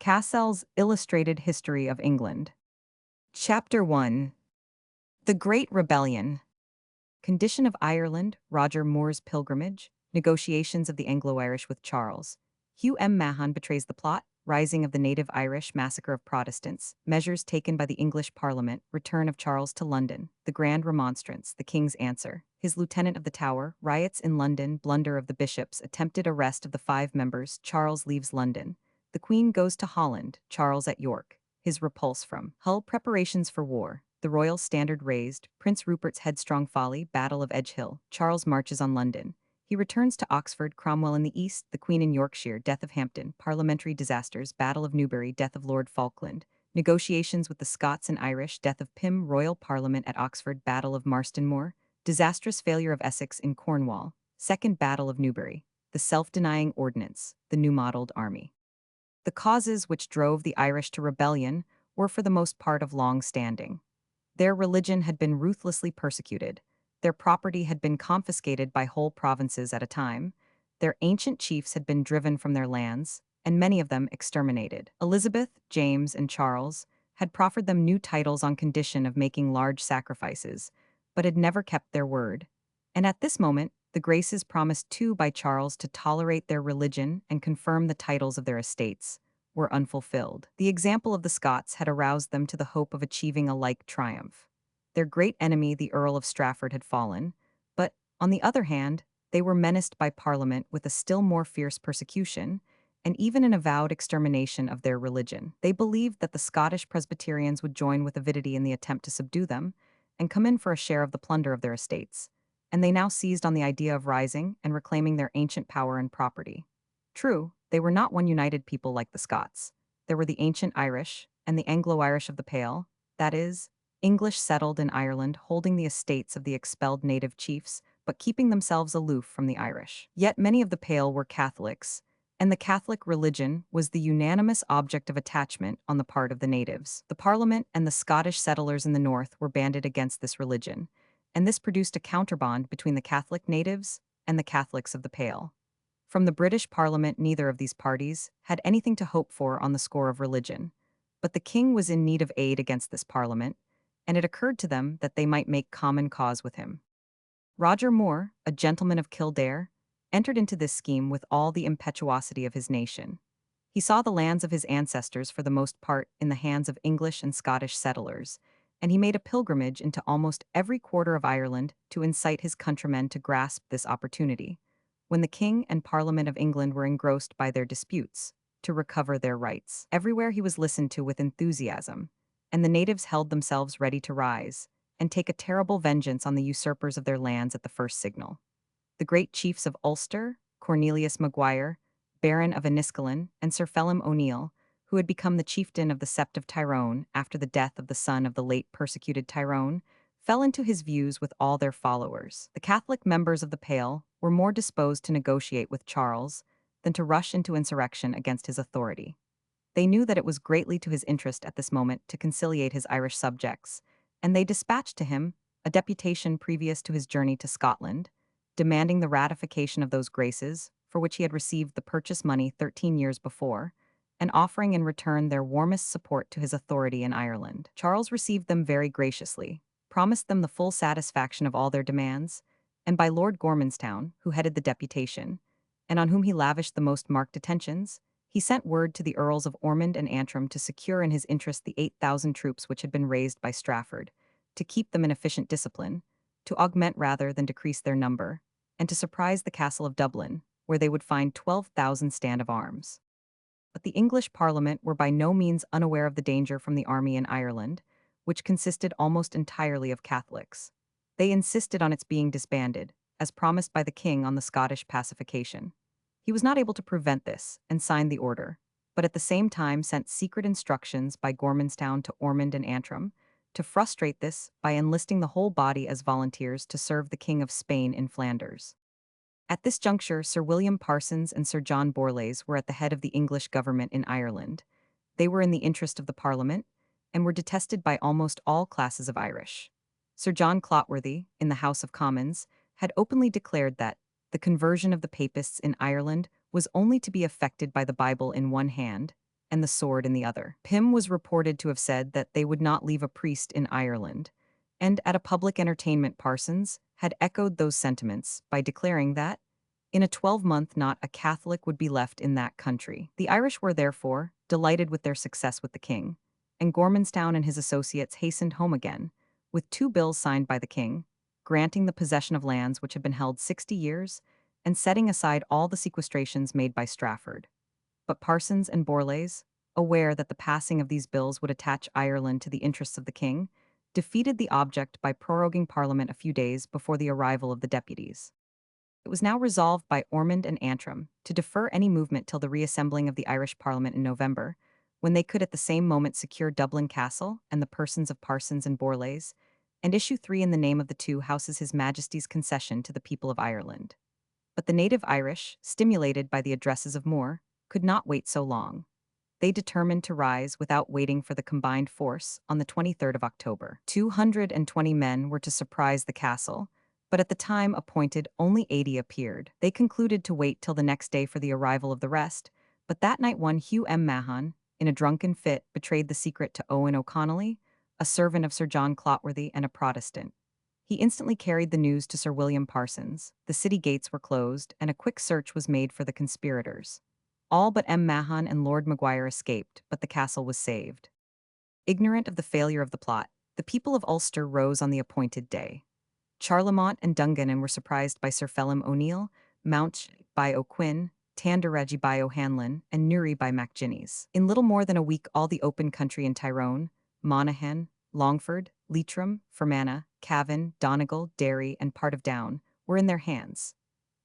Cassell's Illustrated History of England. Chapter 1. The Great Rebellion. Condition of Ireland, Roger Moore's pilgrimage, negotiations of the Anglo-Irish with Charles. Hugh M. Mahon betrays the plot, rising of the native Irish, massacre of Protestants, measures taken by the English Parliament, return of Charles to London, the Grand Remonstrance, the King's answer, his lieutenant of the Tower, riots in London, blunder of the bishops, attempted arrest of the 5 members, Charles leaves London, the Queen goes to Holland, Charles at York, his repulse from Hull, preparations for war, the royal standard raised, Prince Rupert's headstrong folly, Battle of Edge Hill, Charles marches on London. He returns to Oxford, Cromwell in the east, the Queen in Yorkshire, death of Hampden, parliamentary disasters, Battle of Newbury, death of Lord Falkland, negotiations with the Scots and Irish, death of Pym, royal parliament at Oxford, Battle of Marston Moor, disastrous failure of Essex in Cornwall, Second Battle of Newbury, the self-denying ordinance, the new-modelled army. The causes which drove the Irish to rebellion were for the most part of long standing. Their religion had been ruthlessly persecuted, their property had been confiscated by whole provinces at a time, their ancient chiefs had been driven from their lands, and many of them exterminated. Elizabeth, James, and Charles had proffered them new titles on condition of making large sacrifices, but had never kept their word. And at this moment, the graces promised too by Charles to tolerate their religion and confirm the titles of their estates were unfulfilled. The example of the Scots had aroused them to the hope of achieving a like triumph. Their great enemy, the Earl of Strafford, had fallen, but, on the other hand, they were menaced by Parliament with a still more fierce persecution, and even an avowed extermination of their religion. They believed that the Scottish Presbyterians would join with avidity in the attempt to subdue them, and come in for a share of the plunder of their estates, and they now seized on the idea of rising and reclaiming their ancient power and property. True, they were not one united people like the Scots. There were the ancient Irish, and the Anglo-Irish of the Pale, that is, English settled in Ireland holding the estates of the expelled native chiefs, but keeping themselves aloof from the Irish. Yet many of the Pale were Catholics, and the Catholic religion was the unanimous object of attachment on the part of the natives. The Parliament and the Scottish settlers in the north were banded against this religion, and this produced a counterbond between the Catholic natives and the Catholics of the Pale. From the British Parliament, neither of these parties had anything to hope for on the score of religion, but the king was in need of aid against this Parliament, and it occurred to them that they might make common cause with him. Roger Moore, a gentleman of Kildare, entered into this scheme with all the impetuosity of his nation. He saw the lands of his ancestors for the most part in the hands of English and Scottish settlers, and he made a pilgrimage into almost every quarter of Ireland to incite his countrymen to grasp this opportunity, when the King and Parliament of England were engrossed by their disputes, to recover their rights. Everywhere he was listened to with enthusiasm, and the natives held themselves ready to rise and take a terrible vengeance on the usurpers of their lands at the first signal. The great chiefs of Ulster, Cornelius Maguire, Baron of Enniskillen, and Sir Phelim O'Neill, who had become the chieftain of the Sept of Tyrone after the death of the son of the late persecuted Tyrone, fell into his views with all their followers. The Catholic members of the Pale were more disposed to negotiate with Charles than to rush into insurrection against his authority. They knew that it was greatly to his interest at this moment to conciliate his Irish subjects, and they dispatched to him a deputation previous to his journey to Scotland, demanding the ratification of those graces for which he had received the purchase money 13 years before, and offering in return their warmest support to his authority in Ireland. Charles received them very graciously, promised them the full satisfaction of all their demands, and by Lord Gormanstown, who headed the deputation, and on whom he lavished the most marked attentions, he sent word to the Earls of Ormond and Antrim to secure in his interest the 8,000 troops which had been raised by Strafford, to keep them in efficient discipline, to augment rather than decrease their number, and to surprise the castle of Dublin, where they would find 12,000 stand of arms. But the English Parliament were by no means unaware of the danger from the army in Ireland, which consisted almost entirely of Catholics. They insisted on its being disbanded, as promised by the king on the Scottish pacification. He was not able to prevent this and signed the order, but at the same time sent secret instructions by Gormanstown to Ormond and Antrim to frustrate this by enlisting the whole body as volunteers to serve the King of Spain in Flanders. At this juncture, Sir William Parsons and Sir John Borlase were at the head of the English government in Ireland. They were in the interest of the Parliament, and were detested by almost all classes of Irish. Sir John Clotworthy, in the House of Commons, had openly declared that the conversion of the Papists in Ireland was only to be effected by the Bible in one hand, and the sword in the other. Pym was reported to have said that they would not leave a priest in Ireland, and at a public entertainment Parsons had echoed those sentiments by declaring that, in a 12-month not a Catholic would be left in that country. The Irish were, therefore, delighted with their success with the king, and Gormanstown and his associates hastened home again, with 2 bills signed by the king, granting the possession of lands which had been held 60 years, and setting aside all the sequestrations made by Strafford. But Parsons and Borlase, aware that the passing of these bills would attach Ireland to the interests of the king, defeated the object by proroguing Parliament a few days before the arrival of the deputies. It was now resolved by Ormond and Antrim to defer any movement till the reassembling of the Irish Parliament in November, when they could at the same moment secure Dublin Castle and the persons of Parsons and Borlase, and issue 3 in the name of the 2 houses His Majesty's concession to the people of Ireland. But the native Irish, stimulated by the addresses of Moore, could not wait so long. They determined to rise without waiting for the combined force on the 23rd of October. 220 men were to surprise the castle, but at the time appointed only 80 appeared. They concluded to wait till the next day for the arrival of the rest, but that night one Hugh M. Mahon, in a drunken fit, betrayed the secret to Owen O'Connolly, a servant of Sir John Clotworthy and a Protestant. He instantly carried the news to Sir William Parsons. The city gates were closed, and a quick search was made for the conspirators. All but M. Mahon and Lord Maguire escaped, but the castle was saved. Ignorant of the failure of the plot, the people of Ulster rose on the appointed day. Charlemont and Dungannon were surprised by Sir Phelim O'Neill, Mount by O'Quinn, Tanderaggy by O'Hanlon, and Newry by MacGinnis. In little more than a week all the open country in Tyrone, Monaghan, Longford, Leitrim, Fermanagh, Cavan, Donegal, Derry, and part of Down were in their hands.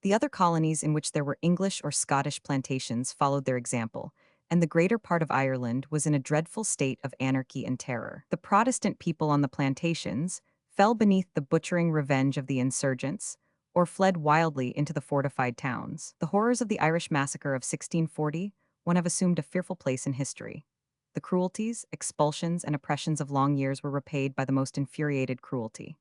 The other colonies in which there were English or Scottish plantations followed their example, and the greater part of Ireland was in a dreadful state of anarchy and terror. The Protestant people on the plantations fell beneath the butchering revenge of the insurgents, or fled wildly into the fortified towns. The horrors of the Irish massacre of 1640 have assumed a fearful place in history. The cruelties, expulsions, and oppressions of long years were repaid by the most infuriated cruelty.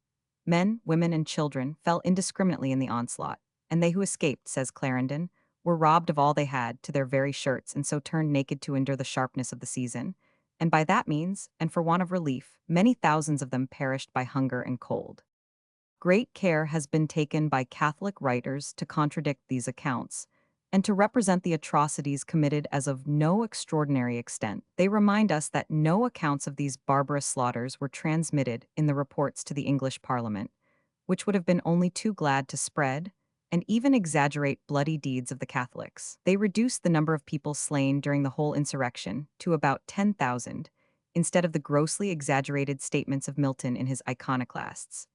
Men, women, and children fell indiscriminately in the onslaught, and they who escaped, says Clarendon, were robbed of all they had, to their very shirts, and so turned naked to endure the sharpness of the season. And by that means, and for want of relief, many thousands of them perished by hunger and cold. Great care has been taken by Catholic writers to contradict these accounts, and to represent the atrocities committed as of no extraordinary extent. They remind us that no accounts of these barbarous slaughters were transmitted in the reports to the English Parliament, which would have been only too glad to spread and even exaggerate bloody deeds of the Catholics. They reduced the number of people slain during the whole insurrection to about 10,000, instead of the grossly exaggerated statements of Milton in his Iconoclasts,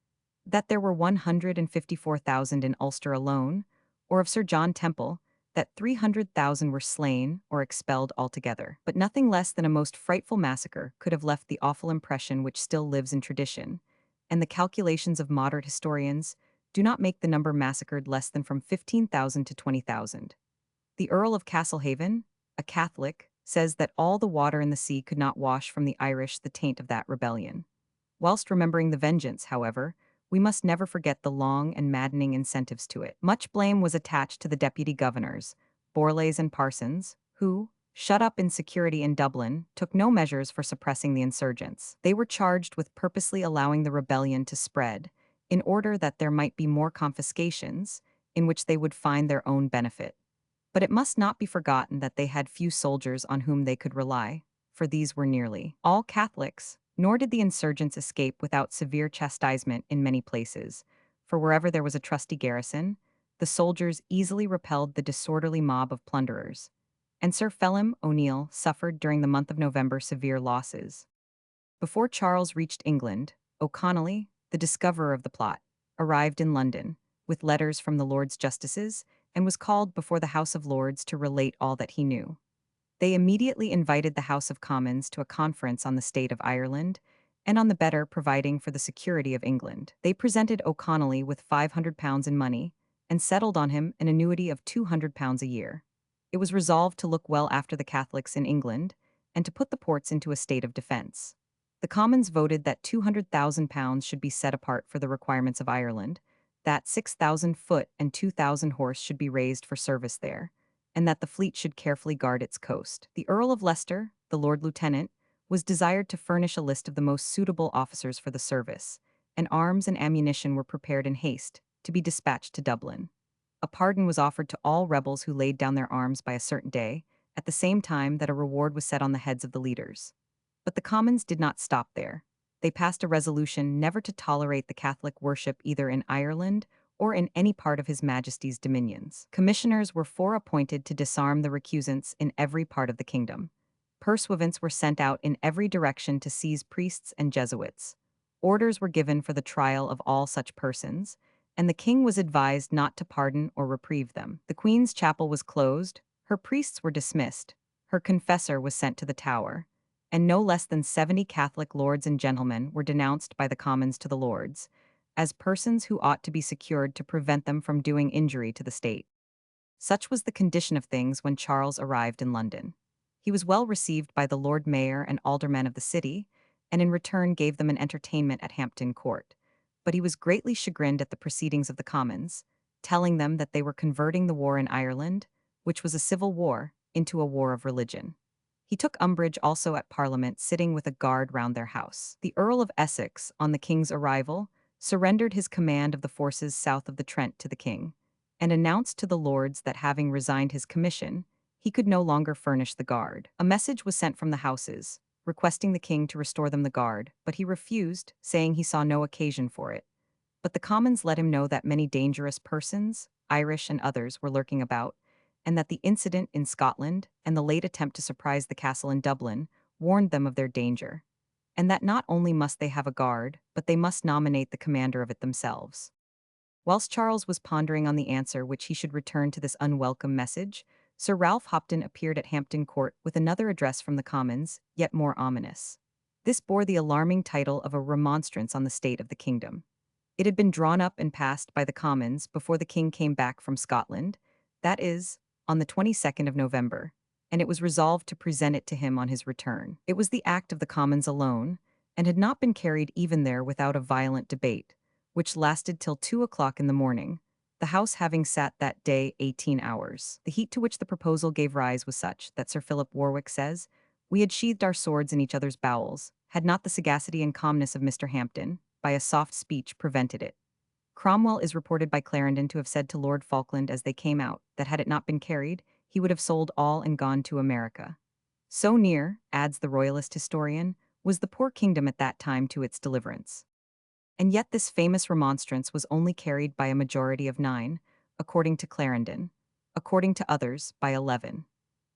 that there were 154,000 in Ulster alone, or of Sir John Temple, that 300,000 were slain or expelled altogether. But nothing less than a most frightful massacre could have left the awful impression which still lives in tradition, and the calculations of modern historians do not make the number massacred less than from 15,000 to 20,000. The Earl of Castlehaven, a Catholic, says that all the water in the sea could not wash from the Irish the taint of that rebellion. Whilst remembering the vengeance, however, we must never forget the long and maddening incentives to it. Much blame was attached to the deputy governors, Borlase and Parsons, who, shut up in security in Dublin, took no measures for suppressing the insurgents. They were charged with purposely allowing the rebellion to spread, in order that there might be more confiscations, in which they would find their own benefit. But it must not be forgotten that they had few soldiers on whom they could rely, for these were nearly all Catholics, nor did the insurgents escape without severe chastisement in many places, for wherever there was a trusty garrison, the soldiers easily repelled the disorderly mob of plunderers, and Sir Phelim O'Neill suffered during the month of November severe losses. Before Charles reached England, O'Connolly, the discoverer of the plot, arrived in London, with letters from the Lords Justices, and was called before the House of Lords to relate all that he knew. They immediately invited the House of Commons to a conference on the state of Ireland, and on the better providing for the security of England. They presented O'Connolly with £500 in money, and settled on him an annuity of £200 a year. It was resolved to look well after the Catholics in England, and to put the ports into a state of defence. The Commons voted that £200,000 should be set apart for the requirements of Ireland, that 6,000 foot and 2,000 horse should be raised for service there, and that the fleet should carefully guard its coast. The Earl of Leicester, the Lord Lieutenant, was desired to furnish a list of the most suitable officers for the service, and arms and ammunition were prepared in haste to be dispatched to Dublin. A pardon was offered to all rebels who laid down their arms by a certain day, at the same time that a reward was set on the heads of the leaders. But the Commons did not stop there. They passed a resolution never to tolerate the Catholic worship either in Ireland or in any part of His Majesty's dominions. Commissioners were appointed to disarm the recusants in every part of the kingdom. Pursuivants were sent out in every direction to seize priests and Jesuits. Orders were given for the trial of all such persons, and the king was advised not to pardon or reprieve them. The queen's chapel was closed, her priests were dismissed, her confessor was sent to the Tower, and no less than 70 Catholic lords and gentlemen were denounced by the Commons to the Lords, as persons who ought to be secured to prevent them from doing injury to the state. Such was the condition of things when Charles arrived in London. He was well received by the Lord Mayor and aldermen of the city, and in return gave them an entertainment at Hampton Court. But he was greatly chagrined at the proceedings of the Commons, telling them that they were converting the war in Ireland, which was a civil war, into a war of religion. He took umbrage also at Parliament sitting with a guard round their house. The Earl of Essex, on the king's arrival, surrendered his command of the forces south of the Trent to the king, and announced to the Lords that having resigned his commission, he could no longer furnish the guard. A message was sent from the houses, requesting the king to restore them the guard, but he refused, saying he saw no occasion for it. But the Commons let him know that many dangerous persons, Irish and others, were lurking about, and that the incident in Scotland and the late attempt to surprise the castle in Dublin warned them of their danger, and that not only must they have a guard, but they must nominate the commander of it themselves. Whilst Charles was pondering on the answer which he should return to this unwelcome message, Sir Ralph Hopton appeared at Hampton Court with another address from the Commons, yet more ominous. This bore the alarming title of a remonstrance on the state of the kingdom. It had been drawn up and passed by the Commons before the king came back from Scotland, that is, on the 22nd of November, and it was resolved to present it to him on his return. It was the act of the Commons alone, and had not been carried even there without a violent debate, which lasted till 2 o'clock in the morning, the House having sat that day 18 hours. The heat to which the proposal gave rise was such that Sir Philip Warwick says, "We had sheathed our swords in each other's bowels, had not the sagacity and calmness of Mr. Hampden, by a soft speech, prevented it." Cromwell is reported by Clarendon to have said to Lord Falkland as they came out that had it not been carried, he would have sold all and gone to America. So near, adds the royalist historian, was the poor kingdom at that time to its deliverance. And yet this famous remonstrance was only carried by a majority of 9, according to Clarendon, according to others, by 11.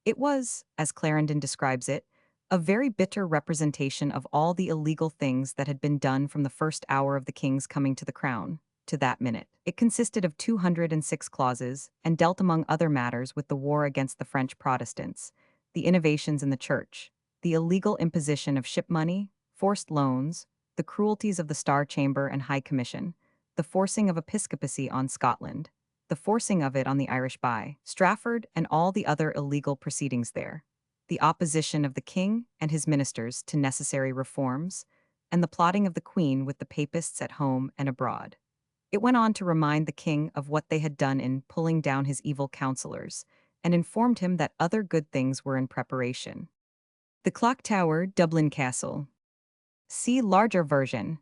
It was, as Clarendon describes it, a very bitter representation of all the illegal things that had been done from the first hour of the king's coming to the crown, to that minute. It consisted of 206 clauses, and dealt among other matters with the war against the French Protestants, the innovations in the church, the illegal imposition of ship money, forced loans, the cruelties of the Star Chamber and High Commission, the forcing of episcopacy on Scotland, the forcing of it on the Irish by Strafford, and all the other illegal proceedings there, the opposition of the king and his ministers to necessary reforms, and the plotting of the queen with the papists at home and abroad. It went on to remind the king of what they had done in pulling down his evil counselors, and informed him that other good things were in preparation. The Clock Tower, Dublin Castle. See larger version.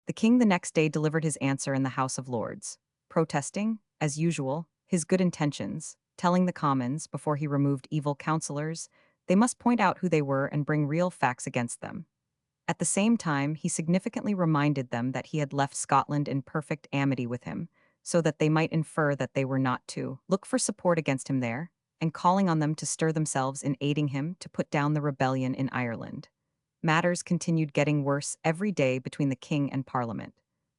The king the next day delivered his answer in the House of Lords, protesting, as usual, his good intentions, telling the Commons, before he removed evil counsellors, they must point out who they were and bring real facts against them. At the same time, he significantly reminded them that he had left Scotland in perfect amity with him, so that they might infer that they were not to look for support against him there, and calling on them to stir themselves in aiding him to put down the rebellion in Ireland. Matters continued getting worse every day between the king and Parliament.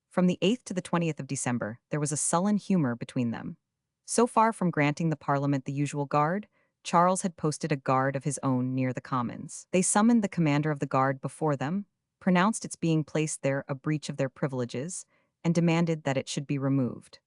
From the 8th to the 20th of December, there was a sullen humor between them. So far from granting the Parliament the usual guard, Charles had posted a guard of his own near the Commons. They summoned the commander of the guard before them, pronounced its being placed there a breach of their privileges, and demanded that it should be removed.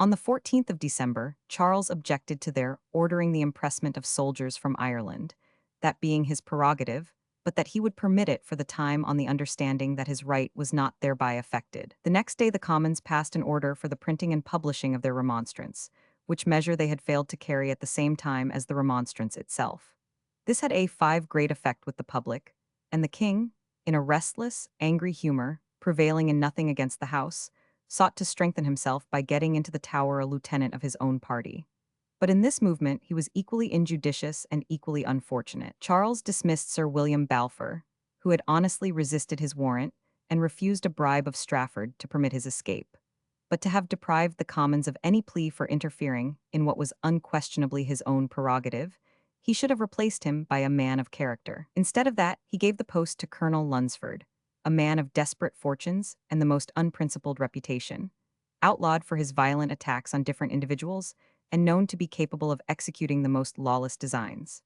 On the 14th of December, Charles objected to their ordering the impressment of soldiers from Ireland, that being his prerogative, but that he would permit it for the time on the understanding that his right was not thereby affected. The next day the Commons passed an order for the printing and publishing of their remonstrance, which measure they had failed to carry at the same time as the remonstrance itself. This had a great effect with the public, and the king, in a restless, angry humor, prevailing in nothing against the house, sought to strengthen himself by getting into the Tower a lieutenant of his own party. But in this movement he was equally injudicious and equally unfortunate. Charles dismissed Sir William Balfour, who had honestly resisted his warrant, and refused a bribe of Strafford to permit his escape. But to have deprived the Commons of any plea for interfering in what was unquestionably his own prerogative, he should have replaced him by a man of character. Instead of that, he gave the post to Colonel Lunsford, a man of desperate fortunes and the most unprincipled reputation, outlawed for his violent attacks on different individuals, and known to be capable of executing the most lawless designs.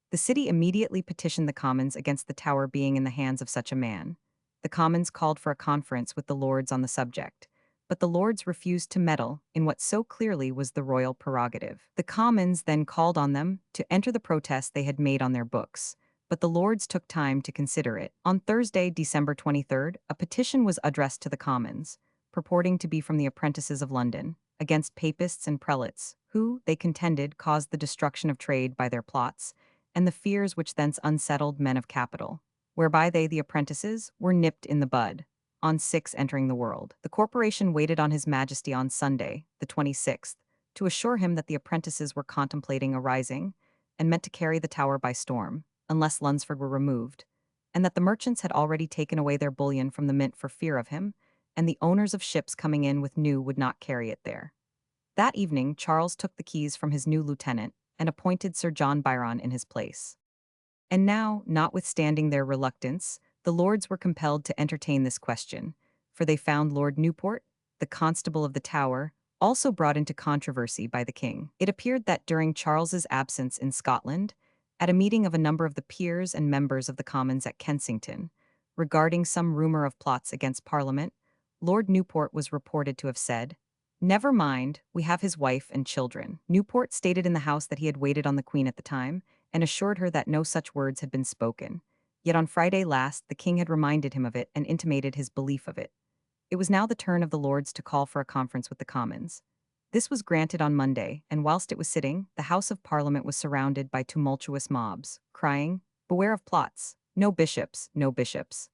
The city immediately petitioned the Commons against the Tower being in the hands of such a man. The Commons called for a conference with the Lords on the subject, but the Lords refused to meddle in what so clearly was the royal prerogative. The Commons then called on them to enter the protest they had made on their books, but the Lords took time to consider it. On Thursday, December 23rd, a petition was addressed to the Commons, purporting to be from the apprentices of London, against papists and prelates, who, they contended, caused the destruction of trade by their plots, and the fears which thence unsettled men of capital, whereby they, the apprentices, were nipped in the bud, on 6 entering the world. The corporation waited on His Majesty on Sunday, the 26th, to assure him that the apprentices were contemplating a rising, and meant to carry the Tower by storm, unless Lunsford were removed, and that the merchants had already taken away their bullion from the mint for fear of him, and the owners of ships coming in with new would not carry it there. That evening Charles took the keys from his new lieutenant, and appointed Sir John Byron in his place. And now, notwithstanding their reluctance, the Lords were compelled to entertain this question, for they found Lord Newport, the Constable of the Tower, also brought into controversy by the king. It appeared that during Charles's absence in Scotland, at a meeting of a number of the peers and members of the Commons at Kensington, regarding some rumor of plots against Parliament, Lord Newport was reported to have said, "Never mind, we have his wife and children." Newport stated in the House that he had waited on the Queen at the time, and assured her that no such words had been spoken. Yet on Friday last the king had reminded him of it and intimated his belief of it. It was now the turn of the Lords to call for a conference with the Commons. This was granted on Monday, and whilst it was sitting, the House of Parliament was surrounded by tumultuous mobs, crying, "Beware of plots! No bishops, no bishops!"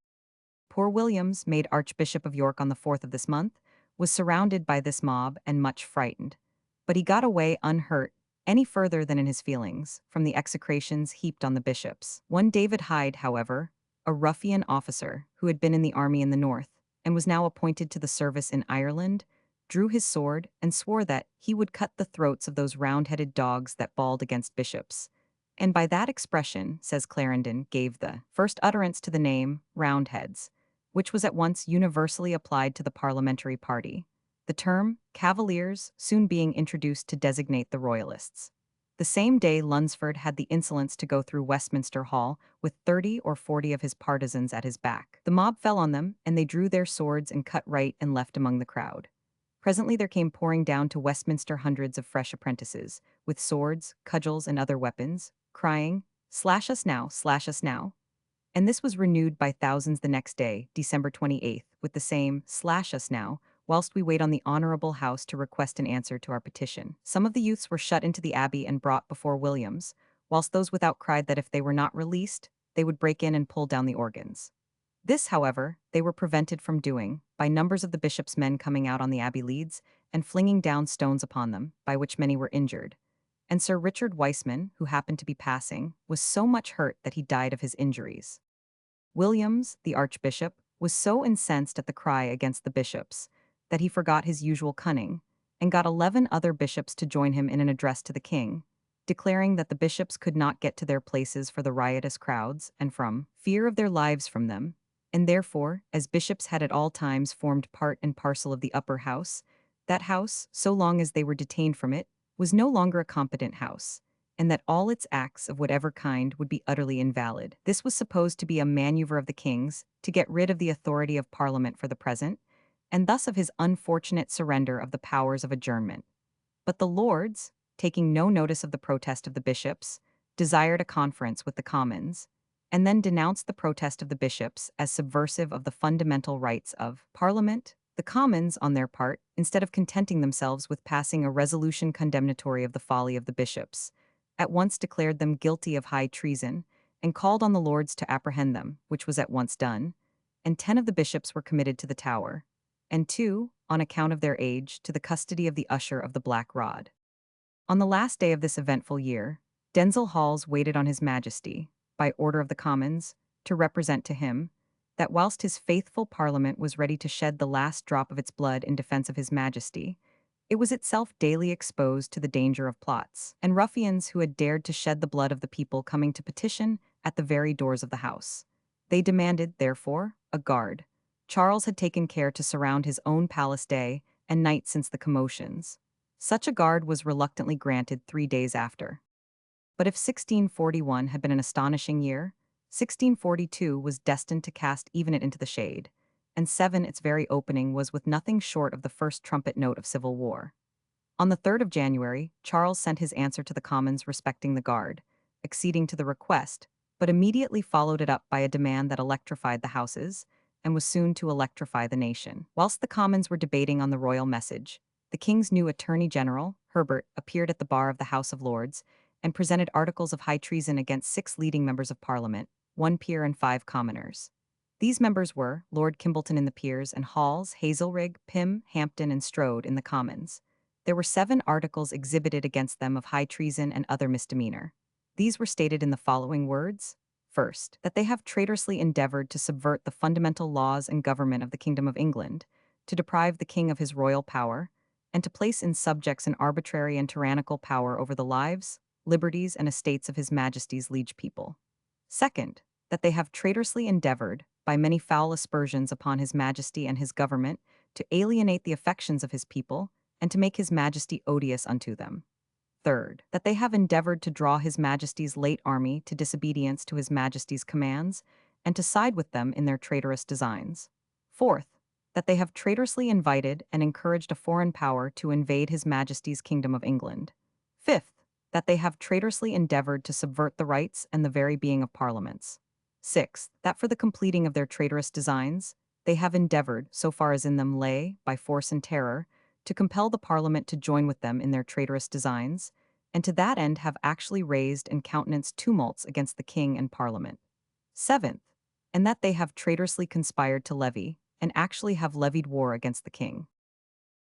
Poor Williams, made Archbishop of York on the 4th of this month, was surrounded by this mob and much frightened. But he got away unhurt, any further than in his feelings, from the execrations heaped on the bishops. One David Hyde, however, a ruffian officer who had been in the army in the north, and was now appointed to the service in Ireland, drew his sword and swore that he would cut the throats of those round-headed dogs that bawled against bishops. And by that expression, says Clarendon, gave the first utterance to the name Roundheads, which was at once universally applied to the parliamentary party, the term Cavaliers soon being introduced to designate the Royalists. The same day Lunsford had the insolence to go through Westminster Hall with 30 or 40 of his partisans at his back. The mob fell on them, and they drew their swords and cut right and left among the crowd. Presently there came pouring down to Westminster hundreds of fresh apprentices, with swords, cudgels, and other weapons, crying, slash us now, slash us now." And this was renewed by thousands the next day, December 28th, with the same slash us now, whilst we wait on the Honourable House to request an answer to our petition. Some of the youths were shut into the Abbey and brought before Williams, whilst those without cried that if they were not released, they would break in and pull down the organs. This, however, they were prevented from doing, by numbers of the bishop's men coming out on the Abbey leads, and flinging down stones upon them, by which many were injured. And Sir Richard Weisman, who happened to be passing, was so much hurt that he died of his injuries. Williams, the archbishop, was so incensed at the cry against the bishops that he forgot his usual cunning, and got 11 other bishops to join him in an address to the king, declaring that the bishops could not get to their places for the riotous crowds and from fear of their lives from them, and therefore, as bishops had at all times formed part and parcel of the upper house, that house, so long as they were detained from it, was no longer a competent house, and that all its acts of whatever kind would be utterly invalid. This was supposed to be a maneuver of the king's to get rid of the authority of Parliament for the present, and thus of his unfortunate surrender of the powers of adjournment. But the Lords, taking no notice of the protest of the bishops, desired a conference with the Commons, and then denounced the protest of the bishops as subversive of the fundamental rights of Parliament, The Commons, on their part, instead of contenting themselves with passing a resolution condemnatory of the folly of the bishops, at once declared them guilty of high treason, and called on the Lords to apprehend them, which was at once done, and 10 of the bishops were committed to the Tower, and 2, on account of their age, to the custody of the usher of the Black Rod. On the last day of this eventful year, Denzil Halls waited on His Majesty, by order of the Commons, to represent to him, that whilst his faithful Parliament was ready to shed the last drop of its blood in defence of His Majesty, it was itself daily exposed to the danger of plots, and ruffians who had dared to shed the blood of the people coming to petition at the very doors of the house. They demanded, therefore, a guard. Charles had taken care to surround his own palace day and night since the commotions. Such a guard was reluctantly granted 3 days after. But if 1641 had been an astonishing year, 1642 was destined to cast even it into the shade, and 7 its very opening was with nothing short of the first trumpet note of civil war. On the 3rd of January, Charles sent his answer to the Commons respecting the guard, acceding to the request, but immediately followed it up by a demand that electrified the Houses, and was soon to electrify the nation. Whilst the Commons were debating on the royal message, the King's new Attorney General, Herbert, appeared at the bar of the House of Lords, and presented articles of high treason against 6 leading members of Parliament, 1 peer and 5 commoners. These members were Lord Kimbolton in the Peers and Halls, Hazelrigg, Pym, Hampden, and Strode in the Commons. There were 7 articles exhibited against them of high treason and other misdemeanor. These were stated in the following words. First, that they have traitorously endeavored to subvert the fundamental laws and government of the Kingdom of England, to deprive the King of his royal power, and to place in subjects an arbitrary and tyrannical power over the lives, liberties, and estates of His Majesty's liege people. Second, that they have traitorously endeavored, by many foul aspersions upon His Majesty and his government, to alienate the affections of his people, and to make His Majesty odious unto them. Third, that they have endeavored to draw His Majesty's late army to disobedience to His Majesty's commands, and to side with them in their traitorous designs. Fourth, that they have traitorously invited and encouraged a foreign power to invade His Majesty's Kingdom of England. Fifth, that they have traitorously endeavored to subvert the rights and the very being of parliaments. Sixth, that for the completing of their traitorous designs, they have endeavored, so far as in them lay, by force and terror, to compel the Parliament to join with them in their traitorous designs, and to that end have actually raised and countenanced tumults against the King and Parliament. Seventh, and that they have traitorously conspired to levy, and actually have levied war against the King.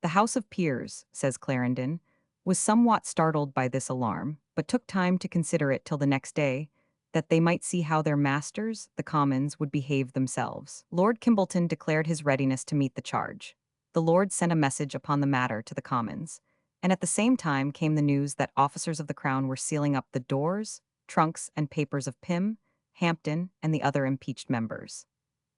The House of Peers, says Clarendon, was somewhat startled by this alarm, but took time to consider it till the next day, that they might see how their masters, the Commons, would behave themselves. Lord Kimbolton declared his readiness to meet the charge. The Lords sent a message upon the matter to the Commons, and at the same time came the news that officers of the Crown were sealing up the doors, trunks, and papers of Pym, Hampden, and the other impeached members.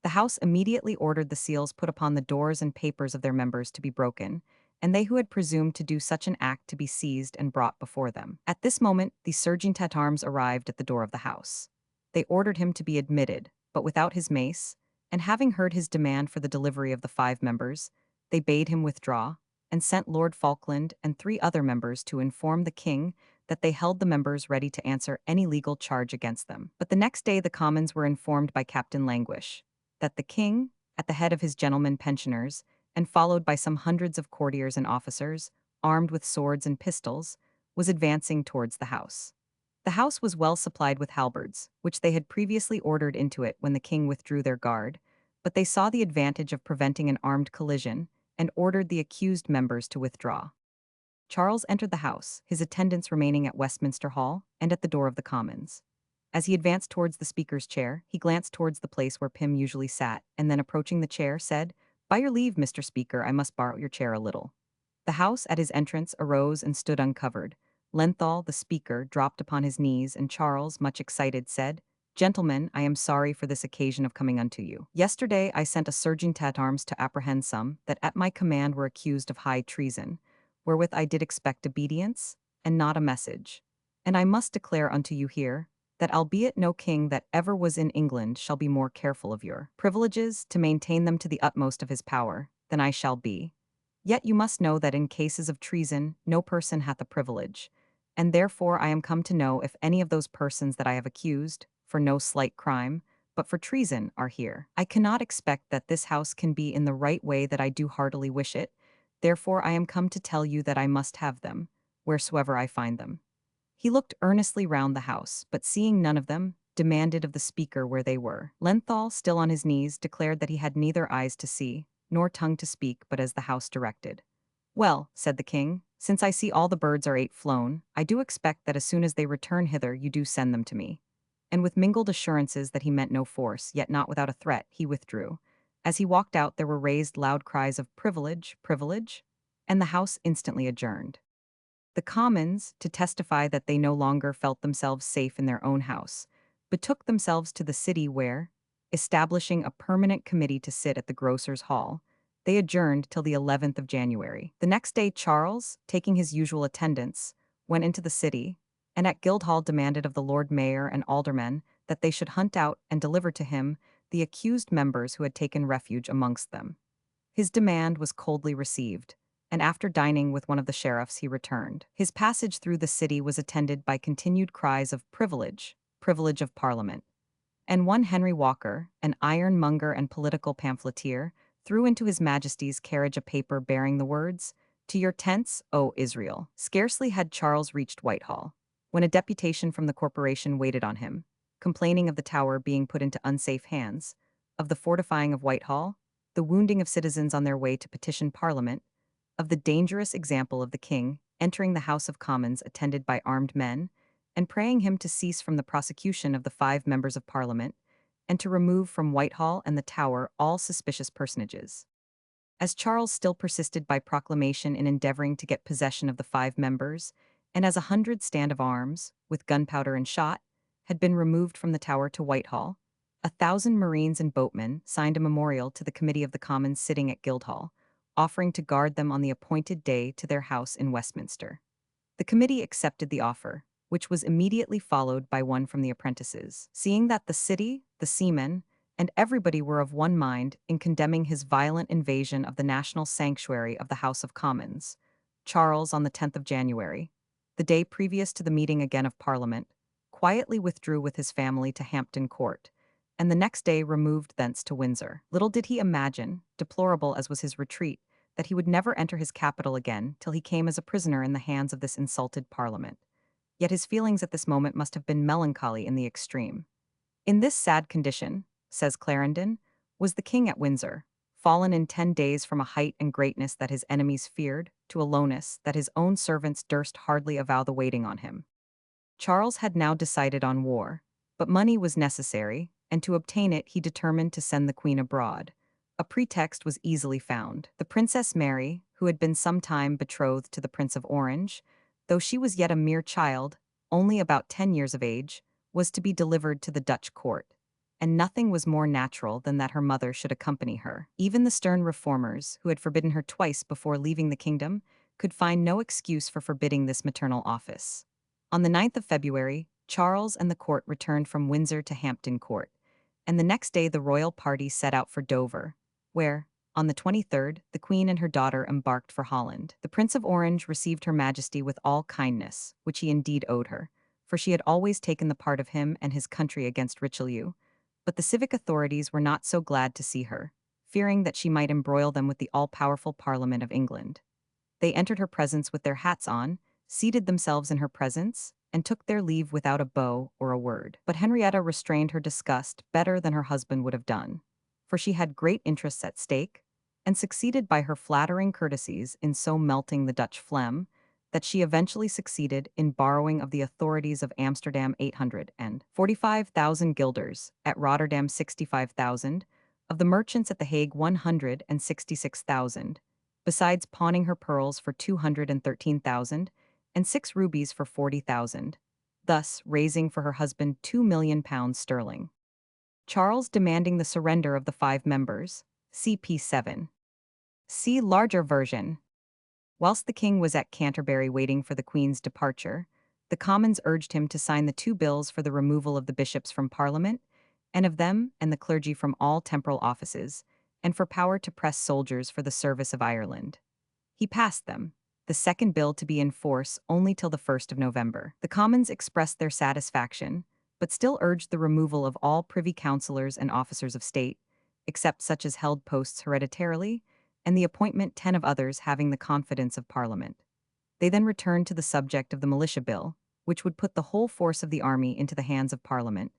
The House immediately ordered the seals put upon the doors and papers of their members to be broken, and they who had presumed to do such an act to be seized and brought before them. At this moment, the sergeant-at-arms arrived at the door of the house. They ordered him to be admitted, but without his mace, and having heard his demand for the delivery of the 5 members, they bade him withdraw, and sent Lord Falkland and 3 other members to inform the King that they held the members ready to answer any legal charge against them. But the next day the Commons were informed by Captain Languish that the King, at the head of his gentlemen pensioners, and followed by some hundreds of courtiers and officers, armed with swords and pistols, was advancing towards the house. The house was well supplied with halberds, which they had previously ordered into it when the King withdrew their guard, but they saw the advantage of preventing an armed collision, and ordered the accused members to withdraw. Charles entered the house, his attendants remaining at Westminster Hall and at the door of the Commons. As he advanced towards the Speaker's chair, he glanced towards the place where Pym usually sat, and then approaching the chair, said, "By your leave, Mr. Speaker, I must borrow your chair a little." The House, at his entrance, arose and stood uncovered. Lenthal, the Speaker, dropped upon his knees, and Charles, much excited, said, "Gentlemen, I am sorry for this occasion of coming unto you. Yesterday I sent a sergeant-at-arms to apprehend some that at my command were accused of high treason, wherewith I did expect obedience, and not a message. And I must declare unto you here, that albeit no king that ever was in England shall be more careful of your privileges to maintain them to the utmost of his power, than I shall be. Yet you must know that in cases of treason no person hath a privilege, and therefore I am come to know if any of those persons that I have accused, for no slight crime, but for treason, are here. I cannot expect that this house can be in the right way that I do heartily wish it. Therefore I am come to tell you that I must have them, wheresoever I find them. He looked earnestly round the house, but seeing none of them, demanded of the speaker where they were. Lenthal, still on his knees, declared that he had neither eyes to see, nor tongue to speak, but as the house directed. Well, said the king, since I see all the birds are 8 flown, I do expect that as soon as they return hither you do send them to me. And with mingled assurances that he meant no force, yet not without a threat, he withdrew. As he walked out there were raised loud cries of privilege, privilege, and the house instantly adjourned. The Commons, to testify that they no longer felt themselves safe in their own house, betook themselves to the city where, establishing a permanent committee to sit at the Grocers' Hall, they adjourned till the 11th of January. The next day Charles, taking his usual attendance, went into the city, and at Guildhall demanded of the Lord Mayor and aldermen that they should hunt out and deliver to him the accused members who had taken refuge amongst them. His demand was coldly received, and after dining with one of the sheriffs he returned. His passage through the city was attended by continued cries of privilege, privilege of Parliament, and one Henry Walker, an ironmonger and political pamphleteer, threw into his Majesty's carriage a paper bearing the words, "To your tents, O Israel." Scarcely had Charles reached Whitehall, when a deputation from the corporation waited on him, complaining of the Tower being put into unsafe hands, of the fortifying of Whitehall, the wounding of citizens on their way to petition Parliament, of the dangerous example of the king entering the House of Commons attended by armed men, and praying him to cease from the prosecution of the 5 members of Parliament, and to remove from Whitehall and the Tower all suspicious personages. As Charles still persisted by proclamation in endeavoring to get possession of the 5 members, and as 100 stand of arms, with gunpowder and shot, had been removed from the Tower to Whitehall, 1,000 marines and boatmen signed a memorial to the Committee of the Commons sitting at Guildhall, offering to guard them on the appointed day to their house in Westminster. The committee accepted the offer, which was immediately followed by one from the apprentices. Seeing that the city, the seamen, and everybody were of one mind in condemning his violent invasion of the national sanctuary of the House of Commons, Charles, on the 10th of January, the day previous to the meeting again of Parliament, quietly withdrew with his family to Hampton Court, and the next day removed thence to Windsor. Little did he imagine, deplorable as was his retreat, that he would never enter his capital again till he came as a prisoner in the hands of this insulted Parliament. Yet his feelings at this moment must have been melancholy in the extreme. In this sad condition, says Clarendon, was the king at Windsor, fallen in 10 days from a height and greatness that his enemies feared, to a lowness that his own servants durst hardly avow the waiting on him. Charles had now decided on war, but money was necessary, and to obtain it he determined to send the queen abroad. A pretext was easily found. The Princess Mary, who had been some time betrothed to the Prince of Orange, though she was yet a mere child, only about 10 years of age, was to be delivered to the Dutch court, and nothing was more natural than that her mother should accompany her. Even the stern reformers, who had forbidden her twice before leaving the kingdom, could find no excuse for forbidding this maternal office. On the 9th of February, Charles and the court returned from Windsor to Hampton Court, and the next day the royal party set out for Dover, where, on the 23rd, the Queen and her daughter embarked for Holland. The Prince of Orange received Her Majesty with all kindness, which he indeed owed her, for she had always taken the part of him and his country against Richelieu, but the civic authorities were not so glad to see her, fearing that she might embroil them with the all-powerful Parliament of England. They entered her presence with their hats on, seated themselves in her presence, and took their leave without a bow or a word. But Henrietta restrained her disgust better than her husband would have done, for she had great interests at stake, and succeeded by her flattering courtesies in so melting the Dutch phlegm, that she eventually succeeded in borrowing of the authorities of Amsterdam 845,000 guilders, at Rotterdam 65,000, of the merchants at the Hague 166,000, besides pawning her pearls for 213,000, and 6 rubies for 40,000, thus raising for her husband £2,000,000 sterling. Charles demanding the surrender of the 5 members, CP 7. See larger version. Whilst the king was at Canterbury waiting for the Queen's departure, the Commons urged him to sign the 2 bills for the removal of the bishops from Parliament, and of them and the clergy from all temporal offices, and for power to press soldiers for the service of Ireland. He passed them, the second bill to be in force only till the 1st of November. The Commons expressed their satisfaction, but still urged the removal of all privy councillors and officers of state, except such as held posts hereditarily, and the appointment 10 of others having the confidence of Parliament. They then returned to the subject of the Militia Bill, which would put the whole force of the army into the hands of Parliament,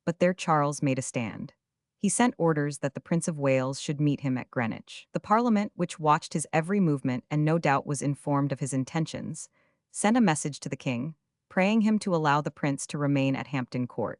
but there Charles made a stand. He sent orders that the Prince of Wales should meet him at Greenwich. The Parliament, which watched his every movement and no doubt was informed of his intentions, sent a message to the king, praying him to allow the prince to remain at Hampton Court.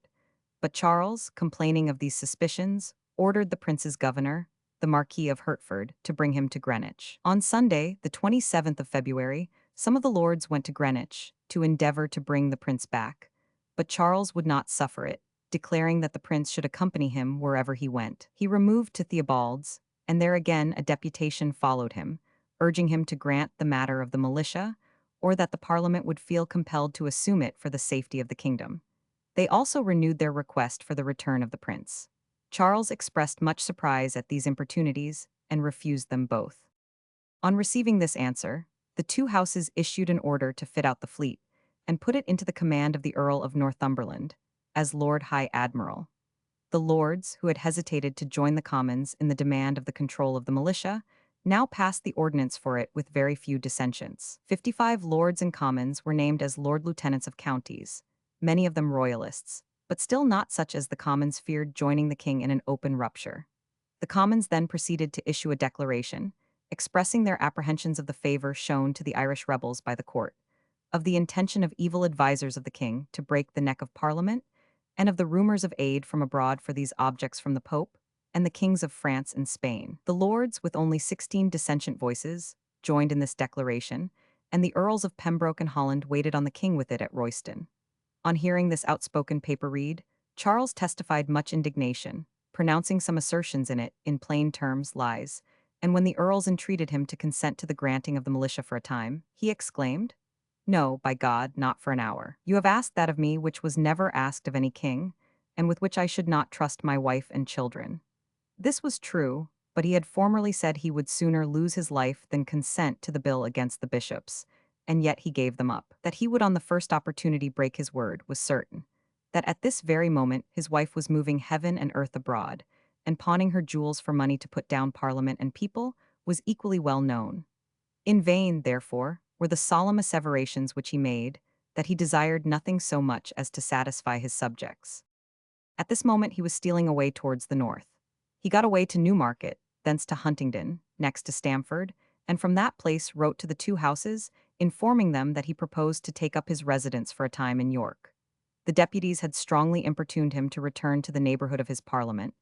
But Charles, complaining of these suspicions, ordered the prince's governor, the Marquis of Hertford, to bring him to Greenwich. On Sunday, the 27th of February, some of the lords went to Greenwich to endeavor to bring the prince back, but Charles would not suffer it, declaring that the prince should accompany him wherever he went. He removed to Theobald's, and there again a deputation followed him, urging him to grant the matter of the militia, or that the Parliament would feel compelled to assume it for the safety of the kingdom. They also renewed their request for the return of the prince. Charles expressed much surprise at these importunities and refused them both. On receiving this answer, the two houses issued an order to fit out the fleet and put it into the command of the Earl of Northumberland as Lord High Admiral. The lords, who had hesitated to join the Commons in the demand of the control of the militia, now passed the ordinance for it with very few dissensions. 55 lords and commons were named as Lord Lieutenants of counties, many of them royalists, but still not such as the Commons feared joining the king in an open rupture. The Commons then proceeded to issue a declaration, expressing their apprehensions of the favor shown to the Irish rebels by the court, of the intention of evil advisers of the king to break the neck of Parliament, and of the rumors of aid from abroad for these objects from the Pope and the kings of France and Spain. The lords, with only 16 dissentient voices, joined in this declaration, and the earls of Pembroke and Holland waited on the king with it at Royston. On hearing this outspoken paper read, Charles testified much indignation, pronouncing some assertions in it, in plain terms, lies, and when the earls entreated him to consent to the granting of the militia for a time, he exclaimed, "No, by God, not for an hour. You have asked that of me which was never asked of any king, and with which I should not trust my wife and children." This was true, but he had formerly said he would sooner lose his life than consent to the bill against the bishops, and yet he gave them up. That he would on the first opportunity break his word was certain. That at this very moment his wife was moving heaven and earth abroad, and pawning her jewels for money to put down Parliament and people, was equally well known. In vain, therefore, were the solemn asseverations which he made, that he desired nothing so much as to satisfy his subjects. At this moment he was stealing away towards the north. He got away to Newmarket, thence to Huntingdon, next to Stamford, and from that place wrote to the two houses, informing them that he proposed to take up his residence for a time in York. The deputies had strongly importuned him to return to the neighborhood of his Parliament.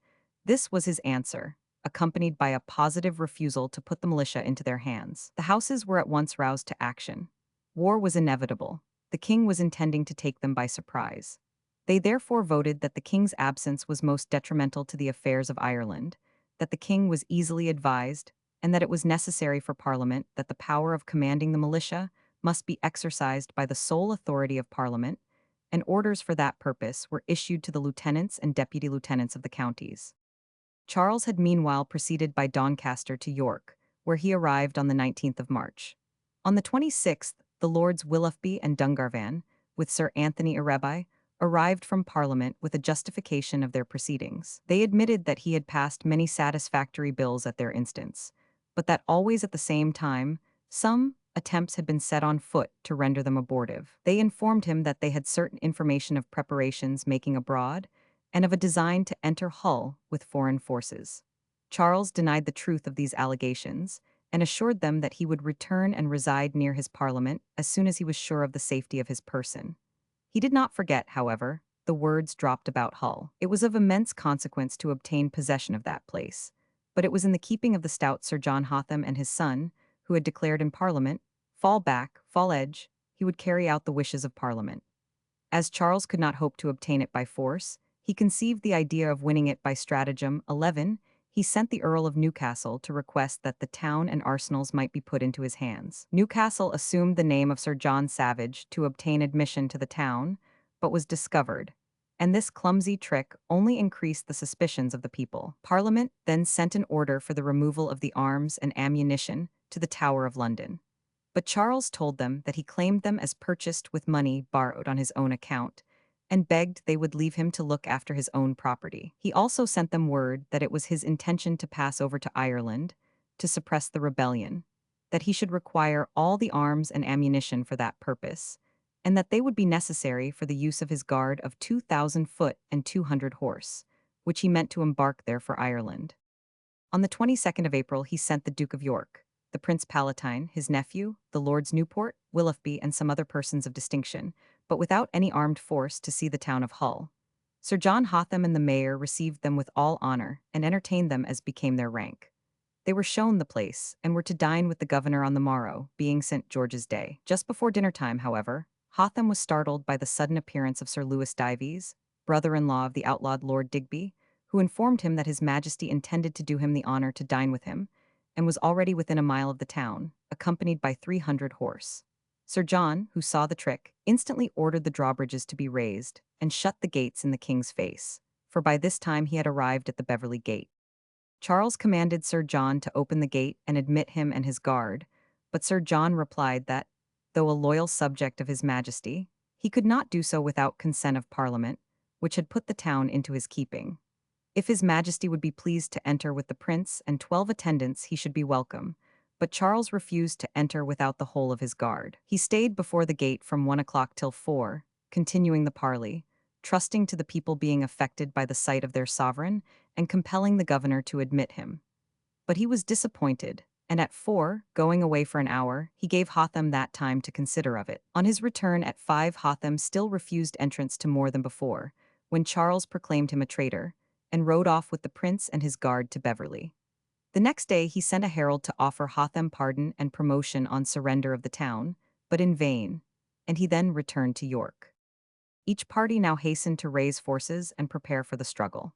This was his answer, accompanied by a positive refusal to put the militia into their hands. The houses were at once roused to action. War was inevitable. The king was intending to take them by surprise. They therefore voted that the king's absence was most detrimental to the affairs of Ireland, that the king was easily advised, and that it was necessary for Parliament that the power of commanding the militia must be exercised by the sole authority of Parliament, and orders for that purpose were issued to the lieutenants and deputy lieutenants of the counties. Charles had meanwhile proceeded by Doncaster to York, where he arrived on the 19th of March. On the 26th, the Lords Willoughby and Dungarvan, with Sir Anthony Arabi, arrived from Parliament with a justification of their proceedings. They admitted that he had passed many satisfactory bills at their instance, but that always at the same time, some attempts had been set on foot to render them abortive. They informed him that they had certain information of preparations making abroad, and of a design to enter Hull with foreign forces. Charles denied the truth of these allegations, and assured them that he would return and reside near his Parliament as soon as he was sure of the safety of his person. He did not forget, however, the words dropped about Hull. It was of immense consequence to obtain possession of that place, but it was in the keeping of the stout Sir John Hotham and his son, who had declared in Parliament, "Fall back, fall edge," he would carry out the wishes of Parliament. As Charles could not hope to obtain it by force, he conceived the idea of winning it by stratagem. 11. He sent the Earl of Newcastle to request that the town and arsenals might be put into his hands. Newcastle assumed the name of Sir John Savage to obtain admission to the town, but was discovered, and this clumsy trick only increased the suspicions of the people. Parliament then sent an order for the removal of the arms and ammunition to the Tower of London. But Charles told them that he claimed them as purchased with money borrowed on his own account, and begged they would leave him to look after his own property. He also sent them word that it was his intention to pass over to Ireland to suppress the rebellion, that he should require all the arms and ammunition for that purpose, and that they would be necessary for the use of his guard of 2,000 foot and 200 horse, which he meant to embark there for Ireland. On the 22nd of April he sent the Duke of York, the Prince Palatine, his nephew, the Lords Newport, Willoughby, and some other persons of distinction, but without any armed force, to see the town of Hull. Sir John Hotham and the mayor received them with all honor, and entertained them as became their rank. They were shown the place, and were to dine with the governor on the morrow, being St. George's Day. Just before dinner time, however, Hotham was startled by the sudden appearance of Sir Lewis Dives, brother-in-law of the outlawed Lord Digby, who informed him that his majesty intended to do him the honor to dine with him, and was already within a mile of the town, accompanied by 300 horse. Sir John, who saw the trick, instantly ordered the drawbridges to be raised, and shut the gates in the king's face, for by this time he had arrived at the Beverley Gate. Charles commanded Sir John to open the gate and admit him and his guard, but Sir John replied that, though a loyal subject of his majesty, he could not do so without consent of Parliament, which had put the town into his keeping. If his majesty would be pleased to enter with the prince and 12 attendants, he should be welcome, but Charles refused to enter without the whole of his guard. He stayed before the gate from 1 o'clock till 4, continuing the parley, trusting to the people being affected by the sight of their sovereign, and compelling the governor to admit him. But he was disappointed, and at 4, going away for an hour, he gave Hotham that time to consider of it. On his return at 5, Hotham still refused entrance to more than before, when Charles proclaimed him a traitor, and rode off with the prince and his guard to Beverley. The next day he sent a herald to offer Hotham pardon and promotion on surrender of the town, but in vain, and he then returned to York. Each party now hastened to raise forces and prepare for the struggle.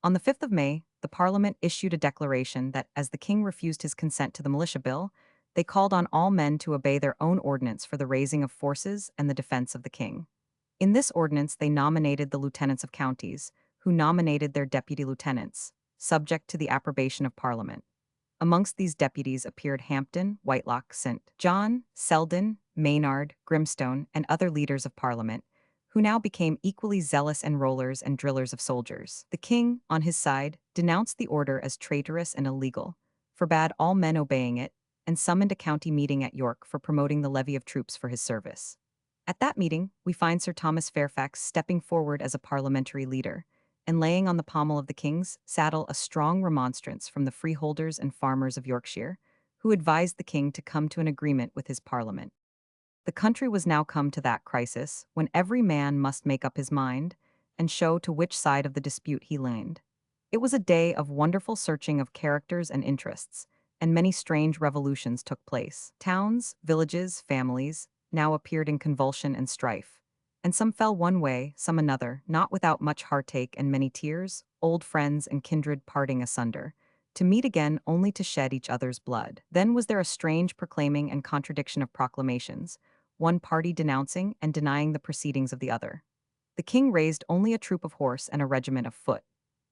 On the 5th of May, the Parliament issued a declaration that, as the king refused his consent to the militia bill, they called on all men to obey their own ordinance for the raising of forces and the defense of the king. In this ordinance they nominated the lieutenants of counties, who nominated their deputy lieutenants, subject to the approbation of Parliament. Amongst these deputies appeared Hampden, Whitelock, St. John, Selden, Maynard, Grimstone, and other leaders of Parliament, who now became equally zealous enrollers and drillers of soldiers. The king, on his side, denounced the order as traitorous and illegal, forbade all men obeying it, and summoned a county meeting at York for promoting the levy of troops for his service. At that meeting, we find Sir Thomas Fairfax stepping forward as a parliamentary leader, and laying on the pommel of the king's saddle a strong remonstrance from the freeholders and farmers of Yorkshire, who advised the king to come to an agreement with his parliament. The country was now come to that crisis when every man must make up his mind and show to which side of the dispute he leaned. It was a day of wonderful searching of characters and interests, and many strange revolutions took place. Towns, villages, families now appeared in convulsion and strife, and some fell one way, some another, not without much heartache and many tears, old friends and kindred parting asunder, to meet again only to shed each other's blood. Then was there a strange proclaiming and contradiction of proclamations, one party denouncing and denying the proceedings of the other. The king raised only a troop of horse and a regiment of foot.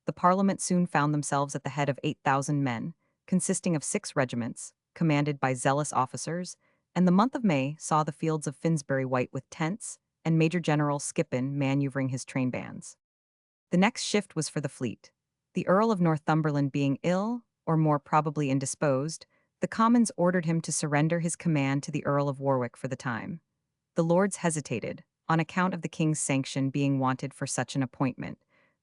The Parliament soon found themselves at the head of 8,000 men, consisting of 6 regiments, commanded by zealous officers, and the month of May saw the fields of Finsbury white with tents, and Major General Skippon maneuvering his trainbands. The next shift was for the fleet. The Earl of Northumberland being ill, or more probably indisposed, the Commons ordered him to surrender his command to the Earl of Warwick for the time. The Lords hesitated, on account of the King's sanction being wanted for such an appointment,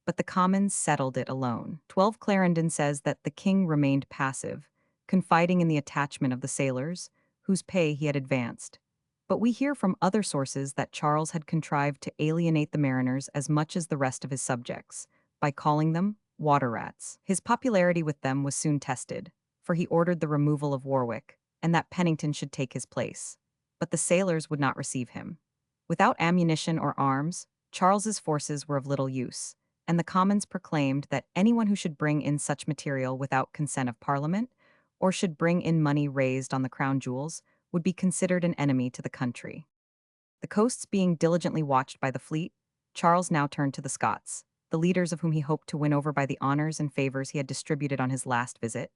but the Commons settled it alone. 12 Clarendon says that the King remained passive, confiding in the attachment of the sailors, whose pay he had advanced. But we hear from other sources that Charles had contrived to alienate the mariners as much as the rest of his subjects, by calling them water rats. His popularity with them was soon tested, for he ordered the removal of Warwick, and that Pennington should take his place. But the sailors would not receive him. Without ammunition or arms, Charles's forces were of little use, and the Commons proclaimed that anyone who should bring in such material without consent of Parliament, or should bring in money raised on the crown jewels, would be considered an enemy to the country. The coasts being diligently watched by the fleet, Charles now turned to the Scots, the leaders of whom he hoped to win over by the honors and favors he had distributed on his last visit,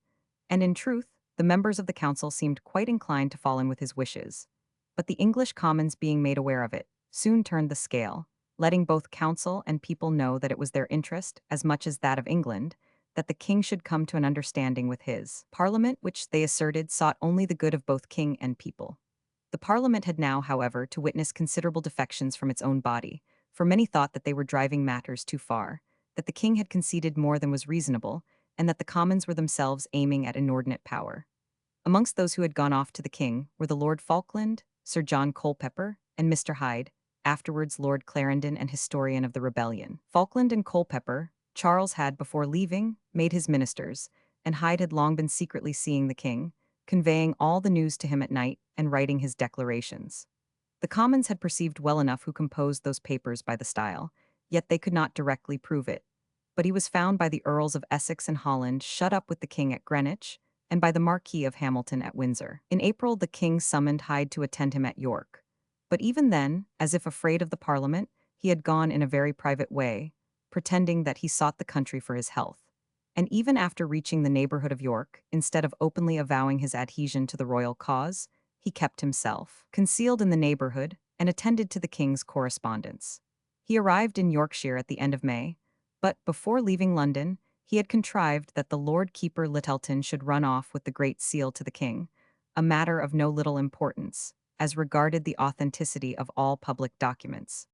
and in truth, the members of the council seemed quite inclined to fall in with his wishes. But the English Commons being made aware of it, soon turned the scale, letting both council and people know that it was their interest, as much as that of England, that the king should come to an understanding with his parliament, which they asserted sought only the good of both king and people. The parliament had now, however, to witness considerable defections from its own body, for many thought that they were driving matters too far, that the king had conceded more than was reasonable, and that the commons were themselves aiming at inordinate power. Amongst those who had gone off to the king were the Lord Falkland, Sir John Culpeper, and Mr. Hyde, afterwards Lord Clarendon and historian of the rebellion. Falkland and Culpeper, Charles had, before leaving, made his ministers, and Hyde had long been secretly seeing the king, conveying all the news to him at night and writing his declarations. The Commons had perceived well enough who composed those papers by the style, yet they could not directly prove it. But he was found by the Earls of Essex and Holland shut up with the king at Greenwich, and by the Marquis of Hamilton at Windsor. In April, the king summoned Hyde to attend him at York. But even then, as if afraid of the Parliament, he had gone in a very private way, pretending that he sought the country for his health. And even after reaching the neighborhood of York, instead of openly avowing his adhesion to the royal cause, he kept himself concealed in the neighborhood and attended to the king's correspondence. He arrived in Yorkshire at the end of May, but before leaving London, he had contrived that the Lord Keeper Littleton should run off with the Great Seal to the king, a matter of no little importance, as regarded the authenticity of all public documents.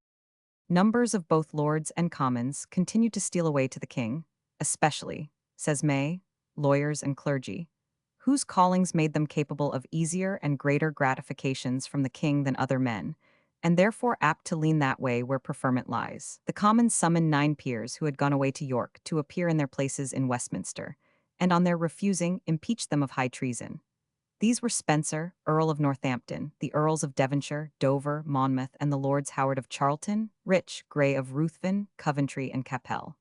Numbers of both lords and commons continued to steal away to the king, especially, says May, lawyers and clergy, whose callings made them capable of easier and greater gratifications from the king than other men, and therefore apt to lean that way where preferment lies. The Commons summoned 9 peers who had gone away to York to appear in their places in Westminster, and on their refusing, impeached them of high treason. These were Spencer, Earl of Northampton, the Earls of Devonshire, Dover, Monmouth, and the Lords Howard of Charlton, Rich, Grey of Ruthven, Coventry, and Capel.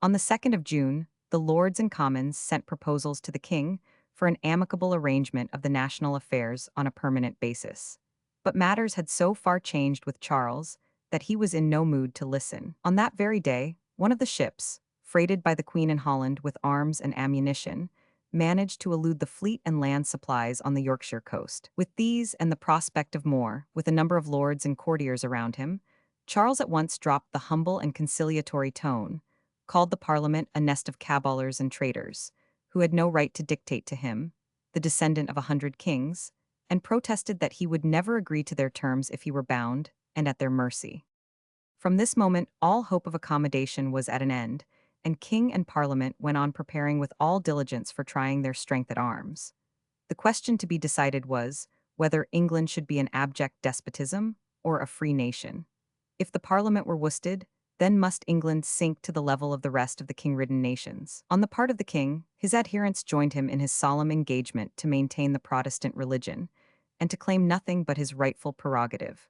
On the 2nd of June, the Lords and Commons sent proposals to the king for an amicable arrangement of the national affairs on a permanent basis. But matters had so far changed with Charles that he was in no mood to listen. On that very day, one of the ships, freighted by the Queen in Holland with arms and ammunition, managed to elude the fleet and land supplies on the Yorkshire coast. With these and the prospect of more, with a number of lords and courtiers around him, Charles at once dropped the humble and conciliatory tone, called the Parliament a nest of caballers and traitors, who had no right to dictate to him, the descendant of 100 kings, and protested that he would never agree to their terms if he were bound and at their mercy. From this moment, all hope of accommodation was at an end, and king and parliament went on preparing with all diligence for trying their strength at arms. The question to be decided was whether England should be an abject despotism or a free nation. If the parliament were worsted, then must England sink to the level of the rest of the king-ridden nations. On the part of the king, his adherents joined him in his solemn engagement to maintain the Protestant religion, and to claim nothing but his rightful prerogative.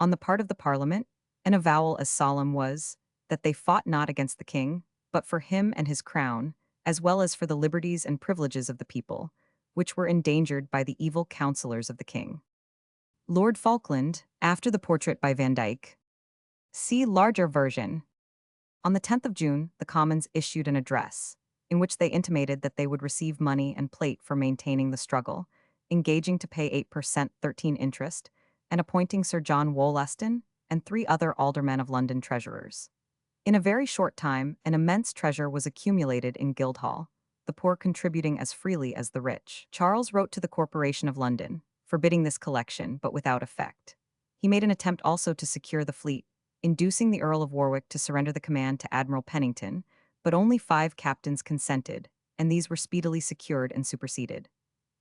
On the part of the parliament, an avowal as solemn was, that they fought not against the king, but for him and his crown, as well as for the liberties and privileges of the people, which were endangered by the evil counsellors of the king. Lord Falkland, after the portrait by Van Dyck. See larger version. On the 10th of June, the Commons issued an address, in which they intimated that they would receive money and plate for maintaining the struggle, engaging to pay 8% 13 interest, and appointing Sir John Wollaston and 3 other aldermen of London treasurers. In a very short time, an immense treasure was accumulated in Guildhall, the poor contributing as freely as the rich. Charles wrote to the Corporation of London, forbidding this collection, but without effect. He made an attempt also to secure the fleet, inducing the Earl of Warwick to surrender the command to Admiral Pennington, but only 5 captains consented, and these were speedily secured and superseded.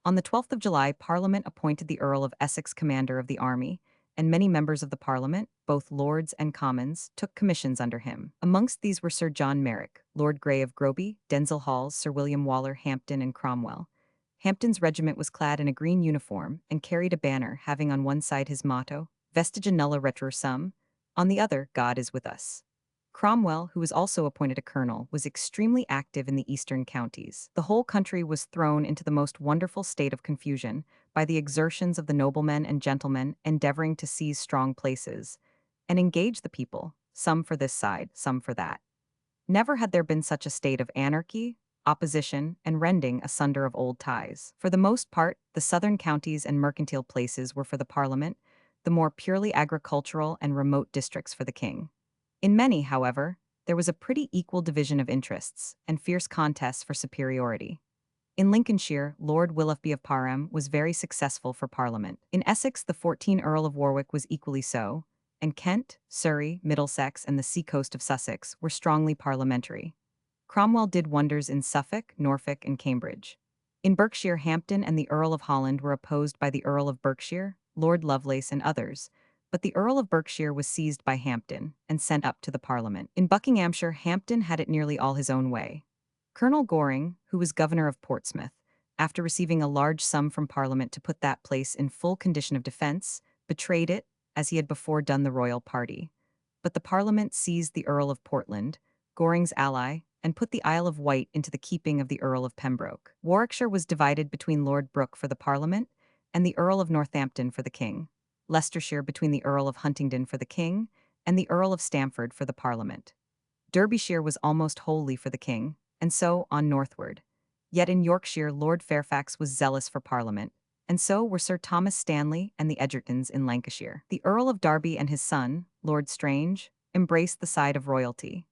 On the 12th of July, Parliament appointed the Earl of Essex commander of the army, and many members of the Parliament, both Lords and Commons, took commissions under him. Amongst these were Sir John Merrick, Lord Grey of Groby, Denzil Halls, Sir William Waller Hampden, and Cromwell. Hampden's regiment was clad in a green uniform and carried a banner having on one side his motto, Vestige nulla retro sum, on the other, God is with us. Cromwell, who was also appointed a colonel, was extremely active in the eastern counties. The whole country was thrown into the most wonderful state of confusion by the exertions of the noblemen and gentlemen endeavoring to seize strong places, and engage the people, some for this side, some for that. Never had there been such a state of anarchy, opposition, and rending asunder of old ties. For the most part, the southern counties and mercantile places were for the Parliament, the more purely agricultural and remote districts for the king. In many, however, there was a pretty equal division of interests and fierce contests for superiority. In Lincolnshire, Lord Willoughby of Parham was very successful for Parliament. In Essex, the 14th Earl of Warwick was equally so, and Kent, Surrey, Middlesex, and the seacoast of Sussex were strongly parliamentary. Cromwell did wonders in Suffolk, Norfolk, and Cambridge. In Berkshire, Hampden and the Earl of Holland were opposed by the Earl of Berkshire, Lord Lovelace, and others, but the Earl of Berkshire was seized by Hampden and sent up to the Parliament. In Buckinghamshire, Hampden had it nearly all his own way. Colonel Goring, who was governor of Portsmouth, after receiving a large sum from Parliament to put that place in full condition of defence, betrayed it, as he had before done the royal party. But the Parliament seized the Earl of Portland, Goring's ally, and put the Isle of Wight into the keeping of the Earl of Pembroke. Warwickshire was divided between Lord Brooke for the Parliament and the Earl of Northampton for the King, Leicestershire between the Earl of Huntingdon for the King and the Earl of Stamford for the Parliament. Derbyshire was almost wholly for the King, and so on northward. Yet in Yorkshire, Lord Fairfax was zealous for Parliament, and so were Sir Thomas Stanley and the Egertons in Lancashire. The Earl of Derby and his son, Lord Strange, embraced the side of royalty,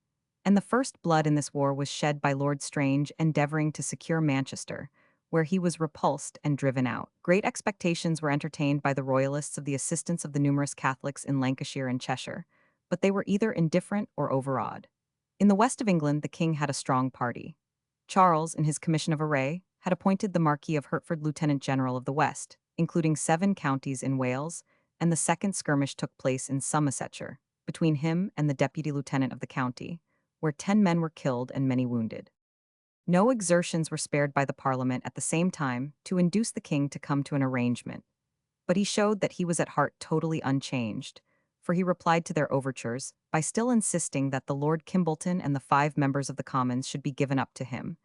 and the first blood in this war was shed by Lord Strange endeavouring to secure Manchester, where he was repulsed and driven out. Great expectations were entertained by the Royalists of the assistance of the numerous Catholics in Lancashire and Cheshire, but they were either indifferent or overawed. In the west of England, the king had a strong party. Charles, in his commission of array, had appointed the Marquis of Hertford Lieutenant General of the West, including 7 counties in Wales, and the second skirmish took place in Somersetshire, between him and the Deputy Lieutenant of the county, where 10 men were killed and many wounded. No exertions were spared by the Parliament at the same time to induce the king to come to an arrangement, but he showed that he was at heart totally unchanged, for he replied to their overtures by still insisting that the Lord Kimbolton and the 5 members of the Commons should be given up to him,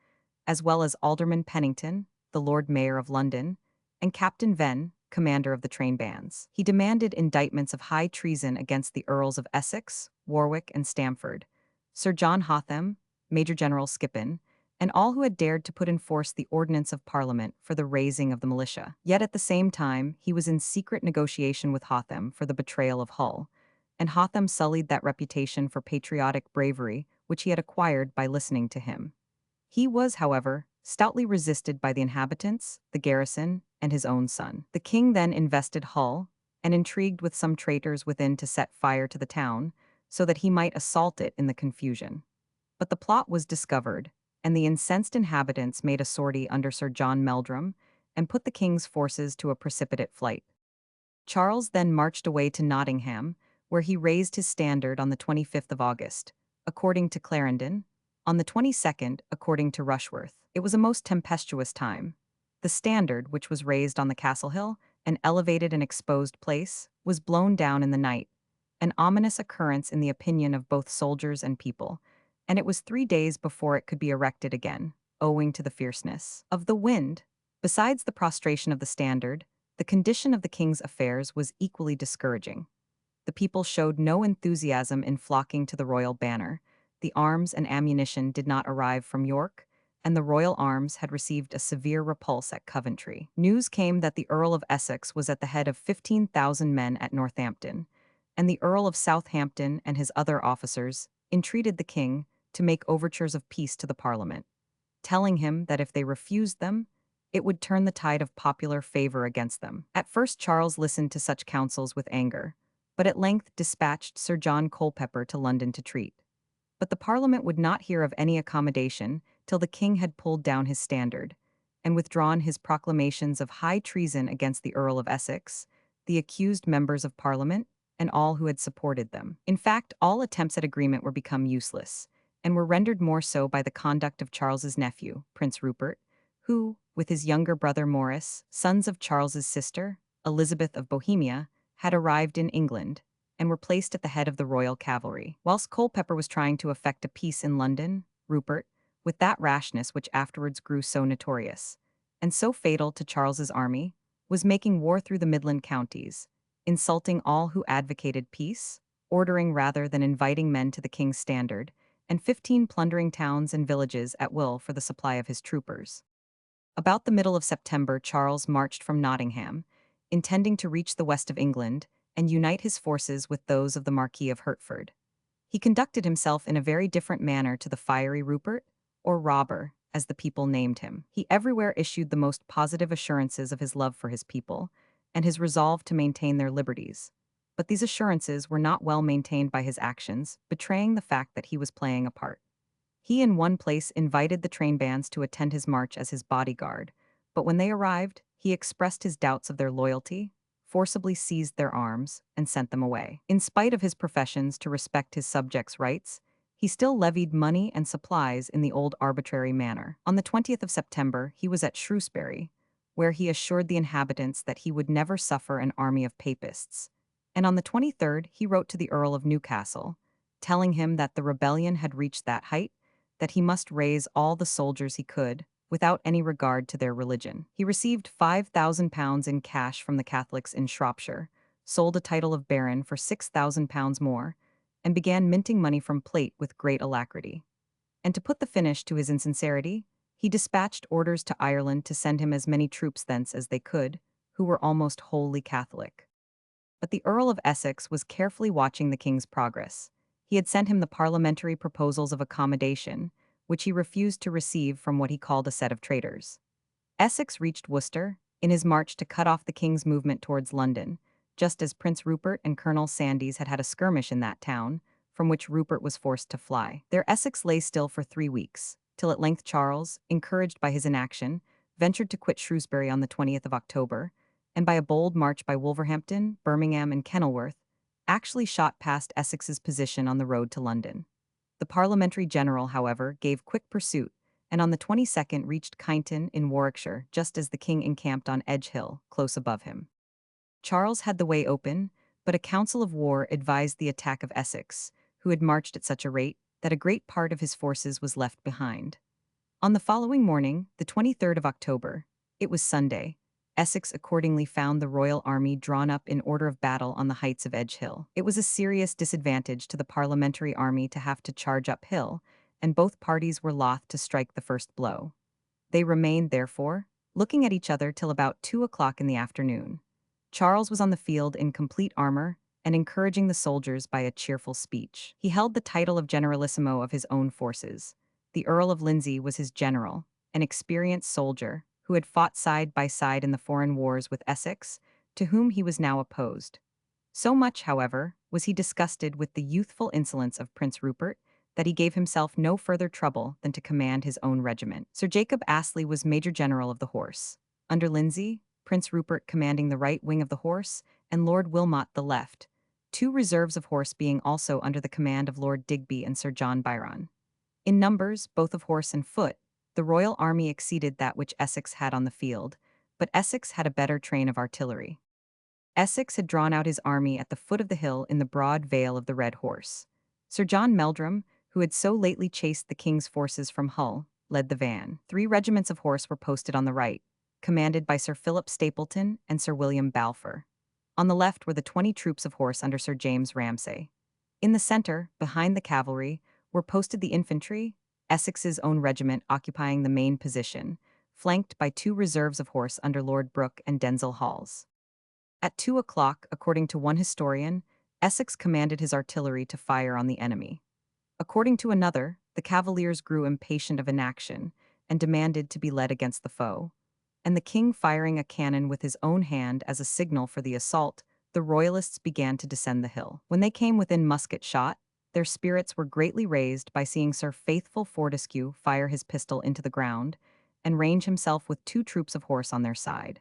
as well as Alderman Pennington, the Lord Mayor of London, and Captain Venn, commander of the train bands. He demanded indictments of high treason against the Earls of Essex, Warwick, and Stamford, Sir John Hotham, Major General Skippon, and all who had dared to put in force the ordinance of Parliament for the raising of the militia. Yet at the same time, he was in secret negotiation with Hotham for the betrayal of Hull, and Hotham sullied that reputation for patriotic bravery which he had acquired by listening to him. He was, however, stoutly resisted by the inhabitants, the garrison, and his own son. The king then invested Hull, and intrigued with some traitors within to set fire to the town, so that he might assault it in the confusion. But the plot was discovered, and the incensed inhabitants made a sortie under Sir John Meldrum, and put the king's forces to a precipitate flight. Charles then marched away to Nottingham, where he raised his standard on the 25th of August, according to Clarendon, on the 22nd, according to Rushworth. It was a most tempestuous time. The standard, which was raised on the Castle Hill, an elevated and exposed place, was blown down in the night, an ominous occurrence in the opinion of both soldiers and people, and it was 3 days before it could be erected again, owing to the fierceness of the wind. Besides the prostration of the standard, the condition of the king's affairs was equally discouraging. The people showed no enthusiasm in flocking to the royal banner. The arms and ammunition did not arrive from York, and the royal arms had received a severe repulse at Coventry. News came that the Earl of Essex was at the head of 15,000 men at Northampton, and the Earl of Southampton and his other officers entreated the king to make overtures of peace to the Parliament, telling him that if they refused them, it would turn the tide of popular favor against them. At first Charles listened to such counsels with anger, but at length dispatched Sir John Culpeper to London to treat. But the Parliament would not hear of any accommodation till the king had pulled down his standard, and withdrawn his proclamations of high treason against the Earl of Essex, the accused members of Parliament, and all who had supported them. In fact, all attempts at agreement were become useless, and were rendered more so by the conduct of Charles's nephew, Prince Rupert, who, with his younger brother Maurice, sons of Charles's sister, Elizabeth of Bohemia, had arrived in England, and were placed at the head of the royal cavalry. Whilst Culpeper was trying to effect a peace in London, Rupert, with that rashness which afterwards grew so notorious, and so fatal to Charles's army, was making war through the Midland counties, insulting all who advocated peace, ordering rather than inviting men to the king's standard, and 15 plundering towns and villages at will for the supply of his troopers. About the middle of September, Charles marched from Nottingham, intending to reach the west of England and unite his forces with those of the Marquis of Hertford. He conducted himself in a very different manner to the fiery Rupert, or robber, as the people named him. He everywhere issued the most positive assurances of his love for his people, and his resolve to maintain their liberties. But these assurances were not well maintained by his actions, betraying the fact that he was playing a part. He in one place invited the train bands to attend his march as his bodyguard, but when they arrived, he expressed his doubts of their loyalty, forcibly seized their arms, and sent them away. In spite of his professions to respect his subjects' rights, he still levied money and supplies in the old arbitrary manner. On the 20th of September, he was at Shrewsbury, where he assured the inhabitants that he would never suffer an army of papists. And on the 23rd, he wrote to the Earl of Newcastle, telling him that the rebellion had reached that height, that he must raise all the soldiers he could, without any regard to their religion. He received £5,000 in cash from the Catholics in Shropshire, sold a title of baron for £6,000 more, and began minting money from plate with great alacrity. And to put the finish to his insincerity, he dispatched orders to Ireland to send him as many troops thence as they could, who were almost wholly Catholic. But the Earl of Essex was carefully watching the king's progress. He had sent him the parliamentary proposals of accommodation, which he refused to receive from what he called a set of traitors. Essex reached Worcester, in his march to cut off the king's movement towards London, just as Prince Rupert and Colonel Sandys had had a skirmish in that town, from which Rupert was forced to fly. There Essex lay still for 3 weeks, till at length Charles, encouraged by his inaction, ventured to quit Shrewsbury on the 20th of October, and by a bold march by Wolverhampton, Birmingham, and Kenilworth, actually shot past Essex's position on the road to London. The parliamentary general, however, gave quick pursuit, and on the 22nd reached Kyneton in Warwickshire just as the king encamped on Edge Hill, close above him. Charles had the way open, but a council of war advised the attack of Essex, who had marched at such a rate that a great part of his forces was left behind. On the following morning, the 23rd of October, it was Sunday, Essex accordingly found the royal army drawn up in order of battle on the heights of Edge Hill. It was a serious disadvantage to the parliamentary army to have to charge uphill, and both parties were loth to strike the first blow. They remained, therefore, looking at each other till about 2 o'clock in the afternoon. Charles was on the field in complete armor and encouraging the soldiers by a cheerful speech. He held the title of generalissimo of his own forces. The Earl of Lindsey was his general, an experienced soldier, who had fought side by side in the foreign wars with Essex, to whom he was now opposed. So much, however, was he disgusted with the youthful insolence of Prince Rupert, that he gave himself no further trouble than to command his own regiment. Sir Jacob Astley was Major General of the Horse, under Lindsey, Prince Rupert commanding the right wing of the horse, and Lord Wilmot the left, 2 reserves of horse being also under the command of Lord Digby and Sir John Byron. In numbers, both of horse and foot, the royal army exceeded that which Essex had on the field, but Essex had a better train of artillery. Essex had drawn out his army at the foot of the hill in the broad vale of the Red Horse. Sir John Meldrum, who had so lately chased the king's forces from Hull, led the van. 3 regiments of horse were posted on the right, commanded by Sir Philip Stapleton and Sir William Balfour. On the left were the 20 troops of horse under Sir James Ramsay. In the center, behind the cavalry, were posted the infantry, Essex's own regiment occupying the main position, flanked by 2 reserves of horse under Lord Brooke and Denzil Halls. At 2 o'clock, according to one historian, Essex commanded his artillery to fire on the enemy. According to another, the cavaliers grew impatient of inaction and demanded to be led against the foe. And the king firing a cannon with his own hand as a signal for the assault, the royalists began to descend the hill. When they came within musket shot, their spirits were greatly raised by seeing Sir Faithful Fortescue fire his pistol into the ground and range himself with 2 troops of horse on their side.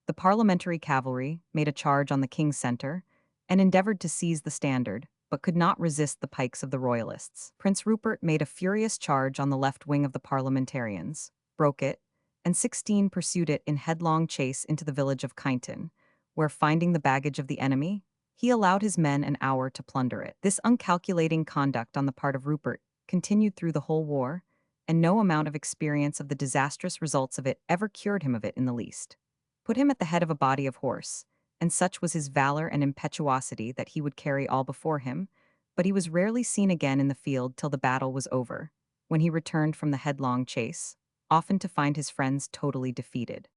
The parliamentary cavalry made a charge on the king's center and endeavored to seize the standard, but could not resist the pikes of the royalists. Prince Rupert made a furious charge on the left wing of the parliamentarians, broke it, and 16 pursued it in headlong chase into the village of Kyneton, where, finding the baggage of the enemy, he allowed his men an hour to plunder it. This uncalculating conduct on the part of Rupert continued through the whole war, and no amount of experience of the disastrous results of it ever cured him of it in the least. Put him at the head of a body of horse, and such was his valor and impetuosity that he would carry all before him, but he was rarely seen again in the field till the battle was over, when he returned from the headlong chase, often to find his friends totally defeated.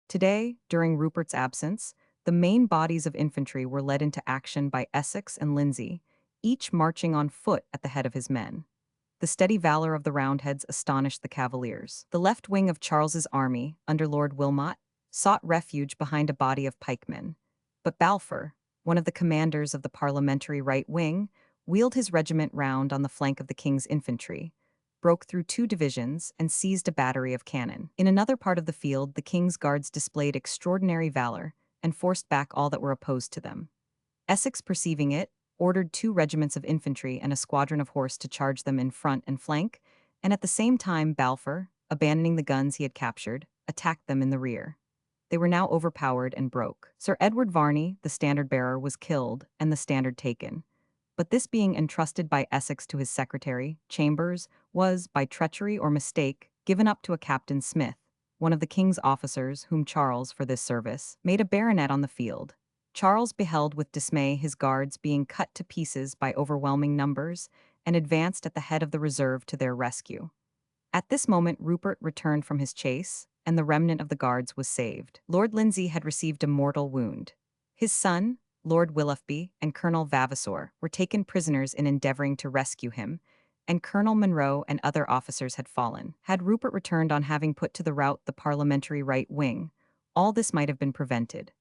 Today, during Rupert's absence, the main bodies of infantry were led into action by Essex and Lindsey, each marching on foot at the head of his men. The steady valor of the Roundheads astonished the Cavaliers. The left wing of Charles's army, under Lord Wilmot, sought refuge behind a body of pikemen. But Balfour, one of the commanders of the parliamentary right wing, wheeled his regiment round on the flank of the king's infantry, broke through two divisions, and seized a battery of cannon. In another part of the field, the king's guards displayed extraordinary valor and forced back all that were opposed to them. Essex, perceiving it, ordered two regiments of infantry and a squadron of horse to charge them in front and flank, and at the same time Balfour, abandoning the guns he had captured, attacked them in the rear. They were now overpowered and broke. Sir Edward Varney, the standard-bearer, was killed and the standard taken. But this being entrusted by Essex to his secretary, Chambers, was, by treachery or mistake, given up to a Captain Smith, one of the king's officers whom Charles, for this service, made a baronet on the field. Charles beheld with dismay his guards being cut to pieces by overwhelming numbers and advanced at the head of the reserve to their rescue. At this moment Rupert returned from his chase, and the remnant of the guards was saved. Lord Lindsay had received a mortal wound. His son, Lord Willoughby, and Colonel Vavasor were taken prisoners in endeavoring to rescue him, and Colonel Monro and other officers had fallen. Had Rupert returned on having put to the rout the parliamentary right wing, all this might have been prevented.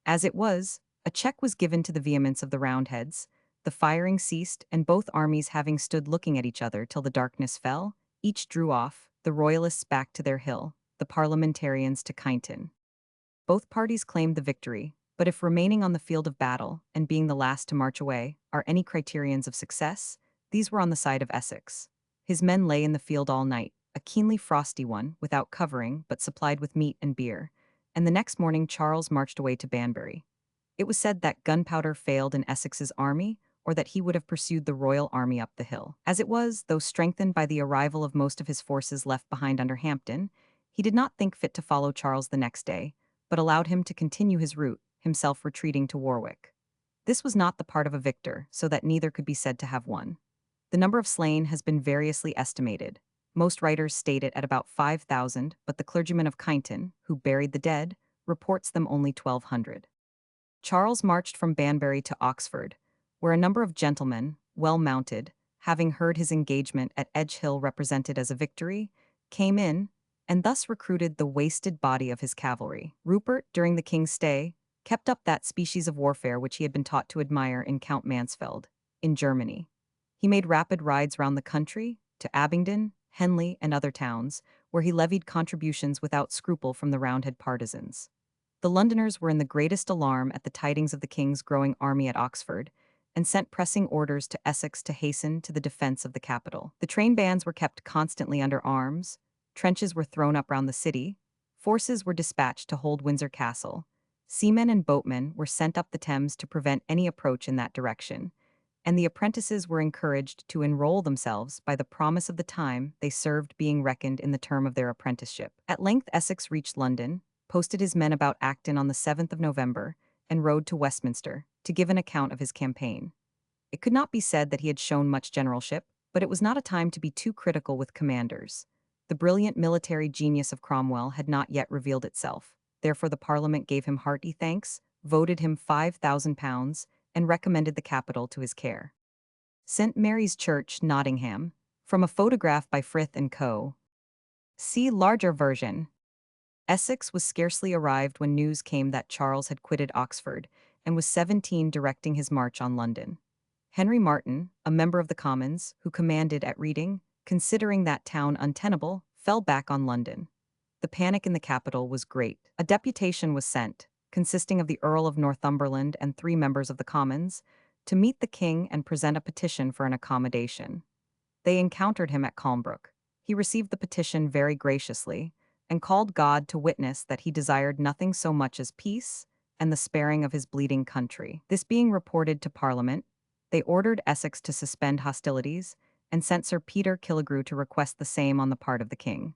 As it was, a check was given to the vehemence of the Roundheads, the firing ceased, and both armies having stood looking at each other till the darkness fell, each drew off, the Royalists back to their hill, the Parliamentarians to Kyneton. Both parties claimed the victory, but if remaining on the field of battle, and being the last to march away, are any criterions of success, these were on the side of Essex. His men lay in the field all night, a keenly frosty one, without covering, but supplied with meat and beer, and the next morning Charles marched away to Banbury. It was said that gunpowder failed in Essex's army, or that he would have pursued the royal army up the hill. As it was, though strengthened by the arrival of most of his forces left behind under Hampton, he did not think fit to follow Charles the next day, but allowed him to continue his route, himself retreating to Warwick. This was not the part of a victor, so that neither could be said to have won. The number of slain has been variously estimated. Most writers state it at about 5,000, but the clergyman of Kyneton, who buried the dead, reports them only 1,200. Charles marched from Banbury to Oxford, where a number of gentlemen, well mounted, having heard his engagement at Edgehill represented as a victory, came in, and thus recruited the wasted body of his cavalry. Rupert, during the king's stay, kept up that species of warfare which he had been taught to admire in Count Mansfeld, in Germany. He made rapid rides round the country, to Abingdon, Henley, and other towns, where he levied contributions without scruple from the Roundhead partisans. The Londoners were in the greatest alarm at the tidings of the king's growing army at Oxford, and sent pressing orders to Essex to hasten to the defense of the capital. The train bands were kept constantly under arms, trenches were thrown up round the city, forces were dispatched to hold Windsor Castle, seamen and boatmen were sent up the Thames to prevent any approach in that direction, and the apprentices were encouraged to enroll themselves by the promise of the time they served being reckoned in the term of their apprenticeship. At length Essex reached London, posted his men about Acton on the 7th of November, and rode to Westminster to give an account of his campaign. It could not be said that he had shown much generalship, but it was not a time to be too critical with commanders. The brilliant military genius of Cromwell had not yet revealed itself. Therefore the Parliament gave him hearty thanks, voted him £5,000, and recommended the capital to his care. St. Mary's Church, Nottingham, from a photograph by Frith and Co. See larger version. Essex was scarcely arrived when news came that Charles had quitted Oxford, and was 17 directing his march on London. Henry Martin, a member of the Commons, who commanded at Reading, considering that town untenable, fell back on London. The panic in the capital was great. A deputation was sent, consisting of the Earl of Northumberland and 3 members of the Commons, to meet the king and present a petition for an accommodation. They encountered him at Colnbrook. He received the petition very graciously, and called God to witness that he desired nothing so much as peace and the sparing of his bleeding country. This being reported to Parliament, they ordered Essex to suspend hostilities, and sent Sir Peter Killigrew to request the same on the part of the king.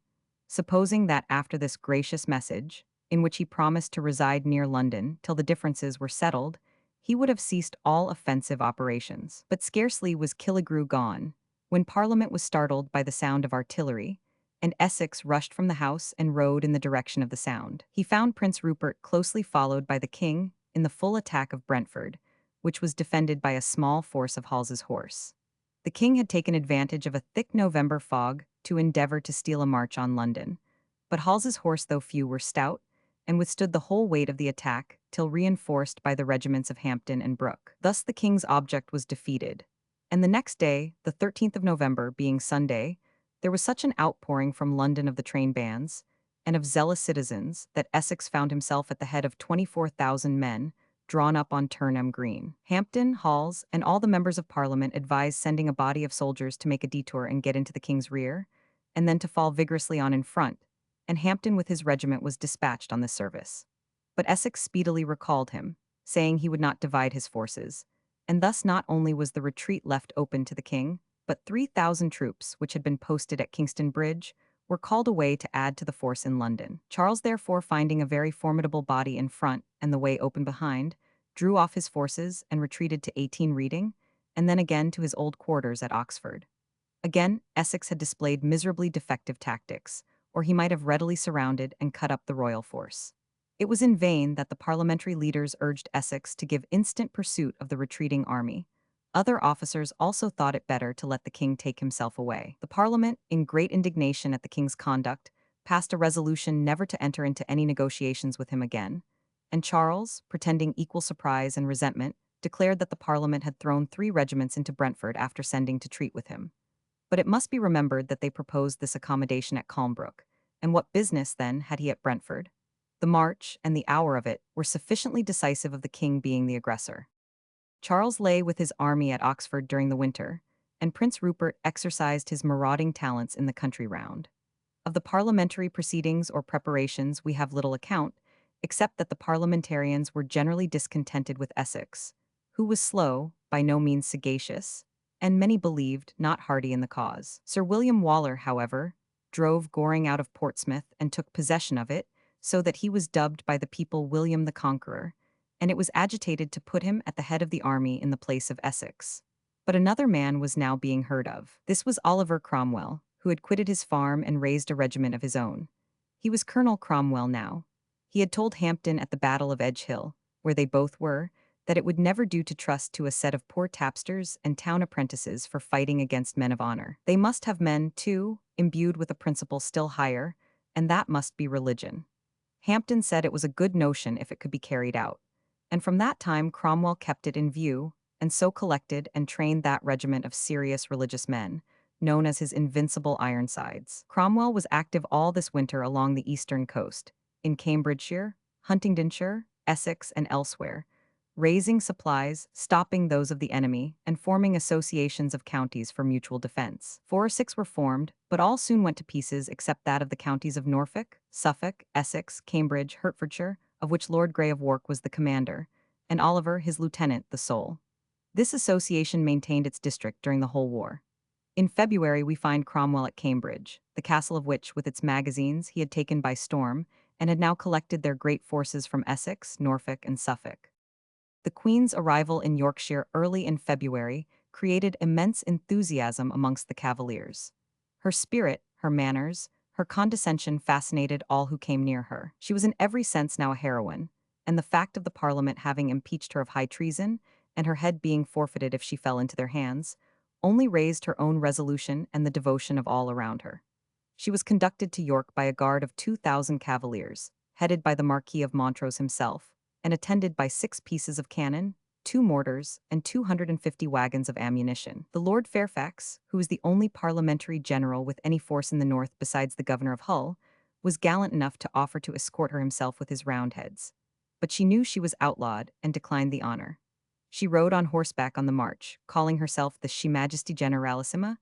Supposing that after this gracious message, in which he promised to reside near London till the differences were settled, he would have ceased all offensive operations. But scarcely was Killigrew gone, when Parliament was startled by the sound of artillery, and Essex rushed from the house and rode in the direction of the sound. He found Prince Rupert closely followed by the king in the full attack of Brentford, which was defended by a small force of Hall's horse. The king had taken advantage of a thick November fog to endeavor to steal a march on London. But Hall's horse, though few, were stout, and withstood the whole weight of the attack till reinforced by the regiments of Hampden and Brooke. Thus the king's object was defeated. And the next day, the 13th of November, being Sunday, there was such an outpouring from London of the train bands and of zealous citizens that Essex found himself at the head of 24,000 men drawn up on Turnham Green. Hampden, Hall's, and all the members of Parliament advised sending a body of soldiers to make a detour and get into the king's rear, and then to fall vigorously on in front, and Hampden with his regiment was dispatched on this service. But Essex speedily recalled him, saying he would not divide his forces, and thus not only was the retreat left open to the king, but 3,000 troops, which had been posted at Kingston Bridge, were called away to add to the force in London. Charles, therefore, finding a very formidable body in front and the way open behind, drew off his forces and retreated to 18 Reading, and then again to his old quarters at Oxford. Again, Essex had displayed miserably defective tactics, or he might have readily surrounded and cut up the royal force. It was in vain that the parliamentary leaders urged Essex to give instant pursuit of the retreating army. Other officers also thought it better to let the king take himself away. The Parliament, in great indignation at the king's conduct, passed a resolution never to enter into any negotiations with him again, and Charles, pretending equal surprise and resentment, declared that the Parliament had thrown 3 regiments into Brentford after sending to treat with him. But it must be remembered that they proposed this accommodation at Calmbrook, and what business, then, had he at Brentford? The march, and the hour of it, were sufficiently decisive of the king being the aggressor. Charles lay with his army at Oxford during the winter, and Prince Rupert exercised his marauding talents in the country round. Of the parliamentary proceedings or preparations we have little account, except that the parliamentarians were generally discontented with Essex, who was slow, by no means sagacious, and many believed not hearty in the cause. Sir William Waller, however, drove Goring out of Portsmouth and took possession of it, so that he was dubbed by the people William the Conqueror, and it was agitated to put him at the head of the army in the place of Essex. But another man was now being heard of. This was Oliver Cromwell, who had quitted his farm and raised a regiment of his own. He was Colonel Cromwell now. He had told Hampden at the Battle of Edge Hill, where they both were, that it would never do to trust to a set of poor tapsters and town apprentices for fighting against men of honor. They must have men, too, imbued with a principle still higher, and that must be religion. Hampden said it was a good notion if it could be carried out, and from that time Cromwell kept it in view, and so collected and trained that regiment of serious religious men, known as his Invincible Ironsides. Cromwell was active all this winter along the eastern coast, in Cambridgeshire, Huntingdonshire, Essex, and elsewhere, raising supplies, stopping those of the enemy, and forming associations of counties for mutual defense. 4 or 6 were formed, but all soon went to pieces except that of the counties of Norfolk, Suffolk, Essex, Cambridge, Hertfordshire, of which Lord Grey of Wark was the commander, and Oliver, his lieutenant, the sole. This association maintained its district during the whole war. In February we find Cromwell at Cambridge, the castle of which, with its magazines, he had taken by storm, and had now collected their great forces from Essex, Norfolk, and Suffolk. The Queen's arrival in Yorkshire early in February created immense enthusiasm amongst the Cavaliers. Her spirit, her manners, her condescension fascinated all who came near her. She was in every sense now a heroine, and the fact of the Parliament having impeached her of high treason, and her head being forfeited if she fell into their hands, only raised her own resolution and the devotion of all around her. She was conducted to York by a guard of 2,000 cavaliers, headed by the Marquis of Montrose himself, and attended by 6 pieces of cannon, 2 mortars, and 250 wagons of ammunition. The Lord Fairfax, who was the only parliamentary general with any force in the north besides the governor of Hull, was gallant enough to offer to escort her himself with his Roundheads. But she knew she was outlawed and declined the honor. She rode on horseback on the march, calling herself the She Majesty Generalissima,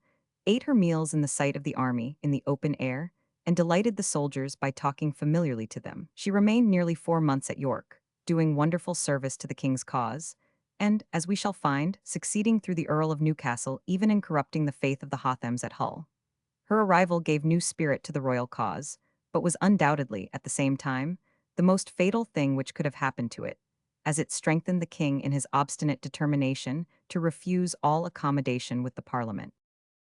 ate her meals in the sight of the army in the open air, and delighted the soldiers by talking familiarly to them. She remained nearly 4 months at York, doing wonderful service to the king's cause, and, as we shall find, succeeding through the Earl of Newcastle even in corrupting the faith of the Hothams at Hull. Her arrival gave new spirit to the royal cause, but was undoubtedly, at the same time, the most fatal thing which could have happened to it, as it strengthened the king in his obstinate determination to refuse all accommodation with the Parliament.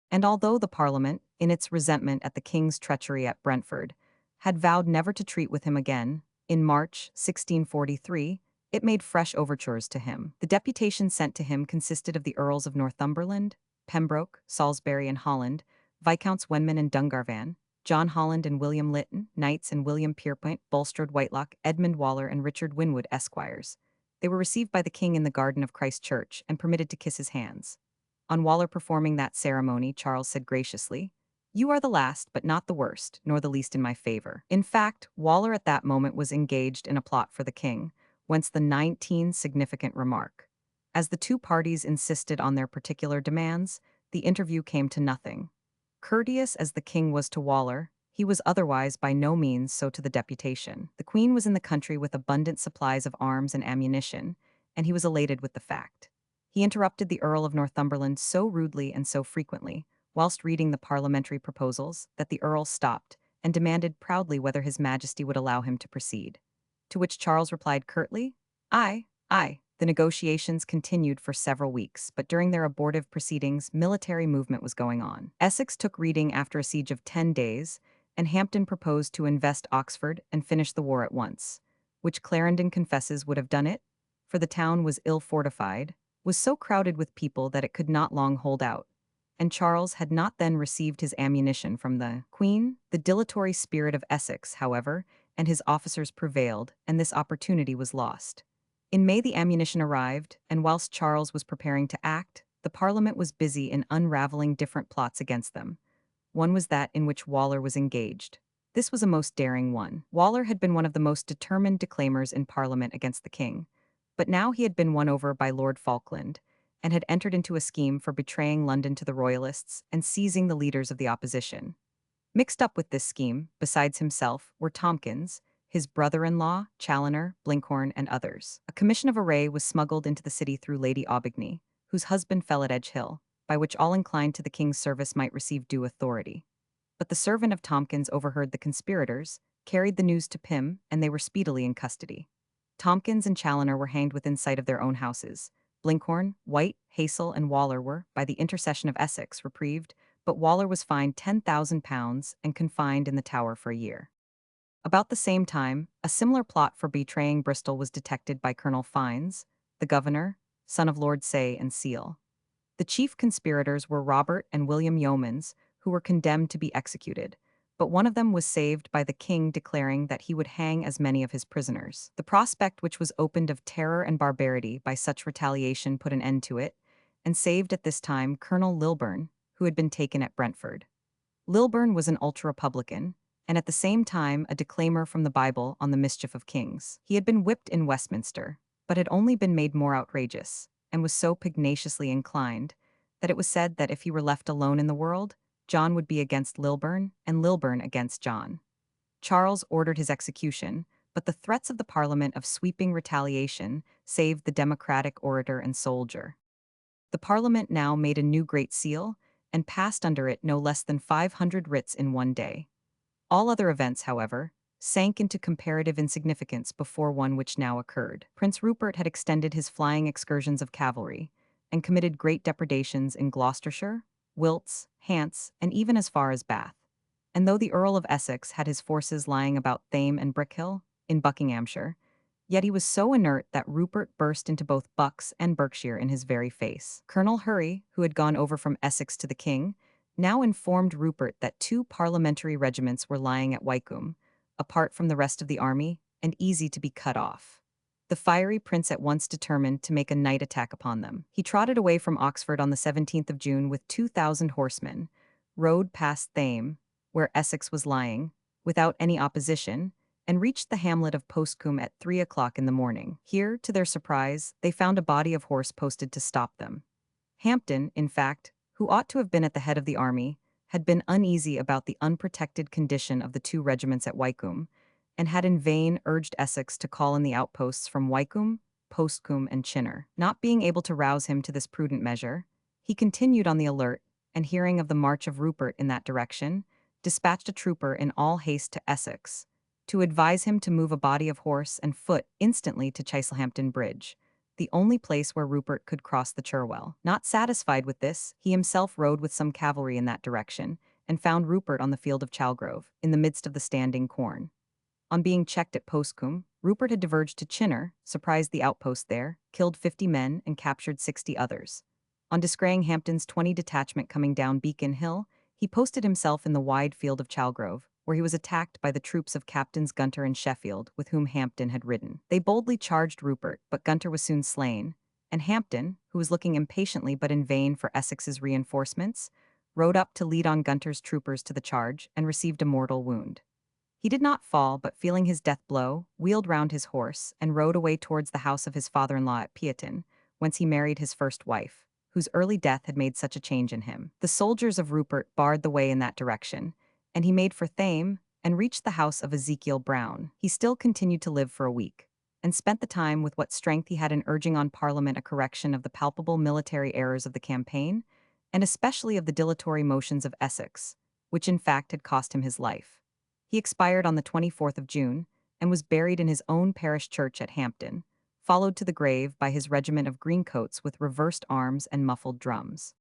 And although the Parliament, in its resentment at the king's treachery at Brentford, had vowed never to treat with him again, in March 1643, It made fresh overtures to him. The deputation sent to him consisted of the Earls of Northumberland, Pembroke, Salisbury and Holland, Viscounts Wenman and Dungarvan, John Holland and William Lytton, Knights and William Pierpoint, Bulstrode Whitelock, Edmund Waller and Richard Winwood, Esquires. They were received by the king in the garden of Christ Church and permitted to kiss his hands. On Waller performing that ceremony, Charles said graciously, "You are the last, but not the worst, nor the least in my favor." In fact, Waller at that moment was engaged in a plot for the king, whence the 19 significant remark. As the two parties insisted on their particular demands, the interview came to nothing. Courteous as the king was to Waller, he was otherwise by no means so to the deputation. The queen was in the country with abundant supplies of arms and ammunition, and he was elated with the fact. He interrupted the Earl of Northumberland so rudely and so frequently, whilst reading the parliamentary proposals, that the Earl stopped and demanded proudly whether His Majesty would allow him to proceed. To which Charles replied curtly, "Aye, aye." The negotiations continued for several weeks, but during their abortive proceedings, military movement was going on. Essex took Reading after a siege of 10 days, and Hampden proposed to invest Oxford and finish the war at once, which Clarendon confesses would have done it, for the town was ill fortified, was so crowded with people that it could not long hold out, and Charles had not then received his ammunition from the Queen. The dilatory spirit of Essex, however, and his officers prevailed, and this opportunity was lost. In May the ammunition arrived, and whilst Charles was preparing to act, the Parliament was busy in unraveling different plots against them. One was that in which Waller was engaged. This was a most daring one. Waller had been one of the most determined declaimers in Parliament against the king, but now he had been won over by Lord Falkland, and had entered into a scheme for betraying London to the Royalists and seizing the leaders of the opposition. Mixed up with this scheme, besides himself, were Tomkins, his brother-in-law, Challoner, Blinkhorn, and others. A commission of array was smuggled into the city through Lady Aubigny, whose husband fell at Edge Hill, by which all inclined to the king's service might receive due authority. But the servant of Tomkins overheard the conspirators, carried the news to Pym, and they were speedily in custody. Tomkins and Challoner were hanged within sight of their own houses. Blinkhorn, White, Hassel, and Waller were, by the intercession of Essex, reprieved, but Waller was fined £10,000 and confined in the Tower for a year. About the same time, a similar plot for betraying Bristol was detected by Colonel Fiennes, the governor, son of Lord Say and Seal. The chief conspirators were Robert and William Yeomans, who were condemned to be executed, but one of them was saved by the king declaring that he would hang as many of his prisoners. The prospect which was opened of terror and barbarity by such retaliation put an end to it, and saved at this time Colonel Lilburne, who had been taken at Brentford. Lilburne was an ultra-republican, and at the same time a declaimer from the Bible on the mischief of kings. He had been whipped in Westminster, but had only been made more outrageous, and was so pugnaciously inclined, that it was said that if he were left alone in the world, John would be against Lilburne, and Lilburne against John. Charles ordered his execution, but the threats of the Parliament of sweeping retaliation saved the democratic orator and soldier. The Parliament now made a new Great Seal, and passed under it no less than 500 writs in one day. All other events, however, sank into comparative insignificance before one which now occurred. Prince Rupert had extended his flying excursions of cavalry, and committed great depredations in Gloucestershire, Wilts, Hants, and even as far as Bath. And though the Earl of Essex had his forces lying about Thame and Brickhill, in Buckinghamshire, yet he was so inert that Rupert burst into both Bucks and Berkshire in his very face. Colonel Hurry, who had gone over from Essex to the king, now informed Rupert that 2 parliamentary regiments were lying at Wycombe, apart from the rest of the army, and easy to be cut off. The fiery prince at once determined to make a night attack upon them. He trotted away from Oxford on the 17th of June with 2,000 horsemen, rode past Thame, where Essex was lying, without any opposition, and reached the hamlet of Postcombe at 3 o'clock in the morning. Here, to their surprise, they found a body of horse posted to stop them. Hampden, in fact, who ought to have been at the head of the army, had been uneasy about the unprotected condition of the 2 regiments at Wycombe, and had in vain urged Essex to call in the outposts from Wycombe, Postcombe, and Chinner. Not being able to rouse him to this prudent measure, he continued on the alert, and hearing of the march of Rupert in that direction, dispatched a trooper in all haste to Essex, to advise him to move a body of horse and foot instantly to Chiselhampton Bridge, the only place where Rupert could cross the Cherwell. Not satisfied with this, he himself rode with some cavalry in that direction, and found Rupert on the field of Chalgrove, in the midst of the standing corn. On being checked at Postcombe, Rupert had diverged to Chinner, surprised the outpost there, killed 50 men, and captured 60 others. On descrying Hampton's 20 detachment coming down Beacon Hill, he posted himself in the wide field of Chalgrove, where he was attacked by the troops of Captains Gunter and Sheffield, with whom Hampton had ridden. They boldly charged Rupert, but Gunter was soon slain, and Hampton, who was looking impatiently but in vain for Essex's reinforcements, rode up to lead on Gunter's troopers to the charge and received a mortal wound. He did not fall, but feeling his death blow, wheeled round his horse and rode away towards the house of his father-in-law at Peaton, whence he married his first wife, whose early death had made such a change in him. The soldiers of Rupert barred the way in that direction, and he made for Thame and reached the house of Ezekiel Brown. He still continued to live for a week, and spent the time with what strength he had in urging on Parliament a correction of the palpable military errors of the campaign, and especially of the dilatory motions of Essex, which in fact had cost him his life. He expired on the 24th of June, and was buried in his own parish church at Hampton, followed to the grave by his regiment of greencoats with reversed arms and muffled drums.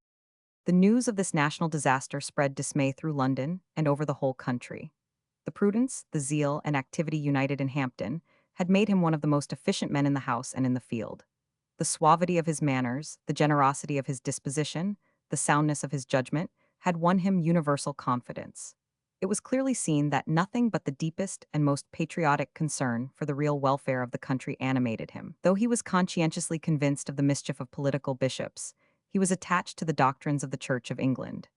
The news of this national disaster spread dismay through London and over the whole country. The prudence, the zeal, and activity united in Hampton had made him one of the most efficient men in the House and in the field. The suavity of his manners, the generosity of his disposition, the soundness of his judgment, had won him universal confidence. It was clearly seen that nothing but the deepest and most patriotic concern for the real welfare of the country animated him. Though he was conscientiously convinced of the mischief of political bishops, he was attached to the doctrines of the Church of England.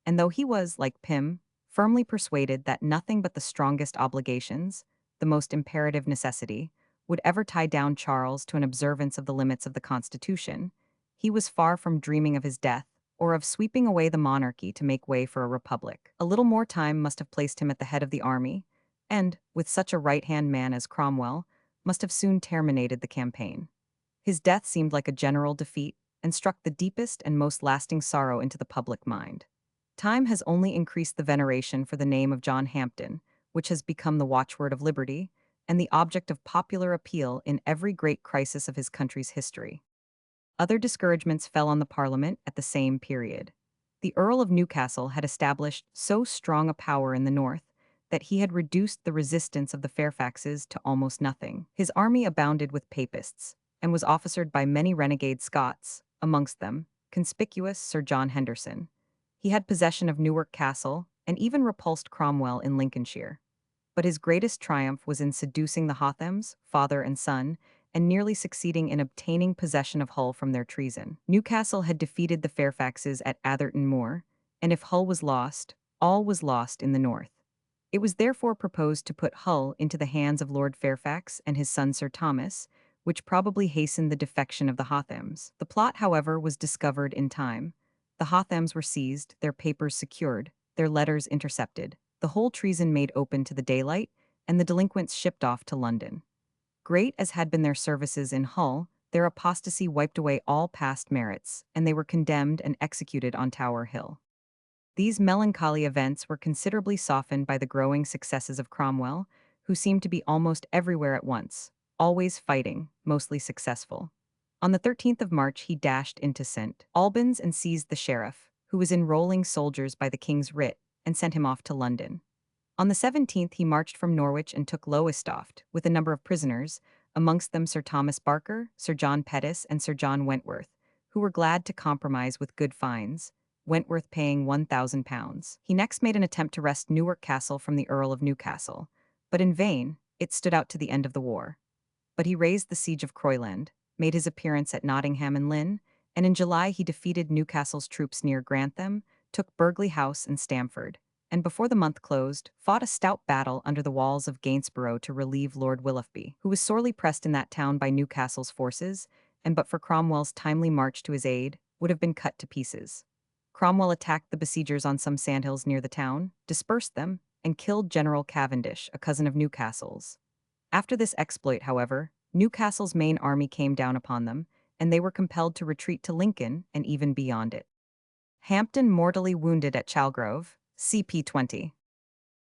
And though he was, like Pym, firmly persuaded that nothing but the strongest obligations, the most imperative necessity, would ever tie down Charles to an observance of the limits of the Constitution, he was far from dreaming of his death or of sweeping away the monarchy to make way for a republic. A little more time must have placed him at the head of the army, and, with such a right-hand man as Cromwell, must have soon terminated the campaign. His death seemed like a general defeat, and struck the deepest and most lasting sorrow into the public mind. Time has only increased the veneration for the name of John Hampden, which has become the watchword of liberty, and the object of popular appeal in every great crisis of his country's history. Other discouragements fell on the Parliament at the same period. The Earl of Newcastle had established so strong a power in the north that he had reduced the resistance of the Fairfaxes to almost nothing. His army abounded with papists, and was officered by many renegade Scots, amongst them, conspicuous Sir John Henderson. He had possession of Newark Castle, and even repulsed Cromwell in Lincolnshire. But his greatest triumph was in seducing the Hothams, father and son, and nearly succeeding in obtaining possession of Hull from their treason. Newcastle had defeated the Fairfaxes at Atherton Moor, and if Hull was lost, all was lost in the north. It was therefore proposed to put Hull into the hands of Lord Fairfax and his son Sir Thomas, which probably hastened the defection of the Hothams. The plot, however, was discovered in time. The Hothams were seized, their papers secured, their letters intercepted, the whole treason made open to the daylight, and the delinquents shipped off to London. Great as had been their services in Hull, their apostasy wiped away all past merits, and they were condemned and executed on Tower Hill. These melancholy events were considerably softened by the growing successes of Cromwell, who seemed to be almost everywhere at once, always fighting, mostly successful. On the 13th of March he dashed into St. Albans and seized the sheriff, who was enrolling soldiers by the king's writ, and sent him off to London. On the 17th he marched from Norwich and took Lowestoft, with a number of prisoners, amongst them Sir Thomas Barker, Sir John Pettus, and Sir John Wentworth, who were glad to compromise with good fines, Wentworth paying £1,000. He next made an attempt to wrest Newark Castle from the Earl of Newcastle, but in vain. It stood out to the end of the war. But he raised the siege of Croyland, made his appearance at Nottingham and Lynn, and in July he defeated Newcastle's troops near Grantham, took Burghley House and Stamford, and before the month closed, fought a stout battle under the walls of Gainsborough to relieve Lord Willoughby, who was sorely pressed in that town by Newcastle's forces, and but for Cromwell's timely march to his aid, would have been cut to pieces. Cromwell attacked the besiegers on some sandhills near the town, dispersed them, and killed General Cavendish, a cousin of Newcastle's. After this exploit, however, Newcastle's main army came down upon them, and they were compelled to retreat to Lincoln and even beyond it. Hampden mortally wounded at Chalgrove, CP 20.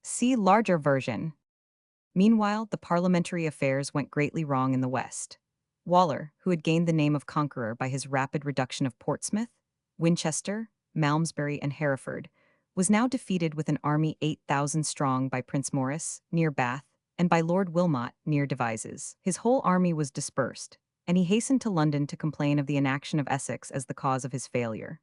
See larger version. Meanwhile, the parliamentary affairs went greatly wrong in the West. Waller, who had gained the name of conqueror by his rapid reduction of Portsmouth, Winchester, Malmesbury, and Hereford, was now defeated with an army 8,000 strong by Prince Maurice, near Bath, and by Lord Wilmot near Devizes. His whole army was dispersed, and he hastened to London to complain of the inaction of Essex as the cause of his failure.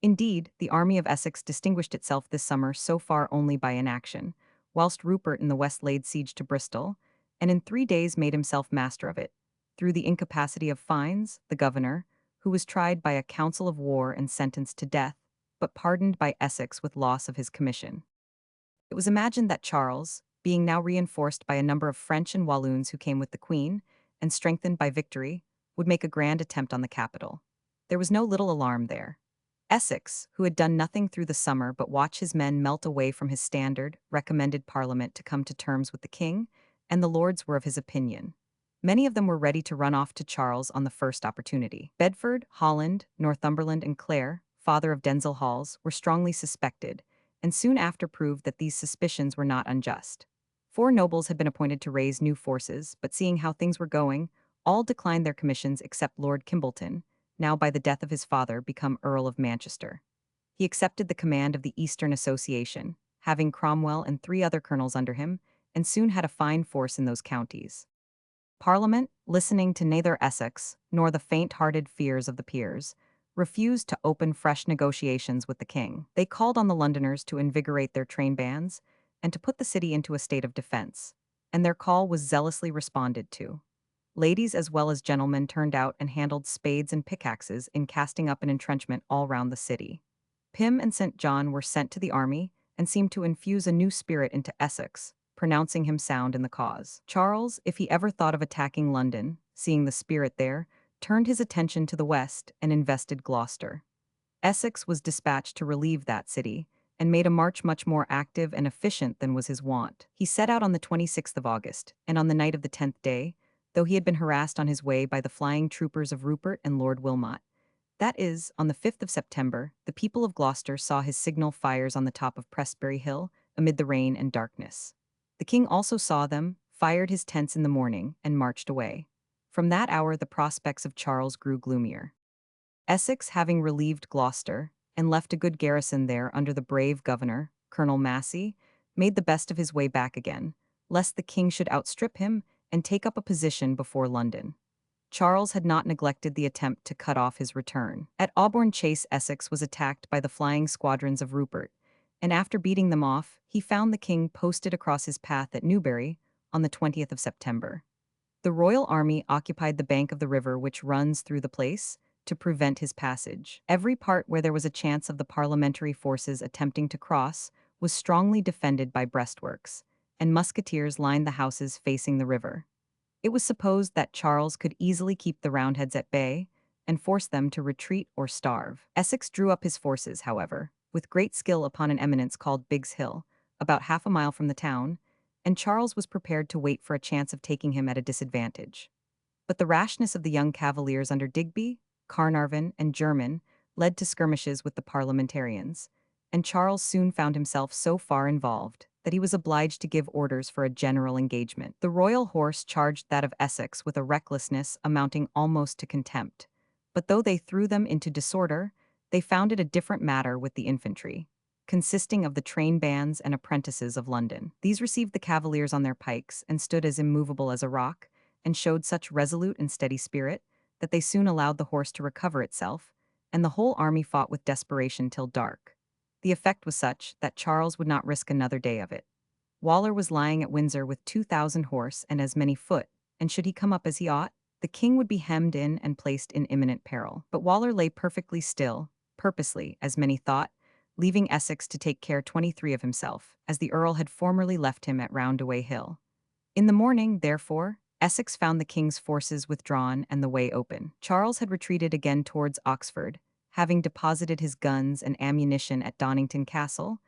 Indeed, the army of Essex distinguished itself this summer so far only by inaction, whilst Rupert in the west laid siege to Bristol, and in 3 days made himself master of it, through the incapacity of Fines, the governor, who was tried by a council of war and sentenced to death, but pardoned by Essex with loss of his commission. It was imagined that Charles, being now reinforced by a number of French and Walloons who came with the Queen, and strengthened by victory, would make a grand attempt on the capital. There was no little alarm there. Essex, who had done nothing through the summer but watch his men melt away from his standard, recommended Parliament to come to terms with the king, and the lords were of his opinion. Many of them were ready to run off to Charles on the first opportunity. Bedford, Holland, Northumberland, and Clare, father of Denzil Halls, were strongly suspected, and soon after proved that these suspicions were not unjust. 4 nobles had been appointed to raise new forces, but seeing how things were going, all declined their commissions except Lord Kimbolton, now by the death of his father become Earl of Manchester. He accepted the command of the Eastern Association, having Cromwell and 3 other colonels under him, and soon had a fine force in those counties. Parliament, listening to neither Essex nor the faint-hearted fears of the peers, refused to open fresh negotiations with the king. They called on the Londoners to invigorate their train bands and to put the city into a state of defense, and their call was zealously responded to. Ladies as well as gentlemen turned out and handled spades and pickaxes in casting up an entrenchment all round the city. Pym and St. John were sent to the army and seemed to infuse a new spirit into Essex, pronouncing him sound in the cause. Charles, if he ever thought of attacking London, seeing the spirit there, turned his attention to the west and invested Gloucester. Essex was dispatched to relieve that city, and made a march much more active and efficient than was his wont. He set out on the 26th of August, and on the night of the 10th day, though he had been harassed on his way by the flying troopers of Rupert and Lord Wilmot. That is, on the 5th of September, the people of Gloucester saw his signal fires on the top of Prestbury Hill, amid the rain and darkness. The king also saw them, fired his tents in the morning, and marched away. From that hour the prospects of Charles grew gloomier. Essex, having relieved Gloucester, and left a good garrison there under the brave governor, Colonel Massey, made the best of his way back again, lest the king should outstrip him and take up a position before London. Charles had not neglected the attempt to cut off his return. At Auburn Chase, Essex was attacked by the flying squadrons of Rupert, and after beating them off, he found the king posted across his path at Newbury on the 20th of September. The royal army occupied the bank of the river which runs through the place to prevent his passage. Every part where there was a chance of the parliamentary forces attempting to cross was strongly defended by breastworks, and musketeers lined the houses facing the river. It was supposed that Charles could easily keep the Roundheads at bay and force them to retreat or starve. Essex drew up his forces, however, with great skill upon an eminence called Biggs Hill, about half a mile from the town, and Charles was prepared to wait for a chance of taking him at a disadvantage. But the rashness of the young cavaliers under Digby, Carnarvon, and Jermyn led to skirmishes with the parliamentarians, and Charles soon found himself so far involved that he was obliged to give orders for a general engagement. The royal horse charged that of Essex with a recklessness amounting almost to contempt, but though they threw them into disorder, they found it a different matter with the infantry, consisting of the train bands and apprentices of London. These received the cavaliers on their pikes and stood as immovable as a rock, and showed such resolute and steady spirit that they soon allowed the horse to recover itself, and the whole army fought with desperation till dark. The effect was such that Charles would not risk another day of it. Waller was lying at Windsor with 2,000 horse and as many foot, and should he come up as he ought, the king would be hemmed in and placed in imminent peril. But Waller lay perfectly still, purposely, as many thought, leaving Essex to take care 23 of himself, as the Earl had formerly left him at Roundaway Hill. In the morning, therefore, Essex found the king's forces withdrawn and the way open. Charles had retreated again towards Oxford, having deposited his guns and ammunition at Donnington Castle,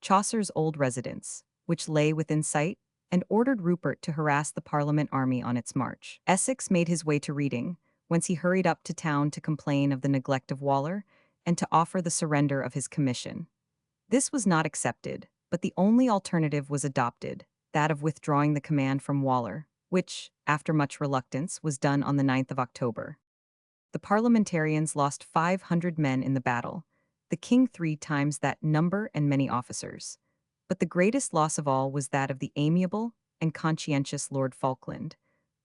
Chaucer's old residence, which lay within sight, and ordered Rupert to harass the Parliament army on its march. Essex made his way to Reading, whence he hurried up to town to complain of the neglect of Waller, and to offer the surrender of his commission. This was not accepted, but the only alternative was adopted, that of withdrawing the command from Waller, which, after much reluctance, was done on the 9th of October. The parliamentarians lost 500 men in the battle, the king 3 times that number and many officers. But the greatest loss of all was that of the amiable, and conscientious Lord Falkland,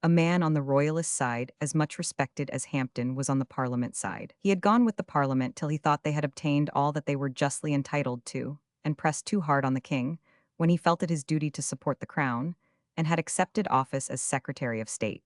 a man on the royalist side as much respected as Hampden was on the Parliament side. He had gone with the Parliament till he thought they had obtained all that they were justly entitled to, and pressed too hard on the king, when he felt it his duty to support the crown, and had accepted office as Secretary of State.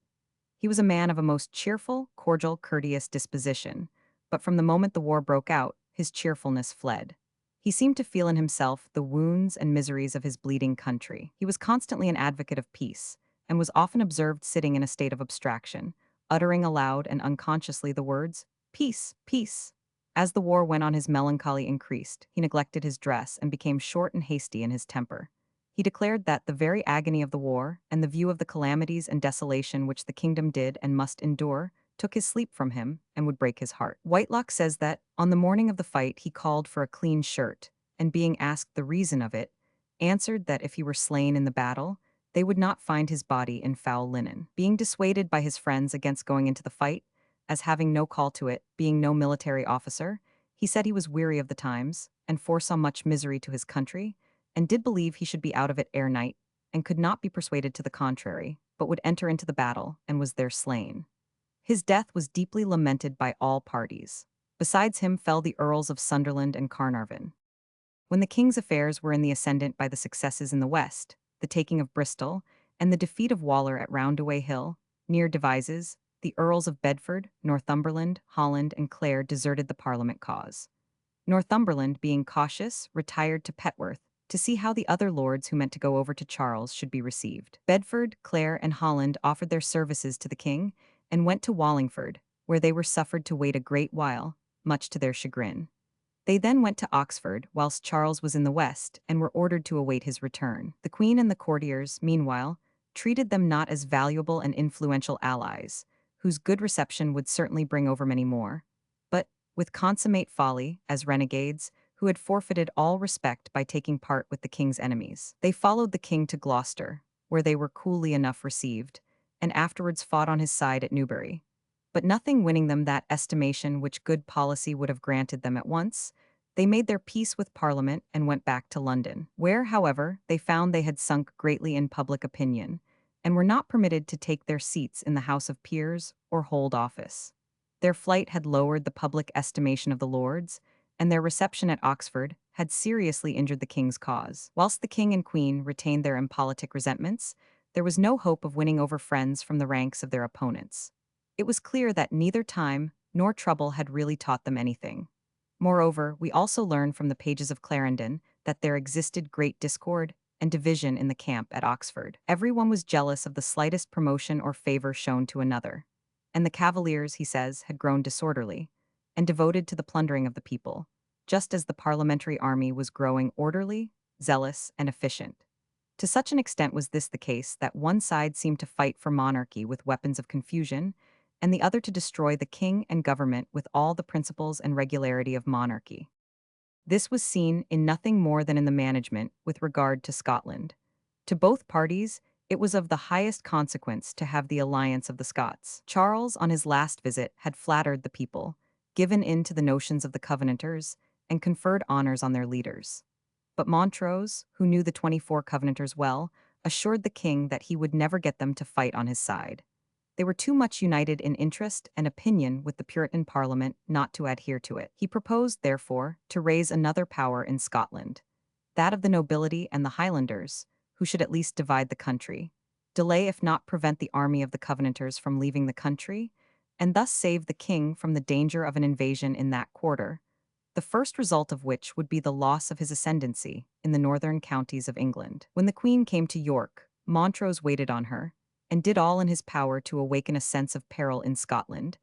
He was a man of a most cheerful, cordial, courteous disposition, but from the moment the war broke out, his cheerfulness fled. He seemed to feel in himself the wounds and miseries of his bleeding country. He was constantly an advocate of peace, and was often observed sitting in a state of abstraction, uttering aloud and unconsciously the words, "Peace, peace." As the war went on, his melancholy increased, he neglected his dress and became short and hasty in his temper. He declared that the very agony of the war, and the view of the calamities and desolation which the kingdom did and must endure, took his sleep from him, and would break his heart. Whitelock says that, on the morning of the fight, he called for a clean shirt, and being asked the reason of it, answered that if he were slain in the battle, they would not find his body in foul linen. Being dissuaded by his friends against going into the fight, as having no call to it, being no military officer, he said he was weary of the times, and foresaw much misery to his country, and did believe he should be out of it ere night, and could not be persuaded to the contrary, but would enter into the battle, and was there slain. His death was deeply lamented by all parties. Besides him fell the Earls of Sunderland and Carnarvon. When the king's affairs were in the ascendant by the successes in the west, the taking of Bristol, and the defeat of Waller at Roundaway Hill, near Devizes, the Earls of Bedford, Northumberland, Holland, and Clare deserted the Parliament cause. Northumberland, being cautious, retired to Petworth, to see how the other lords who meant to go over to Charles should be received. Bedford, Clare, and Holland offered their services to the king, and went to Wallingford, where they were suffered to wait a great while, much to their chagrin. They then went to Oxford, whilst Charles was in the west, and were ordered to await his return. The queen and the courtiers, meanwhile, treated them not as valuable and influential allies, whose good reception would certainly bring over many more, but, with consummate folly, as renegades, who had forfeited all respect by taking part with the king's enemies. They followed the king to Gloucester, where they were coolly enough received, and afterwards fought on his side at Newbury. But nothing winning them that estimation which good policy would have granted them at once, they made their peace with Parliament and went back to London, where, however, they found they had sunk greatly in public opinion, and were not permitted to take their seats in the House of Peers or hold office. Their flight had lowered the public estimation of the Lords, and their reception at Oxford had seriously injured the king's cause. Whilst the king and queen retained their impolitic resentments, there was no hope of winning over friends from the ranks of their opponents. It was clear that neither time nor trouble had really taught them anything. Moreover, we also learn from the pages of Clarendon that there existed great discord and division in the camp at Oxford. Everyone was jealous of the slightest promotion or favor shown to another, and the Cavaliers, he says, had grown disorderly and devoted to the plundering of the people, just as the parliamentary army was growing orderly, zealous, and efficient. To such an extent was this the case that one side seemed to fight for monarchy with weapons of confusion, and the other to destroy the king and government with all the principles and regularity of monarchy. This was seen in nothing more than in the management with regard to Scotland. To both parties, it was of the highest consequence to have the alliance of the Scots. Charles, on his last visit, had flattered the people, given in to the notions of the Covenanters, and conferred honors on their leaders. But Montrose, who knew the 24 Covenanters well, assured the king that he would never get them to fight on his side. They were too much united in interest and opinion with the Puritan Parliament not to adhere to it. He proposed, therefore, to raise another power in Scotland, that of the nobility and the Highlanders, who should at least divide the country, delay if not prevent the army of the Covenanters from leaving the country, and thus save the king from the danger of an invasion in that quarter, the first result of which would be the loss of his ascendancy in the northern counties of England. When the queen came to York, Montrose waited on her, and did all in his power to awaken a sense of peril in Scotland,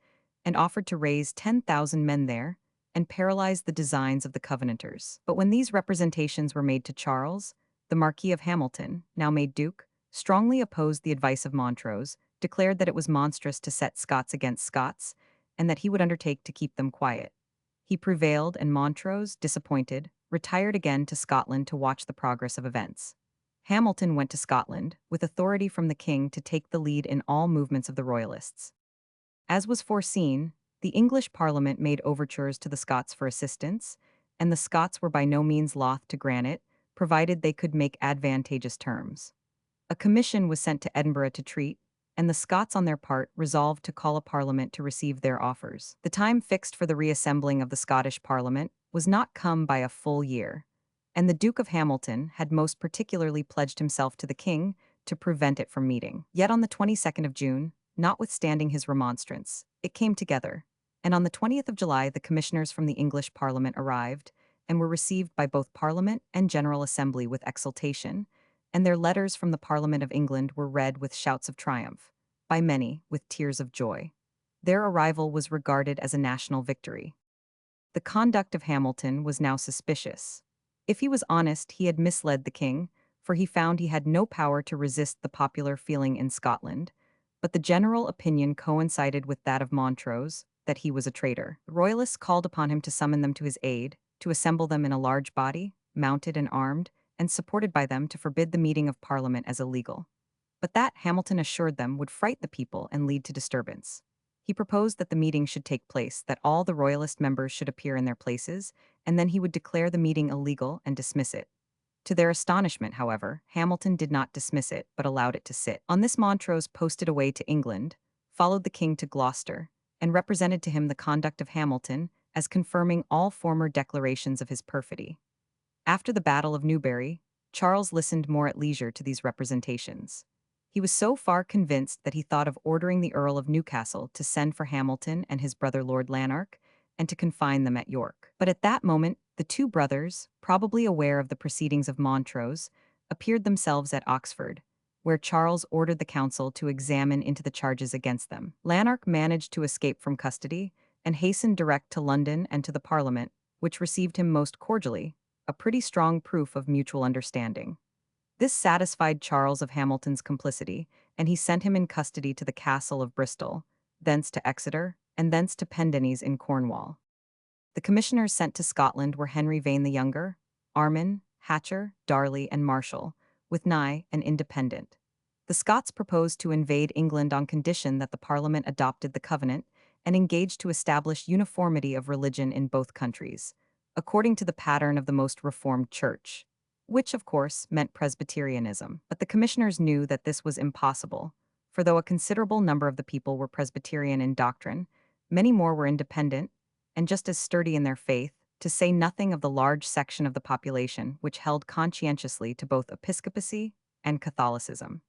and offered to raise 10,000 men there, and paralyze the designs of the Covenanters. But when these representations were made to Charles, the Marquis of Hamilton, now made Duke, strongly opposed the advice of Montrose, declared that it was monstrous to set Scots against Scots, and that he would undertake to keep them quiet. He prevailed, and Montrose, disappointed, retired again to Scotland to watch the progress of events. Hamilton went to Scotland, with authority from the king to take the lead in all movements of the Royalists. As was foreseen, the English Parliament made overtures to the Scots for assistance, and the Scots were by no means loth to grant it, provided they could make advantageous terms. A commission was sent to Edinburgh to treat, and the Scots on their part resolved to call a parliament to receive their offers. The time fixed for the reassembling of the Scottish parliament was not come by a full year, and the Duke of Hamilton had most particularly pledged himself to the king to prevent it from meeting. Yet on the 22nd of June, notwithstanding his remonstrance, it came together, and on the 20th of July the commissioners from the English Parliament arrived and were received by both Parliament and General Assembly with exultation, and their letters from the Parliament of England were read with shouts of triumph, by many with tears of joy. Their arrival was regarded as a national victory. The conduct of Hamilton was now suspicious. If he was honest, he had misled the king, for he found he had no power to resist the popular feeling in Scotland, but the general opinion coincided with that of Montrose, that he was a traitor. The royalists called upon him to summon them to his aid, to assemble them in a large body, mounted and armed, and supported by them to forbid the meeting of Parliament as illegal. But that, Hamilton assured them, would fright the people and lead to disturbance. He proposed that the meeting should take place, that all the royalist members should appear in their places, and then he would declare the meeting illegal and dismiss it. To their astonishment, however, Hamilton did not dismiss it, but allowed it to sit. On this Montrose posted away to England, followed the king to Gloucester, and represented to him the conduct of Hamilton as confirming all former declarations of his perfidy. After the Battle of Newbury, Charles listened more at leisure to these representations. He was so far convinced that he thought of ordering the Earl of Newcastle to send for Hamilton and his brother Lord Lanark, and to confine them at York. But at that moment, the two brothers, probably aware of the proceedings of Montrose, appeared themselves at Oxford, where Charles ordered the council to examine into the charges against them. Lanark managed to escape from custody, and hastened direct to London and to the Parliament, which received him most cordially, a pretty strong proof of mutual understanding. This satisfied Charles of Hamilton's complicity, and he sent him in custody to the castle of Bristol, thence to Exeter, and thence to Pendennis in Cornwall. The commissioners sent to Scotland were Henry Vane the Younger, Armyn, Hatcher, Darley, and Marshall, with Nye, an independent. The Scots proposed to invade England on condition that the Parliament adopted the Covenant and engaged to establish uniformity of religion in both countries, according to the pattern of the most reformed church, which, of course, meant Presbyterianism. But the commissioners knew that this was impossible, for though a considerable number of the people were Presbyterian in doctrine, many more were independent, and just as sturdy in their faith, to say nothing of the large section of the population which held conscientiously to both episcopacy and Catholicism.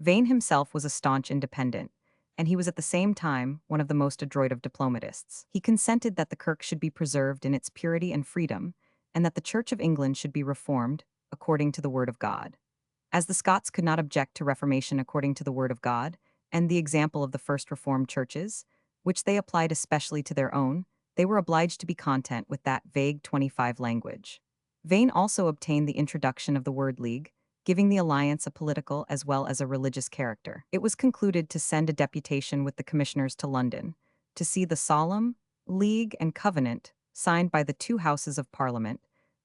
Vane himself was a staunch independent, and he was at the same time one of the most adroit of diplomatists. He consented that the Kirk should be preserved in its purity and freedom, and that the Church of England should be reformed according to the Word of God. As the Scots could not object to reformation according to the Word of God, and the example of the first Reformed churches, which they applied especially to their own, they were obliged to be content with that vague 25 language. Vane also obtained the introduction of the word league, giving the alliance a political as well as a religious character. It was concluded to send a deputation with the commissioners to London, to see the solemn league and covenant signed by the two houses of Parliament,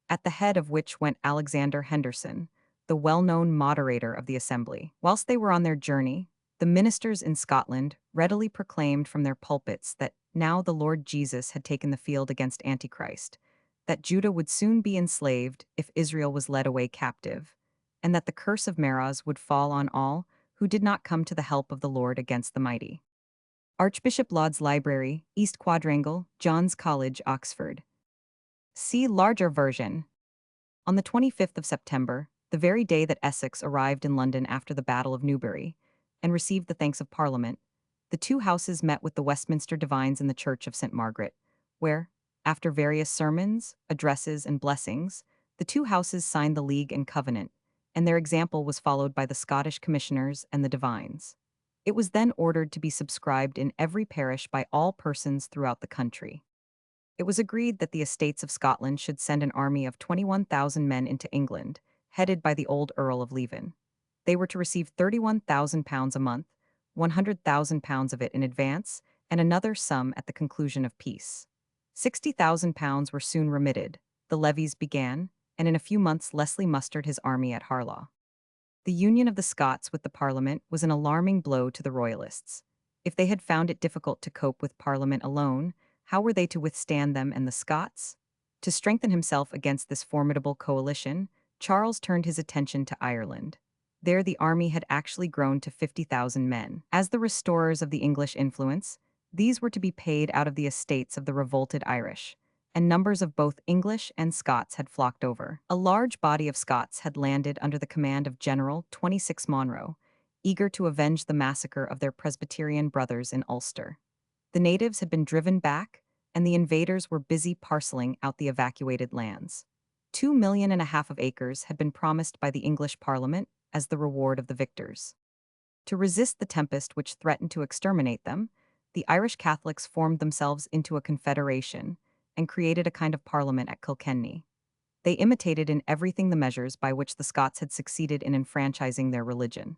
at the head of which went Alexander Henderson, the well-known moderator of the Assembly. Whilst they were on their journey, the ministers in Scotland readily proclaimed from their pulpits that now the Lord Jesus had taken the field against Antichrist, that Judah would soon be enslaved if Israel was led away captive, and that the curse of Meroz would fall on all who did not come to the help of the Lord against the mighty. Archbishop Laud's Library, East Quadrangle, John's College, Oxford. See larger version. On the 25th of September, the very day that Essex arrived in London after the Battle of Newbury, and received the thanks of Parliament, the two houses met with the Westminster divines in the Church of St. Margaret, where, after various sermons, addresses, and blessings, the two houses signed the League and Covenant, and their example was followed by the Scottish commissioners and the divines. It was then ordered to be subscribed in every parish by all persons throughout the country. It was agreed that the Estates of Scotland should send an army of 21,000 men into England, headed by the old Earl of Leven. They were to receive £31,000 a month, £100,000 of it in advance, and another sum at the conclusion of peace. £60,000 were soon remitted, the levies began, and in a few months Leslie mustered his army at Harlaw. The union of the Scots with the Parliament was an alarming blow to the Royalists. If they had found it difficult to cope with Parliament alone, how were they to withstand them and the Scots? To strengthen himself against this formidable coalition, Charles turned his attention to Ireland. There the army had actually grown to 50,000 men. As the restorers of the English influence, these were to be paid out of the estates of the revolted Irish, and numbers of both English and Scots had flocked over. A large body of Scots had landed under the command of General 26 Monro, eager to avenge the massacre of their Presbyterian brothers in Ulster. The natives had been driven back, and the invaders were busy parceling out the evacuated lands. 2.5 million of acres had been promised by the English Parliament as the reward of the victors. To resist the tempest which threatened to exterminate them, the Irish Catholics formed themselves into a confederation and created a kind of parliament at Kilkenny. They imitated in everything the measures by which the Scots had succeeded in enfranchising their religion.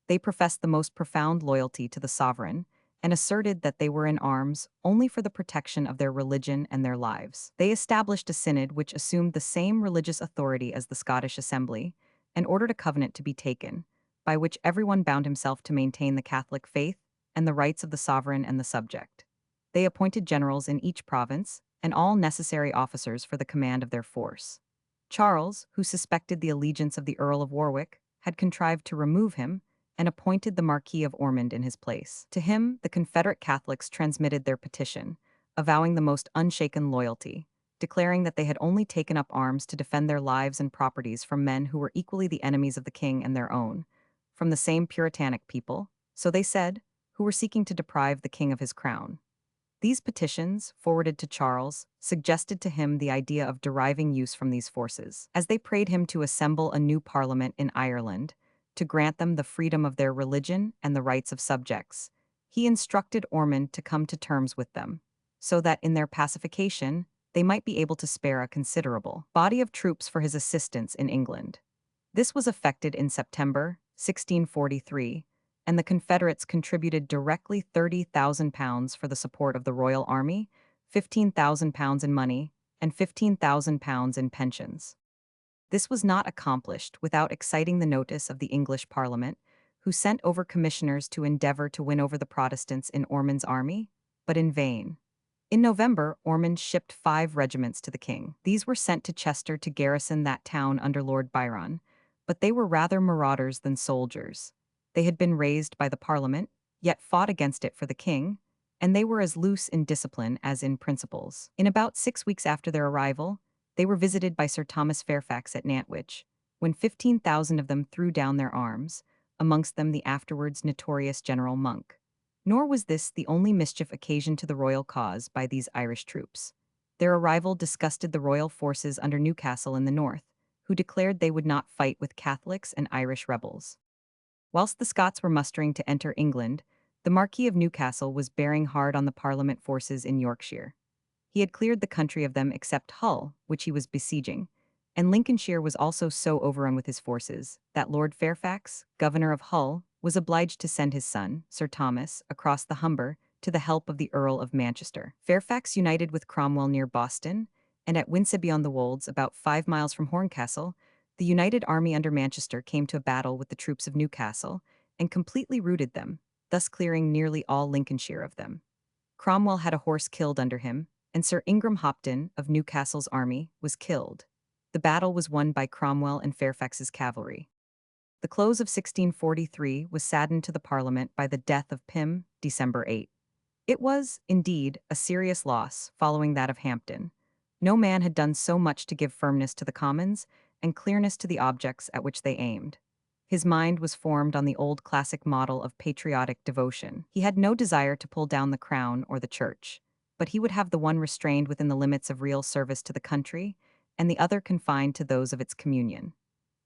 They professed the most profound loyalty to the sovereign and asserted that they were in arms only for the protection of their religion and their lives. They established a synod which assumed the same religious authority as the Scottish Assembly and ordered a covenant to be taken, by which everyone bound himself to maintain the Catholic faith and the rights of the sovereign and the subject. They appointed generals in each province and all necessary officers for the command of their force. Charles, who suspected the allegiance of the Earl of Warwick, had contrived to remove him and appointed the Marquis of Ormond in his place. To him, the Confederate Catholics transmitted their petition, avowing the most unshaken loyalty, declaring that they had only taken up arms to defend their lives and properties from men who were equally the enemies of the king and their own, from the same Puritanic people, so they said, who were seeking to deprive the king of his crown. These petitions, forwarded to Charles, suggested to him the idea of deriving use from these forces. As they prayed him to assemble a new parliament in Ireland, to grant them the freedom of their religion and the rights of subjects, he instructed Ormond to come to terms with them, so that in their pacification they might be able to spare a considerable body of troops for his assistance in England. This was effected in September 1643, and the Confederates contributed directly £30,000 for the support of the Royal Army, £15,000 in money, and £15,000 in pensions. This was not accomplished without exciting the notice of the English Parliament, who sent over commissioners to endeavor to win over the Protestants in Ormond's army, but in vain. In November, Ormond shipped 5 regiments to the king. These were sent to Chester to garrison that town under Lord Byron, but they were rather marauders than soldiers. They had been raised by the Parliament, yet fought against it for the king, and they were as loose in discipline as in principles. In about 6 weeks after their arrival, they were visited by Sir Thomas Fairfax at Nantwich, when 15,000 of them threw down their arms, amongst them the afterwards notorious General Monk. Nor was this the only mischief occasioned to the royal cause by these Irish troops. Their arrival disgusted the royal forces under Newcastle in the north, who declared they would not fight with Catholics and Irish rebels. Whilst the Scots were mustering to enter England, the Marquis of Newcastle was bearing hard on the Parliament forces in Yorkshire. He had cleared the country of them except Hull, which he was besieging, and Lincolnshire was also so overrun with his forces that Lord Fairfax, governor of Hull, was obliged to send his son, Sir Thomas, across the Humber to the help of the Earl of Manchester. Fairfax united with Cromwell near Boston, and at Winceby-on-the-Wolds, about 5 miles from Horncastle, the united army under Manchester came to a battle with the troops of Newcastle and completely routed them, thus clearing nearly all Lincolnshire of them. Cromwell had a horse killed under him, and Sir Ingram Hopton of Newcastle's army was killed. The battle was won by Cromwell and Fairfax's cavalry. The close of 1643 was saddened to the Parliament by the death of Pym, December 8. It was, indeed, a serious loss, following that of Hampden. No man had done so much to give firmness to the Commons and clearness to the objects at which they aimed. His mind was formed on the old classic model of patriotic devotion. He had no desire to pull down the crown or the church, but he would have the one restrained within the limits of real service to the country, and the other confined to those of its communion.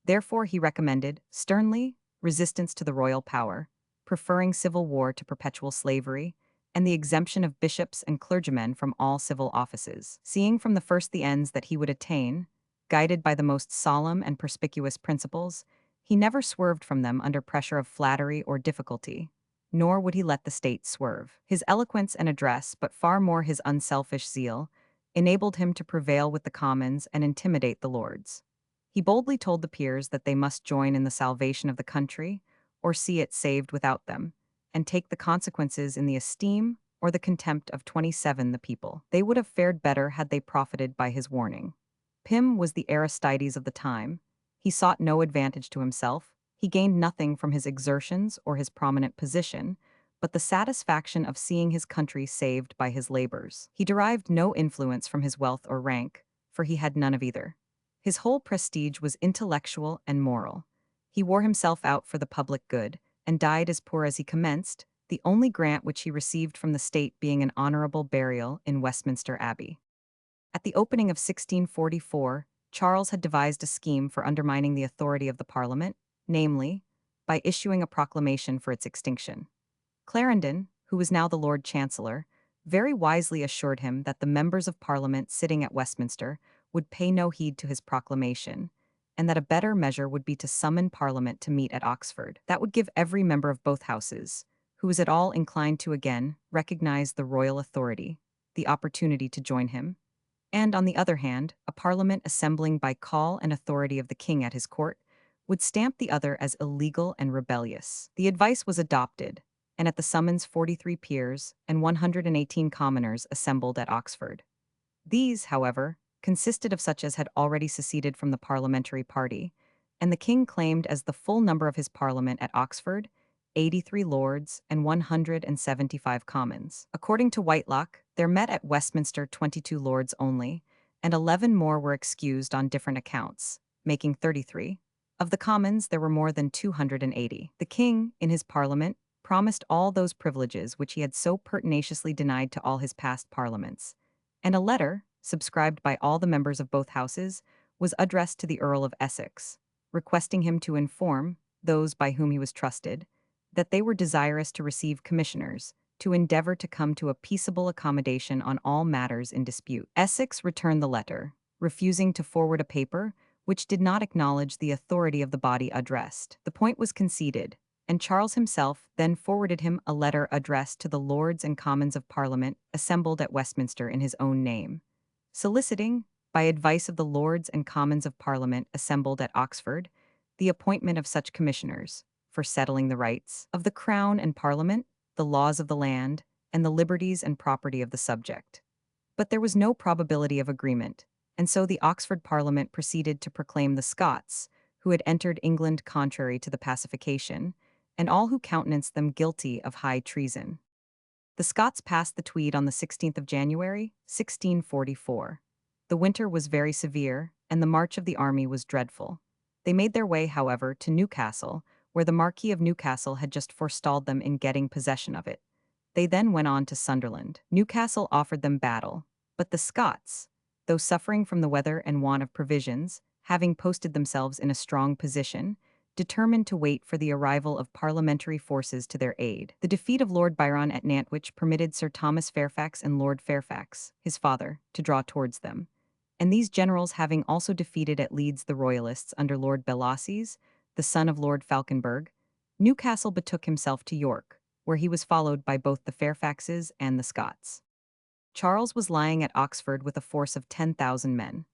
Therefore he recommended, sternly, resistance to the royal power, preferring civil war to perpetual slavery, and the exemption of bishops and clergymen from all civil offices. Seeing from the first the ends that he would attain, guided by the most solemn and perspicuous principles, he never swerved from them under pressure of flattery or difficulty, nor would he let the state swerve. His eloquence and address, but far more his unselfish zeal, enabled him to prevail with the Commons and intimidate the Lords. He boldly told the peers that they must join in the salvation of the country, or see it saved without them, and take the consequences in the esteem or the contempt of 27 the people. They would have fared better had they profited by his warning. Pym was the Aristides of the time. He sought no advantage to himself, He gained nothing from his exertions or his prominent position, but the satisfaction of seeing his country saved by his labors. He derived no influence from his wealth or rank, for he had none of either. His whole prestige was intellectual and moral. He wore himself out for the public good, and died as poor as he commenced, the only grant which he received from the state being an honorable burial in Westminster Abbey. At the opening of 1644, Charles had devised a scheme for undermining the authority of the Parliament, namely, by issuing a proclamation for its extinction. Clarendon, who was now the Lord Chancellor, very wisely assured him that the members of Parliament sitting at Westminster would pay no heed to his proclamation, and that a better measure would be to summon Parliament to meet at Oxford. That would give every member of both houses, who was at all inclined to again recognize the royal authority, the opportunity to join him, and, on the other hand, a Parliament assembling by call and authority of the king at his court would stamp the other as illegal and rebellious. The advice was adopted, and at the summons 43 peers and 118 commoners assembled at Oxford. These, however, consisted of such as had already seceded from the parliamentary party, and the king claimed as the full number of his parliament at Oxford 83 lords and 175 commons. According to Whitelocke, there met at Westminster 22 lords only, and 11 more were excused on different accounts, making 33. Of the commons, there were more than 280. The king, in his parliament, promised all those privileges which he had so pertinaciously denied to all his past parliaments, and a letter, subscribed by all the members of both houses, was addressed to the Earl of Essex, requesting him to inform those by whom he was trusted that they were desirous to receive commissioners, to endeavor to come to a peaceable accommodation on all matters in dispute. Essex returned the letter, refusing to forward a paper which did not acknowledge the authority of the body addressed. The point was conceded, and Charles himself then forwarded him a letter addressed to the Lords and Commons of Parliament assembled at Westminster in his own name, soliciting, by advice of the Lords and Commons of Parliament assembled at Oxford, the appointment of such commissioners, for settling the rights of the Crown and Parliament, the laws of the land, and the liberties and property of the subject. But there was no probability of agreement, and so the Oxford Parliament proceeded to proclaim the Scots, who had entered England contrary to the pacification, and all who countenanced them guilty of high treason. The Scots passed the Tweed on the 16th of January, 1644. The winter was very severe, and the march of the army was dreadful. They made their way, however, to Newcastle, where the Marquis of Newcastle had just forestalled them in getting possession of it. They then went on to Sunderland. Newcastle offered them battle, but the Scots, though suffering from the weather and want of provisions, having posted themselves in a strong position, determined to wait for the arrival of parliamentary forces to their aid. The defeat of Lord Byron at Nantwich permitted Sir Thomas Fairfax and Lord Fairfax, his father, to draw towards them, and these generals having also defeated at Leeds the Royalists under Lord Bellasyse, the son of Lord Falkenberg, Newcastle betook himself to York, where he was followed by both the Fairfaxes and the Scots. Charles was lying at Oxford with a force of 10,000 men.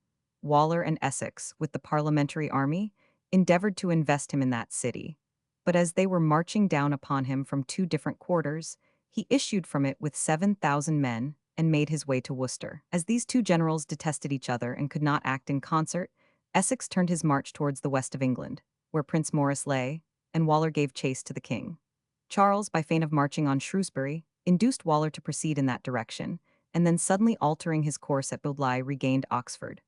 Waller and Essex, with the parliamentary army, endeavored to invest him in that city, but as they were marching down upon him from two different quarters, he issued from it with 7,000 men and made his way to Worcester. As these two generals detested each other and could not act in concert, Essex turned his march towards the west of England, where Prince Maurice lay, and Waller gave chase to the king. Charles, by feign of marching on Shrewsbury, induced Waller to proceed in that direction, and then suddenly altering his course at Bodley regained Oxford.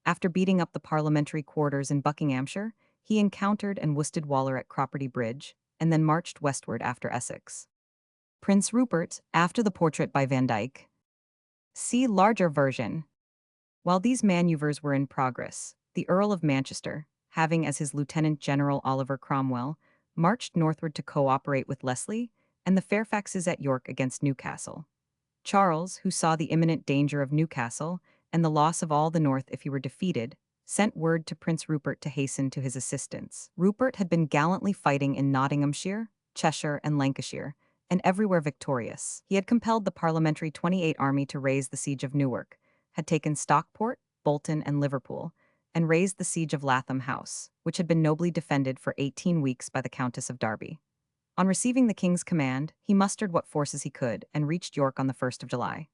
After beating up the parliamentary quarters in Buckinghamshire, he encountered and worsted Waller at Cropredy Bridge, and then marched westward after Essex. Prince Rupert, after the portrait by Van Dyck. See larger version. While these maneuvers were in progress, the Earl of Manchester, having as his Lieutenant General Oliver Cromwell, marched northward to co-operate with Leslie and the Fairfaxes at York against Newcastle. Charles, who saw the imminent danger of Newcastle and the loss of all the north if he were defeated, sent word to Prince Rupert to hasten to his assistance. Rupert had been gallantly fighting in Nottinghamshire, Cheshire, and Lancashire, and everywhere victorious. He had compelled the parliamentary 28 army to raise the siege of Newark, had taken Stockport, Bolton, and Liverpool, and raised the siege of Latham House, which had been nobly defended for 18 weeks by the Countess of Derby. On receiving the king's command, he mustered what forces he could and reached York on the 1st of July.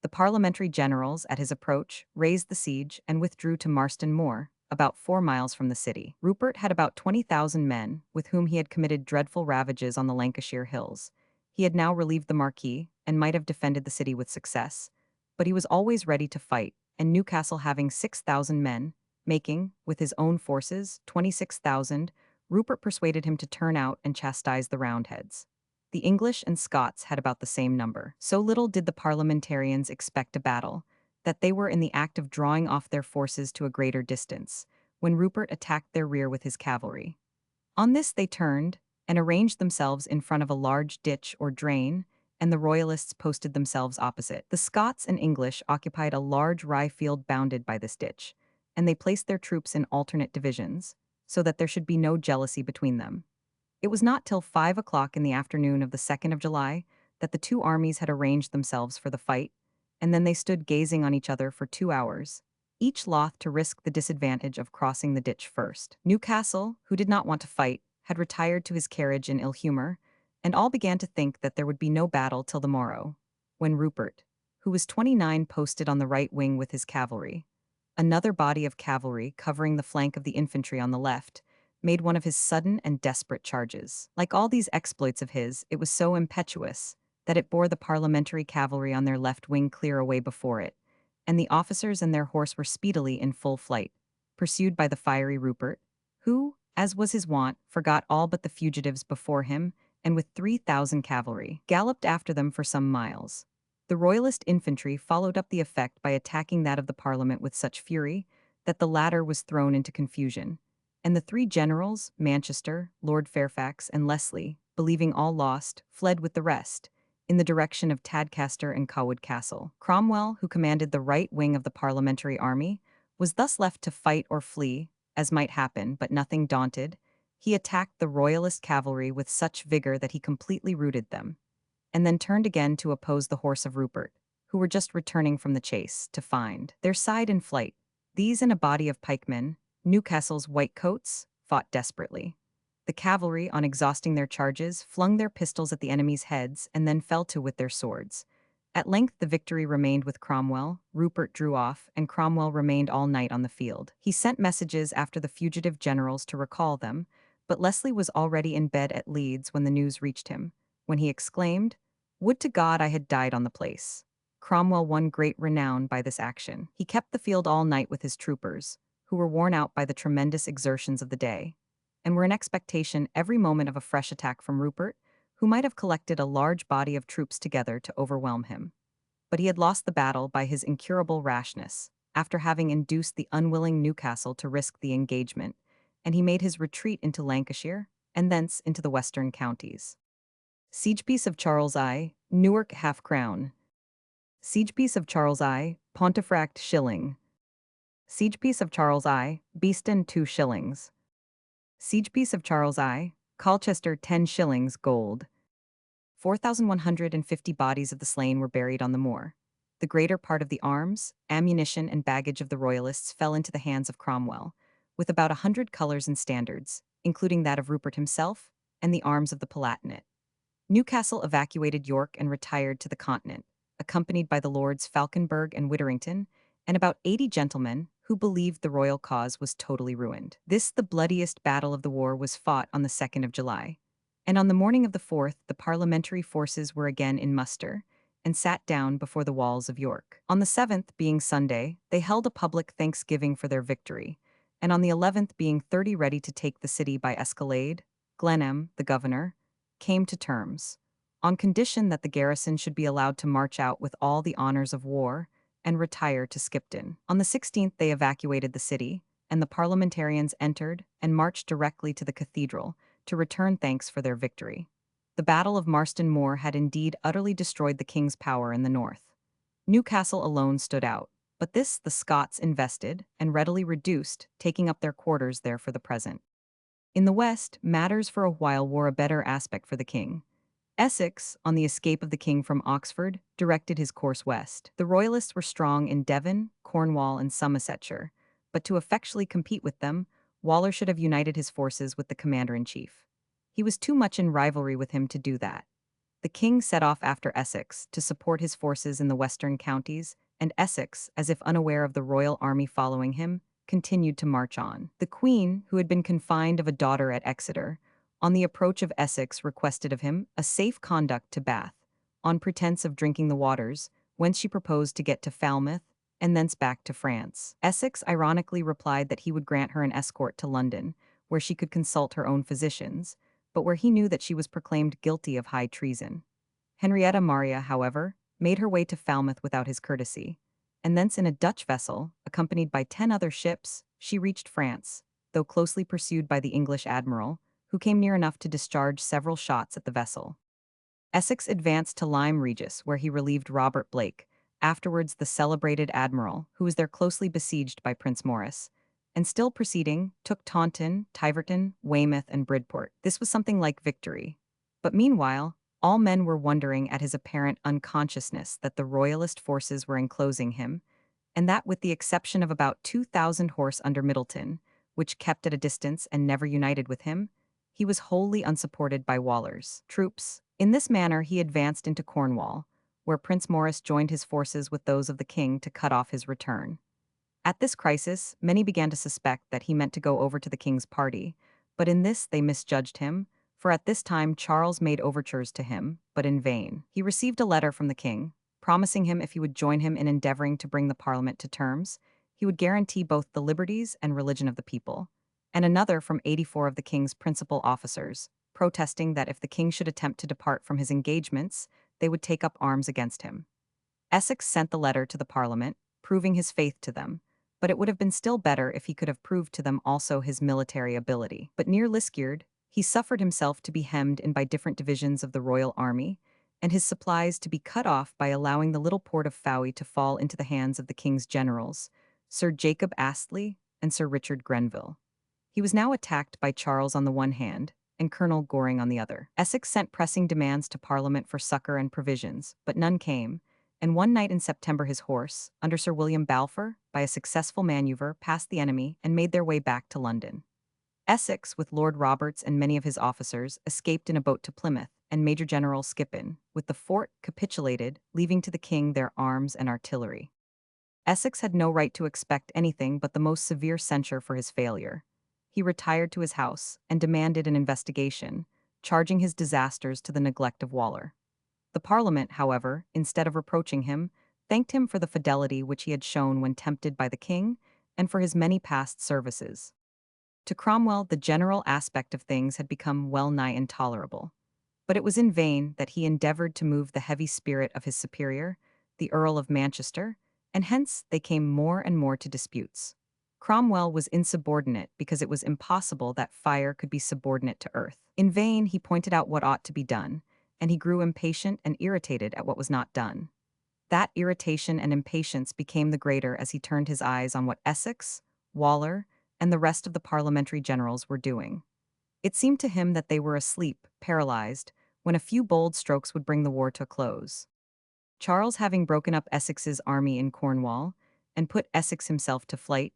The parliamentary generals, at his approach, raised the siege and withdrew to Marston Moor, about 4 miles from the city. Rupert had about 20,000 men, with whom he had committed dreadful ravages on the Lancashire hills. He had now relieved the Marquis, and might have defended the city with success, but he was always ready to fight, and Newcastle having 6,000 men, making, with his own forces, 26,000, Rupert persuaded him to turn out and chastise the Roundheads. The English and Scots had about the same number. So little did the parliamentarians expect a battle, that they were in the act of drawing off their forces to a greater distance, when Rupert attacked their rear with his cavalry. On this they turned, and arranged themselves in front of a large ditch or drain, and the Royalists posted themselves opposite. The Scots and English occupied a large rye field bounded by this ditch, and they placed their troops in alternate divisions, so that there should be no jealousy between them. It was not till 5 o'clock in the afternoon of the 2nd of July that the two armies had arranged themselves for the fight, and then they stood gazing on each other for 2 hours, each loth to risk the disadvantage of crossing the ditch first. Newcastle, who did not want to fight, had retired to his carriage in ill humor, and all began to think that there would be no battle till the morrow, when Rupert, who was 29 posted on the right wing with his cavalry, another body of cavalry covering the flank of the infantry on the left, made one of his sudden and desperate charges. Like all these exploits of his, it was so impetuous that it bore the parliamentary cavalry on their left wing clear away before it, and the officers and their horse were speedily in full flight, pursued by the fiery Rupert, who, as was his wont, forgot all but the fugitives before him, and with 3,000 cavalry, galloped after them for some miles. The Royalist infantry followed up the effect by attacking that of the Parliament with such fury that the latter was thrown into confusion, and the three generals, Manchester, Lord Fairfax, and Leslie, believing all lost, fled with the rest, in the direction of Tadcaster and Cawood Castle. Cromwell, who commanded the right wing of the parliamentary army, was thus left to fight or flee, as might happen, but nothing daunted, he attacked the Royalist cavalry with such vigor that he completely routed them, and then turned again to oppose the horse of Rupert, who were just returning from the chase, to find their side in flight. These and a body of pikemen, Newcastle's white coats, fought desperately. The cavalry, on exhausting their charges, flung their pistols at the enemy's heads and then fell to with their swords. At length the victory remained with Cromwell, Rupert drew off, and Cromwell remained all night on the field. He sent messages after the fugitive generals to recall them, but Leslie was already in bed at Leeds when the news reached him, when he exclaimed, "Would to God I had died on the place." Cromwell won great renown by this action. He kept the field all night with his troopers, who were worn out by the tremendous exertions of the day, and were in expectation every moment of a fresh attack from Rupert, who might have collected a large body of troops together to overwhelm him. But he had lost the battle by his incurable rashness, after having induced the unwilling Newcastle to risk the engagement, and he made his retreat into Lancashire, and thence into the western counties. Siegepiece of Charles I, Newark half-crown. Siegepiece of Charles I, Pontefract shilling. Siegepiece of Charles I, Beeston 2 shillings. Siegepiece of Charles I, Colchester 10 shillings gold. 4,150 bodies of the slain were buried on the moor. The greater part of the arms, ammunition, and baggage of the Royalists fell into the hands of Cromwell, with about 100 colours and standards, including that of Rupert himself, and the arms of the Palatinate. Newcastle evacuated York and retired to the Continent, accompanied by the Lords Falconberg and Witherington, and about 80 gentlemen who believed the royal cause was totally ruined. This, the bloodiest battle of the war, was fought on the 2nd of July, and on the morning of the 4th the parliamentary forces were again in muster, and sat down before the walls of York. On the 7th, being Sunday, they held a public thanksgiving for their victory, and on the 11th, being 30 ready to take the city by escalade, Glenham, the governor, came to terms, on condition that the garrison should be allowed to march out with all the honors of war, and retire to Skipton. On the 16th they evacuated the city, and the parliamentarians entered and marched directly to the cathedral to return thanks for their victory. The Battle of Marston Moor had indeed utterly destroyed the king's power in the north. Newcastle alone stood out, but this the Scots invested and readily reduced, taking up their quarters there for the present. In the west, matters for a while wore a better aspect for the king. Essex, on the escape of the king from Oxford, directed his course west. The Royalists were strong in Devon, Cornwall, and Somersetshire, but to effectually compete with them, Waller should have united his forces with the commander-in-chief. He was too much in rivalry with him to do that. The king set off after Essex to support his forces in the western counties, and Essex, as if unaware of the royal army following him, continued to march on. The queen, who had been confined of a daughter at Exeter, on the approach of Essex requested of him a safe conduct to Bath, on pretence of drinking the waters, whence she proposed to get to Falmouth, and thence back to France. Essex ironically replied that he would grant her an escort to London, where she could consult her own physicians, but where he knew that she was proclaimed guilty of high treason. Henrietta Maria, however, made her way to Falmouth without his courtesy, and thence in a Dutch vessel, accompanied by 10 other ships, she reached France, though closely pursued by the English admiral, who came near enough to discharge several shots at the vessel. Essex advanced to Lyme Regis, where he relieved Robert Blake, afterwards the celebrated admiral, who was there closely besieged by Prince Maurice, and still proceeding, took Taunton, Tiverton, Weymouth, and Bridport. This was something like victory. But meanwhile, all men were wondering at his apparent unconsciousness that the royalist forces were enclosing him, and that with the exception of about 2,000 horse under Middleton, which kept at a distance and never united with him, he was wholly unsupported by Waller's troops. In this manner he advanced into Cornwall, where Prince Maurice joined his forces with those of the king to cut off his return. At this crisis, many began to suspect that he meant to go over to the king's party, but in this they misjudged him, for at this time Charles made overtures to him, but in vain. He received a letter from the king, promising him if he would join him in endeavoring to bring the parliament to terms, he would guarantee both the liberties and religion of the people, and another from 84 of the king's principal officers, protesting that if the king should attempt to depart from his engagements, they would take up arms against him. Essex sent the letter to the parliament, proving his faith to them, but it would have been still better if he could have proved to them also his military ability. But near Liskeard, he suffered himself to be hemmed in by different divisions of the royal army, and his supplies to be cut off by allowing the little port of Fowey to fall into the hands of the king's generals, Sir Jacob Astley and Sir Richard Grenville. He was now attacked by Charles on the one hand, and Colonel Goring on the other. Essex sent pressing demands to Parliament for succor and provisions, but none came, and one night in September his horse, under Sir William Balfour, by a successful maneuver, passed the enemy and made their way back to London. Essex, with Lord Roberts and many of his officers, escaped in a boat to Plymouth, and Major General Skippon, with the fort, capitulated, leaving to the king their arms and artillery. Essex had no right to expect anything but the most severe censure for his failure. He retired to his house and demanded an investigation, charging his disasters to the neglect of Waller. The Parliament, however, instead of reproaching him, thanked him for the fidelity which he had shown when tempted by the king, and for his many past services. To Cromwell, the general aspect of things had become well nigh intolerable. But it was in vain that he endeavored to move the heavy spirit of his superior, the Earl of Manchester, and hence they came more and more to disputes. Cromwell was insubordinate because it was impossible that fire could be subordinate to earth. In vain he pointed out what ought to be done, and he grew impatient and irritated at what was not done. That irritation and impatience became the greater as he turned his eyes on what Essex, Waller, and the rest of the parliamentary generals were doing. It seemed to him that they were asleep, paralyzed, when a few bold strokes would bring the war to a close. Charles, having broken up Essex's army in Cornwall, and put Essex himself to flight,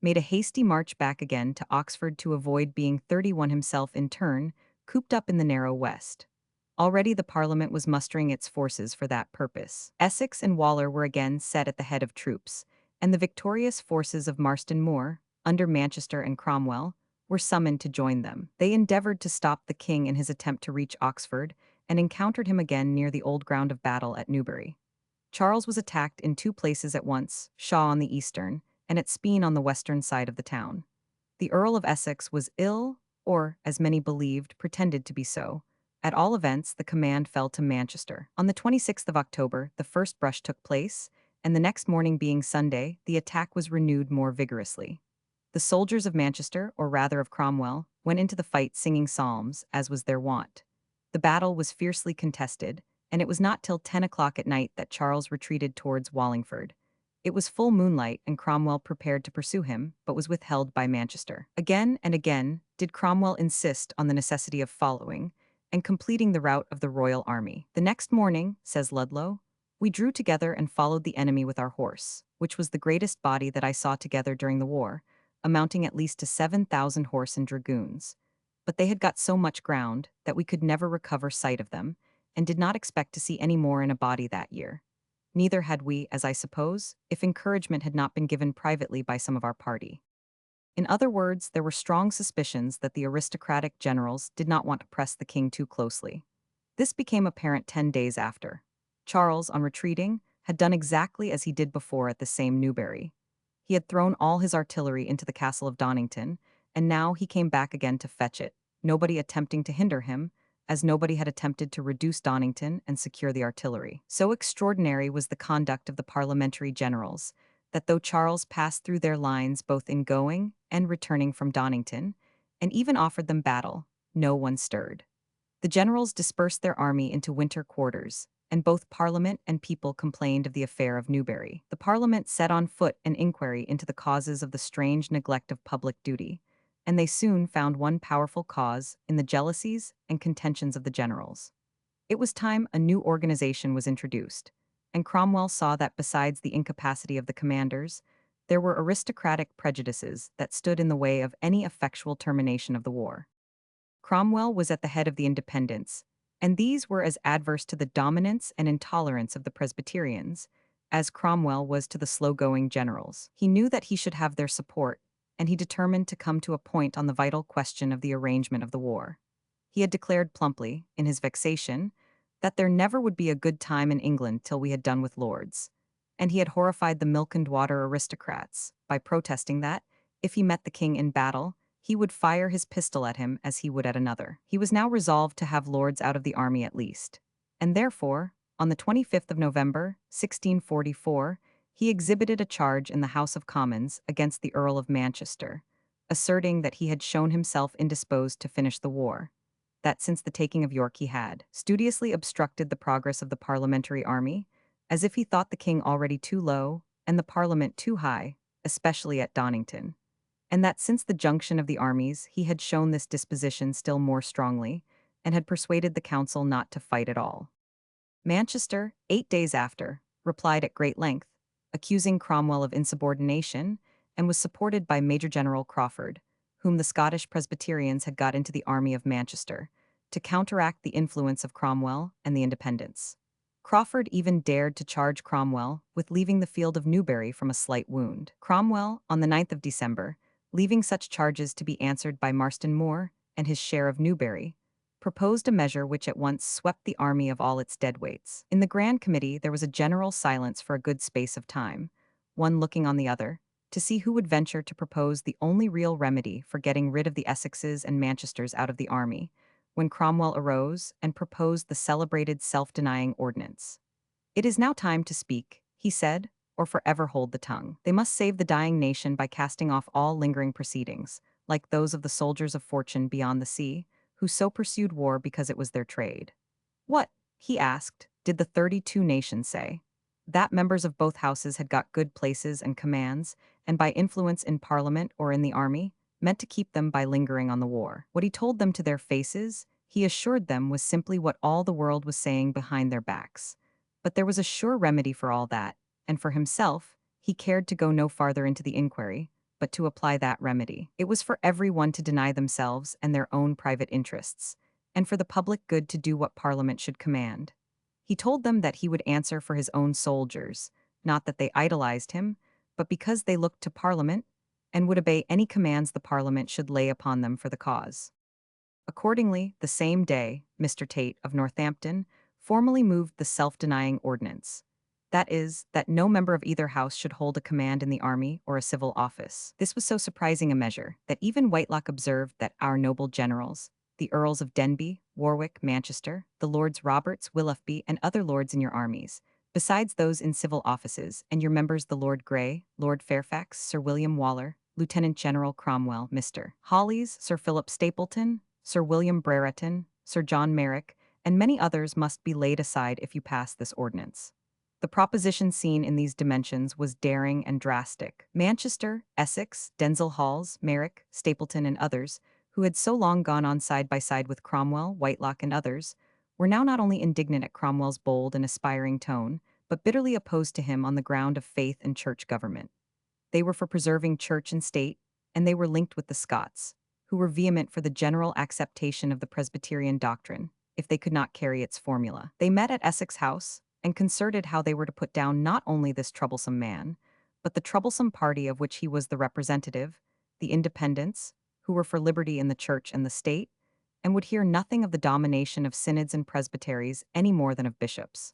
made a hasty march back again to Oxford to avoid being 31 himself in turn, cooped up in the narrow west. Already the Parliament was mustering its forces for that purpose. Essex and Waller were again set at the head of troops, and the victorious forces of Marston Moor, under Manchester and Cromwell, were summoned to join them. They endeavored to stop the king in his attempt to reach Oxford, and encountered him again near the old ground of battle at Newbury. Charles was attacked in two places at once, Shaw on the eastern, and at Speen on the western side of the town. The Earl of Essex was ill, or, as many believed, pretended to be so. At all events, the command fell to Manchester. On the 26th of October, the first brush took place, and the next morning being Sunday, the attack was renewed more vigorously. The soldiers of Manchester, or rather of Cromwell, went into the fight singing psalms, as was their wont. The battle was fiercely contested, and it was not till 10 o'clock at night that Charles retreated towards Wallingford. It was full moonlight, and Cromwell prepared to pursue him, but was withheld by Manchester. Again and again did Cromwell insist on the necessity of following, and completing the rout of the royal army. The next morning, says Ludlow, we drew together and followed the enemy with our horse, which was the greatest body that I saw together during the war, amounting at least to 7,000 horse and dragoons. But they had got so much ground that we could never recover sight of them, and did not expect to see any more in a body that year. Neither had we, as I suppose, if encouragement had not been given privately by some of our party. In other words, there were strong suspicions that the aristocratic generals did not want to press the king too closely. This became apparent 10 days after. Charles, on retreating, had done exactly as he did before at the same Newbury. He had thrown all his artillery into the castle of Donnington, and now he came back again to fetch it, nobody attempting to hinder him, as nobody had attempted to reduce Donnington and secure the artillery. So extraordinary was the conduct of the parliamentary generals, that though Charles passed through their lines both in going and returning from Donnington, and even offered them battle, no one stirred. The generals dispersed their army into winter quarters, and both Parliament and people complained of the affair of Newbury. The Parliament set on foot an inquiry into the causes of the strange neglect of public duty, and they soon found one powerful cause in the jealousies and contentions of the generals. It was time a new organization was introduced, and Cromwell saw that besides the incapacity of the commanders, there were aristocratic prejudices that stood in the way of any effectual termination of the war. Cromwell was at the head of the Independents, and these were as adverse to the dominance and intolerance of the Presbyterians as Cromwell was to the slow-going generals. He knew that he should have their support, and he determined to come to a point on the vital question of the arrangement of the war. He had declared plumply, in his vexation, that there never would be a good time in England till we had done with lords, and he had horrified the milk-and-water aristocrats by protesting that, if he met the king in battle, he would fire his pistol at him as he would at another. He was now resolved to have lords out of the army at least, and therefore, on the 25th of November, 1644, he exhibited a charge in the House of Commons against the Earl of Manchester, asserting that he had shown himself indisposed to finish the war, that since the taking of York he had studiously obstructed the progress of the parliamentary army, as if he thought the king already too low and the parliament too high, especially at Donnington, and that since the junction of the armies he had shown this disposition still more strongly, and had persuaded the council not to fight at all. Manchester, 8 days after, replied at great length, accusing Cromwell of insubordination, and was supported by Major General Crawford, whom the Scottish Presbyterians had got into the army of Manchester, to counteract the influence of Cromwell and the Independents. Crawford even dared to charge Cromwell with leaving the field of Newbury from a slight wound. Cromwell, on the 9th of December, leaving such charges to be answered by Marston Moore and his share of Newbury, proposed a measure which at once swept the army of all its deadweights. In the Grand Committee there was a general silence for a good space of time, one looking on the other, to see who would venture to propose the only real remedy for getting rid of the Essexes and Manchesters out of the army, when Cromwell arose and proposed the celebrated self-denying ordinance. "It is now time to speak," he said, "or forever hold the tongue. They must save the dying nation by casting off all lingering proceedings, like those of the soldiers of fortune beyond the sea, who so pursued war because it was their trade." What, he asked, did the 32 nations say? That members of both houses had got good places and commands, and by influence in Parliament or in the army, meant to keep them by lingering on the war. What he told them to their faces, he assured them was simply what all the world was saying behind their backs. But there was a sure remedy for all that, and for himself, he cared to go no farther into the inquiry, but to apply that remedy. It was for every one to deny themselves and their own private interests, and for the public good to do what Parliament should command. He told them that he would answer for his own soldiers, not that they idolized him, but because they looked to Parliament, and would obey any commands the Parliament should lay upon them for the cause. Accordingly, the same day, Mr. Tate of Northampton formally moved the self-denying ordinance. That is, that no member of either house should hold a command in the army or a civil office. This was so surprising a measure that even Whitelocke observed that our noble generals, the Earls of Denbigh, Warwick, Manchester, the Lords Roberts, Willoughby, and other lords in your armies, besides those in civil offices, and your members the Lord Grey, Lord Fairfax, Sir William Waller, Lieutenant General Cromwell, Mr. Hollies, Sir Philip Stapleton, Sir William Brereton, Sir John Merrick, and many others must be laid aside if you pass this ordinance. The proposition seen in these dimensions was daring and drastic. Manchester, Essex, Denzil Halls, Merrick, Stapleton, and others, who had so long gone on side by side with Cromwell, Whitelocke, and others, were now not only indignant at Cromwell's bold and aspiring tone, but bitterly opposed to him on the ground of faith and church government. They were for preserving church and state, and they were linked with the Scots, who were vehement for the general acceptation of the Presbyterian doctrine, if they could not carry its formula. They met at Essex House, and concerted how they were to put down not only this troublesome man, but the troublesome party of which he was the representative, the Independents, who were for liberty in the church and the state, and would hear nothing of the domination of synods and presbyteries any more than of bishops.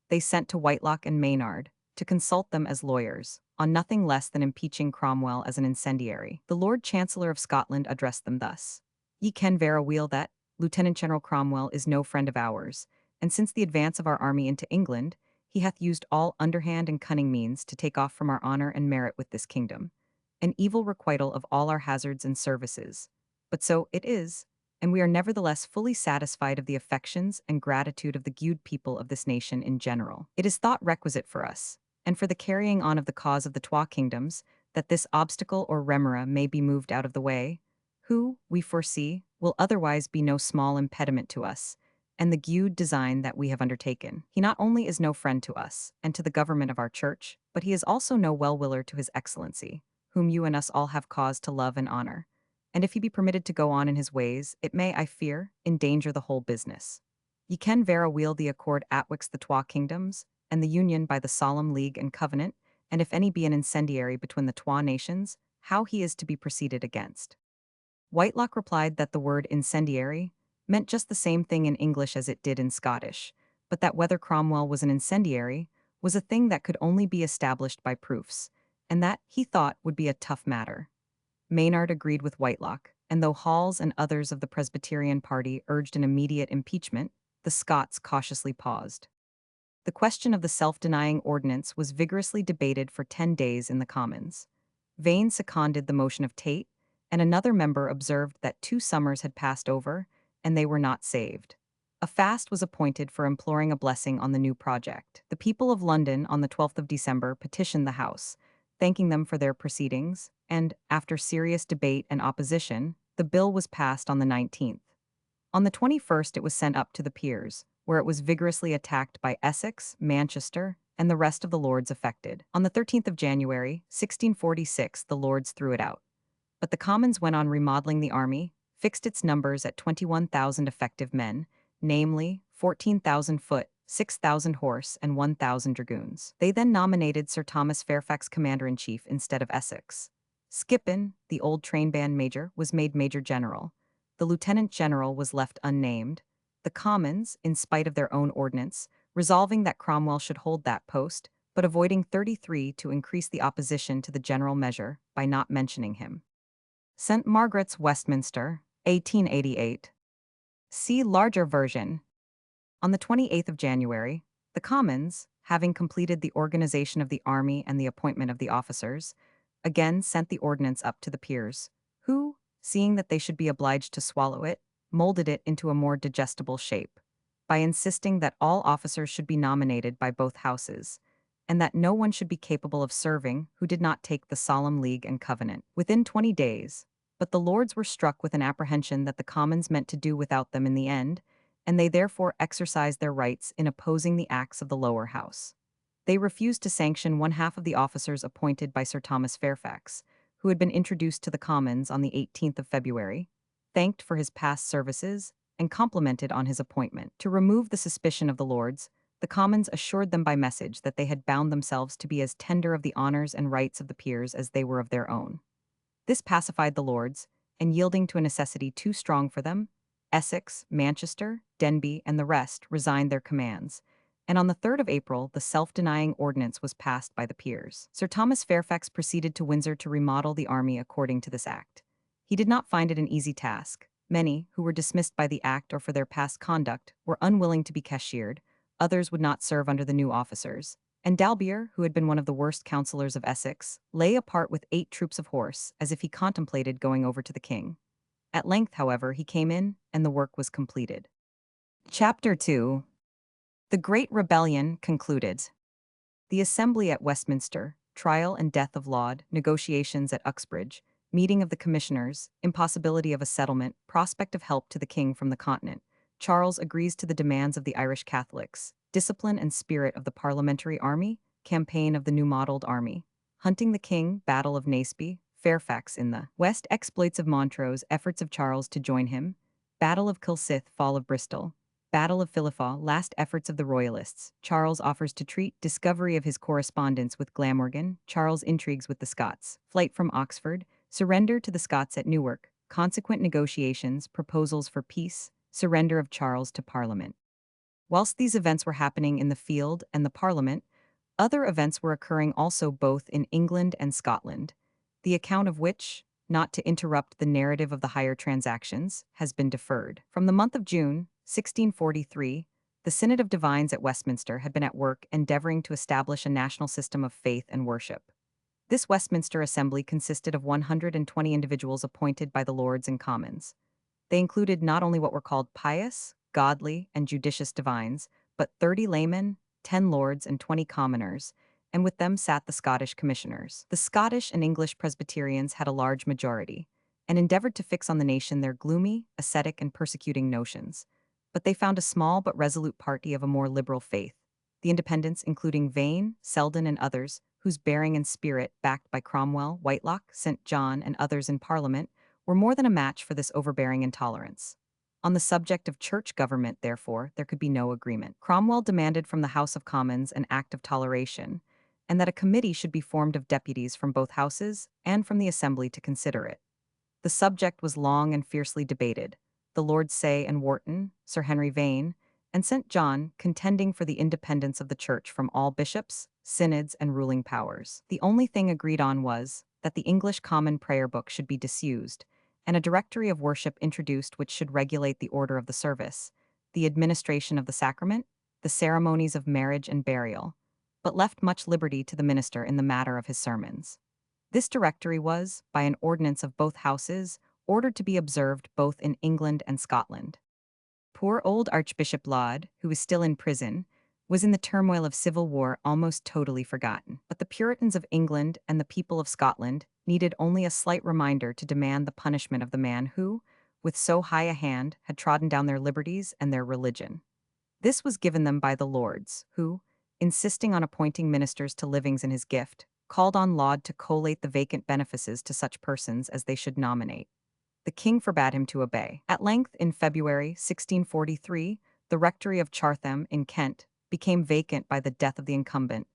They sent to Whitelocke and Maynard to consult them as lawyers, on nothing less than impeaching Cromwell as an incendiary. The Lord Chancellor of Scotland addressed them thus: Ye ken vera weel that Lieutenant General Cromwell is no friend of ours, and since the advance of our army into England, he hath used all underhand and cunning means to take off from our honor and merit with this kingdom, an evil requital of all our hazards and services. But so it is, and we are nevertheless fully satisfied of the affections and gratitude of the good people of this nation in general. It is thought requisite for us, and for the carrying on of the cause of the twa kingdoms, that this obstacle or remora may be moved out of the way, who, we foresee, will otherwise be no small impediment to us, and the gude design that we have undertaken. He not only is no friend to us, and to the government of our church, but he is also no well-willer to his excellency, whom you and us all have cause to love and honor. And if he be permitted to go on in his ways, it may, I fear, endanger the whole business. Ye ken vera weel the accord atwixt the twa kingdoms, and the union by the solemn league and covenant, and if any be an incendiary between the twa nations, how he is to be proceeded against. Whitelocke replied that the word incendiary meant just the same thing in English as it did in Scottish, but that whether Cromwell was an incendiary was a thing that could only be established by proofs, and that, he thought, would be a tough matter. Maynard agreed with Whitelocke, and though Halls and others of the Presbyterian party urged an immediate impeachment, the Scots cautiously paused. The question of the self-denying ordinance was vigorously debated for 10 days in the Commons. Vane seconded the motion of Tate, and another member observed that 2 summers had passed over, and they were not saved. A fast was appointed for imploring a blessing on the new project. The people of London on the 12th of December petitioned the House, thanking them for their proceedings, and, after serious debate and opposition, the bill was passed on the 19th. On the 21st it was sent up to the Peers, where it was vigorously attacked by Essex, Manchester, and the rest of the Lords affected. On the 13th of January, 1646, the Lords threw it out. But the Commons went on remodeling the army, fixed its numbers at 21,000 effective men, namely, 14,000 foot, 6,000 horse, and 1,000 dragoons. They then nominated Sir Thomas Fairfax commander-in-chief instead of Essex. Skippon, the old trainband major, was made major general. The lieutenant general was left unnamed. The Commons, in spite of their own ordinance, resolving that Cromwell should hold that post, but avoiding 33 to increase the opposition to the general measure by not mentioning him. St. Margaret's, Westminster, 1888. See larger version. On the 28th of January, the Commons, having completed the organization of the army and the appointment of the officers, again sent the ordinance up to the Peers, who, seeing that they should be obliged to swallow it, molded it into a more digestible shape, by insisting that all officers should be nominated by both houses, and that no one should be capable of serving who did not take the solemn league and covenant within 20 days. But the Lords were struck with an apprehension that the Commons meant to do without them in the end, and they therefore exercised their rights in opposing the acts of the lower house. They refused to sanction one half of the officers appointed by Sir Thomas Fairfax, who had been introduced to the Commons on the 18th of February, thanked for his past services, and complimented on his appointment. To remove the suspicion of the Lords, the Commons assured them by message that they had bound themselves to be as tender of the honours and rights of the peers as they were of their own. This pacified the Lords, and yielding to a necessity too strong for them, Essex, Manchester, Denbigh, and the rest resigned their commands, and on the 3rd of April the self-denying ordinance was passed by the Peers. Sir Thomas Fairfax proceeded to Windsor to remodel the army according to this act. He did not find it an easy task. Many, who were dismissed by the act or for their past conduct, were unwilling to be cashiered, others would not serve under the new officers, and Dalbier, who had been one of the worst counsellors of Essex, lay apart with 8 troops of horse, as if he contemplated going over to the king. At length, however, he came in, and the work was completed. Chapter 2. The Great Rebellion concluded. The Assembly at Westminster, trial and death of Laud, negotiations at Uxbridge, meeting of the commissioners, impossibility of a settlement, prospect of help to the king from the continent, Charles agrees to the demands of the Irish Catholics, discipline and spirit of the parliamentary army, campaign of the new-modelled army, hunting the king, battle of Naseby, Fairfax in the west, exploits of Montrose, efforts of Charles to join him, battle of Kilsyth, fall of Bristol, battle of Philiphaugh, last efforts of the royalists, Charles offers to treat, discovery of his correspondence with Glamorgan, Charles intrigues with the Scots, flight from Oxford, surrender to the Scots at Newark, consequent negotiations, proposals for peace, surrender of Charles to Parliament. Whilst these events were happening in the field and the Parliament, other events were occurring also both in England and Scotland, the account of which, not to interrupt the narrative of the higher transactions, has been deferred. From the month of June, 1643, the Synod of Divines at Westminster had been at work endeavoring to establish a national system of faith and worship. This Westminster Assembly consisted of 120 individuals appointed by the Lords and Commons. They included not only what were called pious, godly, and judicious divines, but 30 laymen, 10 lords, and 20 commoners, and with them sat the Scottish commissioners. The Scottish and English Presbyterians had a large majority, and endeavored to fix on the nation their gloomy, ascetic, and persecuting notions. But they found a small but resolute party of a more liberal faith, the Independents, including Vane, Selden, and others, whose bearing and spirit, backed by Cromwell, Whitelocke, St. John, and others in Parliament, were more than a match for this overbearing intolerance. On the subject of church government, therefore, there could be no agreement. Cromwell demanded from the House of Commons an act of toleration, and that a committee should be formed of deputies from both houses and from the Assembly to consider it. The subject was long and fiercely debated, the Lords Say and Wharton, Sir Henry Vane, and St. John contending for the independence of the Church from all bishops, synods, and ruling powers. The only thing agreed on was that the English Common Prayer Book should be disused, and a directory of worship introduced which should regulate the order of the service, the administration of the sacrament, the ceremonies of marriage and burial, but left much liberty to the minister in the matter of his sermons. This directory was, by an ordinance of both houses, ordered to be observed both in England and Scotland. Poor old Archbishop Laud, who was still in prison, was in the turmoil of civil war almost totally forgotten. But the Puritans of England and the people of Scotland needed only a slight reminder to demand the punishment of the man who, with so high a hand, had trodden down their liberties and their religion. This was given them by the Lords, who, insisting on appointing ministers to livings in his gift, called on Laud to collate the vacant benefices to such persons as they should nominate. The king forbade him to obey. At length, in February 1643, the rectory of Chartham in Kent became vacant by the death of the incumbent.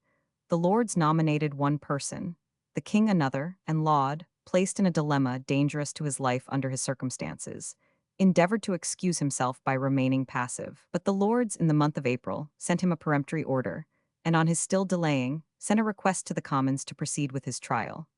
The Lords nominated one person, the king another, and Laud, placed in a dilemma dangerous to his life under his circumstances, endeavored to excuse himself by remaining passive. But the Lords, in the month of April, sent him a peremptory order, and on his still delaying, sent a request to the Commons to proceed with his trial.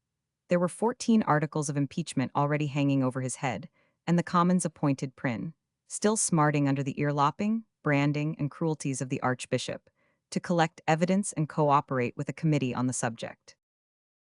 There were 14 articles of impeachment already hanging over his head, and the Commons appointed Prynne, still smarting under the ear-lopping, branding, and cruelties of the Archbishop, to collect evidence and cooperate with a committee on the subject.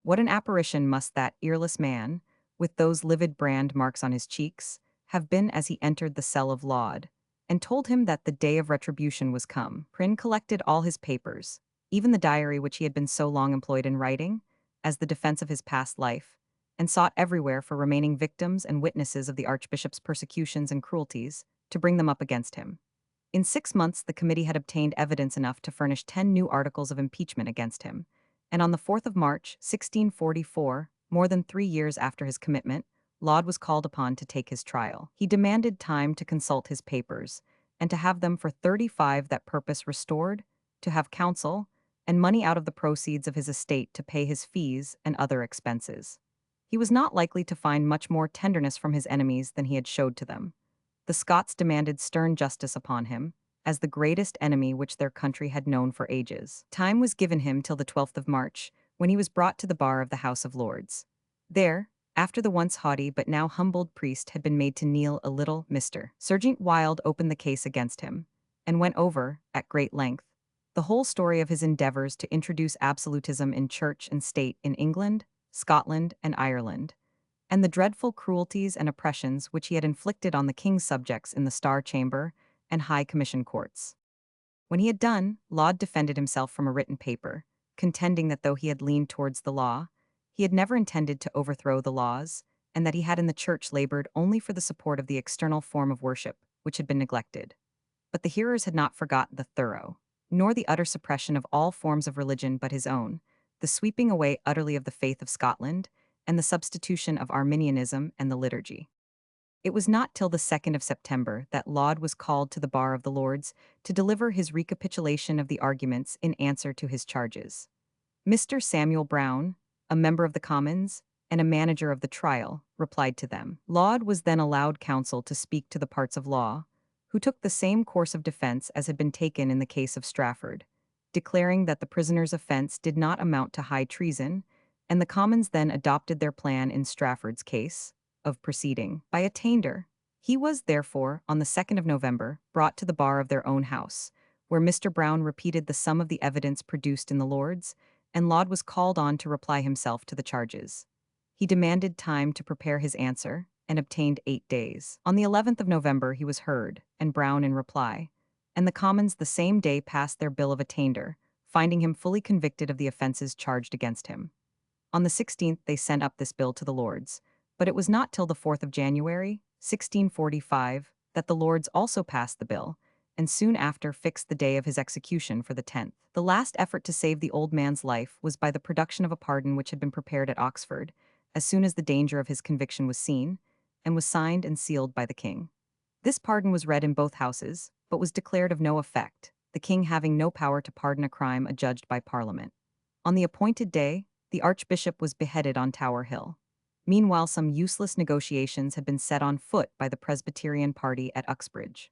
What an apparition must that earless man, with those livid brand marks on his cheeks, have been as he entered the cell of Laud, and told him that the day of retribution was come. Prynne collected all his papers, even the diary which he had been so long employed in writing, as the defense of his past life, and sought everywhere for remaining victims and witnesses of the Archbishop's persecutions and cruelties, to bring them up against him. In 6 months the committee had obtained evidence enough to furnish 10 new articles of impeachment against him, and on the 4th of March, 1644, more than 3 years after his commitment, Laud was called upon to take his trial. He demanded time to consult his papers, and to have them for 35 that purpose restored, to have counsel, and money out of the proceeds of his estate to pay his fees and other expenses. He was not likely to find much more tenderness from his enemies than he had showed to them. The Scots demanded stern justice upon him, as the greatest enemy which their country had known for ages. Time was given him till the 12th of March, when he was brought to the bar of the House of Lords. There, after the once haughty but now humbled priest had been made to kneel a little, Mr. Serjeant Wilde opened the case against him, and went over, at great length, the whole story of his endeavors to introduce absolutism in church and state in England, Scotland, and Ireland, and the dreadful cruelties and oppressions which he had inflicted on the king's subjects in the Star Chamber and High Commission courts. When he had done, Laud defended himself from a written paper, contending that though he had leaned towards the law, he had never intended to overthrow the laws, and that he had in the church labored only for the support of the external form of worship, which had been neglected. But the hearers had not forgotten the thorough, nor the utter suppression of all forms of religion but his own, the sweeping away utterly of the faith of Scotland, and the substitution of Arminianism and the liturgy. It was not till the 2nd of September that Laud was called to the bar of the Lords to deliver his recapitulation of the arguments in answer to his charges. Mr. Samuel Brown, a member of the Commons, and a manager of the trial, replied to them. Laud was then allowed counsel to speak to the parts of law, who took the same course of defense as had been taken in the case of Strafford, declaring that the prisoner's offense did not amount to high treason, and the Commons then adopted their plan in Strafford's case of proceeding by attainder. He was, therefore, on the 2nd of November, brought to the bar of their own house, where Mr. Brown repeated the sum of the evidence produced in the Lords, and Laud was called on to reply himself to the charges. He demanded time to prepare his answer, and obtained 8 days. On the 11th of November he was heard, and Brown in reply, and the Commons the same day passed their bill of attainder, finding him fully convicted of the offences charged against him. On the 16th they sent up this bill to the Lords, but it was not till the 4th of January, 1645, that the Lords also passed the bill, and soon after fixed the day of his execution for the 10th. The last effort to save the old man's life was by the production of a pardon which had been prepared at Oxford, as soon as the danger of his conviction was seen, and was signed and sealed by the king. This pardon was read in both houses, but was declared of no effect, the king having no power to pardon a crime adjudged by Parliament. On the appointed day, the archbishop was beheaded on Tower Hill. Meanwhile, some useless negotiations had been set on foot by the Presbyterian party at Uxbridge.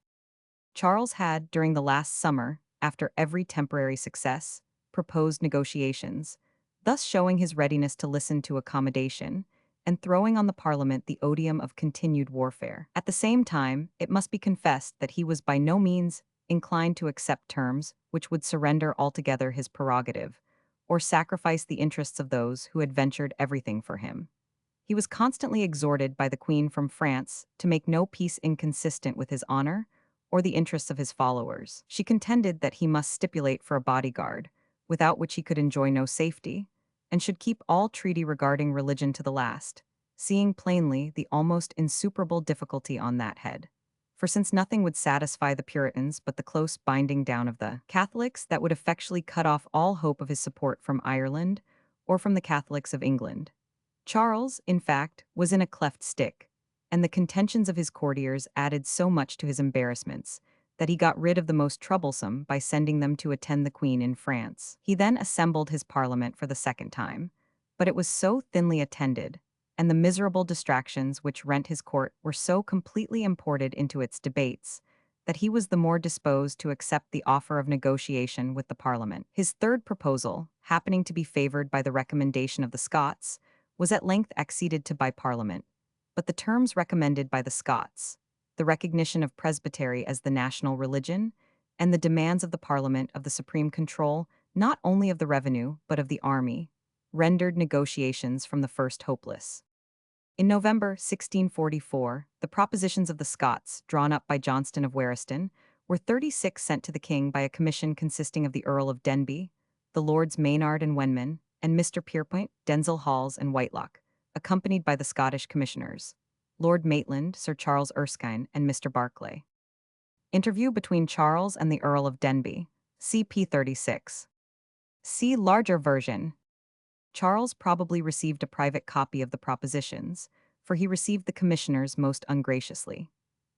Charles had, during the last summer, after every temporary success, proposed negotiations, thus showing his readiness to listen to accommodation, and throwing on the Parliament the odium of continued warfare. At the same time, it must be confessed that he was by no means inclined to accept terms which would surrender altogether his prerogative, or sacrifice the interests of those who had ventured everything for him. He was constantly exhorted by the Queen from France to make no peace inconsistent with his honor or the interests of his followers. She contended that he must stipulate for a bodyguard, without which he could enjoy no safety, and should keep all treaty regarding religion to the last, seeing plainly the almost insuperable difficulty on that head. For since nothing would satisfy the Puritans but the close binding down of the Catholics, that would effectually cut off all hope of his support from Ireland or from the Catholics of England. Charles, in fact, was in a cleft stick, and the contentions of his courtiers added so much to his embarrassments that he got rid of the most troublesome by sending them to attend the Queen in France. He then assembled his parliament for the second time, but it was so thinly attended, and the miserable distractions which rent his court were so completely imported into its debates, that he was the more disposed to accept the offer of negotiation with the Parliament. His third proposal, happening to be favoured by the recommendation of the Scots, was at length acceded to by Parliament, but the terms recommended by the Scots, the recognition of Presbytery as the national religion, and the demands of the Parliament of the supreme control not only of the revenue but of the army, rendered negotiations from the first hopeless. In November 1644, the propositions of the Scots, drawn up by Johnston of Warriston, were 36 sent to the king by a commission consisting of the Earl of Denbigh, the Lords Maynard and Wenman, and Mr. Pierpoint, Denzil Halls, and Whitelock, accompanied by the Scottish commissioners, Lord Maitland, Sir Charles Erskine, and Mr. Barclay. Interview between Charles and the Earl of Denbigh, CP 36. See larger version. Charles probably received a private copy of the propositions, for he received the commissioners most ungraciously.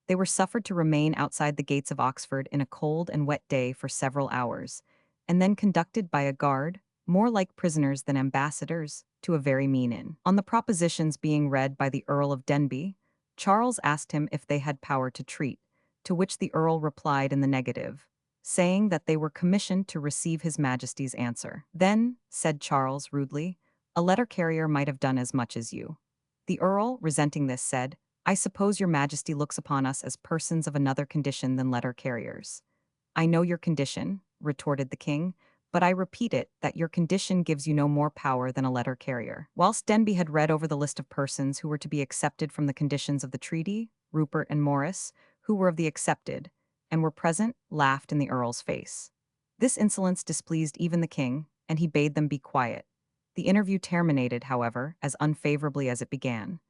They were suffered to remain outside the gates of Oxford in a cold and wet day for several hours, and then conducted by a guard, more like prisoners than ambassadors, to a very mean inn. On the propositions being read by the Earl of Denbigh, Charles asked him if they had power to treat, to which the Earl replied in the negative, saying that they were commissioned to receive his Majesty's answer. Then, said Charles rudely, a letter carrier might have done as much as you. The Earl, resenting this, said, I suppose your Majesty looks upon us as persons of another condition than letter carriers. I know your condition, retorted the king, but I repeat it, that your condition gives you no more power than a letter carrier. Whilst Denbigh had read over the list of persons who were to be accepted from the conditions of the treaty, Rupert and Morris, who were of the accepted, and were present, laughed in the Earl's face. This insolence displeased even the king, and he bade them be quiet. The interview terminated, however, as unfavorably as it began.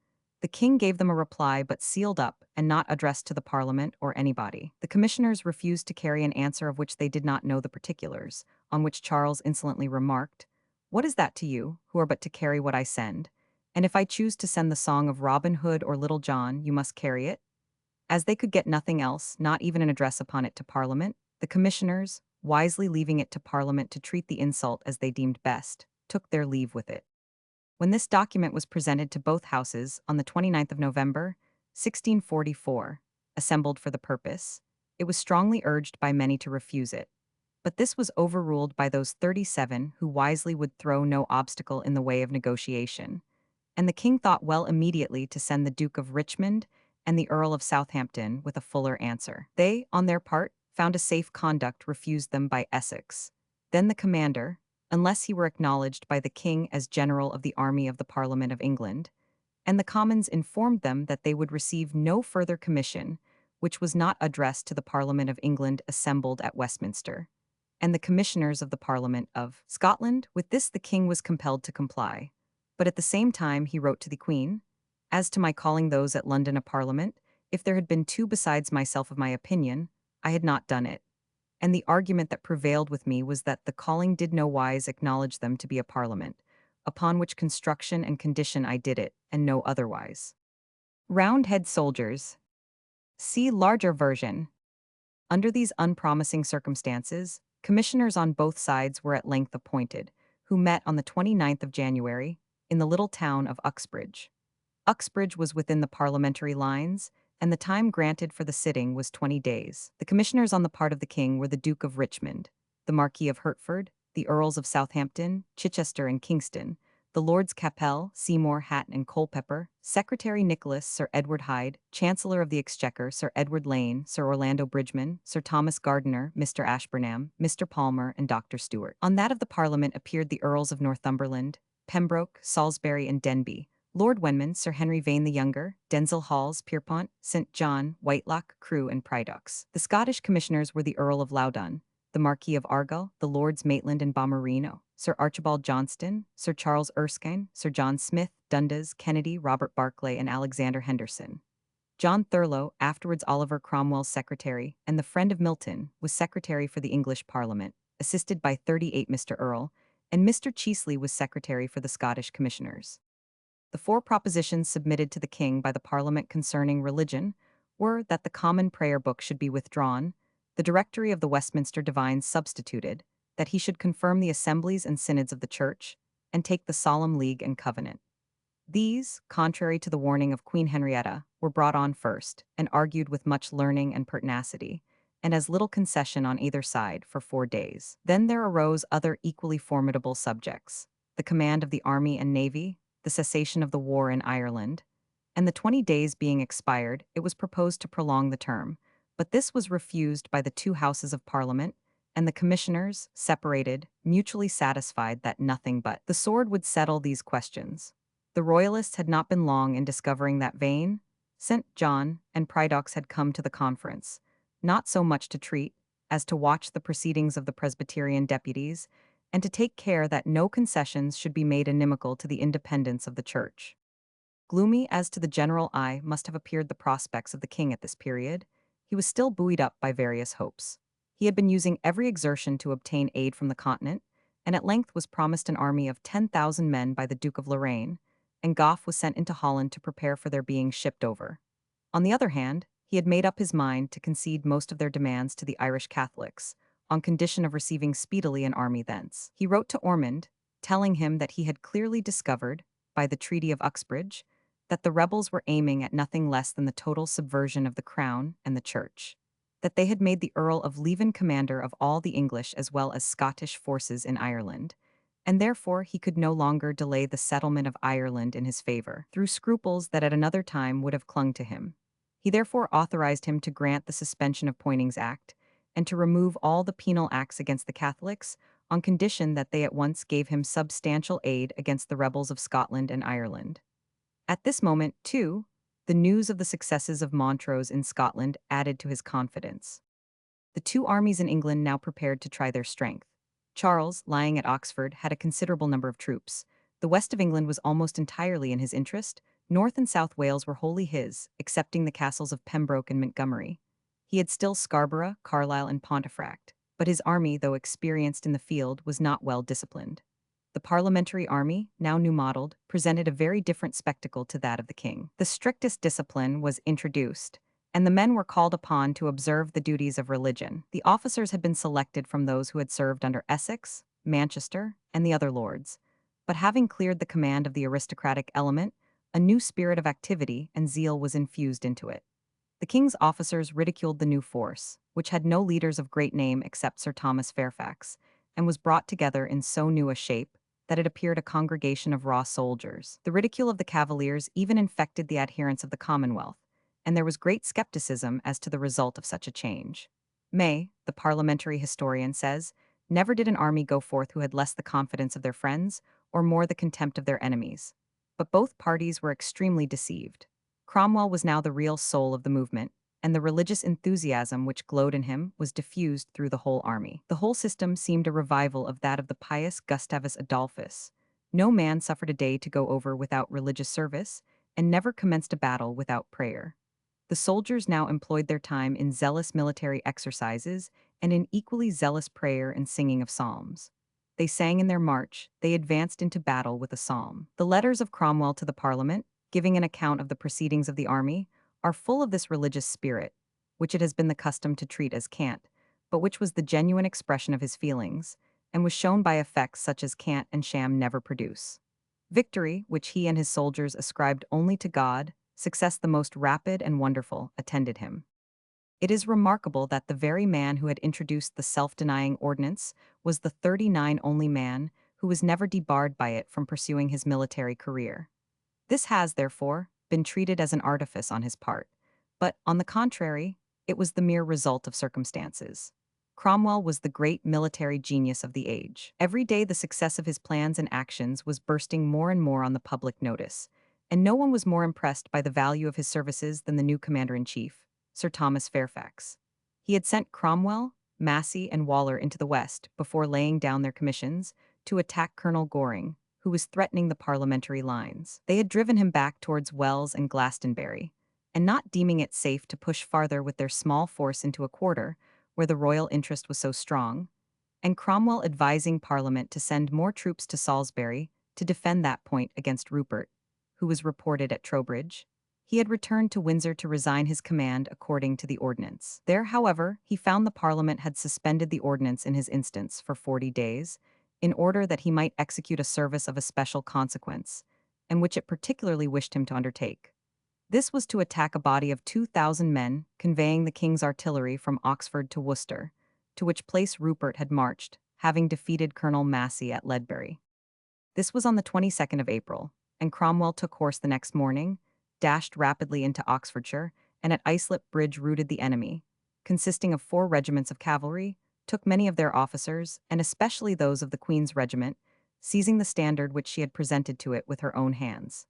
The king gave them a reply but sealed up and not addressed to the Parliament or anybody. The commissioners refused to carry an answer of which they did not know the particulars, on which Charles insolently remarked, What is that to you, who are but to carry what I send? And if I choose to send the song of Robin Hood or Little John, you must carry it? As they could get nothing else, not even an address upon it to Parliament, the commissioners, wisely leaving it to Parliament to treat the insult as they deemed best, took their leave with it. When this document was presented to both houses on the 29th of November, 1644, assembled for the purpose, it was strongly urged by many to refuse it. But this was overruled by those 37 who wisely would throw no obstacle in the way of negotiation, and the king thought well immediately to send the Duke of Richmond and the Earl of Southampton with a fuller answer. They, on their part, found a safe conduct refused them by Essex. Then the commander, unless he were acknowledged by the king as general of the army of the Parliament of England, and the Commons informed them that they would receive no further commission, which was not addressed to the Parliament of England assembled at Westminster, and the commissioners of the Parliament of Scotland. With this the king was compelled to comply. But at the same time he wrote to the Queen, "As to my calling those at London a Parliament, if there had been two besides myself of my opinion, I had not done it. And the argument that prevailed with me was that the calling did no wise acknowledge them to be a Parliament, upon which construction and condition I did it, and no otherwise." Roundhead soldiers. See larger version. Under these unpromising circumstances, commissioners on both sides were at length appointed, who met on the 29th of January, in the little town of Uxbridge. Uxbridge was within the parliamentary lines, and the time granted for the sitting was 20 days. The commissioners on the part of the king were the Duke of Richmond, the Marquis of Hertford, the Earls of Southampton, Chichester, and Kingston, the Lords Cassell, Seymour, Hatton, and Culpeper, Secretary Nicholas, Sir Edward Hyde, Chancellor of the Exchequer, Sir Edward Lane, Sir Orlando Bridgeman, Sir Thomas Gardiner, Mr. Ashburnham, Mr. Palmer, and Dr. Stewart. On that of the Parliament appeared the Earls of Northumberland, Pembroke, Salisbury, and Denbigh, Lord Wenman, Sir Henry Vane the Younger, Denzil Halls, Pierpont, St. John, Whitelock, Crewe, and Prydox. The Scottish commissioners were the Earl of Loudon, the Marquis of Argyll, the Lords Maitland and Balmerino, Sir Archibald Johnston, Sir Charles Erskine, Sir John Smith, Dundas, Kennedy, Robert Barclay, and Alexander Henderson. John Thurlow, afterwards Oliver Cromwell's secretary, and the friend of Milton, was secretary for the English Parliament, assisted by 38 Mr. Earl, and Mr. Cheesley was secretary for the Scottish commissioners. The four propositions submitted to the king by the Parliament concerning religion were that the Common Prayer Book should be withdrawn, the Directory of the Westminster Divines substituted, that he should confirm the assemblies and synods of the Church, and take the Solemn League and Covenant. These, contrary to the warning of Queen Henrietta, were brought on first, and argued with much learning and pertinacity, and as little concession on either side for 4 days. Then there arose other equally formidable subjects: the command of the army and navy, the cessation of the war in Ireland, and the 20 days being expired, it was proposed to prolong the term, but this was refused by the two houses of Parliament, and the commissioners, separated, mutually satisfied that nothing but the sword would settle these questions. The Royalists had not been long in discovering that Vane, St. John, and Prydox had come to the conference, not so much to treat, as to watch the proceedings of the Presbyterian deputies, and to take care that no concessions should be made inimical to the independence of the Church. Gloomy as to the general eye must have appeared the prospects of the king at this period, he was still buoyed up by various hopes. He had been using every exertion to obtain aid from the continent, and at length was promised an army of 10,000 men by the Duke of Lorraine, and Gough was sent into Holland to prepare for their being shipped over. On the other hand, he had made up his mind to concede most of their demands to the Irish Catholics, on condition of receiving speedily an army thence. He wrote to Ormond, telling him that he had clearly discovered, by the Treaty of Uxbridge, that the rebels were aiming at nothing less than the total subversion of the crown and the church, that they had made the Earl of Leven commander of all the English as well as Scottish forces in Ireland, and therefore he could no longer delay the settlement of Ireland in his favor, through scruples that at another time would have clung to him. He therefore authorized him to grant the suspension of Poyning's Act, and to remove all the penal acts against the Catholics, on condition that they at once gave him substantial aid against the rebels of Scotland and Ireland. At this moment, too, the news of the successes of Montrose in Scotland added to his confidence. The two armies in England now prepared to try their strength. Charles, lying at Oxford, had a considerable number of troops. The west of England was almost entirely in his interest. North and South Wales were wholly his, excepting the castles of Pembroke and Montgomery. He had still Scarborough, Carlisle, and Pontefract, but his army, though experienced in the field, was not well disciplined. The parliamentary army, now new-modelled, presented a very different spectacle to that of the king. The strictest discipline was introduced, and the men were called upon to observe the duties of religion. The officers had been selected from those who had served under Essex, Manchester, and the other lords, But having cleared the command of the aristocratic element, a new spirit of activity and zeal was infused into it. The king's officers ridiculed the new force, which had no leaders of great name except Sir Thomas Fairfax, and was brought together in so new a shape that it appeared a congregation of raw soldiers. The ridicule of the Cavaliers even infected the adherents of the Commonwealth, and there was great skepticism as to the result of such a change. May, the parliamentary historian says, never did an army go forth who had less the confidence of their friends or more the contempt of their enemies. But both parties were extremely deceived. Cromwell was now the real soul of the movement, and the religious enthusiasm which glowed in him was diffused through the whole army. The whole system seemed a revival of that of the pious Gustavus Adolphus. No man suffered a day to go over without religious service, and never commenced a battle without prayer. The soldiers now employed their time in zealous military exercises and in equally zealous prayer and singing of psalms. They sang in their march, they advanced into battle with a psalm. The letters of Cromwell to the Parliament, giving an account of the proceedings of the army, are full of this religious spirit, which it has been the custom to treat as cant, but which was the genuine expression of his feelings, and was shown by effects such as cant and sham never produce. Victory, which he and his soldiers ascribed only to God, success the most rapid and wonderful, attended him. It is remarkable that the very man who had introduced the self-denying ordinance was the 39 only man who was never debarred by it from pursuing his military career. This has, therefore, been treated as an artifice on his part, but, on the contrary, it was the mere result of circumstances. Cromwell was the great military genius of the age. Every day the success of his plans and actions was bursting more and more on the public notice, and no one was more impressed by the value of his services than the new commander-in-chief, Sir Thomas Fairfax. He had sent Cromwell, Massey, and Waller into the West before laying down their commissions to attack Colonel Goring, who was threatening the parliamentary lines. They had driven him back towards Wells and Glastonbury, and not deeming it safe to push farther with their small force into a quarter where the royal interest was so strong, and Cromwell advising Parliament to send more troops to Salisbury to defend that point against Rupert, who was reported at Trowbridge, he had returned to Windsor to resign his command according to the ordinance. There, however, he found the Parliament had suspended the ordinance in his instance for 40 days, in order that he might execute a service of a special consequence, and which it particularly wished him to undertake. This was to attack a body of 2,000 men conveying the king's artillery from Oxford to Worcester, to which place Rupert had marched, having defeated Colonel Massey at Ledbury. This was on the 22nd of April, and Cromwell took horse the next morning, dashed rapidly into Oxfordshire, and at Islip Bridge routed the enemy, consisting of 4 regiments of cavalry, took many of their officers, and especially those of the Queen's regiment, seizing the standard which she had presented to it with her own hands.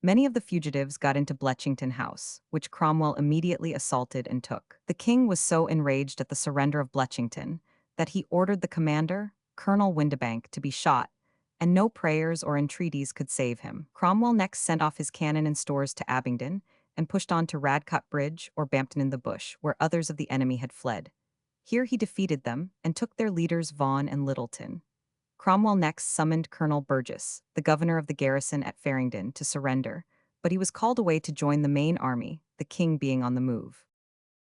Many of the fugitives got into Bletchington House, which Cromwell immediately assaulted and took. The king was so enraged at the surrender of Bletchington that he ordered the commander, Colonel Windibank, to be shot, and no prayers or entreaties could save him. Cromwell next sent off his cannon and stores to Abingdon, and pushed on to Radcut Bridge or Bampton in the Bush, where others of the enemy had fled. Here he defeated them, and took their leaders Vaughan and Littleton. Cromwell next summoned Colonel Burgess, the governor of the garrison at Farringdon, to surrender, but he was called away to join the main army, the king being on the move.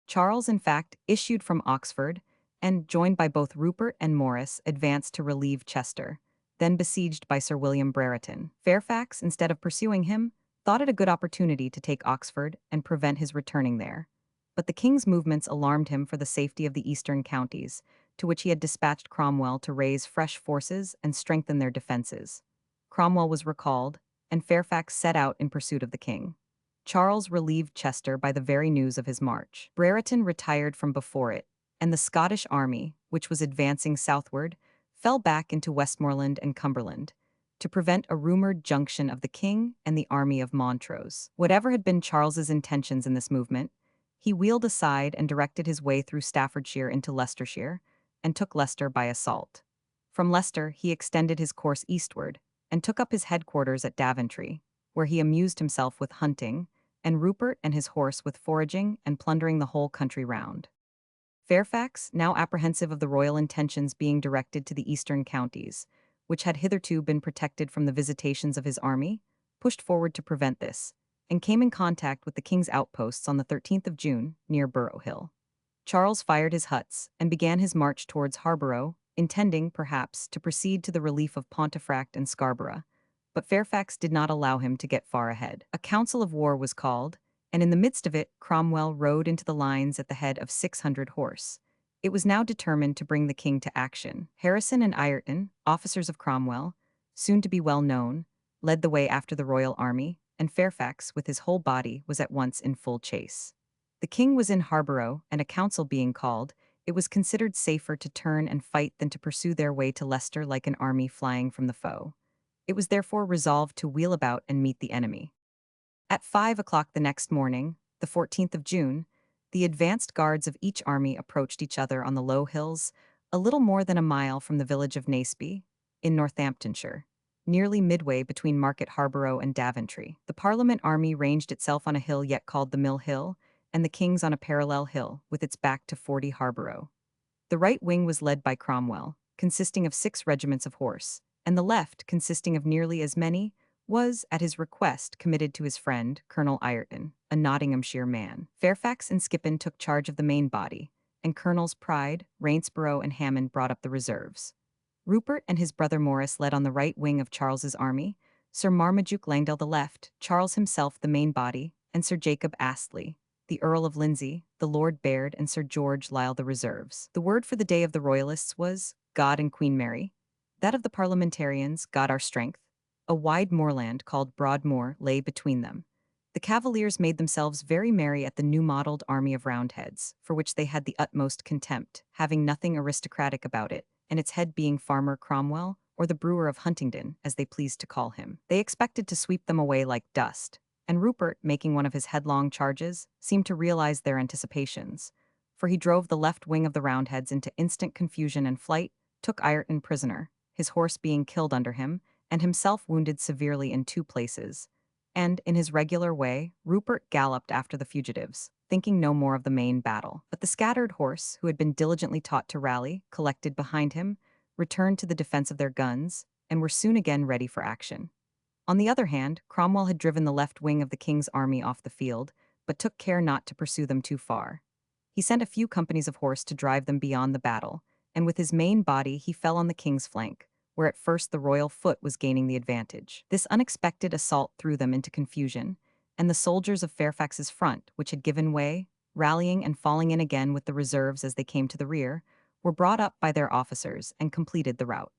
Charles, in fact, issued from Oxford, and, joined by both Rupert and Morris, advanced to relieve Chester, then besieged by Sir William Brereton. Fairfax, instead of pursuing him, thought it a good opportunity to take Oxford and prevent his returning there. But the king's movements alarmed him for the safety of the eastern counties, to which he had dispatched Cromwell to raise fresh forces and strengthen their defenses. Cromwell was recalled, and Fairfax set out in pursuit of the king. Charles relieved Chester by the very news of his march. Brereton retired from before it, and the Scottish army, which was advancing southward, fell back into Westmoreland and Cumberland, to prevent a rumored junction of the king and the army of Montrose. Whatever had been Charles's intentions in this movement, he wheeled aside and directed his way through Staffordshire into Leicestershire, and took Leicester by assault. From Leicester he extended his course eastward, and took up his headquarters at Daventry, where he amused himself with hunting, and Rupert and his horse with foraging and plundering the whole country round. Fairfax, now apprehensive of the royal intentions being directed to the eastern counties, which had hitherto been protected from the visitations of his army, pushed forward to prevent this, and came in contact with the king's outposts on the 13th of June, near Burrow Hill. Charles fired his huts, and began his march towards Harborough, intending, perhaps, to proceed to the relief of Pontefract and Scarborough, but Fairfax did not allow him to get far ahead. A council of war was called, and in the midst of it, Cromwell rode into the lines at the head of 600 horse. It was now determined to bring the king to action. Harrison and Ireton, officers of Cromwell, soon to be well known, led the way after the royal army, and Fairfax, with his whole body, was at once in full chase. The king was in Harborough, and a council being called, it was considered safer to turn and fight than to pursue their way to Leicester like an army flying from the foe. It was therefore resolved to wheel about and meet the enemy. At 5 o'clock the next morning, the 14th of June, the advanced guards of each army approached each other on the low hills, a little more than a mile from the village of Naseby, in Northamptonshire, nearly midway between Market Harborough and Daventry. The Parliament army ranged itself on a hill yet called the Mill Hill, and the King's on a parallel hill, with its back to 40 Harborough. The right wing was led by Cromwell, consisting of 6 regiments of horse, and the left, consisting of nearly as many, was, at his request, committed to his friend, Colonel Ireton, a Nottinghamshire man. Fairfax and Skippon took charge of the main body, and Colonels Pride, Rainsborough, and Hammond brought up the reserves. Rupert and his brother Maurice led on the right wing of Charles's army, Sir Marmaduke Langdale the left, Charles himself the main body, and Sir Jacob Astley, the Earl of Lindsay, the Lord Baird, and Sir George Lisle the reserves. The word for the day of the Royalists was, God and Queen Mary. That of the Parliamentarians, God our strength. A wide moorland called Broadmoor lay between them. The Cavaliers made themselves very merry at the new-modelled army of Roundheads, for which they had the utmost contempt, having nothing aristocratic about it, and its head being Farmer Cromwell, or the brewer of Huntingdon, as they pleased to call him. They expected to sweep them away like dust, and Rupert, making one of his headlong charges, seemed to realize their anticipations, for he drove the left wing of the Roundheads into instant confusion and flight, took Ireton prisoner, his horse being killed under him, and himself wounded severely in 2 places. And, in his regular way, Rupert galloped after the fugitives, thinking no more of the main battle. But the scattered horse, who had been diligently taught to rally, collected behind him, returned to the defense of their guns, and were soon again ready for action. On the other hand, Cromwell had driven the left wing of the king's army off the field, but took care not to pursue them too far. He sent a few companies of horse to drive them beyond the battle, and with his main body he fell on the king's flank, where at first the royal foot was gaining the advantage. This unexpected assault threw them into confusion, and the soldiers of Fairfax's front, which had given way, rallying and falling in again with the reserves as they came to the rear, were brought up by their officers and completed the rout.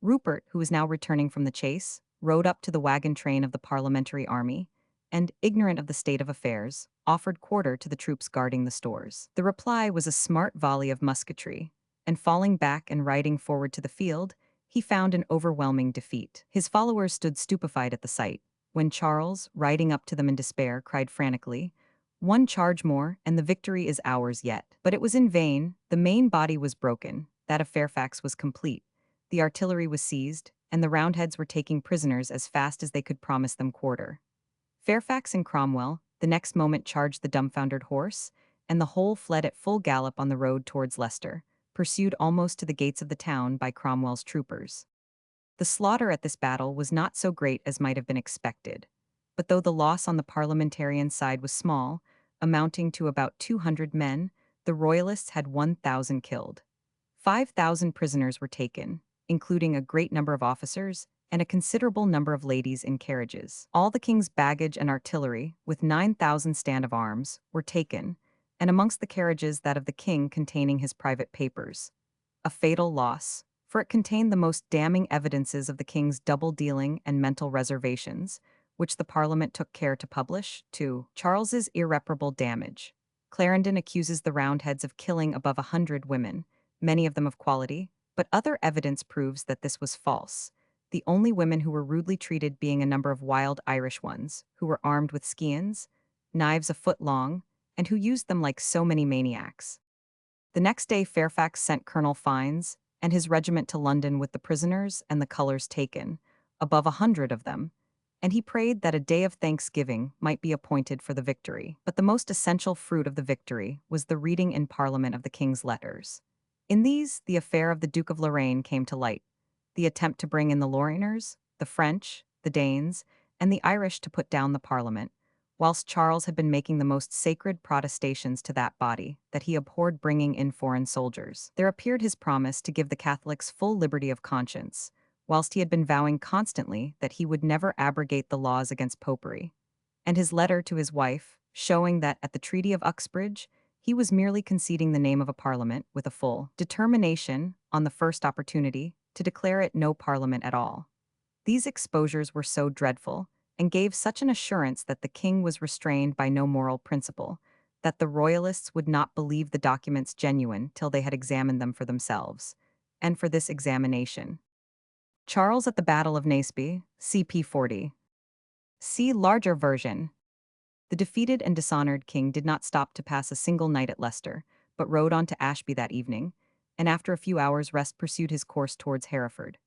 Rupert, who was now returning from the chase, rode up to the wagon train of the parliamentary army, and, ignorant of the state of affairs, offered quarter to the troops guarding the stores. The reply was a smart volley of musketry, and falling back and riding forward to the field, he found an overwhelming defeat. His followers stood stupefied at the sight, when Charles, riding up to them in despair, cried frantically, "One charge more, and the victory is ours yet." But it was in vain. The main body was broken, that of Fairfax was complete, the artillery was seized, and the Roundheads were taking prisoners as fast as they could promise them quarter. Fairfax and Cromwell, the next moment charged the dumbfoundered horse, and the whole fled at full gallop on the road towards Leicester, pursued almost to the gates of the town by Cromwell's troopers. The slaughter at this battle was not so great as might have been expected, but though the loss on the parliamentarian side was small, amounting to about 200 men, the Royalists had 1,000 killed. 5,000 prisoners were taken, including a great number of officers, and a considerable number of ladies in carriages. All the king's baggage and artillery, with 9,000 stand of arms, were taken, and amongst the carriages that of the king containing his private papers. A fatal loss, for it contained the most damning evidences of the king's double-dealing and mental reservations, which the Parliament took care to publish, to Charles's irreparable damage. Clarendon accuses the Roundheads of killing above 100 women, many of them of quality, but other evidence proves that this was false, the only women who were rudely treated being a number of wild Irish ones, who were armed with skeans, knives a foot long, and who used them like so many maniacs. The next day Fairfax sent Colonel Fiennes and his regiment to London with the prisoners and the colours taken, above 100 of them, and he prayed that a day of thanksgiving might be appointed for the victory. But the most essential fruit of the victory was the reading in Parliament of the king's letters. In these, the affair of the Duke of Lorraine came to light, the attempt to bring in the Lorrainers, the French, the Danes, and the Irish to put down the Parliament, whilst Charles had been making the most sacred protestations to that body that he abhorred bringing in foreign soldiers. There appeared his promise to give the Catholics full liberty of conscience, whilst he had been vowing constantly that he would never abrogate the laws against popery, and his letter to his wife, showing that at the Treaty of Uxbridge, he was merely conceding the name of a parliament with a full determination, on the first opportunity, to declare it no parliament at all. These exposures were so dreadful, and gave such an assurance that the king was restrained by no moral principle, that the royalists would not believe the documents genuine till they had examined them for themselves. And for this examination, Charles at the Battle of Naseby, CP 40. See larger version. The defeated and dishonored king did not stop to pass a single night at Leicester, but rode on to Ashby that evening, and after a few hours' rest pursued his course towards Hereford.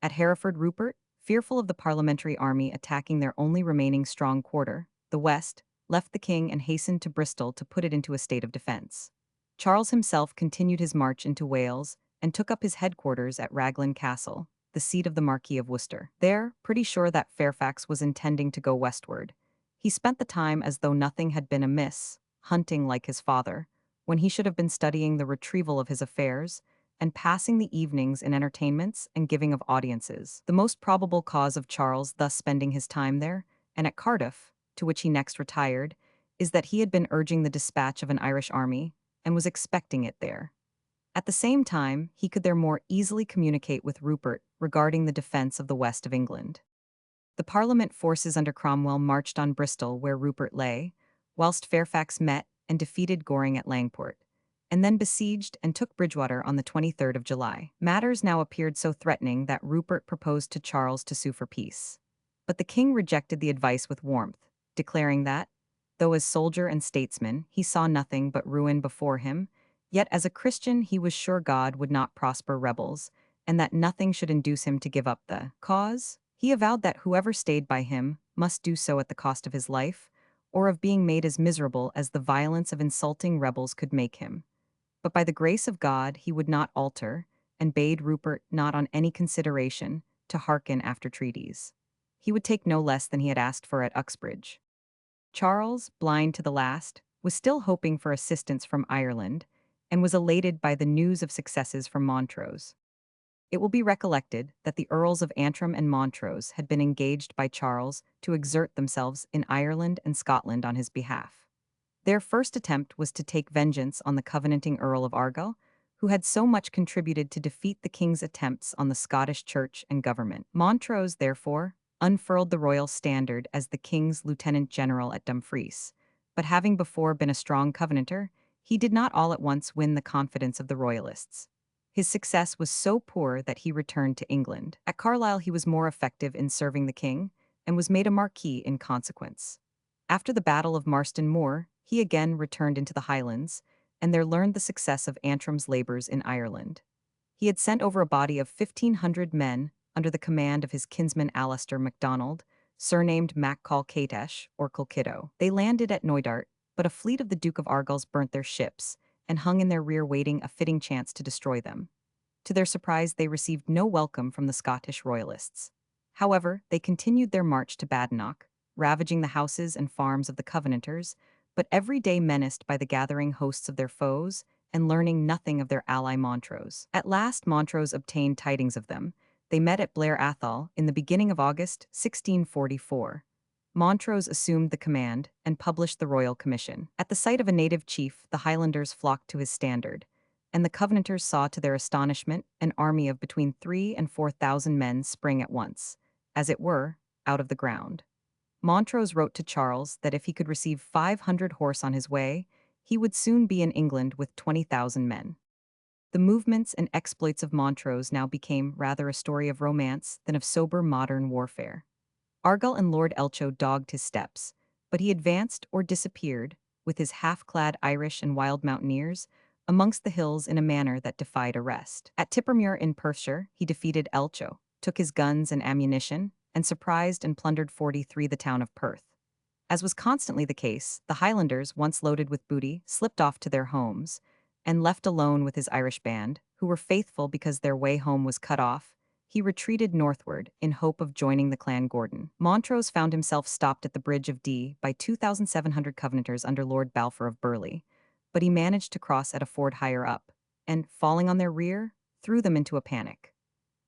At Hereford, Rupert, fearful of the parliamentary army attacking their only remaining strong quarter, the west, left the king and hastened to Bristol to put it into a state of defence. Charles himself continued his march into Wales and took up his headquarters at Raglan Castle, the seat of the Marquis of Worcester. There, pretty sure that Fairfax was intending to go westward, he spent the time as though nothing had been amiss, hunting like his father, when he should have been studying the retrieval of his affairs, and passing the evenings in entertainments and giving of audiences. The most probable cause of Charles thus spending his time there, and at Cardiff, to which he next retired, is that he had been urging the dispatch of an Irish army, and was expecting it there. At the same time, he could there more easily communicate with Rupert regarding the defence of the west of England. The Parliament forces under Cromwell marched on Bristol where Rupert lay, whilst Fairfax met and defeated Goring at Langport, and then besieged and took Bridgewater on the 23rd of July. Matters now appeared so threatening that Rupert proposed to Charles to sue for peace. But the king rejected the advice with warmth, declaring that, though as soldier and statesman he saw nothing but ruin before him, yet as a Christian he was sure God would not prosper rebels, and that nothing should induce him to give up the cause. He avowed that whoever stayed by him must do so at the cost of his life, or of being made as miserable as the violence of insulting rebels could make him. But by the grace of God he would not alter, and bade Rupert not on any consideration to hearken after treaties. He would take no less than he had asked for at Uxbridge. Charles, blind to the last, was still hoping for assistance from Ireland, and was elated by the news of successes from Montrose. It will be recollected that the Earls of Antrim and Montrose had been engaged by Charles to exert themselves in Ireland and Scotland on his behalf. Their first attempt was to take vengeance on the Covenanting Earl of Argyll, who had so much contributed to defeat the king's attempts on the Scottish church and government. Montrose, therefore, unfurled the royal standard as the king's lieutenant general at Dumfries, but having before been a strong Covenanter, he did not all at once win the confidence of the royalists. His success was so poor that he returned to England. At Carlisle he was more effective in serving the king, and was made a marquis in consequence. After the Battle of Marston Moor, he again returned into the Highlands, and there learned the success of Antrim's labours in Ireland. He had sent over a body of 1,500 men under the command of his kinsman Alistair MacDonald, surnamed Mac Colcatesh or Colkitto. They landed at Knoydart, but a fleet of the Duke of Argyll's burnt their ships, and hung in their rear waiting a fitting chance to destroy them. To their surprise, they received no welcome from the Scottish royalists. However, they continued their march to Badenoch, ravaging the houses and farms of the Covenanters, but every day menaced by the gathering hosts of their foes, and learning nothing of their ally Montrose. At last Montrose obtained tidings of them. They met at Blair Athol in the beginning of August 1644. Montrose assumed the command and published the royal commission. At the sight of a native chief, the Highlanders flocked to his standard, and the Covenanters saw to their astonishment an army of between 3,000 and 4,000 men spring at once, as it were, out of the ground. Montrose wrote to Charles that if he could receive 500 horse on his way, he would soon be in England with 20,000 men. The movements and exploits of Montrose now became rather a story of romance than of sober modern warfare. Argyll and Lord Elcho dogged his steps, but he advanced or disappeared, with his half-clad Irish and wild mountaineers, amongst the hills in a manner that defied arrest. At Tippermuir in Perthshire, he defeated Elcho, took his guns and ammunition, and surprised and plundered 43 the town of Perth. As was constantly the case, the Highlanders, once loaded with booty, slipped off to their homes, and left alone with his Irish band, who were faithful because their way home was cut off, he retreated northward in hope of joining the clan Gordon. Montrose found himself stopped at the Bridge of Dee by 2,700 Covenanters under Lord Balfour of Burleigh, but he managed to cross at a ford higher up, and, falling on their rear, threw them into a panic.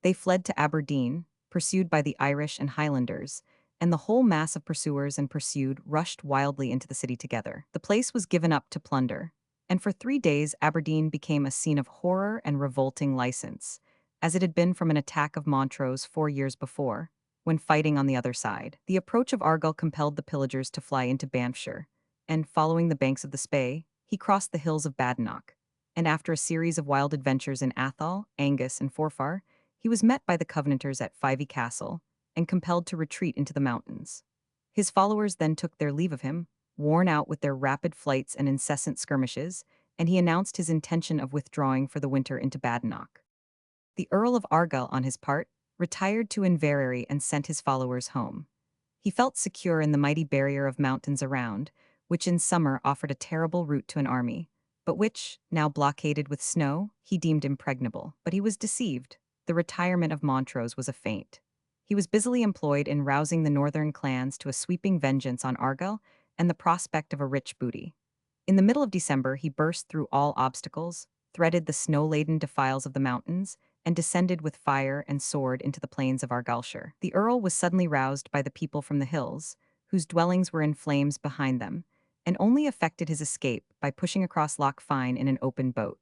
They fled to Aberdeen, pursued by the Irish and Highlanders, and the whole mass of pursuers and pursued rushed wildly into the city together. The place was given up to plunder, and for 3 days Aberdeen became a scene of horror and revolting license, as it had been from an attack of Montrose 4 years before, when fighting on the other side. The approach of Argyll compelled the pillagers to fly into Banffshire, and, following the banks of the Spey, he crossed the hills of Badenoch, and after a series of wild adventures in Atholl, Angus, and Forfar, he was met by the Covenanters at Cassell and compelled to retreat into the mountains. His followers then took their leave of him, worn out with their rapid flights and incessant skirmishes, and he announced his intention of withdrawing for the winter into Badenoch. The Earl of Argyll, on his part, retired to Inverary and sent his followers home. He felt secure in the mighty barrier of mountains around, which in summer offered a terrible route to an army, but which, now blockaded with snow, he deemed impregnable. But he was deceived. The retirement of Montrose was a feint. He was busily employed in rousing the northern clans to a sweeping vengeance on Argyll and the prospect of a rich booty. In the middle of December, he burst through all obstacles, threaded the snow-laden defiles of the mountains, and descended with fire and sword into the plains of Argyllshire. The Earl was suddenly roused by the people from the hills, whose dwellings were in flames behind them, and only effected his escape by pushing across Loch Fyne in an open boat.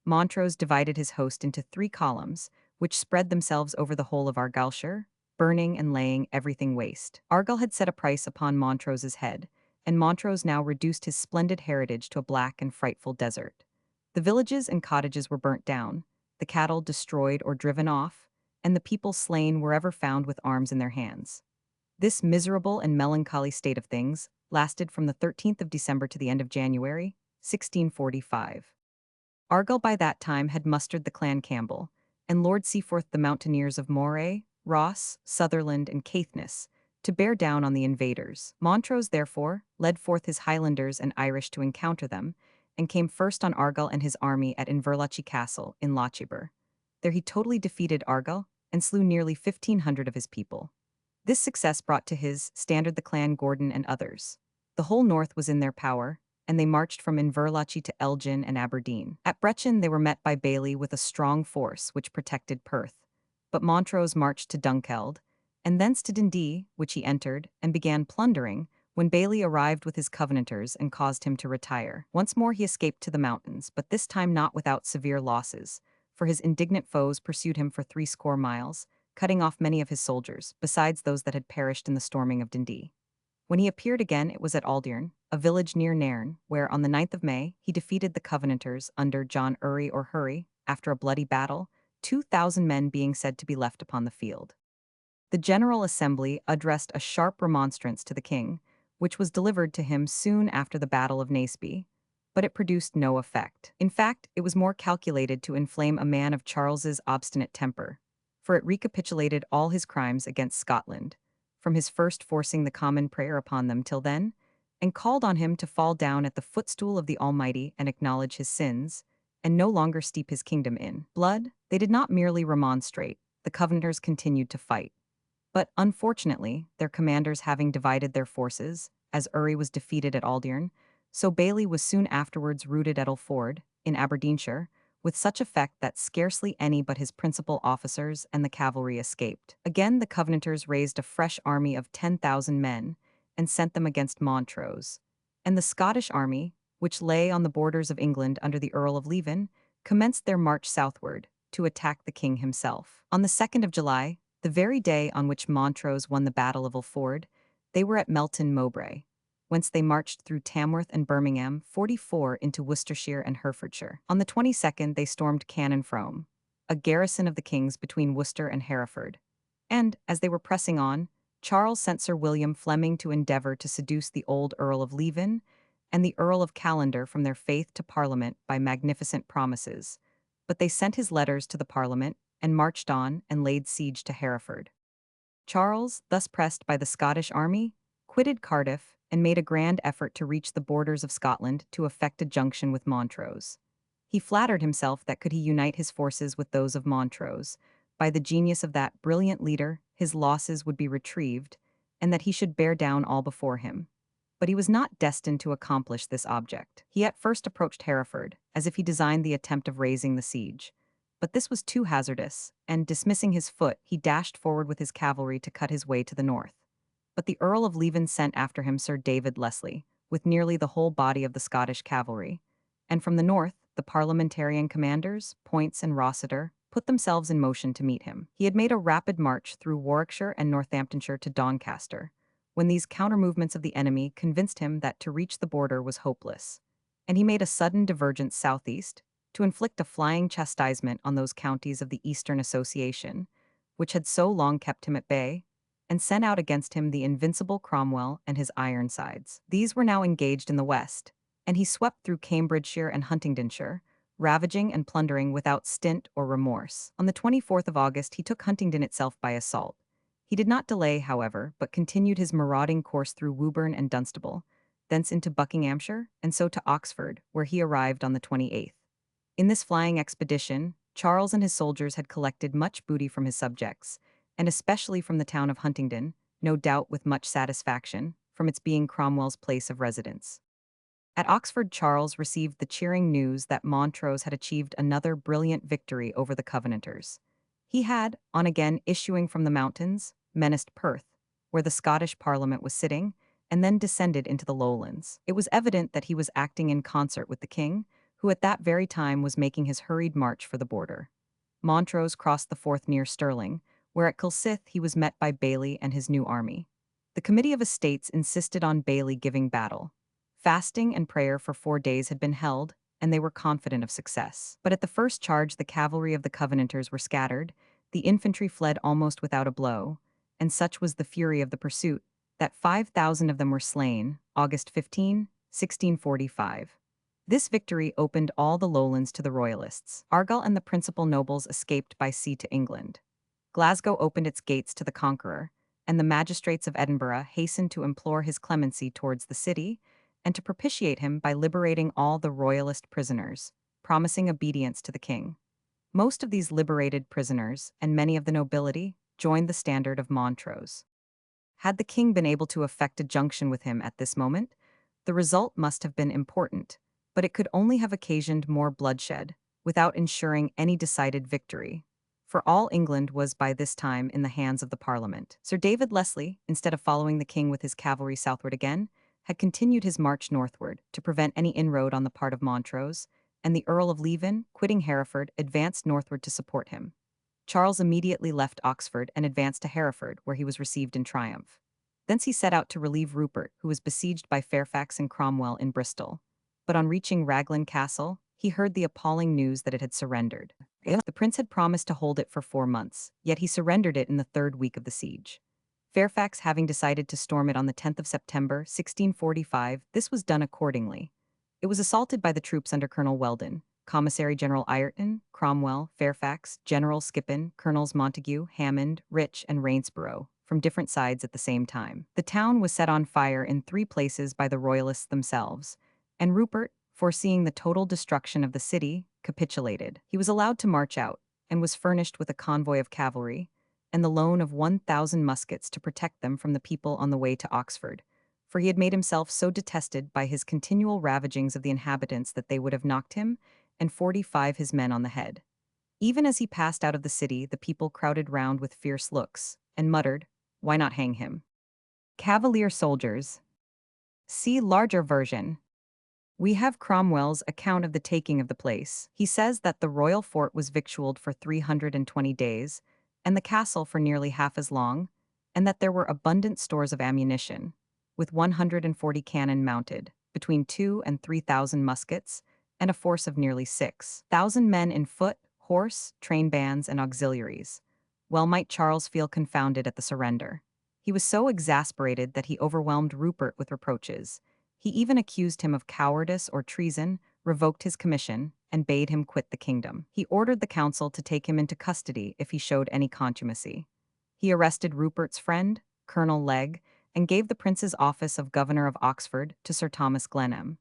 Montrose divided his host into 3 columns, which spread themselves over the whole of Argyllshire, burning and laying everything waste. Argyll had set a price upon Montrose's head, and Montrose now reduced his splendid heritage to a black and frightful desert. The villages and cottages were burnt down, the cattle destroyed or driven off, and the people slain wherever found with arms in their hands. This miserable and melancholy state of things lasted from the 13th of December to the end of January, 1645. Argyll by that time had mustered the clan Campbell, and Lord Seaforth the mountaineers of Moray, Ross, Sutherland, and Caithness, to bear down on the invaders. Montrose, therefore, led forth his Highlanders and Irish to encounter them, and came first on Argyll and his army at Inverlochy Castle in Lochaber. There he totally defeated Argyll and slew nearly 1,500 of his people. This success brought to his standard the clan Gordon and others. The whole north was in their power, and they marched from Inverlochy to Elgin and Aberdeen. At Brechin they were met by Bailey with a strong force which protected Perth, but Montrose marched to Dunkeld, and thence to Dundee, which he entered, and began plundering, when Bailey arrived with his Covenanters and caused him to retire. Once more he escaped to the mountains, but this time not without severe losses, for his indignant foes pursued him for 60 miles, cutting off many of his soldiers, besides those that had perished in the storming of Dundee. When he appeared again, it was at Aldearn, a village near Nairn, where, on the 9th of May, he defeated the Covenanters under John Urry or Hurry, after a bloody battle, 2,000 men being said to be left upon the field. The General Assembly addressed a sharp remonstrance to the king, which was delivered to him soon after the Battle of Naseby, but it produced no effect. In fact, it was more calculated to inflame a man of Charles's obstinate temper, for it recapitulated all his crimes against Scotland, from his first forcing the common prayer upon them till then, and called on him to fall down at the footstool of the Almighty and acknowledge his sins, and no longer steep his kingdom in blood. They did not merely remonstrate, the Covenanters continued to fight. But, unfortunately, their commanders having divided their forces, as Urry was defeated at Aldearn, so Bailey was soon afterwards routed at Ulford, in Aberdeenshire, with such effect that scarcely any but his principal officers and the cavalry escaped. Again the Covenanters raised a fresh army of 10,000 men, and sent them against Montrose, and the Scottish army, which lay on the borders of England under the Earl of Leven, commenced their march southward, to attack the king himself. On the 2nd of July, the very day on which Montrose won the Battle of Ulford, they were at Melton Mowbray, whence they marched through Tamworth and Birmingham 44 into Worcestershire and Herefordshire. On the 22nd they stormed Cannon Frome, a garrison of the king's between Worcester and Hereford, and, as they were pressing on, Charles sent Sir William Fleming to endeavour to seduce the old Earl of Leven and the Earl of Callendar from their faith to Parliament by magnificent promises, but they sent his letters to the Parliament and marched on and laid siege to Hereford. Charles, thus pressed by the Scottish army, quitted Cardiff and made a grand effort to reach the borders of Scotland to effect a junction with Montrose. He flattered himself that could he unite his forces with those of Montrose, by the genius of that brilliant leader, his losses would be retrieved, and that he should bear down all before him. But he was not destined to accomplish this object. He at first approached Hereford, as if he designed the attempt of raising the siege. But this was too hazardous, and dismissing his foot, he dashed forward with his cavalry to cut his way to the north. But the Earl of Leven sent after him Sir David Leslie, with nearly the whole body of the Scottish cavalry. And from the north, the parliamentarian commanders, Poynts and Rossiter, put themselves in motion to meet him. He had made a rapid march through Warwickshire and Northamptonshire to Doncaster, when these counter-movements of the enemy convinced him that to reach the border was hopeless. And he made a sudden divergence southeast, to inflict a flying chastisement on those counties of the Eastern Association, which had so long kept him at bay, and sent out against him the invincible Cromwell and his Ironsides. These were now engaged in the west, and he swept through Cambridgeshire and Huntingdonshire, ravaging and plundering without stint or remorse. On the 24th of August he took Huntingdon itself by assault. He did not delay, however, but continued his marauding course through Woburn and Dunstable, thence into Buckinghamshire, and so to Oxford, where he arrived on the 28th. In this flying expedition, Charles and his soldiers had collected much booty from his subjects, and especially from the town of Huntingdon, no doubt with much satisfaction, from its being Cromwell's place of residence. At Oxford, Charles received the cheering news that Montrose had achieved another brilliant victory over the Covenanters. He had, on again issuing from the mountains, menaced Perth, where the Scottish Parliament was sitting, and then descended into the lowlands. It was evident that he was acting in concert with the king, who at that very time was making his hurried march for the border. Montrose crossed the Forth near Stirling, where at Kilsyth he was met by Bailey and his new army. The Committee of Estates insisted on Bailey giving battle. Fasting and prayer for 4 days had been held, and they were confident of success. But at the first charge the cavalry of the Covenanters were scattered, the infantry fled almost without a blow, and such was the fury of the pursuit, that 5,000 of them were slain, August 15, 1645. This victory opened all the lowlands to the Royalists. Argyll and the principal nobles escaped by sea to England. Glasgow opened its gates to the conqueror, and the magistrates of Edinburgh hastened to implore his clemency towards the city, and to propitiate him by liberating all the Royalist prisoners, promising obedience to the king. Most of these liberated prisoners, and many of the nobility, joined the standard of Montrose. Had the king been able to effect a junction with him at this moment, the result must have been important, but it could only have occasioned more bloodshed, without ensuring any decided victory. For all England was by this time in the hands of the Parliament. Sir David Leslie, instead of following the king with his cavalry southward again, had continued his march northward to prevent any inroad on the part of Montrose, and the Earl of Leven, quitting Hereford, advanced northward to support him. Charles immediately left Oxford and advanced to Hereford, where he was received in triumph. Thence he set out to relieve Rupert, who was besieged by Fairfax and Cromwell in Bristol. But on reaching Raglan Castle, he heard the appalling news that it had surrendered. The prince had promised to hold it for 4 months, yet he surrendered it in the 3rd week of the siege. Fairfax having decided to storm it on the 10th of September, 1645, this was done accordingly. It was assaulted by the troops under Colonel Weldon, Commissary General Ireton, Cromwell, Fairfax, General Skippon, Colonels Montague, Hammond, Rich, and Rainsborough, from different sides at the same time. The town was set on fire in 3 places by the Royalists themselves, and Rupert, foreseeing the total destruction of the city, capitulated. He was allowed to march out, and was furnished with a convoy of cavalry, and the loan of 1,000 muskets to protect them from the people on the way to Oxford, for he had made himself so detested by his continual ravagings of the inhabitants that they would have knocked him and 45 his men on the head. Even as he passed out of the city, the people crowded round with fierce looks, and muttered, "Why not hang him?" Cavalier soldiers. See larger version. We have Cromwell's account of the taking of the place. He says that the royal fort was victualled for 320 days, and the castle for nearly half as long, and that there were abundant stores of ammunition, with 140 cannon mounted, between 2 and 3,000 muskets, and a force of nearly 6,000 men in foot, horse, train bands, and auxiliaries. Well might Charles feel confounded at the surrender. He was so exasperated that he overwhelmed Rupert with reproaches. He even accused him of cowardice or treason, revoked his commission, and bade him quit the kingdom. He ordered the council to take him into custody if he showed any contumacy. He arrested Rupert's friend, Colonel Legge, and gave the prince's office of governor of Oxford to Sir Thomas Glenham.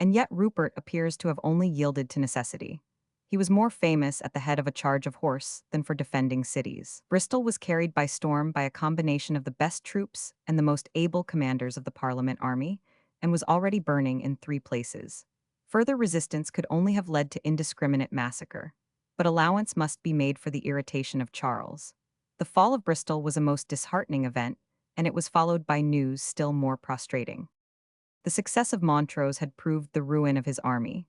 And yet Rupert appears to have only yielded to necessity. He was more famous at the head of a charge of horse than for defending cities. Bristol was carried by storm by a combination of the best troops and the most able commanders of the Parliament army, and was already burning in 3 places. Further resistance could only have led to indiscriminate massacre, but allowance must be made for the irritation of Charles. The fall of Bristol was a most disheartening event, and it was followed by news still more prostrating. The success of Montrose had proved the ruin of his army.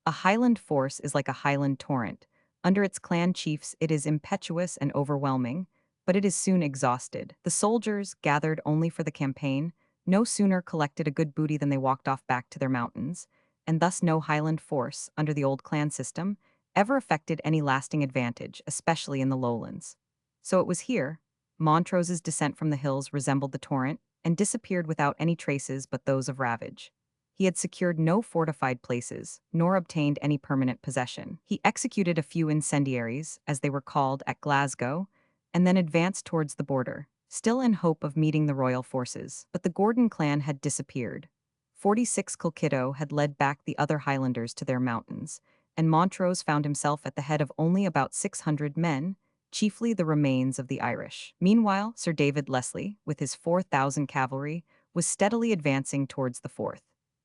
A Highland force is like a Highland torrent. Under its clan chiefs, it is impetuous and overwhelming, but it is soon exhausted. The soldiers, gathered only for the campaign, no sooner collected a good booty than they walked off back to their mountains, and thus no Highland force, under the old clan system, ever effected any lasting advantage, especially in the lowlands. So it was here. Montrose's descent from the hills resembled the torrent, and disappeared without any traces but those of ravage. He had secured no fortified places, nor obtained any permanent possession. He executed a few incendiaries, as they were called, at Glasgow, and then advanced towards the border, still in hope of meeting the royal forces. But the Gordon clan had disappeared. 46 Colkitto had led back the other Highlanders to their mountains, and Montrose found himself at the head of only about 600 men, chiefly the remains of the Irish. Meanwhile, Sir David Leslie, with his 4,000 cavalry, was steadily advancing towards the Forth.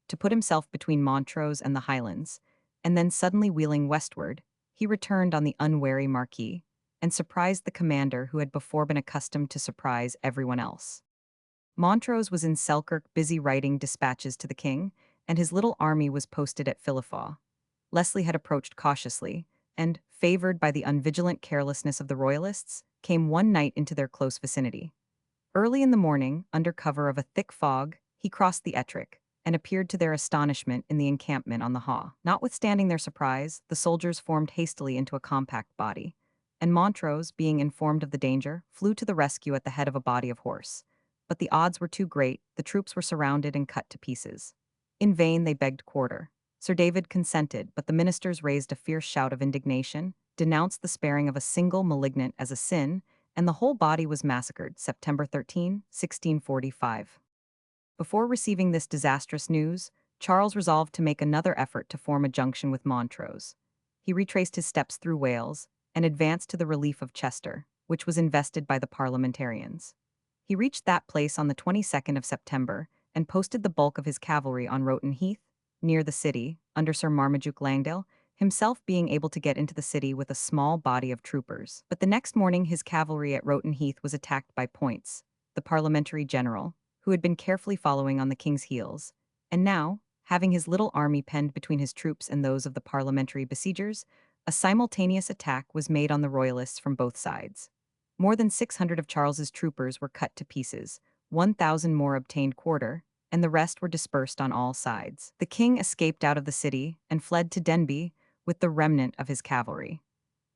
To put himself between Montrose and the Highlands, and then suddenly wheeling westward, he returned on the unwary Marquis, and surprised the commander who had before been accustomed to surprise everyone else. Montrose was in Selkirk busy writing dispatches to the king, and his little army was posted at Philiphaugh. Leslie had approached cautiously, and, favored by the unvigilant carelessness of the royalists, came one night into their close vicinity. Early in the morning, under cover of a thick fog, he crossed the Ettrick, and appeared to their astonishment in the encampment on the Haw. Notwithstanding their surprise, the soldiers formed hastily into a compact body, and Montrose, being informed of the danger, flew to the rescue at the head of a body of horse. But the odds were too great, the troops were surrounded and cut to pieces. In vain they begged quarter. Sir David consented, but the ministers raised a fierce shout of indignation, denounced the sparing of a single malignant as a sin, and the whole body was massacred September 13, 1645. Before receiving this disastrous news, Charles resolved to make another effort to form a junction with Montrose. He retraced his steps through Wales, and advanced to the relief of Chester, which was invested by the parliamentarians. He reached that place on the 22nd of September, and posted the bulk of his cavalry on Roten Heath, near the city, under Sir Marmaduke Langdale, himself being able to get into the city with a small body of troopers. But the next morning his cavalry at Roten Heath was attacked by Points, the parliamentary general, who had been carefully following on the king's heels, and now, having his little army penned between his troops and those of the parliamentary besiegers, a simultaneous attack was made on the royalists from both sides. More than 600 of Charles's troopers were cut to pieces, 1,000 more obtained quarter, and the rest were dispersed on all sides. The king escaped out of the city and fled to Denbigh with the remnant of his cavalry.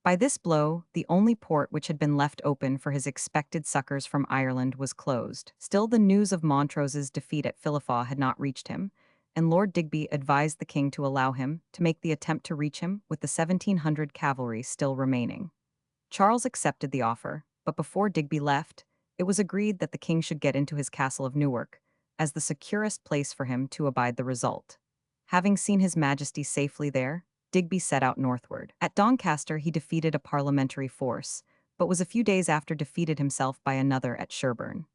By this blow, the only port which had been left open for his expected succors from Ireland was closed. Still, the news of Montrose's defeat at Philiphaugh had not reached him, and Lord Digby advised the king to allow him to make the attempt to reach him with the 1,700 cavalry still remaining. Charles accepted the offer, but before Digby left, it was agreed that the king should get into his castle of Newark, as the securest place for him to abide the result. Having seen his majesty safely there, Digby set out northward. At Doncaster he defeated a parliamentary force, but was a few days after defeated himself by another at Sherborne.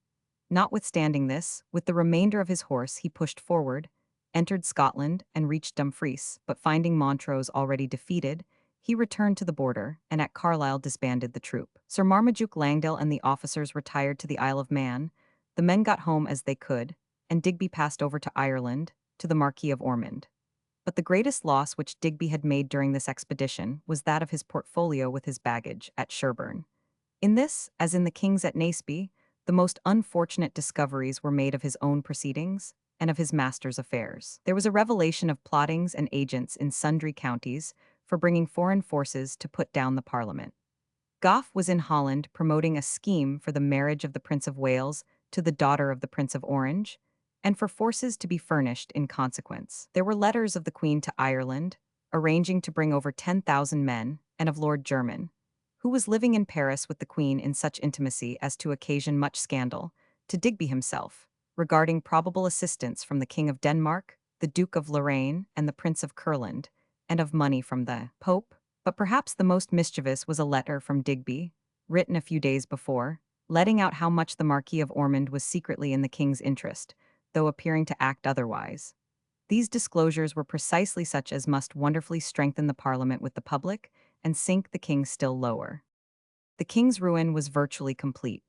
Notwithstanding this, with the remainder of his horse he pushed forward, entered Scotland, and reached Dumfries, but finding Montrose already defeated, he returned to the border, and at Carlisle disbanded the troop. Sir Marmaduke Langdale and the officers retired to the Isle of Man, the men got home as they could, and Digby passed over to Ireland, to the Marquis of Ormond. But the greatest loss which Digby had made during this expedition was that of his portfolio with his baggage at Sherborne. In this, as in the king's at Naseby, the most unfortunate discoveries were made of his own proceedings and of his master's affairs. There was a revelation of plottings and agents in sundry counties for bringing foreign forces to put down the Parliament. Gough was in Holland promoting a scheme for the marriage of the Prince of Wales to the daughter of the Prince of Orange, and for forces to be furnished in consequence. There were letters of the Queen to Ireland, arranging to bring over 10,000 men, and of Lord Jermyn, who was living in Paris with the Queen in such intimacy as to occasion much scandal, to Digby himself, regarding probable assistance from the King of Denmark, the Duke of Lorraine, and the Prince of Curland, and of money from the Pope, But perhaps the most mischievous was a letter from Digby, written a few days before, letting out how much the Marquis of Ormond was secretly in the king's interest, though appearing to act otherwise. These disclosures were precisely such as must wonderfully strengthen the Parliament with the public and sink the king still lower. The king's ruin was virtually complete.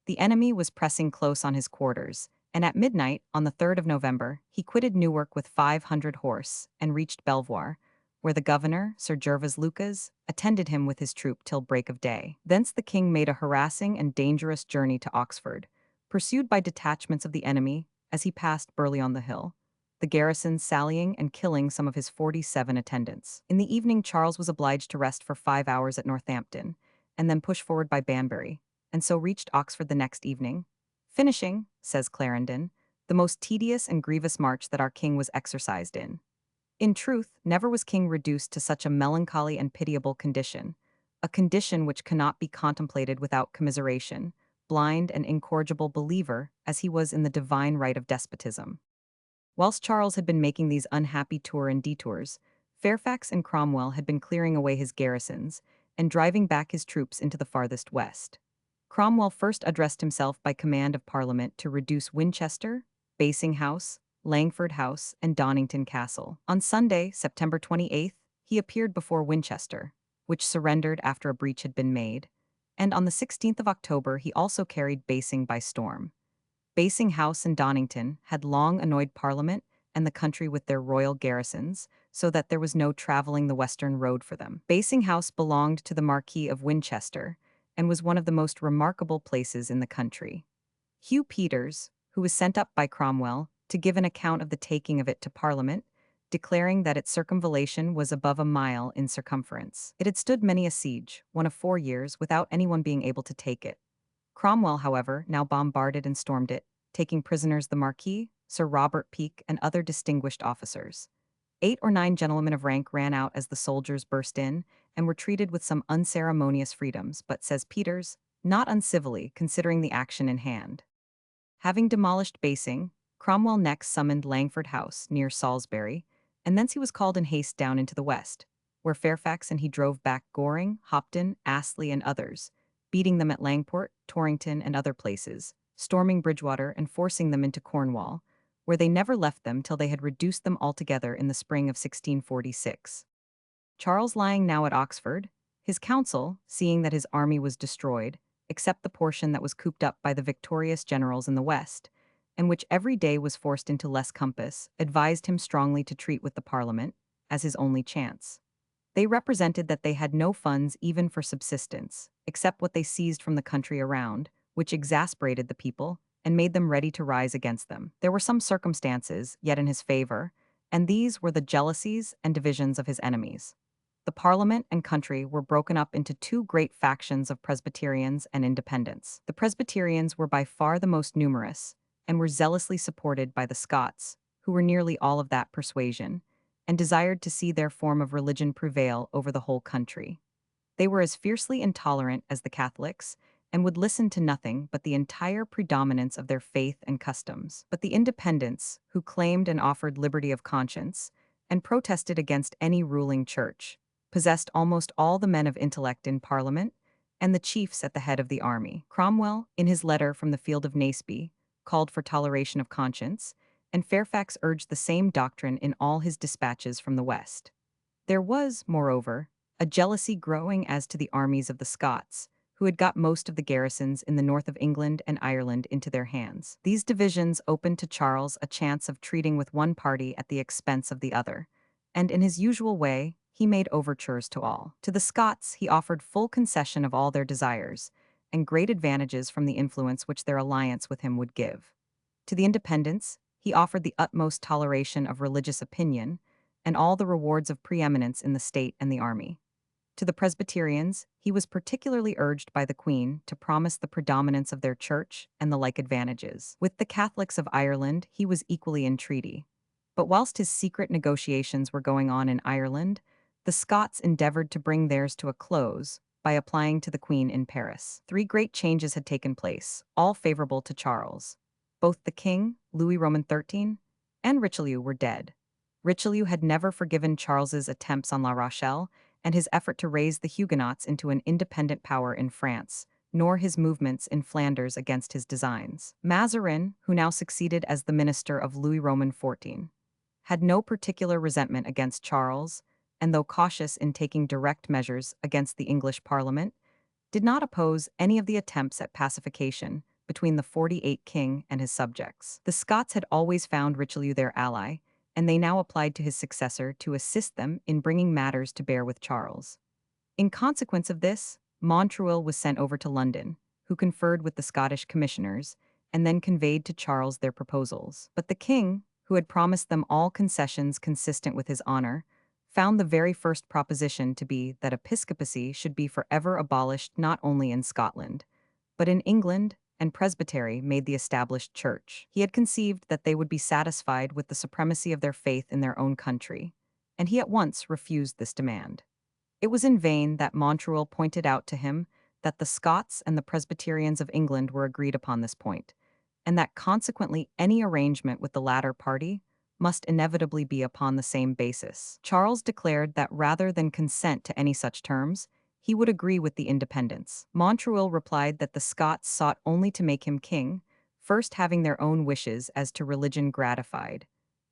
The enemy was pressing close on his quarters, and at midnight, on the 3rd of November, he quitted Newark with 500 horse and reached Belvoir, where the governor, Sir Gervas Lucas, attended him with his troop till break of day. Thence the king made a harassing and dangerous journey to Oxford, pursued by detachments of the enemy as he passed Burley-on-the-Hill, the garrison sallying and killing some of his 47 attendants. In the evening, Charles was obliged to rest for 5 hours at Northampton, and then push forward by Banbury, and so reached Oxford the next evening, finishing, says Clarendon, the most tedious and grievous march that our king was exercised in. In truth, never was king reduced to such a melancholy and pitiable condition, a condition which cannot be contemplated without commiseration, blind and incorrigible believer as he was in the divine right of despotism. Whilst Charles had been making these unhappy tour and detours, Fairfax and Cromwell had been clearing away his garrisons and driving back his troops into the farthest west. Cromwell first addressed himself by command of Parliament to reduce Winchester, Basing House, Langford House, and Donnington Castle. On Sunday, September 28th, he appeared before Winchester, which surrendered after a breach had been made, and on the 16th of October he also carried Basing by storm. Basing House and Donnington had long annoyed Parliament and the country with their royal garrisons, so that there was no traveling the western road for them. Basing House belonged to the Marquis of Winchester, and was one of the most remarkable places in the country. Hugh Peters, who was sent up by Cromwell to give an account of the taking of it to Parliament, declaring that its circumvallation was above a mile in circumference. It had stood many a siege, one of 4 years, without anyone being able to take it. Cromwell, however, now bombarded and stormed it, taking prisoners the Marquis, Sir Robert Peke, and other distinguished officers. 8 or 9 gentlemen of rank ran out as the soldiers burst in, and were treated with some unceremonious freedoms, but, says Peters, not uncivilly, considering the action in hand. Having demolished Basing, Cromwell next summoned Langford House, near Salisbury, and thence he was called in haste down into the west, where Fairfax and he drove back Goring, Hopton, Astley, and others, beating them at Langport, Torrington, and other places, storming Bridgewater and forcing them into Cornwall, where they never left them till they had reduced them altogether in the spring of 1646. Charles lying now at Oxford, his council, seeing that his army was destroyed, except the portion that was cooped up by the victorious generals in the west, and which every day was forced into less compass, advised him strongly to treat with the Parliament, as his only chance. They represented that they had no funds even for subsistence, except what they seized from the country around, which exasperated the people, and made them ready to rise against them. There were some circumstances, yet in his favor, and these were the jealousies and divisions of his enemies. The Parliament and country were broken up into 2 great factions of Presbyterians and Independents. The Presbyterians were by far the most numerous, and were zealously supported by the Scots, who were nearly all of that persuasion, and desired to see their form of religion prevail over the whole country. They were as fiercely intolerant as the Catholics, and would listen to nothing but the entire predominance of their faith and customs. But the Independents, who claimed and offered liberty of conscience, and protested against any ruling church, possessed almost all the men of intellect in Parliament, and the chiefs at the head of the army. Cromwell, in his letter from the field of Naseby, called for toleration of conscience, and Fairfax urged the same doctrine in all his dispatches from the west. There was, moreover, a jealousy growing as to the armies of the Scots, who had got most of the garrisons in the north of England and Ireland into their hands. These divisions opened to Charles a chance of treating with one party at the expense of the other, and in his usual way, he made overtures to all. To the Scots he offered full concession of all their desires, and great advantages from the influence which their alliance with him would give. To the Independents, he offered the utmost toleration of religious opinion, and all the rewards of preeminence in the state and the army. To the Presbyterians, he was particularly urged by the Queen to promise the predominance of their church and the like advantages. With the Catholics of Ireland, he was equally in treaty. But whilst his secret negotiations were going on in Ireland, the Scots endeavored to bring theirs to a close by applying to the Queen in Paris. 3 great changes had taken place, all favorable to Charles. Both the king, Louis Roman XIII, and Richelieu were dead. Richelieu had never forgiven Charles's attempts on La Rochelle, and his effort to raise the Huguenots into an independent power in France, nor his movements in Flanders against his designs. Mazarin, who now succeeded as the minister of Louis Roman XIV, had no particular resentment against Charles, and though cautious in taking direct measures against the English Parliament, did not oppose any of the attempts at pacification between the 48 king and his subjects. The Scots had always found Richelieu their ally, and they now applied to his successor to assist them in bringing matters to bear with Charles. In consequence of this, Montreuil was sent over to London, who conferred with the Scottish commissioners, and then conveyed to Charles their proposals. But the king, who had promised them all concessions consistent with his honor, found the very first proposition to be that episcopacy should be forever abolished not only in Scotland, but in England, and presbytery made the established church. He had conceived that they would be satisfied with the supremacy of their faith in their own country, and he at once refused this demand. It was in vain that Montreuil pointed out to him that the Scots and the Presbyterians of England were agreed upon this point, and that consequently any arrangement with the latter party must inevitably be upon the same basis. Charles declared that rather than consent to any such terms, he would agree with the independents. Montreuil replied that the Scots sought only to make him king, first having their own wishes as to religion gratified.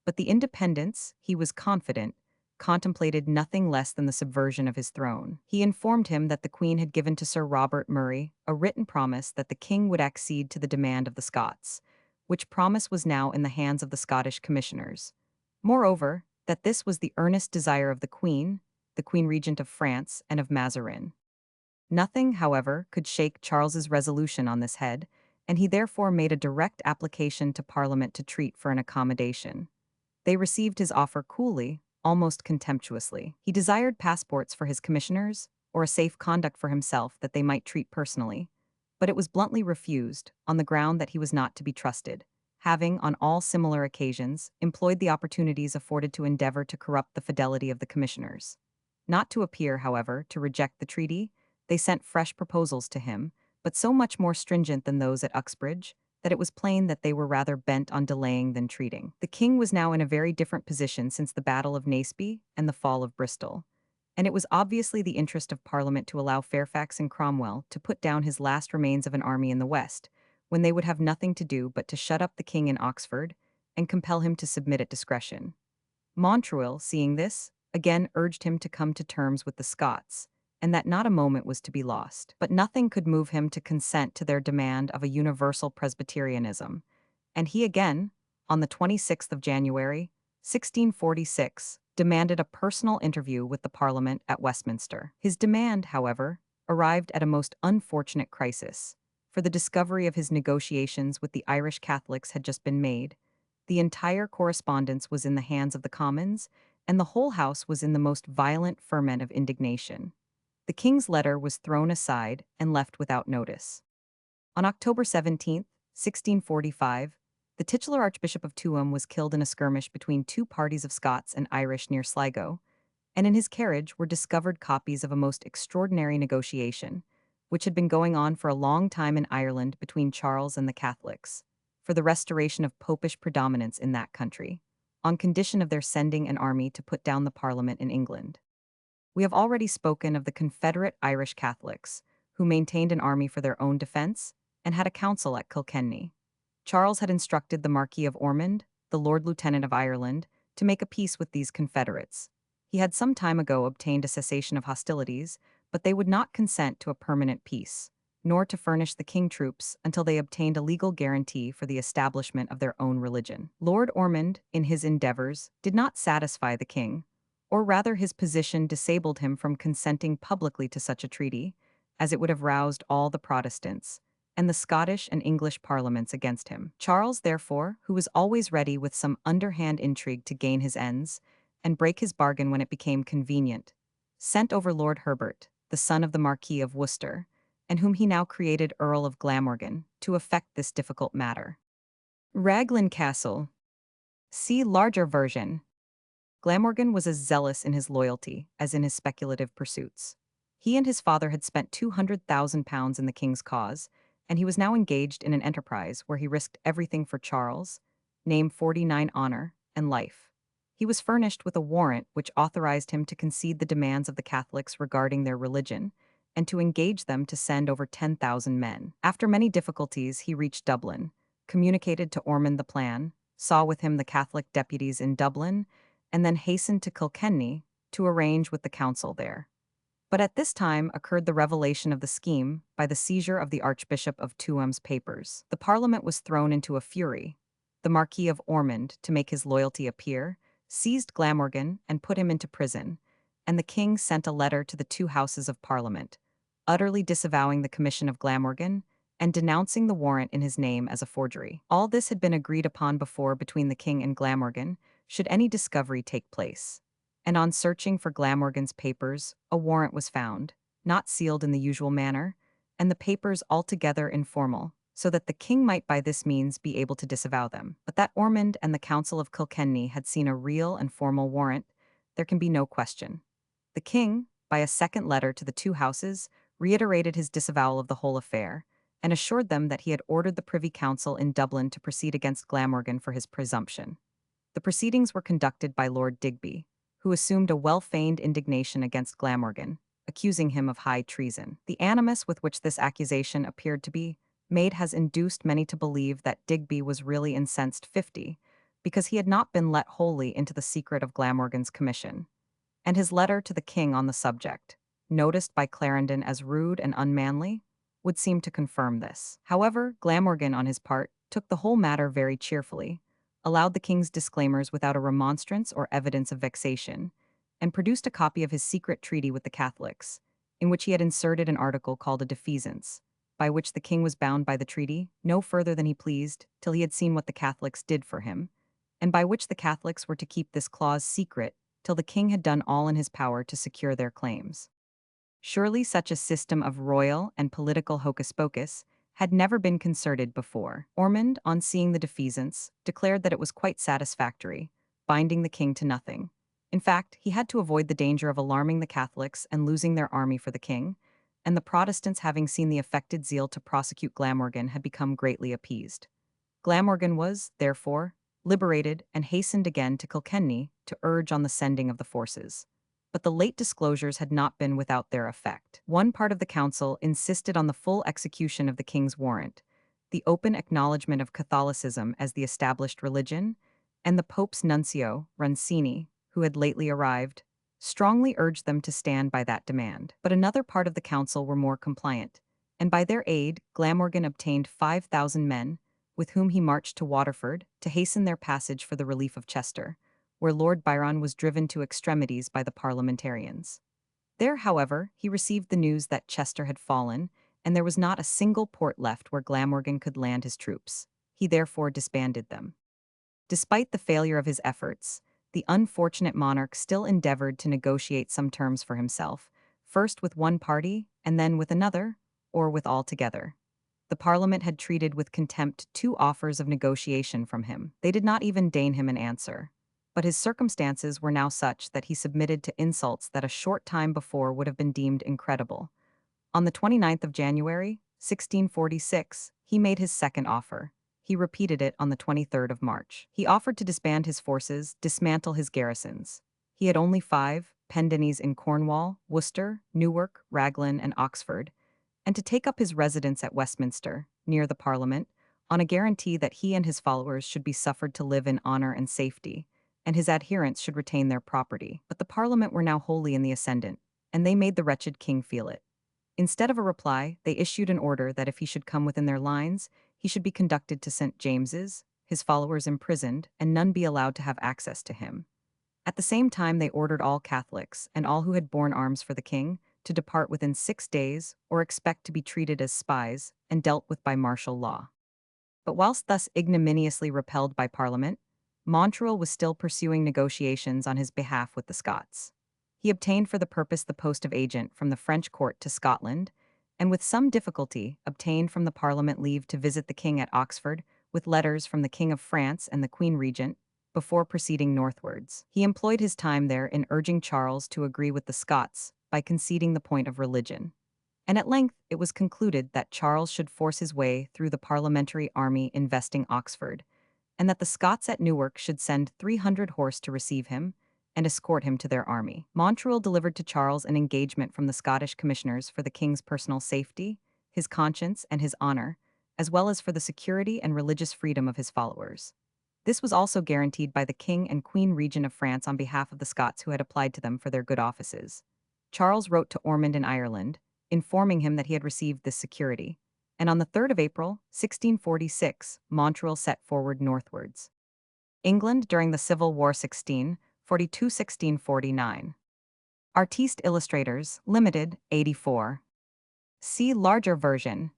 But the independents, he was confident, contemplated nothing less than the subversion of his throne. He informed him that the Queen had given to Sir Robert Murray a written promise that the king would accede to the demand of the Scots, which promise was now in the hands of the Scottish commissioners. Moreover, that this was the earnest desire of the Queen Regent of France, and of Mazarin. Nothing, however, could shake Charles's resolution on this head, and he therefore made a direct application to Parliament to treat for an accommodation. They received his offer coolly, almost contemptuously. He desired passports for his commissioners, or a safe conduct for himself that they might treat personally, but it was bluntly refused, on the ground that he was not to be trusted, having, on all similar occasions, employed the opportunities afforded to endeavor to corrupt the fidelity of the commissioners. Not to appear, however, to reject the treaty, they sent fresh proposals to him, but so much more stringent than those at Uxbridge, that it was plain that they were rather bent on delaying than treating. The king was now in a very different position since the Battle of Naseby and the fall of Bristol, and it was obviously the interest of Parliament to allow Fairfax and Cromwell to put down his last remains of an army in the west, when they would have nothing to do but to shut up the king in Oxford and compel him to submit at discretion. Montreuil, seeing this, again urged him to come to terms with the Scots, and that not a moment was to be lost. But nothing could move him to consent to their demand of a universal Presbyterianism, and he again, on the 26th of January, 1646, demanded a personal interview with the Parliament at Westminster. His demand, however, arrived at a most unfortunate crisis, for the discovery of his negotiations with the Irish Catholics had just been made. The entire correspondence was in the hands of the Commons, and the whole House was in the most violent ferment of indignation. The king's letter was thrown aside and left without notice. On October 17, 1645, the titular Archbishop of Tuam was killed in a skirmish between two parties of Scots and Irish near Sligo, and in his carriage were discovered copies of a most extraordinary negotiation, which had been going on for a long time in Ireland between Charles and the Catholics, for the restoration of popish predominance in that country, on condition of their sending an army to put down the Parliament in England. We have already spoken of the Confederate Irish Catholics, who maintained an army for their own defense and had a council at Kilkenny. Charles had instructed the Marquis of Ormond, the Lord Lieutenant of Ireland, to make a peace with these Confederates. He had some time ago obtained a cessation of hostilities, but they would not consent to a permanent peace, nor to furnish the king troops until they obtained a legal guarantee for the establishment of their own religion. Lord Ormond, in his endeavors, did not satisfy the king, or rather his position disabled him from consenting publicly to such a treaty, as it would have roused all the Protestants, and the Scottish and English parliaments against him. Charles, therefore, who was always ready with some underhand intrigue to gain his ends, and break his bargain when it became convenient, sent over Lord Herbert, the son of the Marquis of Worcester, and whom he now created Earl of Glamorgan, to effect this difficult matter. Raglan Castle. See larger version. Glamorgan was as zealous in his loyalty as in his speculative pursuits. He and his father had spent £200,000 in the king's cause, and he was now engaged in an enterprise where he risked everything for Charles, name 49 honor, and life. He was furnished with a warrant which authorized him to concede the demands of the Catholics regarding their religion and to engage them to send over 10,000 men. After many difficulties, he reached Dublin, communicated to Ormond the plan, saw with him the Catholic deputies in Dublin, and then hastened to Kilkenny to arrange with the council there. But at this time occurred the revelation of the scheme by the seizure of the Archbishop of Tuam's papers. The Parliament was thrown into a fury. The Marquis of Ormond, to make his loyalty appear, seized Glamorgan and put him into prison, and the king sent a letter to the two houses of Parliament, utterly disavowing the commission of Glamorgan and denouncing the warrant in his name as a forgery. All this had been agreed upon before between the king and Glamorgan, should any discovery take place. And on searching for Glamorgan's papers, a warrant was found, not sealed in the usual manner, and the papers altogether informal, so that the king might by this means be able to disavow them. But that Ormond and the Council of Kilkenny had seen a real and formal warrant, there can be no question. The king, by a second letter to the two houses, reiterated his disavowal of the whole affair, and assured them that he had ordered the Privy Council in Dublin to proceed against Glamorgan for his presumption. The proceedings were conducted by Lord Digby, who assumed a well-feigned indignation against Glamorgan, accusing him of high treason. The animus with which this accusation appeared to be made has induced many to believe that Digby was really incensed 50, because he had not been let wholly into the secret of Glamorgan's commission, and his letter to the king on the subject, noticed by Clarendon as rude and unmanly, would seem to confirm this. However, Glamorgan, on his part, took the whole matter very cheerfully, allowed the king's disclaimers without a remonstrance or evidence of vexation, and produced a copy of his secret treaty with the Catholics, in which he had inserted an article called a defeasance, by which the king was bound by the treaty no further than he pleased till he had seen what the Catholics did for him, and by which the Catholics were to keep this clause secret till the king had done all in his power to secure their claims. Surely such a system of royal and political hocus-pocus had never been concerted before. Ormond, on seeing the defeasance, declared that it was quite satisfactory, binding the king to nothing. In fact, he had to avoid the danger of alarming the Catholics and losing their army for the king, and the Protestants, having seen the affected zeal to prosecute Glamorgan, had become greatly appeased. Glamorgan was, therefore, liberated and hastened again to Kilkenny to urge on the sending of the forces. But the late disclosures had not been without their effect. One part of the council insisted on the full execution of the king's warrant, the open acknowledgement of Catholicism as the established religion, and the Pope's nuncio, Roncini, who had lately arrived, strongly urged them to stand by that demand. But another part of the council were more compliant, and by their aid Glamorgan obtained 5,000 men, with whom he marched to Waterford to hasten their passage for the relief of Chester, where Lord Byron was driven to extremities by the parliamentarians. There, however, he received the news that Chester had fallen, and there was not a single port left where Glamorgan could land his troops. He therefore disbanded them. Despite the failure of his efforts, the unfortunate monarch still endeavored to negotiate some terms for himself, first with one party, and then with another, or with all together. The Parliament had treated with contempt 2 offers of negotiation from him. They did not even deign him an answer. But his circumstances were now such that he submitted to insults that a short time before would have been deemed incredible. On the 29th of January, 1646, he made his second offer. He repeated it on the 23rd of March. He offered to disband his forces, dismantle his garrisons. He had only 5 pendennies in Cornwall, Worcester, Newark, Raglan, and Oxford, and to take up his residence at Westminster, near the Parliament, on a guarantee that he and his followers should be suffered to live in honor and safety, and his adherents should retain their property. But the Parliament were now wholly in the ascendant, and they made the wretched king feel it. Instead of a reply, they issued an order that if he should come within their lines, he should be conducted to St. James's, his followers imprisoned, and none be allowed to have access to him. At the same time, they ordered all Catholics, and all who had borne arms for the king, to depart within 6 days, or expect to be treated as spies, and dealt with by martial law. But whilst thus ignominiously repelled by Parliament, Montreal was still pursuing negotiations on his behalf with the Scots. He obtained for the purpose the post of agent from the French court to Scotland, and with some difficulty obtained from the Parliament leave to visit the king at Oxford with letters from the King of France and the Queen Regent before proceeding northwards. He employed his time there in urging Charles to agree with the Scots by conceding the point of religion. And at length it was concluded that Charles should force his way through the parliamentary army investing Oxford, and that the Scots at Newark should send 300 horse to receive him and escort him to their army. Montreal delivered to Charles an engagement from the Scottish commissioners for the king's personal safety, his conscience, and his honor, as well as for the security and religious freedom of his followers. This was also guaranteed by the King and Queen Regent of France on behalf of the Scots who had applied to them for their good offices. Charles wrote to Ormond in Ireland, informing him that he had received this security, and on the 3rd of April, 1646, Montreal set forward northwards. England during the Civil War 1642–1649. Artiste Illustrators, Limited, 84. See larger version.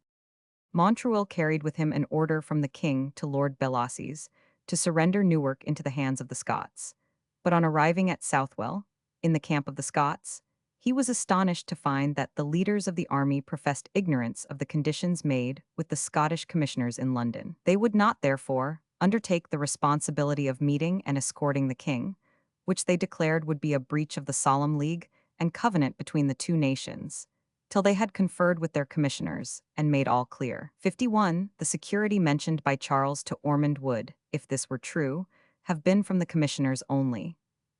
Montreal carried with him an order from the king to Lord Bellasy's to surrender Newark into the hands of the Scots. But on arriving at Southwell, in the camp of the Scots, he was astonished to find that the leaders of the army professed ignorance of the conditions made with the Scottish commissioners in London. They would not, therefore, undertake the responsibility of meeting and escorting the king, which they declared would be a breach of the solemn league and covenant between the two nations, till they had conferred with their commissioners and made all clear. 51. The security mentioned by Charles to Ormond would, if this were true, have been from the commissioners only,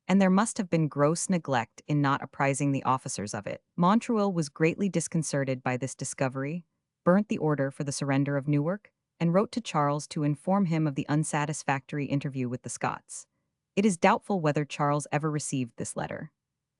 and there must have been gross neglect in not apprising the officers of it. Montreal was greatly disconcerted by this discovery, burnt the order for the surrender of Newark, and wrote to Charles to inform him of the unsatisfactory interview with the Scots. It is doubtful whether Charles ever received this letter.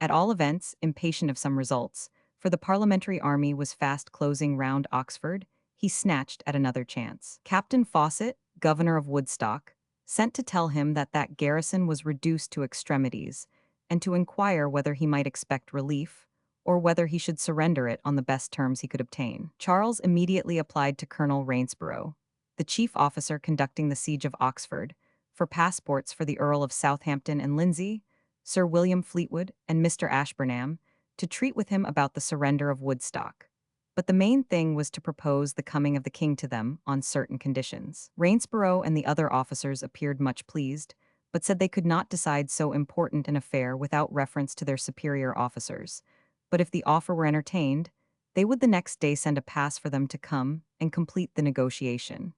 At all events, impatient of some results, for the parliamentary army was fast closing round Oxford, he snatched at another chance. Captain Fawcett, governor of Woodstock, sent to tell him that that garrison was reduced to extremities, and to inquire whether he might expect relief, or whether he should surrender it on the best terms he could obtain. Charles immediately applied to Colonel Rainsborough, the chief officer conducting the siege of Oxford, for passports for the Earl of Southampton and Lindsay, Sir William Fleetwood, and Mr. Ashburnham, to treat with him about the surrender of Woodstock. But the main thing was to propose the coming of the king to them on certain conditions. Rainsborough and the other officers appeared much pleased, but said they could not decide so important an affair without reference to their superior officers. But if the offer were entertained, they would the next day send a pass for them to come and complete the negotiation.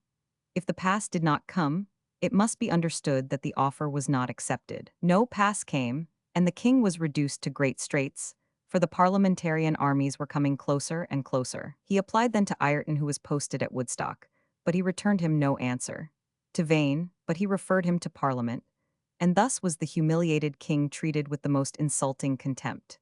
If the pass did not come, it must be understood that the offer was not accepted. No pass came, and the king was reduced to great straits, for the parliamentarian armies were coming closer and closer. He applied then to Ireton, who was posted at Woodstock, but he returned him no answer. To Vane, but he referred him to Parliament, and thus was the humiliated king treated with the most insulting contempt.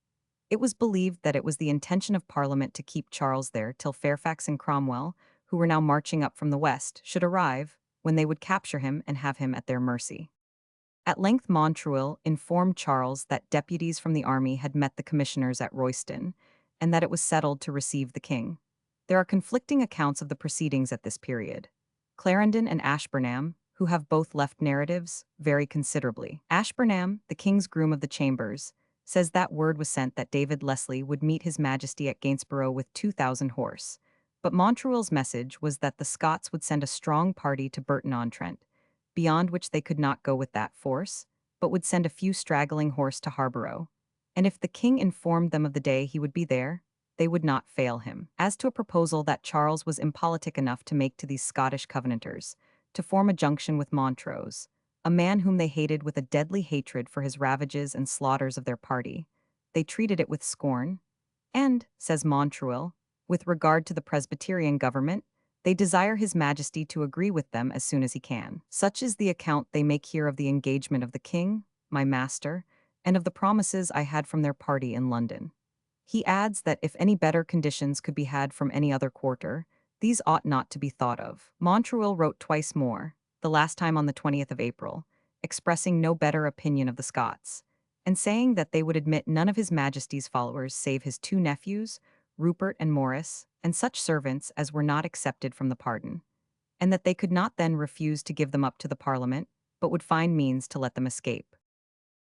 It was believed that it was the intention of Parliament to keep Charles there till Fairfax and Cromwell, who were now marching up from the west, should arrive, when they would capture him and have him at their mercy. At length Montreal informed Charles that deputies from the army had met the commissioners at Royston, and that it was settled to receive the king. There are conflicting accounts of the proceedings at this period. Clarendon and Ashburnham, who have both left narratives, vary considerably. Ashburnham, the king's groom of the chambers, says that word was sent that David Leslie would meet his majesty at Gainsborough with 2,000 horse. But Montreal's message was that the Scots would send a strong party to Burton-on-Trent, beyond which they could not go with that force, but would send a few straggling horse to Harborough, and if the king informed them of the day he would be there, they would not fail him. As to a proposal that Charles was impolitic enough to make to these Scottish Covenanters, to form a junction with Montrose, a man whom they hated with a deadly hatred for his ravages and slaughters of their party, they treated it with scorn, and, says Montreal, with regard to the Presbyterian government, they desire his majesty to agree with them as soon as he can. Such is the account they make here of the engagement of the king, my master, and of the promises I had from their party in London. He adds that if any better conditions could be had from any other quarter, these ought not to be thought of. Montreal wrote twice more, the last time on the 20th of April, expressing no better opinion of the Scots, and saying that they would admit none of his majesty's followers save his two nephews, Rupert and Maurice, and such servants as were not accepted from the pardon, and that they could not then refuse to give them up to the Parliament, but would find means to let them escape.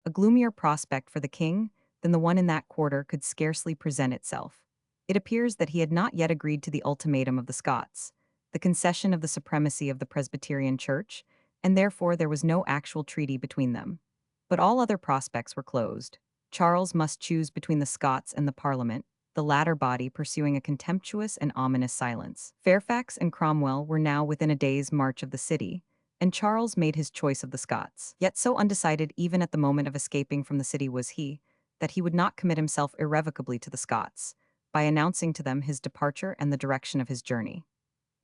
A gloomier prospect for the king than the one in that quarter could scarcely present itself. It appears that he had not yet agreed to the ultimatum of the Scots, the concession of the supremacy of the Presbyterian Church, and therefore there was no actual treaty between them. But all other prospects were closed. Charles must choose between the Scots and the Parliament, the latter body pursuing a contemptuous and ominous silence. Fairfax and Cromwell were now within a day's march of the city, and Charles made his choice of the Scots. Yet so undecided even at the moment of escaping from the city was he, that he would not commit himself irrevocably to the Scots, by announcing to them his departure and the direction of his journey.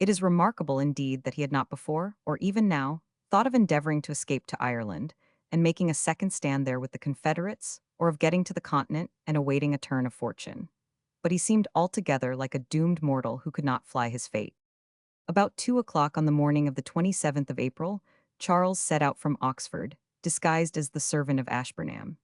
It is remarkable indeed that he had not before, or even now, thought of endeavoring to escape to Ireland, and making a second stand there with the Confederates, or of getting to the continent and awaiting a turn of fortune. But he seemed altogether like a doomed mortal who could not fly his fate. About 2 o'clock on the morning of the 27th of April, Charles set out from Oxford, disguised as the servant of Ashburnham.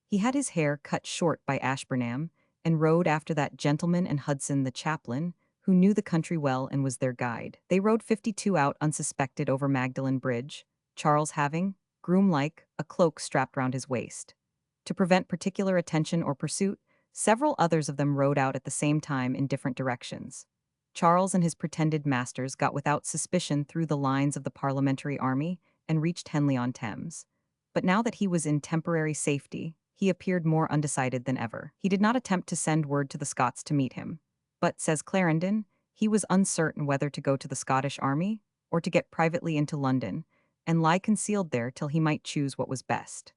He had his hair cut short by Ashburnham, and rode after that gentleman and Hudson the chaplain, who knew the country well and was their guide. They rode 52 out unsuspected over Magdalen Bridge, Charles having, groom-like, a cloak strapped round his waist. To prevent particular attention or pursuit, several others of them rode out at the same time in different directions. Charles and his pretended masters got without suspicion through the lines of the parliamentary army and reached Henley-on-Thames. But now that he was in temporary safety, he appeared more undecided than ever. He did not attempt to send word to the Scots to meet him, but, says Clarendon, he was uncertain whether to go to the Scottish army or to get privately into London and lie concealed there till he might choose what was best.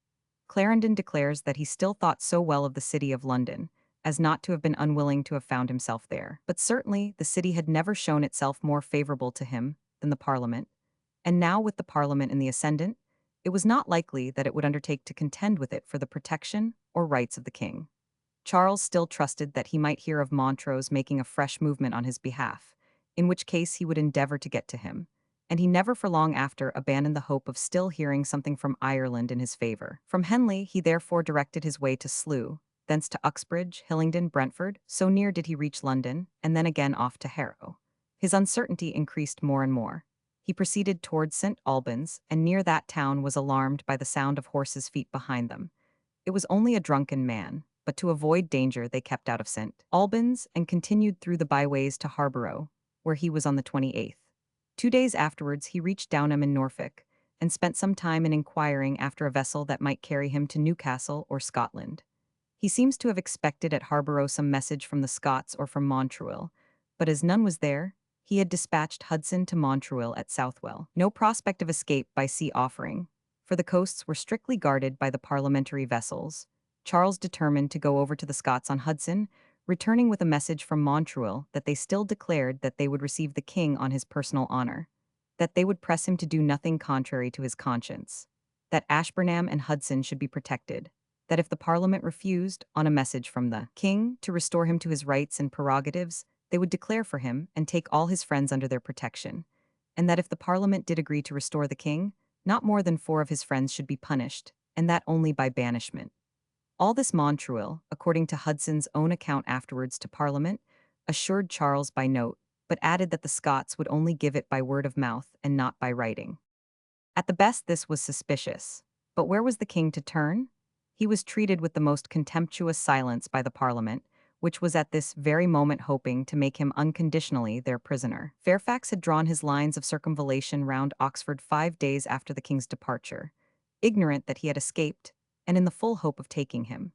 Clarendon declares that he still thought so well of the city of London as not to have been unwilling to have found himself there. But certainly the city had never shown itself more favorable to him than the Parliament, and now with the Parliament in the ascendant, it was not likely that it would undertake to contend with it for the protection or rights of the king. Charles still trusted that he might hear of Montrose making a fresh movement on his behalf, in which case he would endeavour to get to him, and he never for long after abandoned the hope of still hearing something from Ireland in his favour. From Henley he therefore directed his way to Slough, thence to Uxbridge, Hillingdon, Brentford, so near did he reach London, and then again off to Harrow. His uncertainty increased more and more. He proceeded towards St. Albans, and near that town was alarmed by the sound of horses' feet behind them. It was only a drunken man, but to avoid danger they kept out of St. Albans and continued through the byways to Harborough, where he was on the 28th. 2 days afterwards he reached Downham in Norfolk, and spent some time in inquiring after a vessel that might carry him to Newcastle or Scotland. He seems to have expected at Harborough some message from the Scots or from Montreal, but as none was there, he had dispatched Hudson to Montreal at Southwell. No prospect of escape by sea offering, for the coasts were strictly guarded by the parliamentary vessels. Charles determined to go over to the Scots on Hudson, returning with a message from Montreal that they still declared that they would receive the king on his personal honor, that they would press him to do nothing contrary to his conscience, that Ashburnham and Hudson should be protected, that if the Parliament refused, on a message from the king, to restore him to his rights and prerogatives, they would declare for him and take all his friends under their protection, and that if the Parliament did agree to restore the king, not more than 4 of his friends should be punished, and that only by banishment. All this Montreal, according to Hudson's own account afterwards to Parliament, assured Charles by note, but added that the Scots would only give it by word of mouth and not by writing. At the best this was suspicious, but where was the king to turn? He was treated with the most contemptuous silence by the Parliament, which was at this very moment hoping to make him unconditionally their prisoner. Fairfax had drawn his lines of circumvallation round Oxford 5 days after the king's departure, ignorant that he had escaped, and in the full hope of taking him.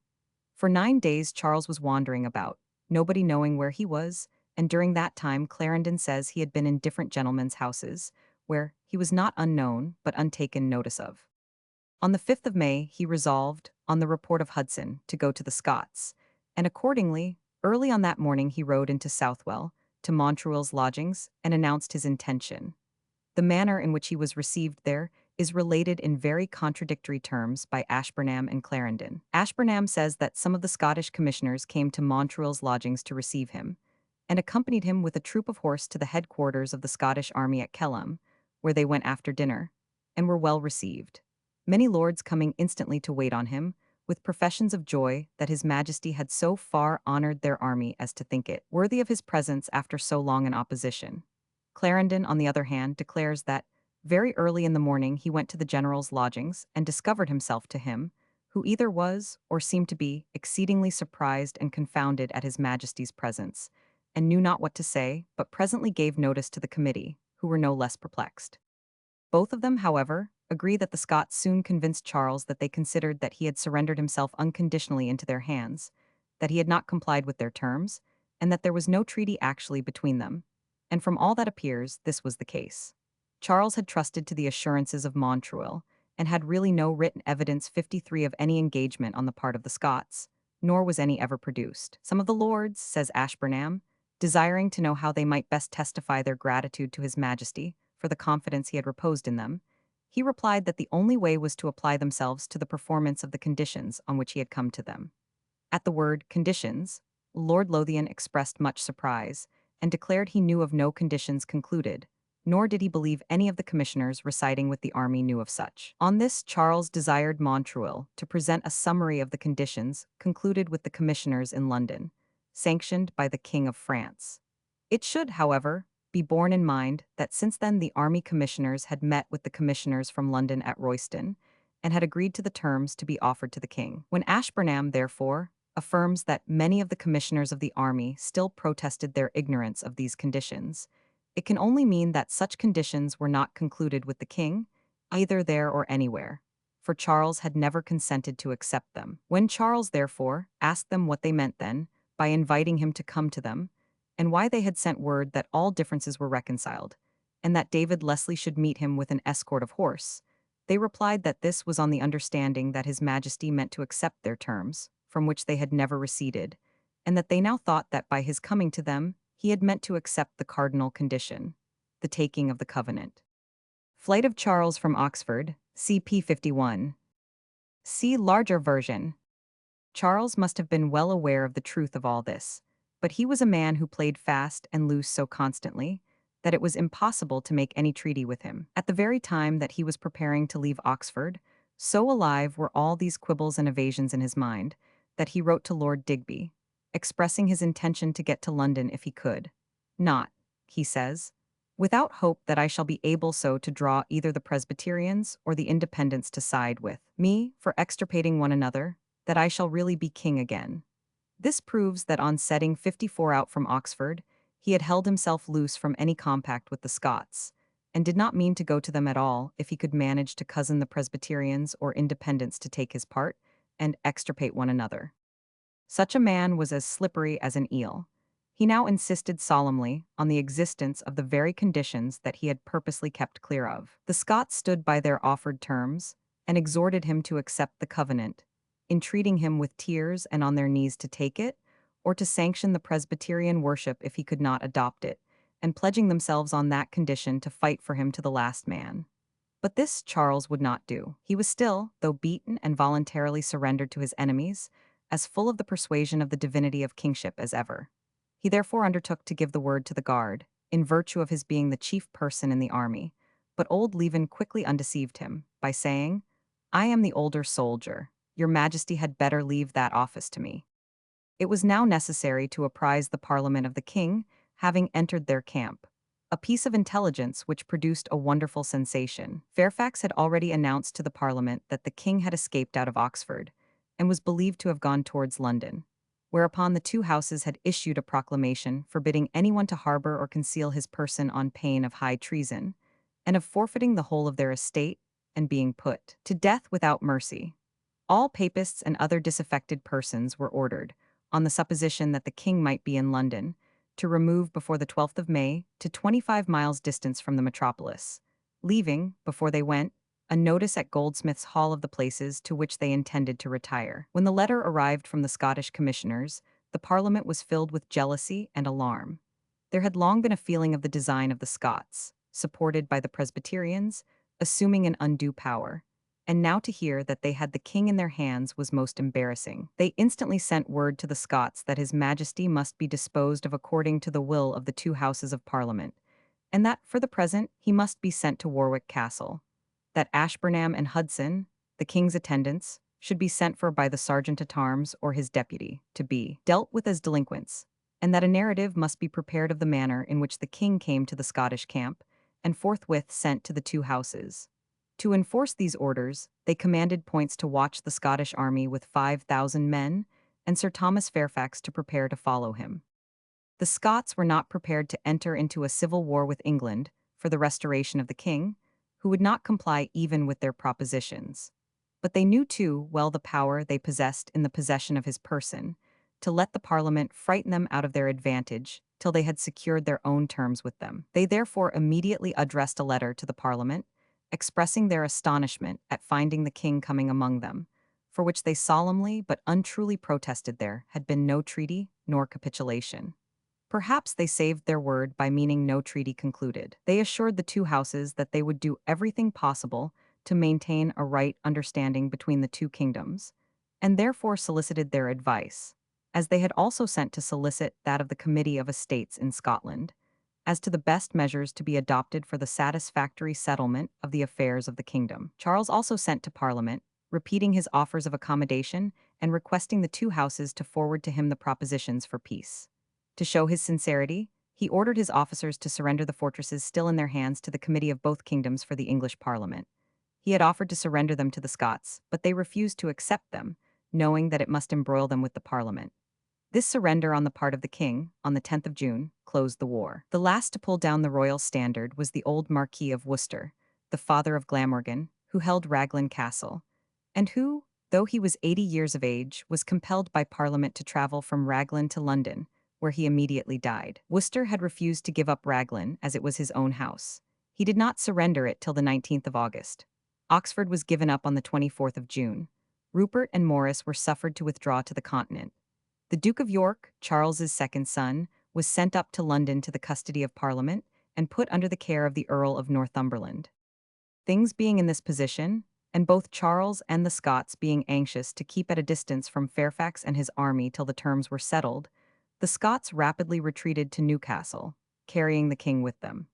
For 9 days Charles was wandering about, nobody knowing where he was, and during that time Clarendon says he had been in different gentlemen's houses, where he was not unknown but untaken notice of. On the 5th of May he resolved, on the report of Hudson, to go to the Scots, and accordingly, early on that morning he rode into Southwell, to Montreal's lodgings, and announced his intention. The manner in which he was received there is related in very contradictory terms by Ashburnham and Clarendon. Ashburnham says that some of the Scottish commissioners came to Montreal's lodgings to receive him, and accompanied him with a troop of horse to the headquarters of the Scottish army at Kellam, where they went after dinner, and were well received. Many lords coming instantly to wait on him, with professions of joy that his majesty had so far honoured their army as to think it worthy of his presence after so long an opposition. Clarendon, on the other hand, declares that, very early in the morning he went to the general's lodgings and discovered himself to him, who either was, or seemed to be, exceedingly surprised and confounded at his majesty's presence, and knew not what to say, but presently gave notice to the committee, who were no less perplexed. Both of them, however, agree that the Scots soon convinced Charles that they considered that he had surrendered himself unconditionally into their hands, that he had not complied with their terms, and that there was no treaty actually between them. And from all that appears, this was the case. Charles had trusted to the assurances of Montreuil, and had really no written evidence 53 of any engagement on the part of the Scots, nor was any ever produced. Some of the lords, says Ashburnham, desiring to know how they might best testify their gratitude to his majesty for the confidence he had reposed in them, he replied that the only way was to apply themselves to the performance of the conditions on which he had come to them. At the word conditions, Lord Lothian expressed much surprise, and declared he knew of no conditions concluded, nor did he believe any of the commissioners residing with the army knew of such. On this, Charles desired Montreuil to present a summary of the conditions concluded with the commissioners in London, sanctioned by the King of France. It should, however, be borne in mind that since then the army commissioners had met with the commissioners from London at Royston, and had agreed to the terms to be offered to the king. When Ashburnham, therefore, affirms that many of the commissioners of the army still protested their ignorance of these conditions, it can only mean that such conditions were not concluded with the king, either there or anywhere, for Charles had never consented to accept them. When Charles, therefore, asked them what they meant then, by inviting him to come to them, and why they had sent word that all differences were reconciled, and that David Leslie should meet him with an escort of horse, they replied that this was on the understanding that his majesty meant to accept their terms, from which they had never receded, and that they now thought that by his coming to them, he had meant to accept the cardinal condition, the taking of the covenant. Flight of Charles from Oxford, CP 51. See larger version. Charles must have been well aware of the truth of all this, but he was a man who played fast and loose so constantly that it was impossible to make any treaty with him. At the very time that he was preparing to leave Oxford, so alive were all these quibbles and evasions in his mind, that he wrote to Lord Digby, expressing his intention to get to London if he could. Not, he says, without hope that I shall be able so to draw either the Presbyterians or the Independents to side with me for extirpating one another, that I shall really be king again. This proves that on setting 54 out from Oxford, he had held himself loose from any compact with the Scots, and did not mean to go to them at all if he could manage to cozen the Presbyterians or Independents to take his part and extirpate one another. Such a man was as slippery as an eel. He now insisted solemnly on the existence of the very conditions that he had purposely kept clear of. The Scots stood by their offered terms, and exhorted him to accept the covenant, entreating him with tears and on their knees to take it, or to sanction the Presbyterian worship if he could not adopt it, and pledging themselves on that condition to fight for him to the last man. But this Charles would not do. He was still, though beaten and voluntarily surrendered to his enemies, as full of the persuasion of the divinity of kingship as ever. He therefore undertook to give the word to the guard, in virtue of his being the chief person in the army, but old Leven quickly undeceived him, by saying, "I am the older soldier. Your majesty had better leave that office to me." It was now necessary to apprise the Parliament of the king, having entered their camp, a piece of intelligence which produced a wonderful sensation. Fairfax had already announced to the Parliament that the king had escaped out of Oxford, and was believed to have gone towards London, whereupon the two houses had issued a proclamation forbidding anyone to harbor or conceal his person on pain of high treason, and of forfeiting the whole of their estate, and being put to death without mercy. All papists and other disaffected persons were ordered, on the supposition that the king might be in London, to remove before the 12th of May to 25 miles distance from the metropolis, leaving, before they went, a notice at Goldsmiths' Hall of the places to which they intended to retire. When the letter arrived from the Scottish commissioners, the Parliament was filled with jealousy and alarm. There had long been a feeling of the design of the Scots, supported by the Presbyterians, assuming an undue power, and now to hear that they had the king in their hands was most embarrassing. They instantly sent word to the Scots that his majesty must be disposed of according to the will of the two houses of Parliament, and that, for the present, he must be sent to Warwick Castle, that Ashburnham and Hudson, the king's attendants, should be sent for by the sergeant-at-arms or his deputy, to be dealt with as delinquents, and that a narrative must be prepared of the manner in which the king came to the Scottish camp, and forthwith sent to the two houses. To enforce these orders, they commanded Points to watch the Scottish army with 5,000 men, and Sir Thomas Fairfax to prepare to follow him. The Scots were not prepared to enter into a civil war with England for the restoration of the king, who would not comply even with their propositions. But they knew too well the power they possessed in the possession of his person, to let the Parliament frighten them out of their advantage till they had secured their own terms with them. They therefore immediately addressed a letter to the Parliament, expressing their astonishment at finding the king coming among them, for which they solemnly but untruly protested there had been no treaty nor capitulation. Perhaps they saved their word by meaning no treaty concluded. They assured the two houses that they would do everything possible to maintain a right understanding between the two kingdoms, and therefore solicited their advice, as they had also sent to solicit that of the Committee of Estates in Scotland, as to the best measures to be adopted for the satisfactory settlement of the affairs of the kingdom. Charles also sent to Parliament, repeating his offers of accommodation and requesting the two houses to forward to him the propositions for peace. To show his sincerity, he ordered his officers to surrender the fortresses still in their hands to the Committee of both kingdoms for the English Parliament. He had offered to surrender them to the Scots, but they refused to accept them, knowing that it must embroil them with the Parliament. This surrender on the part of the king, on the 10th of June, closed the war. The last to pull down the royal standard was the old Marquis of Worcester, the father of Glamorgan, who held Raglan Castle, and who, though he was 80 years of age, was compelled by Parliament to travel from Raglan to London, where he immediately died. Worcester had refused to give up Raglan, as it was his own house. He did not surrender it till the 19th of August. Oxford was given up on the 24th of June. Rupert and Maurice were suffered to withdraw to the Continent. The Duke of York, Charles's second son, was sent up to London to the custody of Parliament and put under the care of the Earl of Northumberland. Things being in this position, and both Charles and the Scots being anxious to keep at a distance from Fairfax and his army till the terms were settled, the Scots rapidly retreated to Newcastle, carrying the king with them.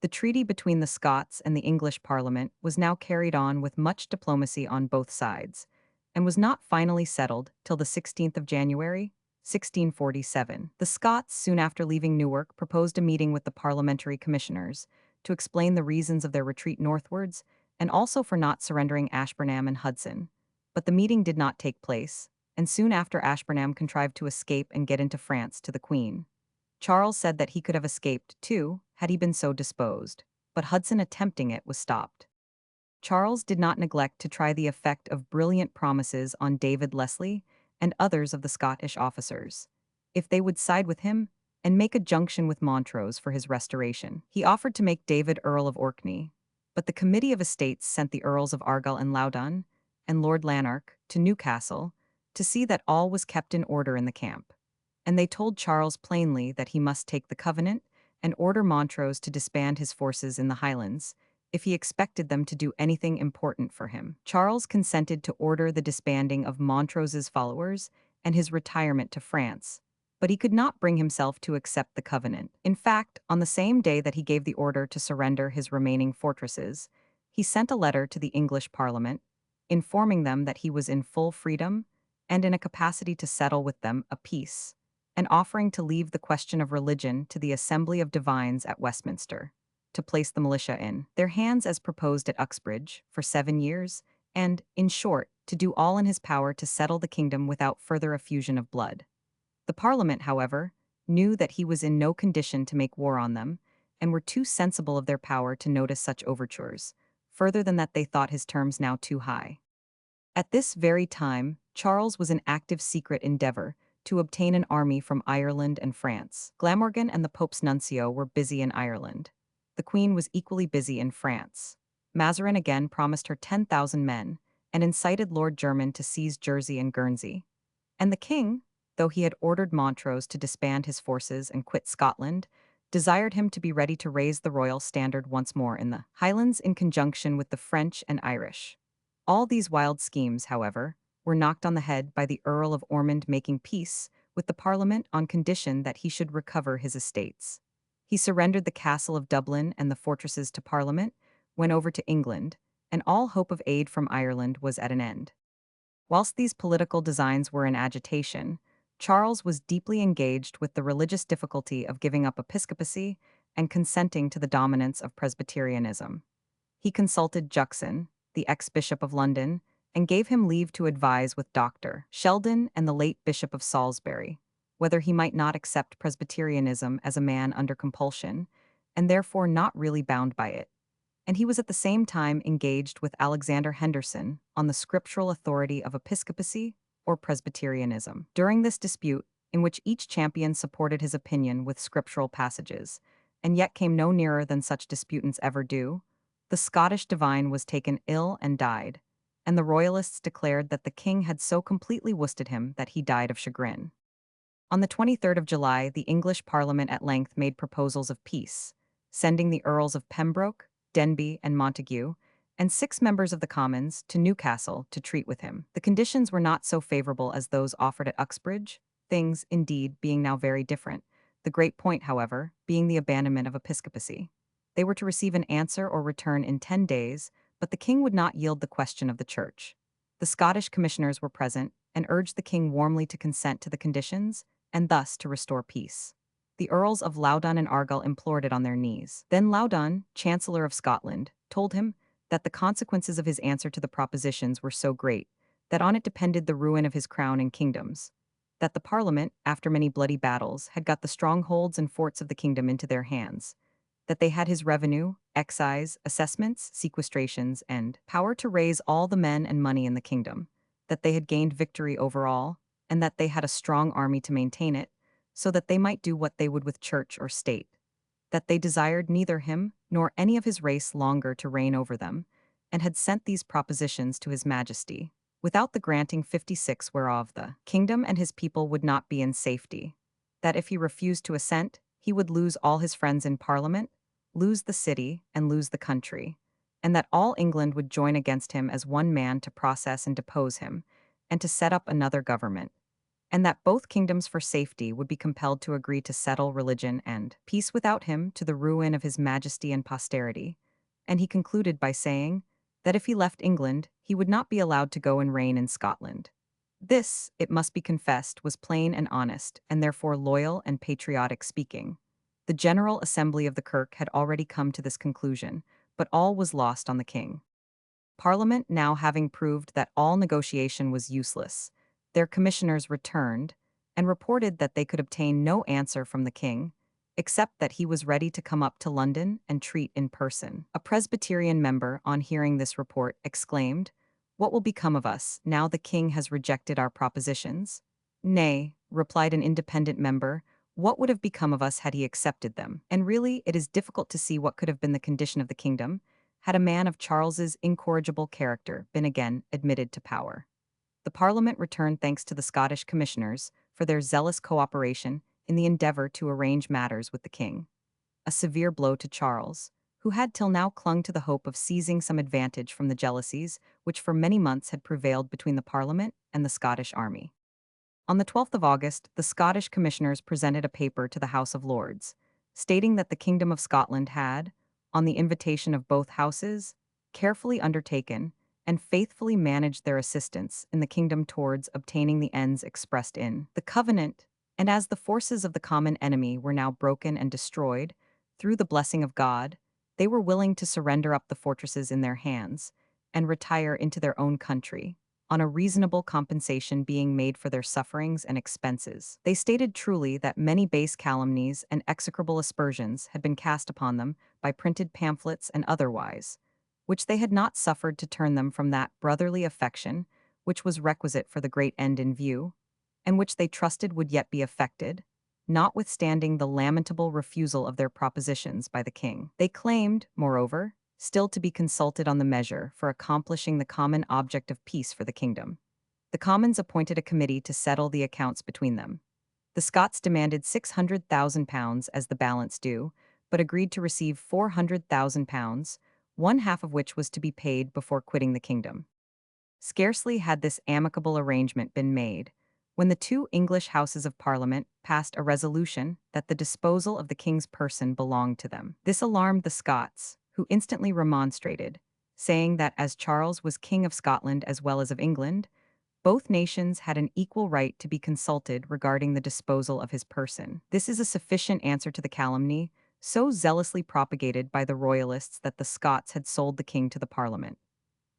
The treaty between the Scots and the English Parliament was now carried on with much diplomacy on both sides, and was not finally settled till the 16th of January, 1647. The Scots, soon after leaving Newark, proposed a meeting with the parliamentary commissioners to explain the reasons of their retreat northwards and also for not surrendering Ashburnham and Hudson. But the meeting did not take place, and soon after Ashburnham contrived to escape and get into France to the Queen. Charles said that he could have escaped, too, had he been so disposed, but Hudson attempting it was stopped. Charles did not neglect to try the effect of brilliant promises on David Leslie and others of the Scottish officers, if they would side with him and make a junction with Montrose for his restoration. He offered to make David Earl of Orkney, but the Committee of Estates sent the Earls of Argyll and Loudon and Lord Lanark to Newcastle to see that all was kept in order in the camp, and they told Charles plainly that he must take the Covenant and order Montrose to disband his forces in the Highlands, if he expected them to do anything important for him. Charles consented to order the disbanding of Montrose's followers and his retirement to France, but he could not bring himself to accept the covenant. In fact, on the same day that he gave the order to surrender his remaining fortresses, he sent a letter to the English Parliament, informing them that he was in full freedom and in a capacity to settle with them a peace, and offering to leave the question of religion to the Assembly of Divines at Westminster, to place the militia in their hands as proposed at Uxbridge for 7 years, and, in short, to do all in his power to settle the kingdom without further effusion of blood. The Parliament, however, knew that he was in no condition to make war on them, and were too sensible of their power to notice such overtures, further than that they thought his terms now too high. At this very time, Charles was in active secret endeavor to obtain an army from Ireland and France. Glamorgan and the Pope's nuncio were busy in Ireland. The Queen was equally busy in France. Mazarin again promised her 10,000 men, and incited Lord Jermyn to seize Jersey and Guernsey. And the king, though he had ordered Montrose to disband his forces and quit Scotland, desired him to be ready to raise the royal standard once more in the Highlands in conjunction with the French and Irish. All these wild schemes, however, were knocked on the head by the Earl of Ormond making peace with the Parliament on condition that he should recover his estates. He surrendered the castle of Dublin and the fortresses to Parliament, went over to England, and all hope of aid from Ireland was at an end. Whilst these political designs were in agitation, Charles was deeply engaged with the religious difficulty of giving up episcopacy and consenting to the dominance of Presbyterianism. He consulted Juxon, the ex-bishop of London, and gave him leave to advise with Dr. Sheldon and the late Bishop of Salisbury, whether he might not accept Presbyterianism as a man under compulsion, and therefore not really bound by it. And he was at the same time engaged with Alexander Henderson on the scriptural authority of episcopacy or Presbyterianism. During this dispute, in which each champion supported his opinion with scriptural passages, and yet came no nearer than such disputants ever do, the Scottish divine was taken ill and died, and the royalists declared that the king had so completely worsted him that he died of chagrin. On the 23rd of July, the English Parliament at length made proposals of peace, sending the Earls of Pembroke, Denbigh, and Montague, and 6 members of the Commons, to Newcastle to treat with him. The conditions were not so favorable as those offered at Uxbridge, things, indeed, being now very different, the great point, however, being the abandonment of episcopacy. They were to receive an answer or return in 10 days, but the king would not yield the question of the church. The Scottish commissioners were present and urged the king warmly to consent to the conditions and thus to restore peace. The Earls of Loudoun and Argyll implored it on their knees. Then Loudoun, Chancellor of Scotland, told him that the consequences of his answer to the propositions were so great that on it depended the ruin of his crown and kingdoms, that the Parliament, after many bloody battles, had got the strongholds and forts of the kingdom into their hands, that they had his revenue, excise, assessments, sequestrations, and power to raise all the men and money in the kingdom, that they had gained victory over all, and that they had a strong army to maintain it, so that they might do what they would with church or state, that they desired neither him nor any of his race longer to reign over them, and had sent these propositions to his majesty, without the granting 56 whereof the kingdom and his people would not be in safety, that if he refused to assent, he would lose all his friends in Parliament, lose the city, and lose the country, and that all England would join against him as one man to process and depose him, and to set up another government, and that both kingdoms for safety would be compelled to agree to settle religion and peace without him, to the ruin of his majesty and posterity. And he concluded by saying that if he left England, he would not be allowed to go and reign in Scotland. This, it must be confessed, was plain and honest, and therefore loyal and patriotic speaking. The General Assembly of the Kirk had already come to this conclusion, but all was lost on the king. Parliament now having proved that all negotiation was useless, their commissioners returned and reported that they could obtain no answer from the king, except that he was ready to come up to London and treat in person. A Presbyterian member, on hearing this report, exclaimed, "What will become of us, now the king has rejected our propositions?" "Nay," replied an independent member, "what would have become of us had he accepted them? And really, it is difficult to see what could have been the condition of the kingdom, had a man of Charles's incorrigible character been again admitted to power." The Parliament returned thanks to the Scottish commissioners for their zealous cooperation in the endeavour to arrange matters with the king. A severe blow to Charles, who had till now clung to the hope of seizing some advantage from the jealousies which for many months had prevailed between the Parliament and the Scottish army. On the 12th of August, the Scottish commissioners presented a paper to the House of Lords, stating that the Kingdom of Scotland had, on the invitation of both houses, carefully undertaken and faithfully managed their assistance in the kingdom towards obtaining the ends expressed in the covenant, and as the forces of the common enemy were now broken and destroyed, through the blessing of God, they were willing to surrender up the fortresses in their hands and retire into their own country, on a reasonable compensation being made for their sufferings and expenses. They stated truly that many base calumnies and execrable aspersions had been cast upon them by printed pamphlets and otherwise, which they had not suffered to turn them from that brotherly affection which was requisite for the great end in view, and which they trusted would yet be effected, notwithstanding the lamentable refusal of their propositions by the king. They claimed, moreover, still to be consulted on the measure for accomplishing the common object of peace for the kingdom. The Commons appointed a committee to settle the accounts between them. The Scots demanded £600,000 as the balance due, but agreed to receive £400,000, one half of which was to be paid before quitting the kingdom. Scarcely had this amicable arrangement been made, when the 2 English Houses of Parliament passed a resolution that the disposal of the king's person belonged to them. This alarmed the Scots, who instantly remonstrated, saying that as Charles was King of Scotland as well as of England, both nations had an equal right to be consulted regarding the disposal of his person. This is a sufficient answer to the calumny, so zealously propagated by the royalists that the Scots had sold the king to the Parliament.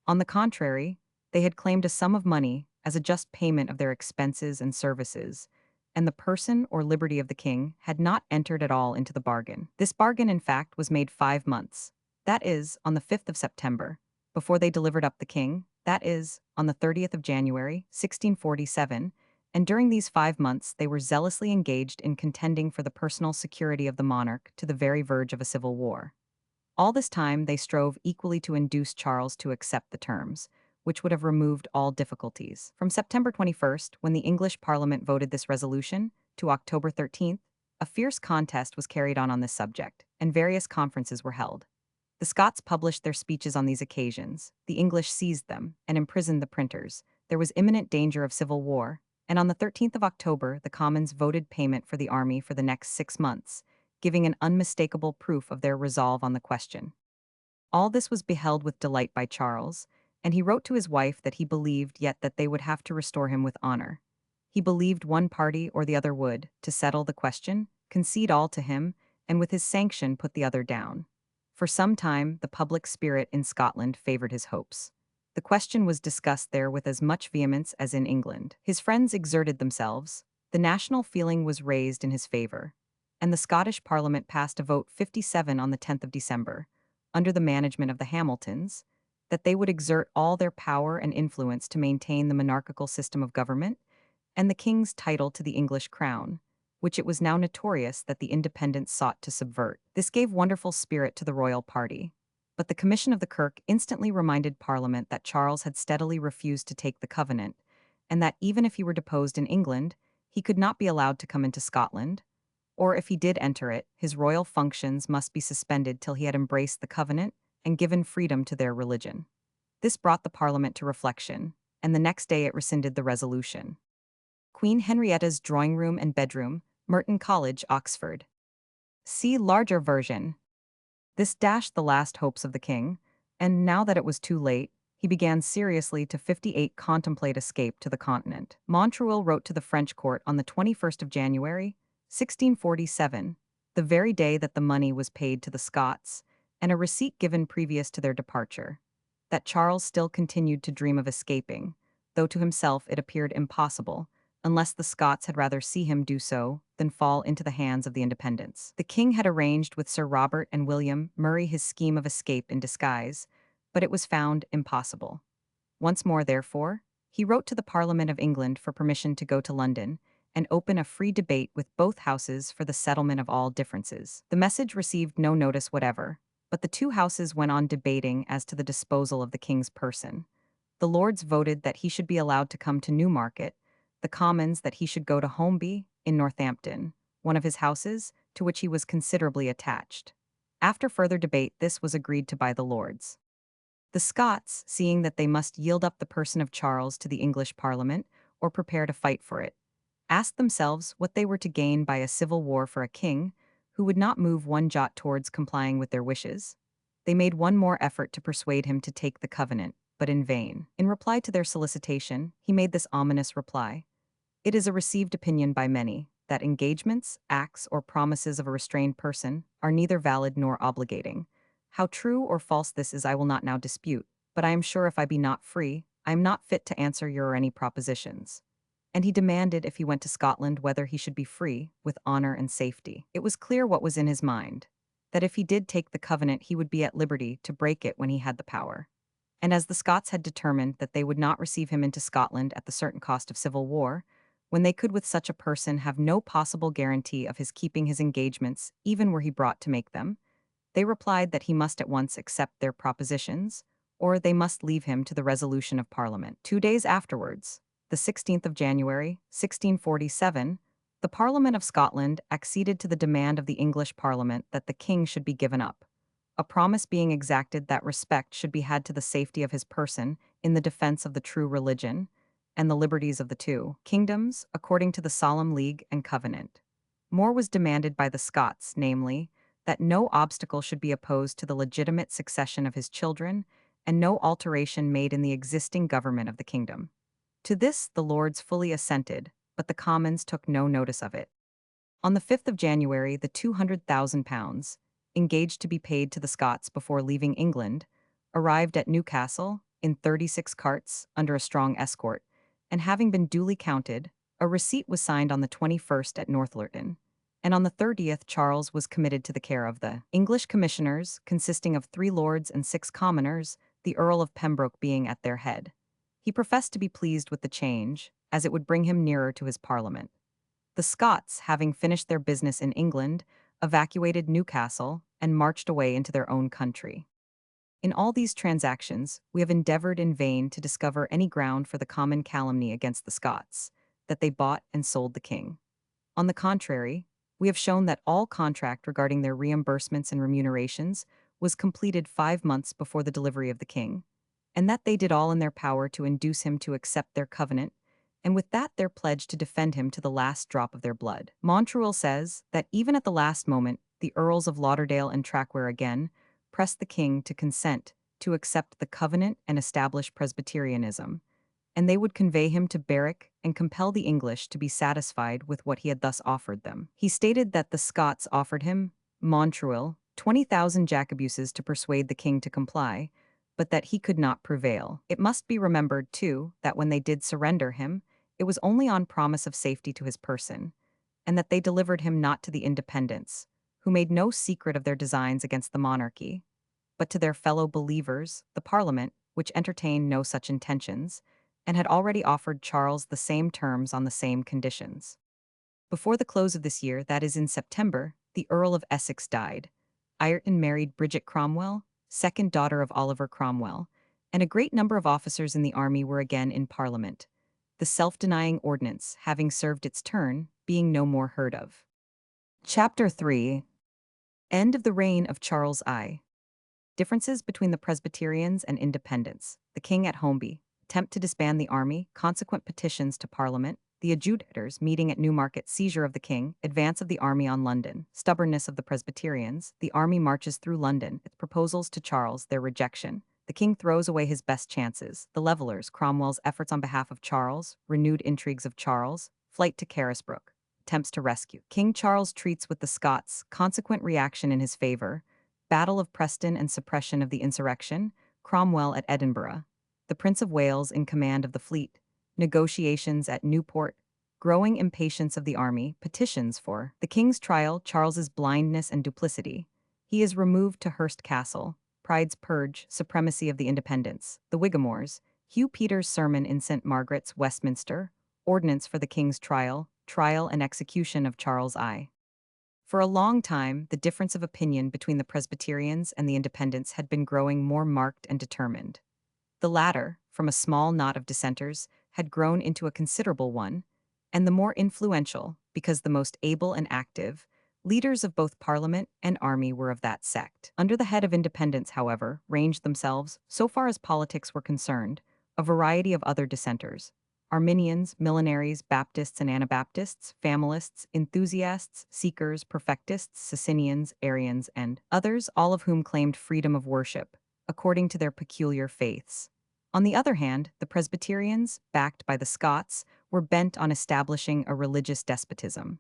On the contrary, they had claimed a sum of money as a just payment of their expenses and services, and the person or liberty of the king had not entered at all into the bargain. This bargain, in fact, was made 5 months, that is, on the 5th of September, before they delivered up the king, that is, on the 30th of January, 1647, and during these 5 months they were zealously engaged in contending for the personal security of the monarch to the very verge of a civil war. All this time they strove equally to induce Charles to accept the terms, which would have removed all difficulties. From September 21st, when the English Parliament voted this resolution, to October 13th, a fierce contest was carried on this subject, and various conferences were held. The Scots published their speeches on these occasions, the English seized them, and imprisoned the printers. There was imminent danger of civil war, and on the 13th of October the Commons voted payment for the army for the next 6 months, giving an unmistakable proof of their resolve on the question. All this was beheld with delight by Charles, and he wrote to his wife that he believed yet that they would have to restore him with honor. He believed one party or the other would, to settle the question, concede all to him, and with his sanction put the other down. For some time, the public spirit in Scotland favored his hopes. The question was discussed there with as much vehemence as in England. His friends exerted themselves, the national feeling was raised in his favor, and the Scottish Parliament passed a vote 57 on the 10th of December, under the management of the Hamiltons, that they would exert all their power and influence to maintain the monarchical system of government and the king's title to the English crown, which it was now notorious that the independents sought to subvert. This gave wonderful spirit to the royal party. But the Commission of the Kirk instantly reminded Parliament that Charles had steadily refused to take the covenant, and that even if he were deposed in England, he could not be allowed to come into Scotland, or if he did enter it, his royal functions must be suspended till he had embraced the covenant and given freedom to their religion. This brought the Parliament to reflection, and the next day it rescinded the resolution. Queen Henrietta's drawing room and bedroom, Merton College, Oxford. See larger version. This dashed the last hopes of the king, and now that it was too late, he began seriously to 58 contemplate escape to the continent. Montreal wrote to the French court on the 21st of January, 1647, the very day that the money was paid to the Scots, and a receipt given previous to their departure, that Charles still continued to dream of escaping, though to himself it appeared impossible, unless the Scots had rather see him do so than fall into the hands of the independents. The king had arranged with Sir Robert and William Murray his scheme of escape in disguise, but it was found impossible. Once more, therefore, he wrote to the Parliament of England for permission to go to London and open a free debate with both houses for the settlement of all differences. The message received no notice whatever, but the two houses went on debating as to the disposal of the king's person. The Lords voted that he should be allowed to come to Newmarket, the Commons that he should go to Holmby in Northampton, one of his houses, to which he was considerably attached. After further debate, this was agreed to by the Lords. The Scots, seeing that they must yield up the person of Charles to the English Parliament, or prepare to fight for it, asked themselves what they were to gain by a civil war for a king who would not move one jot towards complying with their wishes. They made one more effort to persuade him to take the covenant, but in vain. In reply to their solicitation, he made this ominous reply: "It is a received opinion by many that engagements, acts, or promises of a restrained person are neither valid nor obligating. How true or false this is I will not now dispute, but I am sure if I be not free, I am not fit to answer your or any propositions." And he demanded if he went to Scotland whether he should be free, with honor and safety. It was clear what was in his mind, that if he did take the covenant he would be at liberty to break it when he had the power. And as the Scots had determined that they would not receive him into Scotland at the certain cost of civil war, when they could with such a person have no possible guarantee of his keeping his engagements even were he brought to make them, they replied that he must at once accept their propositions, or they must leave him to the resolution of Parliament. 2 days afterwards, the 16th of January, 1647, the Parliament of Scotland acceded to the demand of the English Parliament that the king should be given up, a promise being exacted that respect should be had to the safety of his person in the defense of the true religion and the liberties of the two kingdoms, according to the Solemn League and Covenant. More was demanded by the Scots, namely, that no obstacle should be opposed to the legitimate succession of his children, and no alteration made in the existing government of the kingdom. To this the Lords fully assented, but the Commons took no notice of it. On the 5th of January, the £200,000, engaged to be paid to the Scots before leaving England, arrived at Newcastle in 36 carts under a strong escort, and having been duly counted, a receipt was signed on the 21st at Northallerton, and on the 30th Charles was committed to the care of the English commissioners, consisting of 3 lords and 6 commoners, the Earl of Pembroke being at their head. He professed to be pleased with the change, as it would bring him nearer to his parliament. The Scots, having finished their business in England, evacuated Newcastle and marched away into their own country. In all these transactions, we have endeavored in vain to discover any ground for the common calumny against the Scots, that they bought and sold the king. On the contrary, we have shown that all contract regarding their reimbursements and remunerations was completed 5 months before the delivery of the king, and that they did all in their power to induce him to accept their covenant, and with that their pledge to defend him to the last drop of their blood. Montreal says that even at the last moment, the Earls of Lauderdale and Traquair again pressed the king to consent to accept the covenant and establish Presbyterianism, and they would convey him to Berwick and compel the English to be satisfied with what he had thus offered them. He stated that the Scots offered him, Montreal, 20,000 Jacobuses to persuade the king to comply, but that he could not prevail. It must be remembered, too, that when they did surrender him, it was only on promise of safety to his person, and that they delivered him not to the Independents, who made no secret of their designs against the monarchy, but to their fellow believers, the Parliament, which entertained no such intentions, and had already offered Charles the same terms on the same conditions. Before the close of this year, that is in September, the Earl of Essex died. Ireton married Bridget Cromwell, second daughter of Oliver Cromwell, and a great number of officers in the army were again in Parliament, the self-denying ordinance, having served its turn, being no more heard of. Chapter 3. End of the reign of Charles I. Differences between the Presbyterians and Independents. The king at Holmby. Attempt to disband the army. Consequent petitions to Parliament. The adjudicators meeting at Newmarket. Seizure of the king. Advance of the army on London. Stubbornness of the Presbyterians. The army marches through London. Its proposals to Charles. Their rejection. The king throws away his best chances. The Levellers. Cromwell's efforts on behalf of Charles. Renewed intrigues of Charles. Flight to Carisbrooke. Attempts to rescue. King Charles treats with the Scots. Consequent reaction in his favor. Battle of Preston and suppression of the insurrection, Cromwell at Edinburgh, the Prince of Wales in command of the fleet, negotiations at Newport, growing impatience of the army, petitions for the king's trial, Charles's blindness and duplicity. He is removed to Hurst Castle, Pride's purge, supremacy of the Independents, the Whigamores, Hugh Peters' sermon in St. Margaret's, Westminster, ordinance for the king's trial, trial and execution of Charles I. For a long time, the difference of opinion between the Presbyterians and the Independents had been growing more marked and determined. The latter, from a small knot of dissenters, had grown into a considerable one, and the more influential, because the most able and active, leaders of both Parliament and army were of that sect. Under the head of Independents, however, ranged themselves, so far as politics were concerned, a variety of other dissenters. Arminians, Millenaries, Baptists and Anabaptists, Familists, enthusiasts, seekers, perfectists, Socinians, Arians, and others, all of whom claimed freedom of worship, according to their peculiar faiths. On the other hand, the Presbyterians, backed by the Scots, were bent on establishing a religious despotism.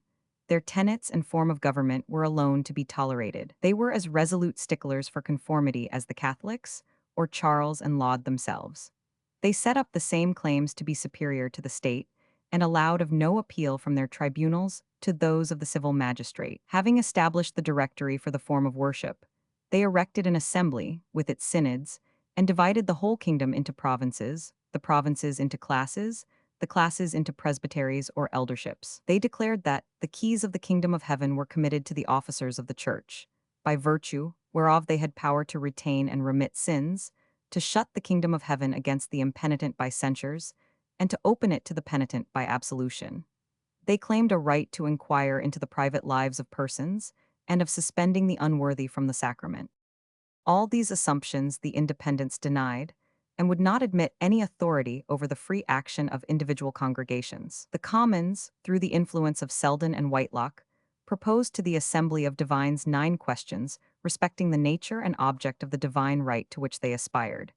Their tenets and form of government were alone to be tolerated. They were as resolute sticklers for conformity as the Catholics, or Charles and Laud themselves. They set up the same claims to be superior to the state, and allowed of no appeal from their tribunals to those of the civil magistrate. Having established the directory for the form of worship, they erected an assembly, with its synods, and divided the whole kingdom into provinces, the provinces into classes, the classes into presbyteries or elderships. They declared that the keys of the kingdom of heaven were committed to the officers of the church, by virtue whereof they had power to retain and remit sins, to shut the kingdom of heaven against the impenitent by censures, and to open it to the penitent by absolution. They claimed a right to inquire into the private lives of persons, and of suspending the unworthy from the sacrament. All these assumptions the Independents denied, and would not admit any authority over the free action of individual congregations. The Commons, through the influence of Selden and Whitelocke, proposed to the Assembly of Divines 9 questions respecting the nature and object of the divine right to which they aspired,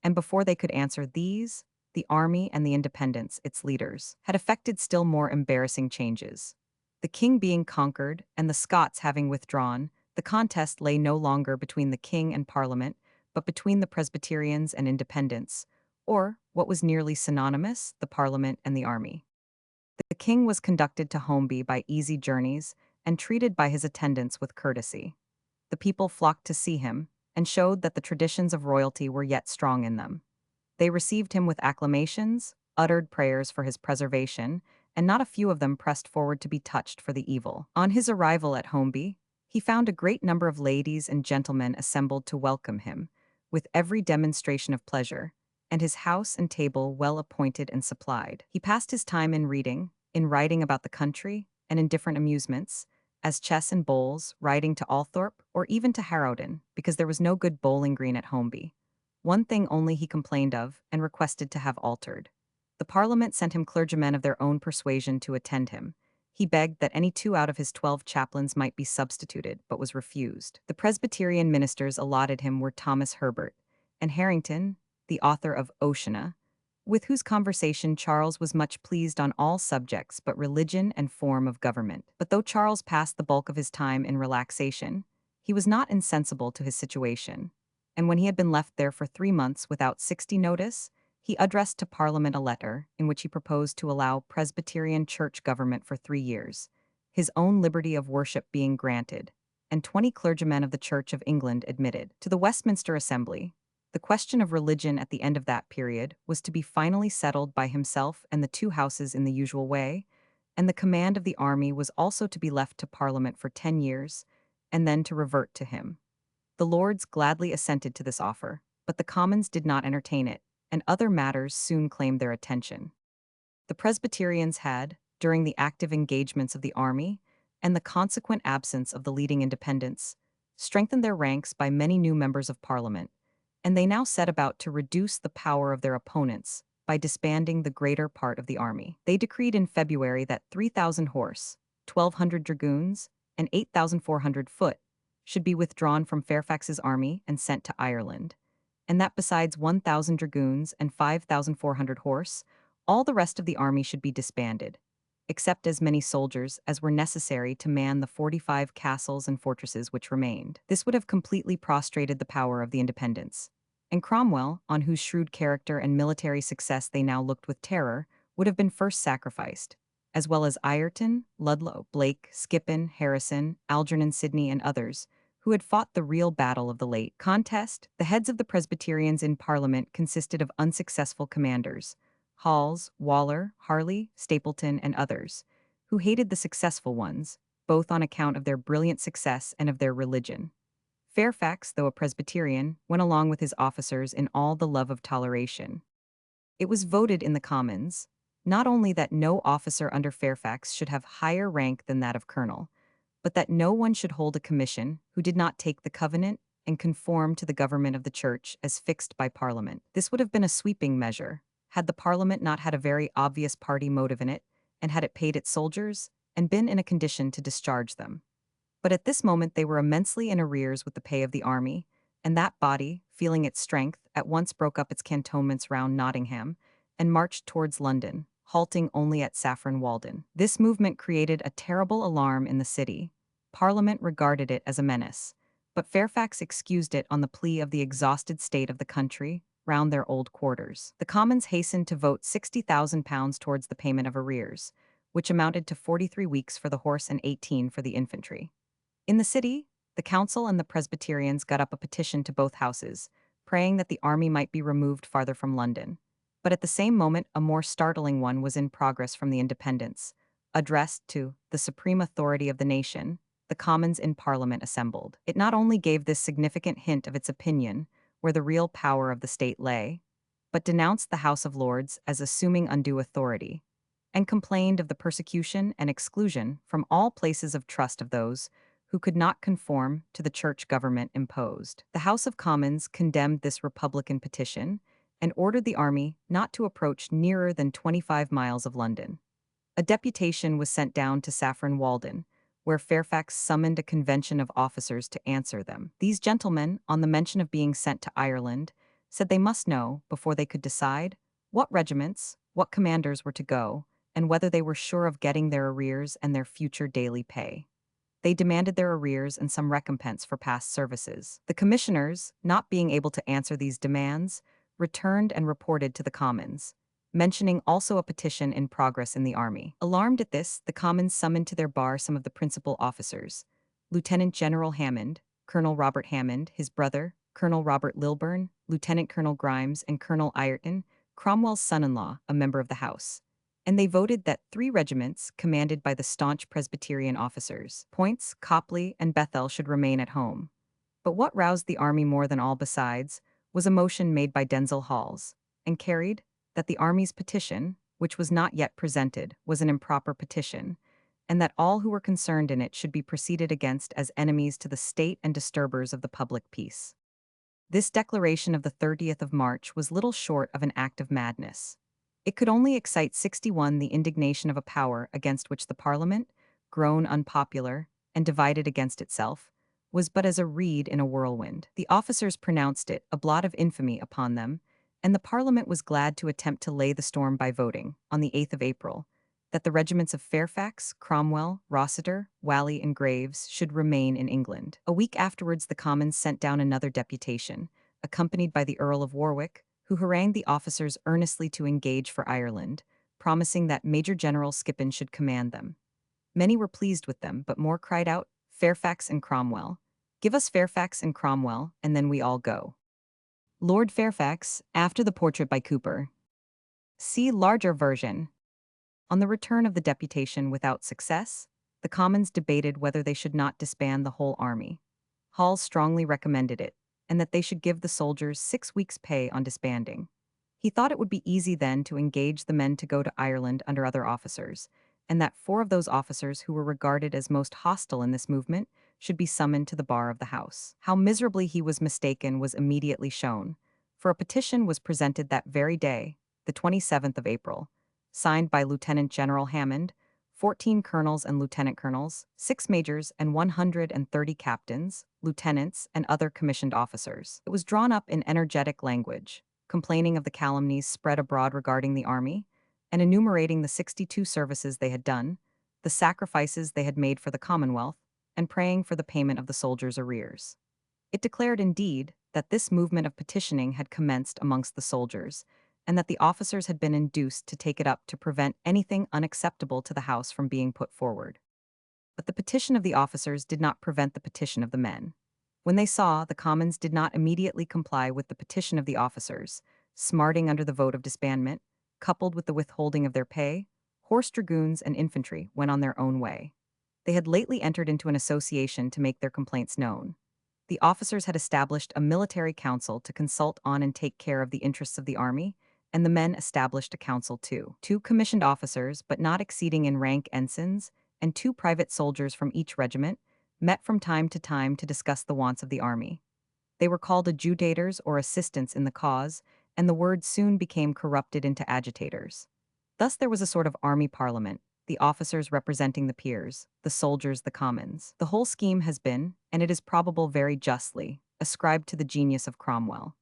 and before they could answer these, the army and the Independents, its leaders, had effected still more embarrassing changes. The king being conquered and the Scots having withdrawn, the contest lay no longer between the king and Parliament, but between the Presbyterians and Independents, or, what was nearly synonymous, the Parliament and the army. The king was conducted to Holmby by easy journeys and treated by his attendants with courtesy. The people flocked to see him, and showed that the traditions of royalty were yet strong in them. They received him with acclamations, uttered prayers for his preservation, and not a few of them pressed forward to be touched for the evil. On his arrival at Holmby, he found a great number of ladies and gentlemen assembled to welcome him, with every demonstration of pleasure, and his house and table well appointed and supplied. He passed his time in reading, in writing about the country, and in different amusements, as chess and bowls, riding to Althorpe, or even to Harrowden, because there was no good bowling green at Holmby. One thing only he complained of, and requested to have altered. The Parliament sent him clergymen of their own persuasion to attend him. He begged that any 2 out of his 12 chaplains might be substituted, but was refused. The Presbyterian ministers allotted him were Thomas Herbert, and Harrington, the author of Oceana, with whose conversation Charles was much pleased on all subjects but religion and form of government. But though Charles passed the bulk of his time in relaxation, he was not insensible to his situation, and when he had been left there for 3 months without 60 notice, he addressed to Parliament a letter in which he proposed to allow Presbyterian church government for 3 years, his own liberty of worship being granted, and 20 clergymen of the Church of England admitted. To the Westminster Assembly, the question of religion at the end of that period was to be finally settled by himself and the 2 houses in the usual way, and the command of the army was also to be left to Parliament for 10 years, and then to revert to him. The Lords gladly assented to this offer, but the Commons did not entertain it, and other matters soon claimed their attention. The Presbyterians had, during the active engagements of the army, and the consequent absence of the leading independents, strengthened their ranks by many new members of Parliament, and they now set about to reduce the power of their opponents by disbanding the greater part of the army. They decreed in February that 3,000 horse, 1,200 dragoons, and 8,400 foot should be withdrawn from Fairfax's army and sent to Ireland, and that besides 1,000 dragoons and 5,400 horse, all the rest of the army should be disbanded, except as many soldiers as were necessary to man the 45 castles and fortresses which remained. This would have completely prostrated the power of the independents, and Cromwell, on whose shrewd character and military success they now looked with terror, would have been first sacrificed, as well as Ireton, Ludlow, Blake, Skippon, Harrison, Algernon Sidney, and others, who had fought the real battle of the late contest. The heads of the Presbyterians in Parliament consisted of unsuccessful commanders, Halls, Waller, Harley, Stapleton, and others, who hated the successful ones, both on account of their brilliant success and of their religion. Fairfax, though a Presbyterian, went along with his officers in all the love of toleration. It was voted in the Commons, not only that no officer under Fairfax should have higher rank than that of colonel, but that no one should hold a commission who did not take the covenant and conform to the government of the Church as fixed by Parliament. This would have been a sweeping measure, had the Parliament not had a very obvious party motive in it, and had it paid its soldiers, and been in a condition to discharge them. But at this moment they were immensely in arrears with the pay of the army, and that body, feeling its strength, at once broke up its cantonments round Nottingham, and marched towards London, halting only at Saffron Walden. This movement created a terrible alarm in the city. Parliament regarded it as a menace, but Fairfax excused it on the plea of the exhausted state of the country round their old quarters. The Commons hastened to vote £60,000 towards the payment of arrears, which amounted to 43 weeks for the horse and 18 for the infantry. In the city, the council and the Presbyterians got up a petition to both houses, praying that the army might be removed farther from London. But at the same moment, a more startling one was in progress from the independents, addressed to the supreme authority of the nation. The Commons in Parliament assembled. It not only gave this significant hint of its opinion, where the real power of the state lay, but denounced the House of Lords as assuming undue authority, and complained of the persecution and exclusion from all places of trust of those who could not conform to the church government imposed. The House of Commons condemned this Republican petition and ordered the army not to approach nearer than 25 miles of London. A deputation was sent down to Saffron Walden, where Fairfax summoned a convention of officers to answer them. These gentlemen, on the mention of being sent to Ireland, said they must know, before they could decide, what regiments, what commanders were to go, and whether they were sure of getting their arrears and their future daily pay. They demanded their arrears and some recompense for past services. The commissioners, not being able to answer these demands, returned and reported to the Commons, mentioning also a petition in progress in the army. Alarmed at this, the Commons summoned to their bar some of the principal officers: Lieutenant General Hammond, Colonel Robert Hammond, his brother, Colonel Robert Lilburn, Lieutenant Colonel Grimes, and Colonel Ireton, Cromwell's son-in-law, a member of the House. And they voted that 3 regiments, commanded by the staunch Presbyterian officers, Points, Copley, and Bethel, should remain at home. But what roused the army more than all besides was a motion made by Denzil Halls, and carried, that the army's petition, which was not yet presented, was an improper petition, and that all who were concerned in it should be proceeded against as enemies to the state and disturbers of the public peace. This declaration of the 30th of March was little short of an act of madness. It could only excite 61 the indignation of a power against which the Parliament, grown unpopular and divided against itself, was but as a reed in a whirlwind. The officers pronounced it a blot of infamy upon them, and the Parliament was glad to attempt to lay the storm by voting, on the 8th of April, that the regiments of Fairfax, Cromwell, Rossiter, Whalley, and Graves should remain in England. A week afterwards the Commons sent down another deputation, accompanied by the Earl of Warwick, who harangued the officers earnestly to engage for Ireland, promising that Major General Skippon should command them. Many were pleased with them, but more cried out, "Fairfax and Cromwell. Give us Fairfax and Cromwell, and then we all go." Lord Fairfax, after the portrait by Cooper. See larger version. On the return of the deputation without success, the Commons debated whether they should not disband the whole army. Hall strongly recommended it, and that they should give the soldiers 6 weeks' pay on disbanding. He thought it would be easy then to engage the men to go to Ireland under other officers, and that 4 of those officers who were regarded as most hostile in this movement should be summoned to the bar of the House. How miserably he was mistaken was immediately shown, for a petition was presented that very day, the 27th of April, signed by Lieutenant General Hammond, 14 colonels and lieutenant colonels, 6 majors, and 130 captains, lieutenants, and other commissioned officers. It was drawn up in energetic language, complaining of the calumnies spread abroad regarding the army, and enumerating the 62 services they had done, the sacrifices they had made for the Commonwealth, and praying for the payment of the soldiers' arrears. It declared, indeed, that this movement of petitioning had commenced amongst the soldiers, and that the officers had been induced to take it up to prevent anything unacceptable to the House from being put forward. But the petition of the officers did not prevent the petition of the men. When they saw the Commons did not immediately comply with the petition of the officers, smarting under the vote of disbandment, coupled with the withholding of their pay, horse dragoons and infantry went on their own way. They had lately entered into an association to make their complaints known. The officers had established a military council to consult on and take care of the interests of the army, and the men established a council too. 2 commissioned officers, but not exceeding in rank ensigns, and 2 private soldiers from each regiment, met from time to time to discuss the wants of the army. They were called adjudators or assistants in the cause, and the word soon became corrupted into agitators. Thus there was a sort of army parliament, the officers representing the peers, the soldiers the commons. The whole scheme has been, and it is probable very justly, ascribed to the genius of Cromwell.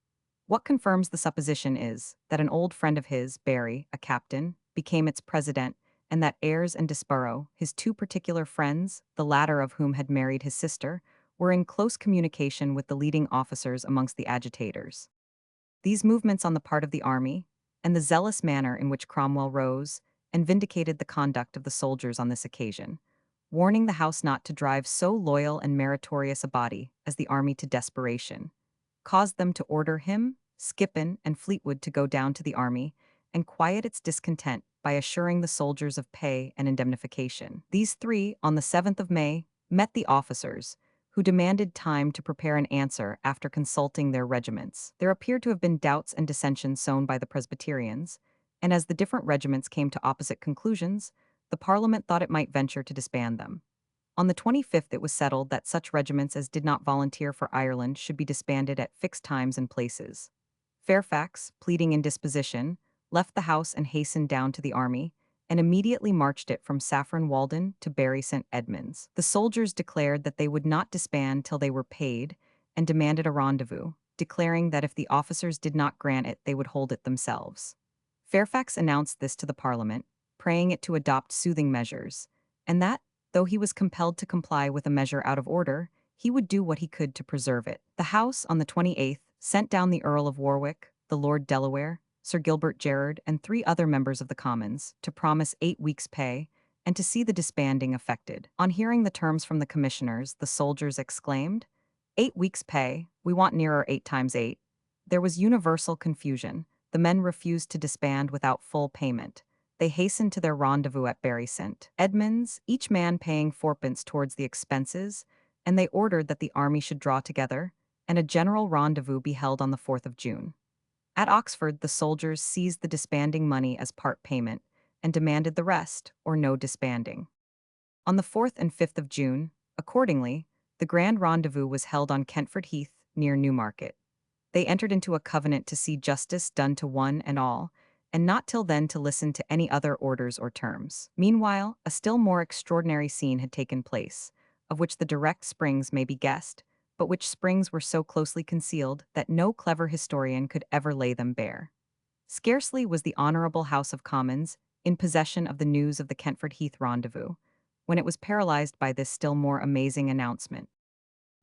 What confirms the supposition is that an old friend of his, Barry, a captain, became its president, and that Ayres and Desborough, his 2 particular friends, the latter of whom had married his sister, were in close communication with the leading officers amongst the agitators. These movements on the part of the army, and the zealous manner in which Cromwell rose and vindicated the conduct of the soldiers on this occasion, warning the House not to drive so loyal and meritorious a body as the army to desperation, caused them to order him, Skippon, and Fleetwood to go down to the army and quiet its discontent by assuring the soldiers of pay and indemnification. These 3, on the 7th of May, met the officers, who demanded time to prepare an answer after consulting their regiments. There appeared to have been doubts and dissensions sown by the Presbyterians, and as the different regiments came to opposite conclusions, the Parliament thought it might venture to disband them. On the 25th it was settled that such regiments as did not volunteer for Ireland should be disbanded at fixed times and places. Fairfax, pleading indisposition, left the House and hastened down to the army, and immediately marched it from Saffron Walden to Bury St. Edmunds. The soldiers declared that they would not disband till they were paid, and demanded a rendezvous, declaring that if the officers did not grant it they would hold it themselves. Fairfax announced this to the Parliament, praying it to adopt soothing measures, and that, though he was compelled to comply with a measure out of order, he would do what he could to preserve it. The House, on the 28th, sent down the Earl of Warwick, the Lord Delaware, Sir Gilbert Gerard, and 3 other members of the Commons, to promise 8 weeks' pay, and to see the disbanding effected. On hearing the terms from the commissioners, the soldiers exclaimed, "8 weeks' pay, we want nearer 8 times 8. There was universal confusion. The men refused to disband without full payment. They hastened to their rendezvous at Bury St. Edmunds, each man paying fourpence towards the expenses, and they ordered that the army should draw together, and a general rendezvous be held on the 4th of June. At Oxford, the soldiers seized the disbanding money as part payment and demanded the rest, or no disbanding. On the 4th and 5th of June, accordingly, the grand rendezvous was held on Kentford Heath, near Newmarket. They entered into a covenant to see justice done to one and all, and not till then to listen to any other orders or terms. Meanwhile, a still more extraordinary scene had taken place, of which the direct springs may be guessed, but which springs were so closely concealed that no clever historian could ever lay them bare. Scarcely was the Honourable House of Commons in possession of the news of the Kentford Heath rendezvous, when it was paralyzed by this still more amazing announcement.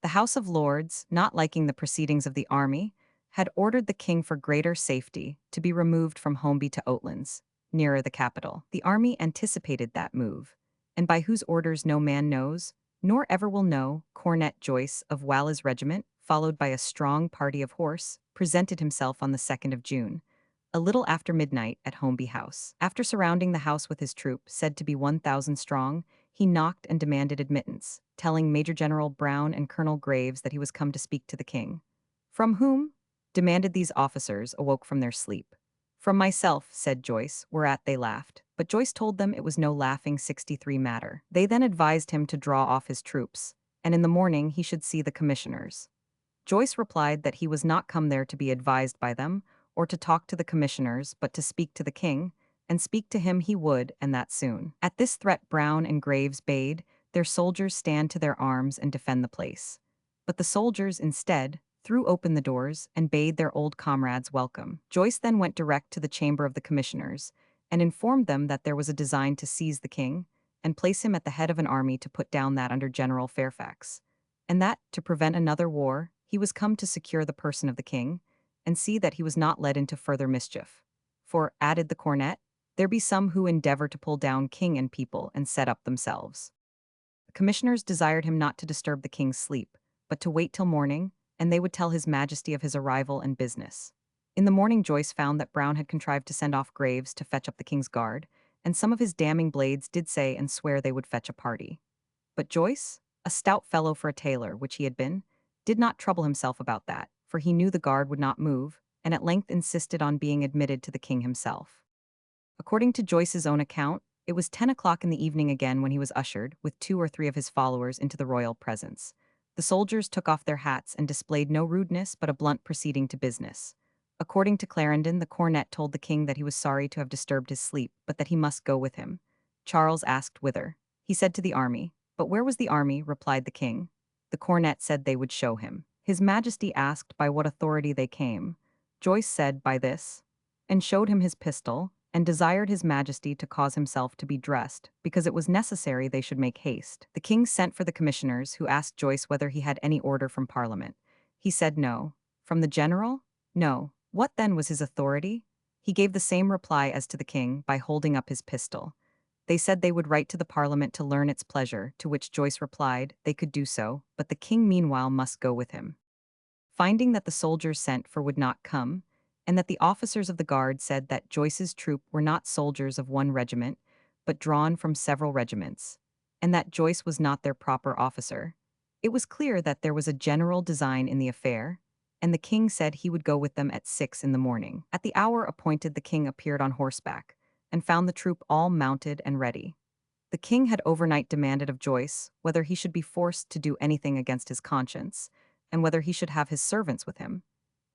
The House of Lords, not liking the proceedings of the army, had ordered the king for greater safety to be removed from Holmby to Oatlands, nearer the capital. The army anticipated that move, and by whose orders no man knows, nor ever will know, Cornet Joyce of Walla's regiment, followed by a strong party of horse, presented himself on the 2nd of June, a little after midnight at Holmby House. After surrounding the house with his troop, said to be 1,000 strong, he knocked and demanded admittance, telling Major General Brown and Colonel Graves that he was come to speak to the king. From whom? Demanded these officers, awoke from their sleep. From myself, said Joyce, whereat they laughed. But Joyce told them it was no laughing 63 matter. They then advised him to draw off his troops, and in the morning he should see the commissioners. Joyce replied that he was not come there to be advised by them, or to talk to the commissioners, but to speak to the king, and speak to him he would, and that soon. At this threat Brown and Graves bade their soldiers stand to their arms and defend the place. But the soldiers, instead, threw open the doors and bade their old comrades welcome. Joyce then went direct to the chamber of the commissioners, and informed them that there was a design to seize the king, and place him at the head of an army to put down that under General Fairfax, and that, to prevent another war, he was come to secure the person of the king, and see that he was not led into further mischief. For, added the cornet, there be some who endeavor to pull down king and people and set up themselves. The commissioners desired him not to disturb the king's sleep, but to wait till morning, and they would tell his majesty of his arrival and business. In the morning Joyce found that Brown had contrived to send off Graves to fetch up the king's guard, and some of his damning blades did say and swear they would fetch a party. But Joyce, a stout fellow for a tailor, which he had been, did not trouble himself about that, for he knew the guard would not move, and at length insisted on being admitted to the king himself. According to Joyce's own account, it was 10 o'clock in the evening again when he was ushered, with 2 or 3 of his followers, into the royal presence. The soldiers took off their hats and displayed no rudeness but a blunt proceeding to business. According to Clarendon, the cornet told the king that he was sorry to have disturbed his sleep, but that he must go with him. Charles asked whither. He said to the army. But where was the army? Replied the king. The cornet said they would show him. His majesty asked by what authority they came. Joyce said by this, and showed him his pistol, and desired his majesty to cause himself to be dressed, because it was necessary they should make haste. The king sent for the commissioners, who asked Joyce whether he had any order from Parliament. He said no. From the general? No. What then was his authority? He gave the same reply as to the king, by holding up his pistol. They said they would write to the Parliament to learn its pleasure, to which Joyce replied they could do so, but the king meanwhile must go with him. Finding that the soldiers sent for would not come, and that the officers of the guard said that Joyce's troop were not soldiers of one regiment, but drawn from several regiments, and that Joyce was not their proper officer, it was clear that there was a general design in the affair, and the king said he would go with them at 6 in the morning. At the hour appointed the king appeared on horseback, and found the troop all mounted and ready. The king had overnight demanded of Joyce whether he should be forced to do anything against his conscience, and whether he should have his servants with him.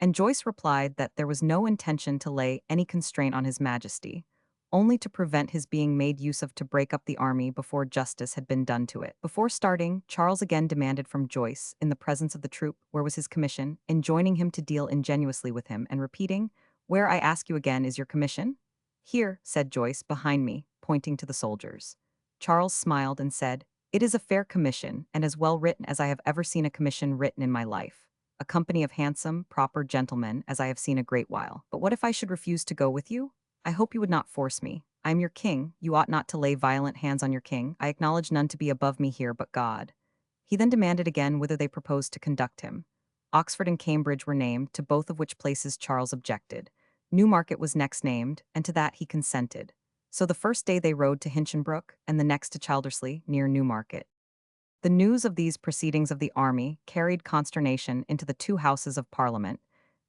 And Joyce replied that there was no intention to lay any constraint on his majesty, only to prevent his being made use of to break up the army before justice had been done to it. Before starting, Charles again demanded from Joyce, in the presence of the troop, where was his commission, enjoining him to deal ingenuously with him, and repeating, "Where, I ask you again, is your commission?" "Here," said Joyce, "behind me," pointing to the soldiers. Charles smiled and said, "It is a fair commission, and as well written as I have ever seen a commission written in my life. A company of handsome, proper gentlemen, as I have seen a great while. But what if I should refuse to go with you? I hope you would not force me. I am your king, you ought not to lay violent hands on your king. I acknowledge none to be above me here but God." He then demanded again whither they proposed to conduct him. Oxford and Cambridge were named, to both of which places Charles objected. Newmarket was next named, and to that he consented. So the first day they rode to Hinchinbrook, and the next to Childersley, near Newmarket. The news of these proceedings of the army carried consternation into the two houses of Parliament,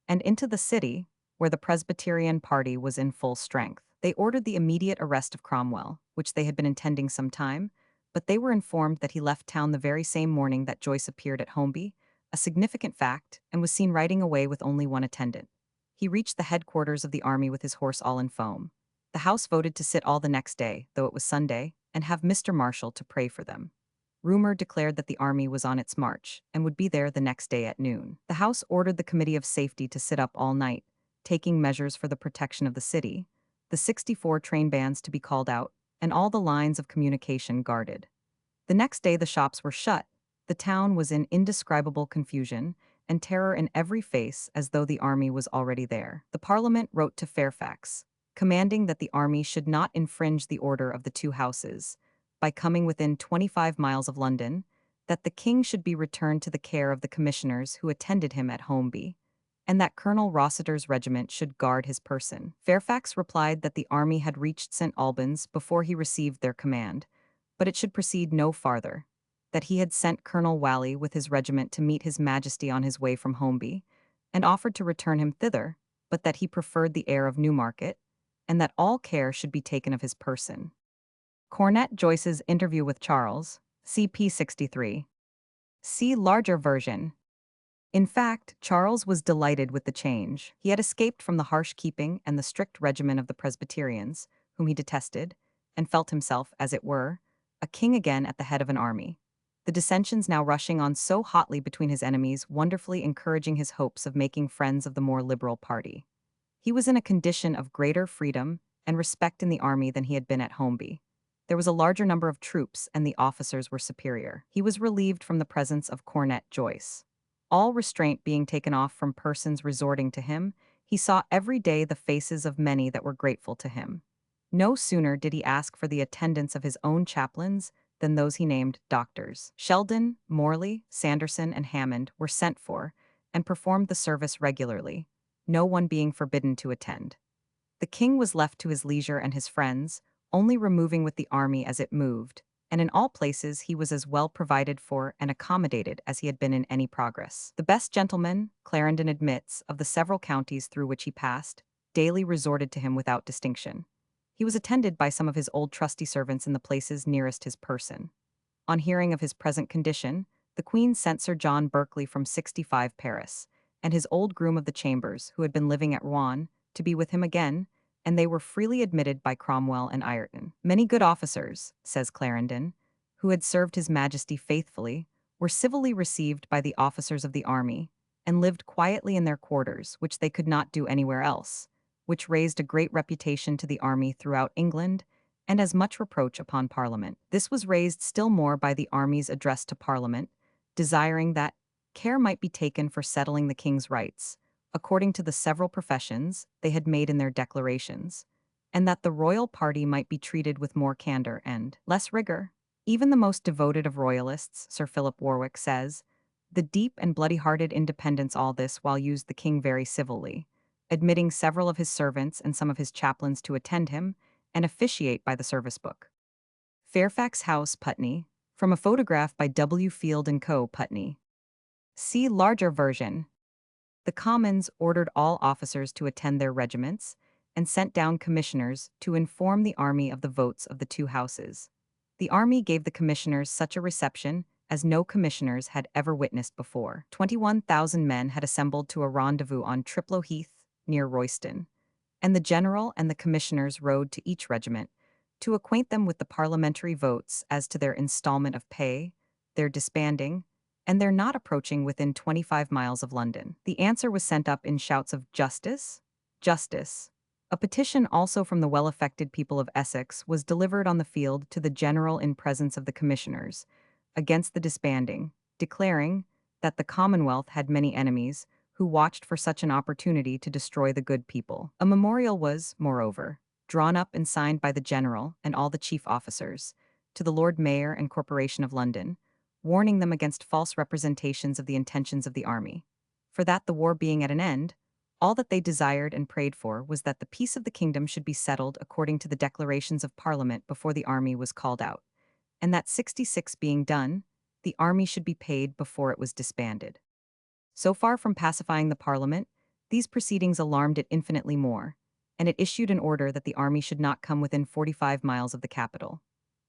and into the city, where the Presbyterian party was in full strength. They ordered the immediate arrest of Cromwell, which they had been intending some time, but they were informed that he left town the very same morning that Joyce appeared at Holmby, a significant fact, and was seen riding away with only one attendant. He reached the headquarters of the army with his horse all in foam. The House voted to sit all the next day, though it was Sunday, and have Mr. Marshall to pray for them. Rumor declared that the army was on its march and would be there the next day at noon. The House ordered the Committee of Safety to sit up all night, taking measures for the protection of the city, the 64 train bands to be called out, and all the lines of communication guarded. The next day the shops were shut, the town was in indescribable confusion, and terror in every face as though the army was already there. The Parliament wrote to Fairfax, commanding that the army should not infringe the order of the two houses, by coming within 25 miles of London, that the king should be returned to the care of the commissioners who attended him at Holmby, and that Colonel Rossiter's regiment should guard his person. Fairfax replied that the army had reached St. Albans before he received their command, but it should proceed no farther, that he had sent Colonel Whalley with his regiment to meet his Majesty on his way from Holmby, and offered to return him thither, but that he preferred the air of Newmarket, and that all care should be taken of his person. Cornet Joyce's interview with Charles, CP 63. See larger version. In fact, Charles was delighted with the change. He had escaped from the harsh keeping and the strict regimen of the Presbyterians, whom he detested, and felt himself, as it were, a king again at the head of an army. The dissensions now rushing on so hotly between his enemies wonderfully encouraging his hopes of making friends of the more liberal party. He was in a condition of greater freedom and respect in the army than he had been at Holmby. There was a larger number of troops, and the officers were superior. He was relieved from the presence of Cornet Joyce. All restraint being taken off from persons resorting to him, he saw every day the faces of many that were grateful to him. No sooner did he ask for the attendance of his own chaplains than those he named doctors. Sheldon, Morley, Sanderson, and Hammond were sent for, and performed the service regularly, no one being forbidden to attend. The king was left to his leisure and his friends, only removing with the army as it moved, and in all places he was as well provided for and accommodated as he had been in any progress. The best gentlemen, Clarendon admits, of the several counties through which he passed, daily resorted to him without distinction. He was attended by some of his old trusty servants in the places nearest his person. On hearing of his present condition, the Queen sent Sir John Berkeley from 65 Paris, and his old groom of the chambers, who had been living at Rouen, to be with him again, and they were freely admitted by Cromwell and Ireton. Many good officers, says Clarendon, who had served his Majesty faithfully, were civilly received by the officers of the army, and lived quietly in their quarters, which they could not do anywhere else, which raised a great reputation to the army throughout England, and as much reproach upon Parliament. This was raised still more by the army's address to Parliament, desiring that care might be taken for settling the king's rights, according to the several professions they had made in their declarations, and that the royal party might be treated with more candor and less rigor. Even the most devoted of royalists, Sir Philip Warwick says, the deep and bloody-hearted independents all this while used the king very civilly, admitting several of his servants and some of his chaplains to attend him and officiate by the service book. Fairfax House, Putney, from a photograph by W. Field & Co., Putney. See larger version. The Commons ordered all officers to attend their regiments, and sent down commissioners to inform the army of the votes of the two houses. The army gave the commissioners such a reception as no commissioners had ever witnessed before. 21,000 men had assembled to a rendezvous on Triplo Heath, near Royston, and the general and the commissioners rode to each regiment, to acquaint them with the parliamentary votes as to their installment of pay, their disbanding, and their not approaching within 25 miles of London. The answer was sent up in shouts of "Justice? Justice." A petition also from the well-affected people of Essex was delivered on the field to the general in presence of the commissioners, against the disbanding, declaring that the Commonwealth had many enemies, who watched for such an opportunity to destroy the good people. A memorial was, moreover, drawn up and signed by the general and all the chief officers, to the Lord Mayor and Corporation of London, warning them against false representations of the intentions of the army. for that the war being at an end, all that they desired and prayed for was that the peace of the kingdom should be settled according to the declarations of Parliament before the army was called out, and that 66 being done, the army should be paid before it was disbanded. So far from pacifying the Parliament, these proceedings alarmed it infinitely more, and it issued an order that the army should not come within 45 miles of the capital.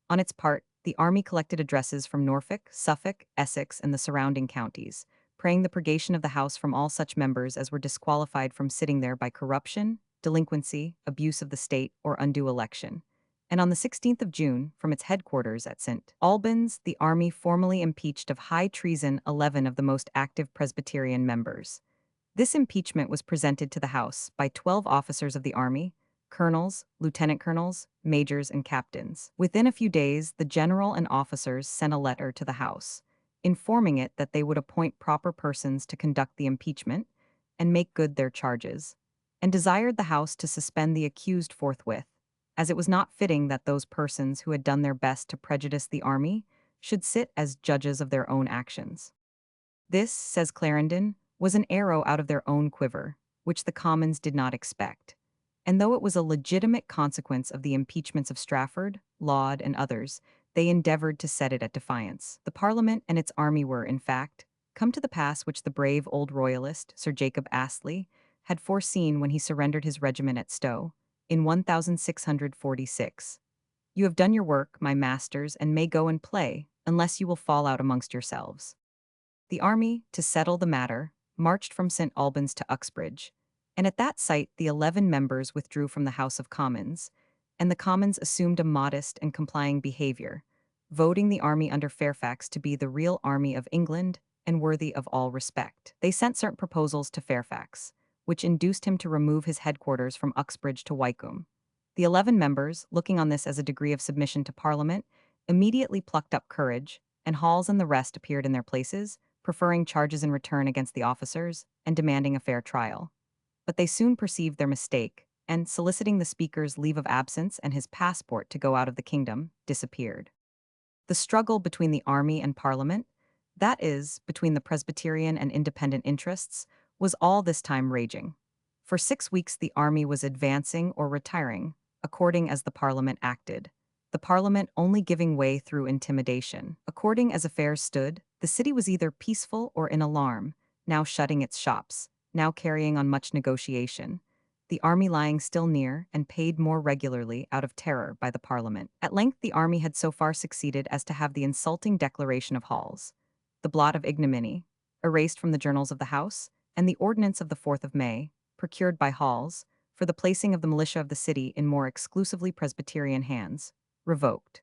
On its part, the army collected addresses from Norfolk, Suffolk, Essex, and the surrounding counties, praying the purgation of the House from all such members as were disqualified from sitting there by corruption, delinquency, abuse of the state, or undue election. And on the 16th of June, from its headquarters at St. Albans, the army formally impeached of high treason 11 of the most active Presbyterian members. This impeachment was presented to the House by 12 officers of the army, colonels, lieutenant colonels, majors, and captains. Within a few days, the general and officers sent a letter to the House, informing it that they would appoint proper persons to conduct the impeachment and make good their charges, and desired the House to suspend the accused forthwith, as it was not fitting that those persons who had done their best to prejudice the army should sit as judges of their own actions. This, says Clarendon, was an arrow out of their own quiver, which the Commons did not expect. And though it was a legitimate consequence of the impeachments of Strafford, Laud, and others, they endeavored to set it at defiance. The Parliament and its army were, in fact, come to the pass which the brave old royalist, Sir Jacob Astley, had foreseen when he surrendered his regiment at Stowe, in 1646. You have done your work, my masters, and may go and play, unless you will fall out amongst yourselves. The army, to settle the matter, marched from St. Albans to Uxbridge, and at that sight the 11 members withdrew from the House of Commons, and the Commons assumed a modest and complying behavior, voting the army under Fairfax to be the real army of England and worthy of all respect. They sent certain proposals to Fairfax, which induced him to remove his headquarters from Uxbridge to Wycombe. The 11 members, looking on this as a degree of submission to Parliament, immediately plucked up courage, and Hawes and the rest appeared in their places, preferring charges in return against the officers and demanding a fair trial. But they soon perceived their mistake, and, soliciting the Speaker's leave of absence and his passport to go out of the kingdom, disappeared. The struggle between the army and Parliament, that is, between the Presbyterian and independent interests, was all this time raging. For 6 weeks the army was advancing or retiring, according as the Parliament acted, the Parliament only giving way through intimidation. According as affairs stood, the city was either peaceful or in alarm, now shutting its shops, now carrying on much negotiation, the army lying still near and paid more regularly out of terror by the Parliament. At length the army had so far succeeded as to have the insulting declaration of Hall's, the blot of ignominy, erased from the journals of the House, and the ordinance of the 4th of May, procured by Hall's, for the placing of the militia of the city in more exclusively Presbyterian hands, revoked.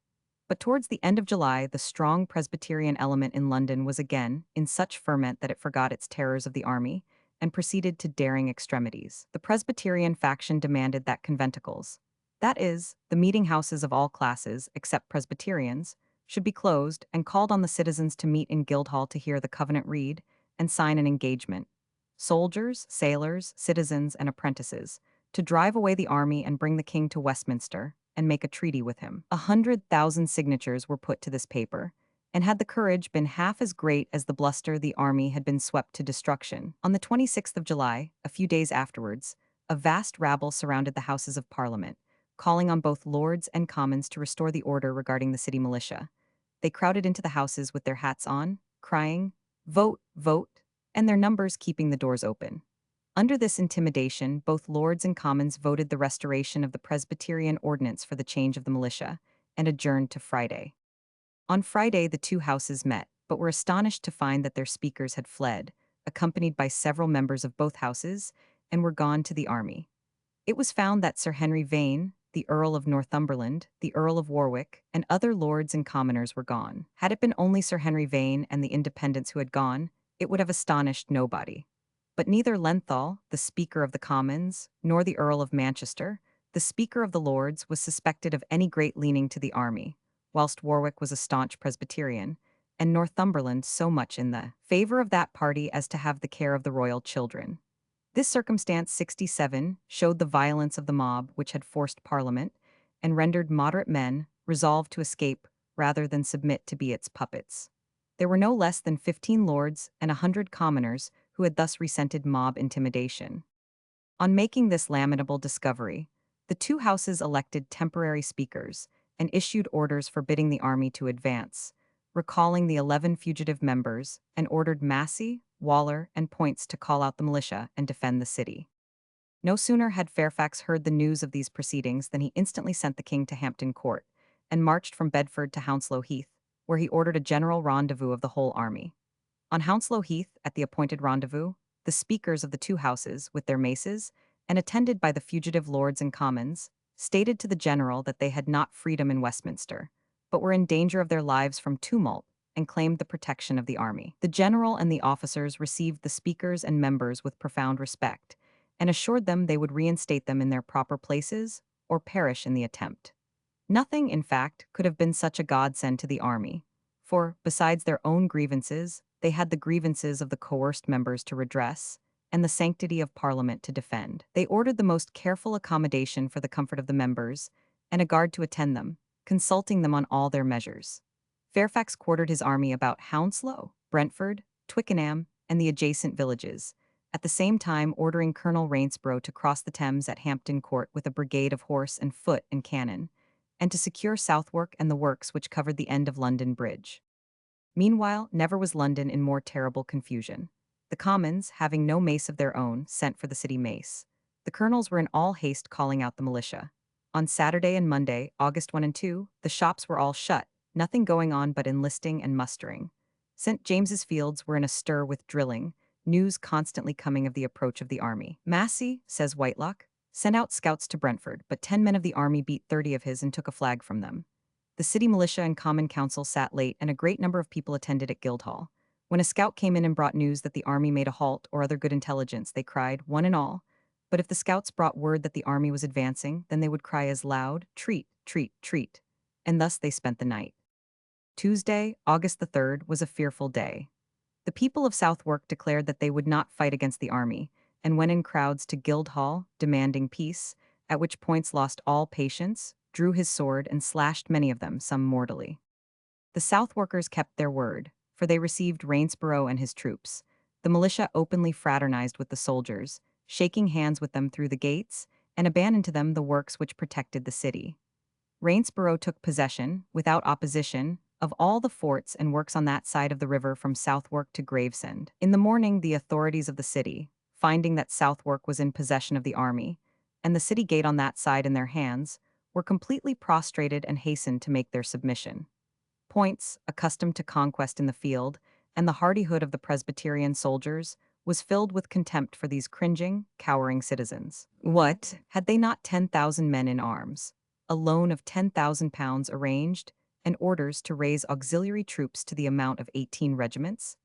But towards the end of July, the strong Presbyterian element in London was again in such ferment that it forgot its terrors of the army and proceeded to daring extremities. The Presbyterian faction demanded that conventicles, that is, the meeting houses of all classes except Presbyterians, should be closed and called on the citizens to meet in Guildhall to hear the covenant read and sign an engagement. Soldiers, sailors, citizens, and apprentices, to drive away the army and bring the king to Westminster and make a treaty with him. 100,000 signatures were put to this paper, and had the courage been half as great as the bluster, the army had been swept to destruction. On the 26th of July, a few days afterwards, a vast rabble surrounded the Houses of Parliament, calling on both Lords and Commons to restore the order regarding the city militia. They crowded into the houses with their hats on, crying, "Vote, vote," and their numbers keeping the doors open. Under this intimidation, both Lords and Commons voted the restoration of the Presbyterian ordinance for the change of the militia, and adjourned to Friday. On Friday the two houses met, but were astonished to find that their speakers had fled, accompanied by several members of both houses, and were gone to the army. It was found that Sir Henry Vane, the Earl of Northumberland, the Earl of Warwick, and other lords and commoners were gone. Had it been only Sir Henry Vane and the Independents who had gone, it would have astonished nobody. But neither Lenthal, the Speaker of the Commons, nor the Earl of Manchester, the Speaker of the Lords, was suspected of any great leaning to the army, whilst Warwick was a staunch Presbyterian, and Northumberland so much in the favor of that party as to have the care of the royal children. This circumstance 67 showed the violence of the mob which had forced Parliament, and rendered moderate men resolved to escape rather than submit to be its puppets. There were no less than 15 lords and 100 commoners who had thus resented mob intimidation. On making this lamentable discovery, the two houses elected temporary speakers and issued orders forbidding the army to advance, recalling the 11 fugitive members, and ordered Massey, Waller, and Points to call out the militia and defend the city. No sooner had Fairfax heard the news of these proceedings than he instantly sent the king to Hampton Court and marched from Bedford to Hounslow Heath, where he ordered a general rendezvous of the whole army. On Hounslow Heath, at the appointed rendezvous, the speakers of the two houses, with their maces, and attended by the fugitive lords and commons, stated to the general that they had not freedom in Westminster, but were in danger of their lives from tumult, and claimed the protection of the army. The general and the officers received the speakers and members with profound respect, and assured them they would reinstate them in their proper places, or perish in the attempt. Nothing, in fact, could have been such a godsend to the army, for, besides their own grievances, they had the grievances of the coerced members to redress, and the sanctity of Parliament to defend. They ordered the most careful accommodation for the comfort of the members, and a guard to attend them, consulting them on all their measures. Fairfax quartered his army about Hounslow, Brentford, Twickenham, and the adjacent villages, at the same time ordering Colonel Rainsborough to cross the Thames at Hampton Court with a brigade of horse and foot and cannon, and to secure Southwark and the works which covered the end of London Bridge. Meanwhile, never was London in more terrible confusion. The Commons, having no mace of their own, sent for the city mace. The colonels were in all haste calling out the militia. On Saturday and Monday, August 1 and 2, the shops were all shut, nothing going on but enlisting and mustering. St. James's Fields were in a stir with drilling, news constantly coming of the approach of the army. Massey, says Whitelock, sent out scouts to Brentford, but 10 men of the army beat 30 of his and took a flag from them. The city militia and common council sat late, and a great number of people attended at Guildhall. When a scout came in and brought news that the army made a halt or other good intelligence, they cried, one and all. But if the scouts brought word that the army was advancing, then they would cry as loud, treat, treat, treat. And thus they spent the night. Tuesday, August the 3rd, was a fearful day. The people of Southwark declared that they would not fight against the army, and went in crowds to Guildhall, demanding peace, at which Points lost all patience, drew his sword, and slashed many of them, some mortally. The Southwarkers kept their word, for they received Rainsborough and his troops. The militia openly fraternized with the soldiers, shaking hands with them through the gates, and abandoned to them the works which protected the city. Rainsborough took possession, without opposition, of all the forts and works on that side of the river from Southwark to Gravesend. In the morning, the authorities of the city, finding that Southwark was in possession of the army, and the city gate on that side in their hands, were completely prostrated and hastened to make their submission. Points, accustomed to conquest in the field, and the hardihood of the Presbyterian soldiers, was filled with contempt for these cringing, cowering citizens. What, had they not 10,000 men in arms, a loan of £10,000 arranged, and orders to raise auxiliary troops to the amount of 18 regiments?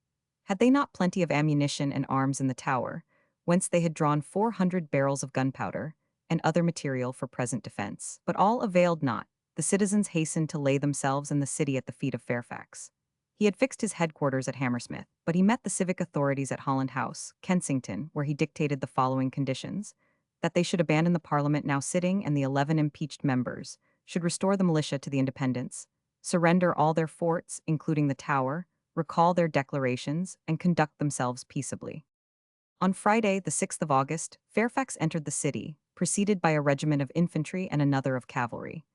Had they not plenty of ammunition and arms in the Tower, whence they had drawn 400 barrels of gunpowder, and other material for present defense? But all availed not. The citizens hastened to lay themselves in the city at the feet of Fairfax. He had fixed his headquarters at Hammersmith, but he met the civic authorities at Holland House, Kensington, where he dictated the following conditions: that they should abandon the Parliament now sitting and the 11 impeached members, should restore the militia to the independence, surrender all their forts, including the Tower, recall their declarations, and conduct themselves peaceably. On Friday, the 6th of August, Fairfax entered the city, preceded by a regiment of infantry and another of cavalry.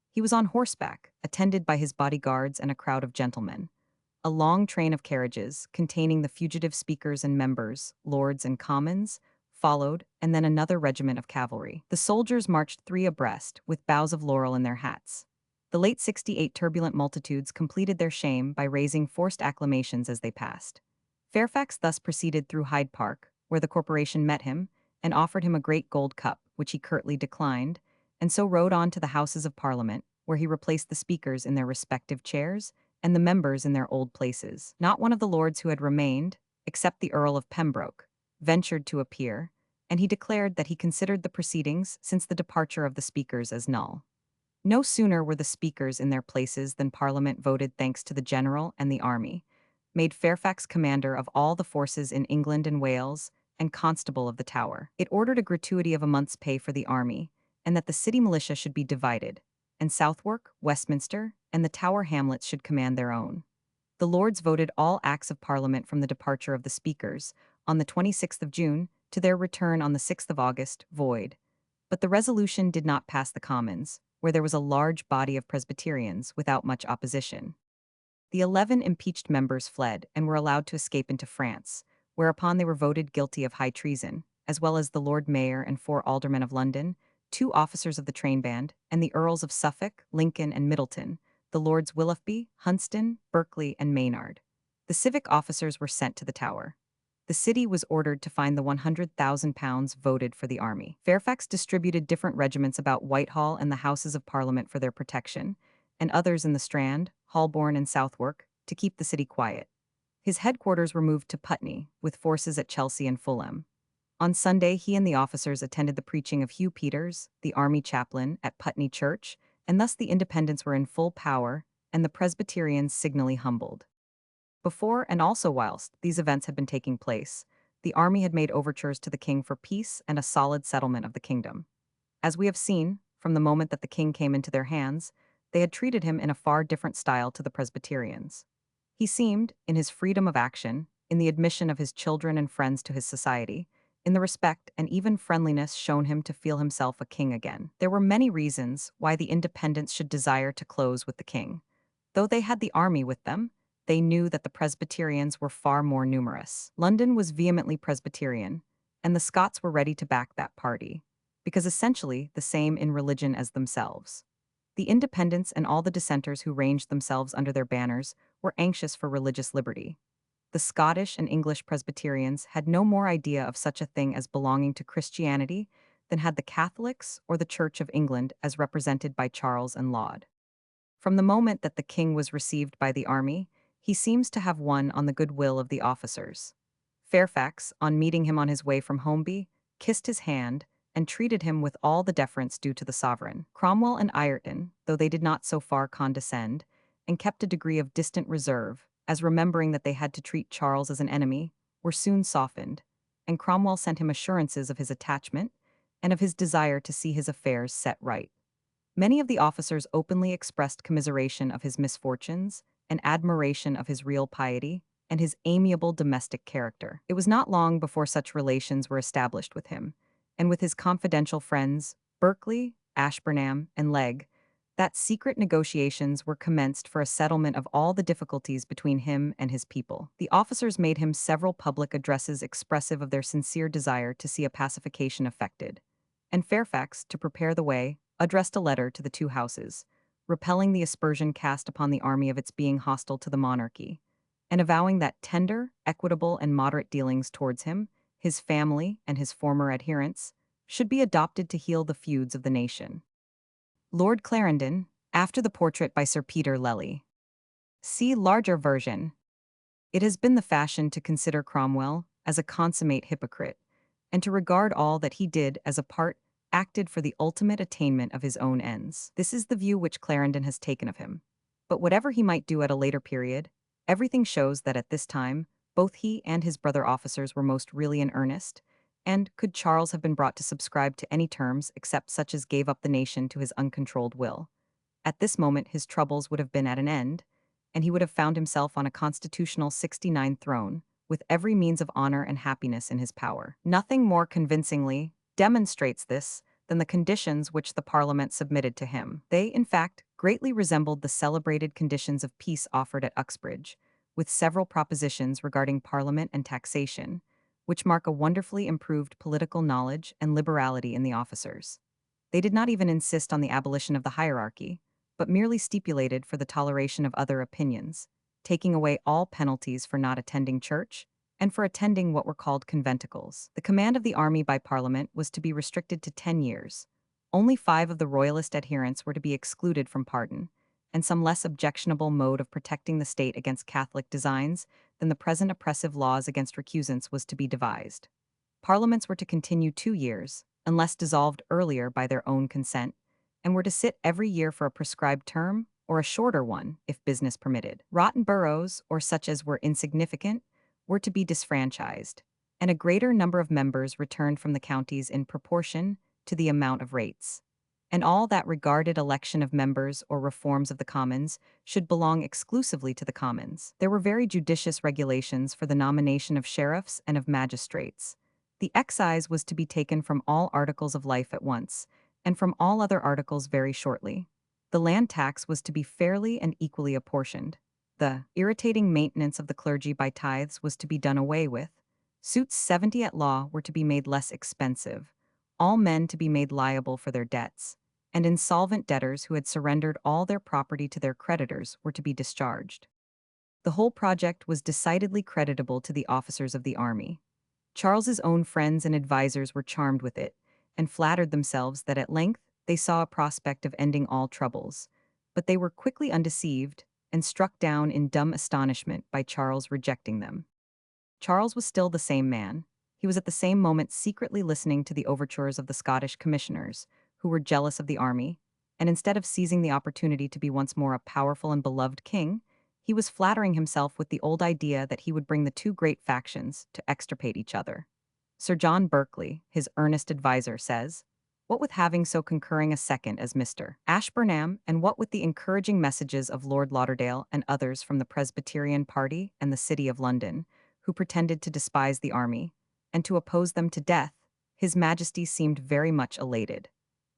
He was on horseback, attended by his bodyguards and a crowd of gentlemen. A long train of carriages, containing the fugitive speakers and members, lords and commons, followed, and then another regiment of cavalry. The soldiers marched 3 abreast, with boughs of laurel in their hats. The late 68 turbulent multitudes completed their shame by raising forced acclamations as they passed. Fairfax thus proceeded through Hyde Park, where the corporation met him, and offered him a great gold cup, which he curtly declined, and so rode on to the Houses of Parliament, where he replaced the speakers in their respective chairs, and the members in their old places. Not one of the lords who had remained, except the Earl of Pembroke, ventured to appear, and he declared that he considered the proceedings since the departure of the speakers as null. No sooner were the speakers in their places than Parliament voted thanks to the general and the army, made Fairfax commander of all the forces in England and Wales, and constable of the Tower. It ordered a gratuity of a month's pay for the army, and that the city militia should be divided, and Southwark, Westminster, and the Tower hamlets should command their own. The Lords voted all acts of Parliament from the departure of the speakers, on the 26th of June to their return on the 6th of August, void. But the resolution did not pass the Commons, where there was a large body of Presbyterians without much opposition. The 11 impeached members fled and were allowed to escape into France, whereupon they were voted guilty of high treason, as well as the Lord Mayor and 4 aldermen of London, 2 officers of the trainband, and the Earls of Suffolk, Lincoln, and Middleton, the Lords Willoughby, Hunsdon, Berkeley, and Maynard. The civic officers were sent to the Tower. The city was ordered to find the £100,000 voted for the army. Fairfax distributed different regiments about Whitehall and the Houses of Parliament for their protection, and others in the Strand, Holborn, and Southwark, to keep the city quiet. His headquarters were moved to Putney, with forces at Chelsea and Fulham. On Sunday, he and the officers attended the preaching of Hugh Peters, the army chaplain, at Putney Church, and thus the Independents were in full power, and the Presbyterians signally humbled. Before and also whilst these events had been taking place, the army had made overtures to the king for peace and a solid settlement of the kingdom. As we have seen, from the moment that the king came into their hands, they had treated him in a far different style to the Presbyterians. He seemed, in his freedom of action, in the admission of his children and friends to his society, in the respect and even friendliness shown him to feel himself a king again. There were many reasons why the Independents should desire to close with the king. Though they had the army with them, they knew that the Presbyterians were far more numerous. London was vehemently Presbyterian, and the Scots were ready to back that party, because essentially the same in religion as themselves. The Independents and all the dissenters who ranged themselves under their banners were anxious for religious liberty. The Scottish and English Presbyterians had no more idea of such a thing as belonging to Christianity than had the Catholics or the Church of England as represented by Charles and Laud. From the moment that the king was received by the army, he seems to have won on the goodwill of the officers. Fairfax, on meeting him on his way from Holmby, kissed his hand and treated him with all the deference due to the sovereign. Cromwell and Ireton, though they did not so far condescend, and kept a degree of distant reserve, as remembering that they had to treat Charles as an enemy, were soon softened, and Cromwell sent him assurances of his attachment and of his desire to see his affairs set right. Many of the officers openly expressed commiseration of his misfortunes and admiration of his real piety and his amiable domestic character. It was not long before such relations were established with him, and with his confidential friends, Berkeley, Ashburnham, and Legge, that secret negotiations were commenced for a settlement of all the difficulties between him and his people. The officers made him several public addresses expressive of their sincere desire to see a pacification effected, and Fairfax, to prepare the way, addressed a letter to the 2 houses, repelling the aspersion cast upon the army of its being hostile to the monarchy, and avowing that tender, equitable, and moderate dealings towards him, his family, and his former adherents, should be adopted to heal the feuds of the nation. Lord Clarendon, after the portrait by Sir Peter Lely. See larger version. It has been the fashion to consider Cromwell as a consummate hypocrite, and to regard all that he did as a part acted for the ultimate attainment of his own ends. This is the view which Clarendon has taken of him. But whatever he might do at a later period, everything shows that at this time, both he and his brother officers were most really in earnest, and could Charles have been brought to subscribe to any terms except such as gave up the nation to his uncontrolled will, at this moment his troubles would have been at an end, and he would have found himself on a constitutional 69 throne, with every means of honor and happiness in his power. Nothing more convincingly demonstrates this than the conditions which the Parliament submitted to him. They, in fact, greatly resembled the celebrated conditions of peace offered at Uxbridge, with several propositions regarding Parliament and taxation, which mark a wonderfully improved political knowledge and liberality in the officers. They did not even insist on the abolition of the hierarchy, but merely stipulated for the toleration of other opinions, taking away all penalties for not attending church, and for attending what were called conventicles. The command of the army by Parliament was to be restricted to 10 years. Only 5 of the royalist adherents were to be excluded from pardon, and some less objectionable mode of protecting the state against Catholic designs than the present oppressive laws against recusants was to be devised. Parliaments were to continue 2 years, unless dissolved earlier by their own consent, and were to sit every year for a prescribed term, or a shorter one, if business permitted. Rotten boroughs, or such as were insignificant, were to be disfranchised, and a greater number of members returned from the counties in proportion to the amount of rates. and all that regarded election of members or reforms of the commons should belong exclusively to the commons. There were very judicious regulations for the nomination of sheriffs and of magistrates. The excise was to be taken from all articles of life at once, and from all other articles very shortly. The land tax was to be fairly and equally apportioned. The irritating maintenance of the clergy by tithes was to be done away with. Suits 70 at law were to be made less expensive, all men to be made liable for their debts, and insolvent debtors who had surrendered all their property to their creditors were to be discharged. The whole project was decidedly creditable to the officers of the army. Charles's own friends and advisers were charmed with it, and flattered themselves that at length they saw a prospect of ending all troubles. But they were quickly undeceived, and struck down in dumb astonishment by Charles rejecting them. Charles was still the same man. He was at the same moment secretly listening to the overtures of the Scottish commissioners, who were jealous of the army, and instead of seizing the opportunity to be once more a powerful and beloved king, he was flattering himself with the old idea that he would bring the two great factions to extirpate each other. Sir John Berkeley, his earnest adviser, says, "What with having so concurring a second as Mr. Ashburnham, and what with the encouraging messages of Lord Lauderdale and others from the Presbyterian party and the City of London, who pretended to despise the army, and to oppose them to death, his Majesty seemed very much elated.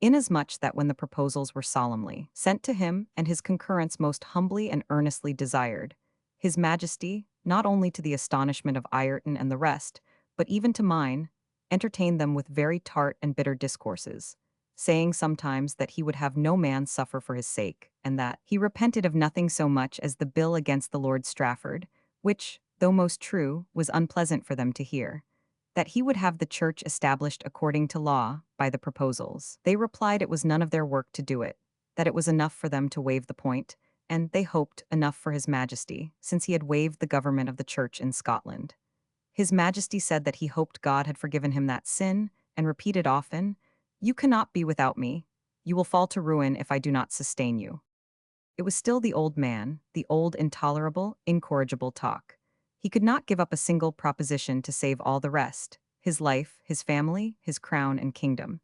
Inasmuch that when the proposals were solemnly sent to him and his concurrence most humbly and earnestly desired, his Majesty, not only to the astonishment of Ireton and the rest, but even to mine, entertained them with very tart and bitter discourses, saying sometimes that he would have no man suffer for his sake, and that he repented of nothing so much as the bill against the Lord Strafford, which, though most true, was unpleasant for them to hear, that he would have the church established according to law by the proposals. They replied it was none of their work to do it, that it was enough for them to waive the point, and they hoped enough for his Majesty, since he had waived the government of the church in Scotland. His Majesty said that he hoped God had forgiven him that sin, and repeated often, 'You cannot be without me. You will fall to ruin if I do not sustain you.' It was still the old man, the old intolerable, incorrigible talk. He could not give up a single proposition to save all the rest, his life, his family, his crown and kingdom.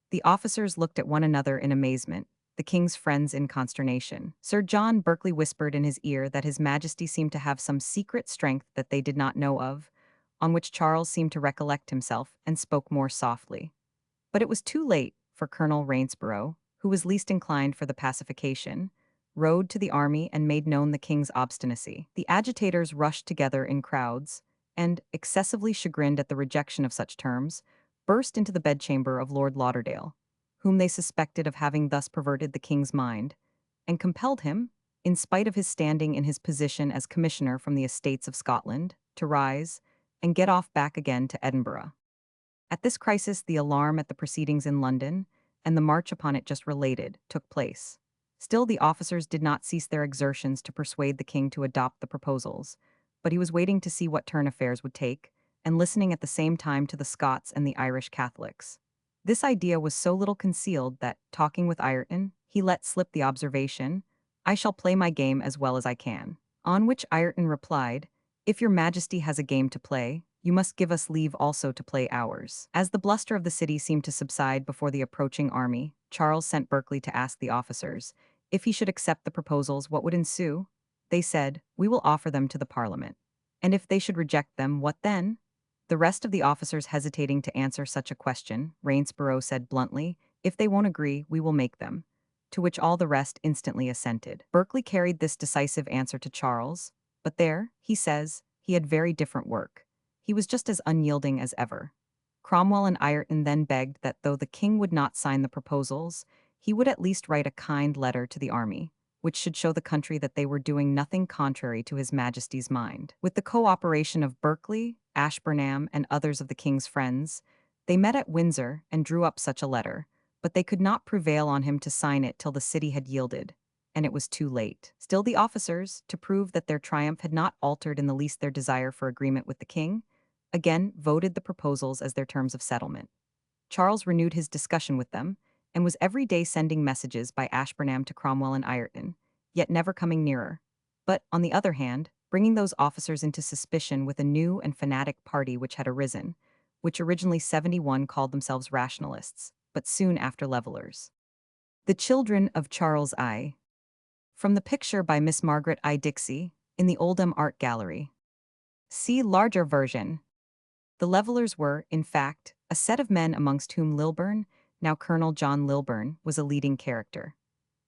The officers looked at one another in amazement, the king's friends in consternation. Sir John Berkeley whispered in his ear that his Majesty seemed to have some secret strength that they did not know of, on which Charles seemed to recollect himself and spoke more softly. But it was too late, for Colonel Rainsborough, who was least inclined for the pacification, rode to the army and made known the king's obstinacy. The agitators rushed together in crowds, and, excessively chagrined at the rejection of such terms, burst into the bedchamber of Lord Lauderdale, whom they suspected of having thus perverted the king's mind, and compelled him, in spite of his standing in his position as commissioner from the estates of Scotland, to rise and get off back again to Edinburgh. At this crisis, the alarm at the proceedings in London, and the march upon it just related, took place. Still, the officers did not cease their exertions to persuade the king to adopt the proposals, but he was waiting to see what turn affairs would take, and listening at the same time to the Scots and the Irish Catholics. This idea was so little concealed that, talking with Ireton, he let slip the observation, "I shall play my game as well as I can." On which Ireton replied, "If your Majesty has a game to play, you must give us leave also to play ours." As the bluster of the city seemed to subside before the approaching army, Charles sent Berkeley to ask the officers, if he should accept the proposals, what would ensue? They said, "We will offer them to the Parliament." And if they should reject them, what then? The rest of the officers hesitating to answer such a question, Rainsborough said bluntly, "If they won't agree, we will make them." To which all the rest instantly assented. Berkeley carried this decisive answer to Charles, but there, he says, he had very different work. He was just as unyielding as ever. Cromwell and Ireton then begged that though the king would not sign the proposals, he would at least write a kind letter to the army, which should show the country that they were doing nothing contrary to his Majesty's mind. With the cooperation of Berkeley, Ashburnham, and others of the king's friends, they met at Windsor and drew up such a letter, but they could not prevail on him to sign it till the city had yielded, and it was too late. Still the officers, to prove that their triumph had not altered in the least their desire for agreement with the king, again voted the proposals as their terms of settlement. Charles renewed his discussion with them, and was every day sending messages by Ashburnham to Cromwell and Ireton, yet never coming nearer. But, on the other hand, bringing those officers into suspicion with a new and fanatic party which had arisen, which originally 71 called themselves rationalists, but soon after levelers. The Children of Charles I. From the picture by Miss Margaret I. Dixie, in the Oldham Art Gallery. See larger version. The Levellers were, in fact, a set of men amongst whom Lilburne, now Colonel John Lilburne, was a leading character.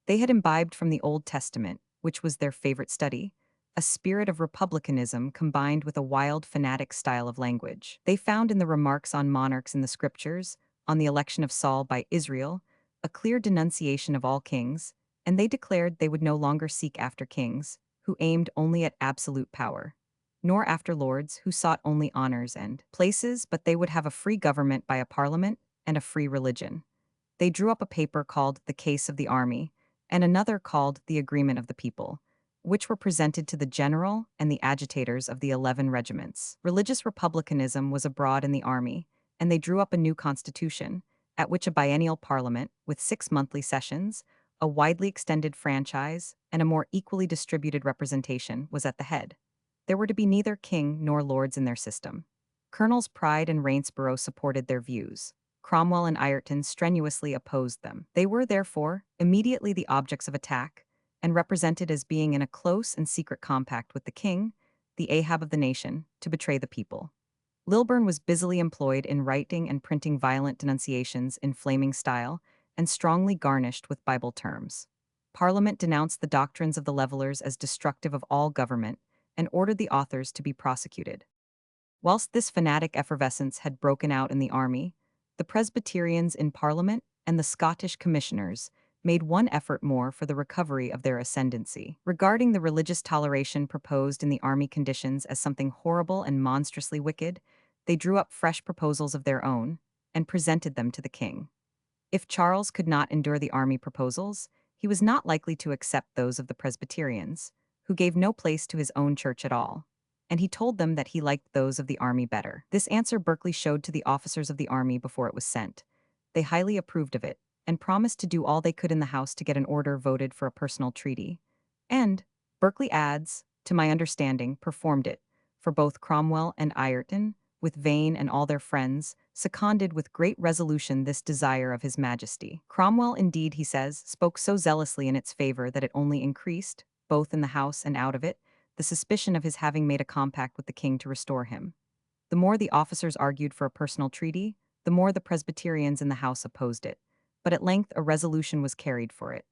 They had imbibed from the Old Testament, which was their favorite study, a spirit of republicanism combined with a wild fanatic style of language. They found in the remarks on monarchs in the scriptures, on the election of Saul by Israel, a clear denunciation of all kings, and they declared they would no longer seek after kings, who aimed only at absolute power, nor after lords who sought only honors and places, but they would have a free government by a parliament and a free religion. They drew up a paper called The Case of the Army, and another called The Agreement of the People, which were presented to the general and the agitators of the 11 regiments. Religious republicanism was abroad in the army, and they drew up a new constitution, at which a biennial parliament, with 6 monthly sessions, a widely extended franchise, and a more equally distributed representation, was at the head. There were to be neither king nor lords in their system. Colonels Pride and Rainsborough supported their views. Cromwell and Ireton strenuously opposed them. They were, therefore, immediately the objects of attack, and represented as being in a close and secret compact with the king, the Ahab of the nation, to betray the people. Lilburne was busily employed in writing and printing violent denunciations in flaming style and strongly garnished with Bible terms. Parliament denounced the doctrines of the Levellers as destructive of all government and ordered the authors to be prosecuted. Whilst this fanatic effervescence had broken out in the army, the Presbyterians in Parliament and the Scottish commissioners made one effort more for the recovery of their ascendancy. Regarding the religious toleration proposed in the army conditions as something horrible and monstrously wicked, they drew up fresh proposals of their own and presented them to the king. If Charles could not endure the army proposals, he was not likely to accept those of the Presbyterians, who gave no place to his own church at all, and he told them that he liked those of the army better. This answer Berkeley showed to the officers of the army before it was sent. They highly approved of it, and promised to do all they could in the House to get an order voted for a personal treaty. And, Berkeley adds, to my understanding, performed it, for both Cromwell and Ireton, with Vane and all their friends, seconded with great resolution this desire of his majesty. Cromwell, indeed, he says, spoke so zealously in its favor that it only increased, both in the House and out of it, the suspicion of his having made a compact with the king to restore him. The more the officers argued for a personal treaty, the more the Presbyterians in the House opposed it, but at length a resolution was carried for it.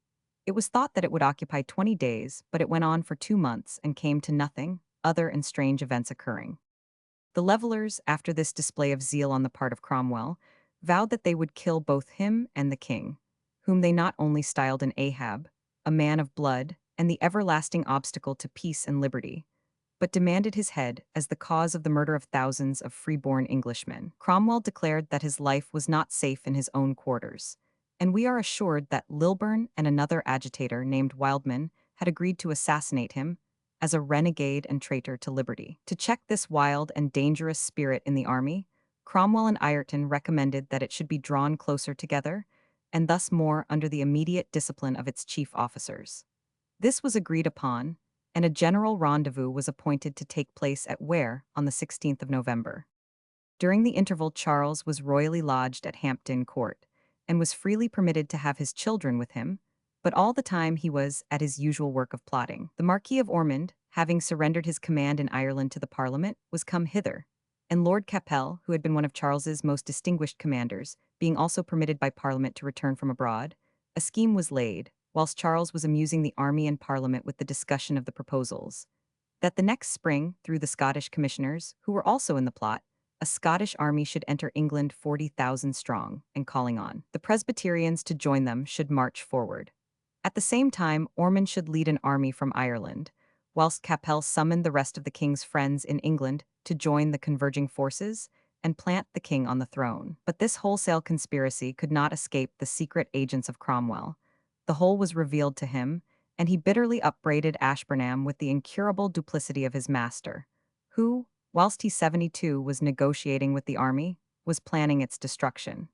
It was thought that it would occupy 20 days, but it went on for 2 months and came to nothing, other and strange events occurring. The Levellers, after this display of zeal on the part of Cromwell, vowed that they would kill both him and the king, whom they not only styled an Ahab, a man of blood, and the everlasting obstacle to peace and liberty, but demanded his head as the cause of the murder of thousands of free-born Englishmen. Cromwell declared that his life was not safe in his own quarters, and we are assured that Lilburne and another agitator named Wildman had agreed to assassinate him as a renegade and traitor to liberty. To check this wild and dangerous spirit in the army, Cromwell and Ireton recommended that it should be drawn closer together, and thus more under the immediate discipline of its chief officers. This was agreed upon, and a general rendezvous was appointed to take place at Ware on the 16th of November. During the interval, Charles was royally lodged at Hampton Court, and was freely permitted to have his children with him, but all the time he was at his usual work of plotting. The Marquis of Ormond, having surrendered his command in Ireland to the Parliament, was come hither, and Lord Cassell, who had been one of Charles's most distinguished commanders, being also permitted by Parliament to return from abroad, a scheme was laid, whilst Charles was amusing the army and Parliament with the discussion of the proposals, that the next spring, through the Scottish commissioners, who were also in the plot, a Scottish army should enter England 40,000 strong, and calling on the Presbyterians to join them should march forward. At the same time, Ormond should lead an army from Ireland, whilst Cassell summoned the rest of the king's friends in England to join the converging forces and plant the king on the throne. But this wholesale conspiracy could not escape the secret agents of Cromwell. The whole was revealed to him, and he bitterly upbraided Ashburnham with the incurable duplicity of his master, who, whilst he 72 was negotiating with the army, was planning its destruction.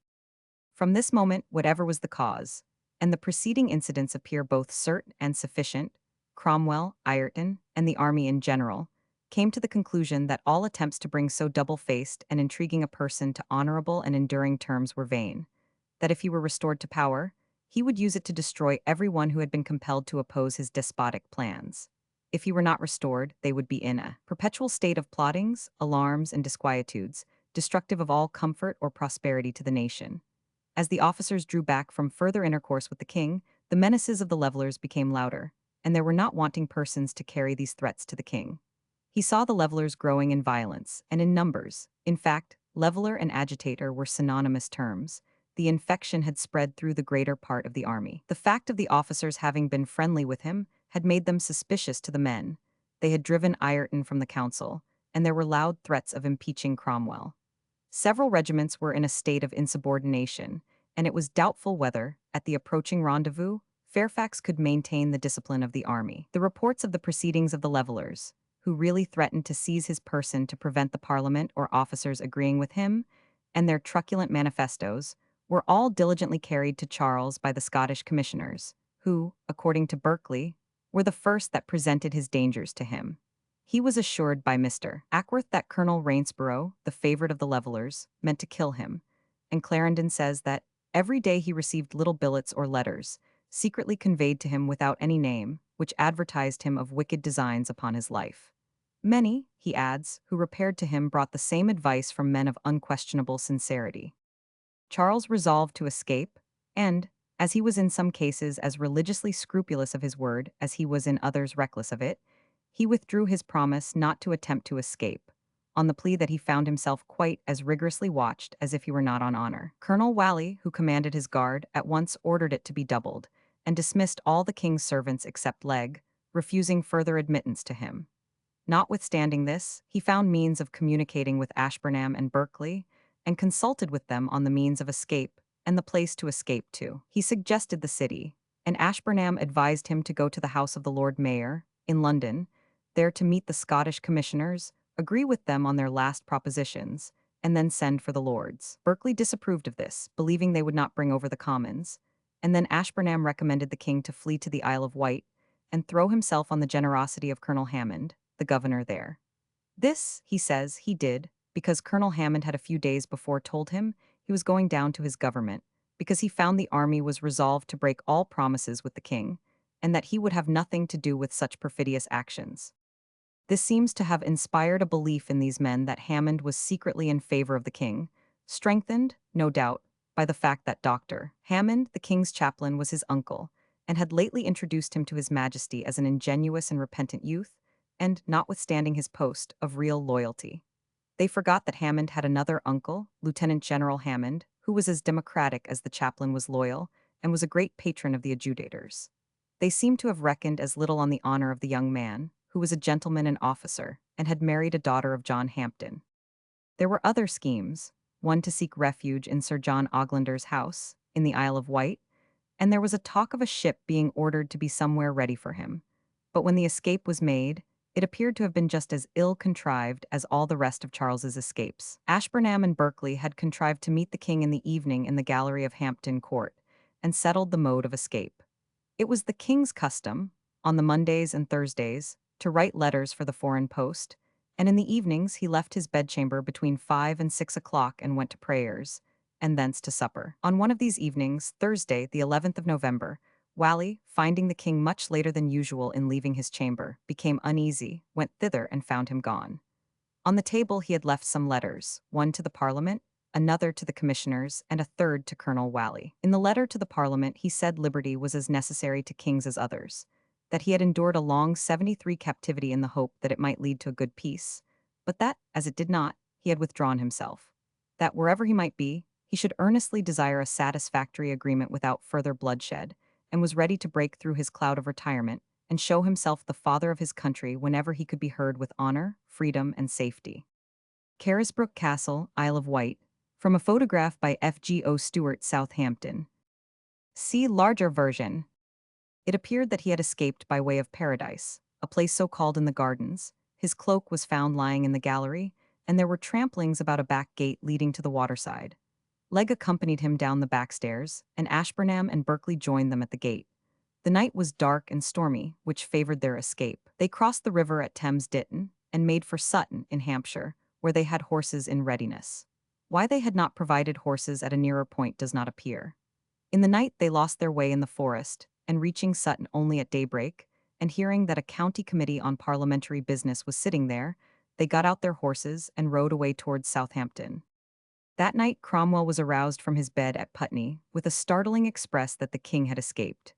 From this moment, whatever was the cause, and the preceding incidents appear both certain and sufficient, Cromwell, Ireton, and the army in general, came to the conclusion that all attempts to bring so double-faced and intriguing a person to honorable and enduring terms were vain, that if he were restored to power, He would use it to destroy everyone who had been compelled to oppose his despotic plans. If he were not restored, they would be in a perpetual state of plottings, alarms, and disquietudes, destructive of all comfort or prosperity to the nation. As the officers drew back from further intercourse with the king, the menaces of the levelers became louder, and there were not wanting persons to carry these threats to the king. He saw the levelers growing in violence and in numbers. In fact, leveler and agitator were synonymous terms. The infection had spread through the greater part of the army. The fact of the officers having been friendly with him had made them suspicious to the men. They had driven Ireton from the council, and there were loud threats of impeaching Cromwell. Several regiments were in a state of insubordination, and it was doubtful whether, at the approaching rendezvous, Fairfax could maintain the discipline of the army. The reports of the proceedings of the levelers, who really threatened to seize his person to prevent the Parliament or officers agreeing with him, and their truculent manifestos, were all diligently carried to Charles by the Scottish commissioners, who, according to Berkeley, were the first that presented his dangers to him. He was assured by Mr. Ackworth that Colonel Rainsborough, the favorite of the levelers, meant to kill him, and Clarendon says that every day he received little billets or letters, secretly conveyed to him without any name, which advertised him of wicked designs upon his life. Many, he adds, who repaired to him brought the same advice from men of unquestionable sincerity. Charles resolved to escape, and, as he was in some cases as religiously scrupulous of his word as he was in others reckless of it, he withdrew his promise not to attempt to escape, on the plea that he found himself quite as rigorously watched as if he were not on honor. Colonel Whalley, who commanded his guard, at once ordered it to be doubled, and dismissed all the king's servants except Legge, refusing further admittance to him. Notwithstanding this, he found means of communicating with Ashburnham and Berkeley, and consulted with them on the means of escape and the place to escape to. He suggested the city, and Ashburnham advised him to go to the house of the Lord Mayor, in London, there to meet the Scottish commissioners, agree with them on their last propositions, and then send for the lords. Berkeley disapproved of this, believing they would not bring over the commons, and then Ashburnham recommended the king to flee to the Isle of Wight and throw himself on the generosity of Colonel Hammond, the governor there. This, he says, he did, because Colonel Hammond had a few days before told him he was going down to his government, because he found the army was resolved to break all promises with the king, and that he would have nothing to do with such perfidious actions. This seems to have inspired a belief in these men that Hammond was secretly in favor of the king, strengthened, no doubt, by the fact that Dr. Hammond, the king's chaplain, was his uncle, and had lately introduced him to his majesty as an ingenuous and repentant youth, and, notwithstanding his post, of real loyalty. They forgot that Hammond had another uncle, Lieutenant General Hammond, who was as democratic as the chaplain was loyal, and was a great patron of the adjudators. They seem to have reckoned as little on the honor of the young man, who was a gentleman and officer, and had married a daughter of John Hampden. There were other schemes, one to seek refuge in Sir John Oglander's house, in the Isle of Wight, and there was a talk of a ship being ordered to be somewhere ready for him. But when the escape was made, it appeared to have been just as ill-contrived as all the rest of Charles's escapes. Ashburnham and Berkeley had contrived to meet the king in the evening in the gallery of Hampton Court, and settled the mode of escape. It was the king's custom, on the Mondays and Thursdays, to write letters for the foreign post, and in the evenings he left his bedchamber between 5 and 6 o'clock and went to prayers, and thence to supper. On one of these evenings, Thursday, the 11th of November, Whalley, finding the king much later than usual in leaving his chamber, became uneasy, went thither, and found him gone. On the table he had left some letters, one to the Parliament, another to the commissioners, and a third to Colonel Whalley. In the letter to the Parliament he said liberty was as necessary to kings as others, that he had endured a long 73 captivity in the hope that it might lead to a good peace, but that, as it did not, he had withdrawn himself. That wherever he might be, he should earnestly desire a satisfactory agreement without further bloodshed, and was ready to break through his cloud of retirement and show himself the father of his country whenever he could be heard with honor, freedom, and safety. Carisbrooke Castle, Isle of Wight, from a photograph by F.G.O. Stewart, Southampton. See larger version. It appeared that he had escaped by way of Paradise, a place so called in the gardens. His cloak was found lying in the gallery, and there were tramplings about a back gate leading to the waterside. Legge accompanied him down the back stairs, and Ashburnham and Berkeley joined them at the gate. The night was dark and stormy, which favored their escape. They crossed the river at Thames Ditton, and made for Sutton, in Hampshire, where they had horses in readiness. Why they had not provided horses at a nearer point does not appear. In the night they lost their way in the forest, and reaching Sutton only at daybreak, and hearing that a county committee on parliamentary business was sitting there, they got out their horses and rode away towards Southampton. That night Cromwell was aroused from his bed at Putney with a startling express that the king had escaped.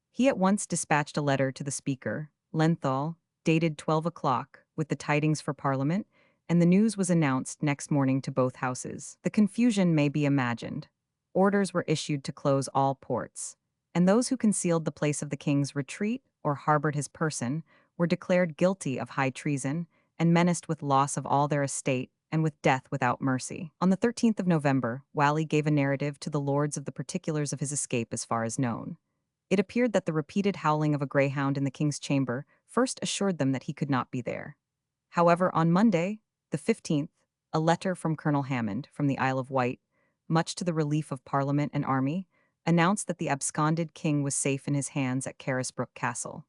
He at once dispatched a letter to the Speaker, Lenthal, dated 12 o'clock, with the tidings for Parliament, and the news was announced next morning to both houses. The confusion may be imagined. Orders were issued to close all ports, and those who concealed the place of the king's retreat or harbored his person were declared guilty of high treason and menaced with loss of all their estate and with death without mercy. On the 13th of November, Whalley gave a narrative to the lords of the particulars of his escape as far as known. It appeared that the repeated howling of a greyhound in the king's chamber first assured them that he could not be there. However, on Monday, the 15th, a letter from Colonel Hammond from the Isle of Wight, much to the relief of Parliament and army, announced that the absconded king was safe in his hands at Carisbrooke Castle.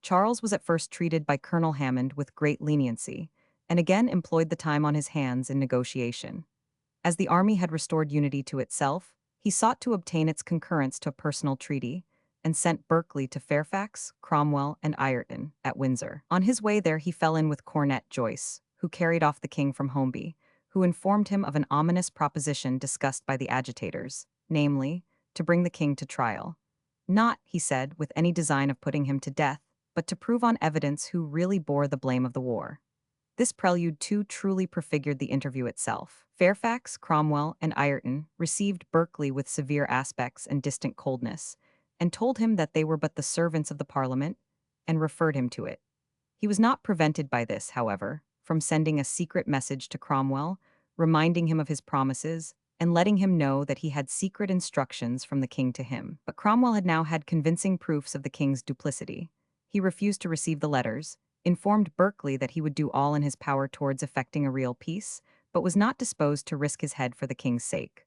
Charles was at first treated by Colonel Hammond with great leniency, and again employed the time on his hands in negotiation. As the army had restored unity to itself, he sought to obtain its concurrence to a personal treaty, and sent Berkeley to Fairfax, Cromwell, and Ireton at Windsor. On his way there he fell in with Cornet Joyce, who carried off the king from Holmby, who informed him of an ominous proposition discussed by the agitators, namely, to bring the king to trial. Not, he said, with any design of putting him to death, but to prove on evidence who really bore the blame of the war. This prelude too truly prefigured the interview itself. Fairfax, Cromwell, and Ireton received Berkeley with severe aspects and distant coldness, and told him that they were but the servants of the Parliament, and referred him to it. He was not prevented by this, however, from sending a secret message to Cromwell, reminding him of his promises, and letting him know that he had secret instructions from the king to him. But Cromwell had now had convincing proofs of the king's duplicity. He refused to receive the letters, informed Berkeley that he would do all in his power towards effecting a real peace, but was not disposed to risk his head for the king's sake.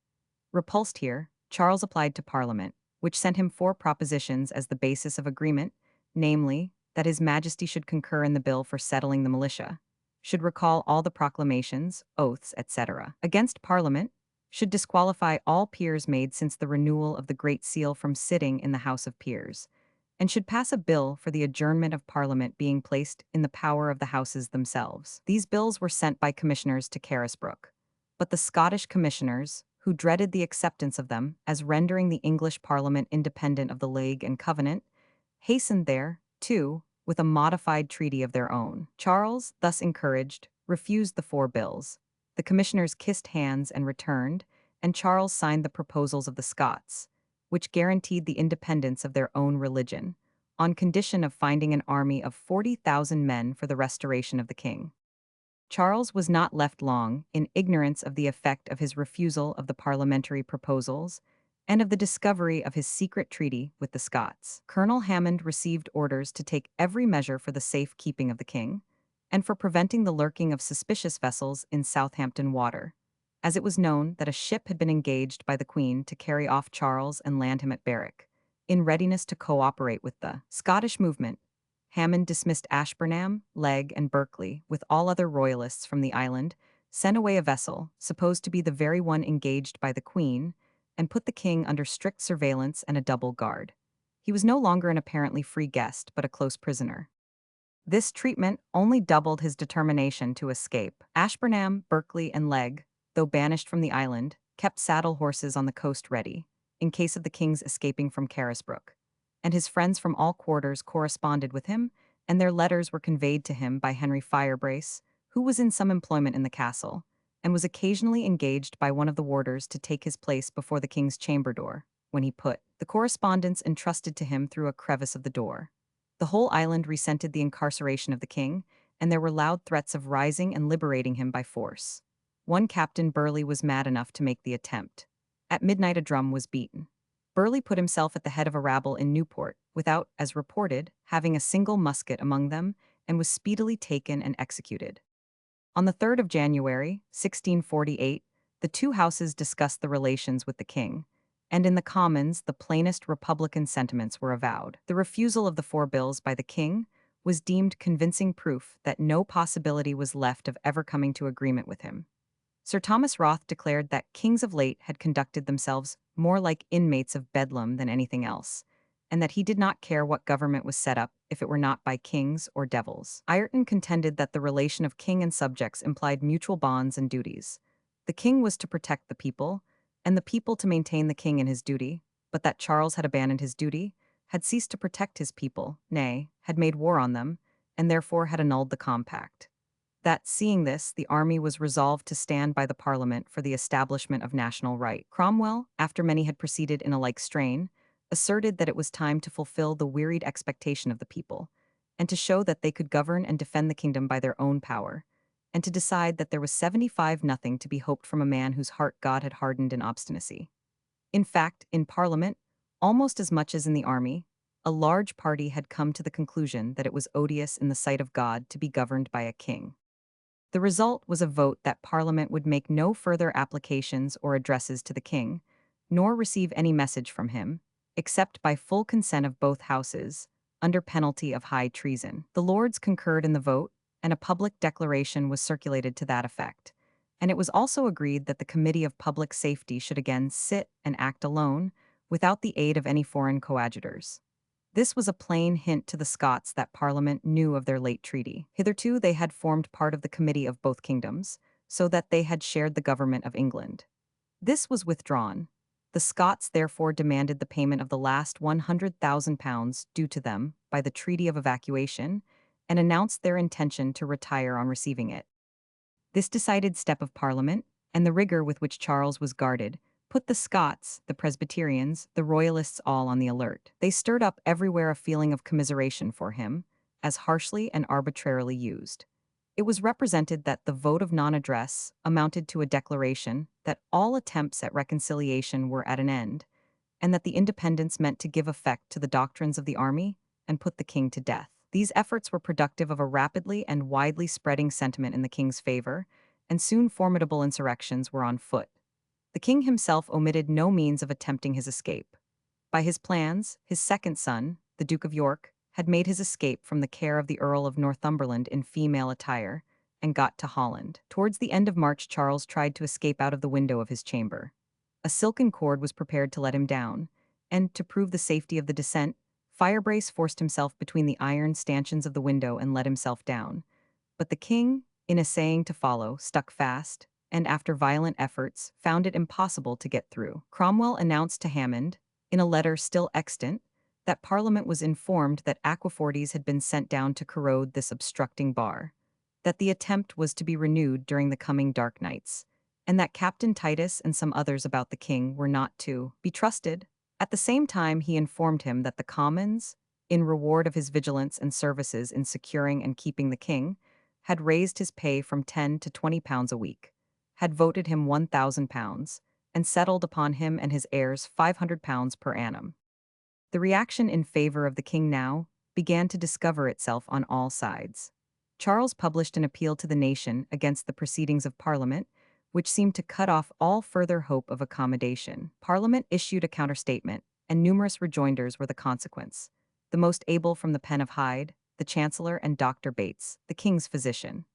Repulsed here, Charles applied to Parliament, which sent him 4 propositions as the basis of agreement, namely, that His Majesty should concur in the bill for settling the militia, should recall all the proclamations, oaths, etc. against Parliament, should disqualify all peers made since the renewal of the Great Seal from sitting in the House of Peers, and should pass a bill for the adjournment of Parliament being placed in the power of the Houses themselves. These bills were sent by commissioners to Carisbrooke, but the Scottish commissioners, who dreaded the acceptance of them as rendering the English Parliament independent of the League and Covenant, hastened there, too, with a modified treaty of their own. Charles, thus encouraged, refused the 4 bills. The commissioners kissed hands and returned, and Charles signed the proposals of the Scots, which guaranteed the independence of their own religion, on condition of finding an army of 40,000 men for the restoration of the king. Charles was not left long in ignorance of the effect of his refusal of the parliamentary proposals and of the discovery of his secret treaty with the Scots. Colonel Hammond received orders to take every measure for the safe keeping of the king, and for preventing the lurking of suspicious vessels in Southampton water, as it was known that a ship had been engaged by the Queen to carry off Charles and land him at Berwick, in readiness to cooperate with the Scottish movement. Hammond dismissed Ashburnham, Legge, and Berkeley, with all other royalists from the island, sent away a vessel, supposed to be the very one engaged by the Queen, and put the king under strict surveillance and a double guard. He was no longer an apparently free guest, but a close prisoner. This treatment only doubled his determination to escape. Ashburnham, Berkeley, and Legge, though banished from the island, kept saddle horses on the coast ready, in case of the king's escaping from Carisbrooke, and his friends from all quarters corresponded with him, and their letters were conveyed to him by Henry Firebrace, who was in some employment in the castle, and was occasionally engaged by one of the warders to take his place before the king's chamber door, when he put the correspondence entrusted to him through a crevice of the door. The whole island resented the incarceration of the king, and there were loud threats of rising and liberating him by force. One Captain Burleigh was mad enough to make the attempt. At midnight a drum was beaten. Burleigh put himself at the head of a rabble in Newport, without, as reported, having a single musket among them, and was speedily taken and executed. On the 3rd of January, 1648, the 2 houses discussed the relations with the king, and in the Commons the plainest republican sentiments were avowed. The refusal of the 4 bills by the king was deemed convincing proof that no possibility was left of ever coming to agreement with him. Sir Thomas Roth declared that kings of late had conducted themselves more like inmates of Bedlam than anything else, and that he did not care what government was set up if it were not by kings or devils. Ayrton contended that the relation of king and subjects implied mutual bonds and duties. The king was to protect the people, and the people to maintain the king in his duty, but that Charles had abandoned his duty, had ceased to protect his people, nay, had made war on them, and therefore had annulled the compact. That, seeing this, the army was resolved to stand by the Parliament for the establishment of national right. Cromwell, after many had proceeded in a like strain, asserted that it was time to fulfill the wearied expectation of the people, and to show that they could govern and defend the kingdom by their own power, and to decide that there was 75 nothing to be hoped from a man whose heart God had hardened in obstinacy. In fact, in Parliament, almost as much as in the army, a large party had come to the conclusion that it was odious in the sight of God to be governed by a king. The result was a vote that Parliament would make no further applications or addresses to the king, nor receive any message from him, except by full consent of both houses, under penalty of high treason. The Lords concurred in the vote, and a public declaration was circulated to that effect, and it was also agreed that the Committee of Public Safety should again sit and act alone, without the aid of any foreign coadjutors. This was a plain hint to the Scots that Parliament knew of their late treaty. Hitherto they had formed part of the committee of both kingdoms, so that they had shared the government of England. This was withdrawn. The Scots therefore demanded the payment of the last £100,000 due to them by the Treaty of Evacuation, and announced their intention to retire on receiving it. This decided step of Parliament, and the rigor with which Charles was guarded, put the Scots, the Presbyterians, the Royalists all on the alert. They stirred up everywhere a feeling of commiseration for him, as harshly and arbitrarily used. It was represented that the vote of non-address amounted to a declaration that all attempts at reconciliation were at an end, and that the independents meant to give effect to the doctrines of the army and put the king to death. These efforts were productive of a rapidly and widely spreading sentiment in the king's favor, and soon formidable insurrections were on foot. The king himself omitted no means of attempting his escape. By his plans, his second son, the Duke of York, had made his escape from the care of the Earl of Northumberland in female attire, and got to Holland. Towards the end of March, Charles tried to escape out of the window of his chamber. A silken cord was prepared to let him down, and, to prove the safety of the descent, Firebrace forced himself between the iron stanchions of the window and let himself down. But the king, in essaying to follow, stuck fast, and after violent efforts, found it impossible to get through. Cromwell announced to Hammond, in a letter still extant, that Parliament was informed that aquafortes had been sent down to corrode this obstructing bar, that the attempt was to be renewed during the coming dark nights, and that Captain Titus and some others about the king were not to be trusted. At the same time, he informed him that the Commons, in reward of his vigilance and services in securing and keeping the king, had raised his pay from £10 to £20 a week, had voted him £1,000, and settled upon him and his heirs £500 per annum. The reaction in favor of the king now began to discover itself on all sides. Charles published an appeal to the nation against the proceedings of Parliament, which seemed to cut off all further hope of accommodation. Parliament issued a counterstatement, and numerous rejoinders were the consequence, the most able from the pen of Hyde, the Chancellor, and Dr. Bates, the king's physician.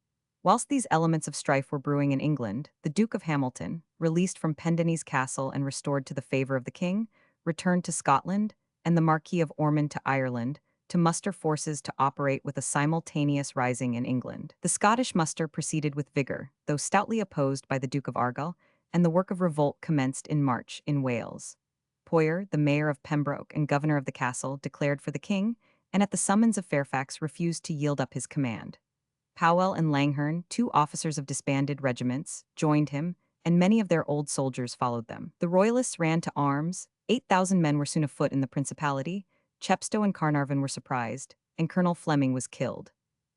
Whilst these elements of strife were brewing in England, the Duke of Hamilton, released from Pendennis Castle and restored to the favour of the king, returned to Scotland, and the Marquis of Ormond to Ireland, to muster forces to operate with a simultaneous rising in England. The Scottish muster proceeded with vigour, though stoutly opposed by the Duke of Argyll, and the work of revolt commenced in March in Wales. Poyer, the mayor of Pembroke and governor of the castle, declared for the king, and at the summons of Fairfax refused to yield up his command. Powell and Langherne, two officers of disbanded regiments, joined him, and many of their old soldiers followed them. The Royalists ran to arms. 8,000 men were soon afoot in the Principality. Chepstow and Carnarvon were surprised, and Colonel Fleming was killed.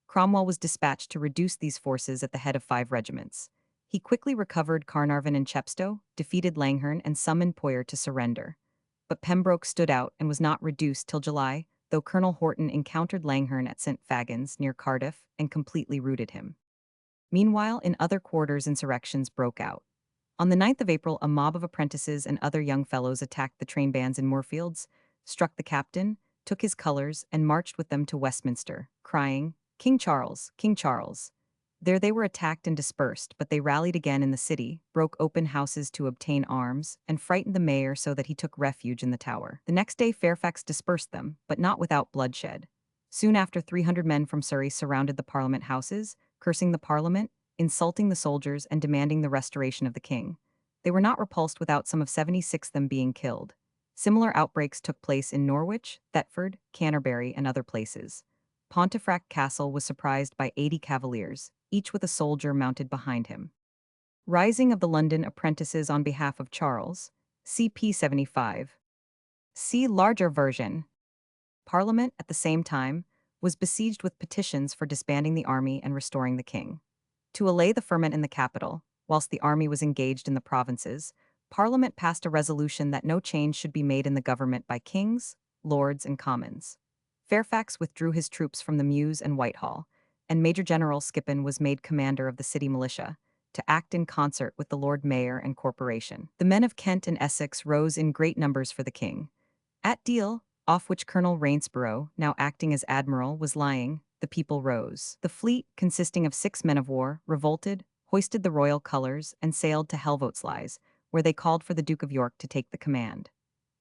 Cromwell was dispatched to reduce these forces at the head of 5 regiments. He quickly recovered Carnarvon and Chepstow, defeated Langherne, and summoned Poyer to surrender. But Pembroke stood out and was not reduced till July, though Colonel Horton encountered Langherne at St. Fagans, near Cardiff, and completely routed him. Meanwhile, in other quarters, insurrections broke out. On the 9th of April, a mob of apprentices and other young fellows attacked the train bands in Moorfields, struck the captain, took his colours, and marched with them to Westminster, crying, "King Charles, King Charles." There they were attacked and dispersed, but they rallied again in the city, broke open houses to obtain arms, and frightened the mayor so that he took refuge in the tower. The next day Fairfax dispersed them, but not without bloodshed. Soon after 300 men from Surrey surrounded the Parliament houses, cursing the Parliament, insulting the soldiers, and demanding the restoration of the king. They were not repulsed without some of 76 of them being killed. Similar outbreaks took place in Norwich, Thetford, Canterbury, and other places. Pontefract Castle was surprised by 80 cavaliers, each with a soldier mounted behind him. Rising of the London apprentices on behalf of Charles, CP 75. See larger version. Parliament, at the same time, was besieged with petitions for disbanding the army and restoring the king. To allay the ferment in the capital, whilst the army was engaged in the provinces, Parliament passed a resolution that no change should be made in the government by kings, lords, and commons. Fairfax withdrew his troops from the Mews and Whitehall, and Major General Skippon was made commander of the city militia, to act in concert with the Lord Mayor and corporation. The men of Kent and Essex rose in great numbers for the king. At Deal, off which Colonel Rainsborough, now acting as admiral, was lying, the people rose. The fleet, consisting of 6 men of war, revolted, hoisted the royal colours, and sailed to Helvoetsluys, where they called for the Duke of York to take the command.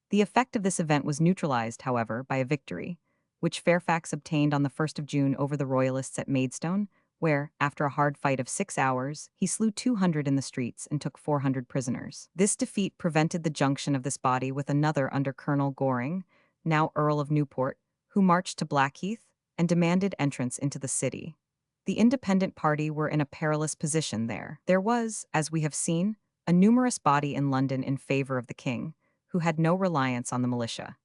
The effect of this event was neutralized, however, by a victory, which Fairfax obtained on the 1st of June over the Royalists at Maidstone, where, after a hard fight of 6 hours, he slew 200 in the streets and took 400 prisoners. This defeat prevented the junction of this body with another under Colonel Goring, now Earl of Newport, who marched to Blackheath and demanded entrance into the city. The independent party were in a perilous position there. There was, as we have seen, a numerous body in London in favor of the king, who had no reliance on the militia.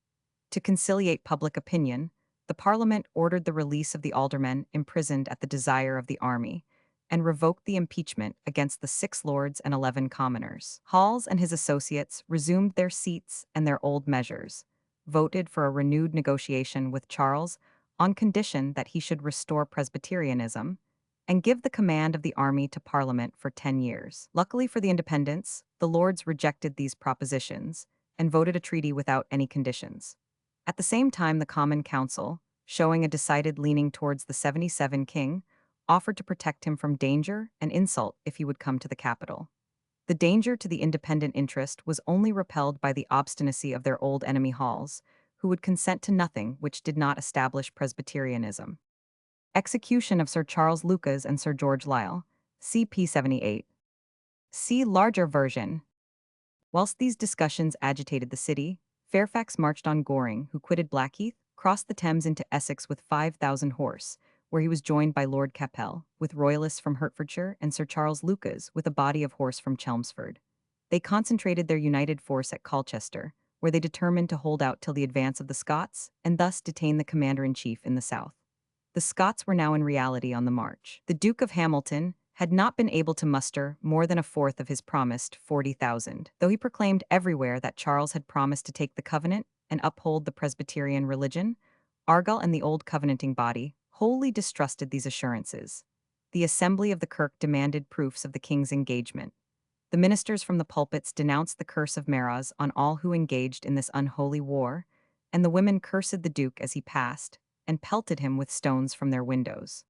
To conciliate public opinion, the Parliament ordered the release of the aldermen imprisoned at the desire of the army, and revoked the impeachment against the 6 lords and 11 commoners. Hals and his associates resumed their seats and their old measures, voted for a renewed negotiation with Charles on condition that he should restore Presbyterianism, and give the command of the army to Parliament for 10 years. Luckily for the independents, the Lords rejected these propositions and voted a treaty without any conditions. At the same time, the Common Council, showing a decided leaning towards the 77 king, offered to protect him from danger and insult if he would come to the capital. The danger to the independent interest was only repelled by the obstinacy of their old enemy Hals, who would consent to nothing which did not establish Presbyterianism. Execution of Sir Charles Lucas and Sir George Lisle, CP 78. See larger version. Whilst these discussions agitated the city, Fairfax marched on Goring, who quitted Blackheath, crossed the Thames into Essex with 5,000 horse, where he was joined by Lord Cassell, with royalists from Hertfordshire, and Sir Charles Lucas, with a body of horse from Chelmsford. They concentrated their united force at Colchester, where they determined to hold out till the advance of the Scots, and thus detain the commander-in-chief in the south. The Scots were now in reality on the march. The Duke of Hamilton had not been able to muster more than a fourth of his promised 40,000, though he proclaimed everywhere that Charles had promised to take the covenant and uphold the Presbyterian religion. Argyll and the old covenanting body wholly distrusted these assurances. The assembly of the kirk demanded proofs of the king's engagement. The ministers from the pulpits denounced the curse of Meroz on all who engaged in this unholy war, and the women cursed the duke as he passed, and pelted him with stones from their windows.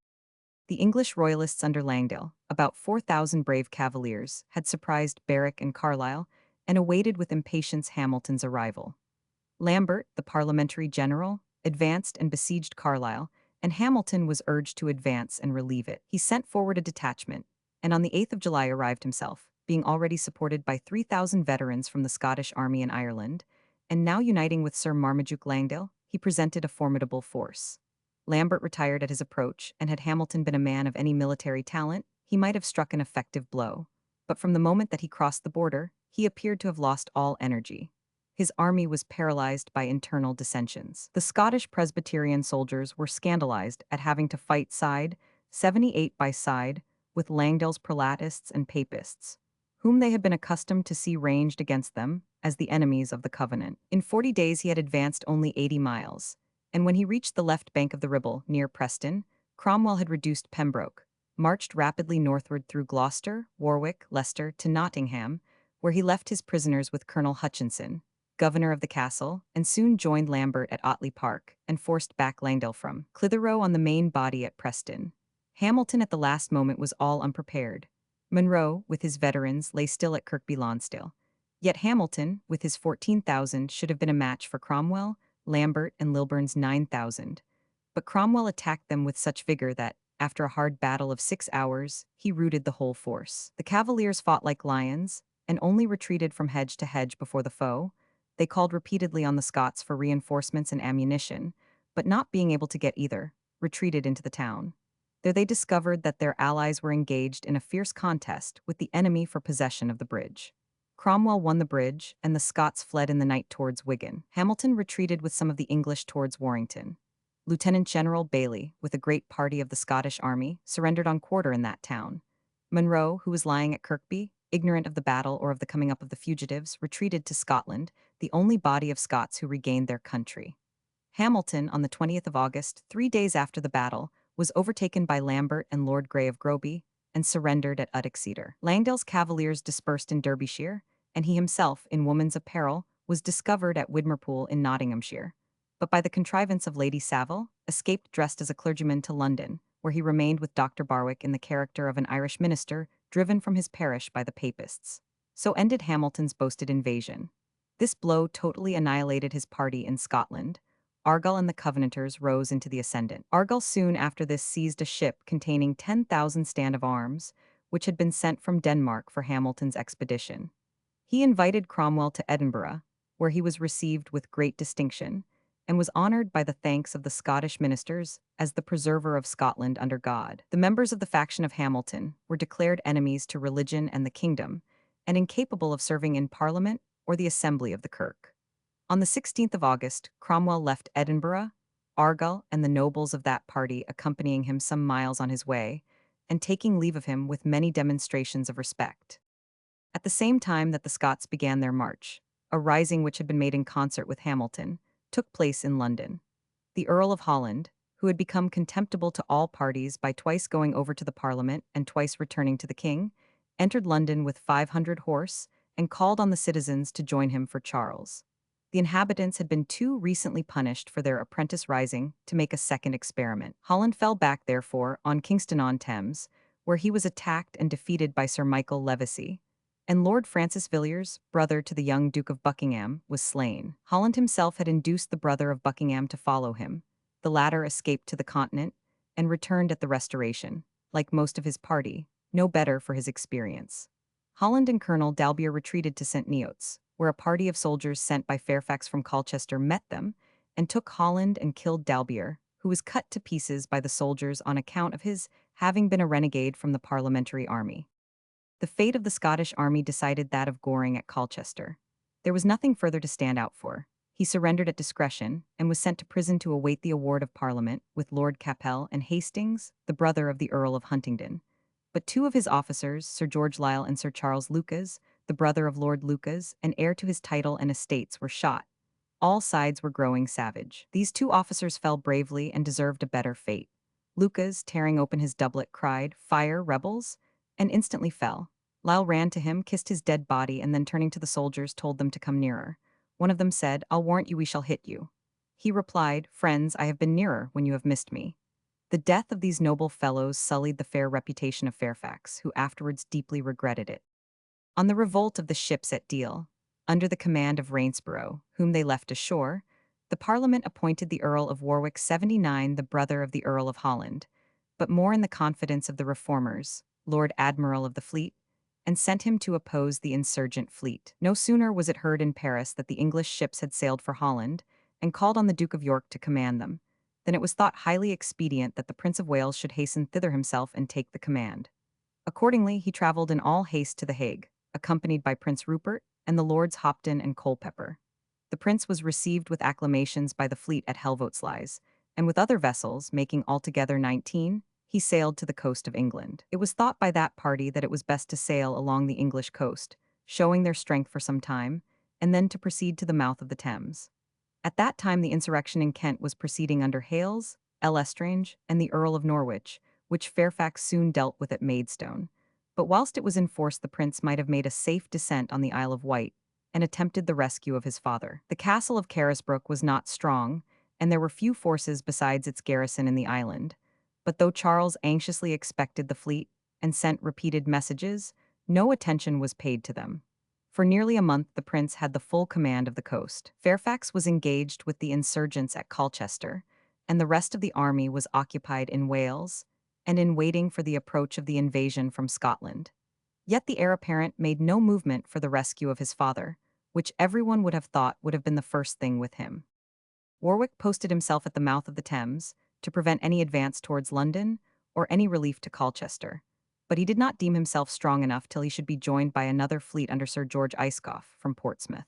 The English royalists under Langdale, about 4,000 brave cavaliers, had surprised Berwick and Carlisle, and awaited with impatience Hamilton's arrival. Lambert, the parliamentary general, advanced and besieged Carlisle, and Hamilton was urged to advance and relieve it. He sent forward a detachment, and on the 8th of July arrived himself, being already supported by 3,000 veterans from the Scottish army in Ireland, and now uniting with Sir Marmaduke Langdale, he presented a formidable force. Lambert retired at his approach, and had Hamilton been a man of any military talent, he might have struck an effective blow. But from the moment that he crossed the border, he appeared to have lost all energy. His army was paralyzed by internal dissensions. The Scottish Presbyterian soldiers were scandalized at having to fight side, 78 by side, with Langdale's Prelatists and Papists, whom they had been accustomed to see ranged against them as the enemies of the Covenant. In 40 days he had advanced only 80 miles, and when he reached the left bank of the Ribble, near Preston, Cromwell had reduced Pembroke, marched rapidly northward through Gloucester, Warwick, Leicester, to Nottingham, where he left his prisoners with Colonel Hutchinson, governor of the castle, and soon joined Lambert at Otley Park, and forced back Langdale from Clitheroe on the main body at Preston. Hamilton at the last moment was all unprepared. Monroe, with his veterans, lay still at Kirkby Lonsdale. Yet Hamilton, with his 14,000, should have been a match for Cromwell, Lambert, and Lilburn's 9,000. But Cromwell attacked them with such vigor that, after a hard battle of 6 hours, he routed the whole force. The Cavaliers fought like lions, and only retreated from hedge to hedge before the foe. They called repeatedly on the Scots for reinforcements and ammunition, but not being able to get either, retreated into the town. There they discovered that their allies were engaged in a fierce contest with the enemy for possession of the bridge. Cromwell won the bridge, and the Scots fled in the night towards Wigan. Hamilton retreated with some of the English towards Warrington. Lieutenant General Bailey, with a great party of the Scottish army, surrendered on quarter in that town. Monroe, who was lying at Kirkby, ignorant of the battle or of the coming up of the fugitives, retreated to Scotland, the only body of Scots who regained their country. Hamilton, on the 20th of August, 3 days after the battle, was overtaken by Lambert and Lord Grey of Groby, and surrendered at Uddoxeter. Langdale's cavaliers dispersed in Derbyshire, and he himself, in woman's apparel, was discovered at Widmerpool in Nottinghamshire, but by the contrivance of Lady Savile, escaped dressed as a clergyman to London, where he remained with Dr. Barwick in the character of an Irish minister driven from his parish by the Papists. So ended Hamilton's boasted invasion. This blow totally annihilated his party in Scotland. Argyll and the Covenanters rose into the ascendant. Argyll soon after this seized a ship containing 10,000 stand of arms, which had been sent from Denmark for Hamilton's expedition. He invited Cromwell to Edinburgh, where he was received with great distinction, and was honored by the thanks of the Scottish ministers as the preserver of Scotland under God. The members of the faction of Hamilton were declared enemies to religion and the kingdom, and incapable of serving in Parliament or the Assembly of the Kirk. On the 16th of August, Cromwell left Edinburgh, Argyll and the nobles of that party accompanying him some miles on his way, and taking leave of him with many demonstrations of respect. At the same time that the Scots began their march, a rising which had been made in concert with Hamilton took place in London. The Earl of Holland, who had become contemptible to all parties by twice going over to the Parliament and twice returning to the king, entered London with 500 horse and called on the citizens to join him for Charles. The inhabitants had been too recently punished for their apprentice rising to make a second experiment. Holland fell back, therefore, on Kingston-on-Thames, where he was attacked and defeated by Sir Michael Levison, and Lord Francis Villiers, brother to the young Duke of Buckingham, was slain. Holland himself had induced the brother of Buckingham to follow him. The latter escaped to the Continent and returned at the Restoration, like most of his party, no better for his experience. Holland and Colonel Dalbier retreated to St. Neots, where a party of soldiers sent by Fairfax from Colchester met them and took Holland and killed Dalbier, who was cut to pieces by the soldiers on account of his having been a renegade from the parliamentary army. The fate of the Scottish army decided that of Goring at Colchester. There was nothing further to stand out for. He surrendered at discretion and was sent to prison to await the award of Parliament with Lord Cassell and Hastings, the brother of the Earl of Huntingdon. But two of his officers, Sir George Lisle and Sir Charles Lucas, the brother of Lord Lucas and heir to his title and estates, were shot. All sides were growing savage. These two officers fell bravely and deserved a better fate. Lucas, tearing open his doublet, cried, "Fire, rebels!" and instantly fell. Lisle ran to him, kissed his dead body, and then turning to the soldiers told them to come nearer. One of them said, "I'll warrant you we shall hit you." He replied, "Friends, I have been nearer when you have missed me." The death of these noble fellows sullied the fair reputation of Fairfax, who afterwards deeply regretted it. On the revolt of the ships at Deal, under the command of Rainsborough, whom they left ashore, the Parliament appointed the Earl of Warwick 79 the brother of the Earl of Holland, but more in the confidence of the reformers, Lord Admiral of the fleet, and sent him to oppose the insurgent fleet. No sooner was it heard in Paris that the English ships had sailed for Holland, and called on the Duke of York to command them, than it was thought highly expedient that the Prince of Wales should hasten thither himself and take the command. Accordingly, he travelled in all haste to The Hague, accompanied by Prince Rupert and the Lords Hopton and Culpeper. The prince was received with acclamations by the fleet at Helvoetsluys, and with other vessels, making altogether 19, he sailed to the coast of England. It was thought by that party that it was best to sail along the English coast, showing their strength for some time, and then to proceed to the mouth of the Thames. At that time the insurrection in Kent was proceeding under Hales, L'Estrange, and the Earl of Norwich, which Fairfax soon dealt with at Maidstone. But whilst it was in force, the prince might have made a safe descent on the Isle of Wight, and attempted the rescue of his father. The castle of Carisbrooke was not strong, and there were few forces besides its garrison in the island, But though Charles anxiously expected the fleet and sent repeated messages, no attention was paid to them. For nearly a month, the prince had the full command of the coast. Fairfax was engaged with the insurgents at Colchester, and the rest of the army was occupied in Wales and in waiting for the approach of the invasion from Scotland. Yet the heir apparent made no movement for the rescue of his father, which everyone would have thought would have been the first thing with him. Warwick posted himself at the mouth of the Thames to prevent any advance towards London or any relief to Colchester, but he did not deem himself strong enough till he should be joined by another fleet under Sir George Ayscough from Portsmouth.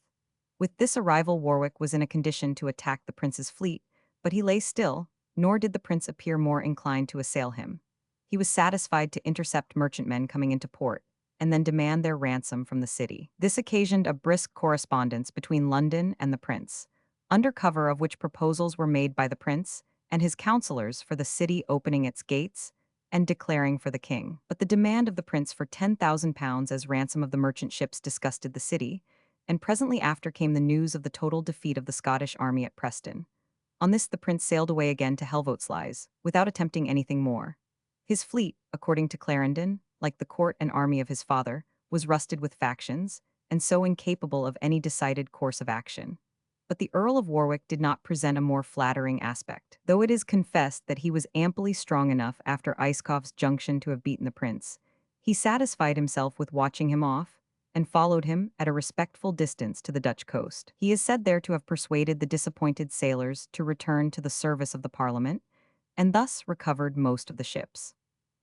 With this arrival, Warwick was in a condition to attack the prince's fleet, but he lay still, nor did the prince appear more inclined to assail him. He was satisfied to intercept merchantmen coming into port, and then demand their ransom from the city. This occasioned a brisk correspondence between London and the prince, under cover of which proposals were made by the prince and his counselors for the city opening its gates and declaring for the king. But the demand of the prince for £10,000 as ransom of the merchant ships disgusted the city, and presently after came the news of the total defeat of the Scottish army at Preston. On this the prince sailed away again to Helvoetsluys, without attempting anything more. His fleet, according to Clarendon, like the court and army of his father, was rusted with factions, and so incapable of any decided course of action. But the Earl of Warwick did not present a more flattering aspect, though it is confessed that he was amply strong enough after Ayscough's junction to have beaten the prince. He satisfied himself with watching him off, and followed him at a respectful distance to the Dutch coast. He is said there to have persuaded the disappointed sailors to return to the service of the Parliament, and thus recovered most of the ships.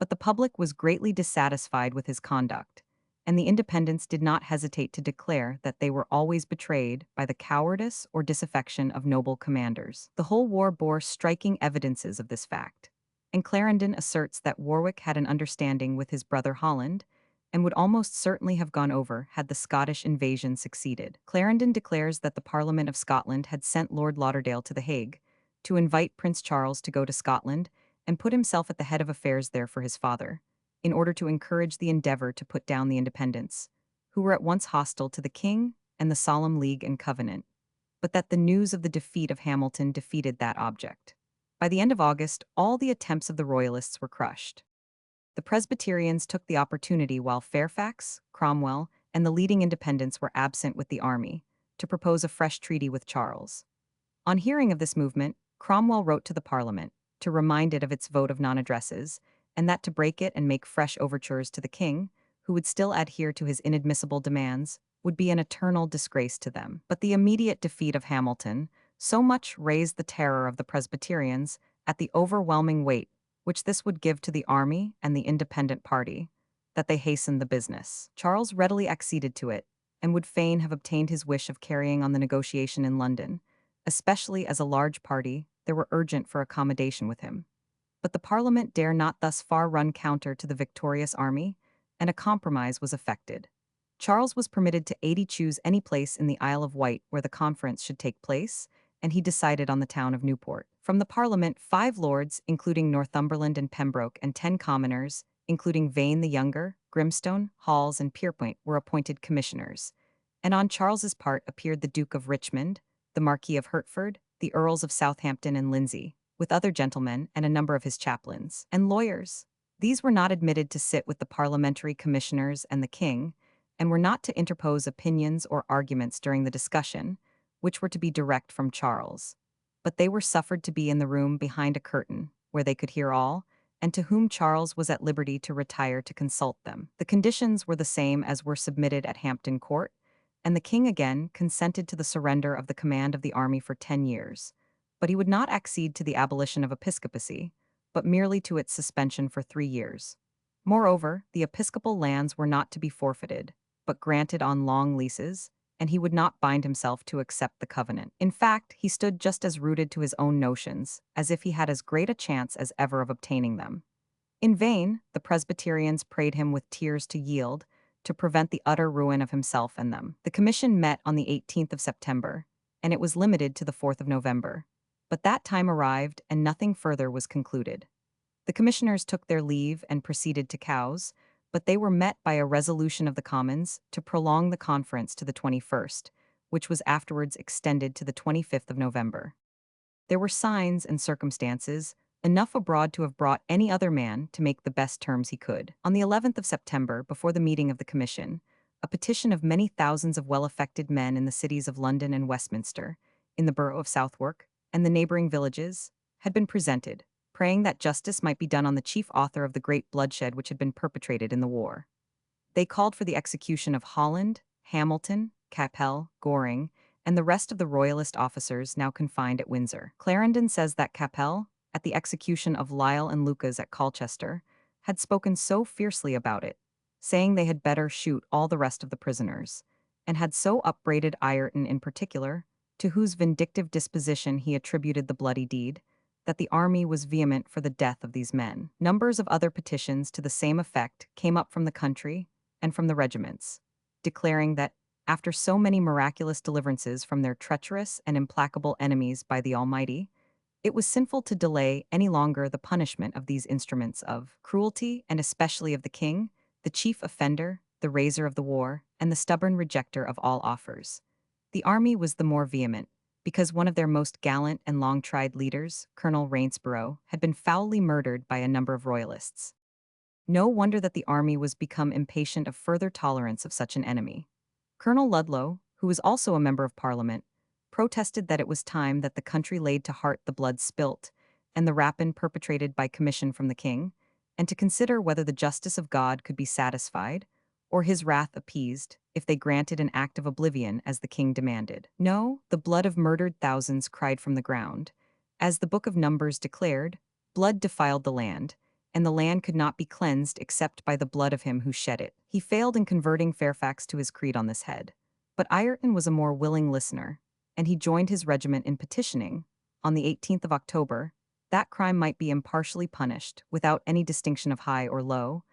But the public was greatly dissatisfied with his conduct, and the Independents did not hesitate to declare that they were always betrayed by the cowardice or disaffection of noble commanders. The whole war bore striking evidences of this fact, and Clarendon asserts that Warwick had an understanding with his brother Holland, and would almost certainly have gone over had the Scottish invasion succeeded. Clarendon declares that the Parliament of Scotland had sent Lord Lauderdale to The Hague to invite Prince Charles to go to Scotland and put himself at the head of affairs there for his father, in order to encourage the endeavor to put down the Independents, who were at once hostile to the king and the Solemn League and Covenant, but that the news of the defeat of Hamilton defeated that object. By the end of August, all the attempts of the Royalists were crushed. The Presbyterians took the opportunity while Fairfax, Cromwell, and the leading Independents were absent with the army, to propose a fresh treaty with Charles. On hearing of this movement, Cromwell wrote to the Parliament to remind it of its vote of non-addresses, and that to break it and make fresh overtures to the king, who would still adhere to his inadmissible demands, would be an eternal disgrace to them. But the immediate defeat of Hamilton so much raised the terror of the Presbyterians at the overwhelming weight which this would give to the army and the independent party, that they hastened the business. Charles readily acceded to it, and would fain have obtained his wish of carrying on the negotiation in London, especially as a large party there were urgent for accommodation with him. But the Parliament dare not thus far run counter to the victorious army, and a compromise was effected. Charles was permitted to choose any place in the Isle of Wight where the conference should take place, and he decided on the town of Newport. From the Parliament, 5 lords, including Northumberland and Pembroke, and 10 commoners, including Vane the Younger, Grimstone, Halls, and Pierpoint, were appointed commissioners. And on Charles's part appeared the Duke of Richmond, the Marquis of Hertford, the Earls of Southampton and Lindsay, with other gentlemen and a number of his chaplains and lawyers. These were not admitted to sit with the parliamentary commissioners and the king, and were not to interpose opinions or arguments during the discussion, which were to be direct from Charles. But they were suffered to be in the room behind a curtain, where they could hear all, and to whom Charles was at liberty to retire to consult them. The conditions were the same as were submitted at Hampton Court, and the king again consented to the surrender of the command of the army for 10 years. But he would not accede to the abolition of episcopacy, but merely to its suspension for 3 years. Moreover, the episcopal lands were not to be forfeited, but granted on long leases, and he would not bind himself to accept the covenant. In fact, he stood just as rooted to his own notions, as if he had as great a chance as ever of obtaining them. In vain, the Presbyterians prayed him with tears to yield, to prevent the utter ruin of himself and them. The commission met on the 18th of September, and it was limited to the 4th of November. But that time arrived, and nothing further was concluded. The commissioners took their leave and proceeded to Cowes, but they were met by a resolution of the Commons to prolong the conference to the 21st, which was afterwards extended to the 25th of November. There were signs and circumstances enough abroad to have brought any other man to make the best terms he could. On the 11th of September, before the meeting of the commission, a petition of many thousands of well-affected men in the cities of London and Westminster, in the borough of Southwark, and the neighboring villages, had been presented, praying that justice might be done on the chief author of the great bloodshed which had been perpetrated in the war. They called for the execution of Holland, Hamilton, Cassell, Goring, and the rest of the royalist officers now confined at Windsor. Clarendon says that Cassell, at the execution of Lisle and Lucas at Colchester, had spoken so fiercely about it, saying they had better shoot all the rest of the prisoners, and had so upbraided Ireton in particular, to whose vindictive disposition he attributed the bloody deed, that the army was vehement for the death of these men. Numbers of other petitions to the same effect came up from the country and from the regiments, declaring that, after so many miraculous deliverances from their treacherous and implacable enemies by the Almighty, it was sinful to delay any longer the punishment of these instruments of cruelty, and especially of the king, the chief offender, the raiser of the war, and the stubborn rejecter of all offers. The army was the more vehement, because one of their most gallant and long-tried leaders, Colonel Rainsborough, had been foully murdered by a number of royalists. No wonder that the army was become impatient of further tolerance of such an enemy. Colonel Ludlow, who was also a member of Parliament, protested that it was time that the country laid to heart the blood spilt, and the rapine perpetrated by commission from the king, and to consider whether the justice of God could be satisfied, or his wrath appeased, if they granted an act of oblivion as the king demanded. No, the blood of murdered thousands cried from the ground. As the book of Numbers declared, blood defiled the land, and the land could not be cleansed except by the blood of him who shed it. He failed in converting Fairfax to his creed on this head, but Ireton was a more willing listener, and he joined his regiment in petitioning, on the 18th of October, that crime might be impartially punished, without any distinction of high or low,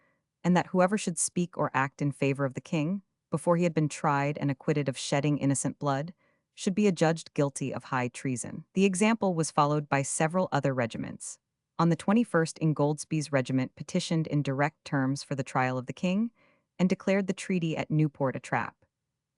and that whoever should speak or act in favor of the king, before he had been tried and acquitted of shedding innocent blood, should be adjudged guilty of high treason. The example was followed by several other regiments. On the 21st, Ingoldsby's regiment petitioned in direct terms for the trial of the king, and declared the treaty at Newport a trap.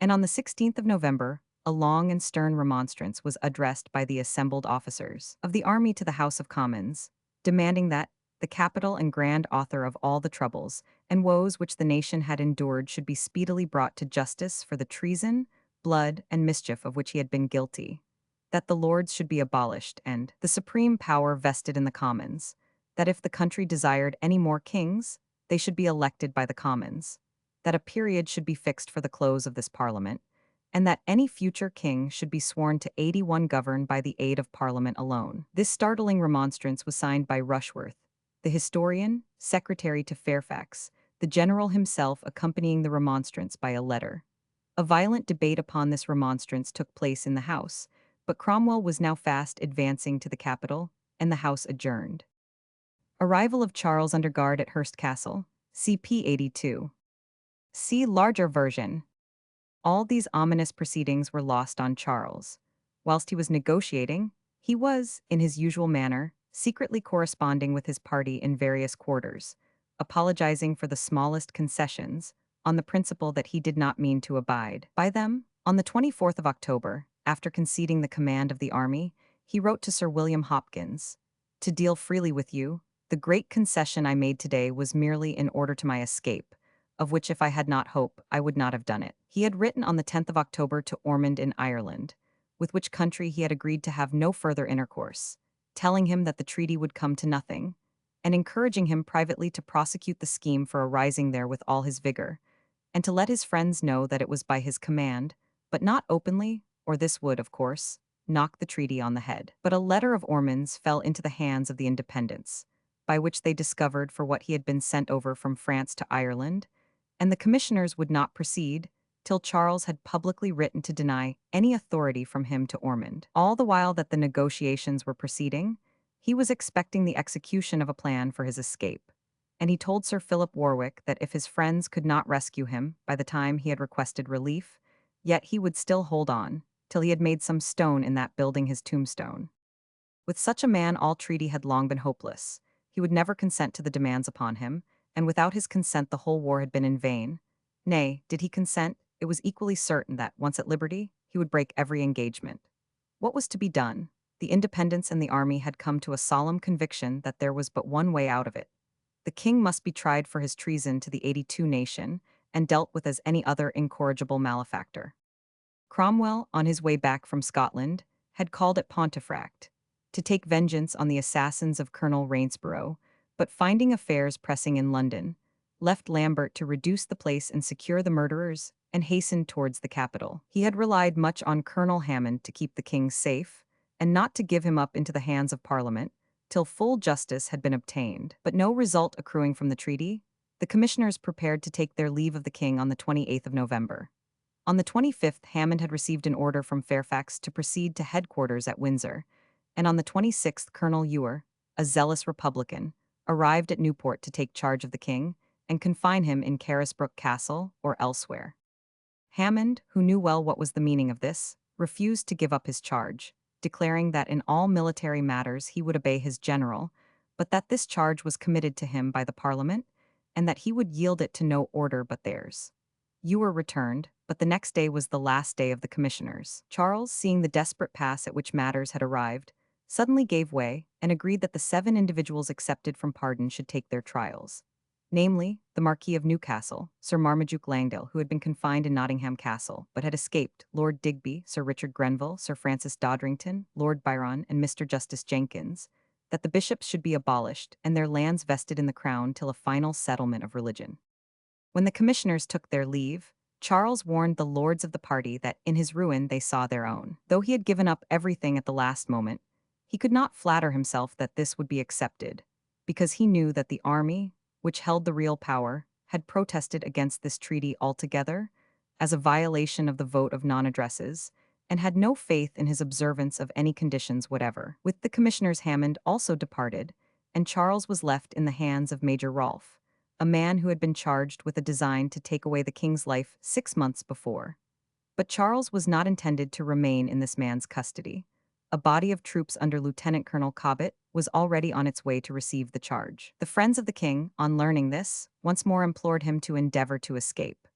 And on the 16th of November, a long and stern remonstrance was addressed by the assembled officers of the army to the House of Commons, demanding that the capital and grand author of all the troubles and woes which the nation had endured should be speedily brought to justice for the treason, blood, and mischief of which he had been guilty, that the lords should be abolished, and the supreme power vested in the commons, that if the country desired any more kings, they should be elected by the commons, that a period should be fixed for the close of this parliament, and that any future king should be sworn to 81 governed by the aid of Parliament alone. This startling remonstrance was signed by Rushworth, the historian, secretary to Fairfax, the general himself accompanying the remonstrance by a letter. A violent debate upon this remonstrance took place in the House, but Cromwell was now fast advancing to the capital, and the House adjourned. Arrival of Charles under guard at Hurst Castle, CP 82. See larger version. All these ominous proceedings were lost on Charles. Whilst he was negotiating, he was, in his usual manner, secretly corresponding with his party in various quarters, apologizing for the smallest concessions, on the principle that he did not mean to abide by them. On the 24th of October, after conceding the command of the army, he wrote to Sir William Hopkins, "To deal freely with you, the great concession I made today was merely in order to my escape, of which if I had not hope, I would not have done it." He had written on the 10th of October to Ormond in Ireland, with which country he had agreed to have no further intercourse, telling him that the treaty would come to nothing, and encouraging him privately to prosecute the scheme for a rising there with all his vigor, and to let his friends know that it was by his command, but not openly, or this would, of course, knock the treaty on the head. But a letter of Ormond's fell into the hands of the Independents, by which they discovered for what he had been sent over from France to Ireland, and the commissioners would not proceed till Charles had publicly written to deny any authority from him to Ormond. All the while that the negotiations were proceeding, he was expecting the execution of a plan for his escape, and he told Sir Philip Warwick that if his friends could not rescue him by the time he had requested relief, yet he would still hold on, till he had made some stone in that building his tombstone. With such a man all treaty had long been hopeless. He would never consent to the demands upon him, and without his consent the whole war had been in vain. Nay, did he consent, it was equally certain that, once at liberty, he would break every engagement. What was to be done? the independents and the army had come to a solemn conviction that there was but one way out of it. The king must be tried for his treason to the 82 nation and dealt with as any other incorrigible malefactor. Cromwell, on his way back from Scotland, had called at Pontefract to take vengeance on the assassins of Colonel Rainsborough, but finding affairs pressing in London, left Lambert to reduce the place and secure the murderers, and hastened towards the capital. He had relied much on Colonel Hammond to keep the king safe, and not to give him up into the hands of Parliament, till full justice had been obtained. But no result accruing from the treaty, the commissioners prepared to take their leave of the king on the 28th of November. On the 25th, Hammond had received an order from Fairfax to proceed to headquarters at Windsor, and on the 26th, Colonel Ewer, a zealous Republican, arrived at Newport to take charge of the king and confine him in Carisbrooke Castle or elsewhere. Hammond, who knew well what was the meaning of this, refused to give up his charge, declaring that in all military matters he would obey his general, but that this charge was committed to him by the Parliament, and that he would yield it to no order but theirs. Ewer returned, but the next day was the last day of the commissioners. Charles, seeing the desperate pass at which matters had arrived, suddenly gave way and agreed that the 7 individuals accepted from pardon should take their trials. Namely, the Marquis of Newcastle, Sir Marmaduke Langdale, who had been confined in Nottingham Castle, but had escaped, Lord Digby, Sir Richard Grenville, Sir Francis Dodrington, Lord Byron, and Mr. Justice Jenkins, that the bishops should be abolished and their lands vested in the crown till a final settlement of religion. When the commissioners took their leave, Charles warned the lords of the party that in his ruin they saw their own. Though he had given up everything at the last moment, he could not flatter himself that this would be accepted, because he knew that the army, which held the real power, had protested against this treaty altogether, as a violation of the vote of non-addresses, and had no faith in his observance of any conditions whatever. With the commissioners, Hammond also departed, and Charles was left in the hands of Major Rolfe, a man who had been charged with a design to take away the king's life 6 months before. But Charles was not intended to remain in this man's custody. A body of troops under Lieutenant Colonel Cobbett was already on its way to receive the charge. The friends of the king, on learning this, once more implored him to endeavor to escape.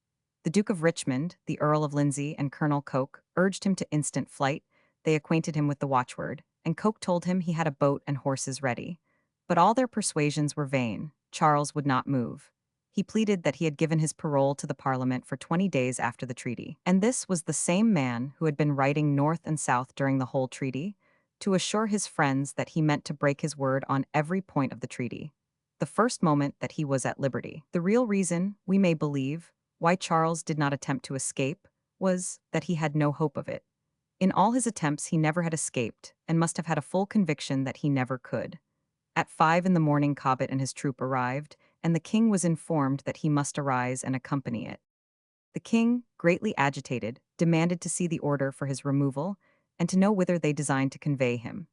The Duke of Richmond, the Earl of Lindsay, and Colonel Coke urged him to instant flight. They acquainted him with the watchword, and Coke told him he had a boat and horses ready. But all their persuasions were vain. Charles would not move. He pleaded that he had given his parole to the Parliament for 20 days after the treaty. And this was the same man who had been writing north and south during the whole treaty, to assure his friends that he meant to break his word on every point of the treaty, the first moment that he was at liberty. The real reason, we may believe, why Charles did not attempt to escape, was that he had no hope of it. In all his attempts he never had escaped, and must have had a full conviction that he never could. At 5 in the morning Cobbett and his troop arrived, and the king was informed that he must arise and accompany it. The king, greatly agitated, demanded to see the order for his removal, and to know whither they designed to convey him.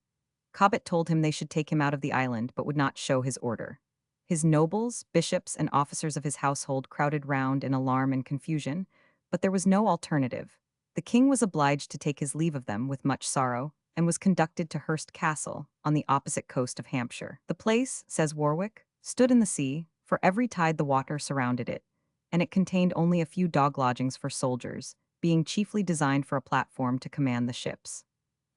Cobbett told him they should take him out of the island, but would not show his order. His nobles, bishops, and officers of his household crowded round in alarm and confusion, but there was no alternative. The king was obliged to take his leave of them with much sorrow, and was conducted to Hurst Castle, on the opposite coast of Hampshire. The place, says Warwick, stood in the sea, for every tide the water surrounded it, and it contained only a few dog lodgings for soldiers, being chiefly designed for a platform to command the ships.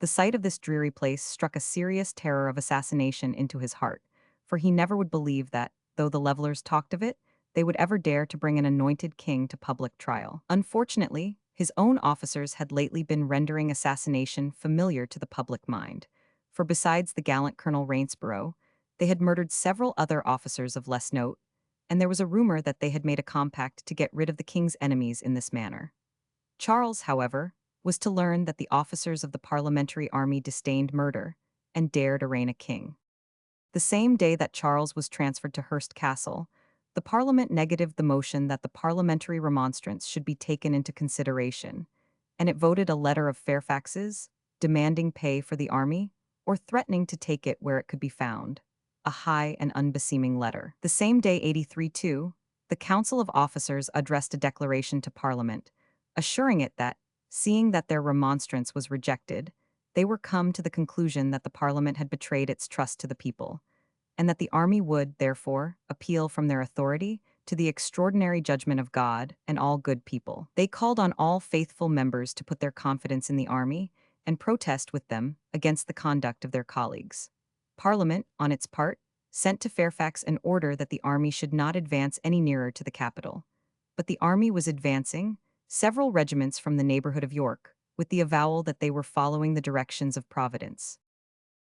The sight of this dreary place struck a serious terror of assassination into his heart, for he never would believe that, though the levellers talked of it, they would ever dare to bring an anointed king to public trial. Unfortunately, his own officers had lately been rendering assassination familiar to the public mind, for besides the gallant Colonel Rainsborough, they had murdered several other officers of less note, and there was a rumor that they had made a compact to get rid of the king's enemies in this manner. Charles, however, was to learn that the officers of the parliamentary army disdained murder and dared arraign a king. The same day that Charles was transferred to Hurst Castle, the Parliament negatived the motion that the parliamentary remonstrance should be taken into consideration, and it voted a letter of Fairfax's, demanding pay for the army, or threatening to take it where it could be found. A high and unbeseeming letter. The same day, 83-2, the Council of Officers addressed a declaration to Parliament, assuring it that, seeing that their remonstrance was rejected, they were come to the conclusion that the Parliament had betrayed its trust to the people, and that the army would, therefore, appeal from their authority to the extraordinary judgment of God and all good people. They called on all faithful members to put their confidence in the army, and protest with them against the conduct of their colleagues. Parliament, on its part, sent to Fairfax an order that the army should not advance any nearer to the capital. But the army was advancing, several regiments from the neighborhood of York, with the avowal that they were following the directions of Providence.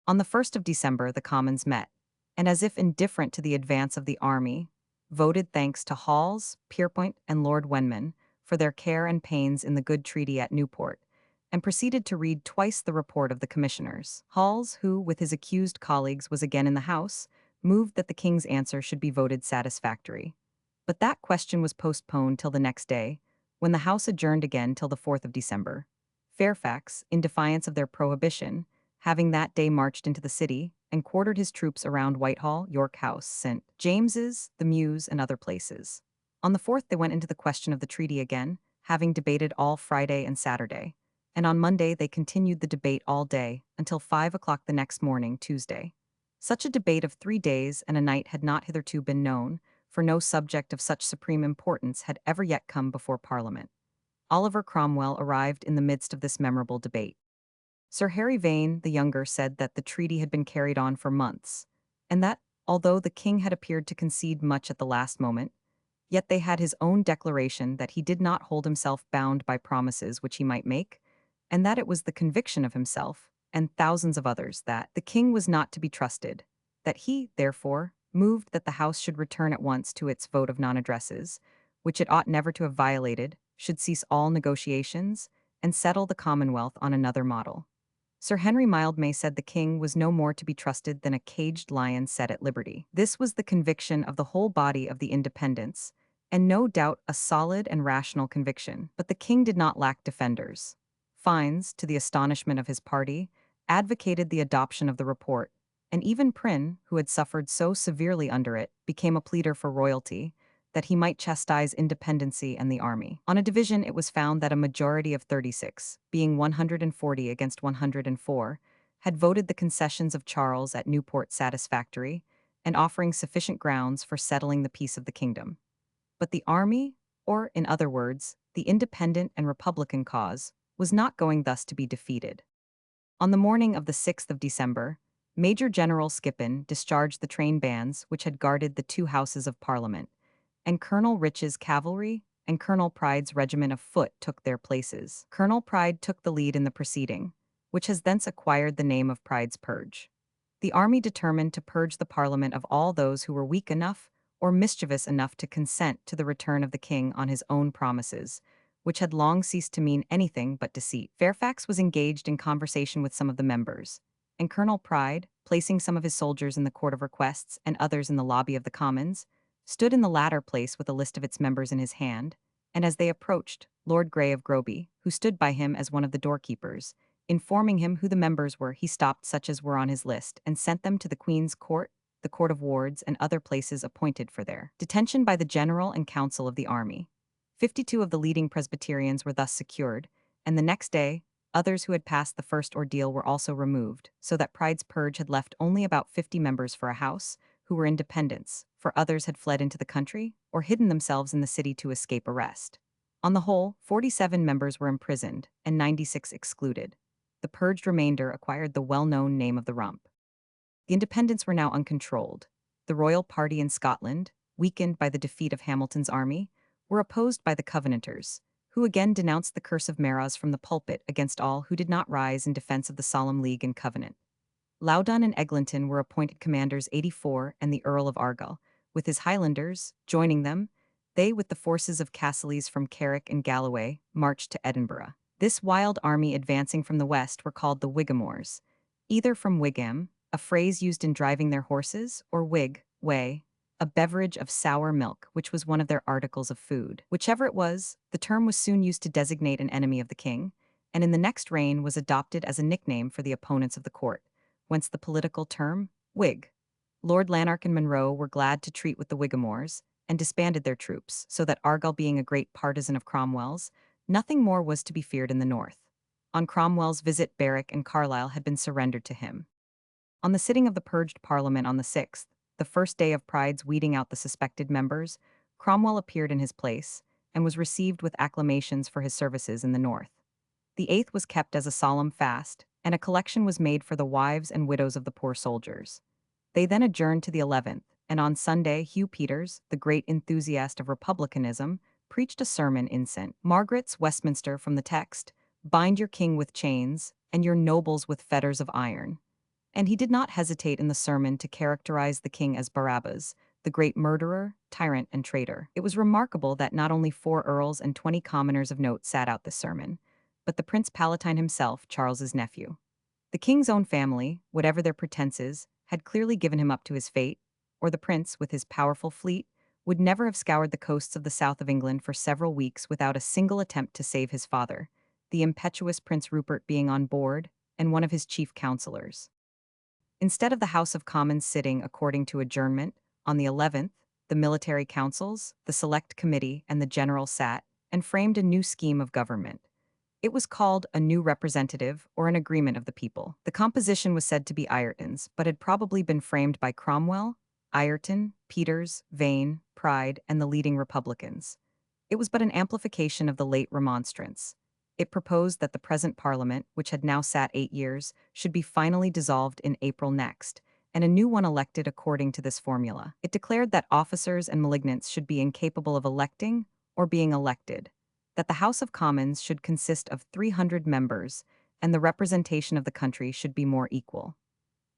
On the 1st of December, the Commons met, and as if indifferent to the advance of the army, voted thanks to Hawes, Pierpont, and Lord Wenman for their care and pains in the good treaty at Newport, and proceeded to read twice the report of the commissioners. Hawes, who, with his accused colleagues, was again in the House, moved that the King's answer should be voted satisfactory. But that question was postponed till the next day, when the House adjourned again till the 4th of December. Fairfax, in defiance of their prohibition, having that day marched into the city and quartered his troops around Whitehall, York House, St. James's, the Mews, and other places. On the 4th they went into the question of the treaty again, having debated all Friday and Saturday, and on Monday they continued the debate all day until 5 o'clock the next morning, Tuesday. Such a debate of 3 days and a night had not hitherto been known, for no subject of such supreme importance had ever yet come before Parliament. Oliver Cromwell arrived in the midst of this memorable debate. Sir Harry Vane, the younger, said that the treaty had been carried on for months, and that, although the king had appeared to concede much at the last moment, yet they had his own declaration that he did not hold himself bound by promises which he might make, and that it was the conviction of himself, and thousands of others, that the king was not to be trusted, that he, therefore, moved that the House should return at once to its vote of non-addresses, which it ought never to have violated, should cease all negotiations, and settle the Commonwealth on another model. Sir Henry Mildmay said the king was no more to be trusted than a caged lion set at liberty. This was the conviction of the whole body of the Independents, and no doubt a solid and rational conviction. But the king did not lack defenders. Fiennes, to the astonishment of his party, advocated the adoption of the report, and even Prynne, who had suffered so severely under it, became a pleader for royalty, that he might chastise independency and the army. On a division, it was found that a majority of 36, being 140 against 104, had voted the concessions of Charles at Newport satisfactory, and offering sufficient grounds for settling the peace of the kingdom. But the army, or, in other words, the independent and republican cause, was not going thus to be defeated. On the morning of the 6th of December, Major General Skippon discharged the train bands which had guarded the two houses of Parliament, and Colonel Rich's cavalry and Colonel Pride's regiment of foot took their places. Colonel Pride took the lead in the proceeding, which has thence acquired the name of Pride's Purge. The army determined to purge the Parliament of all those who were weak enough or mischievous enough to consent to the return of the king on his own promises, which had long ceased to mean anything but deceit. Fairfax was engaged in conversation with some of the members, and Colonel Pride, placing some of his soldiers in the Court of Requests and others in the lobby of the Commons, stood in the latter place with a list of its members in his hand, and as they approached, Lord Grey of Groby, who stood by him as one of the doorkeepers, informing him who the members were, he stopped such as were on his list and sent them to the Queen's Court, the Court of Wards, and other places appointed for their detention by the General and Council of the Army. 52 of the leading Presbyterians were thus secured, and the next day, others who had passed the first ordeal were also removed, so that Pride's Purge had left only about 50 members for a house, who were independents, for others had fled into the country or hidden themselves in the city to escape arrest. On the whole, 47 members were imprisoned and 96 excluded. The purged remainder acquired the well-known name of the Rump. The independents were now uncontrolled. The royal party in Scotland, weakened by the defeat of Hamilton's army, were opposed by the Covenanters, who again denounced the curse of Meroz from the pulpit against all who did not rise in defense of the solemn league and covenant. Loudon and Eglinton were appointed commanders 84 and the Earl of Argyll, with his Highlanders, joining them, they with the forces of Cassell's from Carrick and Galloway, marched to Edinburgh. This wild army advancing from the west were called the Whigamores, either from Wigham, a phrase used in driving their horses, or wig, whey, a beverage of sour milk, which was one of their articles of food. Whichever it was, the term was soon used to designate an enemy of the king, and in the next reign was adopted as a nickname for the opponents of the court, whence the political term, Whig. Lord Lanark and Monroe were glad to treat with the Whigamores, and disbanded their troops, so that Argyll being a great partisan of Cromwell's, nothing more was to be feared in the north. On Cromwell's visit, Berwick and Carlisle had been surrendered to him. On the sitting of the purged Parliament on the 6th, the first day of Pride's weeding out the suspected members, Cromwell appeared in his place, and was received with acclamations for his services in the north. The 8th was kept as a solemn fast, and a collection was made for the wives and widows of the poor soldiers. They then adjourned to the 11th, and on Sunday, Hugh Peters, the great enthusiast of republicanism, preached a sermon in St. Margaret's, Westminster, from the text, "Bind your king with chains, and your nobles with fetters of iron." And he did not hesitate in the sermon to characterize the king as Barabbas, the great murderer, tyrant, and traitor. It was remarkable that not only 4 earls and 20 commoners of note sat out this sermon, but the Prince Palatine himself, Charles's nephew. The king's own family, whatever their pretenses, had clearly given him up to his fate, or the prince, with his powerful fleet, would never have scoured the coasts of the south of England for several weeks without a single attempt to save his father, the impetuous Prince Rupert being on board, and one of his chief counselors. Instead of the House of Commons sitting according to adjournment, on the 11th, the military councils, the select committee, and the general sat, and framed a new scheme of government. It was called a new representative or an agreement of the people. The composition was said to be Ireton's, but had probably been framed by Cromwell, Ireton, Peters, Vane, Pride, and the leading Republicans. It was but an amplification of the late Remonstrance. It proposed that the present Parliament, which had now sat 8 years, should be finally dissolved in April next, and a new one elected according to this formula. It declared that officers and malignants should be incapable of electing or being elected, that the House of Commons should consist of 300 members, and the representation of the country should be more equal.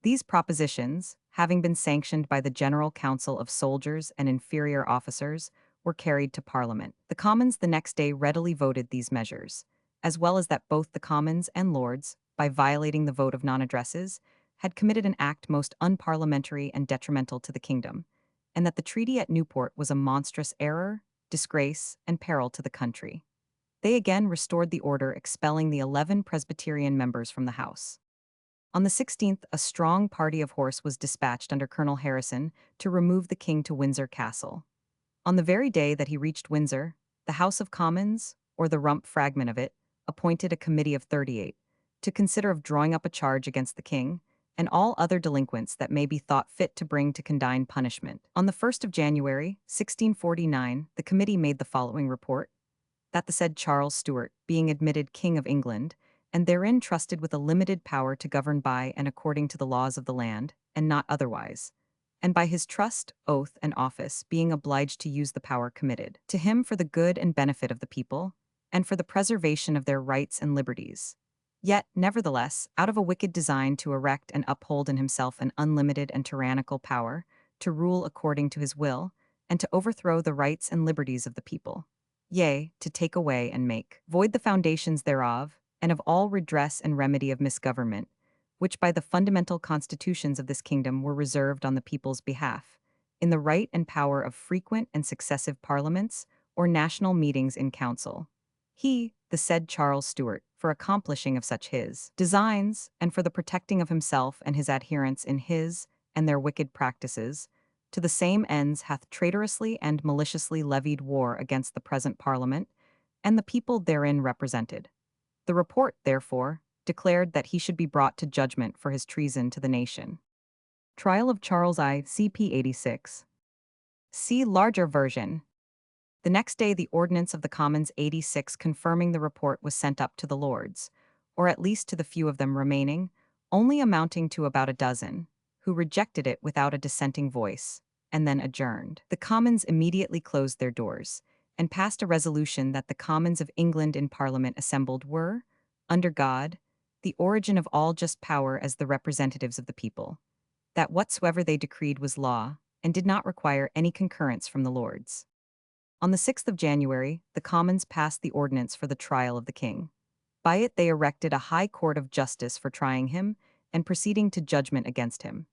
These propositions, having been sanctioned by the General Council of Soldiers and Inferior Officers, were carried to Parliament. The Commons the next day readily voted these measures, as well as that both the Commons and Lords, by violating the vote of non-addresses, had committed an act most unparliamentary and detrimental to the kingdom, and that the treaty at Newport was a monstrous error, disgrace, and peril to the country. They again restored the order, expelling the 11 Presbyterian members from the House. On the 16th, a strong party of horse was dispatched under Colonel Harrison to remove the king to Windsor Castle. On the very day that he reached Windsor, the House of Commons, or the rump fragment of it, appointed a committee of 38 to consider of drawing up a charge against the king and all other delinquents that may be thought fit to bring to condign punishment. On the 1st of January, 1649, the committee made the following report: that the said Charles Stuart, being admitted King of England, and therein trusted with a limited power to govern by and according to the laws of the land, and not otherwise, and by his trust, oath, and office being obliged to use the power committed to him for the good and benefit of the people, and for the preservation of their rights and liberties. Yet, nevertheless, out of a wicked design to erect and uphold in himself an unlimited and tyrannical power, to rule according to his will, and to overthrow the rights and liberties of the people. Yea, to take away and make void the foundations thereof, and of all redress and remedy of misgovernment, which by the fundamental constitutions of this kingdom were reserved on the people's behalf, in the right and power of frequent and successive parliaments, or national meetings in council. He, the said Charles Stuart, for accomplishing of such his designs, and for the protecting of himself and his adherents in his and their wicked practices, to the same ends hath traitorously and maliciously levied war against the present Parliament, and the people therein represented. The report, therefore, declared that he should be brought to judgment for his treason to the nation. Trial of Charles I. CP 86. See larger version. The next day the ordinance of the Commons 86 confirming the report was sent up to the Lords, or at least to the few of them remaining, only amounting to about a dozen, who rejected it without a dissenting voice, and then adjourned. The Commons immediately closed their doors, and passed a resolution that the Commons of England in Parliament assembled were, under God, the origin of all just power as the representatives of the people, that whatsoever they decreed was law, and did not require any concurrence from the Lords. On the 6th of January, the Commons passed the ordinance for the trial of the king. By it they erected a high court of justice for trying him, and proceeding to judgment against him.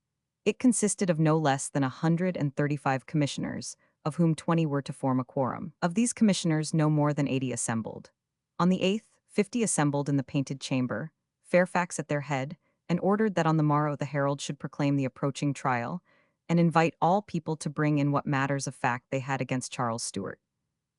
It consisted of no less than 135 commissioners, of whom 20 were to form a quorum. Of these commissioners no more than 80 assembled. On the 8th, 50 assembled in the Painted Chamber, Fairfax at their head, and ordered that on the morrow the herald should proclaim the approaching trial, and invite all people to bring in what matters of fact they had against Charles Stuart.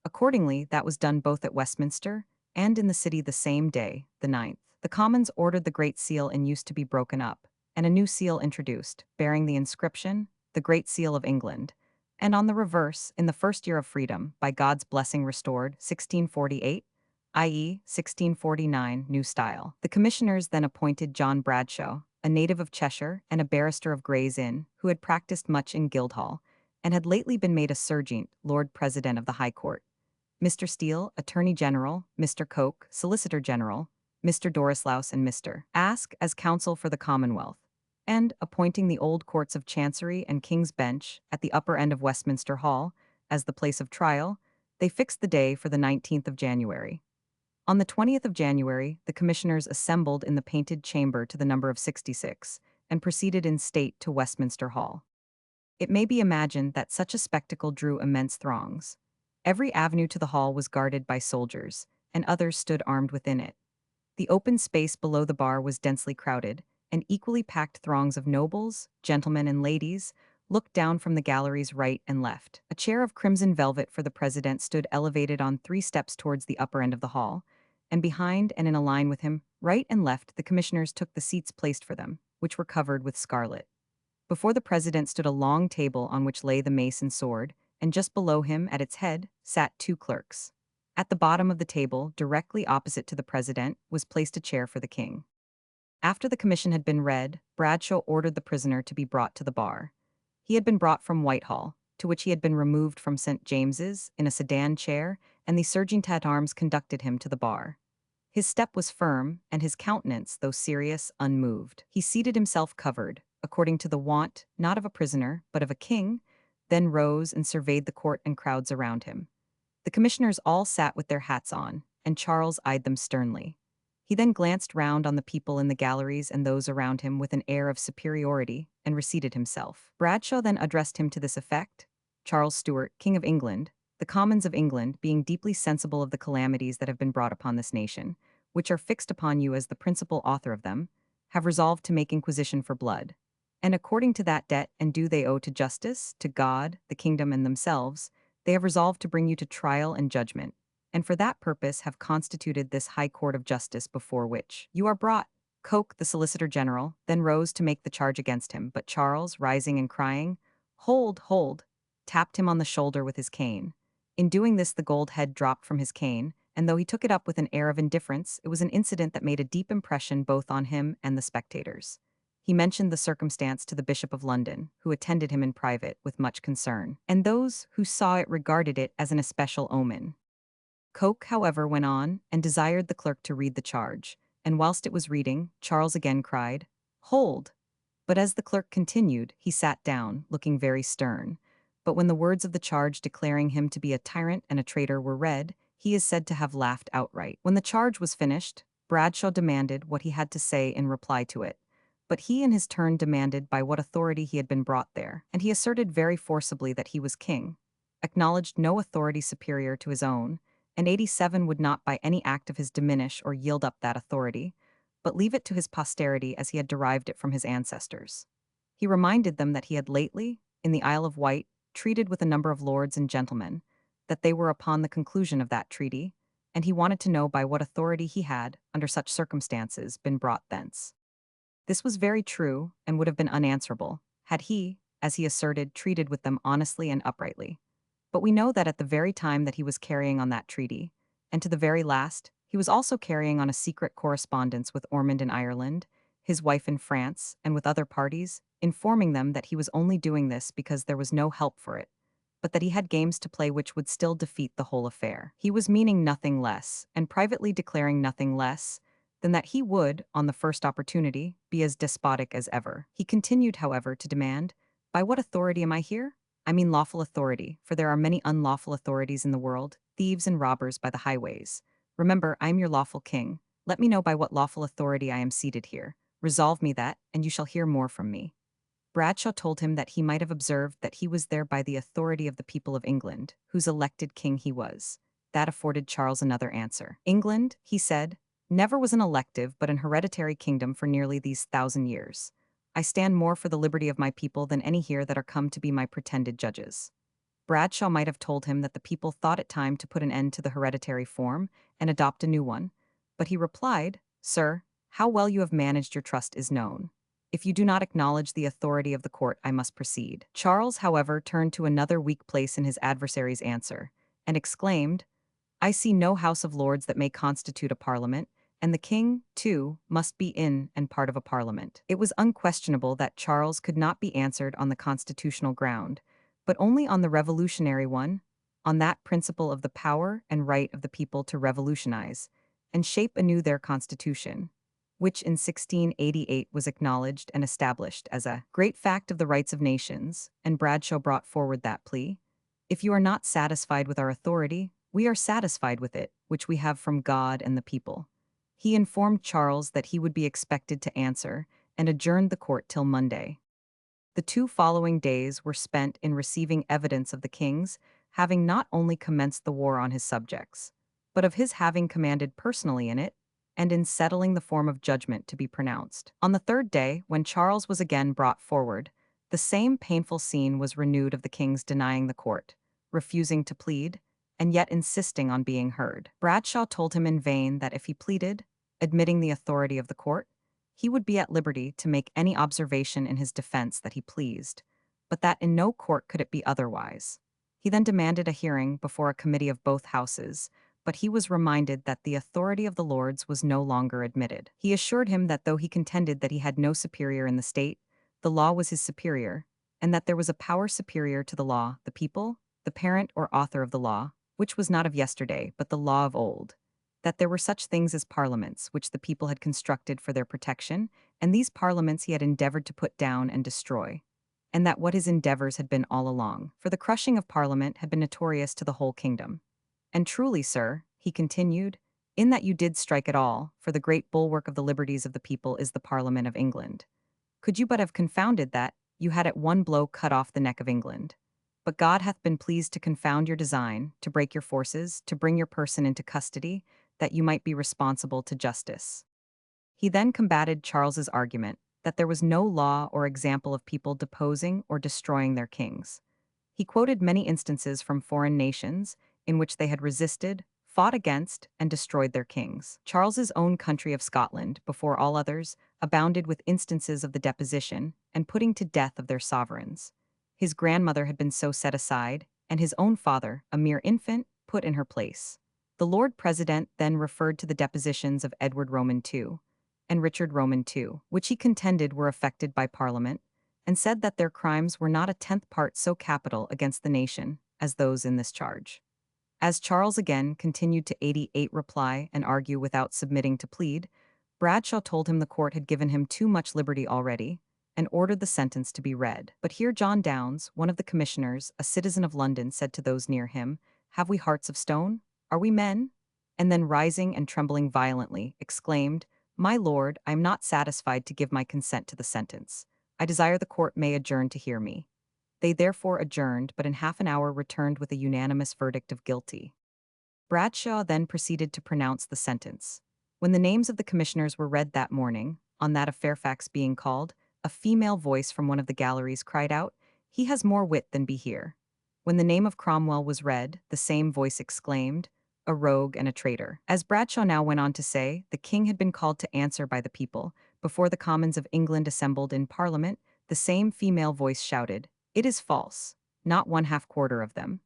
Accordingly, that was done both at Westminster and in the city the same day, the 9th. The Commons ordered the Great Seal in use to be broken up, and a new seal introduced, bearing the inscription, "The Great Seal of England," and on the reverse, "In the first year of freedom, by God's blessing restored, 1648, i.e., 1649, new style. The commissioners then appointed John Bradshaw, a native of Cheshire and a barrister of Gray's Inn, who had practiced much in Guildhall, and had lately been made a serjeant, Lord President of the High Court. Mr. Steele, Attorney General, Mr. Coke, Solicitor General, Mr. Dorislaus and Mr. Aske as counsel for the Commonwealth, and appointing the old courts of Chancery and King's Bench at the upper end of Westminster Hall as the place of trial, they fixed the day for the 19th of January. On the 20th of January, the commissioners assembled in the Painted Chamber to the number of 66, and proceeded in state to Westminster Hall. It may be imagined that such a spectacle drew immense throngs. Every avenue to the hall was guarded by soldiers, and others stood armed within it. The open space below the bar was densely crowded, and equally packed throngs of nobles, gentlemen, and ladies looked down from the galleries right and left. A chair of crimson velvet for the president stood elevated on 3 steps towards the upper end of the hall, and behind and in a line with him, right and left, the commissioners took the seats placed for them, which were covered with scarlet. Before the president stood a long table on which lay the mace and sword, and just below him, at its head, sat 2 clerks. At the bottom of the table, directly opposite to the president, was placed a chair for the king. After the commission had been read, Bradshaw ordered the prisoner to be brought to the bar. He had been brought from Whitehall, to which he had been removed from St. James's, in a sedan chair, and the serjeant at arms conducted him to the bar. His step was firm, and his countenance, though serious, unmoved. He seated himself covered, according to the wont, not of a prisoner, but of a king, then rose and surveyed the court and crowds around him. The commissioners all sat with their hats on, and Charles eyed them sternly. He then glanced round on the people in the galleries and those around him with an air of superiority, and reseated himself. Bradshaw then addressed him to this effect: Charles Stuart, King of England, the Commons of England, being deeply sensible of the calamities that have been brought upon this nation, which are fixed upon you as the principal author of them, have resolved to make inquisition for blood. And according to that debt and due they owe to justice, to God, the kingdom, and themselves, they have resolved to bring you to trial and judgment, and for that purpose have constituted this high court of justice before which you are brought. Coke, the Solicitor General, then rose to make the charge against him, but Charles, rising and crying, "Hold, hold," tapped him on the shoulder with his cane. In doing this the gold head dropped from his cane, and though he took it up with an air of indifference, it was an incident that made a deep impression both on him and the spectators. He mentioned the circumstance to the Bishop of London, who attended him in private with much concern, and those who saw it regarded it as an especial omen. Coke, however, went on, and desired the clerk to read the charge, and whilst it was reading, Charles again cried, "Hold!" But as the clerk continued, he sat down, looking very stern. But when the words of the charge declaring him to be a tyrant and a traitor were read, he is said to have laughed outright. When the charge was finished, Bradshaw demanded what he had to say in reply to it. But he in his turn demanded by what authority he had been brought there, and he asserted very forcibly that he was king, acknowledged no authority superior to his own, and 87 would not by any act of his diminish or yield up that authority, but leave it to his posterity as he had derived it from his ancestors. He reminded them that he had lately, in the Isle of Wight, treated with a number of lords and gentlemen, that they were upon the conclusion of that treaty, and he wanted to know by what authority he had, under such circumstances, been brought thence. This was very true, and would have been unanswerable, had he, as he asserted, treated with them honestly and uprightly. But we know that at the very time that he was carrying on that treaty, and to the very last, he was also carrying on a secret correspondence with Ormond in Ireland, his wife in France, and with other parties, informing them that he was only doing this because there was no help for it, but that he had games to play which would still defeat the whole affair. He was meaning nothing less, and privately declaring nothing less, than that he would, on the first opportunity, be as despotic as ever. He continued, however, to demand, "By what authority am I here? I mean lawful authority, for there are many unlawful authorities in the world, thieves and robbers by the highways. Remember, I am your lawful king. Let me know by what lawful authority I am seated here. Resolve me that, and you shall hear more from me." Bradshaw told him that he might have observed that he was there by the authority of the people of England, whose elected king he was. That afforded Charles another answer. "England," he said, "never was an elective but an hereditary kingdom for nearly these 1,000 years. I stand more for the liberty of my people than any here that are come to be my pretended judges." Bradshaw might have told him that the people thought it time to put an end to the hereditary form and adopt a new one, but he replied, "Sir, how well you have managed your trust is known. If you do not acknowledge the authority of the court, I must proceed." Charles, however, turned to another weak place in his adversary's answer, and exclaimed, I see no House of Lords that may constitute a parliament, and the king, too, must be in and part of a parliament. It was unquestionable that Charles could not be answered on the constitutional ground, but only on the revolutionary one, on that principle of the power and right of the people to revolutionize and shape anew their constitution, which in 1688 was acknowledged and established as a great fact of the rights of nations, and Bradshaw brought forward that plea. If you are not satisfied with our authority, we are satisfied with it, which we have from God and the people. He informed Charles that he would be expected to answer, and adjourned the court till Monday. The 2 following days were spent in receiving evidence of the king's having not only commenced the war on his subjects, but of his having commanded personally in it, and in settling the form of judgment to be pronounced. On the 3rd day, when Charles was again brought forward, the same painful scene was renewed of the king's denying the court, refusing to plead, and yet insisting on being heard. Bradshaw told him in vain that if he pleaded, admitting the authority of the court, he would be at liberty to make any observation in his defense that he pleased, but that in no court could it be otherwise. He then demanded a hearing before a committee of both houses, but he was reminded that the authority of the Lords was no longer admitted. He assured him that though he contended that he had no superior in the state, the law was his superior, and that there was a power superior to the law, the people, the parent or author of the law, which was not of yesterday, but the law of old, that there were such things as parliaments, which the people had constructed for their protection, and these parliaments he had endeavored to put down and destroy, and that what his endeavors had been all along, for the crushing of Parliament had been notorious to the whole kingdom. And truly, sir, he continued, in that you did strike at all, for the great bulwark of the liberties of the people is the Parliament of England. Could you but have confounded that, you had at one blow cut off the neck of England. But God hath been pleased to confound your design, to break your forces, to bring your person into custody, that you might be responsible to justice. He then combated Charles's argument that there was no law or example of people deposing or destroying their kings. He quoted many instances from foreign nations in which they had resisted, fought against, and destroyed their kings. Charles's own country of Scotland, before all others, abounded with instances of the deposition and putting to death of their sovereigns. His grandmother had been so set aside, and his own father, a mere infant, put in her place. The Lord President then referred to the depositions of Edward Roman II and Richard Roman II, which he contended were effected by Parliament, and said that their crimes were not a 10th part so capital against the nation as those in this charge. As Charles again continued to 88 reply and argue without submitting to plead, Bradshaw told him the court had given him too much liberty already, and ordered the sentence to be read. But here John Downes, one of the commissioners, a citizen of London, said to those near him, "Have we hearts of stone? Are we men?" And then rising and trembling violently, exclaimed, "My lord, I am not satisfied to give my consent to the sentence. I desire the court may adjourn to hear me." They therefore adjourned, but in half an hour returned with a unanimous verdict of guilty. Bradshaw then proceeded to pronounce the sentence. When the names of the commissioners were read that morning, on that of Fairfax being called, a female voice from one of the galleries cried out, "He has more wit than be here." When the name of Cromwell was read, the same voice exclaimed, "A rogue and a traitor." As Bradshaw now went on to say, the king had been called to answer by the people. Before the Commons of England assembled in Parliament, the same female voice shouted, "It is false, not 1/2 of them."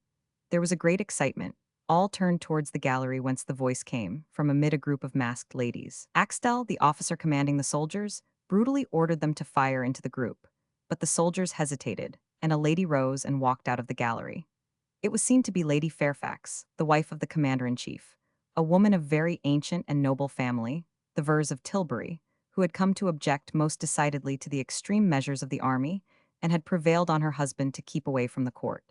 There was a great excitement. All turned towards the gallery whence the voice came, from amid a group of masked ladies. Axtell, the officer commanding the soldiers, brutally ordered them to fire into the group. But the soldiers hesitated, and a lady rose and walked out of the gallery. It was seen to be Lady Fairfax, the wife of the commander-in-chief, a woman of very ancient and noble family, the Vers of Tilbury, who had come to object most decidedly to the extreme measures of the army, and had prevailed on her husband to keep away from the court.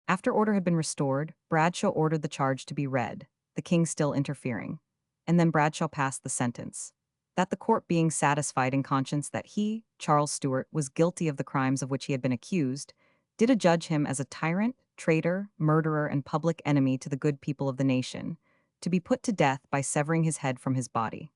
After order had been restored, Bradshaw ordered the charge to be read, the king still interfering, and then Bradshaw passed the sentence, that the court being satisfied in conscience that he, Charles Stuart, was guilty of the crimes of which he had been accused, did adjudge him as a tyrant, traitor, murderer, and public enemy to the good people of the nation, to be put to death by severing his head from his body.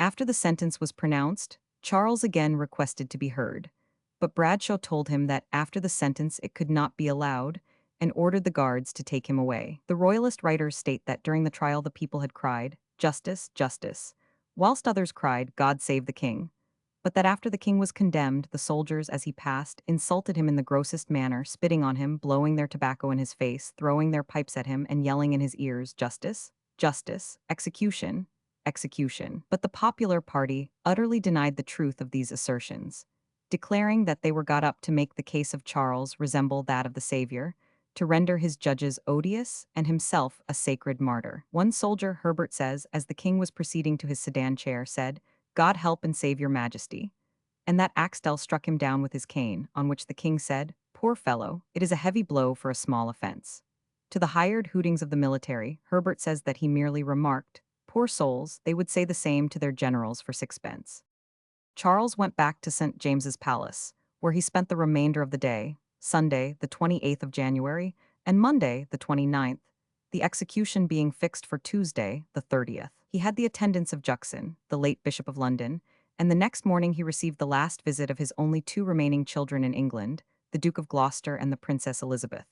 After the sentence was pronounced, Charles again requested to be heard, but Bradshaw told him that after the sentence it could not be allowed, and ordered the guards to take him away. The royalist writers state that during the trial the people had cried, "Justice, justice," whilst others cried, "God save the king." but that after the king was condemned, the soldiers, as he passed, insulted him in the grossest manner, spitting on him, blowing their tobacco in his face, throwing their pipes at him, and yelling in his ears, "Justice! Justice! Execution! Execution!" But the popular party utterly denied the truth of these assertions, declaring that they were got up to make the case of Charles resemble that of the Savior, to render his judges odious and himself a sacred martyr. One soldier, Herbert says, as the king was proceeding to his sedan chair, said, "God help and save your majesty." And that Axtell struck him down with his cane, on which the king said, "Poor fellow, it is a heavy blow for a small offense." To the hired hootings of the military, Herbert says that he merely remarked, "Poor souls, they would say the same to their generals for sixpence." Charles went back to St. James's Palace, where he spent the remainder of the day, Sunday, the 28th of January, and Monday, the 29th, the execution being fixed for Tuesday, the 30th. He had the attendance of Juxon, the late Bishop of London, and the next morning he received the last visit of his only two remaining children in England, the Duke of Gloucester and the Princess Elizabeth.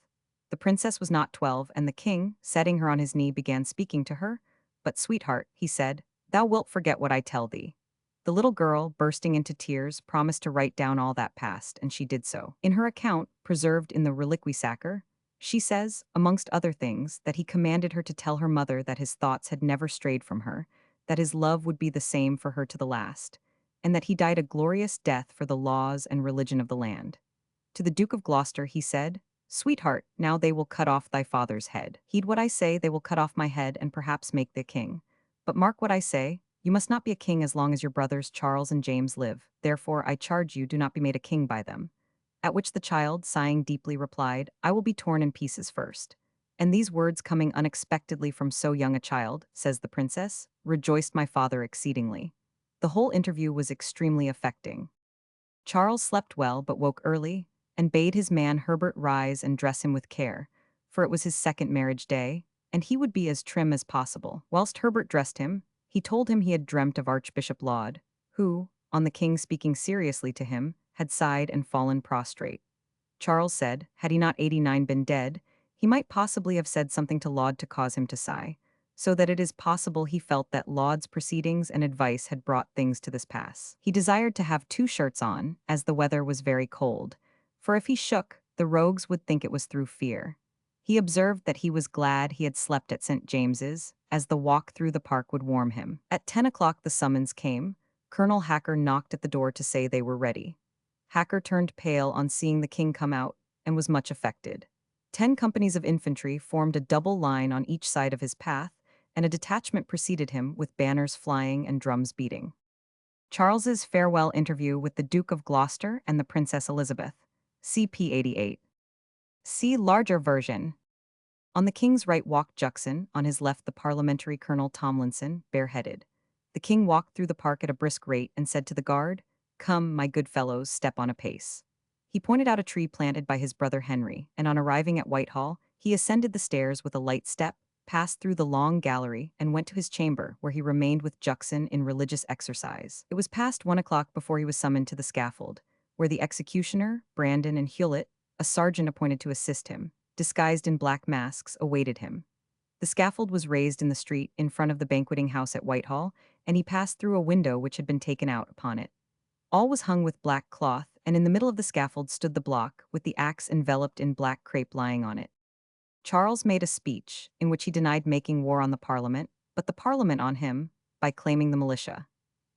The princess was not 12, and the king, setting her on his knee, began speaking to her. "But, sweetheart," he said, "thou wilt forget what I tell thee." The little girl, bursting into tears, promised to write down all that passed, and she did so. In her account, preserved in the Reliquy Sacer, she says, amongst other things, that he commanded her to tell her mother that his thoughts had never strayed from her, that his love would be the same for her to the last, and that he died a glorious death for the laws and religion of the land. To the Duke of Gloucester he said, "Sweetheart, now they will cut off thy father's head. Heed what I say, they will cut off my head and perhaps make thee king. But mark what I say, you must not be a king as long as your brothers Charles and James live, therefore I charge you do not be made a king by them." At which the child, sighing deeply, replied, "I will be torn in pieces first." And these words coming unexpectedly from so young a child, says the princess, rejoiced my father exceedingly. The whole interview was extremely affecting. Charles slept well but woke early, and bade his man Herbert rise and dress him with care, for it was his second marriage day, and he would be as trim as possible. Whilst Herbert dressed him, he told him he had dreamt of Archbishop Laud, who, on the king speaking seriously to him, had sighed and fallen prostrate. Charles said, had he not 89 been dead, he might possibly have said something to Laud to cause him to sigh, so that it is possible he felt that Laud's proceedings and advice had brought things to this pass. He desired to have 2 shirts on, as the weather was very cold, for if he shook, the rogues would think it was through fear. He observed that he was glad he had slept at St. James's, as the walk through the park would warm him. At 10 o'clock the summons came. Colonel Hacker knocked at the door to say they were ready. Hacker turned pale on seeing the king come out, and was much affected. 10 companies of infantry formed a double line on each side of his path, and a detachment preceded him with banners flying and drums beating. Charles's farewell interview with the Duke of Gloucester and the Princess Elizabeth. CP 88. See larger version. On the king's right walked Juxon, on his left the parliamentary Colonel Tomlinson, bareheaded. The king walked through the park at a brisk rate and said to the guard, "Come, my good fellows, step on apace." He pointed out a tree planted by his brother Henry, and on arriving at Whitehall, he ascended the stairs with a light step, passed through the long gallery, and went to his chamber, where he remained with Juxon in religious exercise. It was past 1 o'clock before he was summoned to the scaffold, where the executioner, Brandon, and Hewlett, a sergeant appointed to assist him, disguised in black masks, awaited him. The scaffold was raised in the street in front of the banqueting house at Whitehall, and he passed through a window which had been taken out upon it. All was hung with black cloth, and in the middle of the scaffold stood the block, with the axe enveloped in black crape lying on it. Charles made a speech, in which he denied making war on the Parliament, but the Parliament on him, by claiming the militia.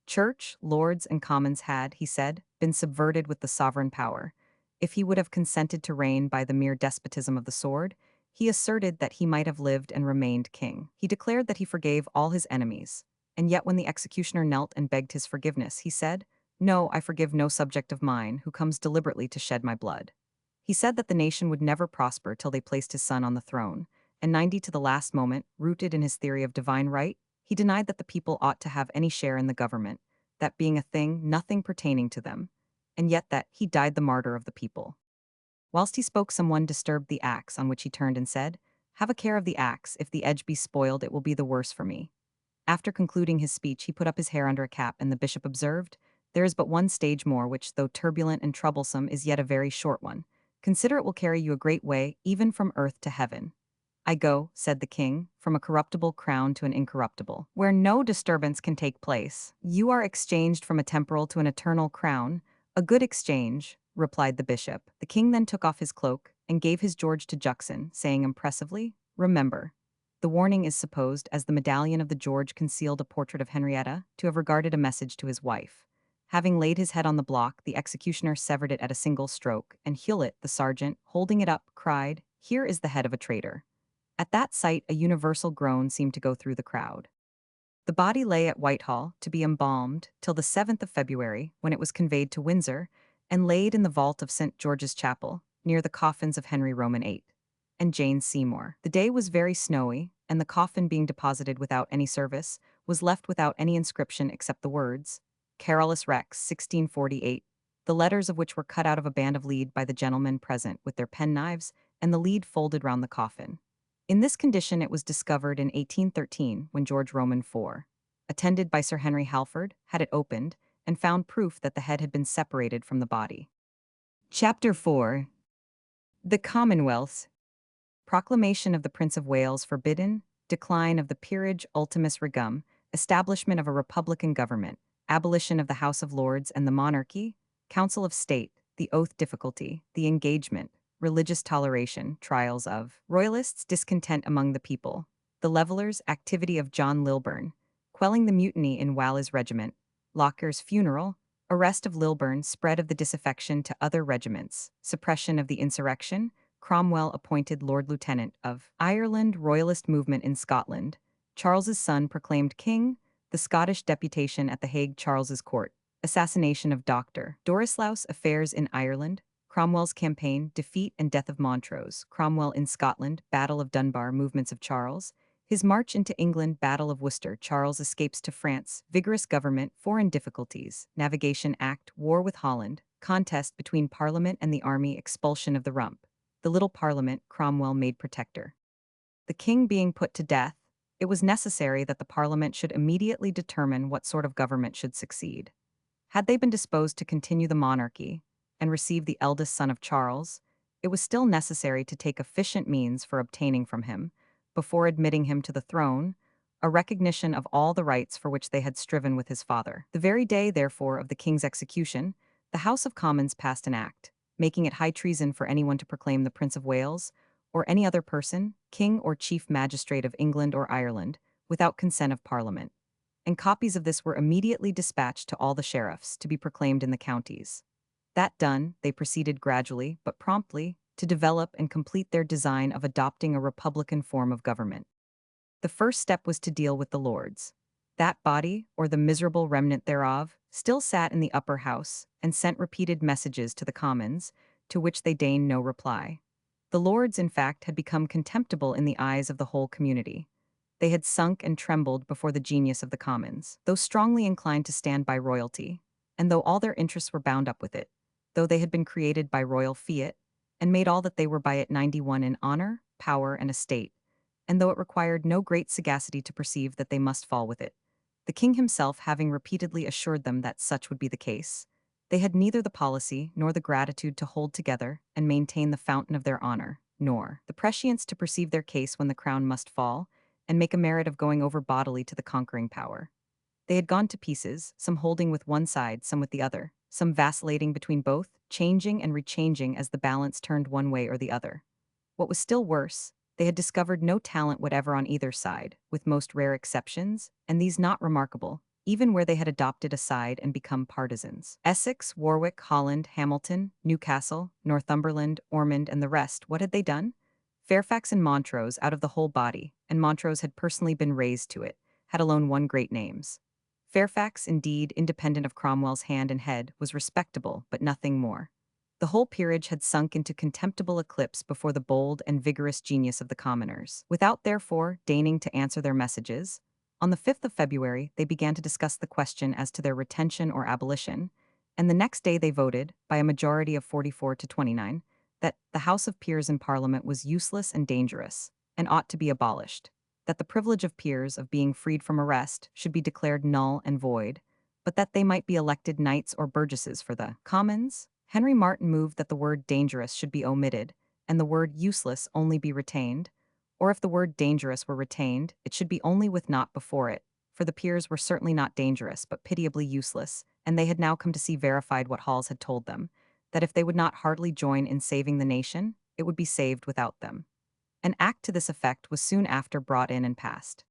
Church, Lords, and Commons had, he said, been subverted with the sovereign power. If he would have consented to reign by the mere despotism of the sword, he asserted that he might have lived and remained king. He declared that he forgave all his enemies, and yet when the executioner knelt and begged his forgiveness, he said, "No, I forgive no subject of mine who comes deliberately to shed my blood." He said that the nation would never prosper till they placed his son on the throne, and 90 to the last moment, rooted in his theory of divine right, he denied that the people ought to have any share in the government, that being a thing nothing pertaining to them, and yet that he died the martyr of the people. Whilst he spoke, someone disturbed the axe, on which he turned and said, "Have a care of the axe, if the edge be spoiled it will be the worse for me." After concluding his speech, he put up his hair under a cap, and the bishop observed, "There is but one stage more, which, though turbulent and troublesome, is yet a very short one. Consider it will carry you a great way, even from earth to heaven." "I go," said the king, "from a corruptible crown to an incorruptible, where no disturbance can take place. You are exchanged from a temporal to an eternal crown. A good exchange," replied the bishop. The king then took off his cloak and gave his George to Juxon, saying impressively, "Remember." The warning is supposed, as the medallion of the George concealed a portrait of Henrietta, to have regarded a message to his wife. Having laid his head on the block, the executioner severed it at a single stroke, and Hewlett, the sergeant, holding it up, cried, "Here is the head of a traitor." At that sight, a universal groan seemed to go through the crowd. The body lay at Whitehall to be embalmed till the 7th of February, when it was conveyed to Windsor and laid in the vault of St. George's Chapel, near the coffins of Henry Roman VIII and Jane Seymour. The day was very snowy, and the coffin, being deposited without any service, was left without any inscription except the words, Carolus Rex, 1648, the letters of which were cut out of a band of lead by the gentlemen present with their penknives, and the lead folded round the coffin. In this condition it was discovered in 1813, when George Roman IV, attended by Sir Henry Halford, had it opened, and found proof that the head had been separated from the body. Chapter 4. The Commonwealths. Proclamation of the Prince of Wales forbidden, decline of the peerage ultimus regum, establishment of a republican government, abolition of the House of Lords and the monarchy, Council of State, the oath difficulty, the engagement, religious toleration, trials of royalists, discontent among the people, the levellers, activity of John Lilburne, quelling the mutiny in Wallace regiment, Locker's funeral, arrest of Lilburne, spread of the disaffection to other regiments, suppression of the insurrection, Cromwell appointed Lord Lieutenant of Ireland, royalist movement in Scotland, Charles's son proclaimed king, the Scottish deputation at the Hague, Charles's court, assassination of Dr. Dorislaus, affairs in Ireland, Cromwell's campaign, defeat and death of Montrose, Cromwell in Scotland, Battle of Dunbar, movements of Charles, his march into England, Battle of Worcester, Charles escapes to France, vigorous government, foreign difficulties, Navigation Act, war with Holland, contest between Parliament and the army, expulsion of the Rump, the little Parliament, Cromwell made protector. The king being put to death, it was necessary that the Parliament should immediately determine what sort of government should succeed. Had they been disposed to continue the monarchy and receive the eldest son of Charles, it was still necessary to take efficient means for obtaining from him, before admitting him to the throne, a recognition of all the rights for which they had striven with his father. The very day, therefore, of the king's execution, the House of Commons passed an act, making it high treason for anyone to proclaim the Prince of Wales, or any other person, king or chief magistrate of England or Ireland, without consent of Parliament, and copies of this were immediately dispatched to all the sheriffs to be proclaimed in the counties. That done, they proceeded gradually, but promptly, to develop and complete their design of adopting a republican form of government. The first step was to deal with the Lords. That body, or the miserable remnant thereof, still sat in the upper house, and sent repeated messages to the Commons, to which they deigned no reply. The Lords, in fact, had become contemptible in the eyes of the whole community. They had sunk and trembled before the genius of the Commons, though strongly inclined to stand by royalty, and though all their interests were bound up with it, though they had been created by royal fiat, and made all that they were by it 91 in honor, power, and estate, and though it required no great sagacity to perceive that they must fall with it, the king himself having repeatedly assured them that such would be the case, they had neither the policy nor the gratitude to hold together and maintain the fountain of their honor, nor the prescience to perceive their case when the crown must fall, and make a merit of going over bodily to the conquering power. They had gone to pieces, some holding with one side, some with the other, some vacillating between both, changing and rechanging as the balance turned one way or the other. What was still worse, they had discovered no talent whatever on either side, with most rare exceptions, and these not remarkable, even where they had adopted a side and become partisans. Essex, Warwick, Holland, Hamilton, Newcastle, Northumberland, Ormond, and the rest, what had they done? Fairfax and Montrose, out of the whole body, and Montrose had personally been raised to it, had alone won great names. Fairfax, indeed, independent of Cromwell's hand and head, was respectable, but nothing more. The whole peerage had sunk into contemptible eclipse before the bold and vigorous genius of the commoners. Without, therefore, deigning to answer their messages, on the 5th of February they began to discuss the question as to their retention or abolition, and the next day they voted, by a majority of 44 to 29, that the House of Peers in Parliament was useless and dangerous, and ought to be abolished, that the privilege of peers of being freed from arrest should be declared null and void, but that they might be elected knights or burgesses for the Commons. Henry Martin moved that the word dangerous should be omitted, and the word useless only be retained, Or if the word dangerous were retained, it should be only with not before it, for the peers were certainly not dangerous, but pitiably useless, and they had now come to see verified what Halls had told them, that if they would not heartily join in saving the nation, it would be saved without them. An act to this effect was soon after brought in and passed.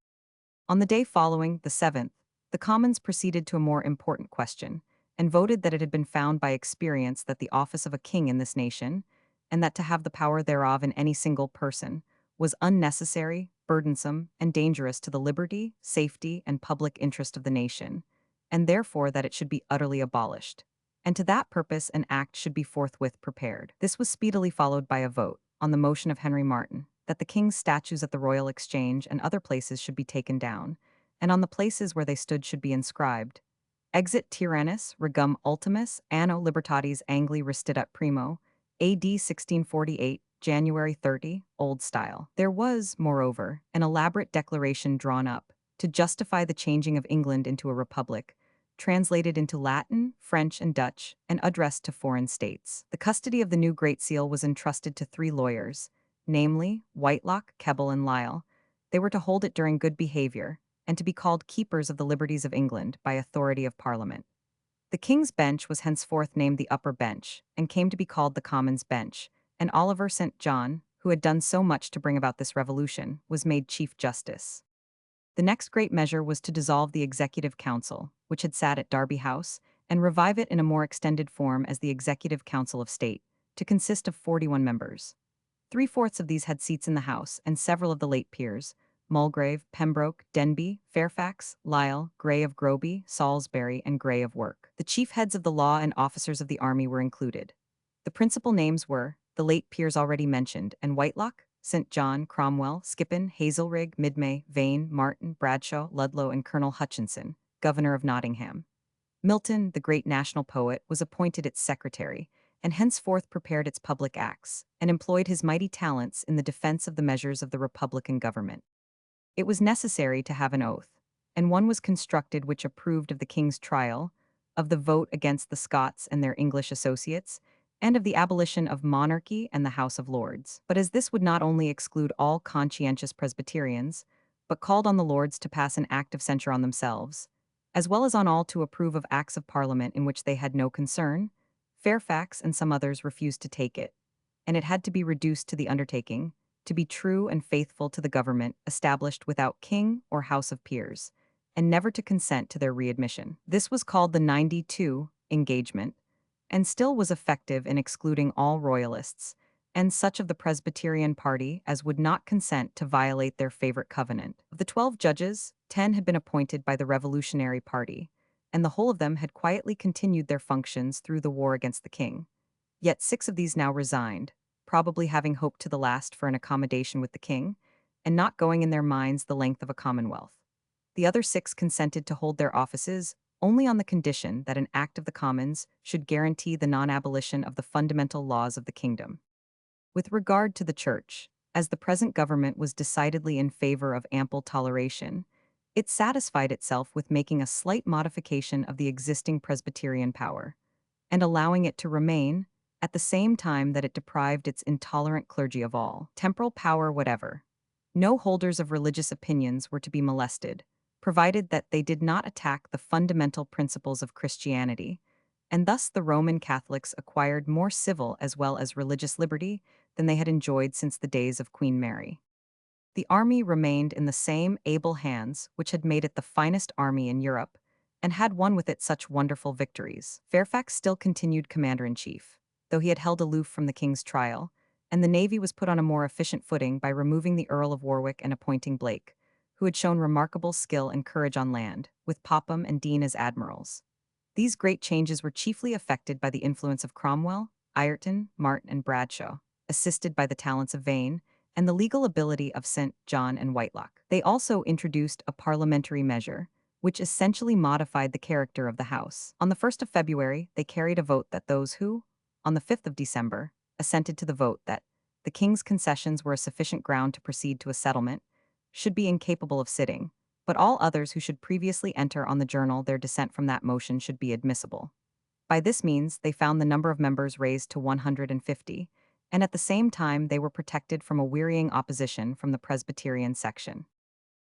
On the day following, the 7th, the Commons proceeded to a more important question, and voted that it had been found by experience that the office of a king in this nation, and that to have the power thereof in any single person, was unnecessary, burdensome, and dangerous to the liberty, safety, and public interest of the nation, and therefore that it should be utterly abolished. And to that purpose an act should be forthwith prepared. This was speedily followed by a vote, on the motion of Henry Martin, that the king's statues at the Royal Exchange and other places should be taken down, and on the places where they stood should be inscribed, Exit Tyrannus regum ultimus anno libertatis Angli restidat primo, AD 1648, January 30, Old Style. There was, moreover, an elaborate declaration drawn up to justify the changing of England into a republic, translated into Latin, French, and Dutch, and addressed to foreign states. The custody of the new Great Seal was entrusted to 3 lawyers, namely Whitelock, Keble, and Lisle. They were to hold it during good behavior, and to be called keepers of the liberties of England by authority of Parliament. The King's Bench was henceforth named the Upper Bench, and came to be called the Commons' Bench, and Oliver St. John, who had done so much to bring about this revolution, was made Chief Justice. The next great measure was to dissolve the Executive Council, which had sat at Derby House, and revive it in a more extended form as the Executive Council of State, to consist of 41 members. 3/4 of these had seats in the House, and several of the late peers, Mulgrave, Pembroke, Denbigh, Fairfax, Lisle, Grey of Groby, Salisbury, and Grey of Werk. The chief heads of the law and officers of the army were included. The principal names were the late peers already mentioned, and Whitelock, St. John, Cromwell, Skippon, Hazelrig, Midmay, Vane, Martin, Bradshaw, Ludlow, and Colonel Hutchinson, Governor of Nottingham. Milton, the great national poet, was appointed its secretary, and henceforth prepared its public acts, and employed his mighty talents in the defense of the measures of the republican government. It was necessary to have an oath, and one was constructed which approved of the king's trial, of the vote against the Scots and their English associates, and of the abolition of monarchy and the House of Lords. But as this would not only exclude all conscientious Presbyterians, but called on the Lords to pass an act of censure on themselves, as well as on all to approve of acts of Parliament in which they had no concern, Fairfax and some others refused to take it, and it had to be reduced to the undertaking to be true and faithful to the government established without king or House of Peers, and never to consent to their readmission. This was called the 92 engagement, and still was effective in excluding all royalists, and such of the Presbyterian party as would not consent to violate their favorite covenant. Of the 12 judges, 10 had been appointed by the Revolutionary Party, and the whole of them had quietly continued their functions through the war against the king. Yet 6 of these now resigned, probably having hoped to the last for an accommodation with the king, and not going in their minds the length of a commonwealth. The other 6 consented to hold their offices only on the condition that an act of the Commons should guarantee the non-abolition of the fundamental laws of the kingdom. With regard to the Church, as the present government was decidedly in favor of ample toleration, it satisfied itself with making a slight modification of the existing Presbyterian power, and allowing it to remain, at the same time that it deprived its intolerant clergy of all temporal power whatever. No holders of religious opinions were to be molested, provided that they did not attack the fundamental principles of Christianity, and thus the Roman Catholics acquired more civil as well as religious liberty than they had enjoyed since the days of Queen Mary. The army remained in the same able hands which had made it the finest army in Europe, and had won with it such wonderful victories. Fairfax still continued commander-in-chief, though he had held aloof from the king's trial, and the navy was put on a more efficient footing by removing the Earl of Warwick and appointing Blake, who had shown remarkable skill and courage on land, with Popham and Dean as admirals. These great changes were chiefly effected by the influence of Cromwell, Ireton, Martin, and Bradshaw, assisted by the talents of Vane, and the legal ability of St. John and Whitelock. They also introduced a parliamentary measure, which essentially modified the character of the House. On the 1st of February, they carried a vote that those who, on the 5th of December, assented to the vote that the king's concessions were a sufficient ground to proceed to a settlement, should be incapable of sitting, but all others who should previously enter on the journal their dissent from that motion should be admissible. By this means, they found the number of members raised to 150, and at the same time they were protected from a wearying opposition from the Presbyterian section.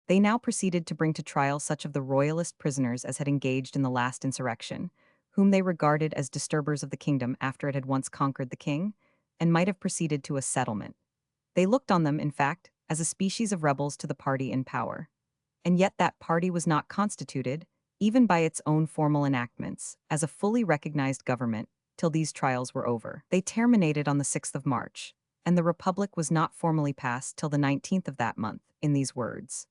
They now proceeded to bring to trial such of the royalist prisoners as had engaged in the last insurrection, whom they regarded as disturbers of the kingdom after it had once conquered the king, and might have proceeded to a settlement. They looked on them, in fact, as a species of rebels to the party in power. And yet that party was not constituted, even by its own formal enactments, as a fully recognized government, till these trials were over. They terminated on the 6th of March, and the Republic was not formally passed till the 19th of that month, in these words: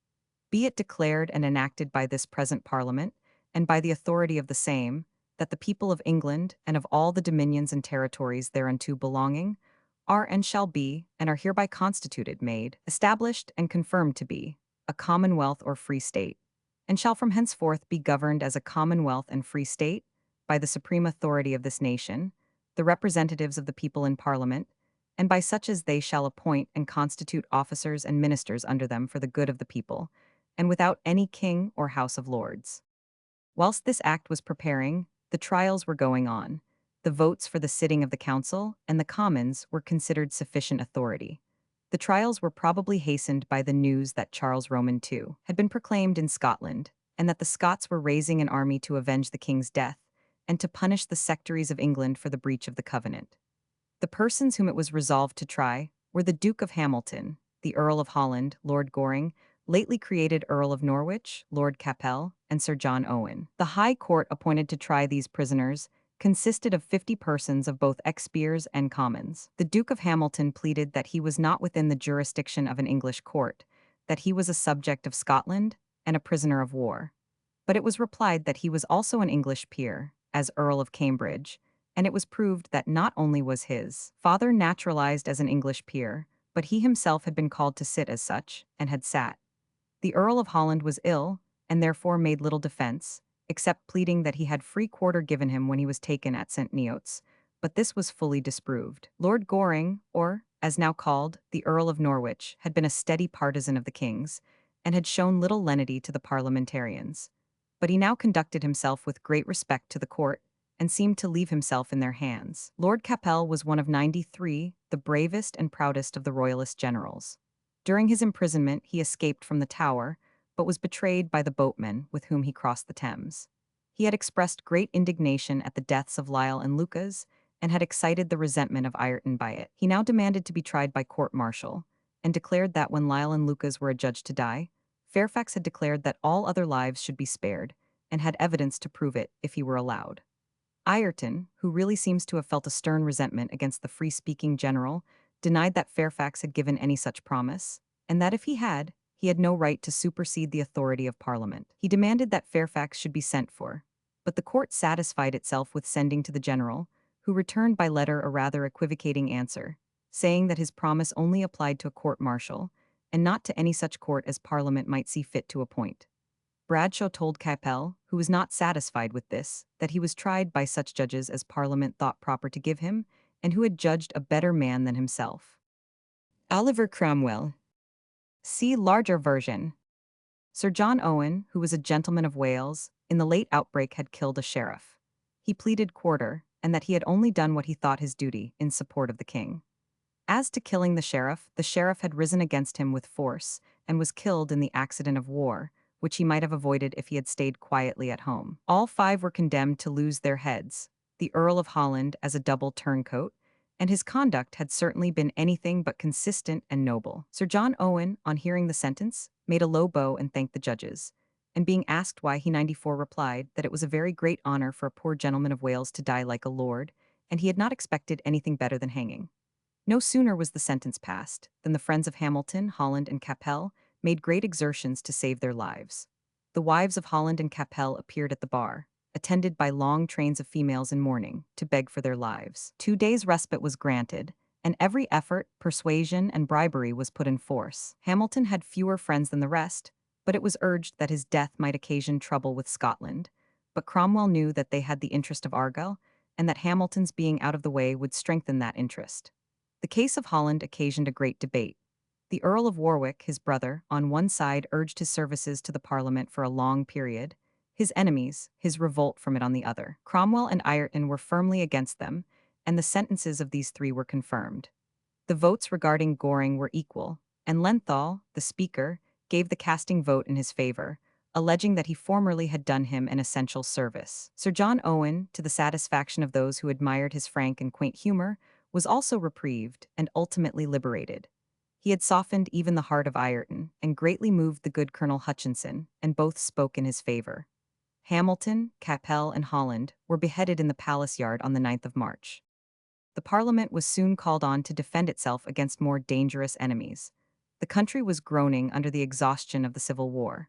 "Be it declared and enacted by this present Parliament, and by the authority of the same, that the people of England, and of all the dominions and territories thereunto belonging, are and shall be, and are hereby constituted, made, established, and confirmed to be, a commonwealth or free state, and shall from henceforth be governed as a commonwealth and free state, by the supreme authority of this nation, the representatives of the people in Parliament, and by such as they shall appoint and constitute officers and ministers under them for the good of the people, and without any king or House of Lords." Whilst this act was preparing, the trials were going on. The votes for the sitting of the Council and the Commons were considered sufficient authority. The trials were probably hastened by the news that Charles Roman II had been proclaimed in Scotland, and that the Scots were raising an army to avenge the king's death, and to punish the sectaries of England for the breach of the covenant. The persons whom it was resolved to try were the Duke of Hamilton, the Earl of Holland, Lord Goring, lately created Earl of Norwich, Lord Cassell, and Sir John Owen. The High Court appointed to try these prisoners consisted of 50 persons of both ex-peers and commons. The Duke of Hamilton pleaded that he was not within the jurisdiction of an English court, that he was a subject of Scotland and a prisoner of war. But it was replied that he was also an English peer, as Earl of Cambridge, and it was proved that not only was his father naturalized as an English peer, but he himself had been called to sit as such, and had sat. The Earl of Holland was ill, and therefore made little defense, except pleading that he had free quarter given him when he was taken at St. Neots, but this was fully disproved. Lord Goring, or, as now called, the Earl of Norwich, had been a steady partisan of the king's, and had shown little lenity to the parliamentarians. But he now conducted himself with great respect to the court, and seemed to leave himself in their hands. Lord Cassell was one of 93, the bravest and proudest of the royalist generals. During his imprisonment he escaped from the Tower, but was betrayed by the boatmen with whom he crossed the Thames. He had expressed great indignation at the deaths of Lisle and Lucas, and had excited the resentment of Ireton by it. He now demanded to be tried by court-martial, and declared that when Lisle and Lucas were adjudged to die, Fairfax had declared that all other lives should be spared, and had evidence to prove it if he were allowed. Ireton, who really seems to have felt a stern resentment against the free-speaking general, denied that Fairfax had given any such promise, and that if he had no right to supersede the authority of Parliament. He demanded that Fairfax should be sent for, but the court satisfied itself with sending to the general, who returned by letter a rather equivocating answer, saying that his promise only applied to a court-martial, and not to any such court as Parliament might see fit to appoint. Bradshaw told Cassell, who was not satisfied with this, that he was tried by such judges as Parliament thought proper to give him, and who had judged a better man than himself. Oliver Cromwell. See larger version. Sir John Owen, who was a gentleman of Wales, in the late outbreak had killed a sheriff. He pleaded quarter, and that he had only done what he thought his duty in support of the king. As to killing the sheriff had risen against him with force, and was killed in the accident of war, which he might have avoided if he had stayed quietly at home. All 5 were condemned to lose their heads, the Earl of Holland as a double turncoat, and his conduct had certainly been anything but consistent and noble. Sir John Owen, on hearing the sentence, made a low bow and thanked the judges, and being asked why he 94 replied that it was a very great honor for a poor gentleman of Wales to die like a lord, and he had not expected anything better than hanging. No sooner was the sentence passed than the friends of Hamilton, Holland, and Cassell made great exertions to save their lives. The wives of Holland and Cassell appeared at the bar, attended by long trains of females in mourning, to beg for their lives. 2 days' respite was granted, and every effort, persuasion, and bribery was put in force. Hamilton had fewer friends than the rest, but it was urged that his death might occasion trouble with Scotland. But Cromwell knew that they had the interest of Argyll, and that Hamilton's being out of the way would strengthen that interest. The case of Holland occasioned a great debate. The Earl of Warwick, his brother, on one side urged his services to the Parliament for a long period, his enemies, his revolt from it on the other. Cromwell and Ireton were firmly against them, and the sentences of these 3 were confirmed. The votes regarding Goring were equal, and Lenthal, the speaker, gave the casting vote in his favor, alleging that he formerly had done him an essential service. Sir John Owen, to the satisfaction of those who admired his frank and quaint humor, was also reprieved and ultimately liberated. He had softened even the heart of Ireton and greatly moved the good Colonel Hutchinson, and both spoke in his favor. Hamilton, Cassell, and Holland were beheaded in the palace yard on the 9th of March. The Parliament was soon called on to defend itself against more dangerous enemies. The country was groaning under the exhaustion of the Civil War.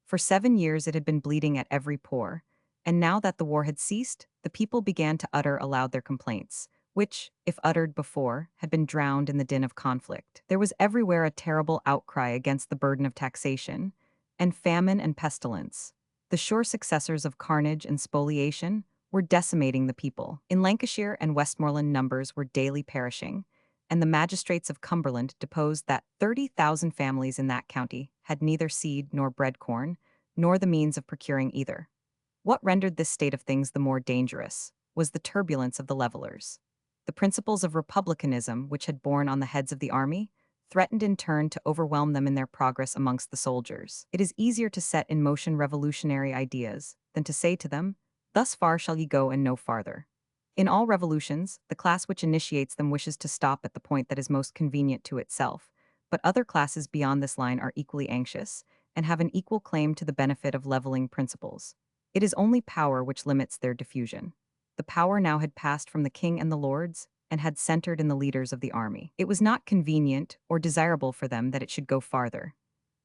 For 7 years it had been bleeding at every pore, and now that the war had ceased, the people began to utter aloud their complaints, which, if uttered before, had been drowned in the din of conflict. There was everywhere a terrible outcry against the burden of taxation, and famine and pestilence, the sure successors of carnage and spoliation, were decimating the people. In Lancashire and Westmoreland numbers were daily perishing, and the magistrates of Cumberland deposed that 30,000 families in that county had neither seed nor bread corn, nor the means of procuring either. What rendered this state of things the more dangerous was the turbulence of the levelers. The principles of republicanism, which had borne on the heads of the army, threatened in turn to overwhelm them in their progress amongst the soldiers. It is easier to set in motion revolutionary ideas than to say to them, "Thus far shall ye go and no farther." In all revolutions, the class which initiates them wishes to stop at the point that is most convenient to itself, but other classes beyond this line are equally anxious, and have an equal claim to the benefit of leveling principles. It is only power which limits their diffusion. The power now had passed from the king and the lords, and had centered in the leaders of the army. It was not convenient or desirable for them that it should go farther.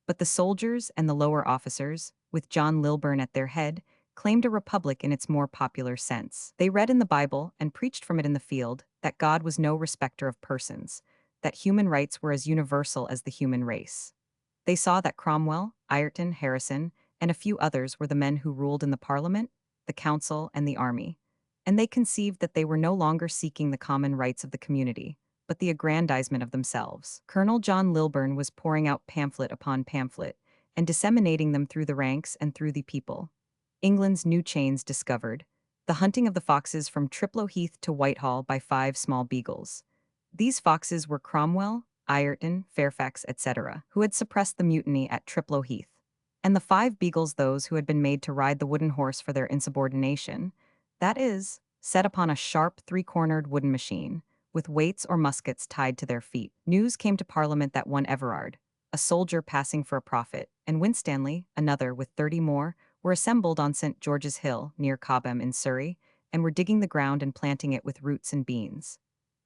But the soldiers and the lower officers, with John Lilburne at their head, claimed a republic in its more popular sense. They read in the Bible and preached from it in the field that God was no respecter of persons, that human rights were as universal as the human race. They saw that Cromwell, Ireton, Harrison, and a few others were the men who ruled in the Parliament, the Council, and the army, and they conceived that they were no longer seeking the common rights of the community, but the aggrandizement of themselves. Colonel John Lilburne was pouring out pamphlet upon pamphlet, and disseminating them through the ranks and through the people. England's new chains discovered, the hunting of the foxes from Triplo Heath to Whitehall by 5 small beagles. These foxes were Cromwell, Ireton, Fairfax, etc., who had suppressed the mutiny at Triplo Heath, and the 5 beagles those who had been made to ride the wooden horse for their insubordination, that is, set upon a sharp 3-cornered wooden machine, with weights or muskets tied to their feet. News came to Parliament that one Everard, a soldier passing for a prophet, and Winstanley, another with 30 more, were assembled on St. George's Hill, near Cobham in Surrey, and were digging the ground and planting it with roots and beans.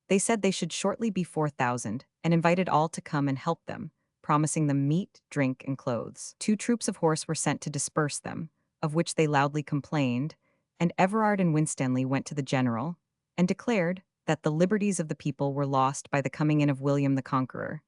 They said they should shortly be 4,000, and invited all to come and help them, promising them meat, drink, and clothes. 2 troops of horse were sent to disperse them, of which they loudly complained, and Everard and Winstanley went to the general, and declared that the liberties of the people were lost by the coming in of William the Conqueror,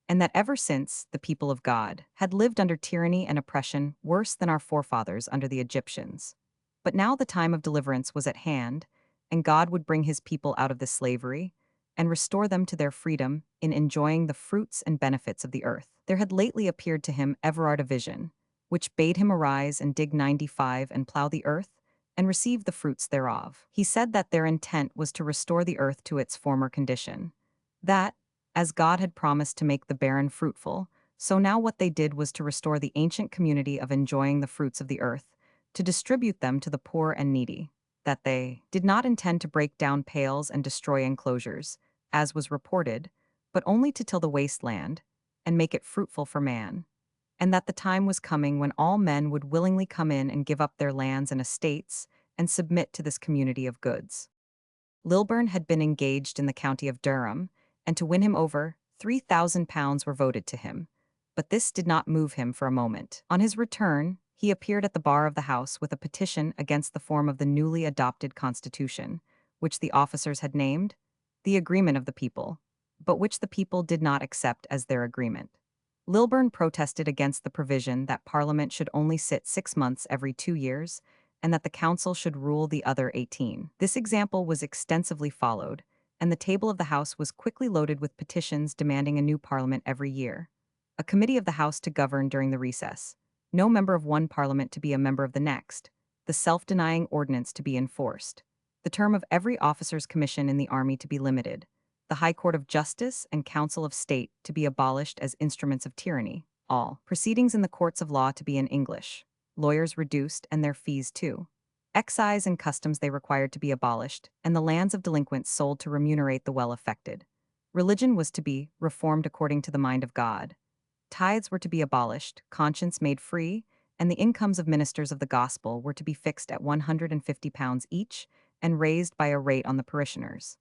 and that ever since the people of God had lived under tyranny and oppression worse than our forefathers under the Egyptians. But now the time of deliverance was at hand, and God would bring his people out of this slavery, and restore them to their freedom in enjoying the fruits and benefits of the earth. There had lately appeared to him Everard a vision, which bade him arise and dig 95 and plough the earth, and receive the fruits thereof. He said that their intent was to restore the earth to its former condition. That, as God had promised to make the barren fruitful, so now what they did was to restore the ancient community of enjoying the fruits of the earth, to distribute them to the poor and needy. That they did not intend to break down pales and destroy enclosures, as was reported, but only to till the waste land, and make it fruitful for man. And that the time was coming when all men would willingly come in and give up their lands and estates, and submit to this community of goods. Lilburne had been engaged in the county of Durham, and to win him over, £3,000 were voted to him. But this did not move him for a moment. On his return, he appeared at the bar of the House with a petition against the form of the newly adopted constitution, which the officers had named the agreement of the people, but which the people did not accept as their agreement. Lilburne protested against the provision that Parliament should only sit 6 months every 2 years, and that the Council should rule the other 18. This example was extensively followed, and the table of the House was quickly loaded with petitions demanding a new Parliament every year, a committee of the House to govern during the recess, no member of one Parliament to be a member of the next, the self-denying ordinance to be enforced, the term of every officer's commission in the army to be limited, the High Court of Justice and Council of State to be abolished as instruments of tyranny, all proceedings in the courts of law to be in English, lawyers reduced and their fees too. Excise and customs they required to be abolished, and the lands of delinquents sold to remunerate the well-affected. Religion was to be reformed according to the mind of God. Tithes were to be abolished, conscience made free, and the incomes of ministers of the gospel were to be fixed at £150 each and raised by a rate on the parishioners.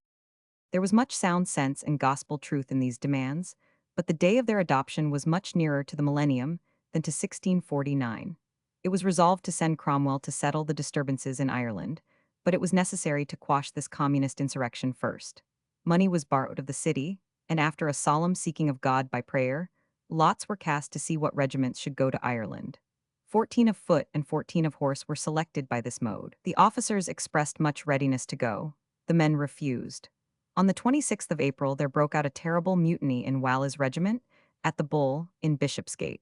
There was much sound sense and gospel truth in these demands, but the day of their adoption was much nearer to the millennium than to 1649. It was resolved to send Cromwell to settle the disturbances in Ireland, but it was necessary to quash this communist insurrection first. Money was borrowed of the city, and after a solemn seeking of God by prayer, lots were cast to see what regiments should go to Ireland. 14 of foot and 14 of horse were selected by this mode. The officers expressed much readiness to go. The men refused. On the 26th of April there broke out a terrible mutiny in Walla's regiment, at the Bull, in Bishopsgate.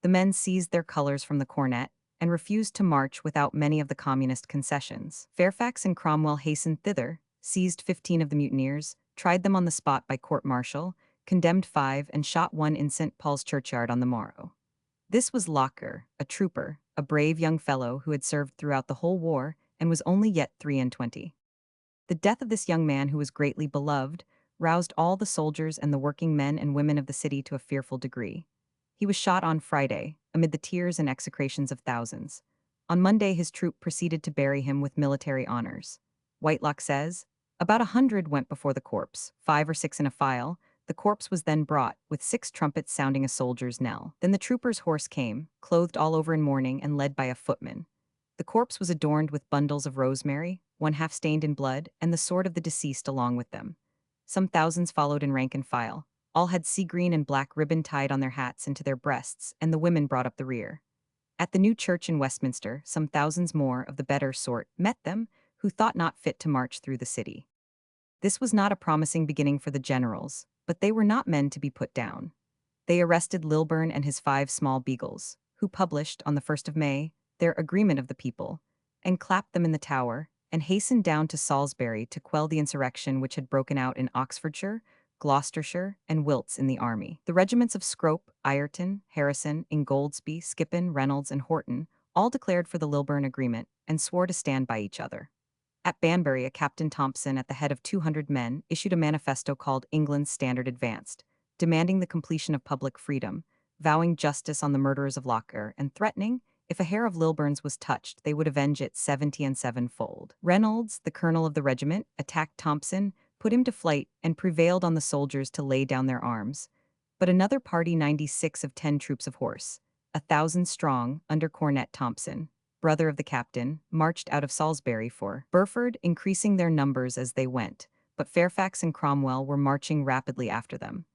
The men seized their colors from the cornet, and refused to march without many of the communist concessions. Fairfax and Cromwell hastened thither, seized 15 of the mutineers, tried them on the spot by court-martial, condemned 5 and shot 1 in St. Paul's churchyard on the morrow. This was Locker, a trooper, a brave young fellow who had served throughout the whole war and was only yet 23. The death of this young man, who was greatly beloved, roused all the soldiers and the working men and women of the city to a fearful degree. He was shot on Friday, amid the tears and execrations of thousands. On Monday his troop proceeded to bury him with military honors. Whitelock says, "About 100 went before the corpse, 5 or 6 in a file. The corpse was then brought, with 6 trumpets sounding a soldier's knell. Then the trooper's horse came, clothed all over in mourning and led by a footman. The corpse was adorned with bundles of rosemary, one half stained in blood, and the sword of the deceased along with them. Some thousands followed in rank and file. All had sea-green and black ribbon tied on their hats and to their breasts, and the women brought up the rear. At the new church in Westminster, some thousands more of the better sort met them, who thought not fit to march through the city." This was not a promising beginning for the generals, but they were not men to be put down. They arrested Lilburne and his 5 small beagles, who published, on the 1st of May, their agreement of the people, and clapped them in the Tower, and hastened down to Salisbury to quell the insurrection which had broken out in Oxfordshire, Gloucestershire, and Wilts in the army. The regiments of Scrope, Ireton, Harrison, Ingoldsby, Skippon, Reynolds, and Horton all declared for the Lilburne agreement, and swore to stand by each other. At Banbury, a Captain Thompson, at the head of 200 men, issued a manifesto called England's Standard Advanced, demanding the completion of public freedom, vowing justice on the murderers of Locker, and threatening, if a hair of Lilburne's was touched, they would avenge it 70 and 7-fold. Reynolds, the colonel of the regiment, attacked Thompson, put him to flight, and prevailed on the soldiers to lay down their arms. But another party, 96 of 10 troops of horse, 1,000 strong, under Cornet Thompson, brother of the captain, marched out of Salisbury for Burford, increasing their numbers as they went, but Fairfax and Cromwell were marching rapidly after them.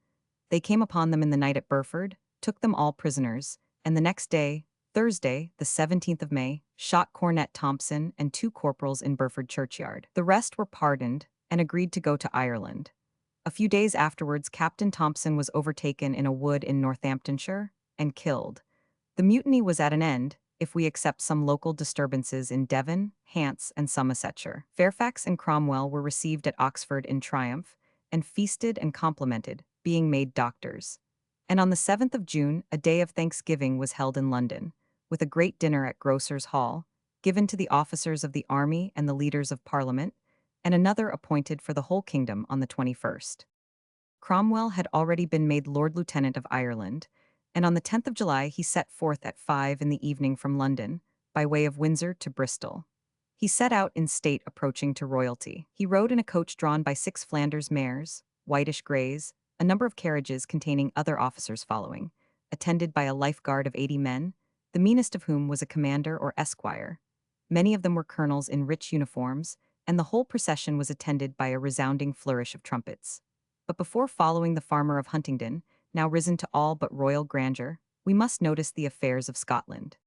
They came upon them in the night at Burford, took them all prisoners, and the next day, Thursday, the 17th of May, shot Cornet Thompson and 2 corporals in Burford churchyard. The rest were pardoned and agreed to go to Ireland. A few days afterwards, Captain Thompson was overtaken in a wood in Northamptonshire and killed. The mutiny was at an end, if we accept some local disturbances in Devon, Hants, and Somersetshire. Fairfax and Cromwell were received at Oxford in triumph, and feasted and complimented, being made doctors. And on the 7th of June, a day of thanksgiving was held in London, with a great dinner at Grocers' Hall, given to the officers of the army and the leaders of Parliament, and another appointed for the whole kingdom on the 21st. Cromwell had already been made Lord Lieutenant of Ireland, and on the 10th of July he set forth at 5 in the evening from London, by way of Windsor to Bristol. He set out in state approaching to royalty. He rode in a coach drawn by 6 Flanders mares, whitish greys, a number of carriages containing other officers following, attended by a life-guard of 80 men, the meanest of whom was a commander or esquire. Many of them were colonels in rich uniforms, and the whole procession was attended by a resounding flourish of trumpets. But before following the farmer of Huntingdon, now risen to all but royal grandeur, we must notice the affairs of Scotland.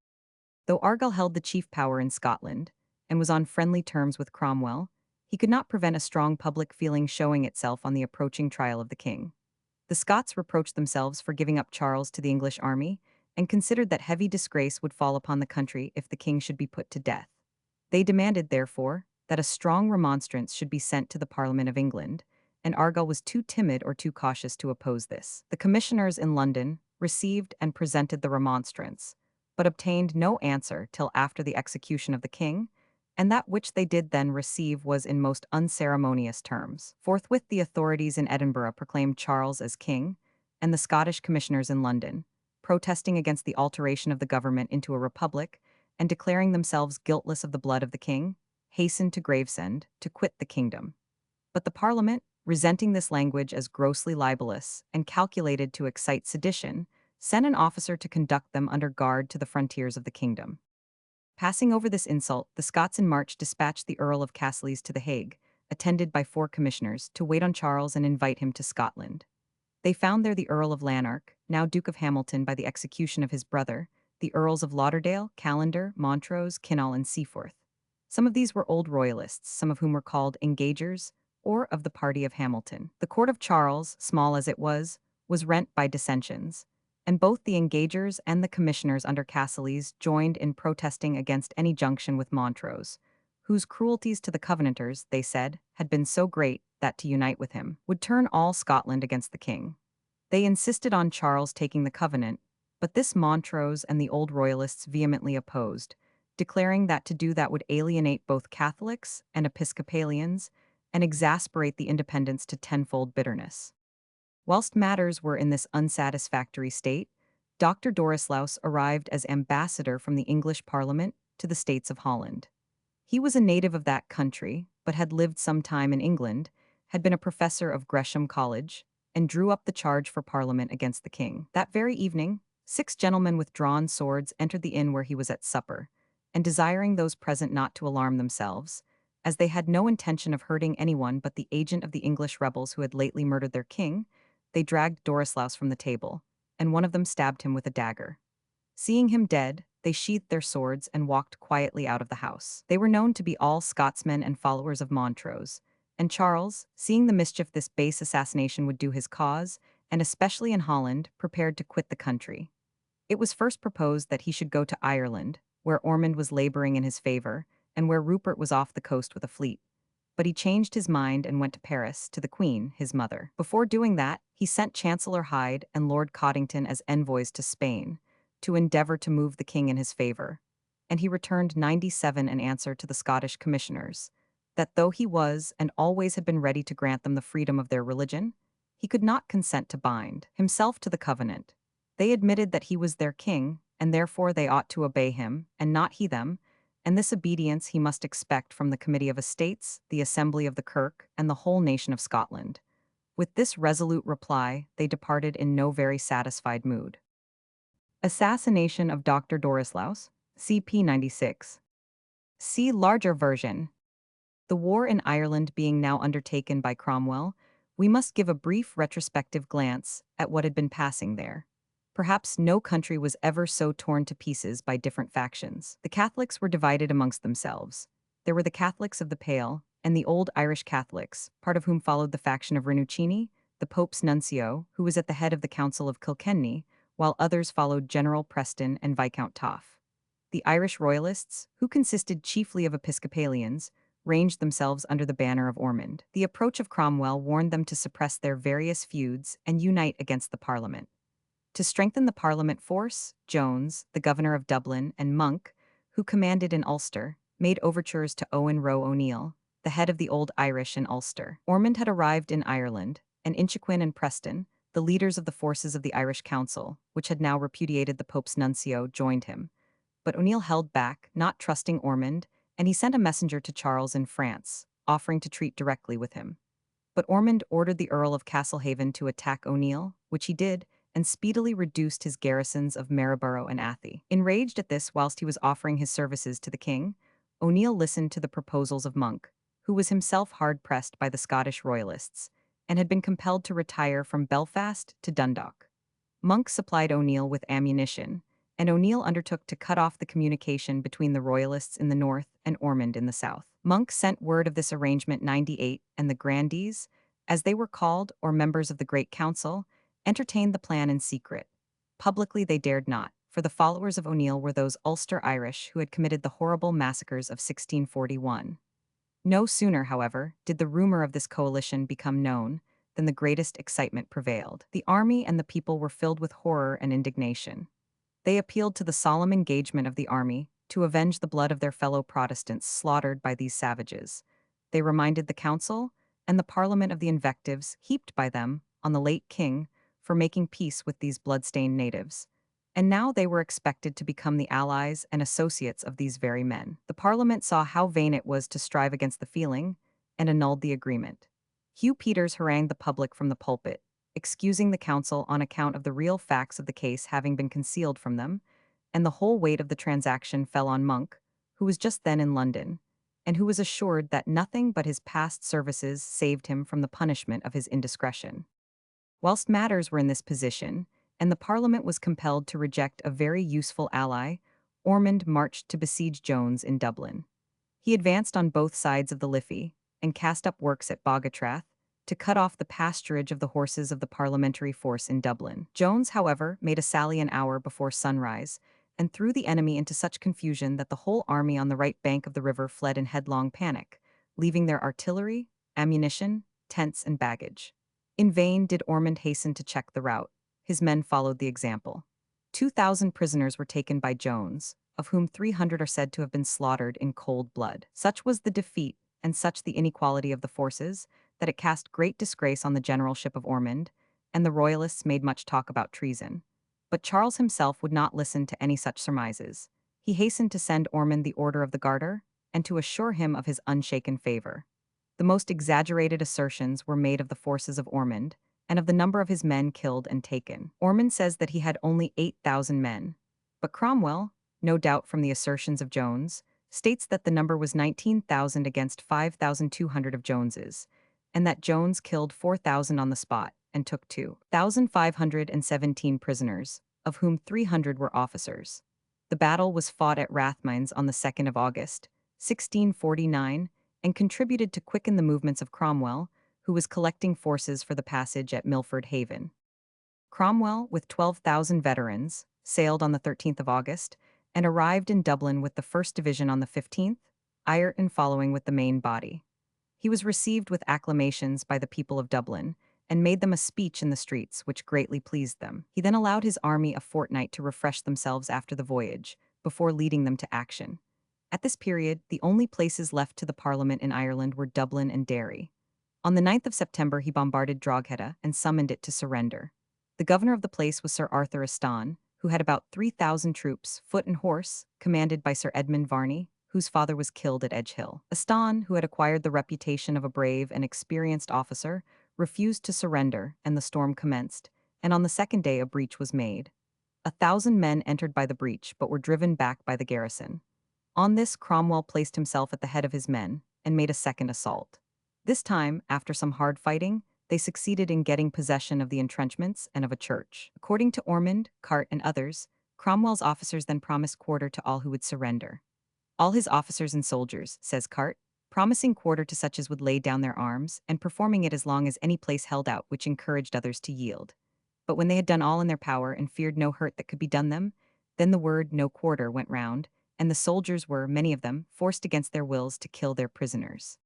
Though Argyll held the chief power in Scotland, and was on friendly terms with Cromwell, he could not prevent a strong public feeling showing itself on the approaching trial of the king. The Scots reproached themselves for giving up Charles to the English army, and considered that heavy disgrace would fall upon the country if the king should be put to death. They demanded, therefore, that a strong remonstrance should be sent to the Parliament of England, and Argyll was too timid or too cautious to oppose this. The commissioners in London received and presented the remonstrance, but obtained no answer till after the execution of the king, and that which they did then receive was in most unceremonious terms. Forthwith the authorities in Edinburgh proclaimed Charles as king, and the Scottish commissioners in London, protesting against the alteration of the government into a republic, and declaring themselves guiltless of the blood of the king, hastened to Gravesend to quit the kingdom. But the Parliament, resenting this language as grossly libelous and calculated to excite sedition, sent an officer to conduct them under guard to the frontiers of the kingdom. Passing over this insult, the Scots in March dispatched the Earl of Cassell to The Hague, attended by 4 commissioners, to wait on Charles and invite him to Scotland. They found there the Earl of Lanark, now Duke of Hamilton by the execution of his brother, the Earls of Lauderdale, Callendar, Montrose, Kinnall, and Seaforth. Some of these were old royalists, some of whom were called engagers, or of the party of Hamilton. The court of Charles, small as it was rent by dissensions, and both the engagers and the commissioners under Cassell's joined in protesting against any junction with Montrose, whose cruelties to the Covenanters, they said, had been so great that to unite with him would turn all Scotland against the king. They insisted on Charles taking the Covenant, but this Montrose and the old royalists vehemently opposed, declaring that to do that would alienate both Catholics and Episcopalians and exasperate the independents to tenfold bitterness. Whilst matters were in this unsatisfactory state, Dr. Dorislaus arrived as ambassador from the English Parliament to the States of Holland. He was a native of that country, but had lived some time in England, had been a professor of Gresham College, and drew up the charge for Parliament against the king. That very evening, 6 gentlemen with drawn swords entered the inn where he was at supper, and desiring those present not to alarm themselves, as they had no intention of hurting anyone but the agent of the English rebels who had lately murdered their king, they dragged Dorislaus from the table, and one of them stabbed him with a dagger. Seeing him dead, they sheathed their swords and walked quietly out of the house. They were known to be all Scotsmen and followers of Montrose, and Charles, seeing the mischief this base assassination would do his cause, and especially in Holland, prepared to quit the country. It was first proposed that he should go to Ireland, where Ormond was laboring in his favor, and where Rupert was off the coast with a fleet. But he changed his mind and went to Paris, to the Queen, his mother. Before doing that, he sent Chancellor Hyde and Lord Coddington as envoys to Spain, to endeavor to move the king in his favor, and he returned 97 in answer to the Scottish commissioners, that though he was and always had been ready to grant them the freedom of their religion, he could not consent to bind himself to the covenant. They admitted that he was their king, and therefore they ought to obey him, and not he them, and this obedience he must expect from the Committee of Estates, the Assembly of the Kirk, and the whole nation of Scotland. With this resolute reply, they departed in no very satisfied mood. Assassination of Dr. Dorislaus, CP 96. See larger version. The war in Ireland being now undertaken by Cromwell, we must give a brief retrospective glance at what had been passing there. Perhaps no country was ever so torn to pieces by different factions. The Catholics were divided amongst themselves. There were the Catholics of the Pale, and the old Irish Catholics, part of whom followed the faction of Rinuccini, the Pope's nuncio, who was at the head of the Council of Kilkenny, while others followed General Preston and Viscount Toff. The Irish Royalists, who consisted chiefly of Episcopalians, ranged themselves under the banner of Ormond. The approach of Cromwell warned them to suppress their various feuds and unite against the Parliament. To strengthen the Parliament force, Jones, the governor of Dublin, and Monk, who commanded in Ulster, made overtures to Owen Roe O'Neill, the head of the Old Irish in Ulster. Ormond had arrived in Ireland, and Inchiquin and Preston, the leaders of the forces of the Irish Council, which had now repudiated the Pope's nuncio, joined him. But O'Neill held back, not trusting Ormond, and he sent a messenger to Charles in France, offering to treat directly with him. But Ormond ordered the Earl of Castlehaven to attack O'Neill, which he did, and speedily reduced his garrisons of Maryborough and Athy. Enraged at this whilst he was offering his services to the king, O'Neill listened to the proposals of Monk, who was himself hard-pressed by the Scottish royalists, and had been compelled to retire from Belfast to Dundalk. Monk supplied O'Neill with ammunition, and O'Neill undertook to cut off the communication between the royalists in the north and Ormond in the south. Monk sent word of this arrangement 98, and the Grandees, as they were called, or members of the Great Council, entertained the plan in secret. Publicly they dared not, for the followers of O'Neill were those Ulster Irish who had committed the horrible massacres of 1641. No sooner, however, did the rumor of this coalition become known than the greatest excitement prevailed. The army and the people were filled with horror and indignation. They appealed to the solemn engagement of the army to avenge the blood of their fellow Protestants slaughtered by these savages. They reminded the council and the parliament of the invectives heaped by them on the late king for making peace with these blood-stained natives. And now they were expected to become the allies and associates of these very men. The parliament saw how vain it was to strive against the feeling and annulled the agreement. Hugh Peters harangued the public from the pulpit, excusing the council on account of the real facts of the case having been concealed from them, and the whole weight of the transaction fell on Monk, who was just then in London, and who was assured that nothing but his past services saved him from the punishment of his indiscretion. Whilst matters were in this position, and the Parliament was compelled to reject a very useful ally, Ormond marched to besiege Jones in Dublin. He advanced on both sides of the Liffey, and cast up works at Bogatrath, to cut off the pasturage of the horses of the parliamentary force in Dublin. Jones, however, made a sally an hour before sunrise, and threw the enemy into such confusion that the whole army on the right bank of the river fled in headlong panic, leaving their artillery, ammunition, tents, and baggage. In vain did Ormond hasten to check the rout. His men followed the example. 2,000 prisoners were taken by Jones, of whom 300 are said to have been slaughtered in cold blood. Such was the defeat, and such the inequality of the forces, that it cast great disgrace on the generalship of Ormond, and the royalists made much talk about treason. But Charles himself would not listen to any such surmises. He hastened to send Ormond the Order of the Garter, and to assure him of his unshaken favor. The most exaggerated assertions were made of the forces of Ormond, and of the number of his men killed and taken. Ormond says that he had only 8,000 men, but Cromwell, no doubt from the assertions of Jones, states that the number was 19,000 against 5,200 of Jones's, and that Jones killed 4,000 on the spot and took 2,517 prisoners, of whom 300 were officers. The battle was fought at Rathmines on the 2nd of August, 1649, and contributed to quicken the movements of Cromwell, who was collecting forces for the passage at Milford Haven. Cromwell, with 12,000 veterans, sailed on the 13th of August, and arrived in Dublin with the 1st Division on the 15th, Ireton following with the main body. He was received with acclamations by the people of Dublin, and made them a speech in the streets, which greatly pleased them. He then allowed his army a fortnight to refresh themselves after the voyage, before leading them to action. At this period, the only places left to the Parliament in Ireland were Dublin and Derry. On the 9th of September he bombarded Drogheda and summoned it to surrender. The governor of the place was Sir Arthur Aston, who had about 3,000 troops, foot and horse, commanded by Sir Edmund Varney, whose father was killed at Edgehill. Aston, who had acquired the reputation of a brave and experienced officer, refused to surrender, and the storm commenced, and on the second day a breach was made. 1,000 men entered by the breach, but were driven back by the garrison. On this, Cromwell placed himself at the head of his men, and made a second assault. This time, after some hard fighting, they succeeded in getting possession of the entrenchments and of a church. According to Ormond, Carte, and others, Cromwell's officers then promised quarter to all who would surrender. All his officers and soldiers, says Carte, promising quarter to such as would lay down their arms, and performing it as long as any place held out, which encouraged others to yield. But when they had done all in their power and feared no hurt that could be done them, then the word no quarter went round, and the soldiers were, many of them, forced against their wills to kill their prisoners.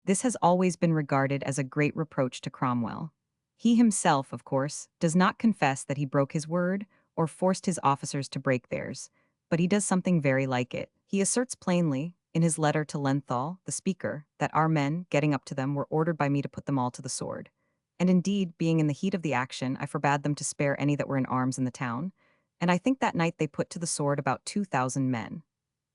This has always been regarded as a great reproach to Cromwell. He himself, of course, does not confess that he broke his word or forced his officers to break theirs, but he does something very like it. He asserts plainly, in his letter to Lenthal, the speaker, that our men, getting up to them, were ordered by me to put them all to the sword. And indeed, being in the heat of the action, I forbade them to spare any that were in arms in the town, and I think that night they put to the sword about 2,000 men.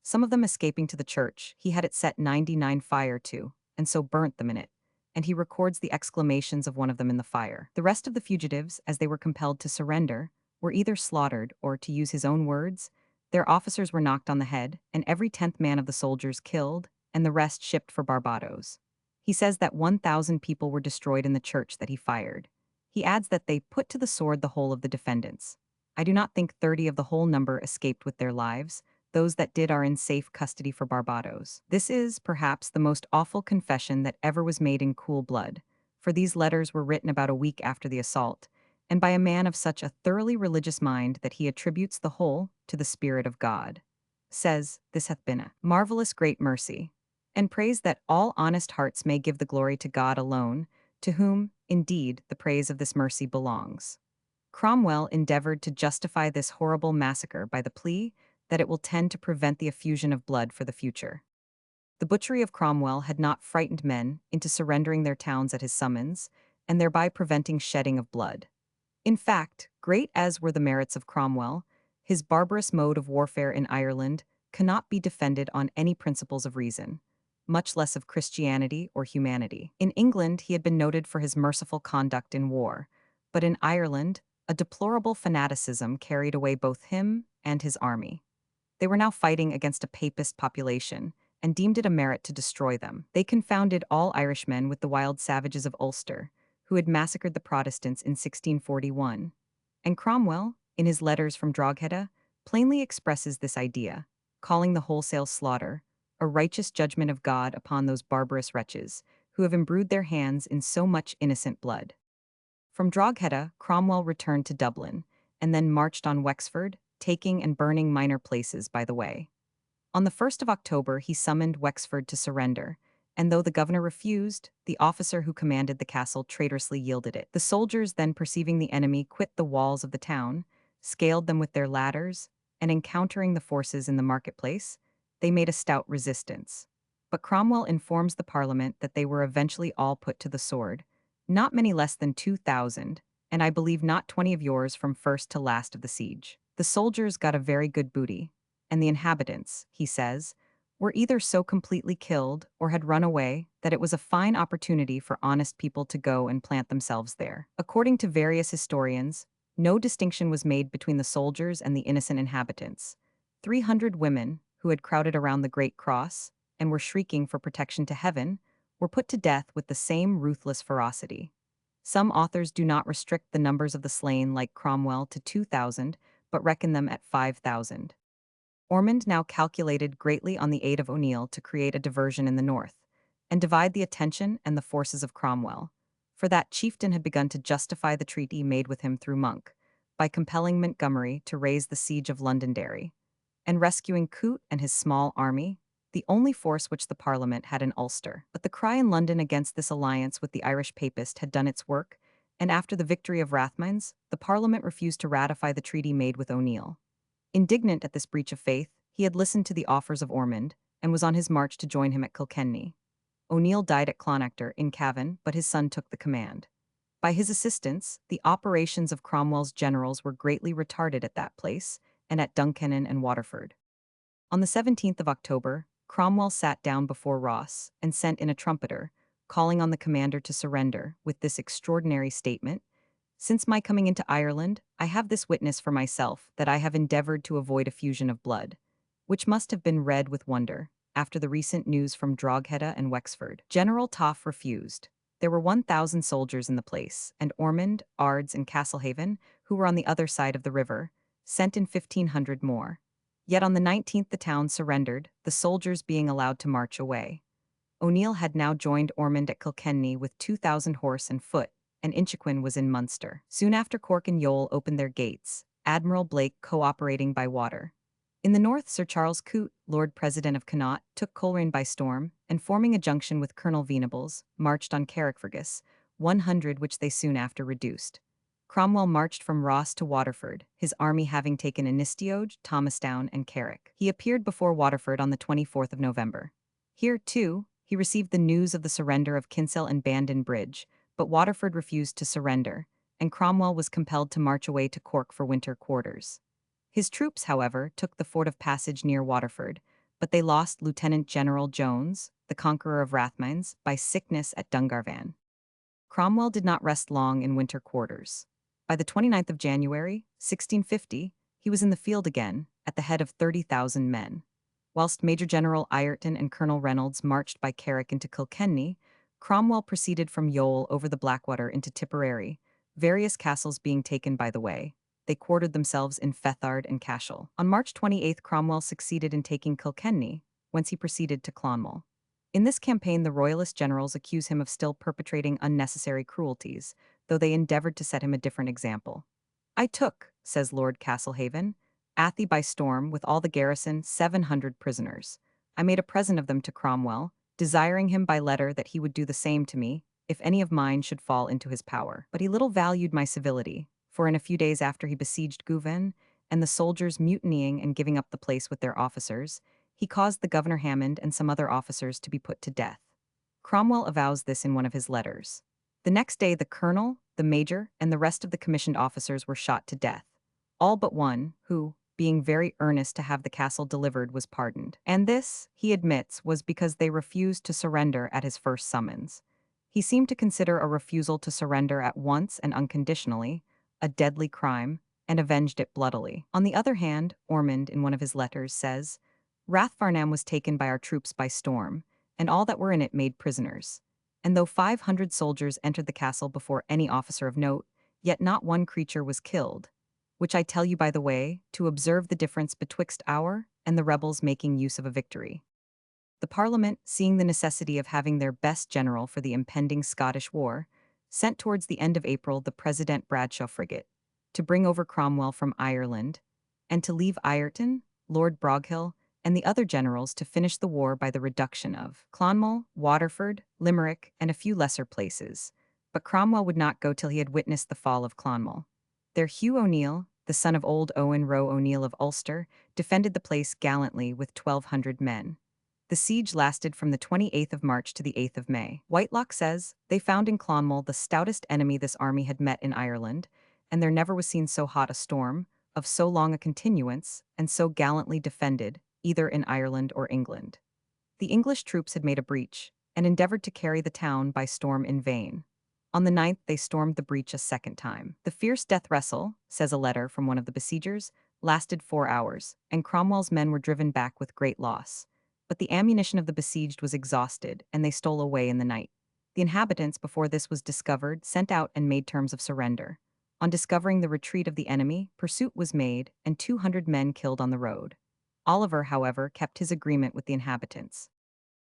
Some of them escaping to the church, he had it set 99 fire to, and so burnt them in it, and he records the exclamations of one of them in the fire. The rest of the fugitives, as they were compelled to surrender, were either slaughtered or, to use his own words, their officers were knocked on the head, and every 10th man of the soldiers killed, and the rest shipped for Barbados. He says that 1,000 people were destroyed in the church that he fired. He adds that they put to the sword the whole of the defendants. I do not think 30 of the whole number escaped with their lives. Those that did are in safe custody for Barbados. This is, perhaps, the most awful confession that ever was made in cool blood, for these letters were written about a week after the assault, and by a man of such a thoroughly religious mind that he attributes the whole to the Spirit of God. Says, this hath been a marvelous great mercy. and prays that all honest hearts may give the glory to God alone, to whom, indeed, the praise of this mercy belongs. Cromwell endeavored to justify this horrible massacre by the plea that it will tend to prevent the effusion of blood for the future. The butchery of Cromwell had not frightened men into surrendering their towns at his summons, and thereby preventing shedding of blood. In fact, great as were the merits of Cromwell, his barbarous mode of warfare in Ireland cannot be defended on any principles of reason, much less of Christianity or humanity. In England, he had been noted for his merciful conduct in war, but in Ireland, a deplorable fanaticism carried away both him and his army. They were now fighting against a papist population, and deemed it a merit to destroy them. They confounded all Irishmen with the wild savages of Ulster, who had massacred the Protestants in 1641. And Cromwell, in his letters from Drogheda, plainly expresses this idea, calling the wholesale slaughter a righteous judgment of God upon those barbarous wretches, who have imbrued their hands in so much innocent blood. From Drogheda, Cromwell returned to Dublin, and then marched on Wexford, taking and burning minor places by the way. On the 1st of October, he summoned Wexford to surrender, and though the governor refused, the officer who commanded the castle traitorously yielded it. The soldiers, then perceiving the enemy quit the walls of the town, scaled them with their ladders, and encountering the forces in the marketplace, they made a stout resistance. But Cromwell informs the Parliament that they were eventually all put to the sword, not many less than 2,000, and I believe not 20 of yours from first to last of the siege. The soldiers got a very good booty, and the inhabitants, he says, were either so completely killed or had run away that it was a fine opportunity for honest people to go and plant themselves there. According to various historians, no distinction was made between the soldiers and the innocent inhabitants. 300 women, who had crowded around the Great Cross and were shrieking for protection to heaven, were put to death with the same ruthless ferocity. Some authors do not restrict the numbers of the slain like Cromwell to 2,000, but reckon them at 5,000. Ormond now calculated greatly on the aid of O'Neill to create a diversion in the north, and divide the attention and the forces of Cromwell, for that chieftain had begun to justify the treaty made with him through Monk, by compelling Montgomery to raise the siege of Londonderry, and rescuing Coote and his small army, the only force which the Parliament had in Ulster. But the cry in London against this alliance with the Irish papist had done its work, and after the victory of Rathmines, the Parliament refused to ratify the treaty made with O'Neill. Indignant at this breach of faith, he had listened to the offers of Ormond, and was on his march to join him at Kilkenny. O'Neill died at Clonactor in Cavan, but his son took the command. By his assistance, the operations of Cromwell's generals were greatly retarded at that place, and at Duncannon and Waterford. On the 17th of October, Cromwell sat down before Ross, and sent in a trumpeter, calling on the commander to surrender, with this extraordinary statement: "Since my coming into Ireland, I have this witness for myself that I have endeavored to avoid effusion of blood," which must have been read with wonder, after the recent news from Drogheda and Wexford. General Toff refused. There were 1,000 soldiers in the place, and Ormond, Ards, and Castlehaven, who were on the other side of the river, sent in 1,500 more. Yet on the 19th the town surrendered, the soldiers being allowed to march away. O'Neill had now joined Ormond at Kilkenny with 2,000 horse and foot, and Inchiquin was in Munster. Soon after Cork and Youghal opened their gates, Admiral Blake co-operating by water. In the north, Sir Charles Coote, Lord President of Connaught, took Coleraine by storm, and forming a junction with Colonel Venables, marched on Carrickfergus, 100 which they soon after reduced. Cromwell marched from Ross to Waterford, his army having taken Enistioge, Thomastown, and Carrick. He appeared before Waterford on the 24th of November. Here, too, he received the news of the surrender of Cassell and Bandon Bridge, but Waterford refused to surrender, and Cromwell was compelled to march away to Cork for winter quarters. His troops, however, took the fort of Passage near Waterford, but they lost Lieutenant General Jones, the conqueror of Rathmines, by sickness at Dungarvan. Cromwell did not rest long in winter quarters. By the 29th of January, 1650, he was in the field again, at the head of 30,000 men. Whilst Major General Ireton and Colonel Reynolds marched by Carrick into Kilkenny, Cromwell proceeded from Youghal over the Blackwater into Tipperary, various castles being taken by the way. They quartered themselves in Fethard and Cashel. On March 28 Cromwell succeeded in taking Kilkenny, whence he proceeded to Clonmel. In this campaign the royalist generals accuse him of still perpetrating unnecessary cruelties, though they endeavoured to set him a different example. "I took," says Lord Castlehaven, "Athy by storm, with all the garrison, 700 prisoners. I made a present of them to Cromwell, desiring him by letter that he would do the same to me, if any of mine should fall into his power. But he little valued my civility, for in a few days after he besieged Gouven, and the soldiers mutinying and giving up the place with their officers, he caused the Governor Hammond and some other officers to be put to death. Cromwell avows this in one of his letters. The next day the colonel, the major, and the rest of the commissioned officers were shot to death. All but one, who, being very earnest to have the castle delivered, was pardoned. And this, he admits, was because they refused to surrender at his first summons. He seemed to consider a refusal to surrender at once and unconditionally a deadly crime, and avenged it bloodily. On the other hand, Ormond, in one of his letters, says, Rathfarnham was taken by our troops by storm, and all that were in it made prisoners. And though 500 soldiers entered the castle before any officer of note, yet not one creature was killed, which I tell you by the way, to observe the difference betwixt our and the rebels making use of a victory. The Parliament, seeing the necessity of having their best general for the impending Scottish war, sent towards the end of April the President Bradshaw frigate, to bring over Cromwell from Ireland, and to leave Ireton, Lord Broghill, and the other generals to finish the war by the reduction of Clonmel, Waterford, Limerick, and a few lesser places. But Cromwell would not go till he had witnessed the fall of Clonmel. There Hugh O'Neill, the son of old Owen Roe O'Neill of Ulster, defended the place gallantly with 1,200 men. The siege lasted from the 28th of March to the 8th of May. Whitelocke says, they found in Clonmel the stoutest enemy this army had met in Ireland, and there never was seen so hot a storm, of so long a continuance, and so gallantly defended, either in Ireland or England. The English troops had made a breach, and endeavored to carry the town by storm in vain. On the 9th they stormed the breach a second time. The fierce death wrestle, says a letter from one of the besiegers, lasted 4 hours, and Cromwell's men were driven back with great loss. But the ammunition of the besieged was exhausted, and they stole away in the night. The inhabitants, before this was discovered, sent out and made terms of surrender. On discovering the retreat of the enemy, pursuit was made, and 200 men killed on the road. Oliver, however, kept his agreement with the inhabitants.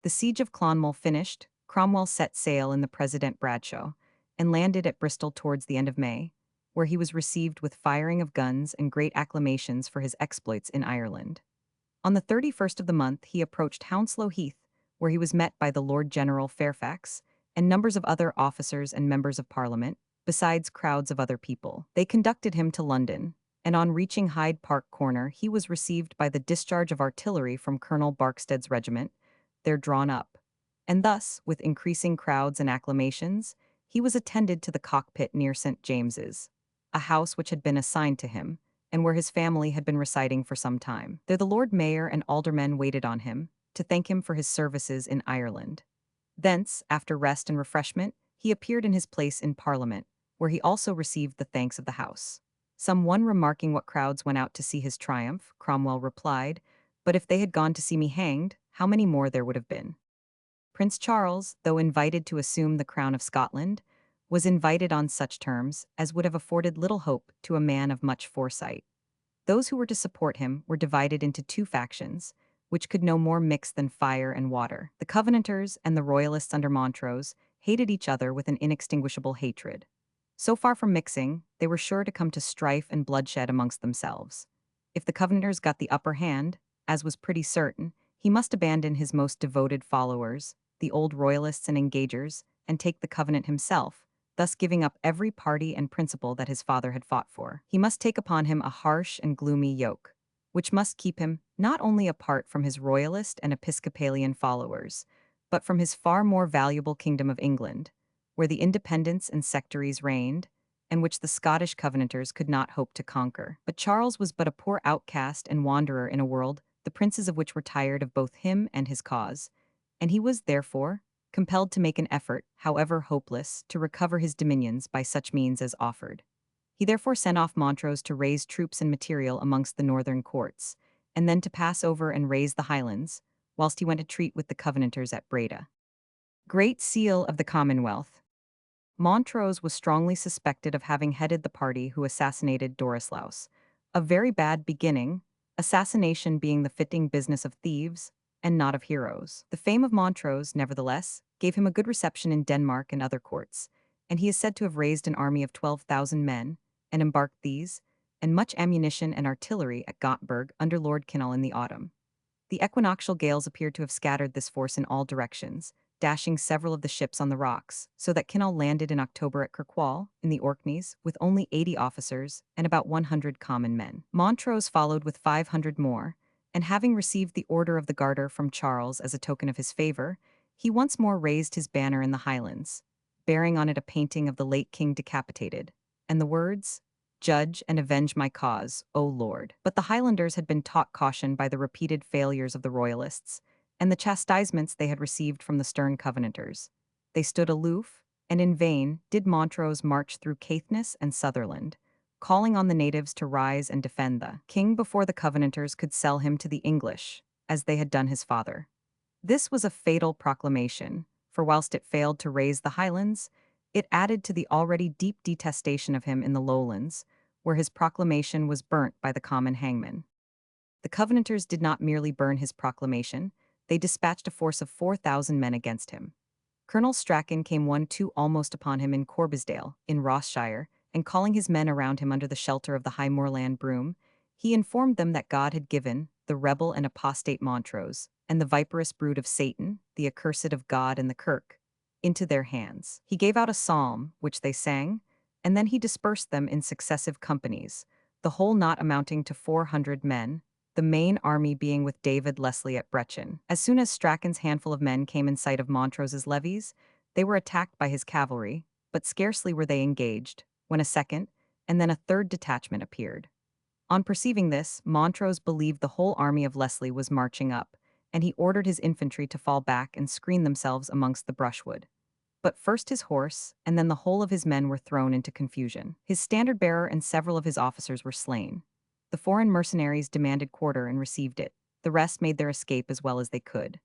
The siege of Clonmel finished, Cromwell set sail in the President Bradshaw, and landed at Bristol towards the end of May, where he was received with firing of guns and great acclamations for his exploits in Ireland. On the 31st of the month he approached Hounslow Heath, where he was met by the Lord General Fairfax, and numbers of other officers and members of Parliament, besides crowds of other people. They conducted him to London, and on reaching Hyde Park Corner he was received by the discharge of artillery from Colonel Barkstead's regiment, there drawn up. And thus, with increasing crowds and acclamations, he was attended to the cockpit near St. James's, a house which had been assigned to him, and where his family had been residing for some time. There the Lord Mayor and aldermen waited on him, to thank him for his services in Ireland. Thence, after rest and refreshment, he appeared in his place in Parliament, where he also received the thanks of the House. Some one remarking what crowds went out to see his triumph, Cromwell replied, "But if they had gone to see me hanged, how many more there would have been?" Prince Charles, though invited to assume the crown of Scotland, was invited on such terms as would have afforded little hope to a man of much foresight. Those who were to support him were divided into two factions, which could no more mix than fire and water. The Covenanters and the Royalists under Montrose hated each other with an inextinguishable hatred. So far from mixing, they were sure to come to strife and bloodshed amongst themselves. If the Covenanters got the upper hand, as was pretty certain, he must abandon his most devoted followers, the old Royalists and Engagers, and take the Covenant himself, thus giving up every party and principle that his father had fought for. He must take upon him a harsh and gloomy yoke, which must keep him not only apart from his Royalist and Episcopalian followers, but from his far more valuable kingdom of England, where the independents and sectaries reigned, and which the Scottish Covenanters could not hope to conquer. But Charles was but a poor outcast and wanderer in a world the princes of which were tired of both him and his cause, and he was, therefore, compelled to make an effort, however hopeless, to recover his dominions by such means as offered. He therefore sent off Montrose to raise troops and material amongst the northern courts, and then to pass over and raise the Highlands, whilst he went to treat with the Covenanters at Breda. Great Seal of the Commonwealth. Montrose was strongly suspected of having headed the party who assassinated Dorislaus. A very bad beginning, assassination being the fitting business of thieves, and not of heroes. The fame of Montrose, nevertheless, gave him a good reception in Denmark and other courts, and he is said to have raised an army of 12,000 men, and embarked these, and much ammunition and artillery at Gothenburg under Lord Kinnoll in the autumn. The equinoctial gales appeared to have scattered this force in all directions, dashing several of the ships on the rocks, so that Cassell landed in October at Kirkwall, in the Orkneys, with only 80 officers and about 100 common men. Montrose followed with 500 more, and having received the Order of the Garter from Charles as a token of his favor, he once more raised his banner in the Highlands, bearing on it a painting of the late king decapitated, and the words, "Judge and avenge my cause, O Lord." But the Highlanders had been taught caution by the repeated failures of the Royalists, and the chastisements they had received from the stern Covenanters. They stood aloof, and in vain did Montrose march through Caithness and Sutherland, calling on the natives to rise and defend the king before the Covenanters could sell him to the English, as they had done his father. This was a fatal proclamation, for whilst it failed to raise the Highlands, it added to the already deep detestation of him in the Lowlands, where his proclamation was burnt by the common hangman. The Covenanters did not merely burn his proclamation, they dispatched a force of 4,000 men against him. Colonel Strachan came one too almost upon him in Corbisdale, in Rossshire, and calling his men around him under the shelter of the high moorland broom, he informed them that God had given the rebel and apostate Montrose, and the viperous brood of Satan, the accursed of God and the Kirk, into their hands. He gave out a psalm, which they sang, and then he dispersed them in successive companies, the whole not amounting to 400 men, the main army being with David Leslie at Brechin. As soon as Strachan's handful of men came in sight of Montrose's levies, they were attacked by his cavalry, but scarcely were they engaged, when a second, and then a third detachment appeared. On perceiving this, Montrose believed the whole army of Leslie was marching up, and he ordered his infantry to fall back and screen themselves amongst the brushwood. But first his horse, and then the whole of his men were thrown into confusion. His standard-bearer and several of his officers were slain. The foreign mercenaries demanded quarter and received it. The rest made their escape as well as they could.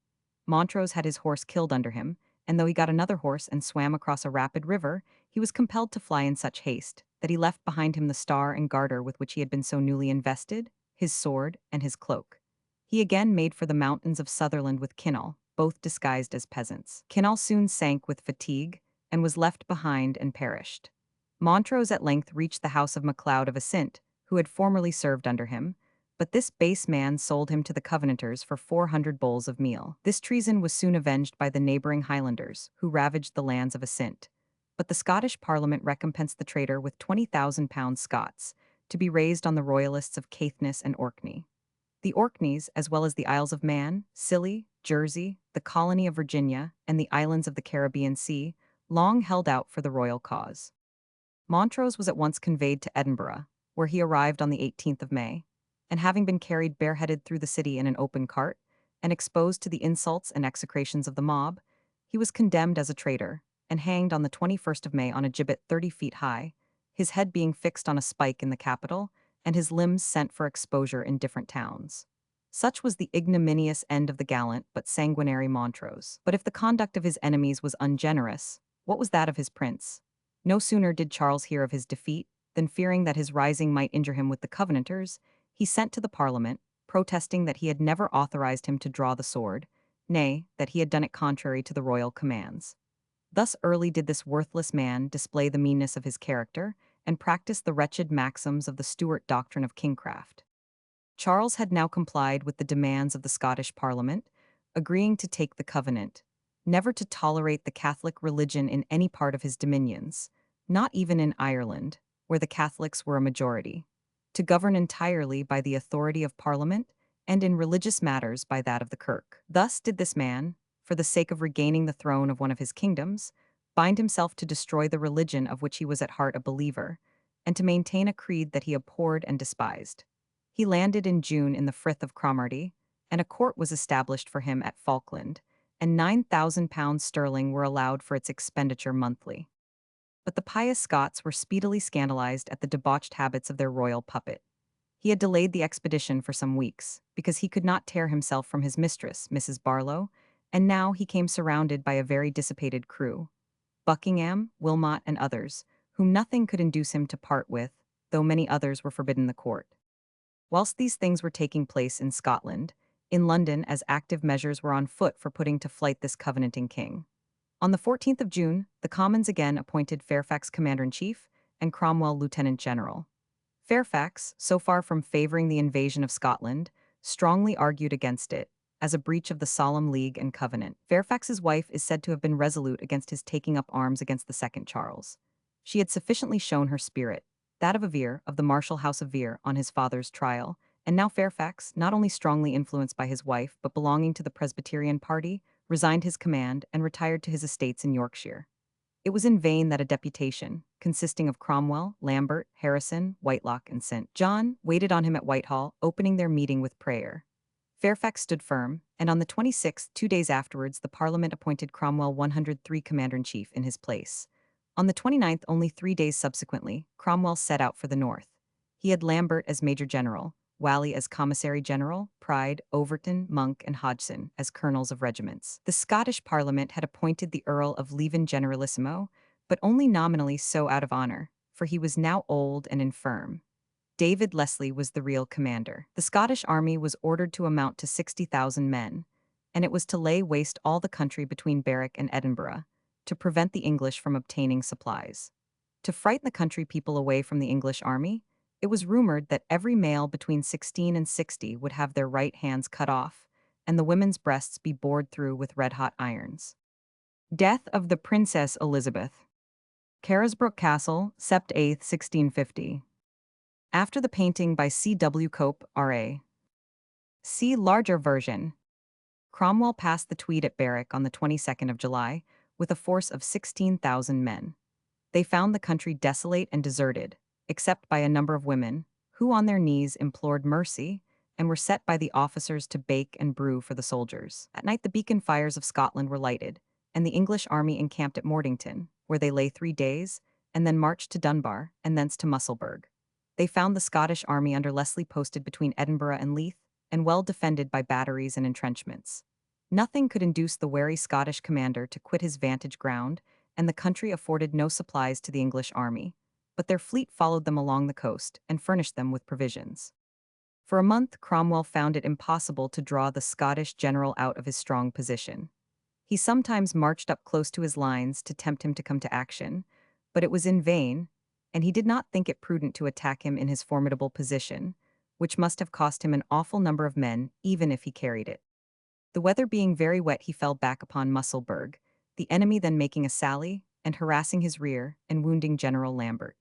Montrose had his horse killed under him, and though he got another horse and swam across a rapid river, he was compelled to fly in such haste that he left behind him the star and garter with which he had been so newly invested, his sword, and his cloak. He again made for the mountains of Sutherland with Cassell, both disguised as peasants. Cassell soon sank with fatigue, and was left behind and perished. Montrose at length reached the house of MacLeod of Assint, who had formerly served under him, but this base man sold him to the Covenanters for 400 bowls of meal. This treason was soon avenged by the neighbouring Highlanders, who ravaged the lands of Assint. But the Scottish Parliament recompensed the traitor with £20,000 Scots, to be raised on the Royalists of Caithness and Orkney. The Orkneys, as well as the Isles of Man, Scilly, Jersey, the colony of Virginia, and the islands of the Caribbean Sea, long held out for the royal cause. Montrose was at once conveyed to Edinburgh, where he arrived on the 18th of May, and having been carried bareheaded through the city in an open cart, and exposed to the insults and execrations of the mob, he was condemned as a traitor, and hanged on the 21st of May on a gibbet 30 feet high, his head being fixed on a spike in the capital, and his limbs sent for exposure in different towns. Such was the ignominious end of the gallant but sanguinary Montrose. But if the conduct of his enemies was ungenerous, what was that of his prince? No sooner did Charles hear of his defeat, than fearing that his rising might injure him with the Covenanters, he sent to the Parliament, protesting that he had never authorized him to draw the sword, nay, that he had done it contrary to the royal commands. Thus early did this worthless man display the meanness of his character, and practice the wretched maxims of the Stuart doctrine of kingcraft. Charles had now complied with the demands of the Scottish Parliament, agreeing to take the covenant, never to tolerate the Catholic religion in any part of his dominions, not even in Ireland, where the Catholics were a majority, to govern entirely by the authority of Parliament, and in religious matters by that of the Kirk. Thus did this man, for the sake of regaining the throne of one of his kingdoms, bind himself to destroy the religion of which he was at heart a believer, and to maintain a creed that he abhorred and despised. He landed in June in the Frith of Cromarty, and a court was established for him at Falkland, and £9,000 sterling were allowed for its expenditure monthly. But the pious Scots were speedily scandalized at the debauched habits of their royal puppet. He had delayed the expedition for some weeks, because he could not tear himself from his mistress, Mrs. Barlow, and now he came surrounded by a very dissipated crew, Buckingham, Wilmot, and others, whom nothing could induce him to part with, though many others were forbidden the court. Whilst these things were taking place in Scotland, in London as active measures were on foot for putting to flight this covenanting king. On the 14th of June, the Commons again appointed Fairfax commander-in-chief and Cromwell lieutenant-general. Fairfax, so far from favoring the invasion of Scotland, strongly argued against it, as a breach of the Solemn League and Covenant. Fairfax's wife is said to have been resolute against his taking up arms against the second Charles. She had sufficiently shown her spirit, that of a Vere of the martial house of Vere on his father's trial, and now Fairfax, not only strongly influenced by his wife but belonging to the Presbyterian party, resigned his command and retired to his estates in Yorkshire. It was in vain that a deputation, consisting of Cromwell, Lambert, Harrison, Whitelocke, and St. John, waited on him at Whitehall, opening their meeting with prayer. Fairfax stood firm, and on the 26th, 2 days afterwards, the Parliament appointed Cromwell 103 commander-in-chief in his place. On the 29th, only 3 days subsequently, Cromwell set out for the north. He had Lambert as Major General, Whalley as Commissary General, Pride, Overton, Monk, and Hodgson as colonels of regiments. The Scottish Parliament had appointed the Earl of Leven Generalissimo, but only nominally so out of honour, for he was now old and infirm. David Leslie was the real commander. The Scottish army was ordered to amount to 60,000 men, and it was to lay waste all the country between Berwick and Edinburgh, to prevent the English from obtaining supplies. To frighten the country people away from the English army, it was rumored that every male between 16 and 60 would have their right hands cut off, and the women's breasts be bored through with red-hot irons. Death of the Princess Elizabeth. Carisbrooke Castle, Sept. 8th, 1650. After the painting by C. W. Cope, R.A. See larger version. Cromwell passed the Tweed at Berwick on the 22nd of July with a force of 16,000 men. They found the country desolate and deserted, except by a number of women, who on their knees implored mercy, and were set by the officers to bake and brew for the soldiers. At night the beacon fires of Scotland were lighted, and the English army encamped at Mortington, where they lay 3 days, and then marched to Dunbar, and thence to Musselburgh. They found the Scottish army under Leslie posted between Edinburgh and Leith, and well defended by batteries and entrenchments. Nothing could induce the wary Scottish commander to quit his vantage ground, and the country afforded no supplies to the English army, but their fleet followed them along the coast and furnished them with provisions. For a month, Cromwell found it impossible to draw the Scottish general out of his strong position. He sometimes marched up close to his lines to tempt him to come to action, but it was in vain, and he did not think it prudent to attack him in his formidable position, which must have cost him an awful number of men, even if he carried it. The weather being very wet, he fell back upon Musselburgh, the enemy then making a sally, and harassing his rear, and wounding General Lambert.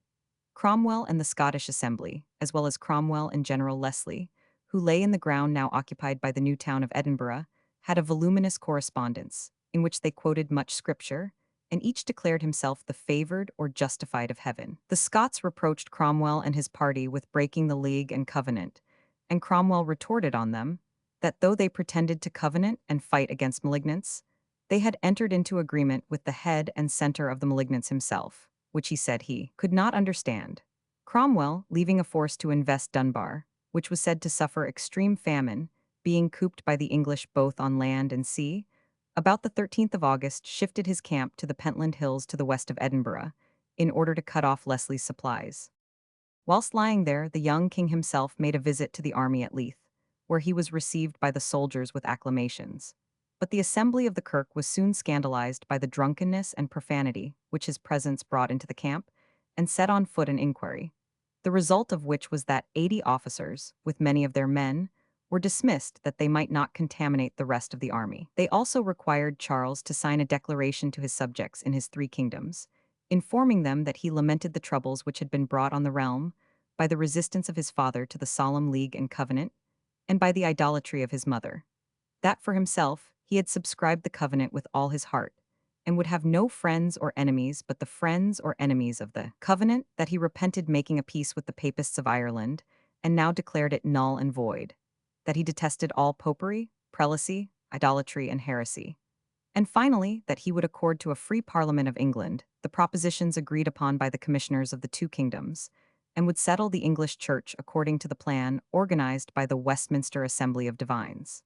Cromwell and the Scottish Assembly, as well as Cromwell and General Leslie, who lay in the ground now occupied by the new town of Edinburgh, had a voluminous correspondence, in which they quoted much scripture, and each declared himself the favoured or justified of heaven. The Scots reproached Cromwell and his party with breaking the league and covenant, and Cromwell retorted on them that though they pretended to covenant and fight against malignants, they had entered into agreement with the head and centre of the malignants himself, which he said he could not understand. Cromwell, leaving a force to invest Dunbar, which was said to suffer extreme famine, being cooped by the English both on land and sea, about the 13th of August shifted his camp to the Pentland Hills to the west of Edinburgh, in order to cut off Leslie's supplies. Whilst lying there, the young king himself made a visit to the army at Leith, where he was received by the soldiers with acclamations. But the assembly of the kirk was soon scandalized by the drunkenness and profanity which his presence brought into the camp, and set on foot an inquiry, the result of which was that 80 officers, with many of their men, were dismissed that they might not contaminate the rest of the army. They also required Charles to sign a declaration to his subjects in his 3 kingdoms, informing them that he lamented the troubles which had been brought on the realm by the resistance of his father to the Solemn League and Covenant, and by the idolatry of his mother. That for himself, he had subscribed the covenant with all his heart, and would have no friends or enemies but the friends or enemies of the covenant, that he repented making a peace with the papists of Ireland, and now declared it null and void, that he detested all popery, prelacy, idolatry, and heresy, and finally that he would accord to a free Parliament of England the propositions agreed upon by the commissioners of the 2 kingdoms, and would settle the English Church according to the plan organized by the Westminster Assembly of Divines.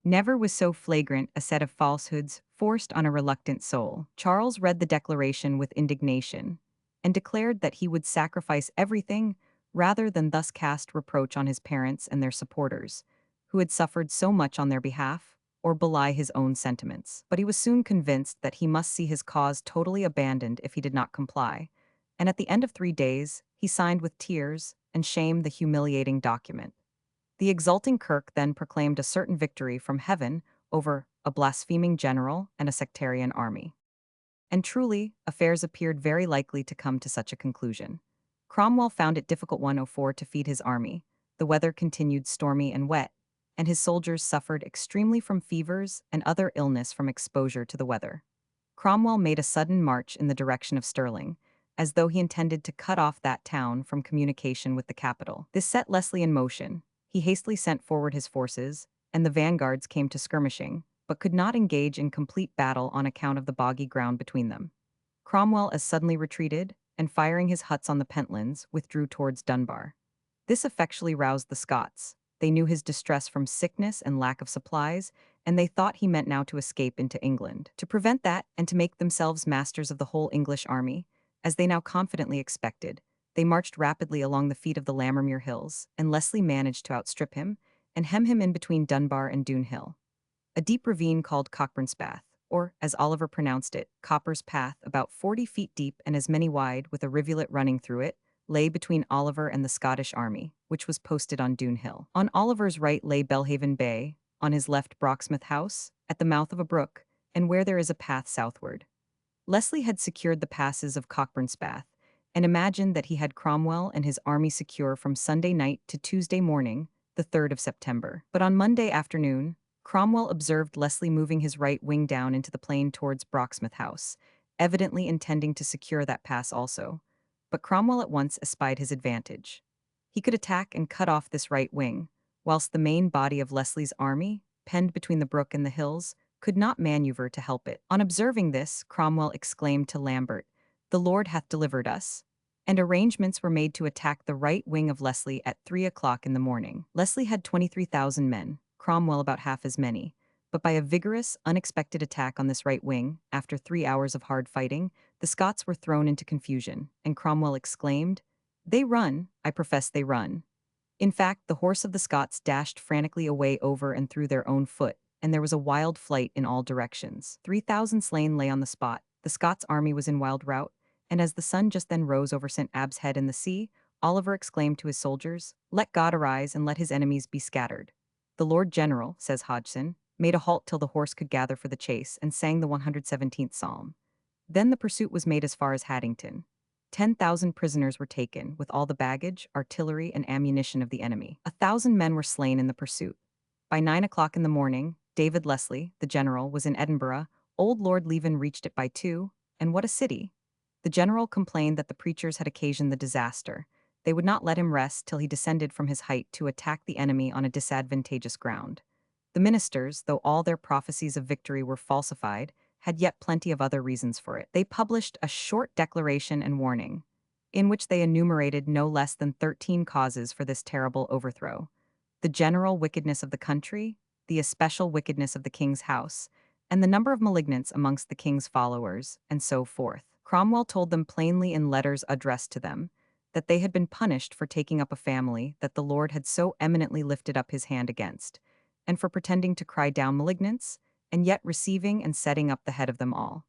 Never was so flagrant a set of falsehoods forced on a reluctant soul. Charles read the declaration with indignation, and declared that he would sacrifice everything rather than thus cast reproach on his parents and their supporters, who had suffered so much on their behalf, or belie his own sentiments. But he was soon convinced that he must see his cause totally abandoned if he did not comply, and at the end of 3 days he signed with tears and shame the humiliating document. The exulting Kirke then proclaimed a certain victory from heaven over a blaspheming general and a sectarian army. And truly, affairs appeared very likely to come to such a conclusion. Cromwell found it difficult 104 to feed his army. The weather continued stormy and wet, and his soldiers suffered extremely from fevers and other illness from exposure to the weather. Cromwell made a sudden march in the direction of Stirling, as though he intended to cut off that town from communication with the capital. This set Leslie in motion. He hastily sent forward his forces, and the vanguards came to skirmishing, but could not engage in complete battle on account of the boggy ground between them. Cromwell as suddenly retreated, and firing his huts on the Pentlands, withdrew towards Dunbar. This effectually roused the Scots. They knew his distress from sickness and lack of supplies, and they thought he meant now to escape into England. To prevent that, and to make themselves masters of the whole English army, as they now confidently expected, they marched rapidly along the feet of the Lammermuir Hills, and Leslie managed to outstrip him, and hem him in between Dunbar and Doon Hill. A deep ravine called Cockburn's Path, or, as Oliver pronounced it, Copper's Path, about 40 feet deep and as many wide, with a rivulet running through it, lay between Oliver and the Scottish army, which was posted on Doon Hill. On Oliver's right lay Belhaven Bay, on his left Brocksmith House, at the mouth of a brook, and where there is a path southward. Leslie had secured the passes of Cockburn's Path, and imagined that he had Cromwell and his army secure from Sunday night to Tuesday morning, the 3rd of September. But on Monday afternoon, Cromwell observed Leslie moving his right wing down into the plain towards Brocksmith House, evidently intending to secure that pass also. But Cromwell at once espied his advantage. He could attack and cut off this right wing, whilst the main body of Leslie's army, penned between the brook and the hills, could not maneuver to help it. On observing this, Cromwell exclaimed to Lambert, "The Lord hath delivered us." And arrangements were made to attack the right wing of Leslie at 3 o'clock in the morning. Leslie had 23,000 men, Cromwell about half as many, but by a vigorous, unexpected attack on this right wing, after 3 hours of hard fighting, the Scots were thrown into confusion, and Cromwell exclaimed, "They run, I profess they run." In fact, the horse of the Scots dashed frantically away over and through their own foot, and there was a wild flight in all directions. 3,000 slain lay on the spot. The Scots' army was in wild rout, and as the sun just then rose over St. Abb's Head in the sea, Oliver exclaimed to his soldiers, "Let God arise and let his enemies be scattered." The Lord General, says Hodgson, made a halt till the horse could gather for the chase and sang the 117th Psalm. Then the pursuit was made as far as Haddington. 10,000 prisoners were taken, with all the baggage, artillery, and ammunition of the enemy. 1,000 men were slain in the pursuit. By 9 o'clock in the morning, David Leslie, the general, was in Edinburgh. Old Lord Leven reached it by 2, and what a city! The general complained that the preachers had occasioned the disaster. They would not let him rest till he descended from his height to attack the enemy on a disadvantageous ground. The ministers, though all their prophecies of victory were falsified, had yet plenty of other reasons for it. They published a short declaration and warning, in which they enumerated no less than 13 causes for this terrible overthrow: the general wickedness of the country, the especial wickedness of the king's house, and the number of malignants amongst the king's followers, and so forth. Cromwell told them plainly in letters addressed to them that they had been punished for taking up a family that the Lord had so eminently lifted up his hand against, and for pretending to cry down malignants, and yet receiving and setting up the head of them all.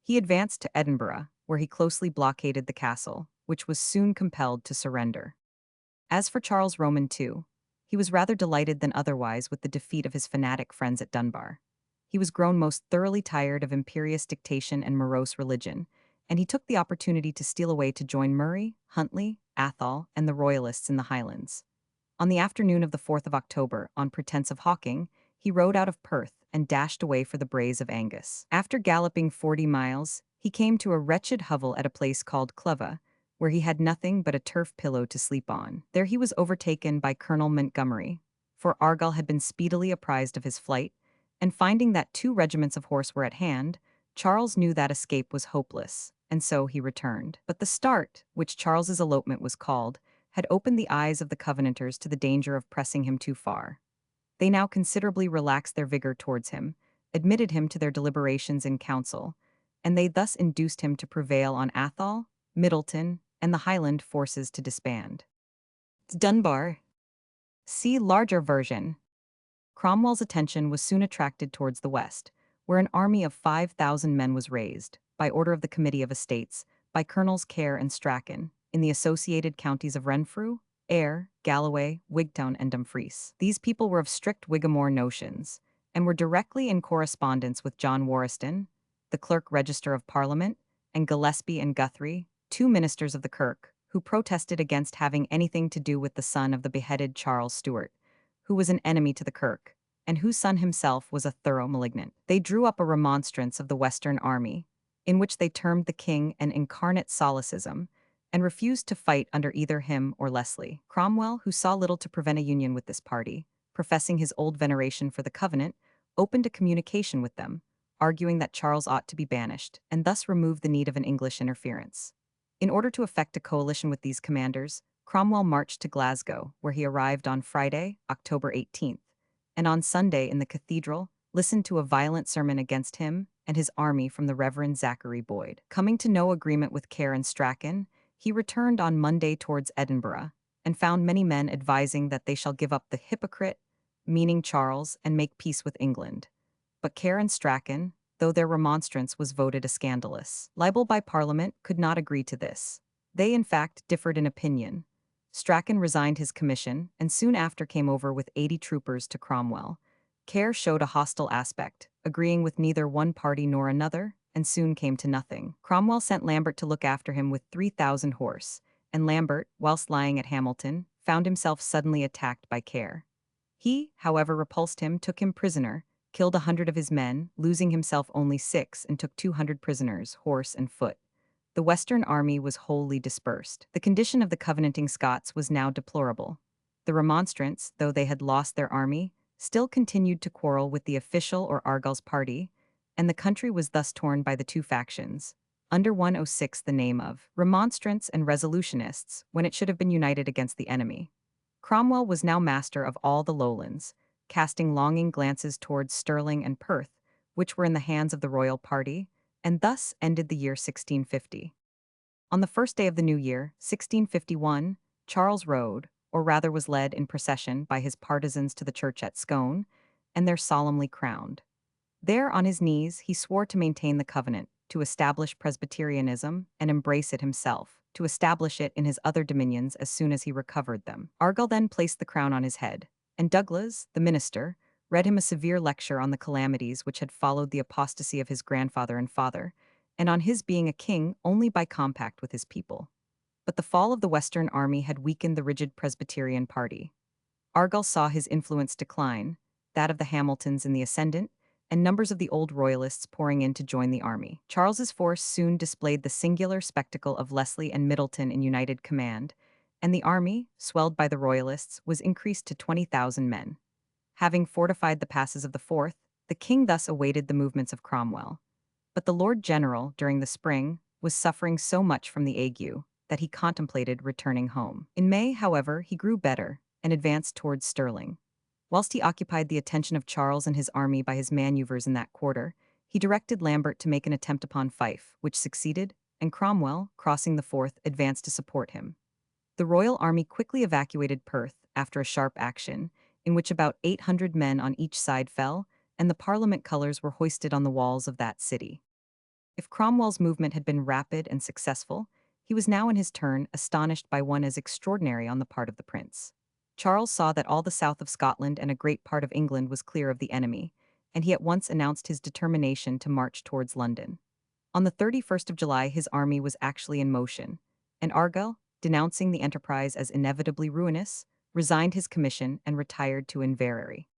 He advanced to Edinburgh, where he closely blockaded the castle, which was soon compelled to surrender. As for Charles Roman too, he was rather delighted than otherwise with the defeat of his fanatic friends at Dunbar. He was grown most thoroughly tired of imperious dictation and morose religion, and he took the opportunity to steal away to join Murray, Huntley, Athol, and the Royalists in the Highlands. On the afternoon of the 4th of October, on pretence of hawking, he rode out of Perth and dashed away for the Braes of Angus. After galloping 40 miles, he came to a wretched hovel at a place called Cleva, where he had nothing but a turf pillow to sleep on. There he was overtaken by Colonel Montgomery, for Argyll had been speedily apprised of his flight, and finding that 2 regiments of horse were at hand, Charles knew that escape was hopeless, and so he returned. But the start, which Charles's elopement was called, had opened the eyes of the Covenanters to the danger of pressing him too far. They now considerably relaxed their vigor towards him, admitted him to their deliberations in council, and they thus induced him to prevail on Athol, Middleton, and the Highland forces to disband. Dunbar. See larger version. Cromwell's attention was soon attracted towards the west, where an army of 5,000 men was raised, by order of the Committee of Estates, by Colonels Kerr and Strachan, in the associated counties of Renfrew, Eyre, Galloway, Wigtown, and Dumfries. These people were of strict Whigamore notions, and were directly in correspondence with John Warriston, the Clerk Register of Parliament, and Gillespie and Guthrie, two ministers of the Kirk, who protested against having anything to do with the son of the beheaded Charles Stuart, who was an enemy to the Kirk, and whose son himself was a thorough malignant. They drew up a remonstrance of the Western Army, in which they termed the king an incarnate solecism, and refused to fight under either him or Leslie. Cromwell, who saw little to prevent a union with this party, professing his old veneration for the Covenant, opened a communication with them, arguing that Charles ought to be banished, and thus remove the need of an English interference. In order to effect a coalition with these commanders, Cromwell marched to Glasgow, where he arrived on Friday, October 18th, and on Sunday in the cathedral, listened to a violent sermon against him and his army from the Reverend Zachary Boyd. Coming to no agreement with Kerr and Strachan, he returned on Monday towards Edinburgh, and found many men advising that they shall give up the hypocrite, meaning Charles, and make peace with England. But Kerr and Strachan, though their remonstrance was voted a scandalous libel by Parliament, could not agree to this. They, in fact, differed in opinion. Strachan resigned his commission, and soon after came over with 80 troopers to Cromwell. Kerr showed a hostile aspect, agreeing with neither one party nor another, and soon came to nothing. Cromwell sent Lambert to look after him with 3,000 horse, and Lambert, whilst lying at Hamilton, found himself suddenly attacked by Kerr. He, however, repulsed him, took him prisoner, killed 100 of his men, losing himself only 6, and took 200 prisoners, horse and foot. The Western army was wholly dispersed. The condition of the Covenanting Scots was now deplorable. The Remonstrants, though they had lost their army, still continued to quarrel with the official or Argyll's party, and the country was thus torn by the two factions, under 106 the name of Remonstrants and Resolutionists, when it should have been united against the enemy. Cromwell was now master of all the lowlands, casting longing glances towards Stirling and Perth, which were in the hands of the royal party, and thus ended the year 1650. On the first day of the new year, 1651, Charles rode, or rather was led in procession by his partisans to the church at Scone, and there solemnly crowned. There, on his knees, he swore to maintain the covenant, to establish Presbyterianism, and embrace it himself, to establish it in his other dominions as soon as he recovered them. Argyll then placed the crown on his head, and Douglas, the minister, read him a severe lecture on the calamities which had followed the apostasy of his grandfather and father, and on his being a king only by compact with his people. But the fall of the Western army had weakened the rigid Presbyterian party. Argyll saw his influence decline, that of the Hamiltons in the ascendant, and numbers of the old royalists pouring in to join the army. Charles's force soon displayed the singular spectacle of Leslie and Middleton in united command, and the army, swelled by the royalists, was increased to 20,000 men. Having fortified the passes of the Forth, the king thus awaited the movements of Cromwell. But the Lord General, during the spring, was suffering so much from the ague that he contemplated returning home. In May, however, he grew better and advanced towards Stirling. Whilst he occupied the attention of Charles and his army by his maneuvers in that quarter, he directed Lambert to make an attempt upon Fife, which succeeded, and Cromwell, crossing the Forth, advanced to support him. The royal army quickly evacuated Perth after a sharp action, in which about 800 men on each side fell, and the Parliament colours were hoisted on the walls of that city. If Cromwell's movement had been rapid and successful, he was now in his turn astonished by one as extraordinary on the part of the prince. Charles saw that all the south of Scotland and a great part of England was clear of the enemy, and he at once announced his determination to march towards London. On the 31st of July his army was actually in motion, and Argyll, denouncing the enterprise as inevitably ruinous, resigned his commission and retired to Inverary.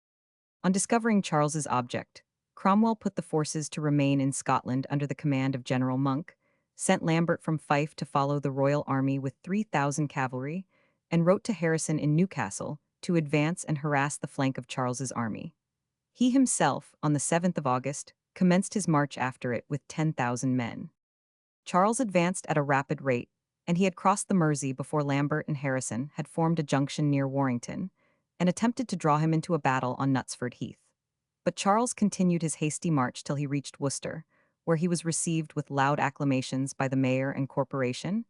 On discovering Charles's object, Cromwell put the forces to remain in Scotland under the command of General Monk, sent Lambert from Fife to follow the royal army with 3,000 cavalry, and wrote to Harrison in Newcastle to advance and harass the flank of Charles's army. He himself, on the 7th of August, commenced his march after it with 10,000 men. Charles advanced at a rapid rate, and he had crossed the Mersey before Lambert and Harrison had formed a junction near Warrington, and attempted to draw him into a battle on Knutsford Heath. But Charles continued his hasty march till he reached Worcester, where he was received with loud acclamations by the mayor and corporation,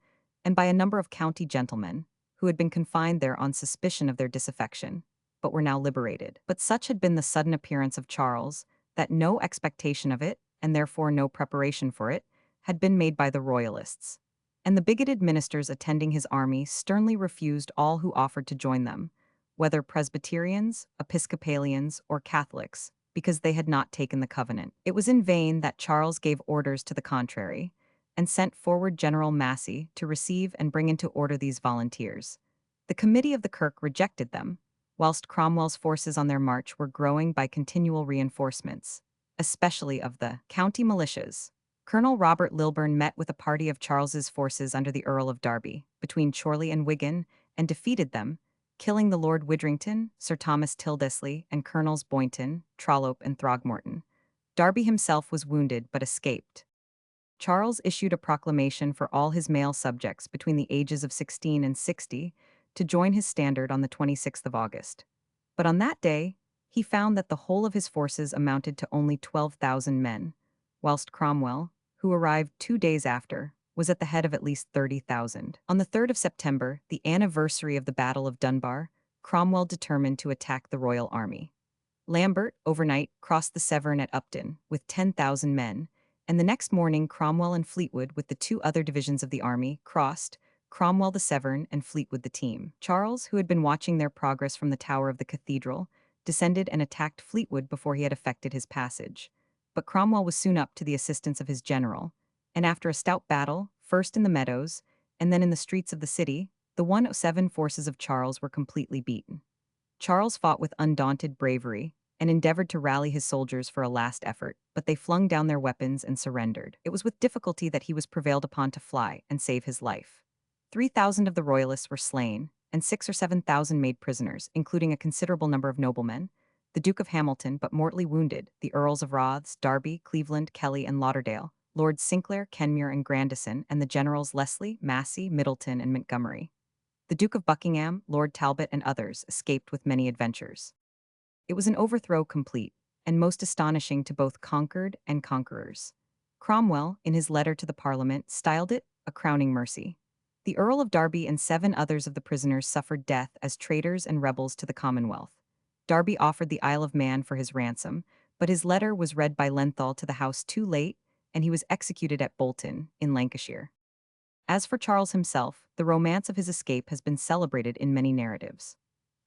and by a number of county gentlemen, who had been confined there on suspicion of their disaffection, but were now liberated. But such had been the sudden appearance of Charles, that no expectation of it, and therefore no preparation for it, had been made by the royalists. and the bigoted ministers attending his army sternly refused all who offered to join them, whether Presbyterians, Episcopalians, or Catholics, because they had not taken the covenant. It was in vain that Charles gave orders to the contrary, and sent forward General Massey to receive and bring into order these volunteers. The committee of the Kirk rejected them, whilst Cromwell's forces on their march were growing by continual reinforcements, especially of the county militias. Colonel Robert Lilburne met with a party of Charles's forces under the Earl of Derby, between Chorley and Wigan, and defeated them, killing the Lord Widrington, Sir Thomas Tildesley, and Colonels Boynton, Trollope, and Throgmorton. Derby himself was wounded but escaped. Charles issued a proclamation for all his male subjects between the ages of 16 and 60 to join his standard on the 26th of August. But on that day, he found that the whole of his forces amounted to only 12,000 men, whilst Cromwell, who arrived 2 days after, was at the head of at least 30,000. On the 3rd of September, the anniversary of the Battle of Dunbar, Cromwell determined to attack the royal army. Lambert, overnight, crossed the Severn at Upton with 10,000 men, and the next morning Cromwell and Fleetwood, with the 2 other divisions of the army, crossed, Cromwell the Severn and Fleetwood the team. Charles, who had been watching their progress from the tower of the cathedral, descended and attacked Fleetwood before he had effected his passage. But Cromwell was soon up to the assistance of his general, and after a stout battle, first in the meadows, and then in the streets of the city, the 107 forces of Charles were completely beaten. Charles fought with undaunted bravery, and endeavored to rally his soldiers for a last effort, but they flung down their weapons and surrendered. It was with difficulty that he was prevailed upon to fly and save his life. 3,000 of the royalists were slain, and 6 or 7,000 made prisoners, including a considerable number of noblemen, the Duke of Hamilton but mortally wounded, the Earls of Rothes, Derby, Cleveland, Kelly, and Lauderdale, Lords Sinclair, Kenmure, and Grandison, and the generals Leslie, Massey, Middleton, and Montgomery. The Duke of Buckingham, Lord Talbot, and others escaped with many adventures. It was an overthrow complete, and most astonishing to both conquered and conquerors. Cromwell, in his letter to the Parliament, styled it a crowning mercy. The Earl of Derby and 7 others of the prisoners suffered death as traitors and rebels to the Commonwealth. Derby offered the Isle of Man for his ransom, but his letter was read by Lenthal to the House too late, and he was executed at Bolton, in Lancashire. As for Charles himself, the romance of his escape has been celebrated in many narratives.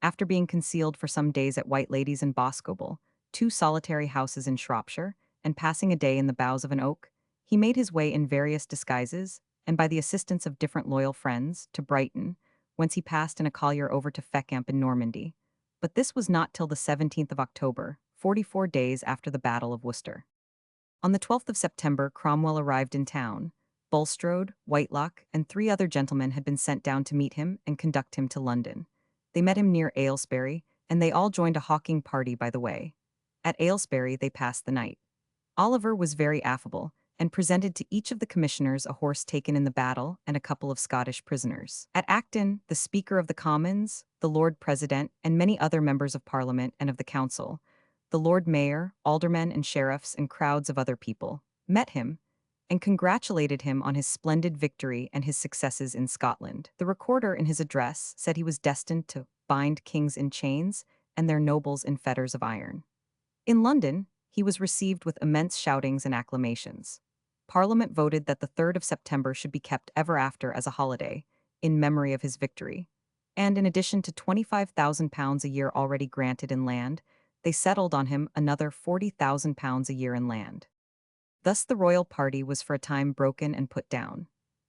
After being concealed for some days at White Ladies and Boscobel, 2 solitary houses in Shropshire, and passing a day in the boughs of an oak, he made his way in various disguises, and by the assistance of different loyal friends, to Brighton, whence he passed in a collier over to Fecamp in Normandy. But this was not till the 17th of October, 44 days after the Battle of Worcester. On the 12th of September, Cromwell arrived in town. Bulstrode, Whitelock, and 3 other gentlemen had been sent down to meet him and conduct him to London. They met him near Aylesbury, and they all joined a hawking party by the way. At Aylesbury they passed the night. Oliver was very affable, and presented to each of the commissioners a horse taken in the battle and a couple of Scottish prisoners. At Acton, the Speaker of the Commons, the Lord President, and many other members of Parliament and of the Council, the Lord Mayor, aldermen and sheriffs, and crowds of other people, met him, and congratulated him on his splendid victory and his successes in Scotland. The recorder in his address said he was destined to bind kings in chains and their nobles in fetters of iron. In London, he was received with immense shoutings and acclamations. Parliament voted that the 3rd of September should be kept ever after as a holiday, in memory of his victory. And in addition to £25,000 a year already granted in land, they settled on him another £40,000 a year in land. Thus the royal party was for a time broken and put down.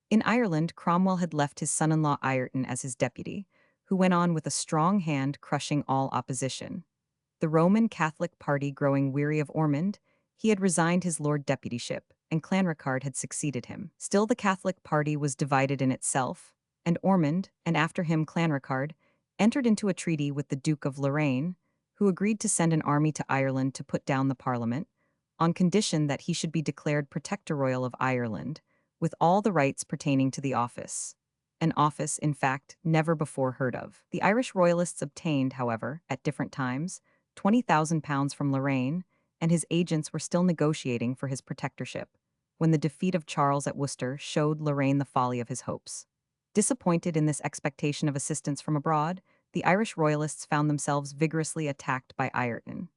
In Ireland, Cromwell had left his son-in-law Ireton as his deputy, who went on with a strong hand crushing all opposition. The Roman Catholic party growing weary of Ormond, he had resigned his lord deputyship, and Clanricarde had succeeded him. Still the Catholic party was divided in itself, and Ormond, and after him Clanricarde, entered into a treaty with the Duke of Lorraine, who agreed to send an army to Ireland to put down the Parliament, on condition that he should be declared Protector Royal of Ireland, with all the rights pertaining to the office. An office, in fact, never before heard of. The Irish royalists obtained, however, at different times, £20,000 from Lorraine, and his agents were still negotiating for his protectorship, when the defeat of Charles at Worcester showed Lorraine the folly of his hopes. Disappointed in this expectation of assistance from abroad, the Irish royalists found themselves vigorously attacked by Ireton.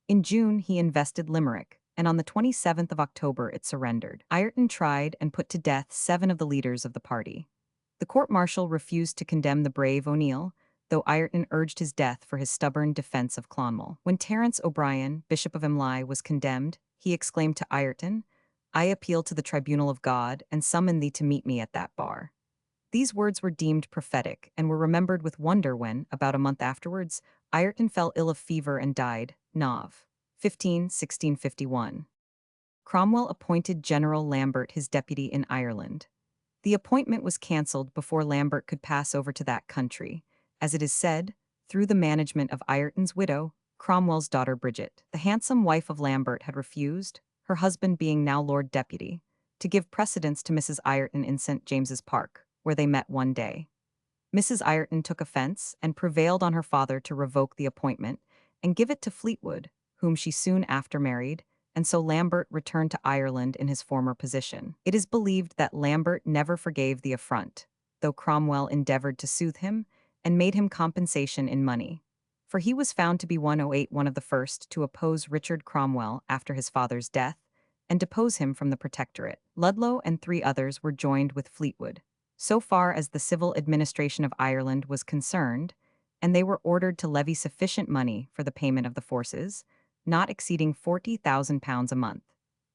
In June he invested Limerick, and on the 27th of October it surrendered. Ireton tried and put to death 7 of the leaders of the party. The court-martial refused to condemn the brave O'Neill, though Ireton urged his death for his stubborn defense of Clonmel. When Terence O'Brien, Bishop of Imlay, was condemned, he exclaimed to Ireton, "I appeal to the tribunal of God and summon thee to meet me at that bar." These words were deemed prophetic and were remembered with wonder when, about a month afterwards, Ireton fell ill of fever and died, Nov. 15, 1651. Cromwell appointed General Lambert his deputy in Ireland. The appointment was cancelled before Lambert could pass over to that country, as it is said, through the management of Ireton's widow, Cromwell's daughter Bridget. The handsome wife of Lambert had refused, her husband being now Lord Deputy, to give precedence to Mrs. Ireton in St. James's Park, where they met one day. Mrs. Ireton took offence and prevailed on her father to revoke the appointment and give it to Fleetwood, whom she soon after married, and so Lambert returned to Ireland in his former position. It is believed that Lambert never forgave the affront, though Cromwell endeavoured to soothe him and made him compensation in money. For he was found to be 108 one of the first to oppose Richard Cromwell after his father's death and depose him from the protectorate. Ludlow and 3 others were joined with Fleetwood, so far as the civil administration of Ireland was concerned, and they were ordered to levy sufficient money for the payment of the forces, not exceeding £40,000 a month,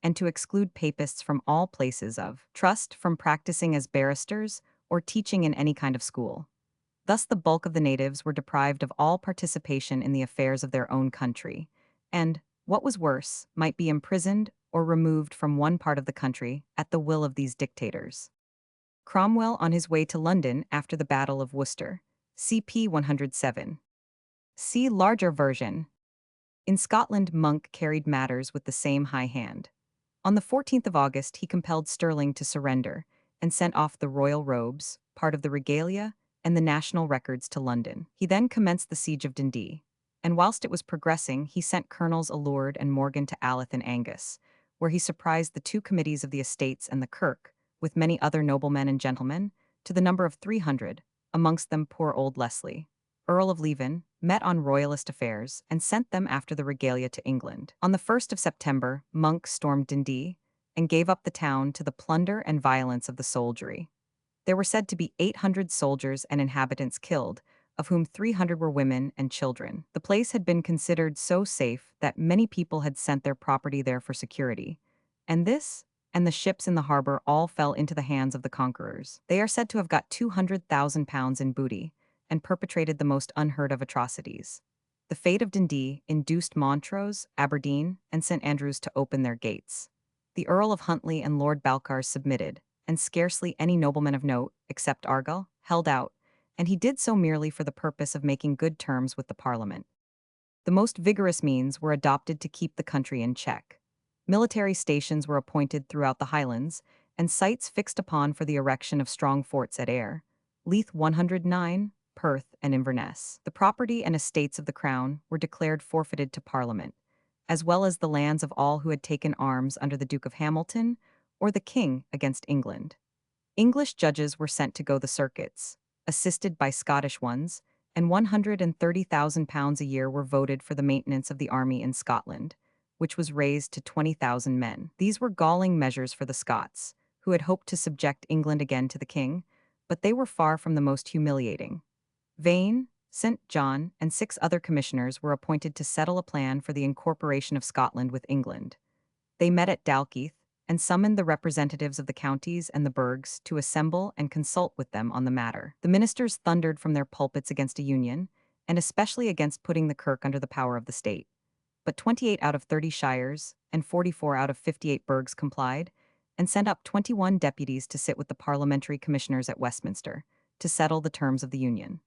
and to exclude papists from all places of trust from practicing as barristers or teaching in any kind of school. Thus the bulk of the natives were deprived of all participation in the affairs of their own country, and, what was worse, might be imprisoned or removed from one part of the country at the will of these dictators. Cromwell on his way to London after the Battle of Worcester. CP 107. See larger version. In Scotland, Monk carried matters with the same high hand. On the 14th of August, he compelled Stirling to surrender and sent off the royal robes, part of the regalia, and the national records to London. He then commenced the siege of Dundee, and whilst it was progressing, he sent Colonels Allord and Morgan to Alyth in Angus, where he surprised the 2 committees of the estates and the kirk, with many other noblemen and gentlemen, to the number of 300, amongst them poor old Leslie, Earl of Leven, met on royalist affairs and sent them after the regalia to England. On the 1st of September, Monk stormed Dundee and gave up the town to the plunder and violence of the soldiery. There were said to be 800 soldiers and inhabitants killed, of whom 300 were women and children. The place had been considered so safe that many people had sent their property there for security, and this and the ships in the harbor all fell into the hands of the conquerors. They are said to have got £200,000 in booty and perpetrated the most unheard of atrocities. The fate of Dundee induced Montrose, Aberdeen, and St. Andrews to open their gates. The Earl of Huntly and Lord Balcarres submitted, and scarcely any nobleman of note, except Argyll, held out, and he did so merely for the purpose of making good terms with the Parliament. The most vigorous means were adopted to keep the country in check. Military stations were appointed throughout the Highlands, and sites fixed upon for the erection of strong forts at Ayr, Leith 109, Perth, and Inverness. The property and estates of the Crown were declared forfeited to Parliament, as well as the lands of all who had taken arms under the Duke of Hamilton or the King against England. English judges were sent to go the circuits, assisted by Scottish ones, and £130,000 a year were voted for the maintenance of the army in Scotland, which was raised to 20,000 men. These were galling measures for the Scots, who had hoped to subject England again to the king, but they were far from the most humiliating. Vane, St. John, and 6 other commissioners were appointed to settle a plan for the incorporation of Scotland with England. They met at Dalkeith and summoned the representatives of the counties and the burghs to assemble and consult with them on the matter. The ministers thundered from their pulpits against a union, and especially against putting the kirk under the power of the state. But 28 out of 30 shires and 44 out of 58 burghs complied, and sent up 21 deputies to sit with the parliamentary commissioners at Westminster to settle the terms of the union.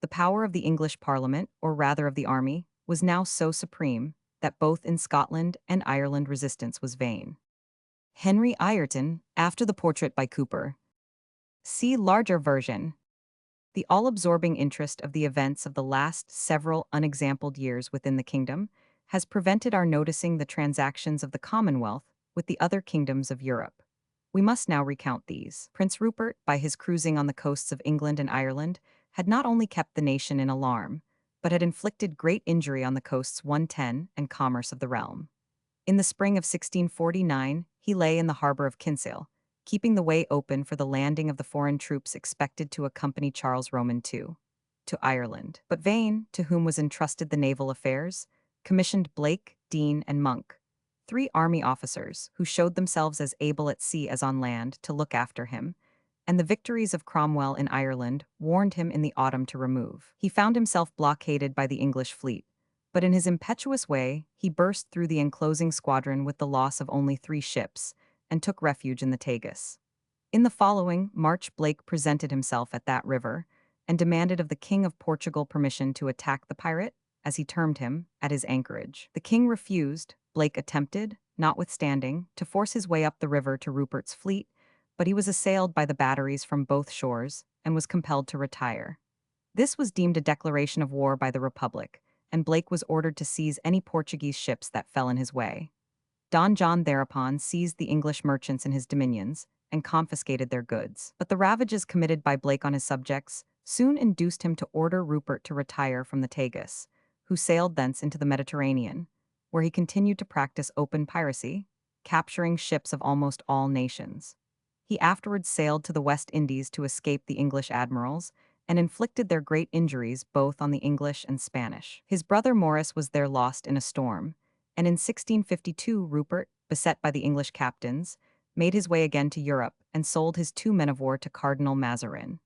The power of the English Parliament, or rather of the army, was now so supreme that both in Scotland and Ireland resistance was vain. Henry Ireton, after the portrait by Cooper. See larger version. The all-absorbing interest of the events of the last several unexampled years within the kingdom has prevented our noticing the transactions of the Commonwealth with the other kingdoms of Europe. We must now recount these. Prince Rupert, by his cruising on the coasts of England and Ireland, had not only kept the nation in alarm, but had inflicted great injury on the coasts 110 and commerce of the realm. In the spring of 1649, he lay in the harbor of Cassell, keeping the way open for the landing of the foreign troops expected to accompany Charles Roman II to Ireland. But Vane, to whom was entrusted the naval affairs, commissioned Blake, Dean, and Monk, three army officers who showed themselves as able at sea as on land to look after him, and the victories of Cromwell in Ireland warned him in the autumn to remove. He found himself blockaded by the English fleet, but in his impetuous way, he burst through the enclosing squadron with the loss of only 3 ships and took refuge in the Tagus. In the following March, Blake presented himself at that river and demanded of the King of Portugal permission to attack the pirate, as he termed him, at his anchorage. The king refused. Blake attempted, notwithstanding, to force his way up the river to Rupert's fleet, but he was assailed by the batteries from both shores and was compelled to retire. This was deemed a declaration of war by the Republic, and Blake was ordered to seize any Portuguese ships that fell in his way. Don John thereupon seized the English merchants in his dominions and confiscated their goods. But the ravages committed by Blake on his subjects soon induced him to order Rupert to retire from the Tagus, who sailed thence into the Mediterranean, where he continued to practice open piracy, capturing ships of almost all nations. He afterwards sailed to the West Indies to escape the English admirals and inflicted their great injuries both on the English and Spanish. His brother Maurice was there lost in a storm, and in 1652 Rupert, beset by the English captains, made his way again to Europe and sold his 2 men of war to Cardinal Mazarin.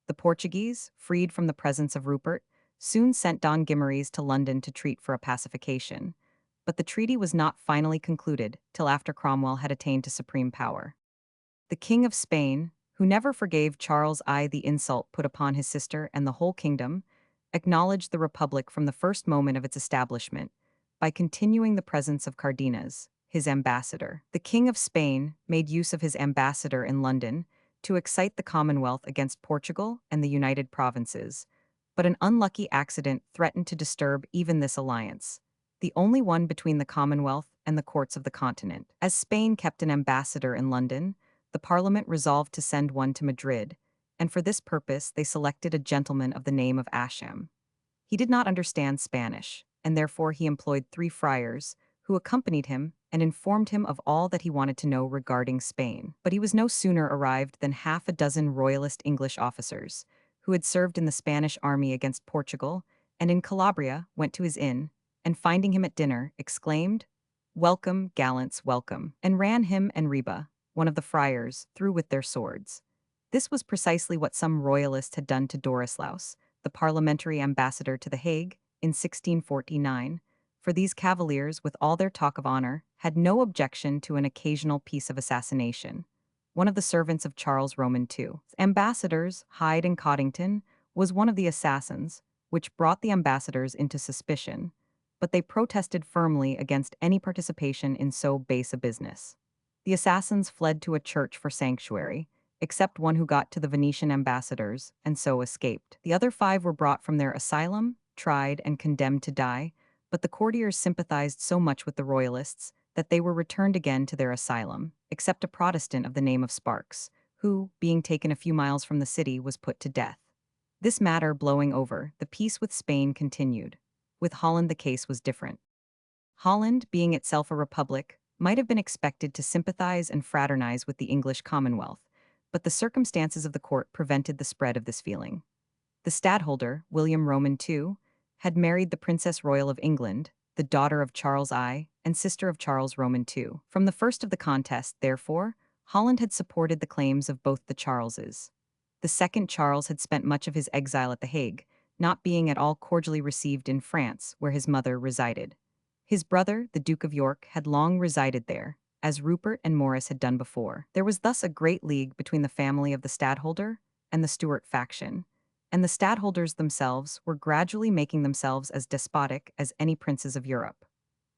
The Portuguese, freed from the presence of Rupert, soon sent Don Guimarães to London to treat for a pacification, but the treaty was not finally concluded till after Cromwell had attained to supreme power. The King of Spain, who never forgave Charles I the insult put upon his sister and the whole kingdom, acknowledged the Republic from the first moment of its establishment by continuing the presence of Cardenas, his ambassador. The King of Spain made use of his ambassador in London to excite the Commonwealth against Portugal and the United Provinces, but an unlucky accident threatened to disturb even this alliance, the only one between the Commonwealth and the courts of the continent. As Spain kept an ambassador in London, the Parliament resolved to send one to Madrid, and for this purpose they selected a gentleman of the name of Ascham. He did not understand Spanish, and therefore he employed 3 friars, who accompanied him and informed him of all that he wanted to know regarding Spain. But he was no sooner arrived than half a dozen royalist English officers, who had served in the Spanish army against Portugal and in Calabria, went to his inn, and finding him at dinner, exclaimed, "Welcome, gallants, welcome," and ran him and Reba, one of the friars, through with their swords. This was precisely what some royalists had done to Dorislaus, the parliamentary ambassador to The Hague, in 1649, for these cavaliers, with all their talk of honor, had no objection to an occasional piece of assassination. One of the servants of Charles Roman II, ambassadors, Hyde and Coddington, was one of the assassins, which brought the ambassadors into suspicion, but they protested firmly against any participation in so base a business. The assassins fled to a church for sanctuary, except one who got to the Venetian ambassadors and so escaped. The other 5 were brought from their asylum, tried, and condemned to die, but the courtiers sympathized so much with the royalists that they were returned again to their asylum, except a Protestant of the name of Sparks, who, being taken a few miles from the city, was put to death. This matter blowing over, the peace with Spain continued. With Holland the case was different. Holland, being itself a republic, might have been expected to sympathize and fraternize with the English Commonwealth, but the circumstances of the court prevented the spread of this feeling. The stadtholder, William Roman II, had married the Princess Royal of England, the daughter of Charles I and sister of Charles Roman II. From the first of the contest, therefore, Holland had supported the claims of both the Charleses. The second Charles had spent much of his exile at The Hague, not being at all cordially received in France, where his mother resided. His brother, the Duke of York, had long resided there, as Rupert and Maurice had done before. There was thus a great league between the family of the stadtholder and the Stuart faction, and the stadtholders themselves were gradually making themselves as despotic as any princes of Europe.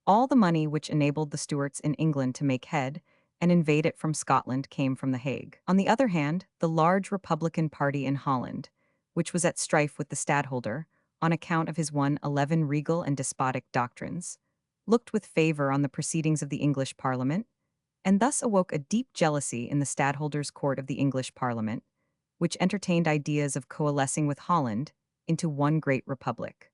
All the money which enabled the Stuarts in England to make head and invade it from Scotland came from The Hague. On the other hand, the large Republican party in Holland, which was at strife with the stadtholder, on account of his 11 regal and despotic doctrines, looked with favor on the proceedings of the English Parliament, and thus awoke a deep jealousy in the stadtholder's court of the English Parliament, which entertained ideas of coalescing with Holland into one great republic.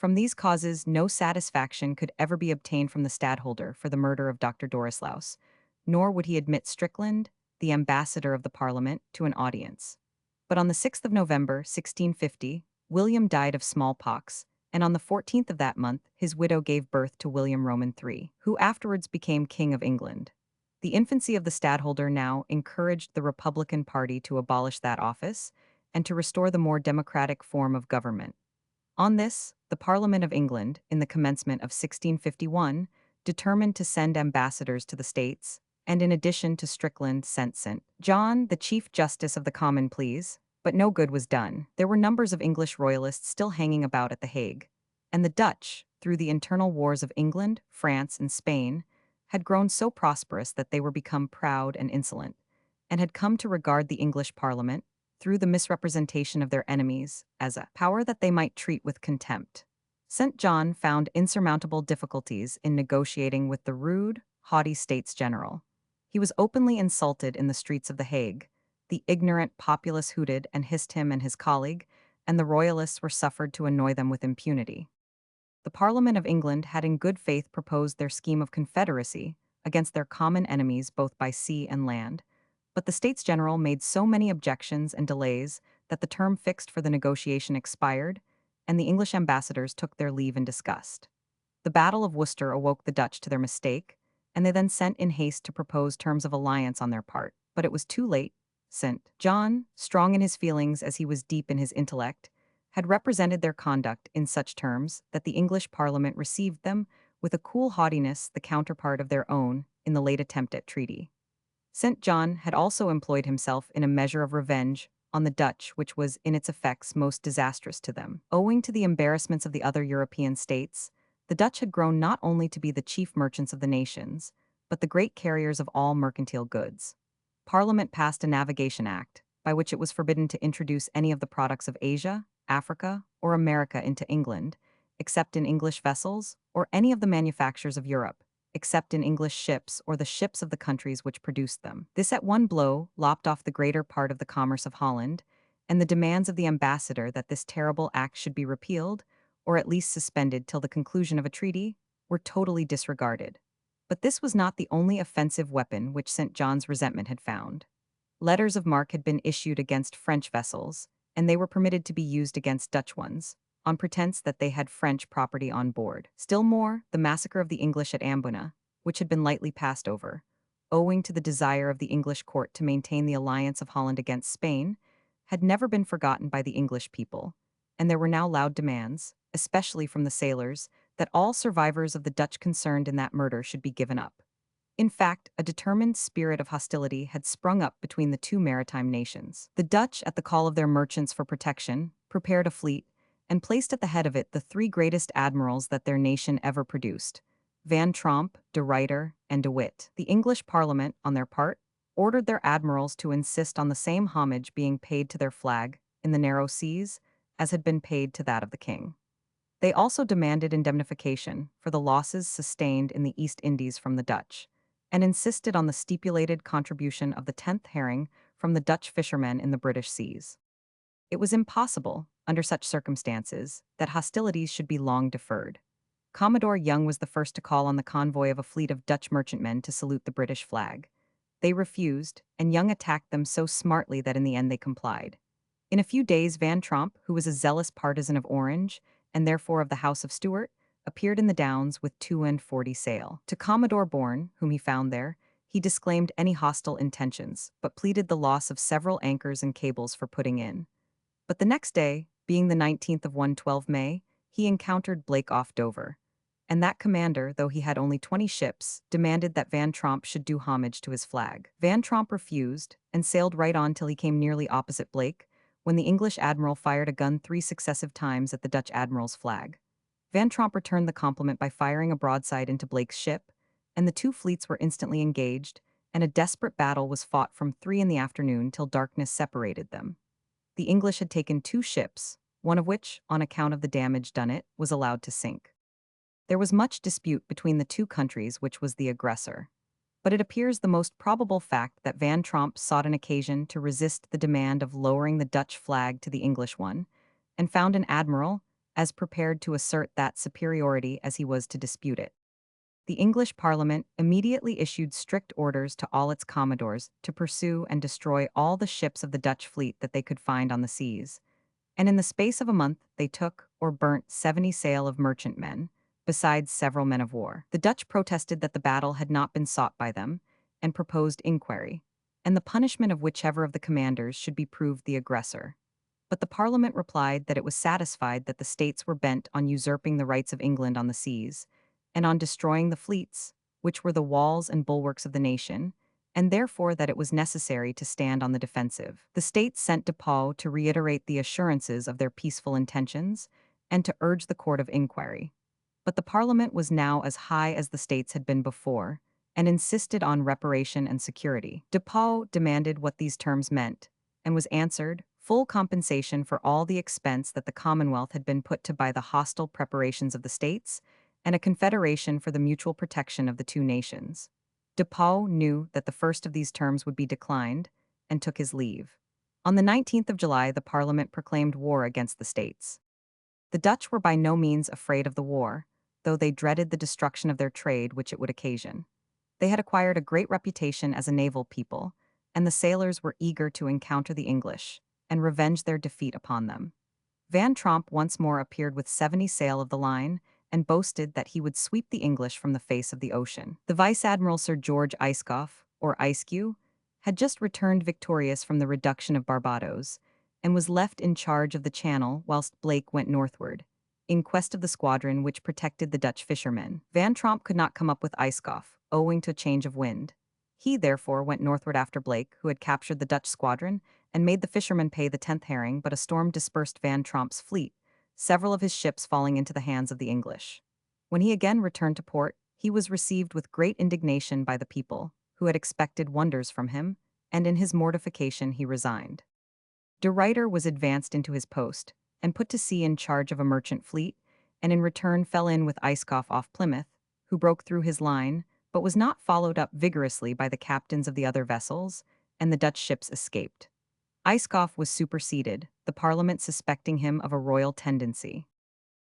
From these causes, no satisfaction could ever be obtained from the stadtholder for the murder of Dr. Dorislaus, nor would he admit Strickland, the ambassador of the Parliament, to an audience. But on the 6th of November, 1650, William died of smallpox, and on the 14th of that month, his widow gave birth to William Roman III, who afterwards became King of England. The infancy of the stadtholder now encouraged the Republican Party to abolish that office and to restore the more democratic form of government. On this, the Parliament of England, in the commencement of 1651, determined to send ambassadors to the States, and in addition to Strickland sent St. John, the Chief Justice of the Common Pleas, but no good was done. There were numbers of English royalists still hanging about at The Hague, and the Dutch, through the internal wars of England, France, and Spain, had grown so prosperous that they were become proud and insolent, and had come to regard the English Parliament, through the misrepresentation of their enemies, as a power that they might treat with contempt. St. John found insurmountable difficulties in negotiating with the rude, haughty States General. He was openly insulted in the streets of The Hague. The ignorant populace hooted and hissed him and his colleague, and the royalists were suffered to annoy them with impunity. The Parliament of England had in good faith proposed their scheme of confederacy against their common enemies both by sea and land, but the States General made so many objections and delays that the term fixed for the negotiation expired, and the English ambassadors took their leave in disgust. The Battle of Worcester awoke the Dutch to their mistake, and they then sent in haste to propose terms of alliance on their part, but it was too late. St. John, strong in his feelings as he was deep in his intellect, had represented their conduct in such terms that the English Parliament received them with a cool haughtiness the counterpart of their own in the late attempt at treaty. St. John had also employed himself in a measure of revenge on the Dutch which was in its effects most disastrous to them. Owing to the embarrassments of the other European states, the Dutch had grown not only to be the chief merchants of the nations, but the great carriers of all mercantile goods. Parliament passed a Navigation Act, by which it was forbidden to introduce any of the products of Asia, Africa, or America into England, except in English vessels, or any of the manufactures of Europe, except in English ships or the ships of the countries which produced them. This at one blow lopped off the greater part of the commerce of Holland, and the demands of the ambassador that this terrible act should be repealed, or at least suspended till the conclusion of a treaty, were totally disregarded. But this was not the only offensive weapon which St. John's resentment had found. Letters of marque had been issued against French vessels, and they were permitted to be used against Dutch ones, on pretense that they had French property on board. Still more, the massacre of the English at Ambona, which had been lightly passed over, owing to the desire of the English court to maintain the alliance of Holland against Spain, had never been forgotten by the English people, and there were now loud demands, especially from the sailors, that all survivors of the Dutch concerned in that murder should be given up. In fact, a determined spirit of hostility had sprung up between the two maritime nations. The Dutch, at the call of their merchants for protection, prepared a fleet, and placed at the head of it the three greatest admirals that their nation ever produced, Van Tromp, de Ruyter, and de Witt. The English Parliament, on their part, ordered their admirals to insist on the same homage being paid to their flag, in the narrow seas, as had been paid to that of the king. They also demanded indemnification for the losses sustained in the East Indies from the Dutch, and insisted on the stipulated contribution of the 10th herring from the Dutch fishermen in the British seas. It was impossible, under such circumstances, that hostilities should be long deferred. Commodore Young was the first to call on the convoy of a fleet of Dutch merchantmen to salute the British flag. They refused, and Young attacked them so smartly that in the end they complied. In a few days Van Tromp, who was a zealous partisan of Orange, and therefore of the House of Stuart, appeared in the Downs with 42 sail. To Commodore Bourne, whom he found there, he disclaimed any hostile intentions, but pleaded the loss of several anchors and cables for putting in. But the next day, being the 19th of 112 May, he encountered Blake off Dover. And that commander, though he had only 20 ships, demanded that Van Tromp should do homage to his flag. Van Tromp refused, and sailed right on till he came nearly opposite Blake, when the English admiral fired a gun 3 successive times at the Dutch admiral's flag. Van Tromp returned the compliment by firing a broadside into Blake's ship, and the two fleets were instantly engaged, and a desperate battle was fought from 3 in the afternoon till darkness separated them. The English had taken 2 ships, one of which, on account of the damage done it, was allowed to sink. There was much dispute between the two countries which was the aggressor, but it appears the most probable fact that Van Tromp sought an occasion to resist the demand of lowering the Dutch flag to the English one, and found an admiral, as prepared to assert that superiority as he was to dispute it. The English Parliament immediately issued strict orders to all its commodores to pursue and destroy all the ships of the Dutch fleet that they could find on the seas, and in the space of a month they took or burnt 70 sail of merchantmen, besides several men of war. The Dutch protested that the battle had not been sought by them, and proposed inquiry, and the punishment of whichever of the commanders should be proved the aggressor. But the Parliament replied that it was satisfied that the states were bent on usurping the rights of England on the seas, and on destroying the fleets, which were the walls and bulwarks of the nation, and therefore that it was necessary to stand on the defensive. The states sent De Pauw to reiterate the assurances of their peaceful intentions, and to urge the court of inquiry. But the Parliament was now as high as the states had been before, and insisted on reparation and security. De Pauw demanded what these terms meant, and was answered, full compensation for all the expense that the Commonwealth had been put to by the hostile preparations of the states, and a confederation for the mutual protection of the two nations. De Pauw knew that the first of these terms would be declined, and took his leave. On the 19th of July, the Parliament proclaimed war against the states. The Dutch were by no means afraid of the war, though they dreaded the destruction of their trade which it would occasion. They had acquired a great reputation as a naval people, and the sailors were eager to encounter the English, and revenge their defeat upon them. Van Tromp once more appeared with 70 sail of the line, and boasted that he would sweep the English from the face of the ocean. The Vice-Admiral Sir George Ayscough, or Ayscue, had just returned victorious from the reduction of Barbados, and was left in charge of the Channel whilst Blake went northward, in quest of the squadron which protected the Dutch fishermen. Van Tromp could not come up with Ayscough, owing to a change of wind. He, therefore, went northward after Blake, who had captured the Dutch squadron, and made the fishermen pay the 10th herring, but a storm dispersed Van Tromp's fleet, several of his ships falling into the hands of the English. When he again returned to port, he was received with great indignation by the people, who had expected wonders from him, and in his mortification he resigned. De Ruyter was advanced into his post, and put to sea in charge of a merchant fleet, and in return fell in with Ayscough off Plymouth, who broke through his line, but was not followed up vigorously by the captains of the other vessels, and the Dutch ships escaped. Ayscough was superseded, the Parliament suspecting him of a royal tendency.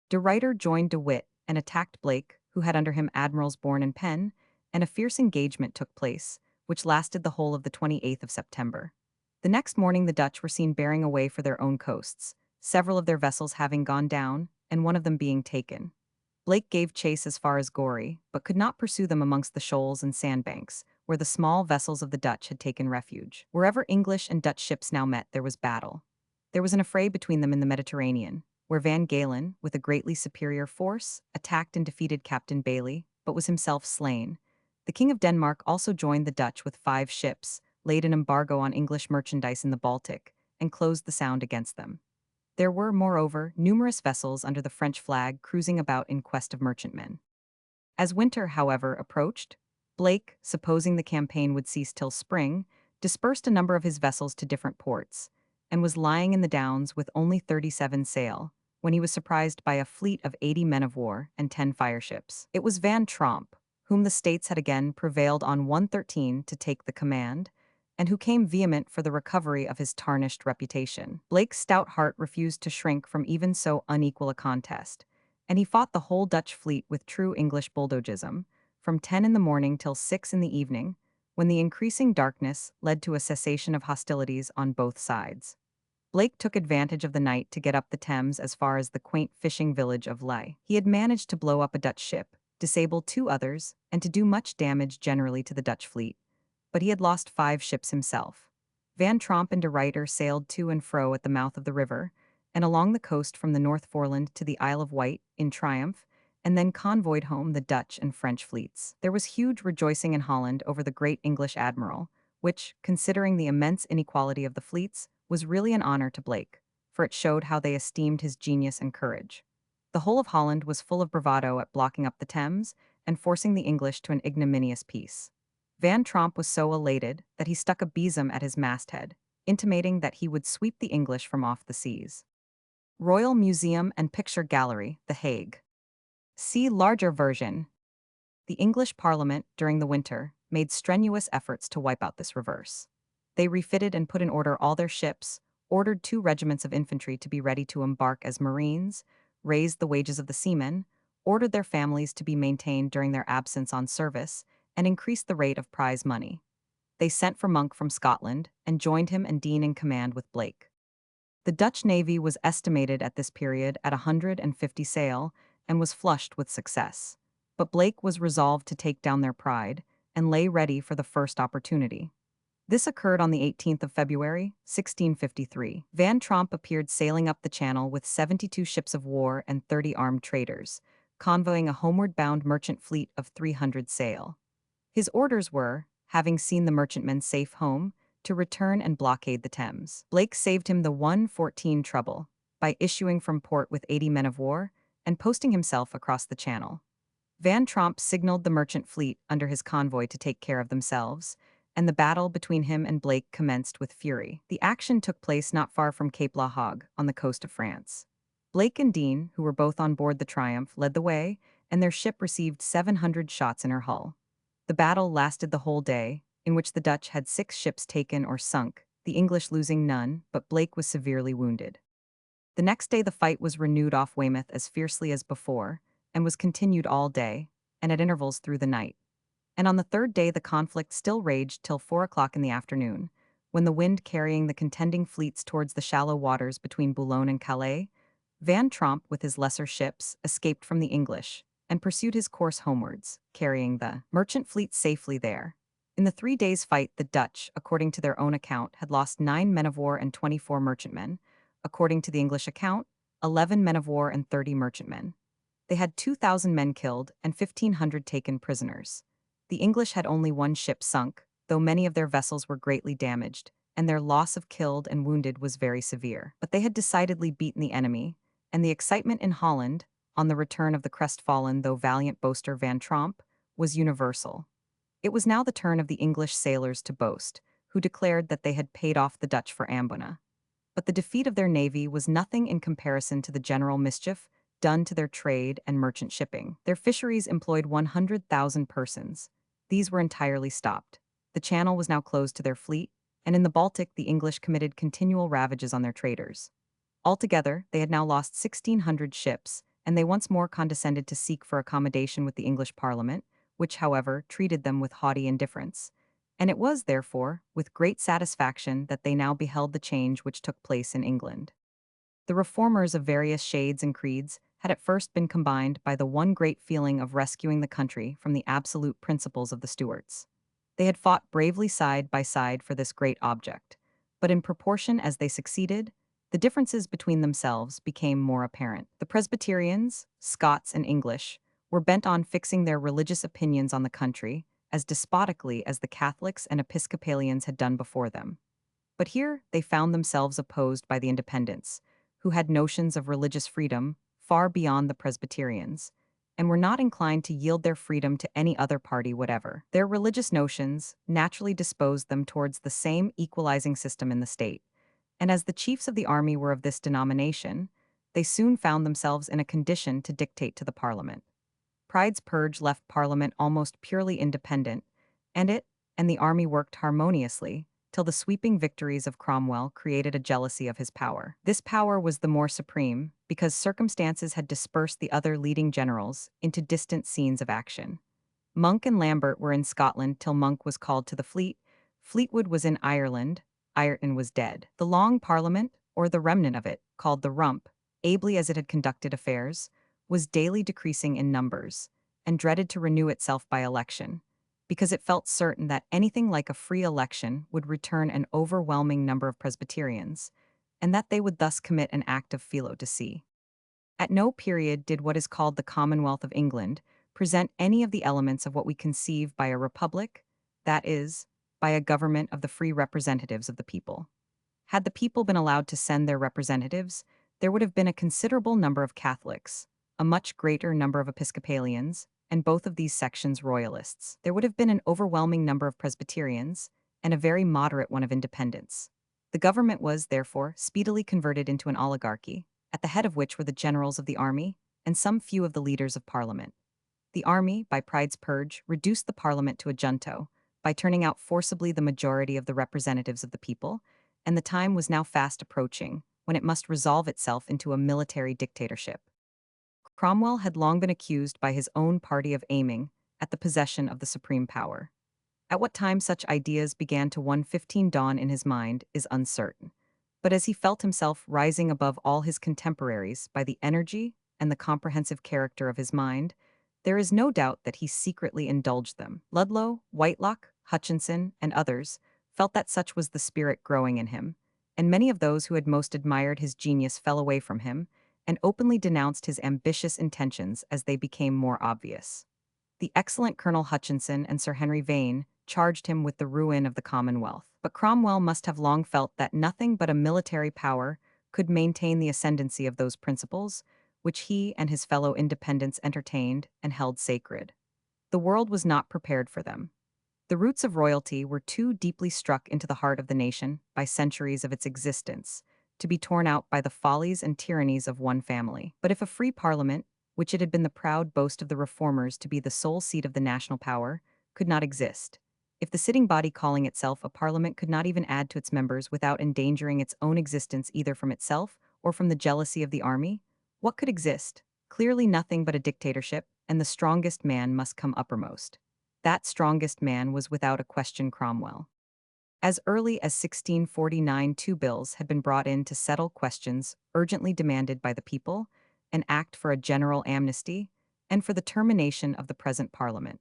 De Ruyter joined De Witt and attacked Blake, who had under him admirals Bourne and Penn, and a fierce engagement took place, which lasted the whole of the 28th of September. The next morning the Dutch were seen bearing away for their own coasts, several of their vessels having gone down, and one of them being taken. Blake gave chase as far as Gorey, but could not pursue them amongst the shoals and sandbanks, where the small vessels of the Dutch had taken refuge. Wherever English and Dutch ships now met, there was battle. There was an affray between them in the Mediterranean, where Van Galen, with a greatly superior force, attacked and defeated Captain Bailey, but was himself slain. The King of Denmark also joined the Dutch with 5 ships, laid an embargo on English merchandise in the Baltic, and closed the Sound against them. There were, moreover, numerous vessels under the French flag cruising about in quest of merchantmen. As winter, however, approached, Blake, supposing the campaign would cease till spring, dispersed a number of his vessels to different ports, and was lying in the Downs with only 37 sail, when he was surprised by a fleet of 80 men of war and 10 fireships. It was Van Tromp, whom the States had again prevailed on 113 to take the command, and who came vehement for the recovery of his tarnished reputation. Blake's stout heart refused to shrink from even so unequal a contest, and he fought the whole Dutch fleet with true English bulldogism, from 10 in the morning till 6 in the evening, when the increasing darkness led to a cessation of hostilities on both sides. Blake took advantage of the night to get up the Thames as far as the quaint fishing village of Ley. He had managed to blow up a Dutch ship, disable 2 others, and to do much damage generally to the Dutch fleet, but he had lost 5 ships himself. Van Tromp and De Ruyter sailed to and fro at the mouth of the river, and along the coast from the North Foreland to the Isle of Wight, in triumph, and then convoyed home the Dutch and French fleets. There was huge rejoicing in Holland over the great English admiral, which, considering the immense inequality of the fleets, was really an honor to Blake, for it showed how they esteemed his genius and courage. The whole of Holland was full of bravado at blocking up the Thames and forcing the English to an ignominious peace. Van Tromp was so elated that he stuck a besom at his masthead, intimating that he would sweep the English from off the seas. Royal Museum and Picture Gallery, The Hague. See larger version. The English Parliament, during the winter, made strenuous efforts to wipe out this reverse. They refitted and put in order all their ships, ordered 2 regiments of infantry to be ready to embark as marines, raised the wages of the seamen, ordered their families to be maintained during their absence on service, and increased the rate of prize money. They sent for Monk from Scotland and joined him and Dean in command with Blake. The Dutch navy was estimated at this period at 150 sail and was flushed with success. But Blake was resolved to take down their pride and lay ready for the first opportunity. This occurred on the 18th of February, 1653. Van Tromp appeared sailing up the channel with 72 ships of war and 30 armed traders, convoying a homeward-bound merchant fleet of 300 sail. His orders were, having seen the merchantmen safe home, to return and blockade the Thames. Blake saved him the 114 trouble by issuing from port with 80 men of war and posting himself across the channel. Van Tromp signaled the merchant fleet under his convoy to take care of themselves, and the battle between him and Blake commenced with fury. The action took place not far from Cape La Hogue, on the coast of France. Blake and Dean, who were both on board the Triumph, led the way, and their ship received 700 shots in her hull. The battle lasted the whole day, in which the Dutch had 6 ships taken or sunk, the English losing none, but Blake was severely wounded. The next day the fight was renewed off Weymouth as fiercely as before, and was continued all day, and at intervals through the night. And on the third day the conflict still raged till 4 o'clock in the afternoon, when the wind carrying the contending fleets towards the shallow waters between Boulogne and Calais, Van Tromp with his lesser ships escaped from the English, and pursued his course homewards, carrying the merchant fleet safely there. In the 3 days' fight the Dutch, according to their own account, had lost 9 men of war and 24 merchantmen, according to the English account, 11 men of war and 30 merchantmen. They had 2,000 men killed and 1,500 taken prisoners. The English had only 1 ship sunk, though many of their vessels were greatly damaged, and their loss of killed and wounded was very severe. But they had decidedly beaten the enemy, and the excitement in Holland, on the return of the crestfallen though valiant boaster Van Tromp, was universal. It was now the turn of the English sailors to boast, who declared that they had paid off the Dutch for Ambona. But the defeat of their navy was nothing in comparison to the general mischief done to their trade and merchant shipping. Their fisheries employed 100,000 persons. These were entirely stopped. The channel was now closed to their fleet, and in the Baltic the English committed continual ravages on their traders. Altogether, they had now lost 1,600 ships, and they once more condescended to seek for accommodation with the English Parliament, which, however, treated them with haughty indifference. And it was, therefore, with great satisfaction that they now beheld the change which took place in England. The reformers of various shades and creeds had at first been combined by the one great feeling of rescuing the country from the absolute principles of the Stuarts. They had fought bravely side by side for this great object, but in proportion as they succeeded, the differences between themselves became more apparent. The Presbyterians, Scots and English, were bent on fixing their religious opinions on the country as despotically as the Catholics and Episcopalians had done before them. But here they found themselves opposed by the Independents, who had notions of religious freedom far beyond the Presbyterians, and were not inclined to yield their freedom to any other party whatever. Their religious notions naturally disposed them towards the same equalizing system in the state, and as the chiefs of the army were of this denomination, they soon found themselves in a condition to dictate to the Parliament. Pride's purge left Parliament almost purely independent, and it and the army worked harmoniously, till the sweeping victories of Cromwell created a jealousy of his power. This power was the more supreme because circumstances had dispersed the other leading generals into distant scenes of action. Monk and Lambert were in Scotland till Monk was called to the fleet, Fleetwood was in Ireland, Ireton was dead. The Long Parliament, or the remnant of it, called the Rump, ably as it had conducted affairs, was daily decreasing in numbers, and dreaded to renew itself by election, because it felt certain that anything like a free election would return an overwhelming number of Presbyterians, and that they would thus commit an act of felo de se. At no period did what is called the Commonwealth of England present any of the elements of what we conceive by a republic, that is, by a government of the free representatives of the people. Had the people been allowed to send their representatives, there would have been a considerable number of Catholics, a much greater number of Episcopalians, and both of these sections royalists. There would have been an overwhelming number of Presbyterians, and a very moderate one of Independents. The government was, therefore, speedily converted into an oligarchy, at the head of which were the generals of the army, and some few of the leaders of Parliament. The army, by Pride's purge, reduced the Parliament to a junto, by turning out forcibly the majority of the representatives of the people, and the time was now fast approaching, when it must resolve itself into a military dictatorship. Cromwell had long been accused by his own party of aiming at the possession of the supreme power. At what time such ideas began to 1:15 dawn in his mind is uncertain. But as he felt himself rising above all his contemporaries by the energy and the comprehensive character of his mind, there is no doubt that he secretly indulged them. Ludlow, Whitelocke, Hutchinson, and others felt that such was the spirit growing in him, and many of those who had most admired his genius fell away from him and openly denounced his ambitious intentions as they became more obvious. The excellent Colonel Hutchinson and Sir Henry Vane charged him with the ruin of the Commonwealth. But Cromwell must have long felt that nothing but a military power could maintain the ascendancy of those principles, which he and his fellow independents entertained and held sacred. The world was not prepared for them. The roots of royalty were too deeply struck into the heart of the nation by centuries of its existence to be torn out by the follies and tyrannies of one family. But if a free parliament, which it had been the proud boast of the reformers to be the sole seat of the national power, could not exist, if the sitting body calling itself a parliament could not even add to its members without endangering its own existence either from itself or from the jealousy of the army, what could exist? Clearly nothing but a dictatorship, and the strongest man must come uppermost. That strongest man was without a question Cromwell. As early as 1649, two bills had been brought in to settle questions urgently demanded by the people, an act for a general amnesty, and for the termination of the present Parliament.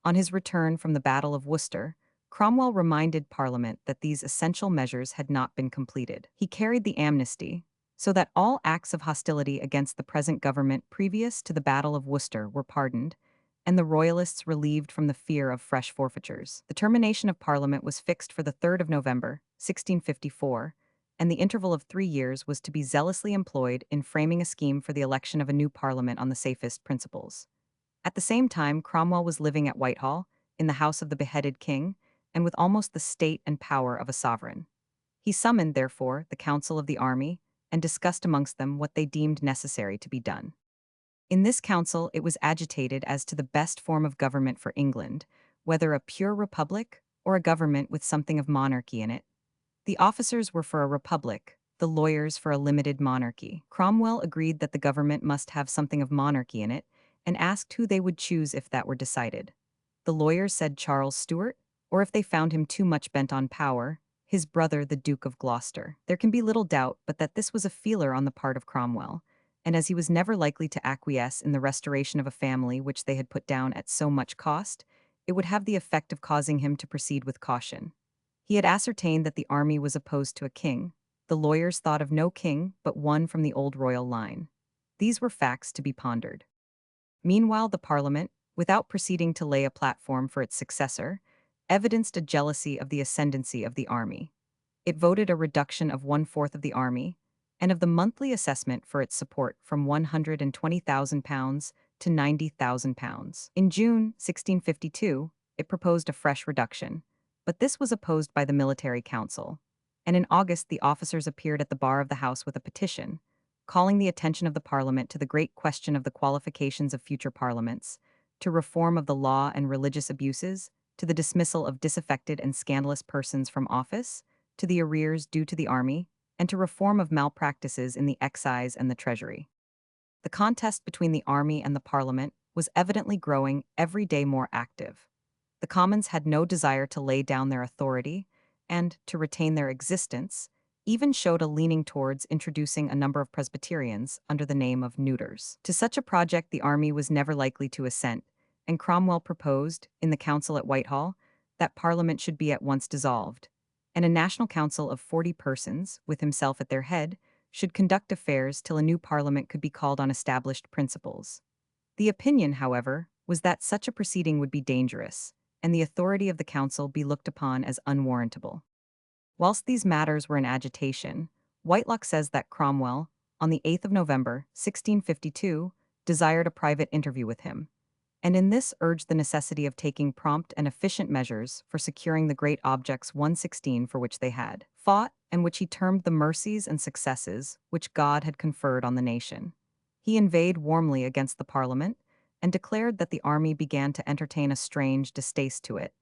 On his return from the Battle of Worcester, Cromwell reminded Parliament that these essential measures had not been completed. He carried the amnesty, so that all acts of hostility against the present government previous to the Battle of Worcester were pardoned, and the Royalists relieved from the fear of fresh forfeitures. The termination of Parliament was fixed for the 3rd of November, 1654, and the interval of 3 years was to be zealously employed in framing a scheme for the election of a new Parliament on the safest principles. At the same time, Cromwell was living at Whitehall, in the house of the beheaded king, and with almost the state and power of a sovereign. He summoned, therefore, the council of the army, and discussed amongst them what they deemed necessary to be done. In this council it was agitated as to the best form of government for England, whether a pure republic or a government with something of monarchy in it. The officers were for a republic, the lawyers for a limited monarchy. Cromwell agreed that the government must have something of monarchy in it, and asked who they would choose if that were decided. The lawyers said Charles Stuart, or if they found him too much bent on power, his brother the Duke of Gloucester. There can be little doubt but that this was a feeler on the part of Cromwell, and as he was never likely to acquiesce in the restoration of a family which they had put down at so much cost, it would have the effect of causing him to proceed with caution. He had ascertained that the army was opposed to a king. The lawyers thought of no king but one from the old royal line. These were facts to be pondered. Meanwhile, the Parliament, without proceeding to lay a platform for its successor, evidenced a jealousy of the ascendancy of the army. It voted a reduction of 1/4 of the army, and of the monthly assessment for its support from £120,000 to £90,000. In June 1652, it proposed a fresh reduction, but this was opposed by the military council, and in August the officers appeared at the bar of the House with a petition, calling the attention of the Parliament to the great question of the qualifications of future parliaments, to reform of the law and religious abuses, to the dismissal of disaffected and scandalous persons from office, to the arrears due to the army, and to reform of malpractices in the excise and the treasury. The contest between the army and the Parliament was evidently growing every day more active. The Commons had no desire to lay down their authority, and, to retain their existence, even showed a leaning towards introducing a number of Presbyterians under the name of neuters. To such a project the army was never likely to assent, and Cromwell proposed, in the council at Whitehall, that Parliament should be at once dissolved, and a national council of 40 persons, with himself at their head, should conduct affairs till a new Parliament could be called on established principles. The opinion, however, was that such a proceeding would be dangerous, and the authority of the council be looked upon as unwarrantable. Whilst these matters were in agitation, Whitelocke says that Cromwell, on the 8th of November, 1652, desired a private interview with him, and in this urged the necessity of taking prompt and efficient measures for securing the great objects 116 for which they had fought, and which he termed the mercies and successes which God had conferred on the nation. He inveighed warmly against the Parliament, and declared that the army began to entertain a strange distaste to it,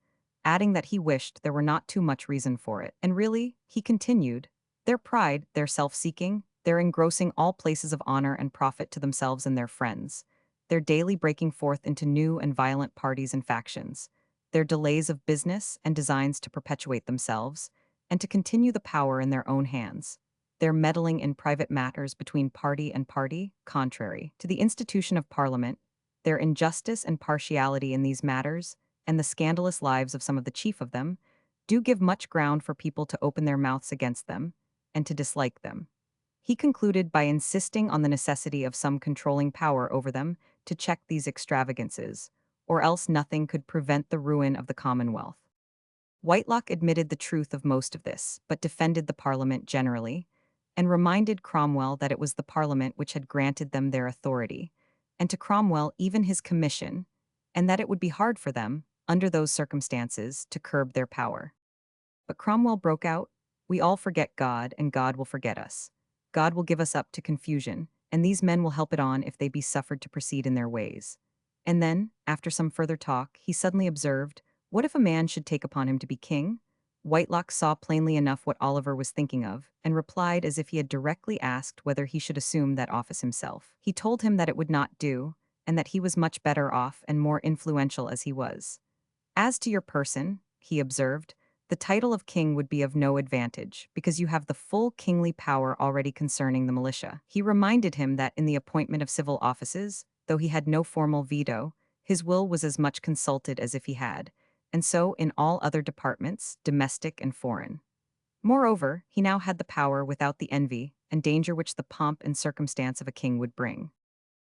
adding that he wished there were not too much reason for it. And really, he continued, their pride, their self-seeking, They're engrossing all places of honor and profit to themselves and their friends. They're daily breaking forth into new and violent parties and factions. Their delays of business and designs to perpetuate themselves, and to continue the power in their own hands. They're meddling in private matters between party and party, contrary to the institution of Parliament. Their injustice and partiality in these matters, and the scandalous lives of some of the chief of them, do give much ground for people to open their mouths against them, and to dislike them. He concluded by insisting on the necessity of some controlling power over them to check these extravagances, or else nothing could prevent the ruin of the Commonwealth. Whitelocke admitted the truth of most of this, but defended the Parliament generally, and reminded Cromwell that it was the Parliament which had granted them their authority, and to Cromwell even his commission, and that it would be hard for them, under those circumstances, to curb their power. But Cromwell broke out, "We all forget God, and God will forget us. God will give us up to confusion, and these men will help it on if they be suffered to proceed in their ways." And then, after some further talk, he suddenly observed, "What if a man should take upon him to be king?" Whitelocke saw plainly enough what Oliver was thinking of, and replied as if he had directly asked whether he should assume that office himself. He told him that it would not do, and that he was much better off and more influential as he was. "As to your person," he observed, "the title of king would be of no advantage, because you have the full kingly power already concerning the militia." He reminded him that in the appointment of civil offices, though he had no formal veto, his will was as much consulted as if he had, and so in all other departments, domestic and foreign. Moreover, he now had the power without the envy and danger which the pomp and circumstance of a king would bring.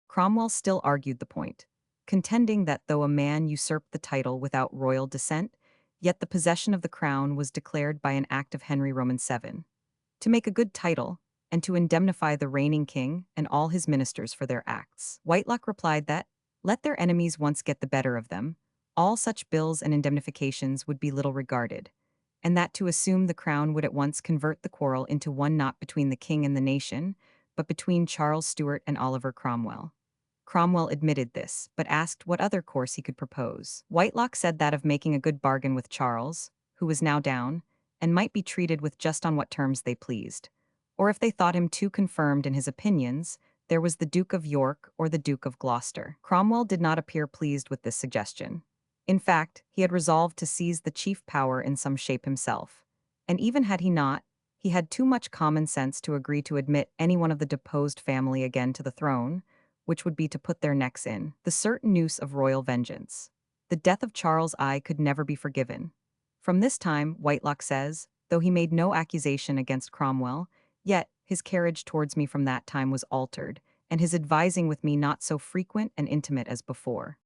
Cromwell still argued the point, contending that though a man usurped the title without royal descent, yet the possession of the crown was declared by an act of Henry Roman VII, to make a good title, and to indemnify the reigning king and all his ministers for their acts. Whitelocke replied that, let their enemies once get the better of them, all such bills and indemnifications would be little regarded, and that to assume the crown would at once convert the quarrel into one not between the king and the nation, but between Charles Stuart and Oliver Cromwell. Cromwell admitted this, but asked what other course he could propose. Whitelocke said that of making a good bargain with Charles, who was now down, and might be treated with just on what terms they pleased. Or if they thought him too confirmed in his opinions, there was the Duke of York or the Duke of Gloucester. Cromwell did not appear pleased with this suggestion. In fact, he had resolved to seize the chief power in some shape himself. And even had he not, he had too much common sense to agree to admit any one of the deposed family again to the throne, which would be to put their necks in the certain noose of royal vengeance. The death of Charles I could never be forgiven. From this time, Whitelocke says, though he made no accusation against Cromwell, yet his carriage towards me from that time was altered, and his advising with me not so frequent and intimate as before.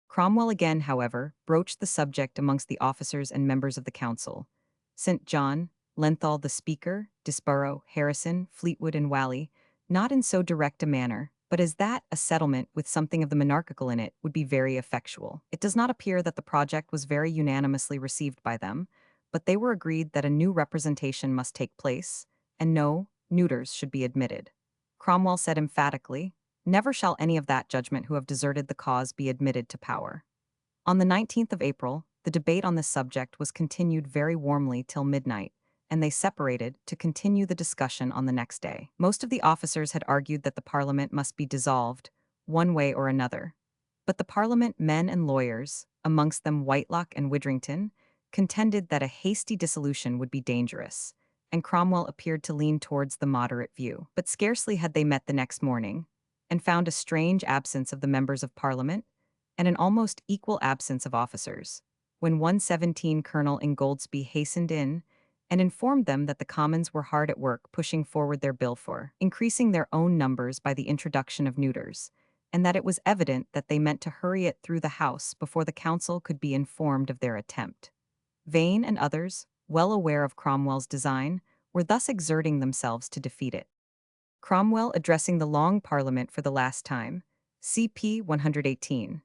Cromwell again, however, broached the subject amongst the officers and members of the council. St. John, Lenthal the Speaker, Disborough, Harrison, Fleetwood, and Whalley, not in so direct a manner, but as that a settlement with something of the monarchical in it would be very effectual. It does not appear that the project was very unanimously received by them, but they were agreed that a new representation must take place, and no neuters should be admitted. Cromwell said emphatically, "Never shall any of that judgment who have deserted the cause be admitted to power." On the 19th of April, the debate on this subject was continued very warmly till midnight, and they separated to continue the discussion on the next day. Most of the officers had argued that the Parliament must be dissolved, one way or another. But the Parliament men and lawyers, amongst them Whitelocke and Widrington, contended that a hasty dissolution would be dangerous, and Cromwell appeared to lean towards the moderate view. But scarcely had they met the next morning, and found a strange absence of the members of Parliament, and an almost equal absence of officers, when 117 Colonel Ingoldsby hastened in, and informed them that the Commons were hard at work pushing forward their bill for increasing their own numbers by the introduction of neuters, and that it was evident that they meant to hurry it through the House before the Council could be informed of their attempt. Vane and others, well aware of Cromwell's design, were thus exerting themselves to defeat it. Cromwell addressing the Long Parliament for the last time, CP 118.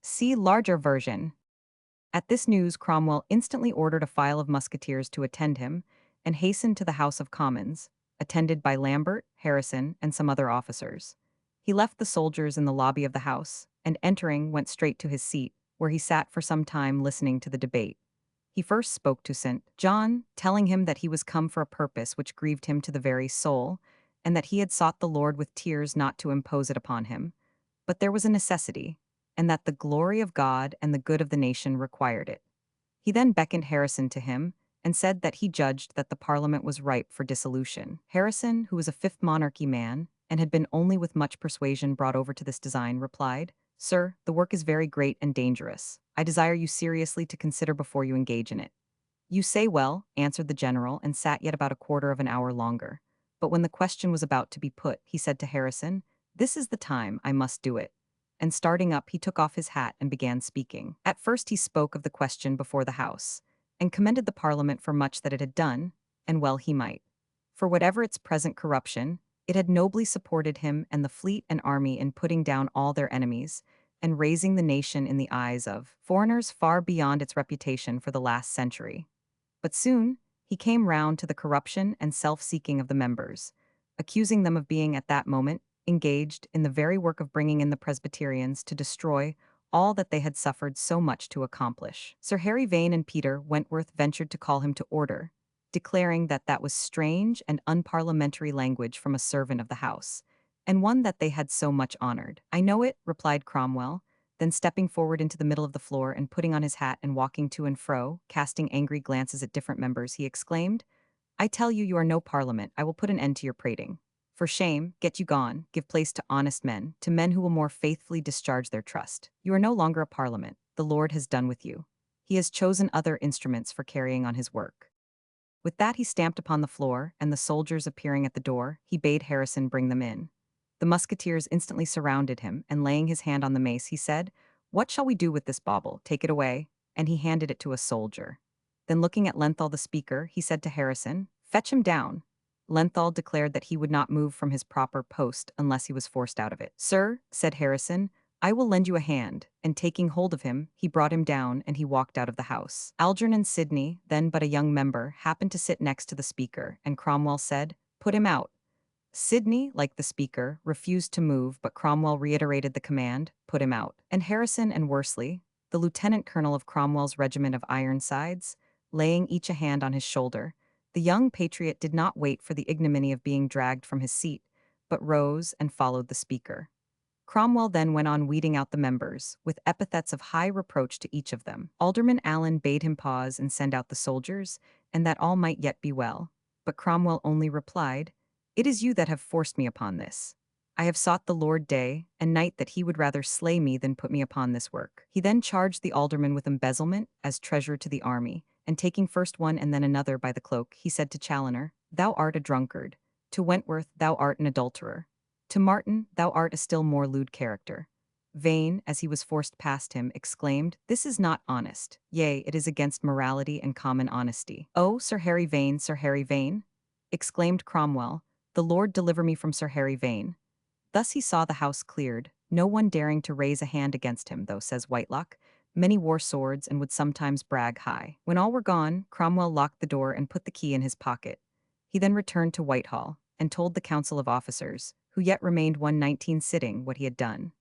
See larger version. At this news, Cromwell instantly ordered a file of musketeers to attend him, and hastened to the House of Commons, attended by Lambert, Harrison, and some other officers. He left the soldiers in the lobby of the House, and entering, went straight to his seat, where he sat for some time listening to the debate. He first spoke to St. John, telling him that he was come for a purpose which grieved him to the very soul, and that he had sought the Lord with tears not to impose it upon him, but there was a necessity, and that the glory of God and the good of the nation required it. He then beckoned Harrison to him, and said that he judged that the Parliament was ripe for dissolution. Harrison, who was a Fifth Monarchy man, and had been only with much persuasion brought over to this design, replied, "Sir, the work is very great and dangerous. I desire you seriously to consider before you engage in it." "You say well," answered the general, and sat yet about a quarter of an hour longer. But when the question was about to be put, he said to Harrison, "This is the time, I must do it." And starting up, he took off his hat and began speaking. At first he spoke of the question before the House, and commended the Parliament for much that it had done, and well he might. For whatever its present corruption, it had nobly supported him and the fleet and army in putting down all their enemies, and raising the nation in the eyes of foreigners far beyond its reputation for the last century. But soon, he came round to the corruption and self-seeking of the members, accusing them of being at that moment engaged in the very work of bringing in the Presbyterians to destroy all that they had suffered so much to accomplish. Sir Harry Vane and Peter Wentworth ventured to call him to order, declaring that that was strange and unparliamentary language from a servant of the house, and one that they had so much honored. "I know it," replied Cromwell, then stepping forward into the middle of the floor and putting on his hat and walking to and fro, casting angry glances at different members, he exclaimed, "I tell you, you are no parliament. I will put an end to your prating. For shame, get you gone, give place to honest men, to men who will more faithfully discharge their trust. You are no longer a parliament. The Lord has done with you. He has chosen other instruments for carrying on his work." With that he stamped upon the floor, and the soldiers appearing at the door, he bade Harrison bring them in. The musketeers instantly surrounded him, and laying his hand on the mace, he said, "What shall we do with this bauble? Take it away." And he handed it to a soldier. Then looking at Lenthal the speaker, he said to Harrison, "Fetch him down." Lenthal declared that he would not move from his proper post unless he was forced out of it. "Sir," said Harrison, "I will lend you a hand," and taking hold of him, he brought him down, and he walked out of the house. Algernon Sidney, then but a young member, happened to sit next to the speaker, and Cromwell said, "Put him out." Sidney, like the speaker, refused to move, but Cromwell reiterated the command, "Put him out." And Harrison and Worsley, the lieutenant colonel of Cromwell's regiment of Ironsides, laying each a hand on his shoulder, the young patriot did not wait for the ignominy of being dragged from his seat, but rose and followed the speaker. Cromwell then went on weeding out the members, with epithets of high reproach to each of them. Alderman Allen bade him pause and send out the soldiers, and that all might yet be well. But Cromwell only replied, "It is you that have forced me upon this. I have sought the Lord day and night that he would rather slay me than put me upon this work." He then charged the alderman with embezzlement as treasurer to the army, and taking first one and then another by the cloak, he said to Challoner, "Thou art a drunkard. To Wentworth, thou art an adulterer. To Martin, thou art a still more lewd character." Vane, as he was forced past him, exclaimed, "This is not honest. Yea, it is against morality and common honesty." "Oh, Sir Harry Vane, Sir Harry Vane!" exclaimed Cromwell, "the Lord deliver me from Sir Harry Vane." Thus he saw the house cleared, no one daring to raise a hand against him, though, says Whitelock, many wore swords and would sometimes brag high. When all were gone, Cromwell locked the door and put the key in his pocket. He then returned to Whitehall, and told the council of officers, who yet remained 119 sitting, what he had done.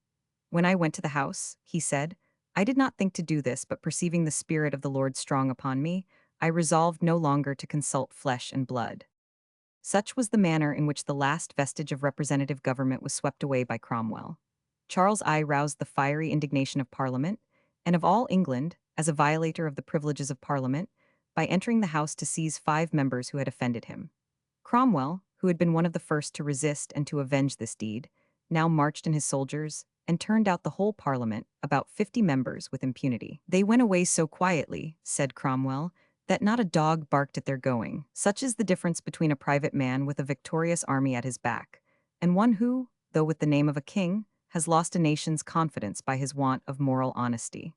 "When I went to the house," he said, "I did not think to do this, but perceiving the Spirit of the Lord strong upon me, I resolved no longer to consult flesh and blood." Such was the manner in which the last vestige of representative government was swept away by Cromwell. Charles I roused the fiery indignation of Parliament, and of all England, as a violator of the privileges of Parliament, by entering the House to seize 5 members who had offended him. Cromwell, who had been one of the first to resist and to avenge this deed, now marched in his soldiers, and turned out the whole Parliament, about 50 members, with impunity. "They went away so quietly," said Cromwell, "that not a dog barked at their going." Such is the difference between a private man with a victorious army at his back, and one who, though with the name of a king, has lost a nation's confidence by his want of moral honesty.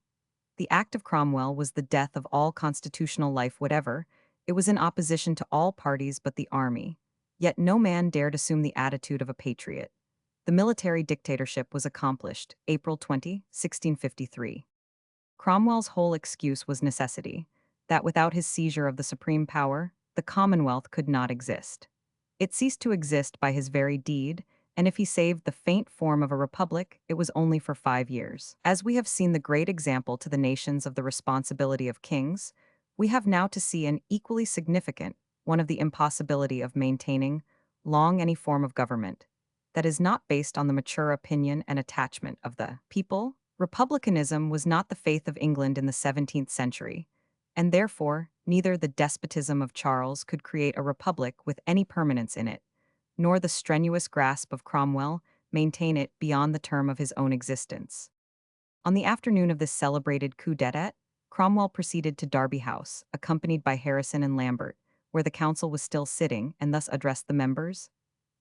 The act of Cromwell was the death of all constitutional life whatever. It was in opposition to all parties but the army. Yet no man dared assume the attitude of a patriot. The military dictatorship was accomplished, April 20, 1653. Cromwell's whole excuse was necessity, that without his seizure of the supreme power, the Commonwealth could not exist. It ceased to exist by his very deed, and if he saved the faint form of a republic, it was only for 5 years. As we have seen the great example to the nations of the responsibility of kings, we have now to see an equally significant one of the impossibility of maintaining long any form of government that is not based on the mature opinion and attachment of the people. Republicanism was not the faith of England in the 17th century, and therefore neither the despotism of Charles could create a republic with any permanence in it, nor the strenuous grasp of Cromwell maintain it beyond the term of his own existence. On the afternoon of this celebrated coup d'etat, Cromwell proceeded to Derby House, accompanied by Harrison and Lambert, where the council was still sitting, and thus addressed the members.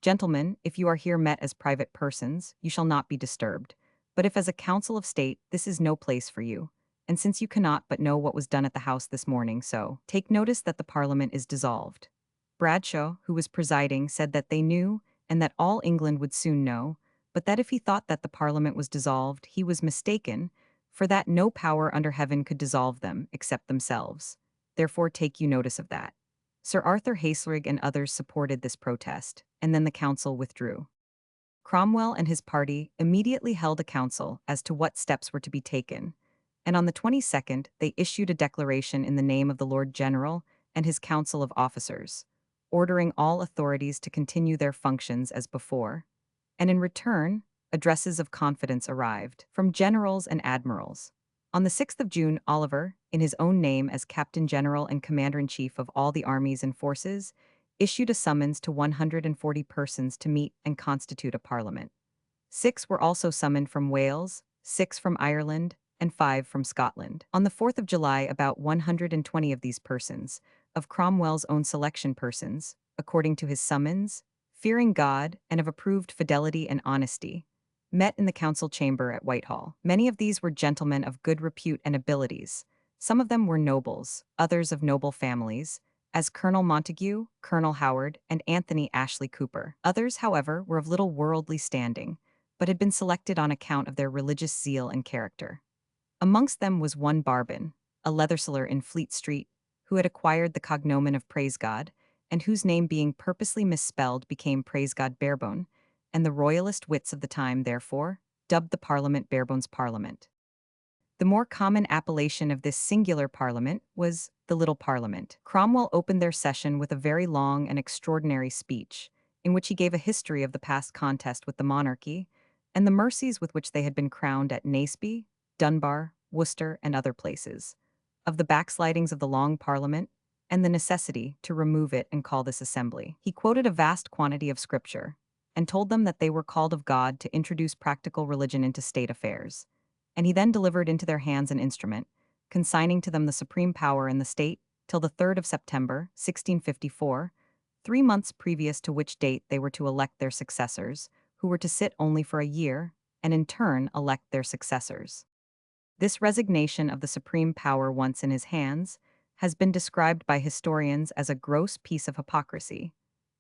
Gentlemen, if you are here met as private persons, you shall not be disturbed. But if as a council of state, this is no place for you. And since you cannot but know what was done at the House this morning, so take notice that the Parliament is dissolved. Bradshaw, who was presiding, said that they knew, and that all England would soon know, but that if he thought that the Parliament was dissolved, he was mistaken, for that no power under heaven could dissolve them, except themselves. Therefore take you notice of that. Sir Arthur Haslerigg and others supported this protest, and then the council withdrew. Cromwell and his party immediately held a council as to what steps were to be taken, and on the 22nd they issued a declaration in the name of the Lord General and his council of officers, ordering all authorities to continue their functions as before, and in return, addresses of confidence arrived from generals and admirals. On the 6th of June, Oliver, in his own name as Captain General and Commander-in-Chief of all the armies and forces, issued a summons to 140 persons to meet and constitute a parliament. 6 were also summoned from Wales, 6 from Ireland, and 5 from Scotland. On the 4th of July, about 120 of these persons, of Cromwell's own selection persons, according to his summons, fearing God and of approved fidelity and honesty, met in the council chamber at Whitehall. Many of these were gentlemen of good repute and abilities. Some of them were nobles, others of noble families, as Colonel Montague, Colonel Howard, and Anthony Ashley Cooper. Others, however, were of little worldly standing, but had been selected on account of their religious zeal and character. Amongst them was one Barbin, a leatherseller in Fleet Street, who had acquired the cognomen of Praisegod, and whose name being purposely misspelled became Praisegod Barebone, and the royalist wits of the time, therefore, dubbed the Parliament Barebone's Parliament. The more common appellation of this singular parliament was the Little Parliament. Cromwell opened their session with a very long and extraordinary speech, in which he gave a history of the past contest with the monarchy, and the mercies with which they had been crowned at Naseby, Dunbar, Worcester, and other places, of the backslidings of the Long Parliament, and the necessity to remove it and call this assembly. He quoted a vast quantity of scripture, and told them that they were called of God to introduce practical religion into state affairs, and he then delivered into their hands an instrument, consigning to them the supreme power in the state till the 3rd of September, 1654, 3 months previous to which date they were to elect their successors, who were to sit only for a year, and in turn elect their successors. This resignation of the supreme power once in his hands has been described by historians as a gross piece of hypocrisy,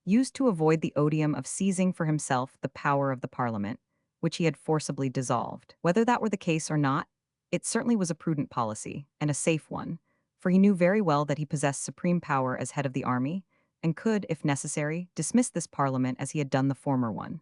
used to avoid the odium of seizing for himself the power of the Parliament, which he had forcibly dissolved. Whether that were the case or not, it certainly was a prudent policy, and a safe one, for he knew very well that he possessed supreme power as head of the army, and could, if necessary, dismiss this Parliament as he had done the former one.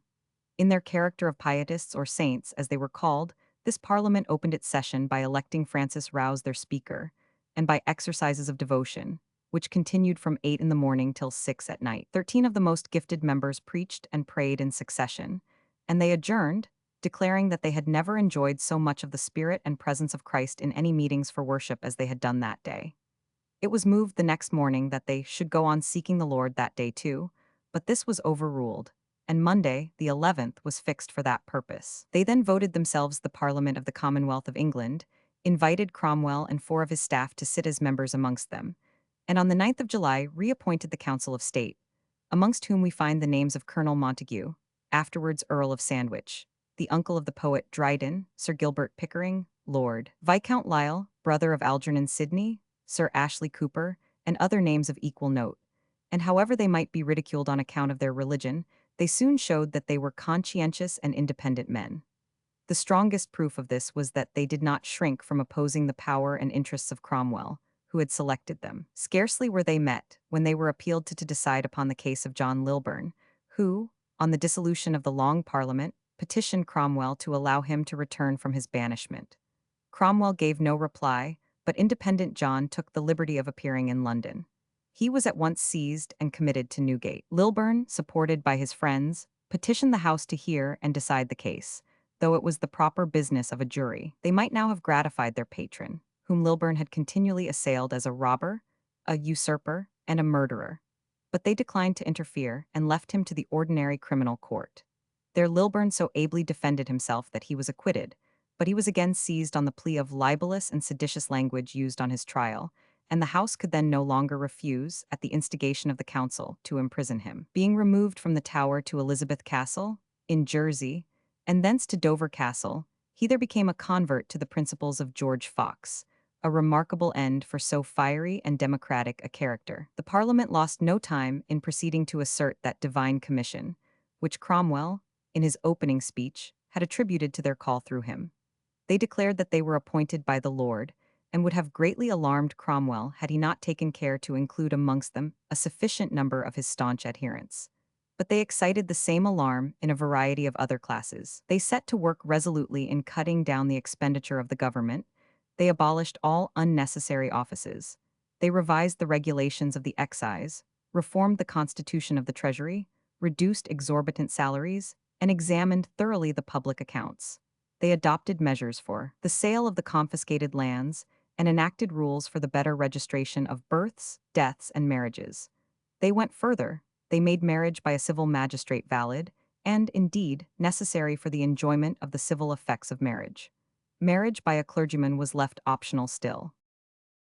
In their character of pietists or saints, as they were called, this Parliament opened its session by electing Francis Rouse their Speaker, and by exercises of devotion, which continued from 8 in the morning till 6 at night. 13 of the most gifted members preached and prayed in succession, and they adjourned, declaring that they had never enjoyed so much of the spirit and presence of Christ in any meetings for worship as they had done that day. It was moved the next morning that they should go on seeking the Lord that day too, but this was overruled, and Monday, the 11th, was fixed for that purpose. They then voted themselves the Parliament of the Commonwealth of England, invited Cromwell and 4 of his staff to sit as members amongst them, and on the 9th of July reappointed the Council of State, amongst whom we find the names of Colonel Montague, afterwards Earl of Sandwich, the uncle of the poet Dryden, Sir Gilbert Pickering, Lord Viscount Lisle, brother of Algernon Sidney, Sir Ashley Cooper, and other names of equal note, and however they might be ridiculed on account of their religion, they soon showed that they were conscientious and independent men. The strongest proof of this was that they did not shrink from opposing the power and interests of Cromwell, who had selected them. Scarcely were they met when they were appealed to decide upon the case of John Lilburne, who, on the dissolution of the Long Parliament, petitioned Cromwell to allow him to return from his banishment. Cromwell gave no reply, but independent John took the liberty of appearing in London. He was at once seized and committed to Newgate. Lilburne, supported by his friends, petitioned the House to hear and decide the case, though it was the proper business of a jury. They might now have gratified their patron, whom Lilburne had continually assailed as a robber, a usurper, and a murderer. But they declined to interfere and left him to the ordinary criminal court. There Lilburne so ably defended himself that he was acquitted, but he was again seized on the plea of libelous and seditious language used on his trial, and the House could then no longer refuse, at the instigation of the Council, to imprison him. Being removed from the Tower to Elizabeth Castle, in Jersey, and thence to Dover Castle, he there became a convert to the principles of George Fox, a remarkable end for so fiery and democratic a character. The Parliament lost no time in proceeding to assert that divine commission, which Cromwell, in his opening speech, had attributed to their call through him. They declared that they were appointed by the Lord, and would have greatly alarmed Cromwell had he not taken care to include amongst them a sufficient number of his staunch adherents. But they excited the same alarm in a variety of other classes. They set to work resolutely in cutting down the expenditure of the government. They abolished all unnecessary offices. They revised the regulations of the excise, reformed the constitution of the treasury, reduced exorbitant salaries, and examined thoroughly the public accounts. They adopted measures for the sale of the confiscated lands and enacted rules for the better registration of births, deaths, and marriages. They went further. They made marriage by a civil magistrate valid and, indeed, necessary for the enjoyment of the civil effects of marriage. Marriage by a clergyman was left optional still.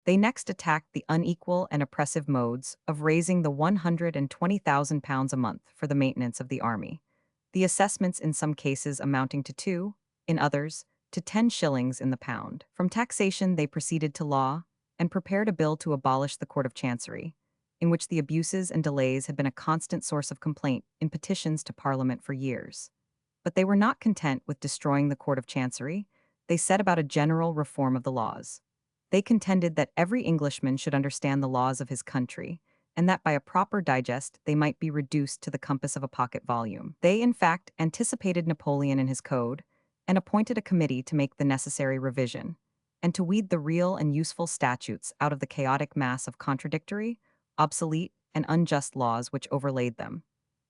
They next attacked the unequal and oppressive modes of raising the £120,000 a month for the maintenance of the army, the assessments in some cases amounting to 2, in others, to 10 shillings in the pound. From taxation they proceeded to law, and prepared a bill to abolish the Court of Chancery, in which the abuses and delays had been a constant source of complaint in petitions to Parliament for years. But they were not content with destroying the Court of Chancery. They set about a general reform of the laws. They contended that every Englishman should understand the laws of his country, and that by a proper digest they might be reduced to the compass of a pocket volume. They, in fact, anticipated Napoleon in his code, and appointed a committee to make the necessary revision, and to weed the real and useful statutes out of the chaotic mass of contradictory, obsolete, and unjust laws which overlaid them.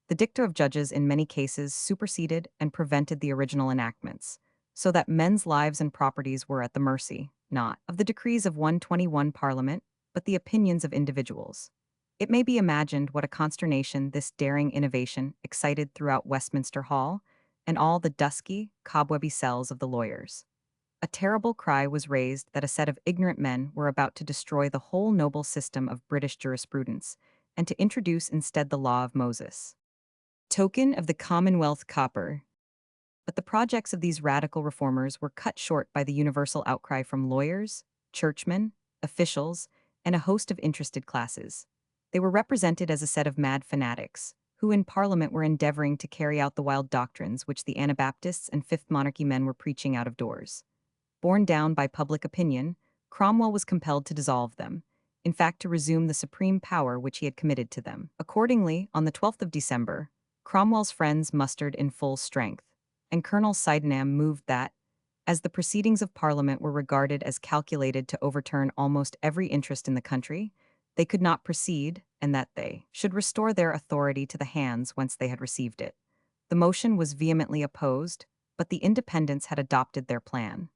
The dicta of judges in many cases superseded and prevented the original enactments, so that men's lives and properties were at the mercy, not of the decrees of 121 Parliament, but the opinions of individuals. It may be imagined what a consternation this daring innovation excited throughout Westminster Hall and all the dusky, cobwebby cells of the lawyers. A terrible cry was raised that a set of ignorant men were about to destroy the whole noble system of British jurisprudence and to introduce instead the law of Moses. Token of the Commonwealth copper. But the projects of these radical reformers were cut short by the universal outcry from lawyers, churchmen, officials, and a host of interested classes. They were represented as a set of mad fanatics, who in Parliament were endeavoring to carry out the wild doctrines which the Anabaptists and Fifth Monarchy men were preaching out of doors. Borne down by public opinion, Cromwell was compelled to dissolve them, in fact to resume the supreme power which he had committed to them. Accordingly, on the 12th of December, Cromwell's friends mustered in full strength, and Colonel Sydenham moved that, as the proceedings of Parliament were regarded as calculated to overturn almost every interest in the country, they could not proceed, and that they should restore their authority to the hands whence they had received it. The motion was vehemently opposed, but the Independents had adopted their plan.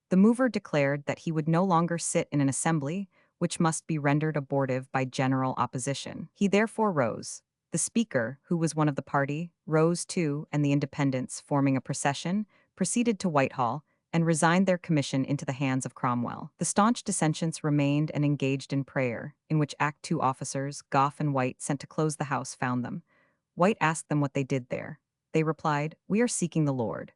The mover declared that he would no longer sit in an assembly which must be rendered abortive by general opposition. He therefore rose. The Speaker, who was one of the party, rose too, and the Independents, forming a procession, proceeded to Whitehall and resigned their commission into the hands of Cromwell. The staunch dissentients remained and engaged in prayer, in which Act 2 officers, Gough and White, sent to close the house, found them. White asked them what they did there. They replied, "We are seeking the Lord."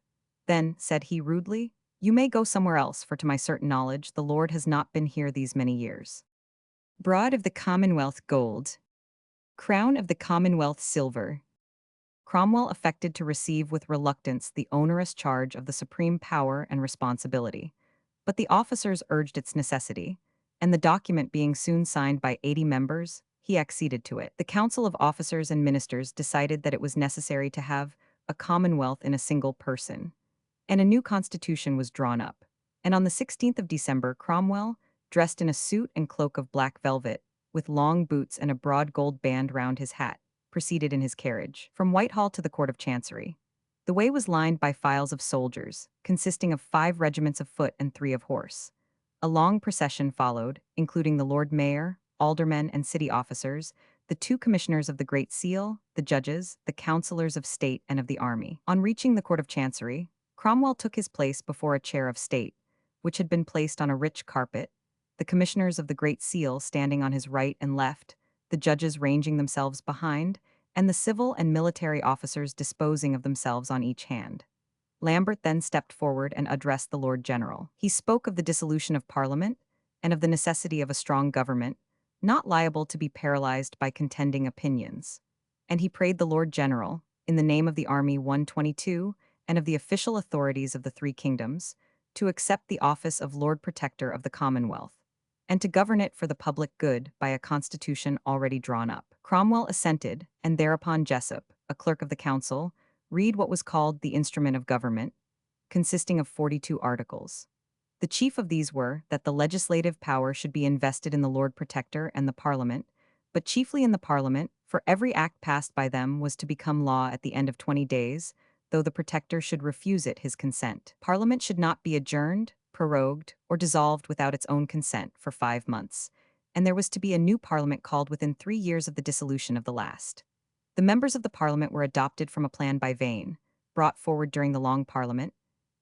Then, said he rudely, "You may go somewhere else, for to my certain knowledge the Lord has not been here these many years." Broad of the Commonwealth gold. Crown of the Commonwealth silver. Cromwell affected to receive with reluctance the onerous charge of the supreme power and responsibility, but the officers urged its necessity, and the document being soon signed by 80 members, he acceded to it. The Council of Officers and Ministers decided that it was necessary to have a commonwealth in a single person, and a new constitution was drawn up. And on the 16th of December, Cromwell, dressed in a suit and cloak of black velvet, with long boots and a broad gold band round his hat, proceeded in his carriage. From Whitehall to the Court of Chancery. The way was lined by files of soldiers, consisting of 5 regiments of foot and 3 of horse. A long procession followed, including the Lord Mayor, aldermen, and city officers, the 2 commissioners of the Great Seal, the judges, the councillors of state and of the army. On reaching the Court of Chancery, Cromwell took his place before a chair of state, which had been placed on a rich carpet, the commissioners of the Great Seal standing on his right and left, the judges ranging themselves behind, and the civil and military officers disposing of themselves on each hand. Lambert then stepped forward and addressed the Lord General. He spoke of the dissolution of Parliament and of the necessity of a strong government, not liable to be paralyzed by contending opinions. And he prayed the Lord General, in the name of the Army 122 and of the official authorities of the 3 kingdoms, to accept the office of Lord Protector of the Commonwealth, and to govern it for the public good by a constitution already drawn up. Cromwell assented, and thereupon Jessup, a clerk of the council, read what was called the Instrument of Government, consisting of 42 articles. The chief of these were that the legislative power should be invested in the Lord Protector and the Parliament, but chiefly in the Parliament, for every act passed by them was to become law at the end of 20 days, though the Protector should refuse it his consent. Parliament should not be adjourned, prorogued, or dissolved without its own consent for 5 months, and there was to be a new Parliament called within 3 years of the dissolution of the last. The members of the Parliament were adopted from a plan by Vane, brought forward during the Long Parliament,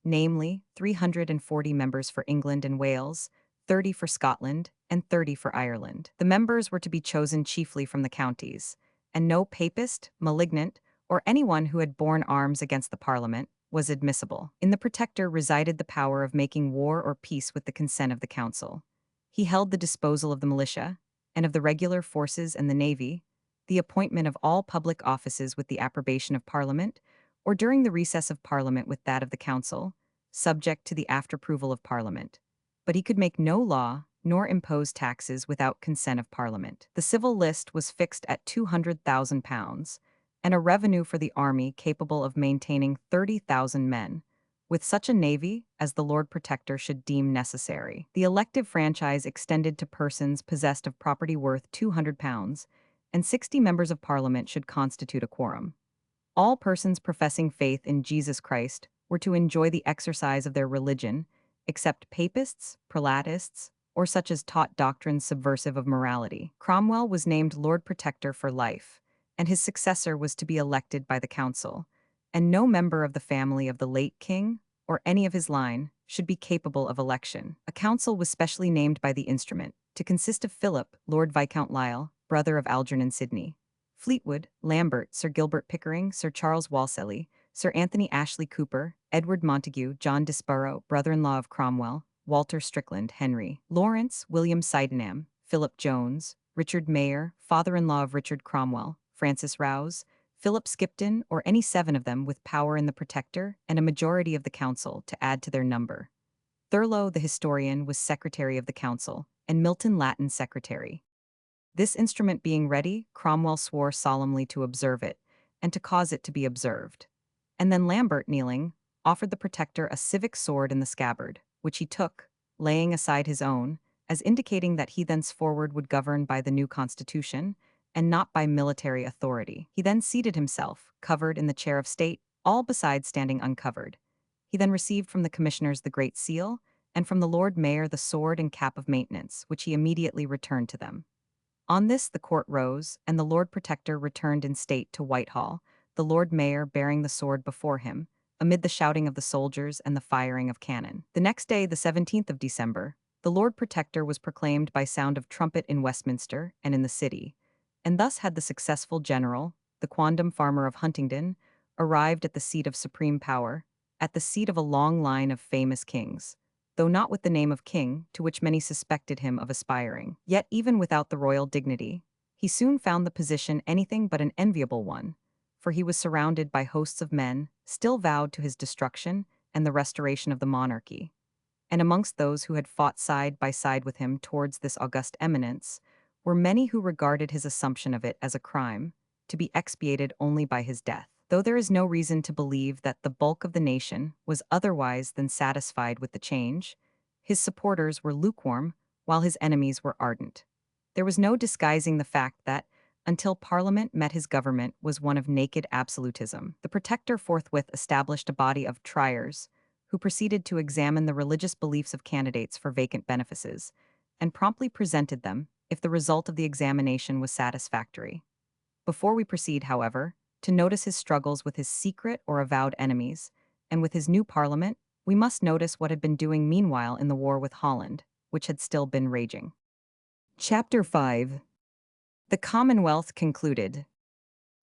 namely 340 members for England and Wales, 30 for Scotland, and 30 for Ireland. The members were to be chosen chiefly from the counties, and no papist, malignant, or anyone who had borne arms against the Parliament was admissible. In the Protector resided the power of making war or peace with the consent of the Council. He held the disposal of the militia, and of the regular forces and the navy, the appointment of all public offices with the approbation of Parliament, or during the recess of Parliament with that of the Council, subject to the after-approval of Parliament. But he could make no law, nor impose taxes without consent of Parliament. The civil list was fixed at £200,000, and a revenue for the army capable of maintaining 30,000 men, with such a navy as the Lord Protector should deem necessary. The elective franchise extended to persons possessed of property worth £200, and 60 members of Parliament should constitute a quorum. All persons professing faith in Jesus Christ were to enjoy the exercise of their religion, except papists, prelatists, or such as taught doctrines subversive of morality. Cromwell was named Lord Protector for life, and his successor was to be elected by the council, and no member of the family of the late king, or any of his line, should be capable of election. A council was specially named by the instrument, to consist of Philip, Lord Viscount Lisle, brother of Algernon Sidney, Fleetwood, Lambert, Sir Gilbert Pickering, Sir Charles Walsalley, Sir Anthony Ashley Cooper, Edward Montague, John Desborough, brother-in-law of Cromwell, Walter Strickland, Henry Lawrence, William Sydenham, Philip Jones, Richard Mayer, father-in-law of Richard Cromwell, Francis Rouse, Philip Skipton, or any 7 of them with power in the Protector and a majority of the council to add to their number. Thurlow, the historian, was secretary of the council, and Milton Latin secretary. This instrument being ready, Cromwell swore solemnly to observe it, and to cause it to be observed. And then Lambert, kneeling, offered the Protector a civic sword in the scabbard, which he took, laying aside his own, as indicating that he thenceforward would govern by the new constitution, and not by military authority. He then seated himself, covered in the chair of state, all besides standing uncovered. He then received from the commissioners the Great Seal, and from the Lord Mayor the sword and cap of maintenance, which he immediately returned to them. On this the court rose, and the Lord Protector returned in state to Whitehall, the Lord Mayor bearing the sword before him, amid the shouting of the soldiers and the firing of cannon. The next day, the 17th of December, the Lord Protector was proclaimed by sound of trumpet in Westminster and in the city, and thus had the successful general, the quondam farmer of Huntingdon, arrived at the seat of supreme power, at the seat of a long line of famous kings, though not with the name of king, to which many suspected him of aspiring. Yet even without the royal dignity, he soon found the position anything but an enviable one, for he was surrounded by hosts of men, still vowed to his destruction and the restoration of the monarchy. And amongst those who had fought side by side with him towards this august eminence, were many who regarded his assumption of it as a crime, to be expiated only by his death. Though there is no reason to believe that the bulk of the nation was otherwise than satisfied with the change, his supporters were lukewarm, while his enemies were ardent. There was no disguising the fact that, until Parliament met his government was one of naked absolutism. The Protector forthwith established a body of triers, who proceeded to examine the religious beliefs of candidates for vacant benefices, and promptly presented them, if the result of the examination was satisfactory. Before we proceed, however, to notice his struggles with his secret or avowed enemies, and with his new Parliament, we must notice what had been doing meanwhile in the war with Holland, which had still been raging. Chapter 5. The Commonwealth concluded.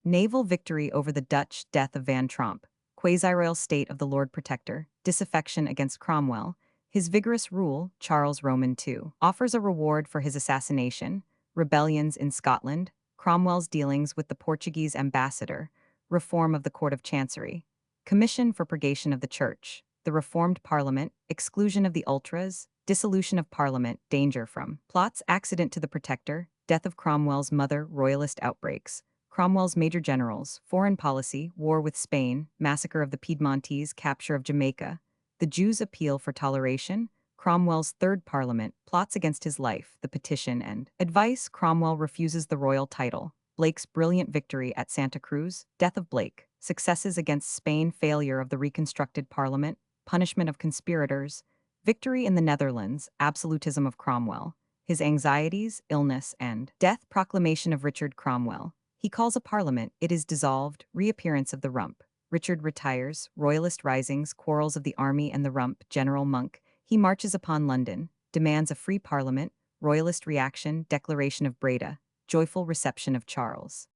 Naval victory over the Dutch, death of Van Tromp, quasi-royal state of the Lord Protector, disaffection against Cromwell, his vigorous rule, Charles Roman II, offers a reward for his assassination, rebellions in Scotland, Cromwell's dealings with the Portuguese ambassador, reform of the Court of Chancery, commission for purgation of the Church, the reformed Parliament, exclusion of the ultras, dissolution of Parliament, danger from plots, accident to the Protector, death of Cromwell's mother, royalist outbreaks, Cromwell's major generals, foreign policy, war with Spain, massacre of the Piedmontese, capture of Jamaica, the Jews' appeal for toleration, Cromwell's third parliament, plots against his life, the petition and advice, Cromwell refuses the royal title, Blake's brilliant victory at Santa Cruz, death of Blake, successes against Spain, failure of the reconstructed parliament, punishment of conspirators, victory in the Netherlands, absolutism of Cromwell, his anxieties, illness, and death, proclamation of Richard Cromwell. He calls a parliament, it is dissolved, reappearance of the rump. Richard retires, royalist risings, quarrels of the army and the rump, General Monk. He marches upon London, demands a free parliament, royalist reaction, declaration of Breda, joyful reception of Charles.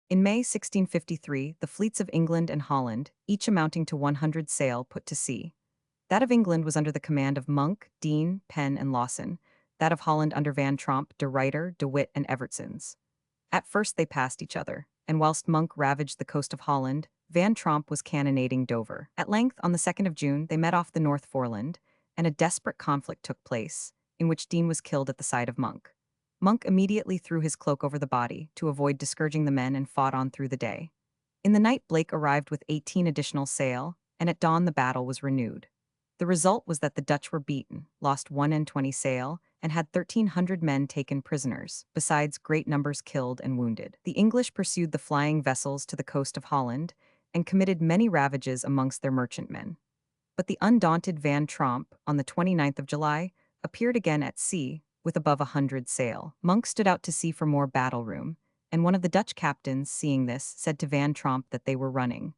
In May 1653, the fleets of England and Holland, each amounting to 100 sail, put to sea. That of England was under the command of Monk, Dean, Penn, and Lawson, that of Holland under Van Tromp, de Ruyter, de Witt, and Evertsons. At first they passed each other, and whilst Monk ravaged the coast of Holland, Van Tromp was cannonading Dover. At length, on the 2nd of June, they met off the North Foreland, and a desperate conflict took place, in which Dean was killed at the side of Monk. Monk immediately threw his cloak over the body, to avoid discouraging the men, and fought on through the day. In the night Blake arrived with 18 additional sail, and at dawn the battle was renewed. The result was that the Dutch were beaten, lost 21 sail, and had 1,300 men taken prisoners, besides great numbers killed and wounded. The English pursued the flying vessels to the coast of Holland, and committed many ravages amongst their merchantmen. But the undaunted Van Tromp, on the 29th of July, appeared again at sea, with above 100 sail. Monk stood out to sea for more battle room, and one of the Dutch captains, seeing this, said to Van Tromp that they were running.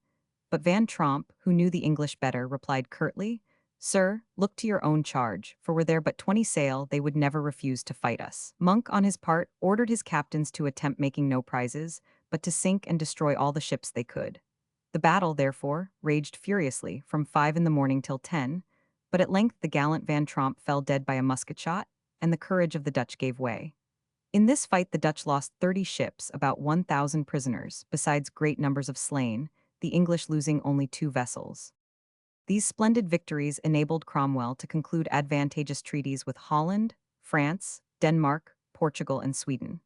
But Van Tromp, who knew the English better, replied curtly, "Sir, look to your own charge, for were there but 20 sail, they would never refuse to fight us." Monk, on his part, ordered his captains to attempt making no prizes, but to sink and destroy all the ships they could. The battle, therefore, raged furiously from 5 in the morning till 10, but at length the gallant Van Tromp fell dead by a musket shot, and the courage of the Dutch gave way. In this fight the Dutch lost 30 ships, about 1,000 prisoners, besides great numbers of slain, the English losing only 2 vessels. These splendid victories enabled Cromwell to conclude advantageous treaties with Holland, France, Denmark, Portugal, and Sweden.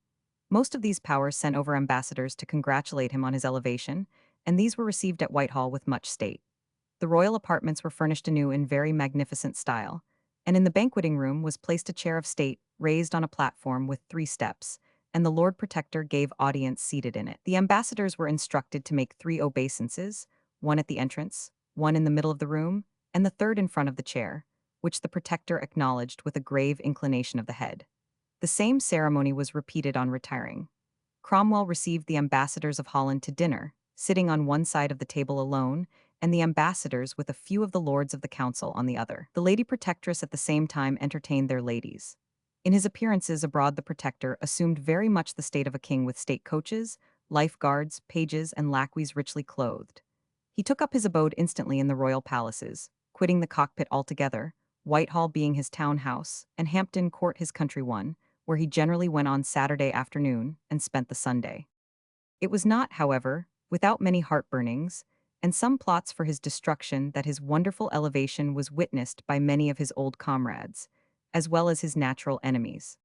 Most of these powers sent over ambassadors to congratulate him on his elevation, and these were received at Whitehall with much state. The royal apartments were furnished anew in very magnificent style, and in the banqueting room was placed a chair of state raised on a platform with 3 steps, and the Lord Protector gave audience seated in it. The ambassadors were instructed to make 3 obeisances, one at the entrance, one in the middle of the room, and the third in front of the chair, which the Protector acknowledged with a grave inclination of the head. The same ceremony was repeated on retiring. Cromwell received the ambassadors of Holland to dinner, sitting on one side of the table alone, and the ambassadors with a few of the lords of the council on the other. The Lady Protectress at the same time entertained their ladies. In his appearances abroad the Protector assumed very much the state of a king, with state coaches, lifeguards, pages, and lacqueys richly clothed. He took up his abode instantly in the royal palaces, quitting the cockpit altogether, Whitehall being his town house, and Hampton Court his country one, where he generally went on Saturday afternoon and spent the Sunday. It was not, however, without many heartburnings, and some plots for his destruction, that his wonderful elevation was witnessed by many of his old comrades, as well as his natural enemies.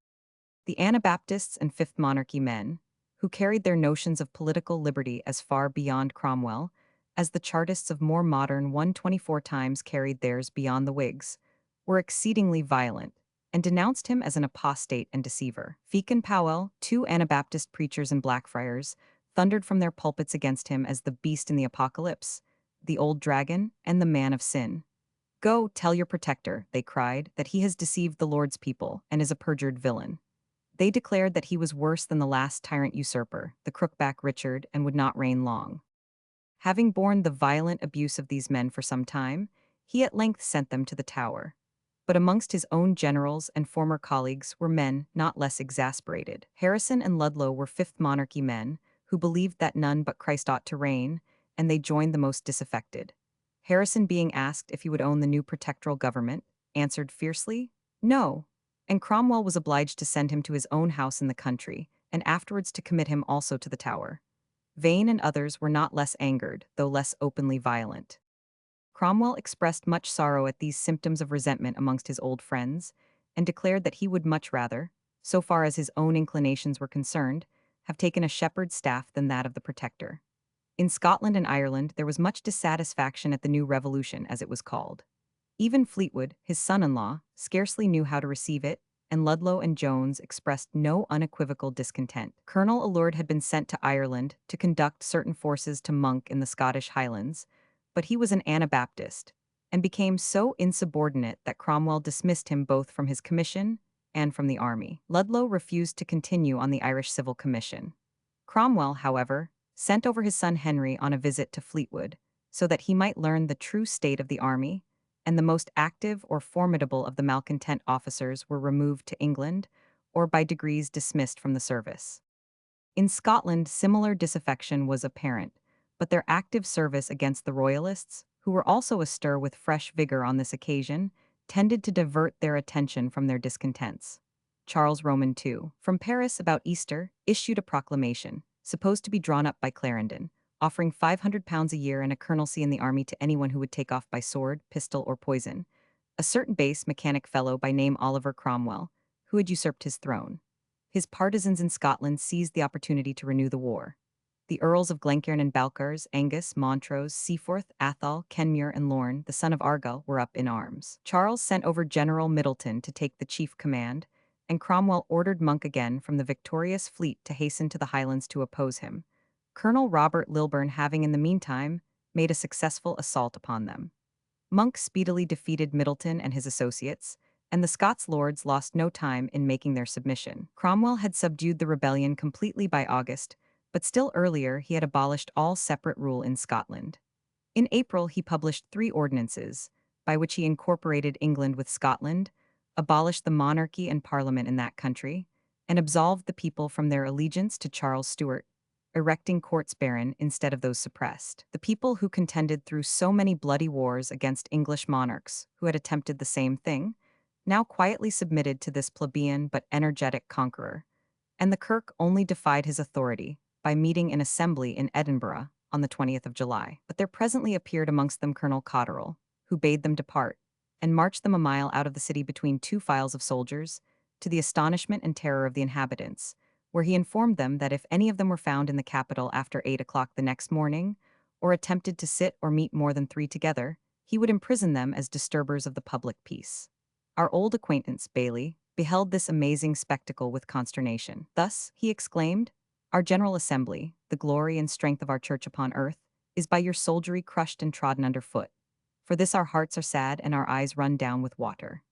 The Anabaptists and Fifth Monarchy men, who carried their notions of political liberty as far beyond Cromwell, as the Chartists of more modern 124 times carried theirs beyond the Whigs, were exceedingly violent, and denounced him as an apostate and deceiver. Feake and Powell, two Anabaptist preachers and Blackfriars, thundered from their pulpits against him as the beast in the apocalypse, the old dragon, and the man of sin. "Go, tell your protector," they cried, "that he has deceived the Lord's people and is a perjured villain." They declared that he was worse than the last tyrant usurper, the crookback Richard, and would not reign long. Having borne the violent abuse of these men for some time, he at length sent them to the Tower. But amongst his own generals and former colleagues were men not less exasperated. Harrison and Ludlow were Fifth Monarchy men, who believed that none but Christ ought to reign, and they joined the most disaffected. Harrison, being asked if he would own the new protectoral government, answered fiercely, "No," and Cromwell was obliged to send him to his own house in the country, and afterwards to commit him also to the Tower. Vane and others were not less angered, though less openly violent. Cromwell expressed much sorrow at these symptoms of resentment amongst his old friends, and declared that he would much rather, so far as his own inclinations were concerned, have taken a shepherd's staff than that of the Protector. In Scotland and Ireland there was much dissatisfaction at the new revolution, as it was called. Even Fleetwood, his son-in-law, scarcely knew how to receive it, and Ludlow and Jones expressed no unequivocal discontent. Colonel Allard had been sent to Ireland to conduct certain forces to Monk in the Scottish Highlands, but he was an Anabaptist, and became so insubordinate that Cromwell dismissed him both from his commission and from the army. Ludlow refused to continue on the Irish Civil Commission. Cromwell, however, sent over his son Henry on a visit to Fleetwood, so that he might learn the true state of the army, and the most active or formidable of the malcontent officers were removed to England, or by degrees dismissed from the service. In Scotland, similar disaffection was apparent, but their active service against the Royalists, who were also astir with fresh vigor on this occasion, tended to divert their attention from their discontents. Charles Roman II, from Paris about Easter, issued a proclamation, supposed to be drawn up by Clarendon, offering £500 a year and a colonelcy in the army to anyone who would take off by sword, pistol, or poison, a certain base mechanic fellow by name Oliver Cromwell, who had usurped his throne. His partisans in Scotland seized the opportunity to renew the war. The Earls of Glencairn and Balcarres, Angus, Montrose, Seaforth, Athol, Kenmure, and Lorne, the son of Argyll, were up in arms. Charles sent over General Middleton to take the chief command, and Cromwell ordered Monk again from the victorious fleet to hasten to the Highlands to oppose him, Colonel Robert Lilburne having in the meantime made a successful assault upon them. Monk speedily defeated Middleton and his associates, and the Scots lords lost no time in making their submission. Cromwell had subdued the rebellion completely by August, but still earlier he had abolished all separate rule in Scotland. In April he published 3 ordinances, by which he incorporated England with Scotland, abolished the monarchy and parliament in that country, and absolved the people from their allegiance to Charles Stuart, erecting courts baron instead of those suppressed. The people who contended through so many bloody wars against English monarchs who had attempted the same thing, now quietly submitted to this plebeian but energetic conqueror, and the Kirk only defied his authority by meeting in assembly in Edinburgh on the 20th of July. But there presently appeared amongst them Colonel Cotterell, who bade them depart, and marched them a mile out of the city between 2 files of soldiers, to the astonishment and terror of the inhabitants, where he informed them that if any of them were found in the capital after 8 o'clock the next morning, or attempted to sit or meet more than 3 together, he would imprison them as disturbers of the public peace. Our old acquaintance, Bailey, beheld this amazing spectacle with consternation. Thus, he exclaimed, "Our General Assembly, the glory and strength of our church upon earth, is by your soldiery crushed and trodden under foot. For this our hearts are sad and our eyes run down with water."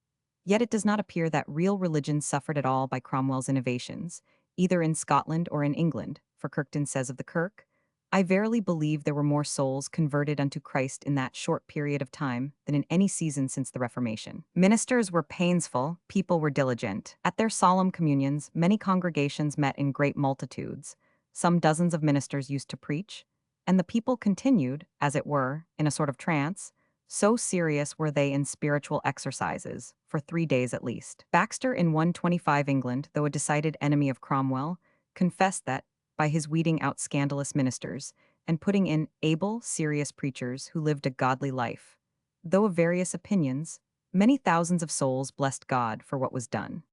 Yet it does not appear that real religion suffered at all by Cromwell's innovations, either in Scotland or in England, for Kirkton says of the Kirk, "I verily believe there were more souls converted unto Christ in that short period of time than in any season since the Reformation." Ministers were painsful, people were diligent. At their solemn communions, many congregations met in great multitudes. Some dozens of ministers used to preach, and the people continued, as it were, in a sort of trance, so serious were they in spiritual exercises, for 3 days at least. Baxter in 125 England, though a decided enemy of Cromwell, confessed that, by his weeding out scandalous ministers, and putting in able, serious preachers who lived a godly life, though of various opinions, many thousands of souls blessed God for what was done.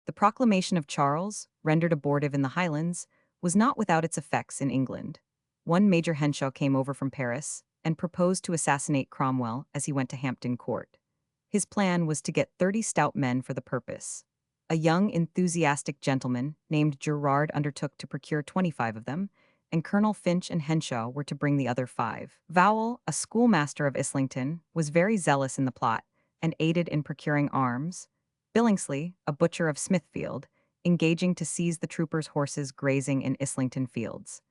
The proclamation of Charles, rendered abortive in the Highlands, was not without its effects in England. One Major Henshaw came over from Paris, and proposed to assassinate Cromwell as he went to Hampton Court. His plan was to get 30 stout men for the purpose. A young, enthusiastic gentleman named Gerard undertook to procure 25 of them, and Colonel Finch and Henshaw were to bring the other 5. Vowell, a schoolmaster of Islington, was very zealous in the plot, and aided in procuring arms. Billingsley, a butcher of Smithfield, engaging to seize the troopers' horses grazing in Islington fields.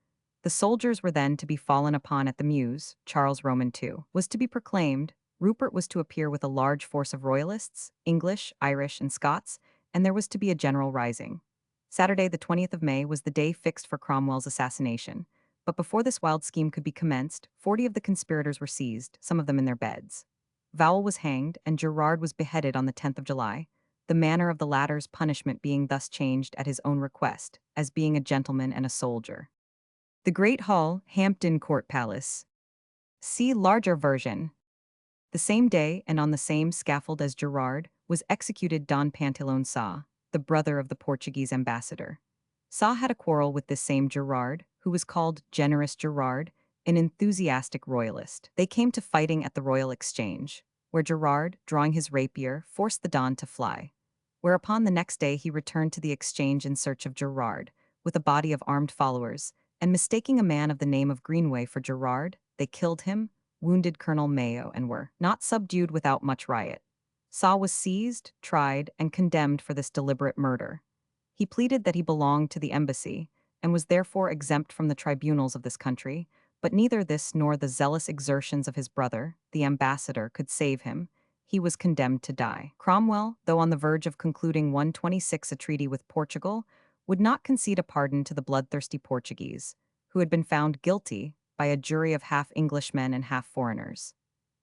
The soldiers were then to be fallen upon at the Mews. Charles Roman II was to be proclaimed. Rupert was to appear with a large force of royalists, English, Irish, and Scots, and there was to be a general rising. Saturday, the 20th of May, was the day fixed for Cromwell's assassination, but before this wild scheme could be commenced, 40 of the conspirators were seized, some of them in their beds. Vowell was hanged, and Gerard was beheaded on the 10th of July, the manner of the latter's punishment being thus changed at his own request, as being a gentleman and a soldier. The Great Hall, Hampton Court Palace. See larger version. The same day, and on the same scaffold as Gerard, was executed Don Pantalone Sá, the brother of the Portuguese ambassador. Sá had a quarrel with this same Gerard, who was called Generous Gerard, an enthusiastic royalist. They came to fighting at the Royal Exchange, where Gerard, drawing his rapier, forced the Don to fly. Whereupon the next day he returned to the Exchange in search of Gerard, with a body of armed followers, and mistaking a man of the name of Greenway for Gerard, they killed him, wounded Colonel Mayo, and were not subdued without much riot. Sá was seized, tried, and condemned for this deliberate murder. He pleaded that he belonged to the embassy, and was therefore exempt from the tribunals of this country, but neither this nor the zealous exertions of his brother, the ambassador, could save him. He was condemned to die. Cromwell, though on the verge of concluding 126 a treaty with Portugal, would not concede a pardon to the bloodthirsty Portuguese, who had been found guilty by a jury of half Englishmen and half foreigners.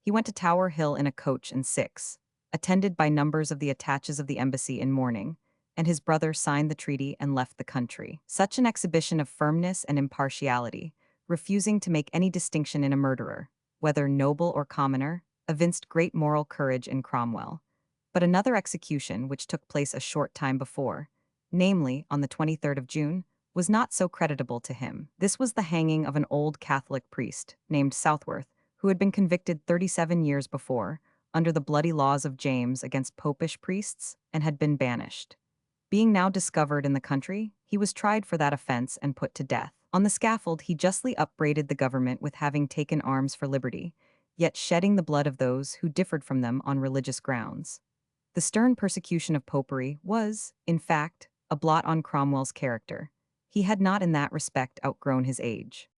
He went to Tower Hill in a coach and 6, attended by numbers of the attaches of the embassy in mourning, and his brother signed the treaty and left the country. Such an exhibition of firmness and impartiality, refusing to make any distinction in a murderer, whether noble or commoner, evinced great moral courage in Cromwell. But another execution, which took place a short time before, namely on the 23rd of June, was not so creditable to him. This was the hanging of an old Catholic priest, named Southworth, who had been convicted 37 years before, under the bloody laws of James against popish priests, and had been banished. Being now discovered in the country, he was tried for that offense and put to death. On the scaffold he justly upbraided the government with having taken arms for liberty, yet shedding the blood of those who differed from them on religious grounds. The stern persecution of popery was, in fact, a blot on Cromwell's character. He had not in that respect outgrown his age.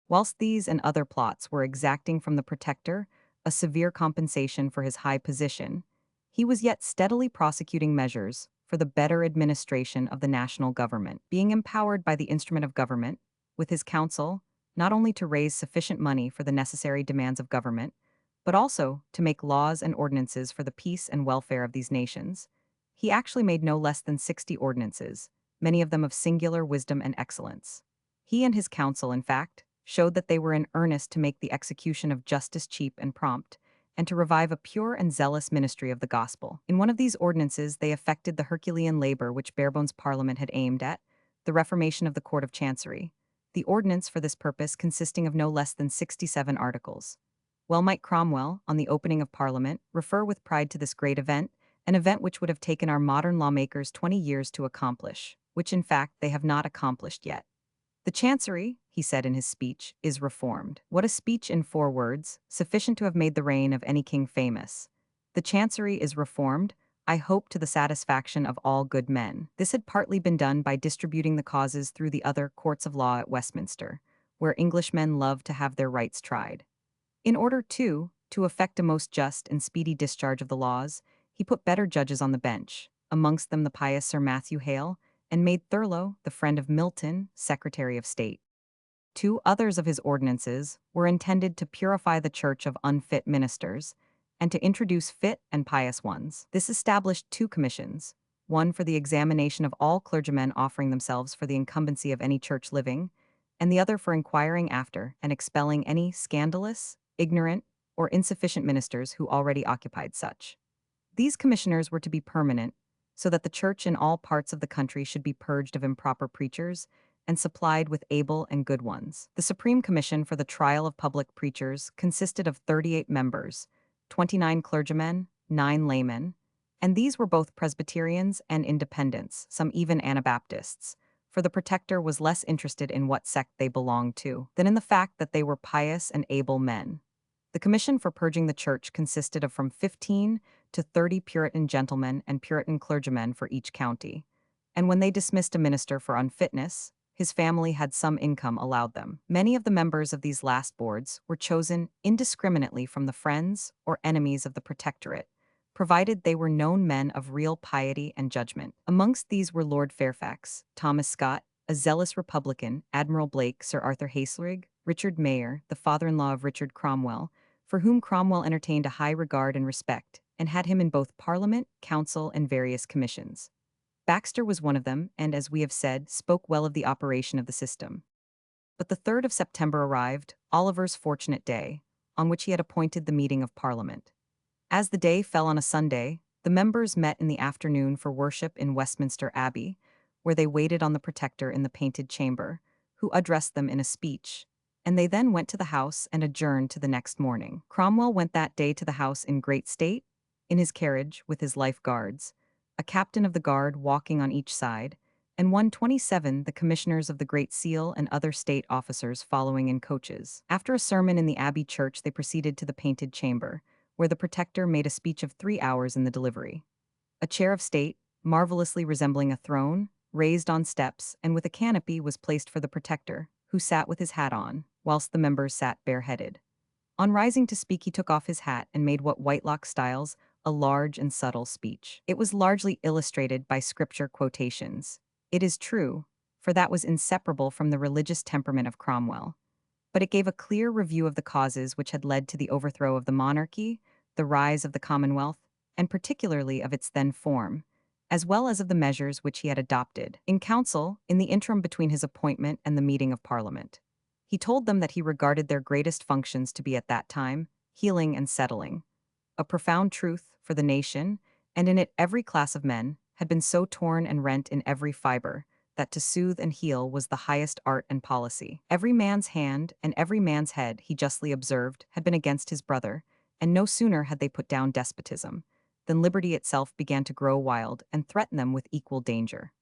Whilst these and other plots were exacting from the Protector a severe compensation for his high position, he was yet steadily prosecuting measures for the better administration of the national government, being empowered by the instrument of government, with his council, not only to raise sufficient money for the necessary demands of government, but also to make laws and ordinances for the peace and welfare of these nations. He actually made no less than 60 ordinances, many of them of singular wisdom and excellence. He and his council, in fact, showed that they were in earnest to make the execution of justice cheap and prompt, and to revive a pure and zealous ministry of the gospel. In one of these ordinances they effected the Herculean labor which Barebone's Parliament had aimed at, the reformation of the Court of Chancery, the ordinance for this purpose consisting of no less than 67 articles. Well might Cromwell, on the opening of Parliament, refer with pride to this great event, an event which would have taken our modern lawmakers 20 years to accomplish, which in fact they have not accomplished yet. The Chancery, he said in his speech, is reformed. What a speech in 4 words, sufficient to have made the reign of any king famous. The Chancery is reformed, I hope to the satisfaction of all good men. This had partly been done by distributing the causes through the other courts of law at Westminster, where Englishmen love to have their rights tried. In order, too, to effect a most just and speedy discharge of the laws, he put better judges on the bench, amongst them the pious Sir Matthew Hale, and made Thurlow, the friend of Milton, Secretary of State. 2 others of his ordinances were intended to purify the church of unfit ministers, and to introduce fit and pious ones. This established 2 commissions, one for the examination of all clergymen offering themselves for the incumbency of any church living, and the other for inquiring after and expelling any scandalous, ignorant, or insufficient ministers who already occupied such. These commissioners were to be permanent, so that the church in all parts of the country should be purged of improper preachers and supplied with able and good ones. The Supreme Commission for the Trial of Public Preachers consisted of 38 members, 29 clergymen, 9 laymen, and these were both Presbyterians and Independents, some even Anabaptists, for the protector was less interested in what sect they belonged to than in the fact that they were pious and able men. The commission for purging the church consisted of from 15 to 30 Puritan gentlemen and Puritan clergymen for each county, and when they dismissed a minister for unfitness, his family had some income allowed them. Many of the members of these last boards were chosen indiscriminately from the friends or enemies of the protectorate, provided they were known men of real piety and judgment. Amongst these were Lord Fairfax, Thomas Scott, a zealous Republican, Admiral Blake, Sir Arthur Haslerigg, Richard Mayer, the father-in-law of Richard Cromwell, for whom Cromwell entertained a high regard and respect, and had him in both Parliament, Council, and various commissions. Baxter was one of them, and, as we have said, spoke well of the operation of the system. But the 3rd of September arrived, Oliver's fortunate day, on which he had appointed the meeting of Parliament. As the day fell on a Sunday, the members met in the afternoon for worship in Westminster Abbey, where they waited on the Protector in the Painted Chamber, who addressed them in a speech, and they then went to the House and adjourned to the next morning. Cromwell went that day to the House in great state, in his carriage with his life guards, a captain of the guard walking on each side, and 127 the commissioners of the Great Seal and other state officers following in coaches. After a sermon in the Abbey church they proceeded to the Painted Chamber, where the Protector made a speech of 3 hours in the delivery. A chair of state, marvelously resembling a throne, raised on steps and with a canopy was placed for the Protector, who sat with his hat on, whilst the members sat bareheaded. On rising to speak he took off his hat and made what Whitelock styles a large and subtle speech. It was largely illustrated by scripture quotations. It is true, for that was inseparable from the religious temperament of Cromwell. But it gave a clear review of the causes which had led to the overthrow of the monarchy, the rise of the Commonwealth, and particularly of its then form, as well as of the measures which he had adopted. In council, in the interim between his appointment and the meeting of Parliament, he told them that he regarded their greatest functions to be at that time healing and settling, a profound truth for the nation, and in it every class of men had been so torn and rent in every fiber that to soothe and heal was the highest art and policy. Every man's hand and every man's head, he justly observed, had been against his brother, and no sooner had they put down despotism than liberty itself began to grow wild and threaten them with equal danger.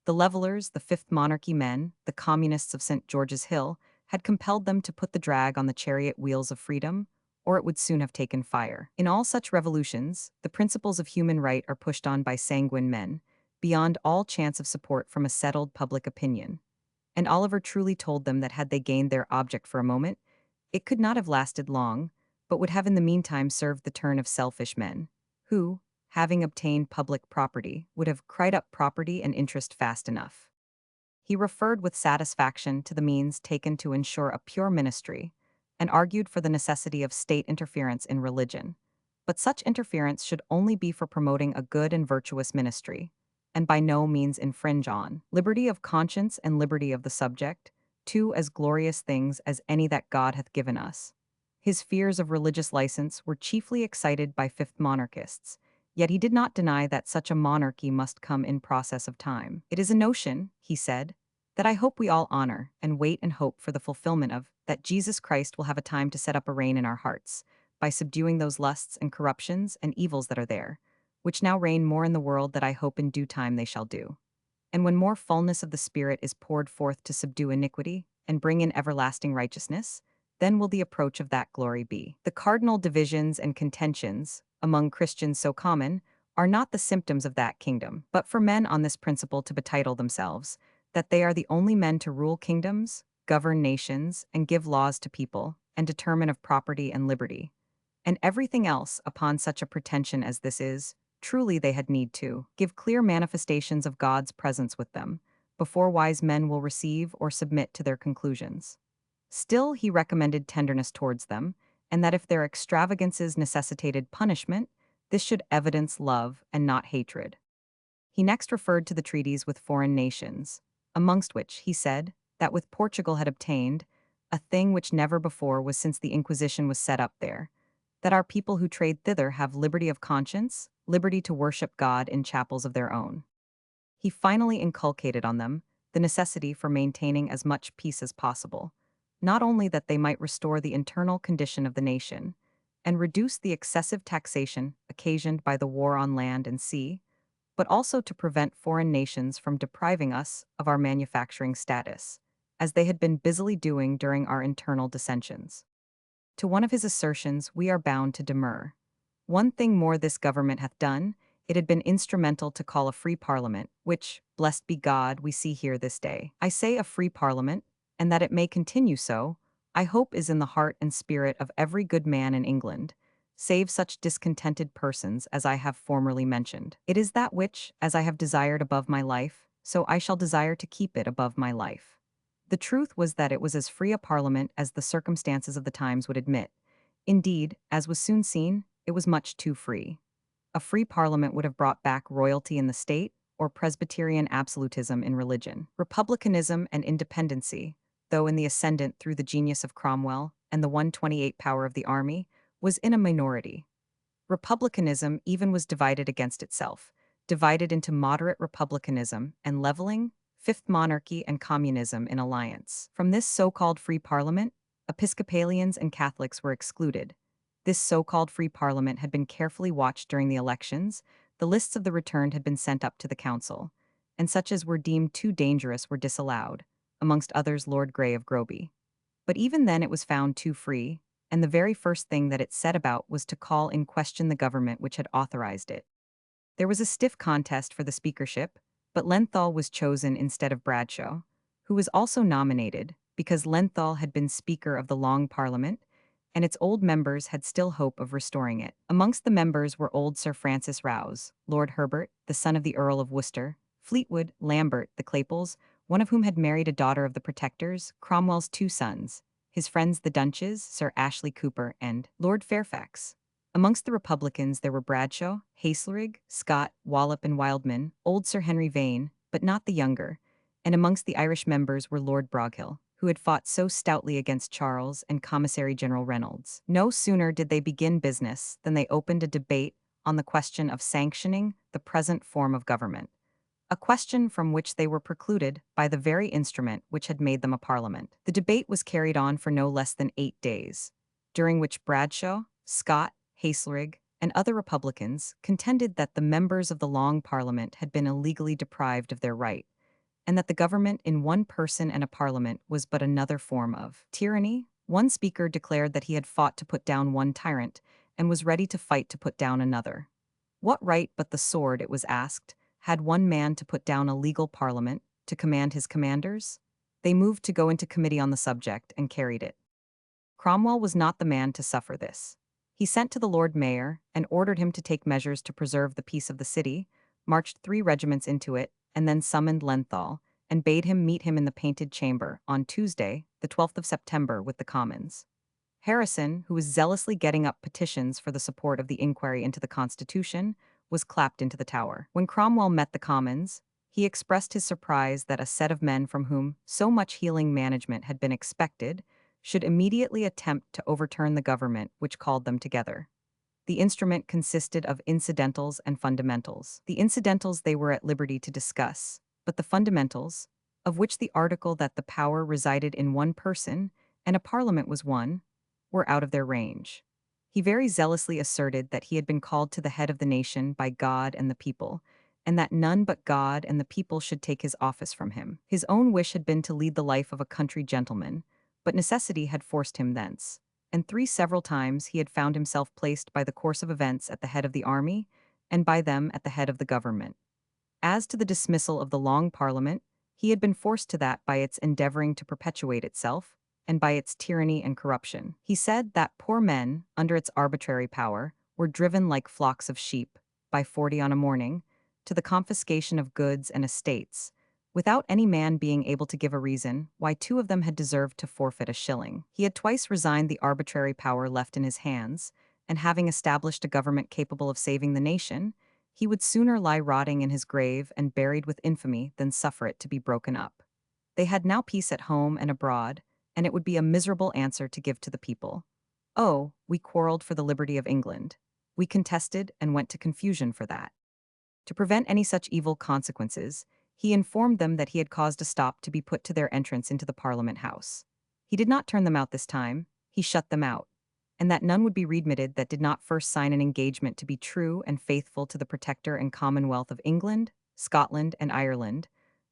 The Levellers, the Fifth Monarchy men, the Communists of St. George's Hill, had compelled them to put the drag on the chariot wheels of freedom, or it would soon have taken fire. In all such revolutions, the principles of human right are pushed on by sanguine men, beyond all chance of support from a settled public opinion. And Oliver truly told them that had they gained their object for a moment, it could not have lasted long, but would have in the meantime served the turn of selfish men, who, having obtained public property, would have cried up property and interest fast enough. He referred with satisfaction to the means taken to ensure a pure ministry, and argued for the necessity of state interference in religion. But such interference should only be for promoting a good and virtuous ministry, and by no means infringe on liberty of conscience and liberty of the subject, two as glorious things as any that God hath given us. His fears of religious license were chiefly excited by fifth monarchists, yet he did not deny that such a monarchy must come in process of time. It is a notion, he said, that I hope we all honor, and wait and hope for the fulfillment of, that Jesus Christ will have a time to set up a reign in our hearts, by subduing those lusts and corruptions and evils that are there, which now reign more in the world that I hope in due time they shall do. And when more fullness of the Spirit is poured forth to subdue iniquity, and bring in everlasting righteousness, then will the approach of that glory be. The cardinal divisions and contentions, among Christians so common, are not the symptoms of that kingdom, but for men on this principle to betitle themselves, that they are the only men to rule kingdoms, govern nations, and give laws to people, and determine of property and liberty. And everything else, upon such a pretension as this is, truly they had need to give clear manifestations of God's presence with them, before wise men will receive or submit to their conclusions. Still he recommended tenderness towards them, and that if their extravagances necessitated punishment, this should evidence love and not hatred. He next referred to the treaties with foreign nations, amongst which, he said, that with Portugal had obtained, a thing which never before was since the Inquisition was set up there, that our people who trade thither have liberty of conscience, liberty to worship God in chapels of their own. He finally inculcated on them the necessity for maintaining as much peace as possible, not only that they might restore the internal condition of the nation, and reduce the excessive taxation occasioned by the war on land and sea, but also to prevent foreign nations from depriving us of our manufacturing status, as they had been busily doing during our internal dissensions. To one of his assertions we are bound to demur. One thing more this government hath done, it had been instrumental to call a free parliament, which, blessed be God, we see here this day. I say a free parliament, and that it may continue so, I hope is in the heart and spirit of every good man in England, save such discontented persons as I have formerly mentioned. It is that which, as I have desired above my life, so I shall desire to keep it above my life. The truth was that it was as free a parliament as the circumstances of the times would admit. Indeed, as was soon seen, it was much too free. A free parliament would have brought back royalty in the state, or Presbyterian absolutism in religion. Republicanism and independency, though in the ascendant through the genius of Cromwell and the 128 power of the army, was in a minority. Republicanism even was divided against itself, divided into moderate republicanism and leveling, fifth monarchy and communism in alliance. From this so-called free parliament, Episcopalians and Catholics were excluded. This so-called free parliament had been carefully watched during the elections, the lists of the returned had been sent up to the council, and such as were deemed too dangerous were disallowed, amongst others Lord Grey of Groby. But even then it was found too free, and the very first thing that it set about was to call in question the government which had authorized it. There was a stiff contest for the speakership, but Lenthal was chosen instead of Bradshaw, who was also nominated because Lenthal had been Speaker of the Long Parliament, and its old members had still hope of restoring it. Amongst the members were old Sir Francis Rowse, Lord Herbert, the son of the Earl of Worcester, Fleetwood, Lambert, the Claypoles, one of whom had married a daughter of the Protectors, Cromwell's two sons, his friends the Dunches, Sir Ashley Cooper, and Lord Fairfax. Amongst the Republicans there were Bradshaw, Haslerigg, Scott, Wallop and Wildman, old Sir Henry Vane, but not the younger, and amongst the Irish members were Lord Broghill, who had fought so stoutly against Charles and Commissary General Reynolds. No sooner did they begin business than they opened a debate on the question of sanctioning the present form of government, a question from which they were precluded by the very instrument which had made them a parliament. The debate was carried on for no less than 8 days, during which Bradshaw, Scott, Haslerigg, and other Republicans contended that the members of the Long Parliament had been illegally deprived of their right, and that the government in one person and a parliament was but another form of tyranny. One speaker declared that he had fought to put down one tyrant and was ready to fight to put down another. What right but the sword, it was asked, had one man to put down a legal parliament, to command his commanders? They moved to go into committee on the subject and carried it. Cromwell was not the man to suffer this. He sent to the Lord Mayor and ordered him to take measures to preserve the peace of the city, marched 3 regiments into it, and then summoned Lenthal, and bade him meet him in the Painted Chamber on Tuesday, the 12th of September, with the Commons. Harrison, who was zealously getting up petitions for the support of the inquiry into the Constitution, was clapped into the Tower. When Cromwell met the Commons, he expressed his surprise that a set of men from whom so much healing management had been expected should immediately attempt to overturn the government which called them together. The instrument consisted of incidentals and fundamentals. The incidentals they were at liberty to discuss, but the fundamentals, of which the article that the power resided in one person and a parliament was one, were out of their range. He very zealously asserted that he had been called to the head of the nation by God and the people, and that none but God and the people should take his office from him. His own wish had been to lead the life of a country gentleman, but necessity had forced him thence, and 3 several times he had found himself placed by the course of events at the head of the army, and by them at the head of the government. As to the dismissal of the Long Parliament, he had been forced to that by its endeavoring to perpetuate itself, and by its tyranny and corruption. He said that poor men, under its arbitrary power, were driven like flocks of sheep, by 40 on a morning, to the confiscation of goods and estates, without any man being able to give a reason why 2 of them had deserved to forfeit a shilling. He had twice resigned the arbitrary power left in his hands, and having established a government capable of saving the nation, he would sooner lie rotting in his grave and buried with infamy than suffer it to be broken up. They had now peace at home and abroad, and it would be a miserable answer to give to the people. Oh, we quarreled for the liberty of England. We contested and went to confusion for that. To prevent any such evil consequences, he informed them that he had caused a stop to be put to their entrance into the Parliament House. He did not turn them out this time, he shut them out, and that none would be readmitted that did not first sign an engagement to be true and faithful to the Protector and Commonwealth of England, Scotland, and Ireland,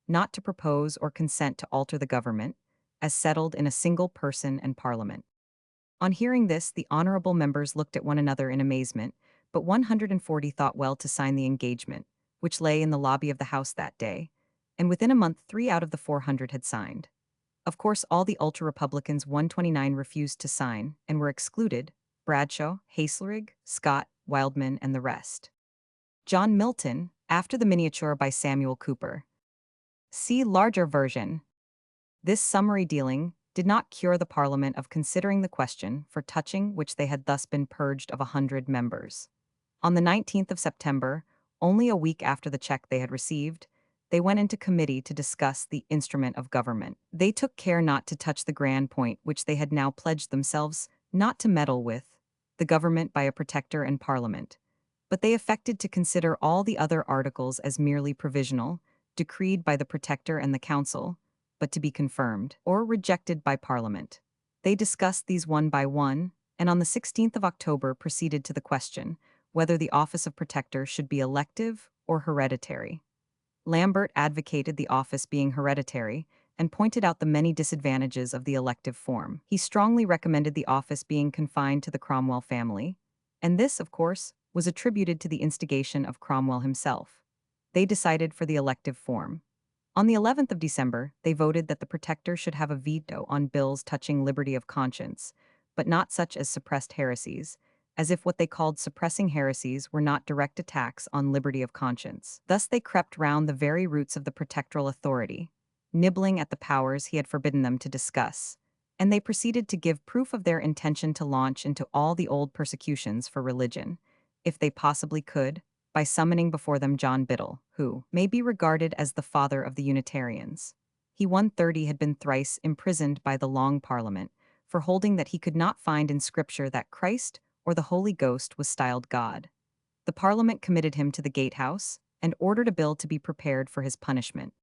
not to propose or consent to alter the government, as settled in a single person and Parliament. On hearing this, the honourable members looked at one another in amazement, but 140 thought well to sign the engagement, which lay in the lobby of the House that day, and within a month 3 out of the 400 had signed. Of course, all the ultra-Republicans 129 refused to sign and were excluded: Bradshaw, Haslerigg, Scott, Wildman, and the rest. John Milton, after the miniature by Samuel Cooper. See larger version. This summary dealing did not cure the Parliament of considering the question for touching which they had thus been purged of 100 members. On the 19th of September, only a week after the check they had received, they went into committee to discuss the instrument of government. They took care not to touch the grand point which they had now pledged themselves not to meddle with, the government by a Protector and Parliament, but they affected to consider all the other articles as merely provisional, decreed by the Protector and the Council, but to be confirmed or rejected by Parliament. They discussed these one by one, and on the 16th of October proceeded to the question whether the office of Protector should be elective or hereditary. Lambert advocated the office being hereditary and pointed out the many disadvantages of the elective form. He strongly recommended the office being confined to the Cromwell family, and this, of course, was attributed to the instigation of Cromwell himself. They decided for the elective form. On the 11th of December, they voted that the Protector should have a veto on bills touching liberty of conscience, but not such as suppressed heresies, as if what they called suppressing heresies were not direct attacks on liberty of conscience. Thus they crept round the very roots of the protectoral authority, nibbling at the powers he had forbidden them to discuss, and they proceeded to give proof of their intention to launch into all the old persecutions for religion, if they possibly could, by summoning before them John Biddle, who may be regarded as the father of the Unitarians. He 130 had been thrice imprisoned by the Long Parliament for holding that he could not find in Scripture that Christ or the Holy Ghost was styled God. The Parliament committed him to the gatehouse and ordered a bill to be prepared for his punishment.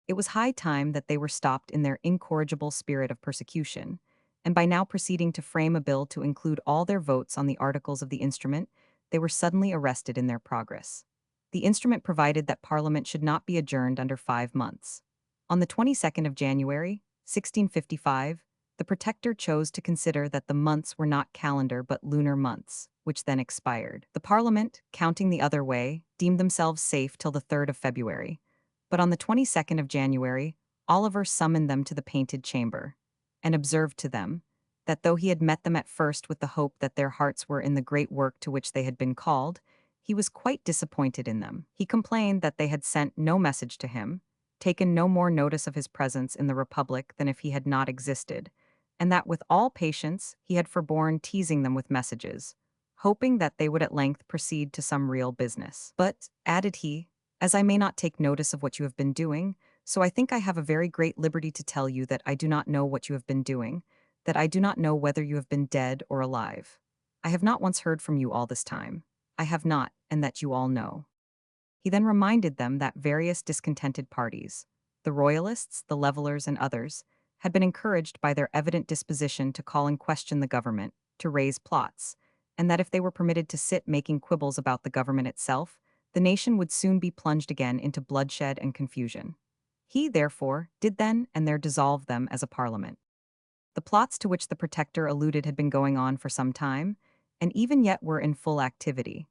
It was high time that they were stopped in their incorrigible spirit of persecution, and by now proceeding to frame a bill to include all their votes on the articles of the instrument, they were suddenly arrested in their progress. The instrument provided that Parliament should not be adjourned under 5 months. On the 22nd of January, 1655, the Protector chose to consider that the months were not calendar but lunar months, which then expired. The Parliament, counting the other way, deemed themselves safe till the 3rd of February. But on the 22nd of January, Oliver summoned them to the Painted Chamber, and observed to them that though he had met them at first with the hope that their hearts were in the great work to which they had been called, he was quite disappointed in them. He complained that they had sent no message to him, taken no more notice of his presence in the Republic than if he had not existed, and that with all patience he had forborne teasing them with messages, hoping that they would at length proceed to some real business. But, added he, as I may not take notice of what you have been doing, so I think I have a very great liberty to tell you that I do not know what you have been doing, that I do not know whether you have been dead or alive. I have not once heard from you all this time. I have not, and that you all know. He then reminded them that various discontented parties, the Royalists, the Levellers, and others, had been encouraged by their evident disposition to call in question the government, to raise plots, and that if they were permitted to sit making quibbles about the government itself, the nation would soon be plunged again into bloodshed and confusion. He, therefore, did then and there dissolve them as a parliament. The plots to which the Protector alluded had been going on for some time, and even yet were in full activity.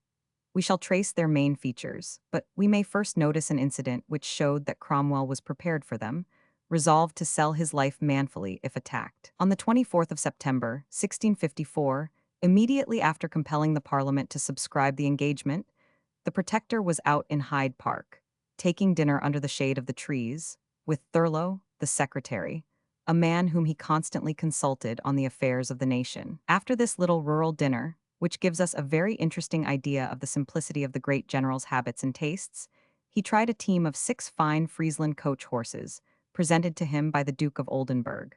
We shall trace their main features, but we may first notice an incident which showed that Cromwell was prepared for them, resolved to sell his life manfully if attacked. On the 24th of September, 1654, immediately after compelling the Parliament to subscribe the engagement, the Protector was out in Hyde Park, taking dinner under the shade of the trees, with Thurlow, the secretary, a man whom he constantly consulted on the affairs of the nation. After this little rural dinner, which gives us a very interesting idea of the simplicity of the great general's habits and tastes, he tried a team of 6 fine Friesland coach horses, presented to him by the Duke of Oldenburg.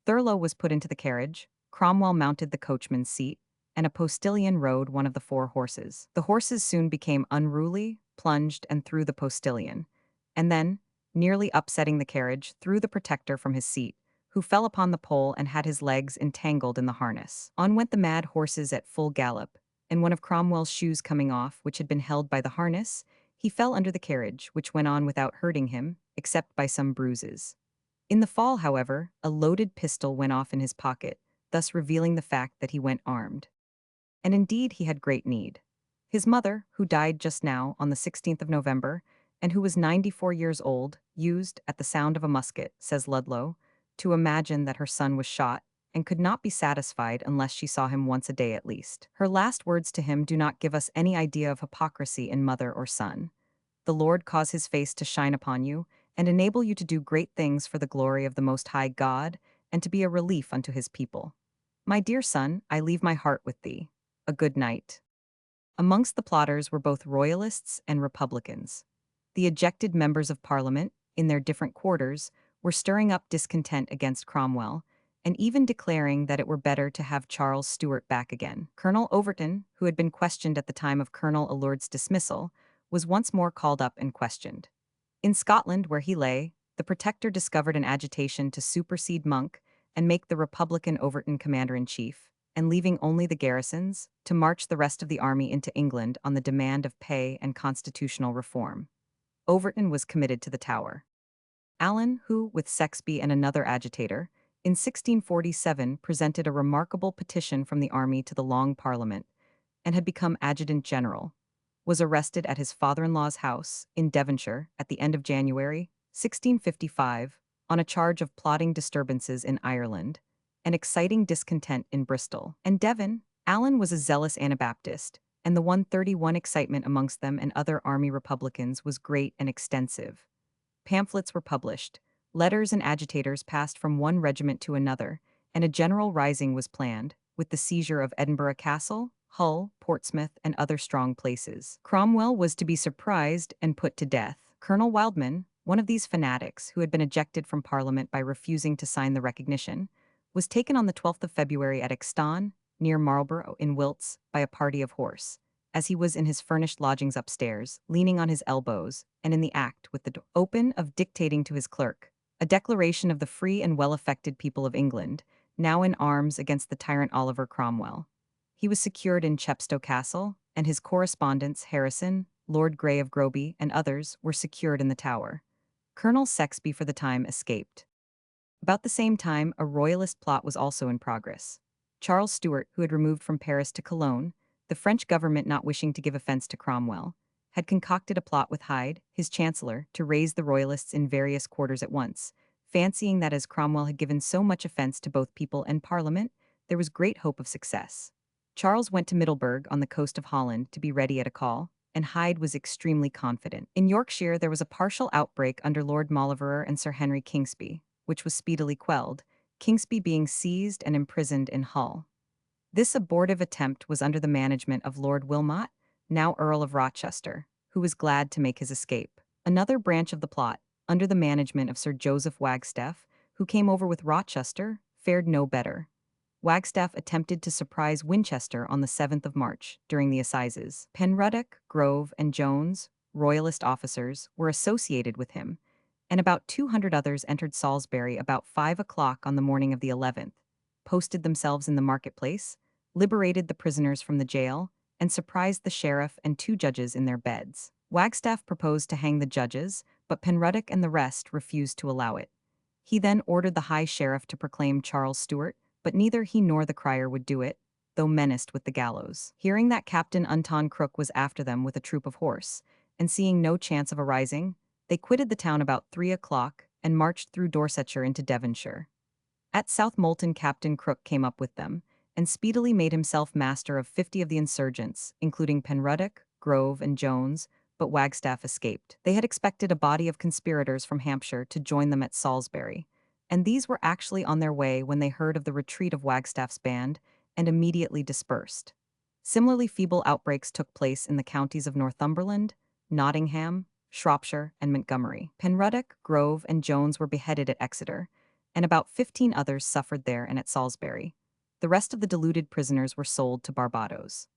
Thurlow was put into the carriage, Cromwell mounted the coachman's seat, and a postilion rode one of the 4 horses. The horses soon became unruly, plunged, and threw the postilion, and then, nearly upsetting the carriage, threw the Protector from his seat, who fell upon the pole and had his legs entangled in the harness. On went the mad horses at full gallop, and one of Cromwell's shoes coming off, which had been held by the harness, he fell under the carriage, which went on without hurting him, except by some bruises. In the fall, however, a loaded pistol went off in his pocket, thus revealing the fact that he went armed. And indeed he had great need. His mother, who died just now on the 16th of November, and who was 94 years old, used, at the sound of a musket, says Ludlow, to imagine that her son was shot, and could not be satisfied unless she saw him once a day at least. Her last words to him do not give us any idea of hypocrisy in mother or son. The Lord cause his face to shine upon you, and enable you to do great things for the glory of the Most High God, and to be a relief unto his people. My dear son, I leave my heart with thee. A good night. Amongst the plotters were both royalists and republicans. The ejected members of Parliament, in their different quarters, were stirring up discontent against Cromwell, and even declaring that it were better to have Charles Stuart back again. Colonel Overton, who had been questioned at the time of Colonel Alured's dismissal, was once more called up and questioned. In Scotland, where he lay, the Protector discovered an agitation to supersede Monk and make the Republican Overton commander-in-chief, and leaving only the garrisons, to march the rest of the army into England on the demand of pay and constitutional reform. Overton was committed to the Tower. Allen, who, with Sexby and another agitator, in 1647 presented a remarkable petition from the army to the Long Parliament, and had become adjutant general, was arrested at his father-in-law's house in Devonshire at the end of January, 1655, on a charge of plotting disturbances in Ireland and exciting discontent in Bristol and Devon. Allen was a zealous Anabaptist, and the 131 excitement amongst them and other army republicans was great and extensive. Pamphlets were published, letters and agitators passed from one regiment to another, and a general rising was planned, with the seizure of Edinburgh Castle, Hull, Portsmouth, and other strong places. Cromwell was to be surprised and put to death. Colonel Wildman, one of these fanatics who had been ejected from Parliament by refusing to sign the recognition, was taken on the 12th of February at Exton, near Marlborough in Wilts, by a party of horse, as he was in his furnished lodgings upstairs, leaning on his elbows, and in the act, with the door open, of dictating to his clerk a declaration of the free and well-affected people of England, now in arms against the tyrant Oliver Cromwell. He was secured in Chepstow Castle, and his correspondents, Harrison, Lord Grey of Groby, and others, were secured in the Tower. Colonel Sexby for the time escaped. About the same time, a royalist plot was also in progress. Charles Stuart, who had removed from Paris to Cologne, the French government not wishing to give offense to Cromwell, had concocted a plot with Hyde, his chancellor, to raise the royalists in various quarters at once, fancying that as Cromwell had given so much offense to both people and Parliament, there was great hope of success. Charles went to Middelburg on the coast of Holland to be ready at a call, and Hyde was extremely confident. In Yorkshire there was a partial outbreak under Lord Mauleverer and Sir Henry Kingsby, which was speedily quelled, Kingsby being seized and imprisoned in Hull. This abortive attempt was under the management of Lord Wilmot, now Earl of Rochester, who was glad to make his escape. Another branch of the plot, under the management of Sir Joseph Wagstaff, who came over with Rochester, fared no better. Wagstaff attempted to surprise Winchester on the 7th of March, during the assizes. Penruddock, Grove, and Jones, royalist officers, were associated with him, and about 200 others entered Salisbury about 5 o'clock on the morning of the 11th, posted themselves in the marketplace, liberated the prisoners from the jail, and surprised the sheriff and 2 judges in their beds. Wagstaff proposed to hang the judges, but Penruddock and the rest refused to allow it. He then ordered the high sheriff to proclaim Charles Stuart, but neither he nor the crier would do it, though menaced with the gallows. Hearing that Captain Unton Crook was after them with a troop of horse, and seeing no chance of a rising, they quitted the town about 3 o'clock and marched through Dorsetshire into Devonshire. At South Molton Captain Crook came up with them, and speedily made himself master of 50 of the insurgents, including Penruddock, Grove, and Jones, but Wagstaff escaped. They had expected a body of conspirators from Hampshire to join them at Salisbury, and these were actually on their way when they heard of the retreat of Wagstaff's band, and immediately dispersed. Similarly feeble outbreaks took place in the counties of Northumberland, Nottingham, Shropshire, and Montgomery. Penruddock, Grove, and Jones were beheaded at Exeter, and about 15 others suffered there and at Salisbury. The rest of the deluded prisoners were sold to Barbados.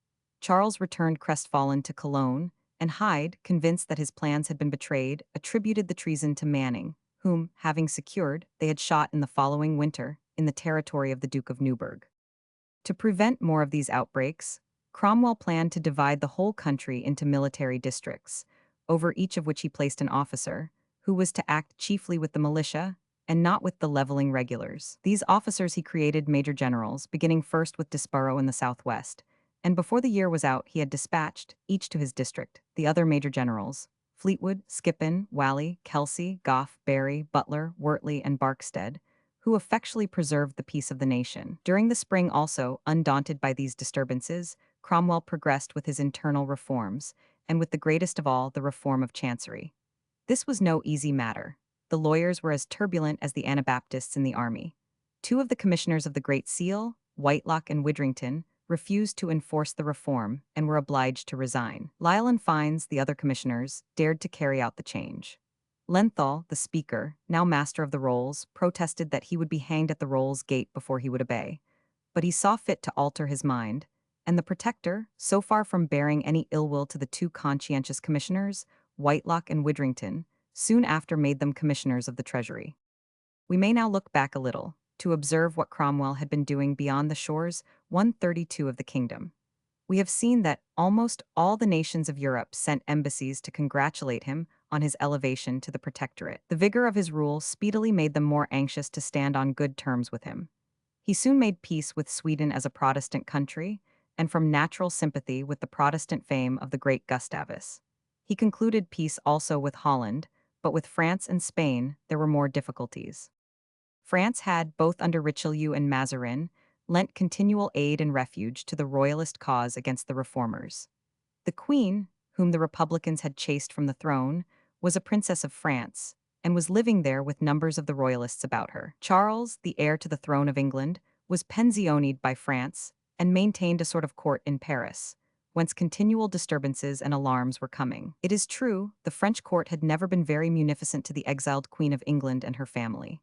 Charles returned crestfallen to Cologne, and Hyde, convinced that his plans had been betrayed, attributed the treason to Manning, whom, having secured, they had shot in the following winter in the territory of the Duke of Newburgh. To prevent more of these outbreaks, Cromwell planned to divide the whole country into military districts, over each of which he placed an officer, who was to act chiefly with the militia and not with the leveling regulars. These officers he created major generals, beginning first with Disborough in the southwest, and before the year was out he had dispatched, each to his district, the other major generals, Fleetwood, Skippon, Whalley, Kelsey, Gough, Barry, Butler, Wortley, and Barkstead, who effectually preserved the peace of the nation. During the spring also, undaunted by these disturbances, Cromwell progressed with his internal reforms, and with the greatest of all, the reform of Chancery. This was no easy matter. The lawyers were as turbulent as the Anabaptists in the army. Two of the commissioners of the Great Seal, Whitelock and Widrington, refused to enforce the reform and were obliged to resign. Lisle and Fiennes, the other commissioners, dared to carry out the change. Lenthal, the speaker, now master of the rolls, protested that he would be hanged at the rolls gate before he would obey. But he saw fit to alter his mind, and the Protector, so far from bearing any ill will to the two conscientious commissioners, Whitelock and Widrington, soon after made them commissioners of the Treasury. We may now look back a little, to observe what Cromwell had been doing beyond the shores 132 of the kingdom. We have seen that almost all the nations of Europe sent embassies to congratulate him on his elevation to the protectorate. The vigor of his rule speedily made them more anxious to stand on good terms with him. He soon made peace with Sweden as a Protestant country, and from natural sympathy with the Protestant fame of the great Gustavus. He concluded peace also with Holland, but with France and Spain there were more difficulties. France had, both under Richelieu and Mazarin, lent continual aid and refuge to the royalist cause against the reformers. The Queen, whom the Republicans had chased from the throne, was a princess of France, and was living there with numbers of the royalists about her. Charles, the heir to the throne of England, was pensioned by France, and maintained a sort of court in Paris, whence continual disturbances and alarms were coming. It is true, the French court had never been very munificent to the exiled Queen of England and her family.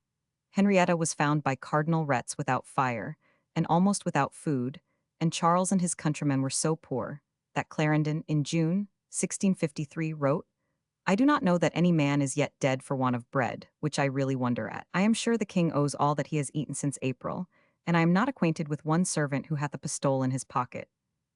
Henrietta was found by Cardinal Retz without fire, and almost without food, and Charles and his countrymen were so poor, that Clarendon, in June 1653, wrote, "I do not know that any man is yet dead for want of bread, which I really wonder at. I am sure the king owes all that he has eaten since April, and I am not acquainted with one servant who hath a pistole in his pocket.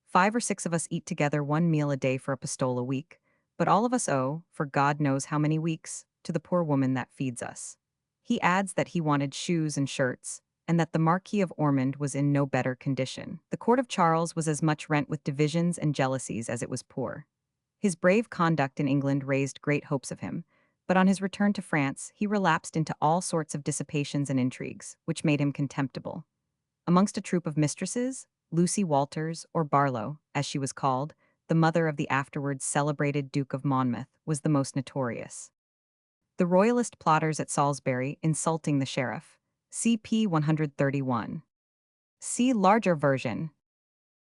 5 or 6 of us eat together 1 meal a day for a pistole a week, but all of us owe, for God knows how many weeks, to the poor woman that feeds us." He adds that he wanted shoes and shirts, and that the Marquis of Ormond was in no better condition. The court of Charles was as much rent with divisions and jealousies as it was poor. His brave conduct in England raised great hopes of him, but on his return to France he relapsed into all sorts of dissipations and intrigues, which made him contemptible. Amongst a troop of mistresses, Lucy Walters, or Barlow, as she was called, the mother of the afterwards celebrated Duke of Monmouth, was the most notorious. The royalist plotters at Salisbury insulting the sheriff. CP 131. See larger version.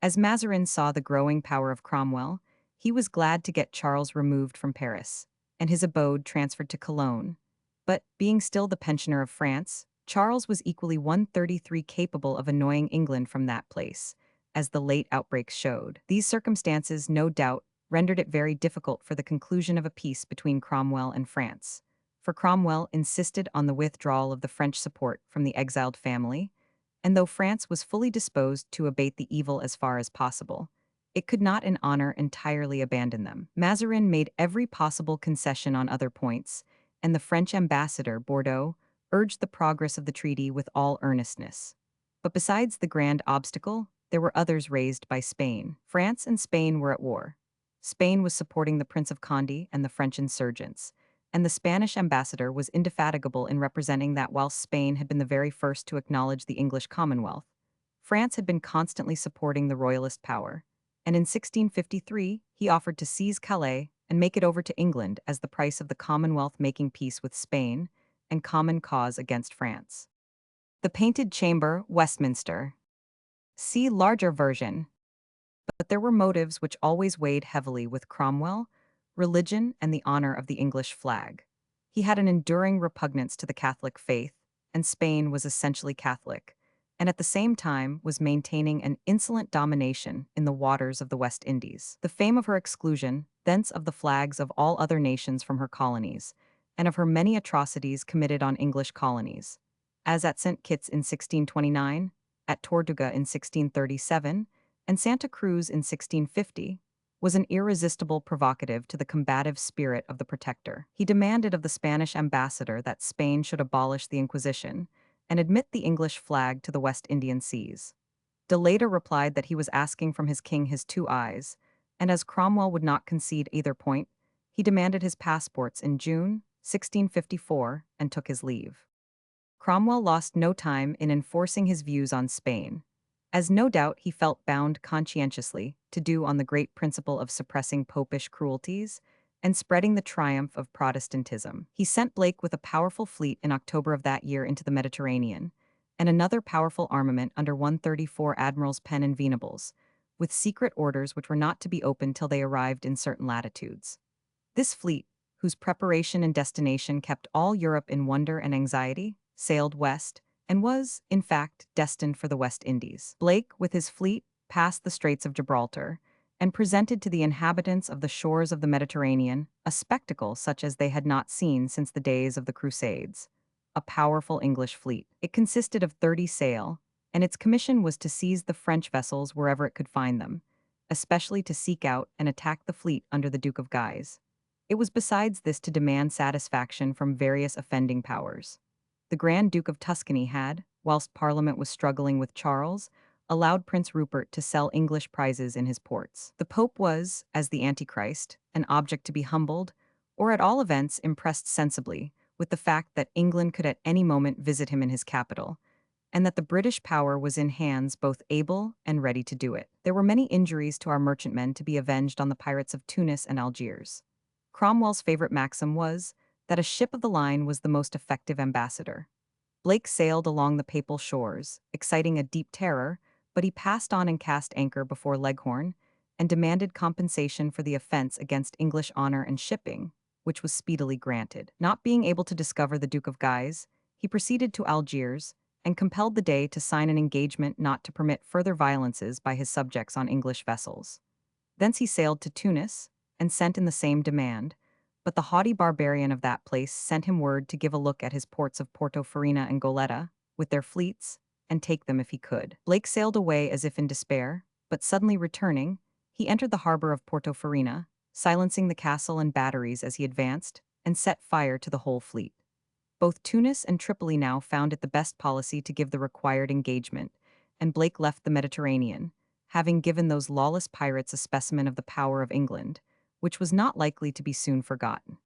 As Mazarin saw the growing power of Cromwell, he was glad to get Charles removed from Paris, and his abode transferred to Cologne. But, being still the pensioner of France, Charles was equally 133 capable of annoying England from that place, as the late outbreaks showed. These circumstances, no doubt, rendered it very difficult for the conclusion of a peace between Cromwell and France. For Cromwell insisted on the withdrawal of the French support from the exiled family, and though France was fully disposed to abate the evil as far as possible, it could not in honor entirely abandon them. Mazarin made every possible concession on other points, and the French ambassador, Bordeaux, urged the progress of the treaty with all earnestness. But besides the grand obstacle, there were others raised by Spain. France and Spain were at war. Spain was supporting the Prince of Condé and the French insurgents, and the Spanish ambassador was indefatigable in representing that whilst Spain had been the very first to acknowledge the English Commonwealth, France had been constantly supporting the royalist power, and in 1653 he offered to seize Calais and make it over to England as the price of the Commonwealth making peace with Spain and common cause against France. The Painted Chamber, Westminster. See larger version. But there were motives which always weighed heavily with Cromwell: religion and the honor of the English flag. He had an enduring repugnance to the Catholic faith, and Spain was essentially Catholic, and at the same time was maintaining an insolent domination in the waters of the West Indies. The fame of her exclusion, thence of the flags of all other nations from her colonies, and of her many atrocities committed on English colonies, as at St. Kitts in 1629, at Tortuga in 1637, and Santa Cruz in 1650, was an irresistible provocative to the combative spirit of the Protector. He demanded of the Spanish ambassador that Spain should abolish the Inquisition and admit the English flag to the West Indian seas. De later replied that he was asking from his king his two eyes, and as Cromwell would not concede either point, he demanded his passports in June 1654 and took his leave. Cromwell lost no time in enforcing his views on Spain, as no doubt he felt bound conscientiously to do on the great principle of suppressing popish cruelties and spreading the triumph of Protestantism. He sent Blake with a powerful fleet in October of that year into the Mediterranean, and another powerful armament under 134 admirals' pen and Venables, with secret orders which were not to be opened till they arrived in certain latitudes. This fleet, whose preparation and destination kept all Europe in wonder and anxiety, sailed west, and was, in fact, destined for the West Indies. Blake, with his fleet, passed the Straits of Gibraltar, and presented to the inhabitants of the shores of the Mediterranean a spectacle such as they had not seen since the days of the Crusades: a powerful English fleet. It consisted of 30 sail, and its commission was to seize the French vessels wherever it could find them, especially to seek out and attack the fleet under the Duke of Guise. It was besides this to demand satisfaction from various offending powers. The Grand Duke of Tuscany had, whilst Parliament was struggling with Charles, allowed Prince Rupert to sell English prizes in his ports. The Pope was, as the Antichrist, an object to be humbled, or at all events impressed sensibly, with the fact that England could at any moment visit him in his capital, and that the British power was in hands both able and ready to do it. There were many injuries to our merchantmen to be avenged on the pirates of Tunis and Algiers. Cromwell's favorite maxim was that a ship of the line was the most effective ambassador. Blake sailed along the papal shores, exciting a deep terror, but he passed on and cast anchor before Leghorn and demanded compensation for the offense against English honor and shipping, which was speedily granted. Not being able to discover the Duke of Guise, he proceeded to Algiers and compelled the Dey to sign an engagement not to permit further violences by his subjects on English vessels. Thence he sailed to Tunis and sent in the same demand, but the haughty barbarian of that place sent him word to give a look at his ports of Porto Farina and Goleta, with their fleets, and take them if he could. Blake sailed away as if in despair, but suddenly returning, he entered the harbor of Porto Farina, silencing the castle and batteries as he advanced, and set fire to the whole fleet. Both Tunis and Tripoli now found it the best policy to give the required engagement, and Blake left the Mediterranean, having given those lawless pirates a specimen of the power of England, which was not likely to be soon forgotten.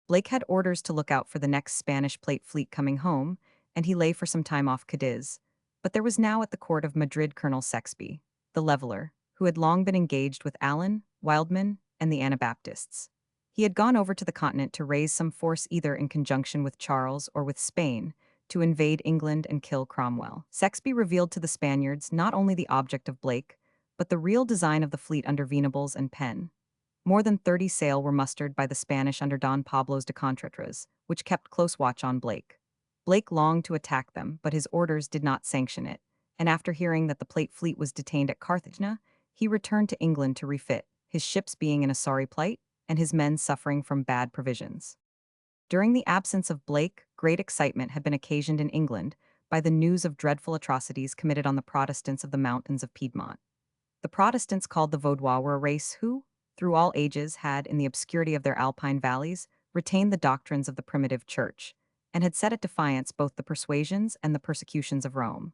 Blake had orders to look out for the next Spanish plate fleet coming home, and he lay for some time off Cadiz, but there was now at the court of Madrid Colonel Sexby, the leveller, who had long been engaged with Allen, Wildman, and the Anabaptists. He had gone over to the continent to raise some force either in conjunction with Charles or with Spain, to invade England and kill Cromwell. Sexby revealed to the Spaniards not only the object of Blake, but the real design of the fleet under Venables and Penn. More than 30 sail were mustered by the Spanish under Don Pablos de Contreras, which kept close watch on Blake. Blake longed to attack them, but his orders did not sanction it, and after hearing that the plate fleet was detained at Carthage, he returned to England to refit, his ships being in a sorry plight, and his men suffering from bad provisions. During the absence of Blake, great excitement had been occasioned in England by the news of dreadful atrocities committed on the Protestants of the mountains of Piedmont. The Protestants called the Vaudois were a race who, through all ages, had, in the obscurity of their alpine valleys, retained the doctrines of the primitive church, and had set at defiance both the persuasions and the persecutions of Rome.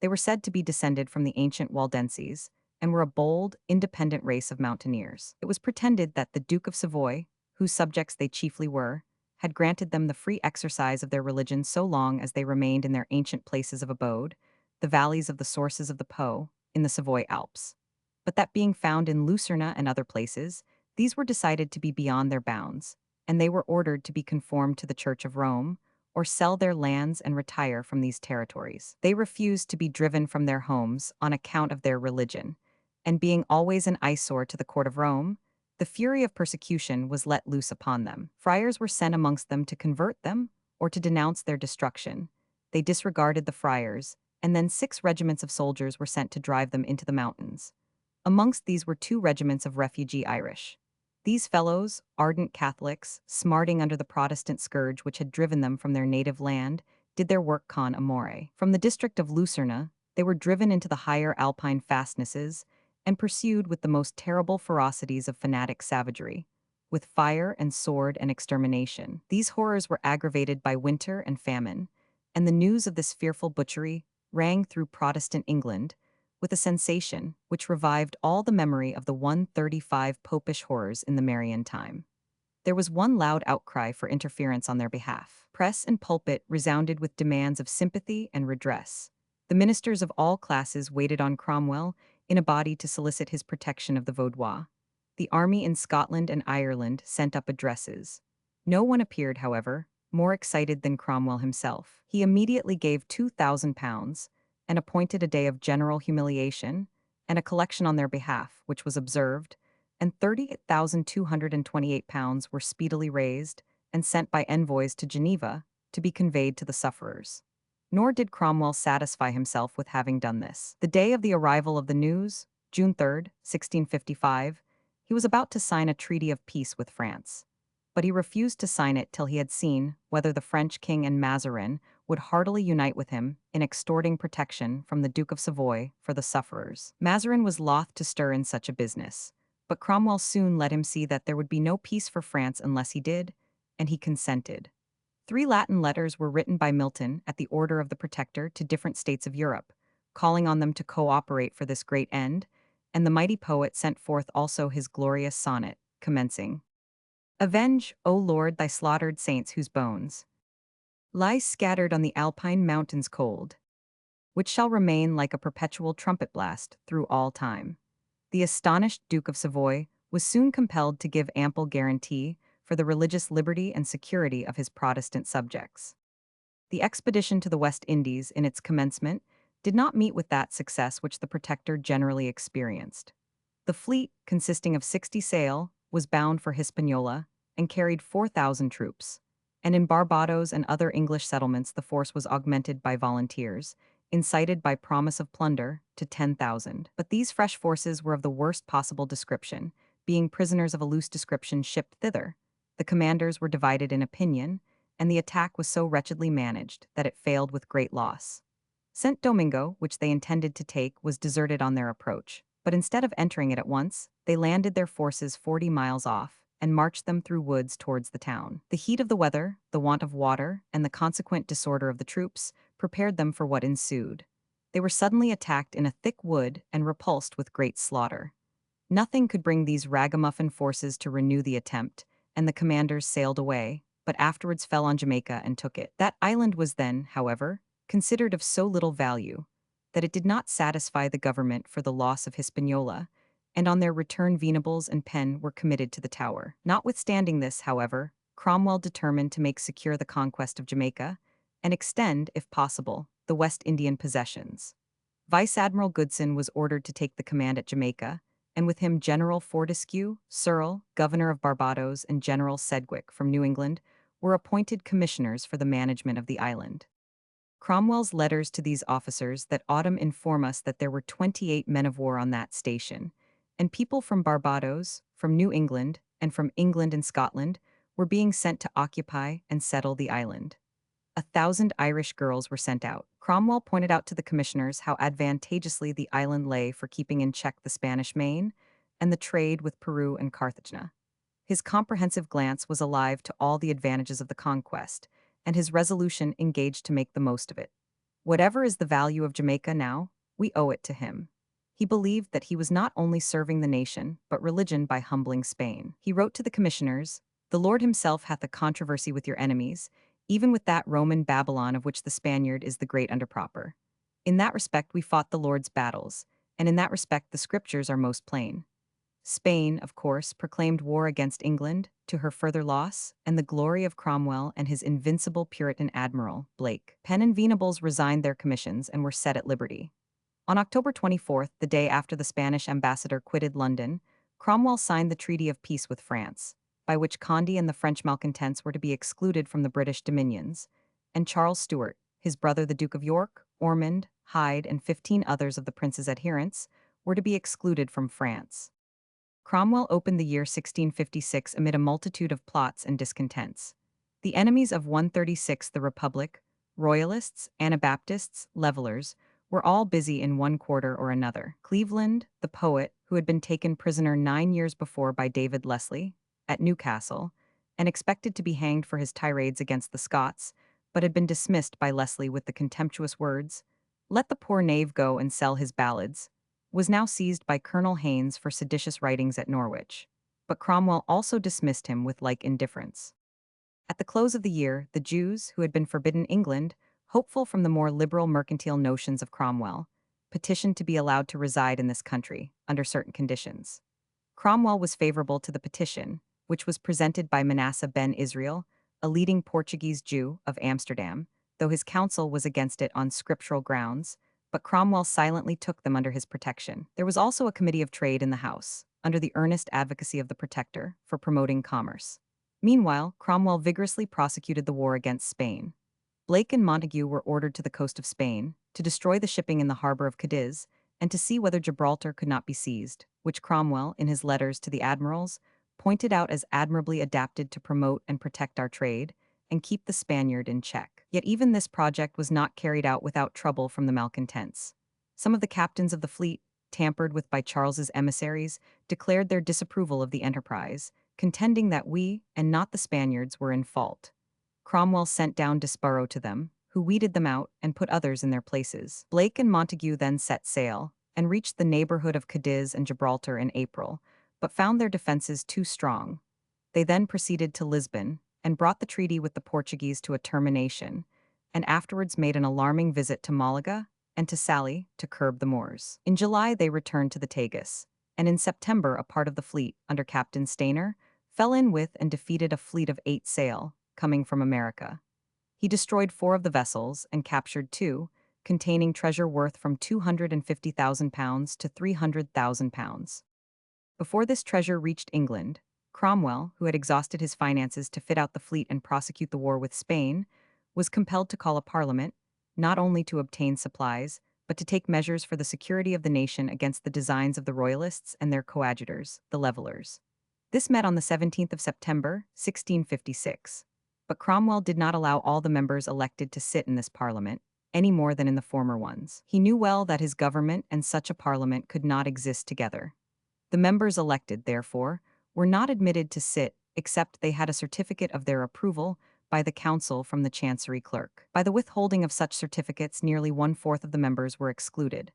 They were said to be descended from the ancient Waldenses, and were a bold, independent race of mountaineers. It was pretended that the Duke of Savoy, whose subjects they chiefly were, had granted them the free exercise of their religion so long as they remained in their ancient places of abode, the valleys of the sources of the Po, in the Savoy Alps. But that being found in Lucerna and other places, these were decided to be beyond their bounds, and they were ordered to be conformed to the Church of Rome, or sell their lands and retire from these territories. They refused to be driven from their homes on account of their religion, and being always an eyesore to the court of Rome, the fury of persecution was let loose upon them. Friars were sent amongst them to convert them, or to denounce their destruction. They disregarded the friars, and then 6 regiments of soldiers were sent to drive them into the mountains. Amongst these were 2 regiments of refugee Irish. These fellows, ardent Catholics, smarting under the Protestant scourge which had driven them from their native land, did their work con amore. From the district of Lucerne, they were driven into the higher Alpine fastnesses and pursued with the most terrible ferocities of fanatic savagery, with fire and sword and extermination. These horrors were aggravated by winter and famine, and the news of this fearful butchery rang through Protestant England with a sensation which revived all the memory of the 135 popish horrors in the Marian time. There was one loud outcry for interference on their behalf. Press and pulpit resounded with demands of sympathy and redress. The ministers of all classes waited on Cromwell in a body to solicit his protection of the Vaudois. The army in Scotland and Ireland sent up addresses. No one appeared, however, more excited than Cromwell himself. He immediately gave £2,000 and appointed a day of general humiliation and a collection on their behalf, which was observed, and £38,228 were speedily raised and sent by envoys to Geneva to be conveyed to the sufferers. Nor did Cromwell satisfy himself with having done this. The day of the arrival of the news, June 3, 1655, he was about to sign a treaty of peace with France. But he refused to sign it till he had seen whether the French king and Mazarin would heartily unite with him in extorting protection from the Duke of Savoy for the sufferers. Mazarin was loth to stir in such a business, but Cromwell soon let him see that there would be no peace for France unless he did, and he consented. 3 Latin letters were written by Milton at the order of the Protector to different states of Europe, calling on them to cooperate for this great end, and the mighty poet sent forth also his glorious sonnet, commencing, "Avenge, O Lord, thy slaughtered saints whose bones lie scattered on the Alpine mountains cold, which shall remain like a perpetual trumpet blast through all time." The astonished Duke of Savoy was soon compelled to give ample guarantee for the religious liberty and security of his Protestant subjects. The expedition to the West Indies in its commencement did not meet with that success which the Protector generally experienced. The fleet, consisting of 60 sail, was bound for Hispaniola and carried 4,000 troops, and in Barbados and other English settlements the force was augmented by volunteers, incited by promise of plunder, to 10,000. But these fresh forces were of the worst possible description, being prisoners of a loose description shipped thither. The commanders were divided in opinion, and the attack was so wretchedly managed that it failed with great loss. St. Domingo, which they intended to take, was deserted on their approach, but instead of entering it at once, they landed their forces 40 miles off and marched them through woods towards the town. The heat of the weather, the want of water, and the consequent disorder of the troops prepared them for what ensued. They were suddenly attacked in a thick wood and repulsed with great slaughter. Nothing could bring these ragamuffin forces to renew the attempt, and the commanders sailed away, but afterwards fell on Jamaica and took it. That island was then, however, considered of so little value that it did not satisfy the government for the loss of Hispaniola, and on their return Venables and Penn were committed to the Tower. Notwithstanding this, however, Cromwell determined to make secure the conquest of Jamaica and extend, if possible, the West Indian possessions. Vice Admiral Goodson was ordered to take the command at Jamaica, and with him General Fortescue, Searle, Governor of Barbados, and General Sedgwick from New England were appointed commissioners for the management of the island. Cromwell's letters to these officers that autumn inform us that there were 28 men of war on that station, and people from Barbados, from New England, and from England and Scotland were being sent to occupy and settle the island. 1,000 Irish girls were sent out. Cromwell pointed out to the commissioners how advantageously the island lay for keeping in check the Spanish Main and the trade with Peru and Carthagena. His comprehensive glance was alive to all the advantages of the conquest, and his resolution engaged to make the most of it. Whatever is the value of Jamaica now, we owe it to him. He believed that he was not only serving the nation, but religion by humbling Spain. He wrote to the commissioners, "The Lord himself hath a controversy with your enemies, even with that Roman Babylon of which the Spaniard is the great underproper. In that respect we fought the Lord's battles, and in that respect the scriptures are most plain. Spain, of course, proclaimed war against England, to her further loss, and the glory of Cromwell and his invincible Puritan admiral, Blake. Penn and Venables resigned their commissions and were set at liberty. On October 24th, the day after the Spanish ambassador quitted London, Cromwell signed the Treaty of Peace with France, by which Condé and the French malcontents were to be excluded from the British dominions, and Charles Stuart, his brother the Duke of York, Ormond, Hyde, and 15 others of the prince's adherents, were to be excluded from France. Cromwell opened the year 1656 amid a multitude of plots and discontents. The enemies of 136, the Republic, Royalists, Anabaptists, Levelers, were all busy in one quarter or another. Cleveland, the poet, who had been taken prisoner 9 years before by David Leslie, at Newcastle, and expected to be hanged for his tirades against the Scots, but had been dismissed by Leslie with the contemptuous words, "Let the poor knave go and sell his ballads," was now seized by Colonel Haynes for seditious writings at Norwich. But Cromwell also dismissed him with like indifference. At the close of the year, the Jews, who had been forbidden England, hopeful from the more liberal mercantile notions of Cromwell, petitioned to be allowed to reside in this country, under certain conditions. Cromwell was favorable to the petition, which was presented by Manasseh ben Israel, a leading Portuguese Jew of Amsterdam, though his council was against it on scriptural grounds, but Cromwell silently took them under his protection. There was also a committee of trade in the House, under the earnest advocacy of the Protector, for promoting commerce. Meanwhile, Cromwell vigorously prosecuted the war against Spain. Blake and Montague were ordered to the coast of Spain, to destroy the shipping in the harbor of Cadiz, and to see whether Gibraltar could not be seized, which Cromwell, in his letters to the admirals, pointed out as admirably adapted to promote and protect our trade, and keep the Spaniard in check. Yet even this project was not carried out without trouble from the malcontents. Some of the captains of the fleet, tampered with by Charles's emissaries, declared their disapproval of the enterprise, contending that we, and not the Spaniards, were in fault. Cromwell sent down Desborough to them, who weeded them out and put others in their places. Blake and Montague then set sail, and reached the neighborhood of Cadiz and Gibraltar in April, but found their defenses too strong. They then proceeded to Lisbon, and brought the treaty with the Portuguese to a termination, and afterwards made an alarming visit to Malaga and to Sally to curb the Moors. In July they returned to the Tagus, and in September a part of the fleet, under Captain Stainer, fell in with and defeated a fleet of 8 sail, coming from America. He destroyed 4 of the vessels and captured 2, containing treasure worth from £250,000 to £300,000. Before this treasure reached England, Cromwell, who had exhausted his finances to fit out the fleet and prosecute the war with Spain, was compelled to call a parliament, not only to obtain supplies, but to take measures for the security of the nation against the designs of the Royalists and their coadjutors, the Levelers. This met on the 17th of September, 1656. But Cromwell did not allow all the members elected to sit in this parliament, any more than in the former ones. He knew well that his government and such a parliament could not exist together. The members elected, therefore, were not admitted to sit except they had a certificate of their approval by the council from the chancery clerk. By the withholding of such certificates, nearly 1/4 of the members were excluded.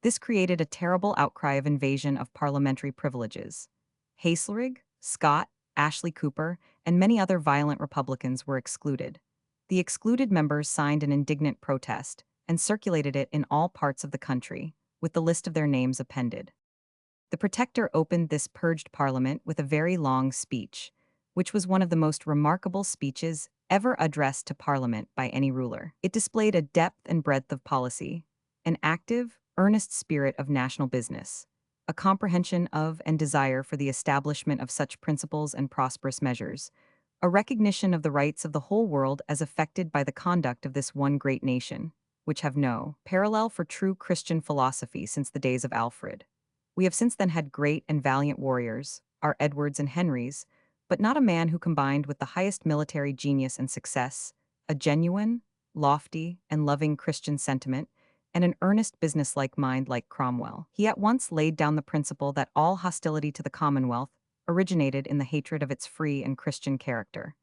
This created a terrible outcry of invasion of parliamentary privileges. Haslerigg, Scott, Ashley Cooper, and many other violent Republicans were excluded. The excluded members signed an indignant protest and circulated it in all parts of the country, with the list of their names appended. The Protector opened this purged parliament with a very long speech, which was one of the most remarkable speeches ever addressed to Parliament by any ruler. It displayed a depth and breadth of policy, an active, earnest spirit of national business, a comprehension of and desire for the establishment of such principles and prosperous measures, a recognition of the rights of the whole world as affected by the conduct of this one great nation, which have no parallel for true Christian philosophy since the days of Alfred. We have since then had great and valiant warriors, our Edwards and Henrys, but not a man who combined with the highest military genius and success, a genuine, lofty, and loving Christian sentiment, and an earnest business-like mind like Cromwell. He at once laid down the principle that all hostility to the Commonwealth originated in the hatred of its free and Christian character,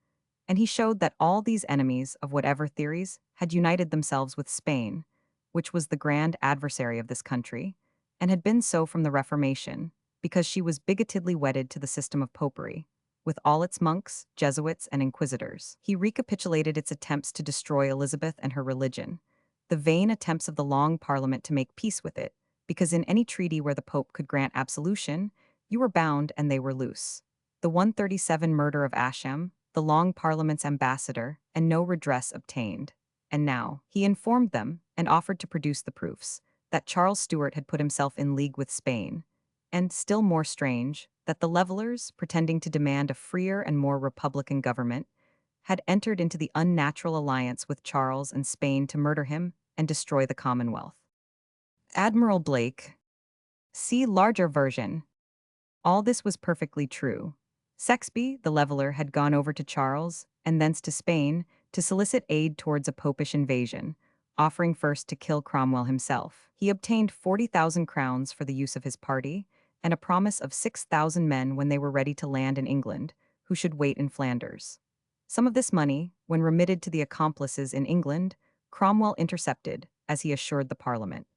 and he showed that all these enemies of whatever theories had united themselves with Spain, which was the grand adversary of this country, and had been so from the Reformation, because she was bigotedly wedded to the system of popery, with all its monks, Jesuits, and inquisitors. He recapitulated its attempts to destroy Elizabeth and her religion, the vain attempts of the Long Parliament to make peace with it, because in any treaty where the Pope could grant absolution, you were bound and they were loose. The 137 murder of Ascham, the Long Parliament's ambassador, and no redress obtained. And now, he informed them, and offered to produce the proofs, that Charles Stuart had put himself in league with Spain, and, still more strange, that the Levelers, pretending to demand a freer and more republican government, had entered into the unnatural alliance with Charles and Spain to murder him and destroy the Commonwealth. Admiral Blake. See larger version. All this was perfectly true. Sexby, the leveler, had gone over to Charles, and thence to Spain, to solicit aid towards a popish invasion, offering first to kill Cromwell himself. He obtained 40,000 crowns for the use of his party, and a promise of 6,000 men when they were ready to land in England, who should wait in Flanders. Some of this money, when remitted to the accomplices in England, Cromwell intercepted, as he assured the Parliament.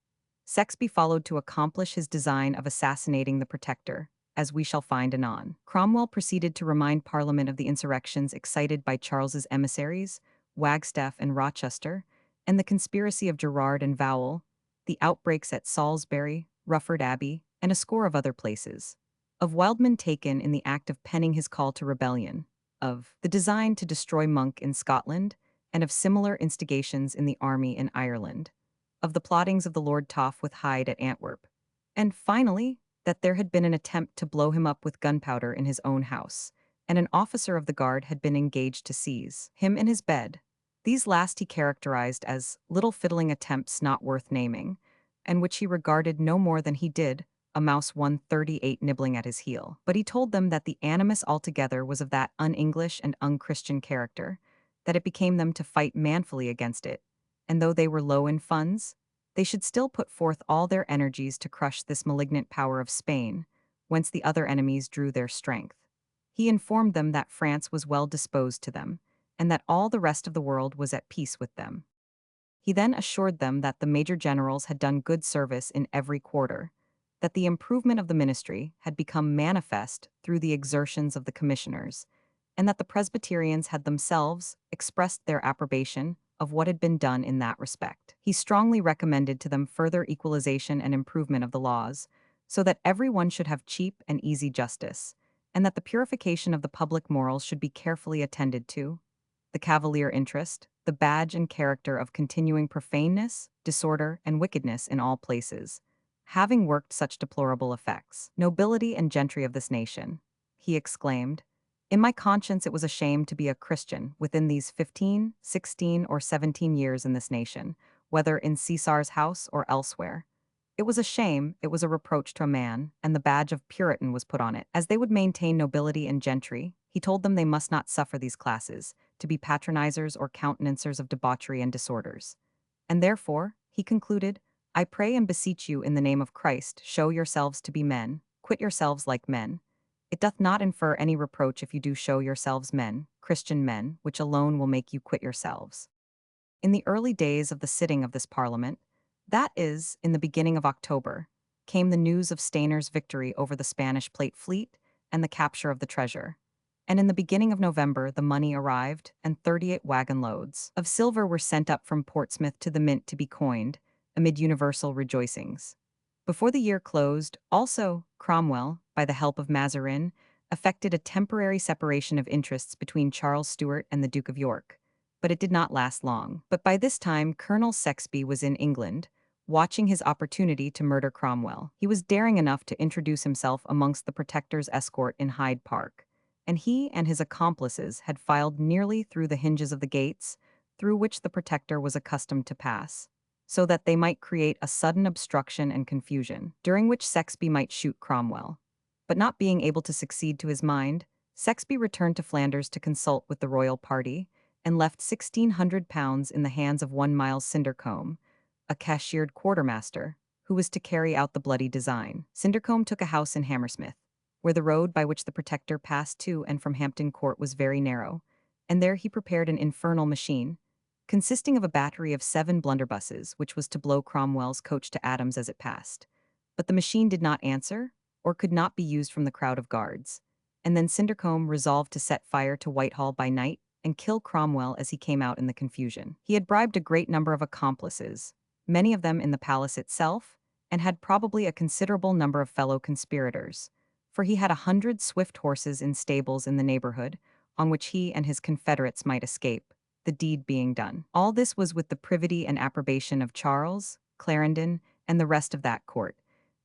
Sexby followed to accomplish his design of assassinating the Protector, as we shall find anon. Cromwell proceeded to remind Parliament of the insurrections excited by Charles's emissaries, Wagstaff and Rochester, and the conspiracy of Gerard and Vowel, the outbreaks at Salisbury, Rufford Abbey, and a score of other places. Of Wildman taken in the act of penning his call to rebellion, of the design to destroy Monk in Scotland, and of similar instigations in the army in Ireland, of the plottings of the Lord Toff with Hyde at Antwerp, and finally, that there had been an attempt to blow him up with gunpowder in his own house, and an officer of the guard had been engaged to seize him in his bed. These last he characterized as little fiddling attempts not worth naming, and which he regarded no more than he did a mouse 138 nibbling at his heel. But he told them that the animus altogether was of that un-English and un-Christian character, that it became them to fight manfully against it, and though they were low in funds, they should still put forth all their energies to crush this malignant power of Spain, whence the other enemies drew their strength. He informed them that France was well disposed to them, and that all the rest of the world was at peace with them. He then assured them that the major generals had done good service in every quarter, that the improvement of the ministry had become manifest through the exertions of the commissioners, and that the Presbyterians had themselves expressed their approbation of what had been done in that respect. He strongly recommended to them further equalization and improvement of the laws, so that every one should have cheap and easy justice, and that the purification of the public morals should be carefully attended to. The Cavalier interest, the badge and character of continuing profaneness, disorder, and wickedness in all places, having worked such deplorable effects. Nobility and gentry of this nation, he exclaimed, in my conscience it was a shame to be a Christian within these 15, 16, or 17 years in this nation, whether in Caesar's house or elsewhere. It was a shame, it was a reproach to a man, and the badge of Puritan was put on it. As they would maintain nobility and gentry, he told them they must not suffer these classes to be patronizers or countenancers of debauchery and disorders. And therefore, he concluded, I pray and beseech you in the name of Christ, show yourselves to be men, quit yourselves like men. It doth not infer any reproach if you do show yourselves men, Christian men, which alone will make you quit yourselves. In the early days of the sitting of this Parliament, that is, in the beginning of October, came the news of Stainer's victory over the Spanish Plate Fleet and the capture of the treasure. And in the beginning of November the money arrived, and 38 wagon loads of silver were sent up from Portsmouth to the Mint to be coined, amid universal rejoicings. Before the year closed, also, Cromwell, by the help of Mazarin, effected a temporary separation of interests between Charles Stuart and the Duke of York, but it did not last long. But by this time Colonel Sexby was in England, watching his opportunity to murder Cromwell. He was daring enough to introduce himself amongst the Protector's escort in Hyde Park, and he and his accomplices had filed nearly through the hinges of the gates, through which the Protector was accustomed to pass, so that they might create a sudden obstruction and confusion, during which Sexby might shoot Cromwell. But not being able to succeed to his mind, Sexby returned to Flanders to consult with the royal party, and left £1,600 in the hands of one Miles Cindercombe, a cashiered quartermaster, who was to carry out the bloody design. Cindercombe took a house in Hammersmith, where the road by which the Protector passed to and from Hampton Court was very narrow, and there he prepared an infernal machine, consisting of a battery of 7 blunderbusses, which was to blow Cromwell's coach to atoms as it passed. But the machine did not answer, or could not be used from the crowd of guards, and then Cindercombe resolved to set fire to Whitehall by night and kill Cromwell as he came out in the confusion. He had bribed a great number of accomplices, many of them in the palace itself, and had probably a considerable number of fellow conspirators, for he had 100 swift horses in stables in the neighborhood, on which he and his confederates might escape, the deed being done. All this was with the privity and approbation of Charles, Clarendon, and the rest of that court,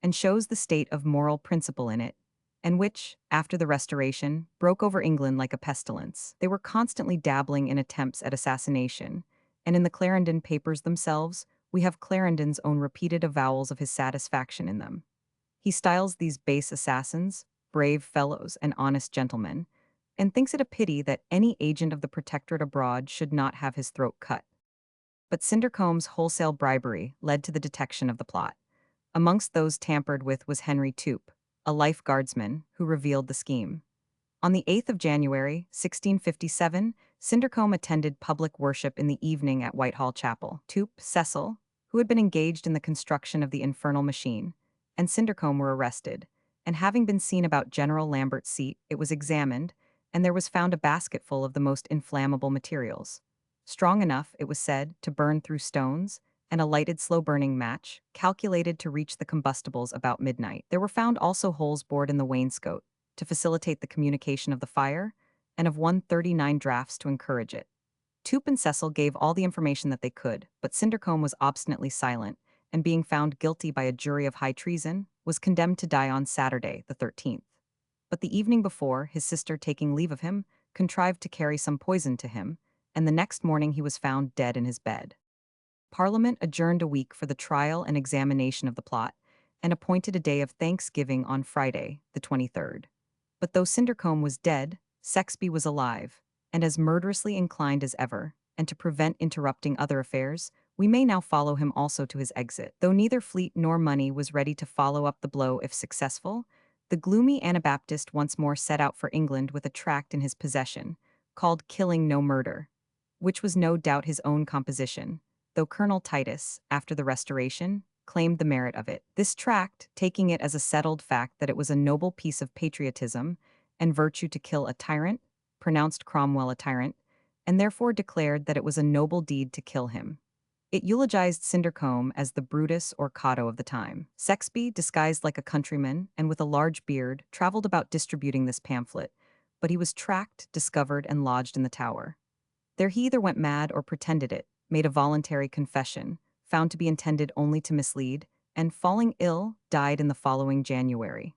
and shows the state of moral principle in it, and which, after the Restoration, broke over England like a pestilence. They were constantly dabbling in attempts at assassination, and in the Clarendon papers themselves, we have Clarendon's own repeated avowals of his satisfaction in them. He styles these base assassins, brave fellows and honest gentlemen, and thinks it a pity that any agent of the Protectorate abroad should not have his throat cut. But Cindercombe's wholesale bribery led to the detection of the plot. Amongst those tampered with was Henry Toup, a life guardsman, who revealed the scheme. On the 8th of January, 1657, Cindercombe attended public worship in the evening at Whitehall Chapel. Toup, Cassell, who had been engaged in the construction of the infernal machine, and Cindercombe were arrested, and having been seen about General Lambert's seat, it was examined, and there was found a basket full of the most inflammable materials. Strong enough, it was said, to burn through stones, and a lighted slow-burning match, calculated to reach the combustibles about midnight. There were found also holes bored in the wainscot, to facilitate the communication of the fire, and of 139 drafts to encourage it. Toup and Cassell gave all the information that they could, but Cindercombe was obstinately silent, and being found guilty by a jury of high treason, was condemned to die on Saturday, the 13th. But the evening before, his sister, taking leave of him, contrived to carry some poison to him, and the next morning he was found dead in his bed. Parliament adjourned a week for the trial and examination of the plot, and appointed a day of thanksgiving on Friday, the 23rd. But though Cindercombe was dead, Sexby was alive, and as murderously inclined as ever, and to prevent interrupting other affairs, we may now follow him also to his exit. Though neither fleet nor money was ready to follow up the blow if successful, the gloomy Anabaptist once more set out for England with a tract in his possession, called Killing No Murder, which was no doubt his own composition, though Colonel Titus, after the Restoration, claimed the merit of it. This tract, taking it as a settled fact that it was a noble piece of patriotism and virtue to kill a tyrant, pronounced Cromwell a tyrant, and therefore declared that it was a noble deed to kill him. It eulogized Cindercombe as the Brutus or Cato of the time. Sexby, disguised like a countryman and with a large beard, traveled about distributing this pamphlet, but he was tracked, discovered, and lodged in the Tower. There he either went mad or pretended it, made a voluntary confession, found to be intended only to mislead, and falling ill, died in the following January.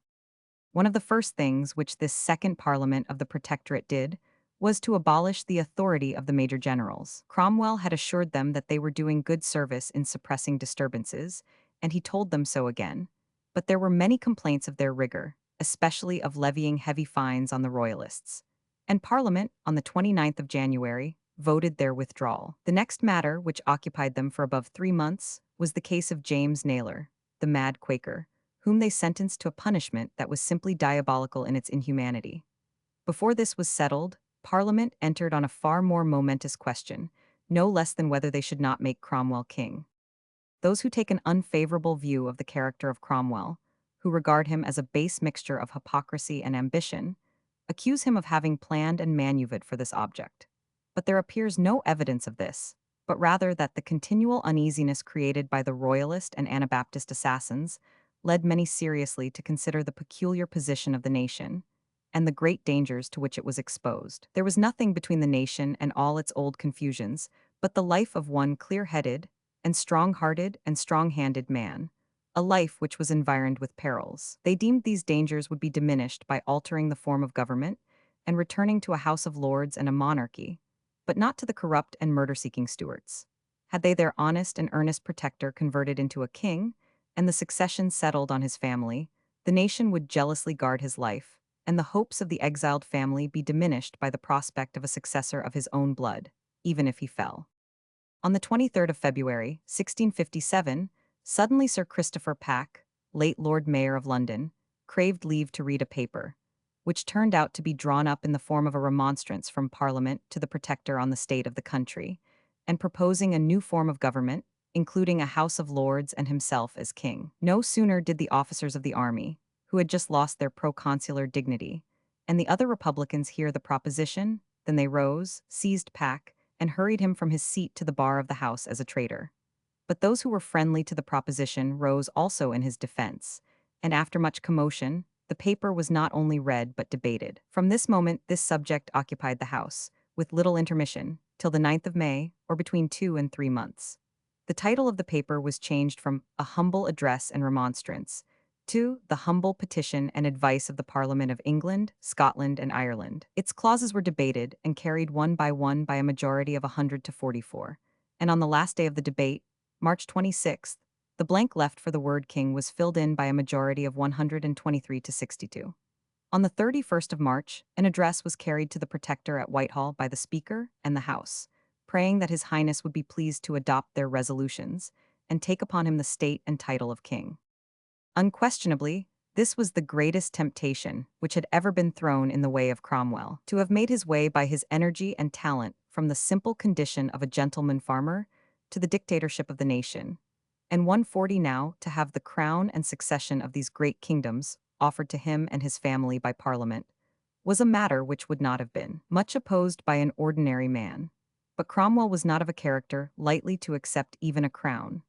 One of the first things which this second Parliament of the Protectorate did was to abolish the authority of the Major Generals. Cromwell had assured them that they were doing good service in suppressing disturbances, and he told them so again. But there were many complaints of their rigor, especially of levying heavy fines on the Royalists. And Parliament, on the 29th of January, voted their withdrawal. The next matter, which occupied them for above 3 months, was the case of James Naylor, the mad Quaker, whom they sentenced to a punishment that was simply diabolical in its inhumanity. Before this was settled, Parliament entered on a far more momentous question, no less than whether they should not make Cromwell king. Those who take an unfavorable view of the character of Cromwell, who regard him as a base mixture of hypocrisy and ambition, accuse him of having planned and maneuvered for this object. But there appears no evidence of this, but rather that the continual uneasiness created by the Royalist and Anabaptist assassins led many seriously to consider the peculiar position of the nation and the great dangers to which it was exposed. There was nothing between the nation and all its old confusions but the life of one clear-headed and strong-hearted and strong-handed man, a life which was environed with perils. They deemed these dangers would be diminished by altering the form of government and returning to a House of Lords and a monarchy, but not to the corrupt and murder-seeking Stuarts. Had they their honest and earnest protector converted into a king, and the succession settled on his family, the nation would jealously guard his life, and the hopes of the exiled family be diminished by the prospect of a successor of his own blood, even if he fell. On the 23rd of February, 1657, suddenly Sir Christopher Pack, late Lord Mayor of London, craved leave to read a paper, which turned out to be drawn up in the form of a remonstrance from Parliament to the Protector on the state of the country, and proposing a new form of government, including a House of Lords and himself as king. No sooner did the officers of the army, who had just lost their proconsular dignity, and the other Republicans hear the proposition, than they rose, seized Pack, and hurried him from his seat to the bar of the House as a traitor. But those who were friendly to the proposition rose also in his defense, and after much commotion, the paper was not only read but debated. From this moment this subject occupied the House, with little intermission, till the 9th of May, or between 2 and 3 months. The title of the paper was changed from A Humble Address and Remonstrance to The Humble Petition and Advice of the Parliament of England, Scotland, and Ireland. Its clauses were debated and carried one by a majority of 100 to 44, and on the last day of the debate, March 26th, the blank left for the word king was filled in by a majority of 123 to 62. On the 31st of March, an address was carried to the Protector at Whitehall by the Speaker and the House, praying that His Highness would be pleased to adopt their resolutions and take upon him the state and title of king. Unquestionably, this was the greatest temptation which had ever been thrown in the way of Cromwell, to have made his way by his energy and talent from the simple condition of a gentleman farmer to the dictatorship of the nation, and 140 now to have the crown and succession of these great kingdoms offered to him and his family by Parliament, was a matter which would not have been much opposed by an ordinary man. But Cromwell was not of a character lightly to accept even a crown.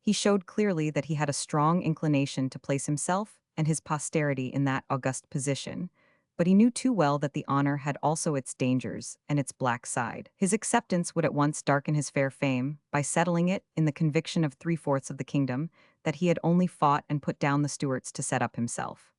He showed clearly that he had a strong inclination to place himself and his posterity in that august position, but he knew too well that the honor had also its dangers and its black side. His acceptance would at once darken his fair fame by settling it in the conviction of three-fourths of the kingdom that he had only fought and put down the Stuarts to set up himself.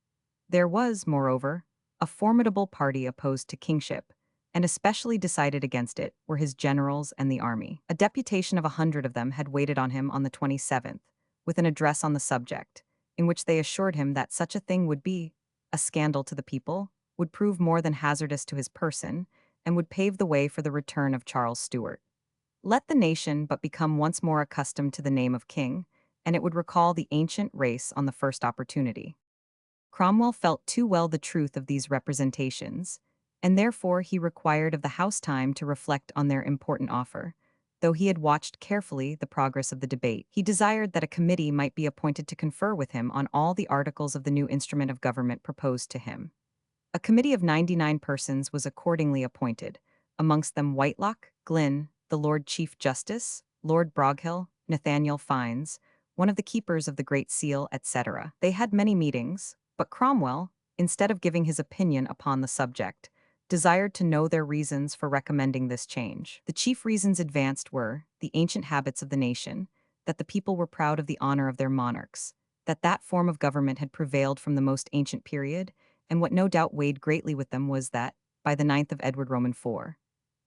There was, moreover, a formidable party opposed to kingship, and especially decided against it were his generals and the army. A deputation of 100 of them had waited on him on the 27th, with an address on the subject, in which they assured him that such a thing would be a scandal to the people, would prove more than hazardous to his person, and would pave the way for the return of Charles Stuart. Let the nation but become once more accustomed to the name of king, and it would recall the ancient race on the first opportunity. Cromwell felt too well the truth of these representations, and therefore he required of the House time to reflect on their important offer. Though he had watched carefully the progress of the debate, he desired that a committee might be appointed to confer with him on all the articles of the new instrument of government proposed to him. A committee of 99 persons was accordingly appointed, amongst them Whitelocke, Glynn, the Lord Chief Justice, Lord Broghill, Nathaniel Fiennes, one of the keepers of the Great Seal, etc. They had many meetings, but Cromwell, instead of giving his opinion upon the subject, desired to know their reasons for recommending this change. The chief reasons advanced were the ancient habits of the nation, that the people were proud of the honor of their monarchs, that that form of government had prevailed from the most ancient period, and what no doubt weighed greatly with them was that, by the 9th of Edward Roman IV,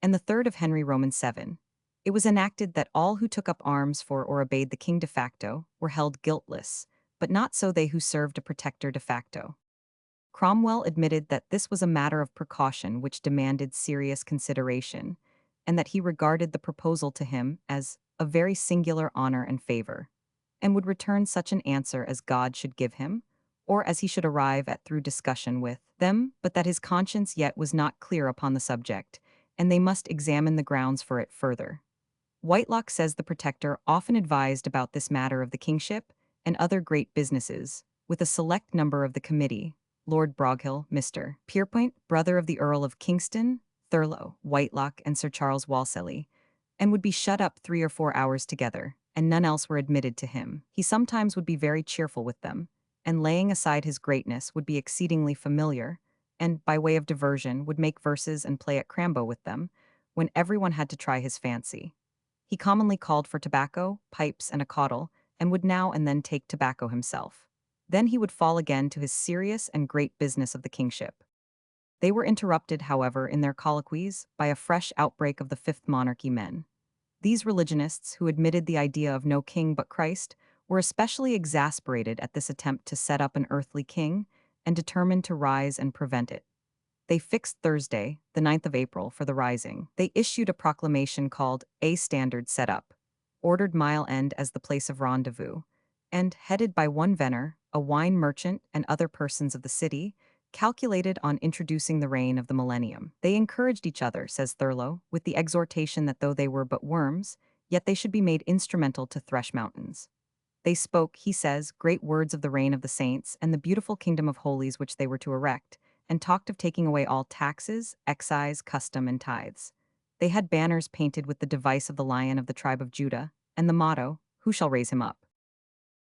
and the 3rd of Henry Roman VII, it was enacted that all who took up arms for or obeyed the king de facto were held guiltless, but not so they who served a protector de facto. Cromwell admitted that this was a matter of precaution which demanded serious consideration, and that he regarded the proposal to him as a very singular honor and favor, and would return such an answer as God should give him, or as he should arrive at through discussion with them, but that his conscience yet was not clear upon the subject, and they must examine the grounds for it further. Whitelocke says the Protector often advised about this matter of the kingship and other great businesses, with a select number of the committee, Lord Broghill, Mr. Pierpoint, brother of the Earl of Kingston, Thurlow, Whitelocke, and Sir Charles Walsalley, and would be shut up 3 or 4 hours together, and none else were admitted to him. He sometimes would be very cheerful with them, and laying aside his greatness would be exceedingly familiar, and, by way of diversion, would make verses and play at crambo with them, when everyone had to try his fancy. He commonly called for tobacco, pipes, and a caudle, and would now and then take tobacco himself. Then he would fall again to his serious and great business of the kingship. They were interrupted, however, in their colloquies by a fresh outbreak of the Fifth Monarchy men. These religionists, who admitted the idea of no king but Christ, were especially exasperated at this attempt to set up an earthly king, and determined to rise and prevent it. They fixed Thursday, the 9th of April, for the rising. They issued a proclamation called A Standard Set Up, ordered Mile End as the place of rendezvous, and, headed by one Venner, a wine merchant, and other persons of the city, calculated on introducing the reign of the millennium. They encouraged each other, says Thurlow, with the exhortation that though they were but worms, yet they should be made instrumental to thresh mountains. They spoke, he says, great words of the reign of the saints and the beautiful kingdom of holies which they were to erect, and talked of taking away all taxes, excise, custom, and tithes. They had banners painted with the device of the Lion of the tribe of Judah, and the motto, Who shall raise him up?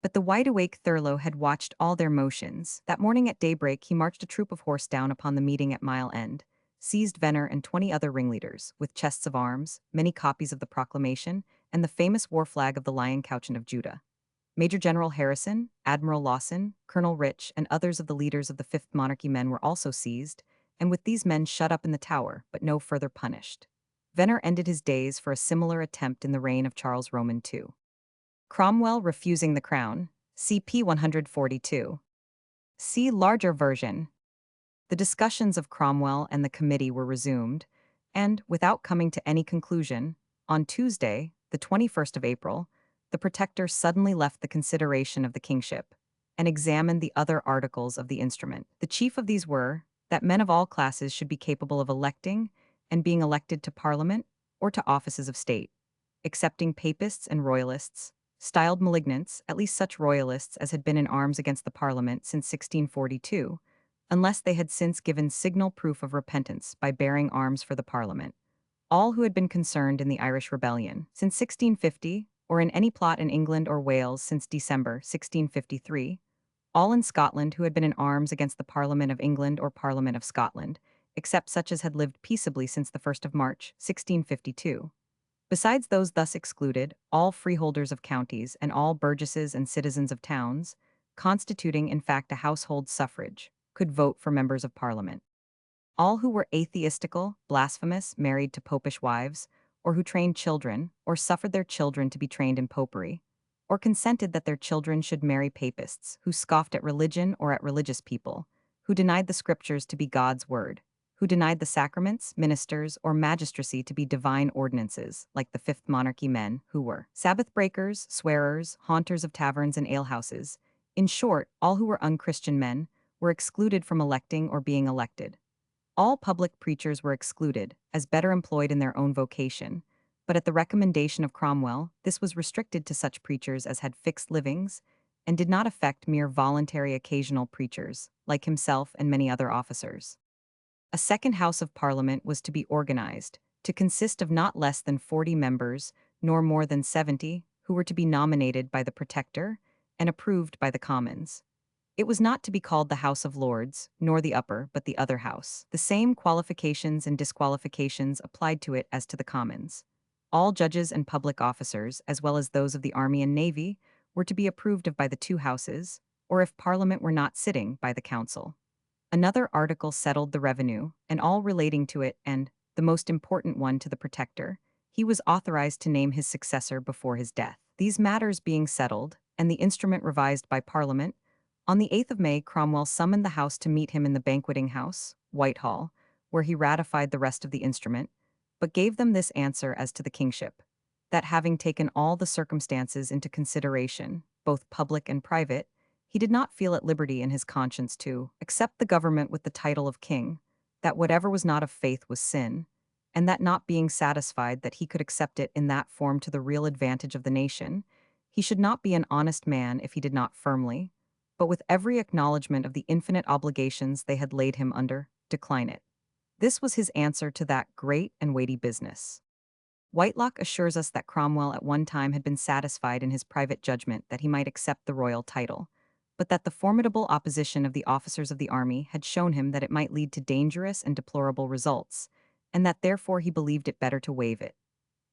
But the wide-awake Thurlow had watched all their motions. That morning at daybreak he marched a troop of horse down upon the meeting at Mile End, seized Venner and 20 other ringleaders, with chests of arms, many copies of the proclamation, and the famous war flag of the Lion Couchant of Judah. Major General Harrison, Admiral Lawson, Colonel Rich, and others of the leaders of the Fifth Monarchy men were also seized, and with these men shut up in the Tower, but no further punished. Venner ended his days for a similar attempt in the reign of Charles Roman II. Cromwell refusing the crown, CP 142. See larger version. The discussions of Cromwell and the committee were resumed, and, without coming to any conclusion, on Tuesday, the 21st of April, the Protector suddenly left the consideration of the kingship and examined the other articles of the instrument. The chief of these were that men of all classes should be capable of electing and being elected to Parliament or to offices of state, excepting papists and royalists, styled malignants, at least such royalists as had been in arms against the Parliament since 1642, unless they had since given signal proof of repentance by bearing arms for the Parliament. All who had been concerned in the Irish Rebellion since 1650, or in any plot in England or Wales since December 1653, all in Scotland who had been in arms against the Parliament of England or Parliament of Scotland, except such as had lived peaceably since the 1st of March 1652. Besides those thus excluded, all freeholders of counties and all burgesses and citizens of towns, constituting in fact a household suffrage, could vote for members of Parliament. All who were atheistical, blasphemous, married to popish wives, or who trained children, or suffered their children to be trained in popery, or consented that their children should marry papists, who scoffed at religion or at religious people, who denied the scriptures to be God's word, who denied the sacraments, ministers, or magistracy to be divine ordinances, like the Fifth Monarchy men, who were Sabbath breakers, swearers, haunters of taverns and alehouses. In short, all who were unchristian men were excluded from electing or being elected. All public preachers were excluded, as better employed in their own vocation, but at the recommendation of Cromwell, this was restricted to such preachers as had fixed livings, and did not affect mere voluntary occasional preachers, like himself and many other officers. A second House of Parliament was to be organized, to consist of not less than 40 members, nor more than 70, who were to be nominated by the Protector and approved by the Commons. It was not to be called the House of Lords, nor the upper, but the other house. The same qualifications and disqualifications applied to it as to the Commons. All judges and public officers, as well as those of the Army and Navy, were to be approved of by the two houses, or if Parliament were not sitting, by the Council. Another article settled the revenue, and all relating to it, and, the most important one to the Protector, he was authorized to name his successor before his death. These matters being settled, and the instrument revised by Parliament, on the 8th of May Cromwell summoned the House to meet him in the banqueting house, Whitehall, where he ratified the rest of the instrument, but gave them this answer as to the kingship, that having taken all the circumstances into consideration, both public and private, he did not feel at liberty in his conscience to accept the government with the title of king, that whatever was not of faith was sin, and that not being satisfied that he could accept it in that form to the real advantage of the nation, he should not be an honest man if he did not firmly, but with every acknowledgment of the infinite obligations they had laid him under, decline it. This was his answer to that great and weighty business. Whitelocke assures us that Cromwell at one time had been satisfied in his private judgment that he might accept the royal title, but that the formidable opposition of the officers of the army had shown him that it might lead to dangerous and deplorable results, and that therefore he believed it better to waive it.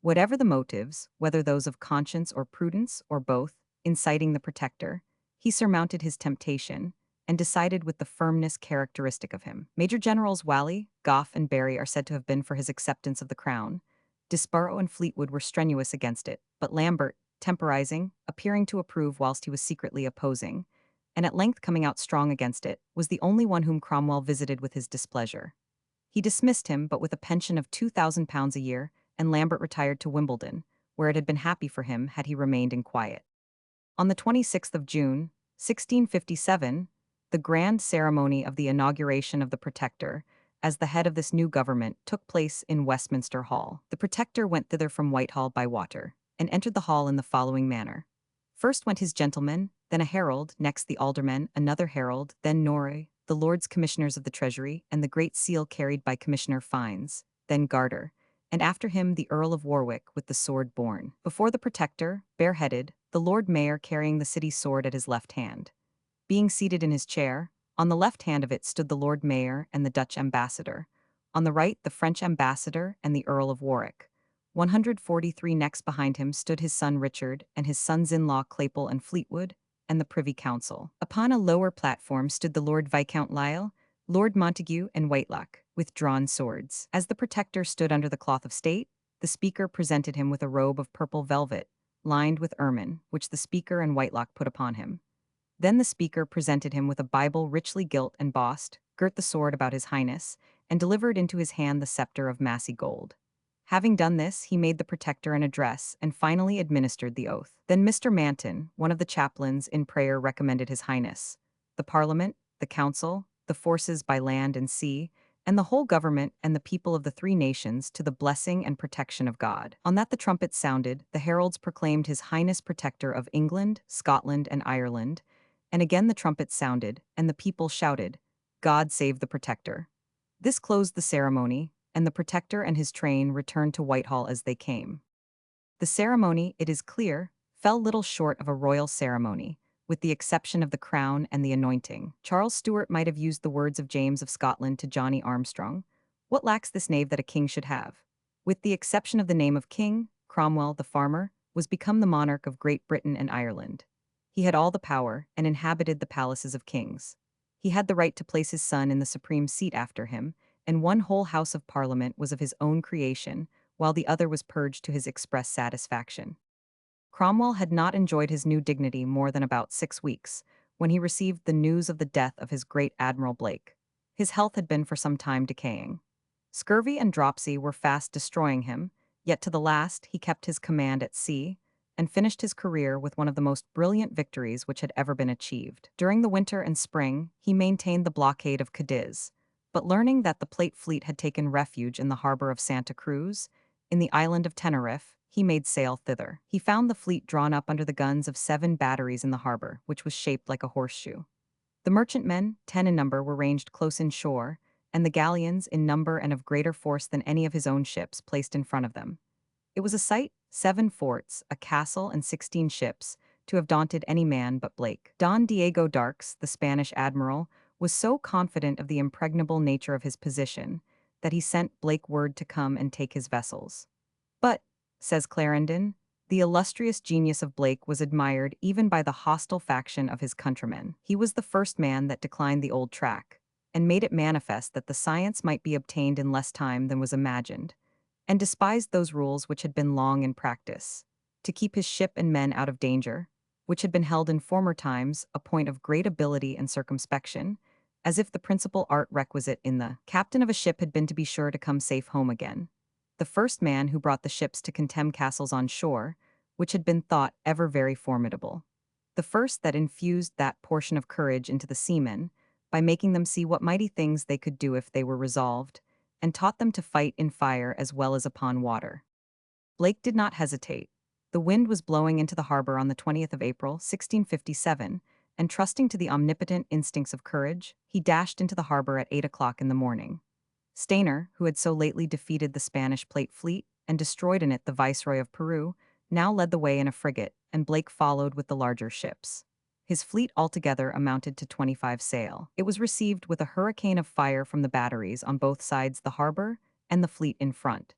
Whatever the motives, whether those of conscience or prudence, or both, inciting the Protector, he surmounted his temptation, and decided with the firmness characteristic of him. Major Generals Whalley, Gough, and Barry are said to have been for his acceptance of the crown. Disborough and Fleetwood were strenuous against it, but Lambert, temporizing, appearing to approve whilst he was secretly opposing, and at length coming out strong against it, was the only one whom Cromwell visited with his displeasure. He dismissed him, but with a pension of £2,000 a year, and Lambert retired to Wimbledon, where it had been happy for him had he remained in quiet. On the 26th of June, 1657, the grand ceremony of the inauguration of the Protector, as the head of this new government, took place in Westminster Hall. The Protector went thither from Whitehall by water, and entered the hall in the following manner. First went his gentlemen, then a herald, next the aldermen, another herald, then Norrie, the Lords Commissioners of the Treasury, and the great seal carried by Commissioner Fines, then Garter, and after him the Earl of Warwick with the sword borne. Before the Protector, bareheaded, the Lord Mayor carrying the city's sword at his left hand. Being seated in his chair, on the left hand of it stood the Lord Mayor and the Dutch ambassador, on the right the French ambassador and the Earl of Warwick. 143 next behind him stood his son Richard and his sons-in-law Claypole and Fleetwood, and the Privy Council. Upon a lower platform stood the Lord Viscount Lisle, Lord Montague, and Whitelocke, with drawn swords. As the Protector stood under the cloth of state, the Speaker presented him with a robe of purple velvet, lined with ermine, which the Speaker and Whitelocke put upon him. Then the speaker presented him with a Bible richly gilt and bossed, girt the sword about his highness, and delivered into his hand the scepter of massy gold. Having done this, he made the protector an address and finally administered the oath. Then Mr. Manton, one of the chaplains, in prayer recommended his highness, the Parliament, the Council, the forces by land and sea, and the whole government and the people of the three nations to the blessing and protection of God. On that the trumpets sounded, the heralds proclaimed his highness protector of England, Scotland, and Ireland, and again the trumpets sounded, and the people shouted, God save the protector. This closed the ceremony, and the protector and his train returned to Whitehall as they came. The ceremony, it is clear, fell little short of a royal ceremony, with the exception of the crown and the anointing. Charles Stuart might have used the words of James of Scotland to Johnny Armstrong, "What lacks this knave that a king should have?" With the exception of the name of king, Cromwell, the farmer, was become the monarch of Great Britain and Ireland. He had all the power and inhabited the palaces of kings. He had the right to place his son in the supreme seat after him, and one whole House of Parliament was of his own creation, while the other was purged to his express satisfaction. Cromwell had not enjoyed his new dignity more than about 6 weeks, when he received the news of the death of his great Admiral Blake. His health had been for some time decaying. Scurvy and dropsy were fast destroying him, yet to the last he kept his command at sea, and finished his career with one of the most brilliant victories which had ever been achieved. During the winter and spring, he maintained the blockade of Cadiz, but learning that the Plate fleet had taken refuge in the harbor of Santa Cruz, in the island of Tenerife, he made sail thither. He found the fleet drawn up under the guns of 7 batteries in the harbor, which was shaped like a horseshoe. The merchantmen, 10 in number, were ranged close inshore, and the galleons, in number and of greater force than any of his own ships, placed in front of them. It was a sight, 7 forts, a castle, and 16 ships, to have daunted any man but Blake. Don Diego Darques, the Spanish admiral, was so confident of the impregnable nature of his position that he sent Blake word to come and take his vessels. But, says Clarendon, the illustrious genius of Blake was admired even by the hostile faction of his countrymen. He was the first man that declined the old track, and made it manifest that the science might be obtained in less time than was imagined, and despised those rules which had been long in practice, to keep his ship and men out of danger, which had been held in former times a point of great ability and circumspection, as if the principal art requisite in the captain of a ship had been to be sure to come safe home again. The first man who brought the ships to contemn castles on shore, which had been thought ever very formidable. The first that infused that portion of courage into the seamen, by making them see what mighty things they could do if they were resolved, and taught them to fight in fire as well as upon water. Blake did not hesitate. The wind was blowing into the harbor on the 20th of April, 1657, and trusting to the omnipotent instincts of courage, he dashed into the harbor at 8 o'clock in the morning. Stainer, who had so lately defeated the Spanish Plate fleet and destroyed in it the Viceroy of Peru, now led the way in a frigate, and Blake followed with the larger ships. His fleet altogether amounted to 25 sail. It was received with a hurricane of fire from the batteries on both sides the harbor and the fleet in front.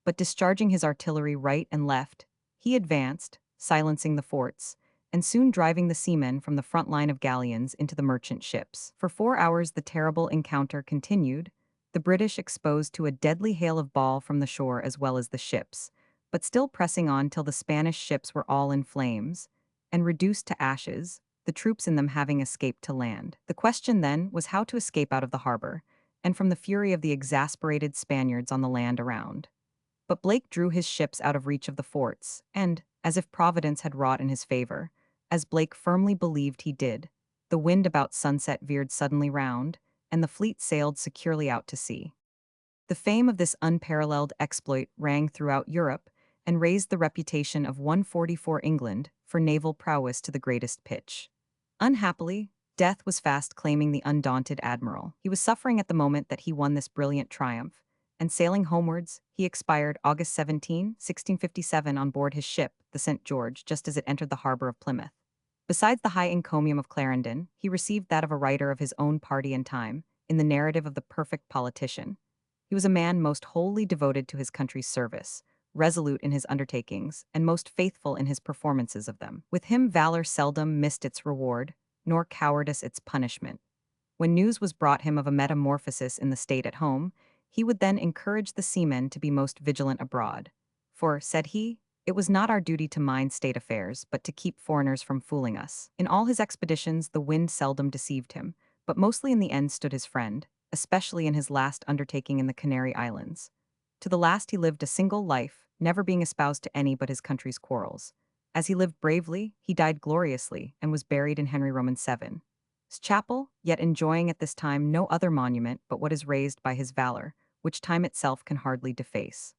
But discharging his artillery right and left, he advanced, silencing the forts, and soon driving the seamen from the front line of galleons into the merchant ships. For 4 hours the terrible encounter continued, the British exposed to a deadly hail of ball from the shore as well as the ships, but still pressing on till the Spanish ships were all in flames, and reduced to ashes, the troops in them having escaped to land. The question then was how to escape out of the harbor, and from the fury of the exasperated Spaniards on the land around. But Blake drew his ships out of reach of the forts, and, as if Providence had wrought in his favor, as Blake firmly believed he did, the wind about sunset veered suddenly round, and the fleet sailed securely out to sea. The fame of this unparalleled exploit rang throughout Europe, and raised the reputation of 144 England for naval prowess to the greatest pitch. Unhappily, death was fast claiming the undaunted admiral. He was suffering at the moment that he won this brilliant triumph, and sailing homewards, he expired August 17, 1657 on board his ship, the St. George, just as it entered the harbor of Plymouth. Besides the high encomium of Clarendon, he received that of a writer of his own party and time, in the narrative of the perfect politician. He was a man most wholly devoted to his country's service, resolute in his undertakings, and most faithful in his performances of them. With him valor seldom missed its reward, nor cowardice its punishment. When news was brought him of a metamorphosis in the state at home, he would then encourage the seamen to be most vigilant abroad. For, said he, It was not our duty to mind state affairs, but to keep foreigners from fooling us. In all his expeditions, the wind seldom deceived him, but mostly in the end stood his friend, especially in his last undertaking in the Canary Islands. To the last he lived a single life, never being espoused to any but his country's quarrels. As he lived bravely, he died gloriously, and was buried in Henry Roman VII. Chapel, yet enjoying at this time no other monument but what is raised by his valor, which time itself can hardly deface.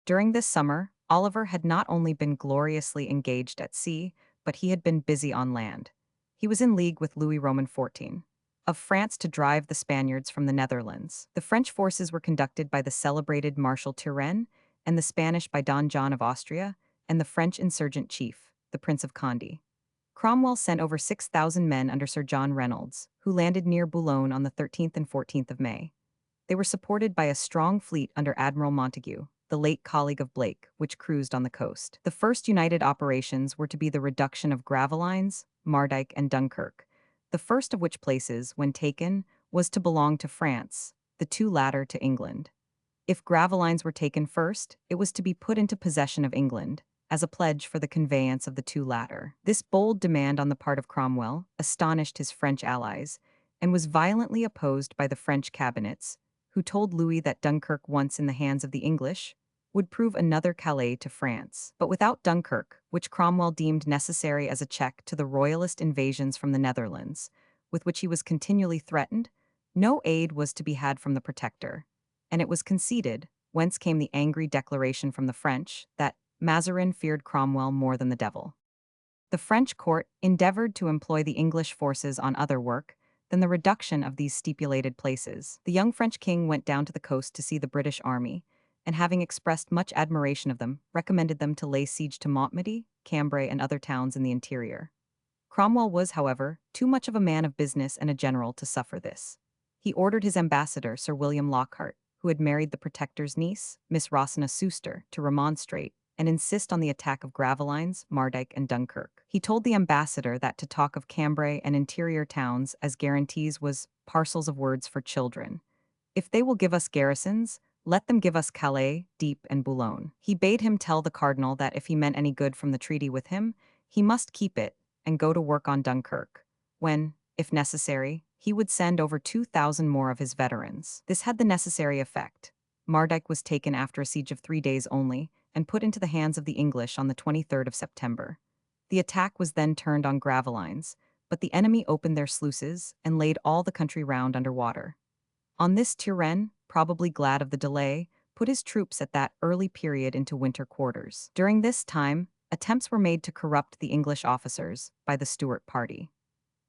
During this summer, Oliver had not only been gloriously engaged at sea, but he had been busy on land. He was in league with Louis Roman XIV. Of France to drive the Spaniards from the Netherlands. The French forces were conducted by the celebrated Marshal Turenne, and the Spanish by Don John of Austria, and the French insurgent chief, the Prince of Conde. Cromwell sent over 6,000 men under Sir John Reynolds, who landed near Boulogne on the 13th and 14th of May. They were supported by a strong fleet under Admiral Montague, the late colleague of Blake, which cruised on the coast. The first united operations were to be the reduction of Gravelines, Mardyke, and Dunkirk, the first of which places, when taken, was to belong to France, the two latter to England. If Gravelines were taken first, it was to be put into possession of England, as a pledge for the conveyance of the two latter. This bold demand on the part of Cromwell astonished his French allies, and was violently opposed by the French cabinets, who told Louis that Dunkirk, once in the hands of the English, would prove another Calais to France. But without Dunkirk, which Cromwell deemed necessary as a check to the royalist invasions from the Netherlands, with which he was continually threatened, no aid was to be had from the Protector, and it was conceded, whence came the angry declaration from the French, that Mazarin feared Cromwell more than the devil. The French court endeavored to employ the English forces on other work than the reduction of these stipulated places. The young French king went down to the coast to see the British army, and having expressed much admiration of them, recommended them to lay siege to Montmedy, Cambrai, and other towns in the interior. Cromwell was, however, too much of a man of business and a general to suffer this. He ordered his ambassador, Sir William Lockhart, who had married the Protector's niece, Miss Rosina Sewster, to remonstrate and insist on the attack of Gravelines, Mardyke, and Dunkirk. He told the ambassador that to talk of Cambrai and interior towns as guarantees was parcels of words for children. If they will give us garrisons, let them give us Calais, Dieppe, and Boulogne. He bade him tell the cardinal that if he meant any good from the treaty with him, he must keep it and go to work on Dunkirk, when, if necessary, he would send over 2,000 more of his veterans. This had the necessary effect. Mardyke was taken after a siege of 3 days only, and put into the hands of the English on the 23rd of September. The attack was then turned on Gravelines, but the enemy opened their sluices and laid all the country round under water. On this Turenne, probably glad of the delay, put his troops at that early period into winter quarters. During this time, attempts were made to corrupt the English officers by the Stuart party.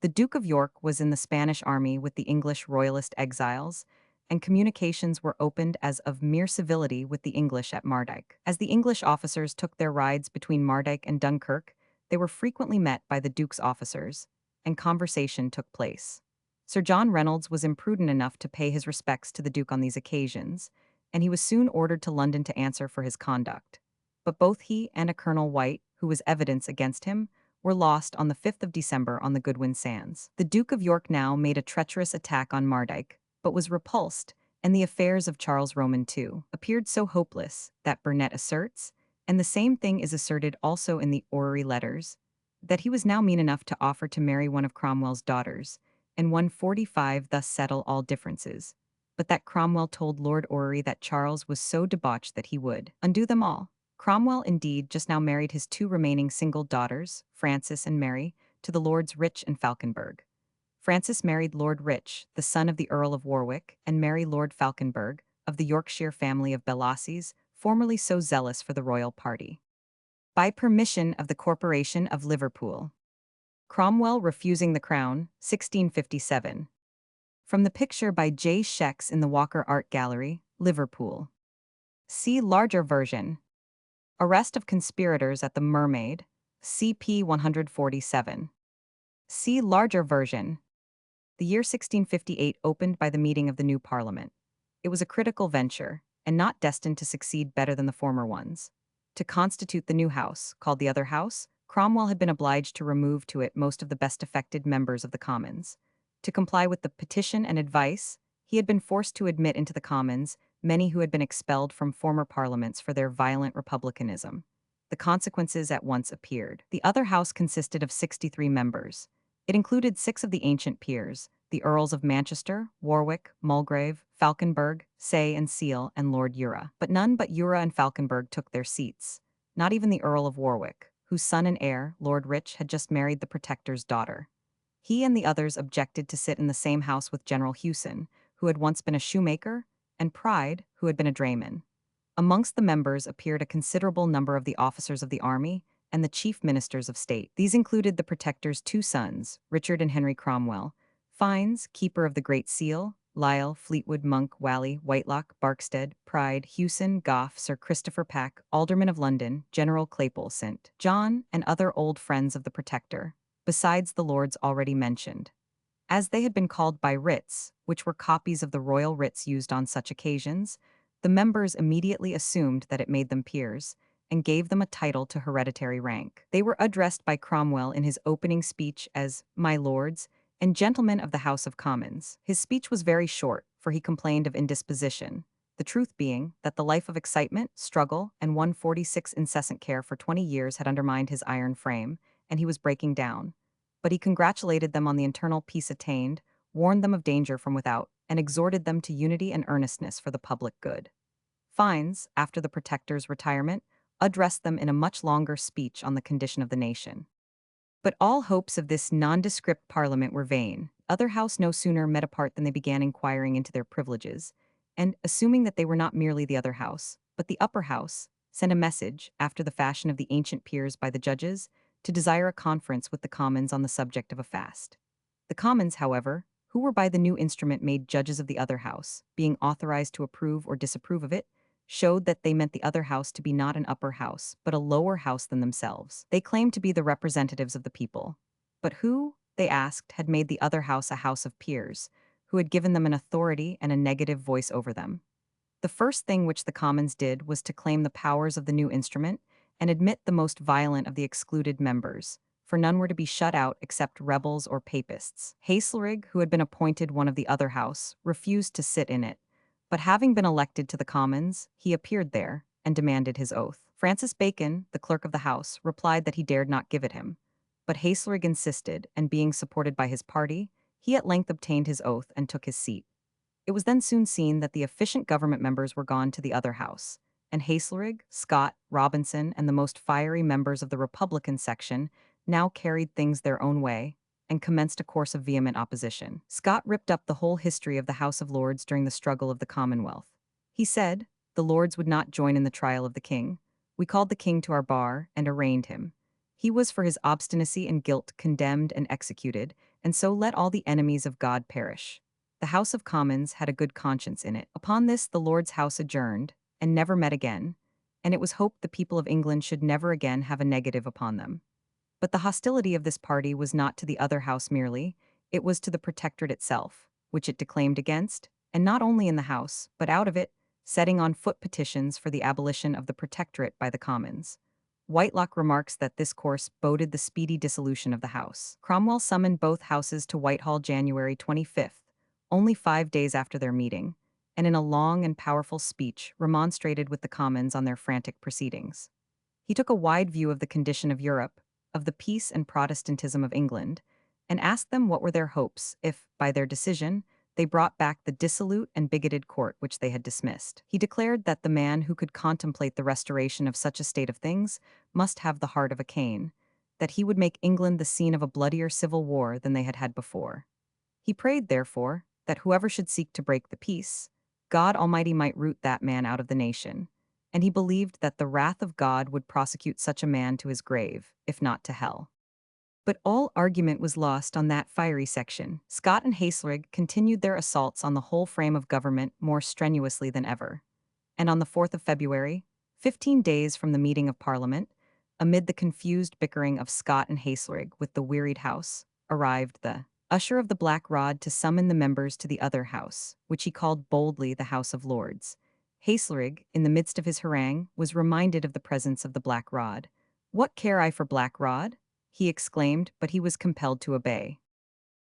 The Duke of York was in the Spanish army with the English royalist exiles, and communications were opened as of mere civility with the English at Mardyke. As the English officers took their rides between Mardyke and Dunkirk, they were frequently met by the Duke's officers, and conversation took place. Sir John Reynolds was imprudent enough to pay his respects to the Duke on these occasions, and he was soon ordered to London to answer for his conduct. But both he and a Colonel White, who was evidence against him, were lost on the 5th of December on the Goodwin Sands. The Duke of York now made a treacherous attack on Mardyke, but was repulsed, and the affairs of Charles Roman II appeared so hopeless that Burnet asserts, and the same thing is asserted also in the Orrery letters, that he was now mean enough to offer to marry one of Cromwell's daughters, and 145 thus settle all differences, but that Cromwell told Lord Orrery that Charles was so debauched that he would undo them all. Cromwell, indeed, just now married his 2 remaining single daughters, Frances and Mary, to the Lords Rich and Falconberg. Frances married Lord Rich, the son of the Earl of Warwick, and Mary Lord Falconberg, of the Yorkshire family of Bellasis, formerly so zealous for the royal party. By permission of the Corporation of Liverpool. Cromwell refusing the crown, 1657. From the picture by J. Schex in the Walker Art Gallery, Liverpool. See larger version. Arrest of conspirators at the Mermaid, CP 147. See larger version. The year 1658 opened by the meeting of the new Parliament. It was a critical venture, and not destined to succeed better than the former ones. To constitute the new House, called the other House, Cromwell had been obliged to remove to it most of the best affected members of the Commons. To comply with the petition and advice, he had been forced to admit into the Commons many who had been expelled from former parliaments for their violent republicanism. the consequences at once appeared. The other house consisted of 63 members. It included 6 of the ancient peers, the Earls of Manchester, Warwick, Mulgrave, Falkenberg, Say and Seal, and Lord Ura. But none but Ura and Falkenberg took their seats. Not even the Earl of Warwick, whose son and heir, Lord Rich, had just married the Protector's daughter. He and the others objected to sit in the same house with General Hewson, who had once been a shoemaker, and Pride, who had been a drayman. Amongst the members appeared a considerable number of the officers of the army and the chief ministers of state. These included the Protector's 2 sons, Richard and Henry Cromwell, Fiennes, keeper of the Great Seal, Lisle, Fleetwood, Monk, Whalley, Whitelock, Barkstead, Pride, Hewson, Gough, Sir Christopher Pack, Alderman of London, General Claypole, St. John, and other old friends of the Protector, besides the lords already mentioned. As they had been called by writs, which were copies of the royal writs used on such occasions, the members immediately assumed that it made them peers, and gave them a title to hereditary rank. They were addressed by Cromwell in his opening speech as "My Lords" and "Gentlemen of the House of Commons." His speech was very short, for he complained of indisposition, the truth being that the life of excitement, struggle, and 146 incessant care for 20 years had undermined his iron frame, and he was breaking down. But he congratulated them on the internal peace attained, warned them of danger from without, and exhorted them to unity and earnestness for the public good. Fiennes, after the Protector's retirement, addressed them in a much longer speech on the condition of the nation. But all hopes of this nondescript parliament were vain. Other house no sooner met apart than they began inquiring into their privileges, and, assuming that they were not merely the other house, but the upper house, sent a message, after the fashion of the ancient peers by the judges, to desire a conference with the Commons on the subject of a fast. The Commons, however, who were by the new instrument made judges of the other house, being authorized to approve or disapprove of it, showed that they meant the other house to be not an upper house, but a lower house than themselves. They claimed to be the representatives of the people. But who, they asked, had made the other house a house of peers, who had given them an authority and a negative voice over them? The first thing which the Commons did was to claim the powers of the new instrument and admit the most violent of the excluded members, for none were to be shut out except rebels or papists. Haselrig, who had been appointed one of the other house, refused to sit in it, but having been elected to the Commons, he appeared there and demanded his oath. Francis Bacon, the clerk of the House, replied that he dared not give it him. But Haselrig insisted, and being supported by his party, he at length obtained his oath and took his seat. It was then soon seen that the efficient government members were gone to the other house, and Haselrig, Scott, Robinson, and the most fiery members of the Republican section now carried things their own way and commenced a course of vehement opposition. Scott ripped up the whole history of the House of Lords during the struggle of the Commonwealth. He said, the Lords would not join in the trial of the king. We called the king to our bar and arraigned him. He was for his obstinacy and guilt condemned and executed, and so let all the enemies of God perish. The House of Commons had a good conscience in it. Upon this the Lords' House adjourned, and never met again, and it was hoped the people of England should never again have a negative upon them. But the hostility of this party was not to the other house merely, it was to the Protectorate itself, which it declaimed against, and not only in the House, but out of it, setting on foot petitions for the abolition of the Protectorate by the Commons. Whitelock remarks that this course boded the speedy dissolution of the House. Cromwell summoned both houses to Whitehall January 25th, only 5 days after their meeting, and in a long and powerful speech remonstrated with the Commons on their frantic proceedings. He took a wide view of the condition of Europe, of the peace and Protestantism of England, and asked them what were their hopes if, by their decision, they brought back the dissolute and bigoted court which they had dismissed. He declared that the man who could contemplate the restoration of such a state of things must have the heart of a Cain, that he would make England the scene of a bloodier civil war than they had had before. He prayed, therefore, that whoever should seek to break the peace, God Almighty might root that man out of the nation, and he believed that the wrath of God would prosecute such a man to his grave, if not to hell. But all argument was lost on that fiery section. Scott and Haselrig continued their assaults on the whole frame of government more strenuously than ever. And on the 4th of February, 15 days from the meeting of Parliament, amid the confused bickering of Scott and Haselrig with the wearied House, arrived the usher of the black rod to summon the members to the other House, which he called boldly the House of Lords. Haselrig, in the midst of his harangue, was reminded of the presence of the black rod. "What care I for black rod?" he exclaimed, but he was compelled to obey.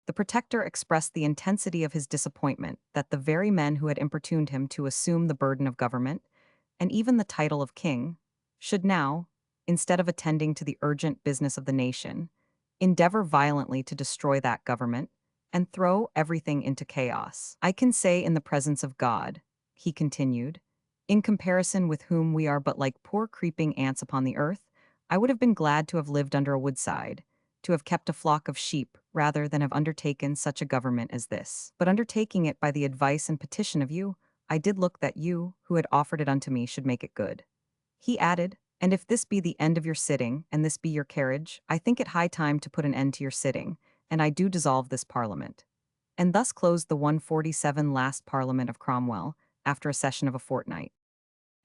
The Protector expressed the intensity of his disappointment that the very men who had importuned him to assume the burden of government, and even the title of king, should now, instead of attending to the urgent business of the nation, endeavor violently to destroy that government, and throw everything into chaos. I can say in the presence of God, he continued, in comparison with whom we are but like poor creeping ants upon the earth, I would have been glad to have lived under a woodside, to have kept a flock of sheep, rather than have undertaken such a government as this. But undertaking it by the advice and petition of you, I did look that you, who had offered it unto me, should make it good. He added, and if this be the end of your sitting, and this be your carriage, I think it high time to put an end to your sitting, and I do dissolve this parliament. And thus closed the 147 last parliament of Cromwell, after a session of a fortnight.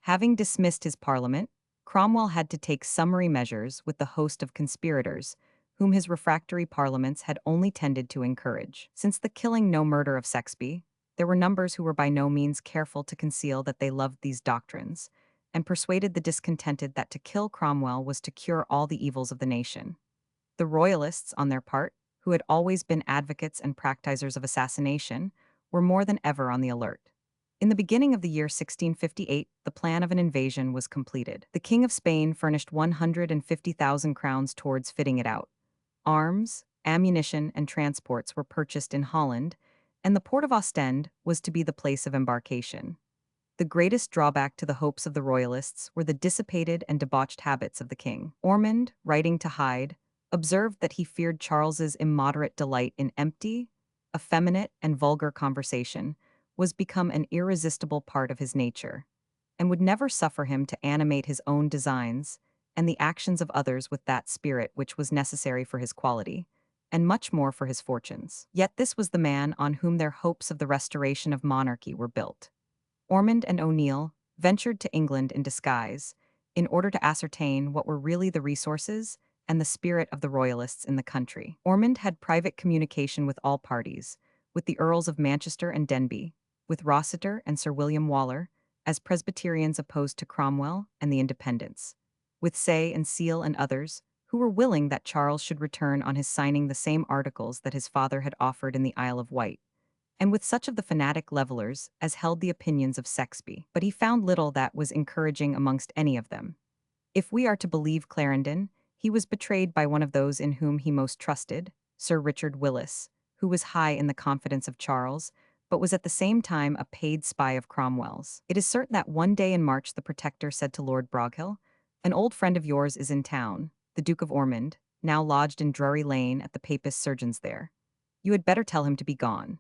Having dismissed his parliament, Cromwell had to take summary measures with the host of conspirators, whom his refractory parliaments had only tended to encourage. Since the killing no murder of Sexby, there were numbers who were by no means careful to conceal that they loved these doctrines, and persuaded the discontented that to kill Cromwell was to cure all the evils of the nation. The Royalists, on their part, who had always been advocates and practisers of assassination, were more than ever on the alert. In the beginning of the year 1658, the plan of an invasion was completed. The King of Spain furnished 150,000 crowns towards fitting it out. Arms, ammunition, and transports were purchased in Holland, and the port of Ostend was to be the place of embarkation. The greatest drawback to the hopes of the Royalists were the dissipated and debauched habits of the king. Ormond, writing to Hyde, observed that he feared Charles's immoderate delight in empty, effeminate, and vulgar conversation was become an irresistible part of his nature, and would never suffer him to animate his own designs and the actions of others with that spirit which was necessary for his quality, and much more for his fortunes. Yet this was the man on whom their hopes of the restoration of monarchy were built. Ormond and O'Neill ventured to England in disguise, in order to ascertain what were really the resources and the spirit of the Royalists in the country. Ormond had private communication with all parties, with the Earls of Manchester and Denbigh, with Rossiter and Sir William Waller, as Presbyterians opposed to Cromwell and the Independents, with Say and Seal and others, who were willing that Charles should return on his signing the same articles that his father had offered in the Isle of Wight, and with such of the fanatic levellers as held the opinions of Sexby. But he found little that was encouraging amongst any of them. If we are to believe Clarendon, he was betrayed by one of those in whom he most trusted, Sir Richard Willis, who was high in the confidence of Charles, but was at the same time a paid spy of Cromwell's. It is certain that one day in March the Protector said to Lord Broghill, "An old friend of yours is in town, the Duke of Ormond, now lodged in Drury Lane at the Papist surgeon's there. You had better tell him to be gone."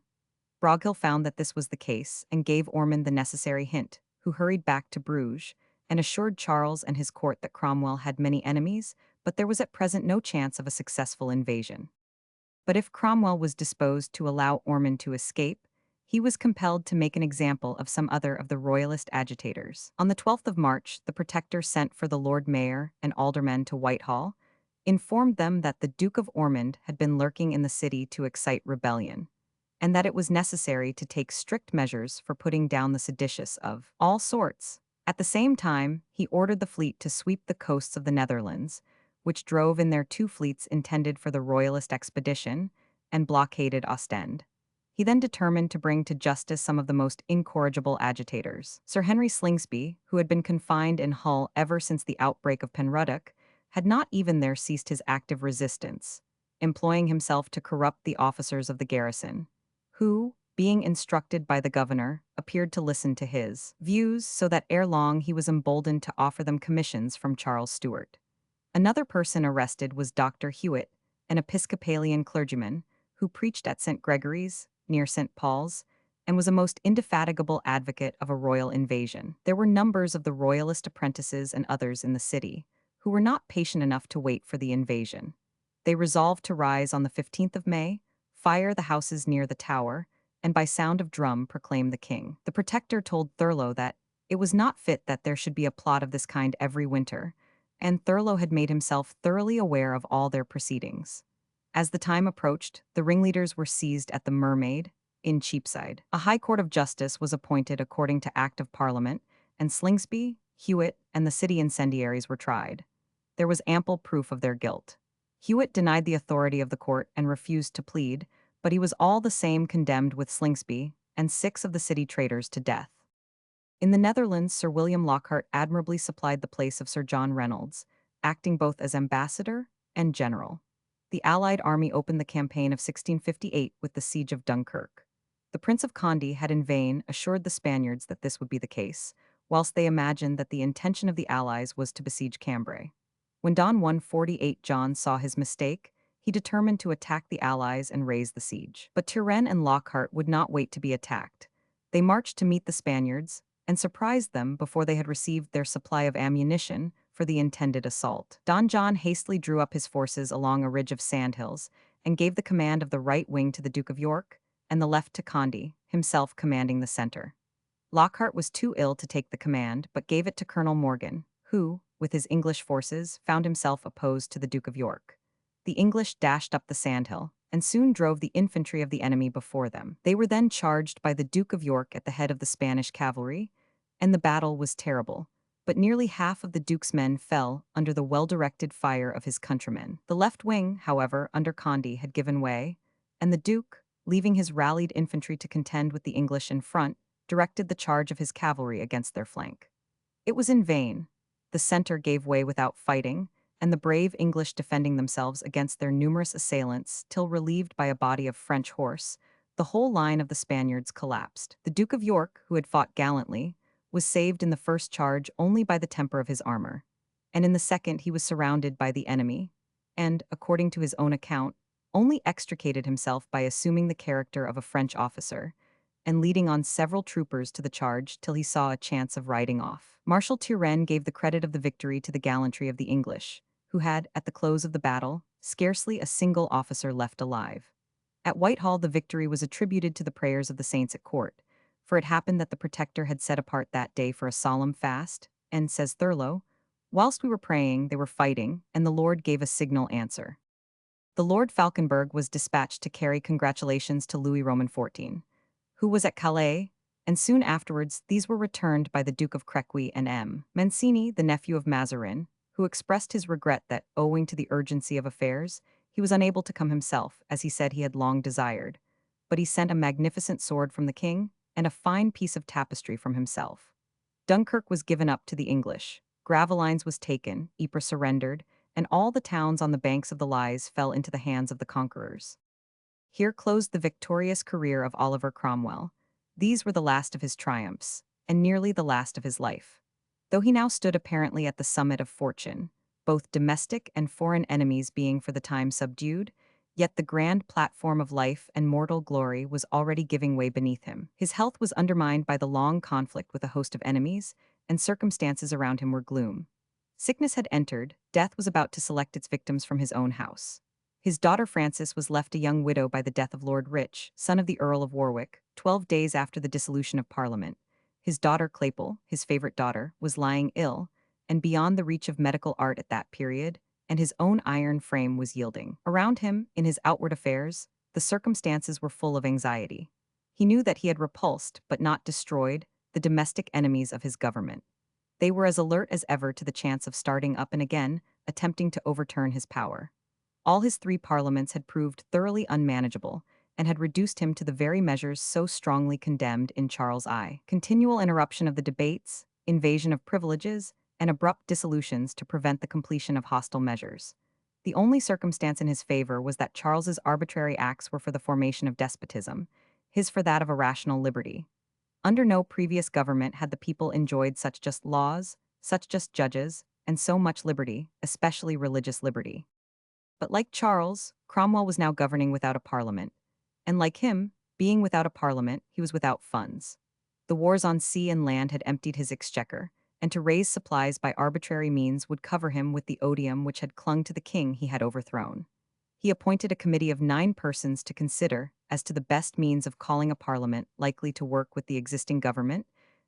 Broghill found that this was the case, and gave Ormond the necessary hint, who hurried back to Bruges, and assured Charles and his court that Cromwell had many enemies, but there was at present no chance of a successful invasion. But if Cromwell was disposed to allow Ormond to escape, he was compelled to make an example of some other of the Royalist agitators. On the 12th of March, the Protector sent for the Lord Mayor and aldermen to Whitehall, informed them that the Duke of Ormond had been lurking in the city to excite rebellion, and that it was necessary to take strict measures for putting down the seditious of all sorts. At the same time, he ordered the fleet to sweep the coasts of the Netherlands, which drove in their two fleets intended for the Royalist expedition, and blockaded Ostend. He then determined to bring to justice some of the most incorrigible agitators. Sir Henry Slingsby, who had been confined in Hull ever since the outbreak of Penruddock, had not even there ceased his active resistance, employing himself to corrupt the officers of the garrison, who, being instructed by the governor, appeared to listen to his views, so that ere long he was emboldened to offer them commissions from Charles Stuart. Another person arrested was Dr. Hewitt, an Episcopalian clergyman, who preached at St. Gregory's, near St. Paul's, and was a most indefatigable advocate of a royal invasion. There were numbers of the Royalist apprentices and others in the city, who were not patient enough to wait for the invasion. They resolved to rise on the 15th of May, fire the houses near the Tower, and by sound of drum proclaim the king. The Protector told Thurlow that it was not fit that there should be a plot of this kind every winter, and Thurlow had made himself thoroughly aware of all their proceedings. As the time approached, the ringleaders were seized at the Mermaid, in Cheapside. A High Court of Justice was appointed according to Act of Parliament, and Slingsby, Hewitt, and the city incendiaries were tried. There was ample proof of their guilt. Hewitt denied the authority of the court and refused to plead, but he was all the same condemned with Slingsby and 6 of the city traitors to death. In the Netherlands, Sir William Lockhart admirably supplied the place of Sir John Reynolds, acting both as ambassador and general. The Allied army opened the campaign of 1658 with the siege of Dunkirk. The Prince of Condé had in vain assured the Spaniards that this would be the case, whilst they imagined that the intention of the Allies was to besiege Cambrai. When Don 148 John saw his mistake, he determined to attack the Allies and raise the siege. But Turenne and Lockhart would not wait to be attacked. They marched to meet the Spaniards and surprised them before they had received their supply of ammunition for the intended assault. Don John hastily drew up his forces along a ridge of sandhills and gave the command of the right wing to the Duke of York and the left to Condé, himself commanding the center. Lockhart was too ill to take the command, but gave it to Colonel Morgan, who, with his English forces, found himself opposed to the Duke of York. The English dashed up the sandhill and soon drove the infantry of the enemy before them. They were then charged by the Duke of York at the head of the Spanish cavalry, and the battle was terrible. But nearly half of the Duke's men fell under the well-directed fire of his countrymen. The left wing, however, under Condé had given way, and the Duke, leaving his rallied infantry to contend with the English in front, directed the charge of his cavalry against their flank. It was in vain. The center gave way without fighting, and the brave English defending themselves against their numerous assailants till relieved by a body of French horse, the whole line of the Spaniards collapsed. The Duke of York, who had fought gallantly, was saved in the first charge only by the temper of his armor, and in the second he was surrounded by the enemy, and, according to his own account, only extricated himself by assuming the character of a French officer, and leading on several troopers to the charge till he saw a chance of riding off. Marshal Turenne gave the credit of the victory to the gallantry of the English, who had, at the close of the battle, scarcely a single officer left alive. At Whitehall the victory was attributed to the prayers of the saints at court, for it happened that the Protector had set apart that day for a solemn fast, and, says Thurlow, whilst we were praying they were fighting, and the Lord gave a signal answer. The Lord Falkenberg was dispatched to carry congratulations to Louis Roman XIV, who was at Calais, and soon afterwards these were returned by the Duke of Crequi and M. Mancini, the nephew of Mazarin, who expressed his regret that, owing to the urgency of affairs, he was unable to come himself, as he said he had long desired, but he sent a magnificent sword from the king and a fine piece of tapestry from himself. Dunkirk was given up to the English, Gravelines was taken, Ypres surrendered, and all the towns on the banks of the Lys fell into the hands of the conquerors. Here closed the victorious career of Oliver Cromwell. These were the last of his triumphs, and nearly the last of his life. Though he now stood apparently at the summit of fortune, both domestic and foreign enemies being for the time subdued, yet the grand platform of life and mortal glory was already giving way beneath him. His health was undermined by the long conflict with a host of enemies, and circumstances around him were gloom. Sickness had entered, death was about to select its victims from his own house. His daughter Frances was left a young widow by the death of Lord Rich, son of the Earl of Warwick, 12 days after the dissolution of Parliament. His daughter Claypole, his favorite daughter, was lying ill, and beyond the reach of medical art at that period, and his own iron frame was yielding. Around him, in his outward affairs, the circumstances were full of anxiety. He knew that he had repulsed, but not destroyed, the domestic enemies of his government. They were as alert as ever to the chance of starting up and again, attempting to overturn his power. All his 3 parliaments had proved thoroughly unmanageable, and had reduced him to the very measures so strongly condemned in Charles I. Continual interruption of the debates, invasion of privileges, and abrupt dissolutions to prevent the completion of hostile measures. The only circumstance in his favor was that Charles's arbitrary acts were for the formation of despotism, his for that of a rational liberty. Under no previous government had the people enjoyed such just laws, such just judges, and so much liberty, especially religious liberty. But like Charles, Cromwell was now governing without a parliament, and like him, being without a parliament, he was without funds. The wars on sea and land had emptied his exchequer, and to raise supplies by arbitrary means would cover him with the odium which had clung to the king he had overthrown. He appointed a committee of 9 persons to consider as to the best means of calling a parliament likely to work with the existing government,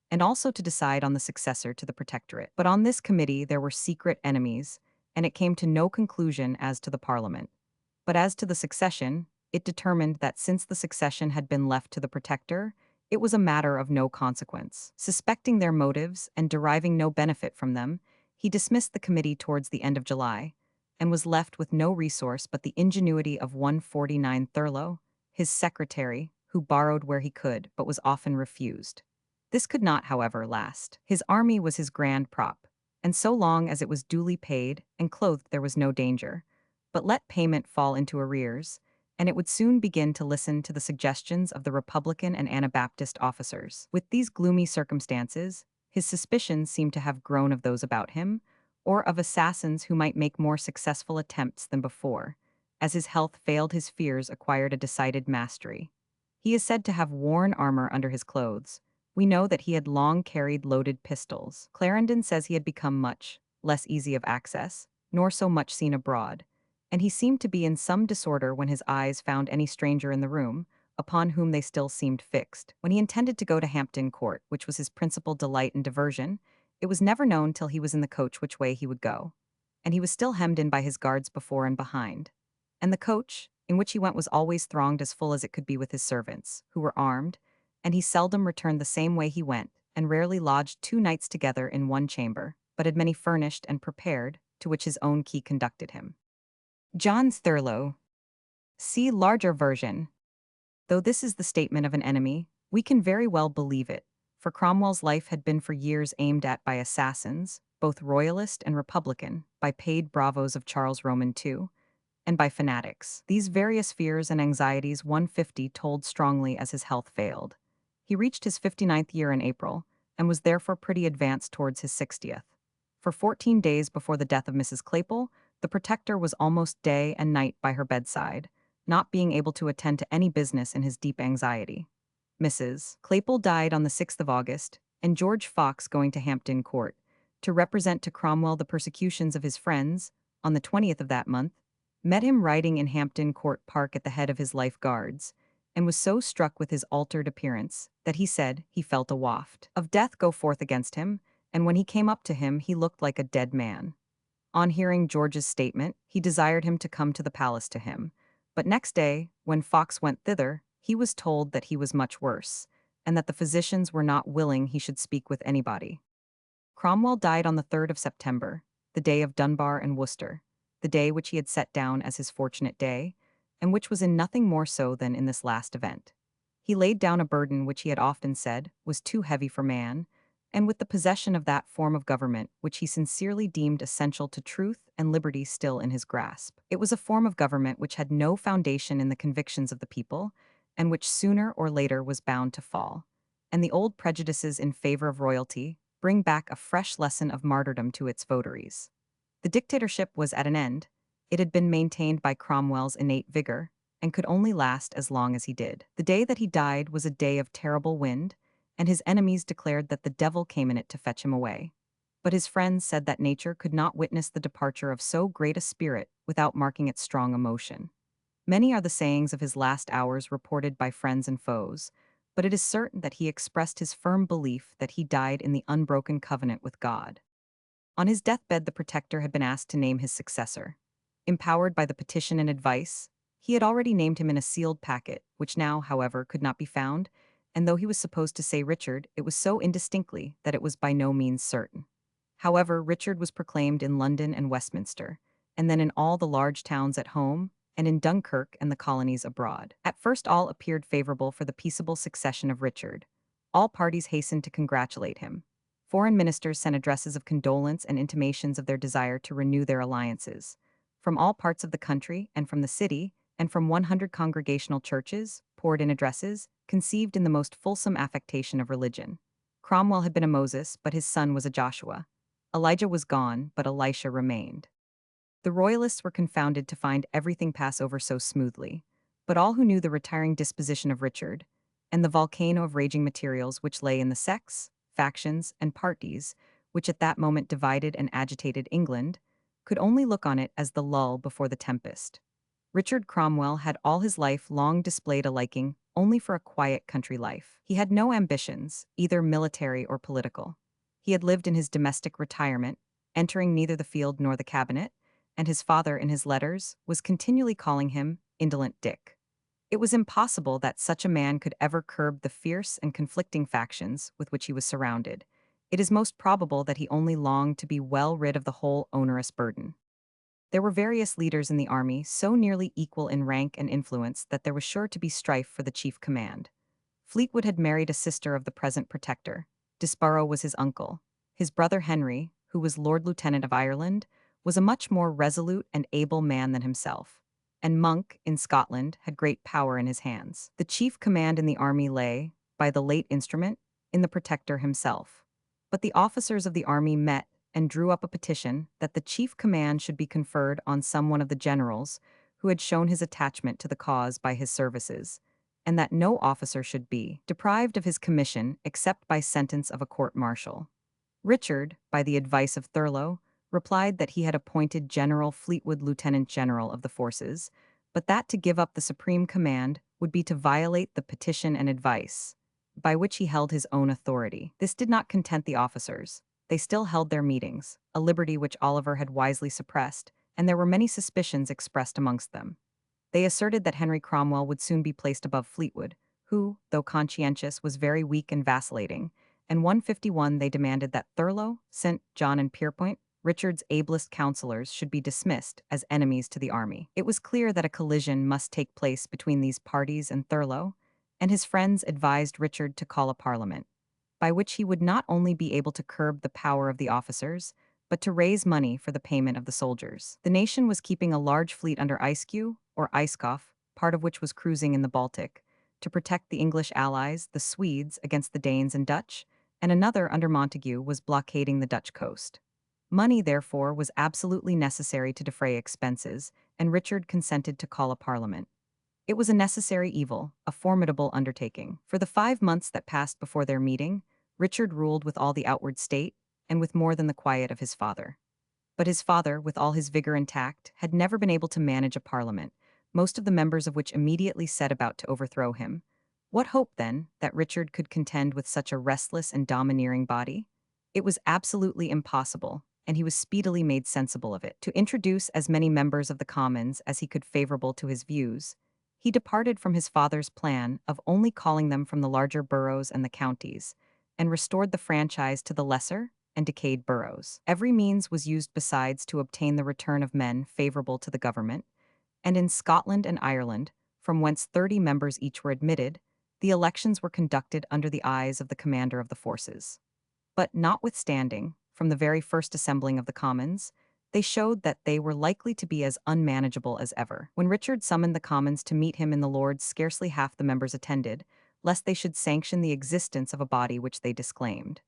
and also to decide on the successor to the protectorate. But on this committee there were secret enemies, and it came to no conclusion as to the parliament. But as to the succession, it determined that since the succession had been left to the protector, it was a matter of no consequence. Suspecting their motives and deriving no benefit from them, he dismissed the committee towards the end of July, and was left with no resource but the ingenuity of 149 Thurlow, his secretary, who borrowed where he could but was often refused. This could not, however, last. His army was his grand prop, and so long as it was duly paid and clothed there was no danger. But let payment fall into arrears, and it would soon begin to listen to the suggestions of the Republican and Anabaptist officers. With these gloomy circumstances, his suspicions seemed to have grown of those about him, or of assassins who might make more successful attempts than before. As his health failed, his fears acquired a decided mastery. He is said to have worn armor under his clothes. We know that he had long carried loaded pistols. Clarendon says he had become much less easy of access, nor so much seen abroad, and he seemed to be in some disorder when his eyes found any stranger in the room, upon whom they still seemed fixed. When he intended to go to Hampton Court, which was his principal delight and diversion, it was never known till he was in the coach which way he would go, and he was still hemmed in by his guards before and behind. And the coach, in which he went, was always thronged as full as it could be with his servants, who were armed, and he seldom returned the same way he went, and rarely lodged 2 nights together in one chamber, but had many furnished and prepared, to which his own key conducted him. John's Thurlow. See larger version. Though this is the statement of an enemy, we can very well believe it, for Cromwell's life had been for years aimed at by assassins, both royalist and republican, by paid bravos of Charles Roman II, and by fanatics. These various fears and anxieties 150 told strongly as his health failed. He reached his 59th year in April, and was therefore pretty advanced towards his 60th. For 14 days before the death of Mrs. Claypole, the Protector was almost day and night by her bedside, not being able to attend to any business in his deep anxiety. Mrs. Claypole died on the 6th of August, and George Fox, going to Hampton Court, to represent to Cromwell the persecutions of his friends, on the 20th of that month, met him riding in Hampton Court Park at the head of his Life Guards, and was so struck with his altered appearance that he said he felt a waft of death go forth against him, and when he came up to him he looked like a dead man. On hearing George's statement, he desired him to come to the palace to him, but next day, when Fox went thither, he was told that he was much worse, and that the physicians were not willing he should speak with anybody. Cromwell died on the 3rd of September, the day of Dunbar and Worcester, the day which he had set down as his fortunate day, and which was in nothing more so than in this last event. He laid down a burden which he had often said was too heavy for man, and with the possession of that form of government which he sincerely deemed essential to truth and liberty still in his grasp. It was a form of government which had no foundation in the convictions of the people, and which sooner or later was bound to fall. And the old prejudices in favor of royalty bring back a fresh lesson of martyrdom to its votaries. The dictatorship was at an end. It had been maintained by Cromwell's innate vigor, and could only last as long as he did. The day that he died was a day of terrible wind, and his enemies declared that the devil came in it to fetch him away. But his friends said that nature could not witness the departure of so great a spirit without marking its strong emotion. Many are the sayings of his last hours reported by friends and foes, but it is certain that he expressed his firm belief that he died in the unbroken covenant with God. On his deathbed, the Protector had been asked to name his successor. Empowered by the petition and advice, he had already named him in a sealed packet, which now, however, could not be found, and though he was supposed to say Richard, it was so indistinctly that it was by no means certain. However, Richard was proclaimed in London and Westminster, and then in all the large towns at home, and in Dunkirk and the colonies abroad. At first all appeared favorable for the peaceable succession of Richard. All parties hastened to congratulate him. Foreign ministers sent addresses of condolence and intimations of their desire to renew their alliances. From all parts of the country and from the city, and from 100 congregational churches, poured in addresses, conceived in the most fulsome affectation of religion. Cromwell had been a Moses, but his son was a Joshua. Elijah was gone, but Elisha remained. The royalists were confounded to find everything pass over so smoothly, but all who knew the retiring disposition of Richard, and the volcano of raging materials which lay in the sects, factions, and parties, which at that moment divided and agitated England, could only look on it as the lull before the tempest. Richard Cromwell had all his life long displayed a liking only for a quiet country life. He had no ambitions, either military or political. He had lived in his domestic retirement, entering neither the field nor the cabinet, and his father, in his letters, was continually calling him Indolent Dick. It was impossible that such a man could ever curb the fierce and conflicting factions with which he was surrounded. It is most probable that he only longed to be well rid of the whole onerous burden. There were various leaders in the army so nearly equal in rank and influence that there was sure to be strife for the chief command. Fleetwood had married a sister of the present Protector. Disborough was his uncle. His brother Henry, who was Lord Lieutenant of Ireland, was a much more resolute and able man than himself, and Monk, in Scotland, had great power in his hands. The chief command in the army lay, by the late instrument, in the Protector himself. But the officers of the army met and drew up a petition that the chief command should be conferred on some one of the generals who had shown his attachment to the cause by his services, and that no officer should be deprived of his commission except by sentence of a court-martial. Richard, by the advice of Thurlow, replied that he had appointed General Fleetwood lieutenant general of the forces, but that to give up the supreme command would be to violate the petition and advice, by which he held his own authority. This did not content the officers. They still held their meetings, a liberty which Oliver had wisely suppressed, and there were many suspicions expressed amongst them. They asserted that Henry Cromwell would soon be placed above Fleetwood, who, though conscientious, was very weak and vacillating, and 151 they demanded that Thurlow, St. John and Pierpoint, Richard's ablest counselors, should be dismissed as enemies to the army. It was clear that a collision must take place between these parties and Thurlow, and his friends advised Richard to call a parliament, by which he would not only be able to curb the power of the officers, but to raise money for the payment of the soldiers. The nation was keeping a large fleet under Ayscue, or Eiskov, part of which was cruising in the Baltic, to protect the English allies, the Swedes, against the Danes and Dutch, and another under Montague was blockading the Dutch coast. Money, therefore, was absolutely necessary to defray expenses, and Richard consented to call a parliament. It was a necessary evil, a formidable undertaking. For the 5 months that passed before their meeting, Richard ruled with all the outward state, and with more than the quiet of his father. But his father, with all his vigor and tact, had never been able to manage a parliament, most of the members of which immediately set about to overthrow him. What hope, then, that Richard could contend with such a restless and domineering body? It was absolutely impossible, and he was speedily made sensible of it. To introduce as many members of the Commons as he could favorable to his views, he departed from his father's plan of only calling them from the larger boroughs and the counties, and restored the franchise to the lesser and decayed boroughs. Every means was used besides to obtain the return of men favorable to the government, and in Scotland and Ireland, from whence 30 members each were admitted, the elections were conducted under the eyes of the commander of the forces. But notwithstanding, from the very first assembling of the Commons, they showed that they were likely to be as unmanageable as ever. When Richard summoned the Commons to meet him in the Lords, scarcely half the members attended, lest they should sanction the existence of a body which they disclaimed.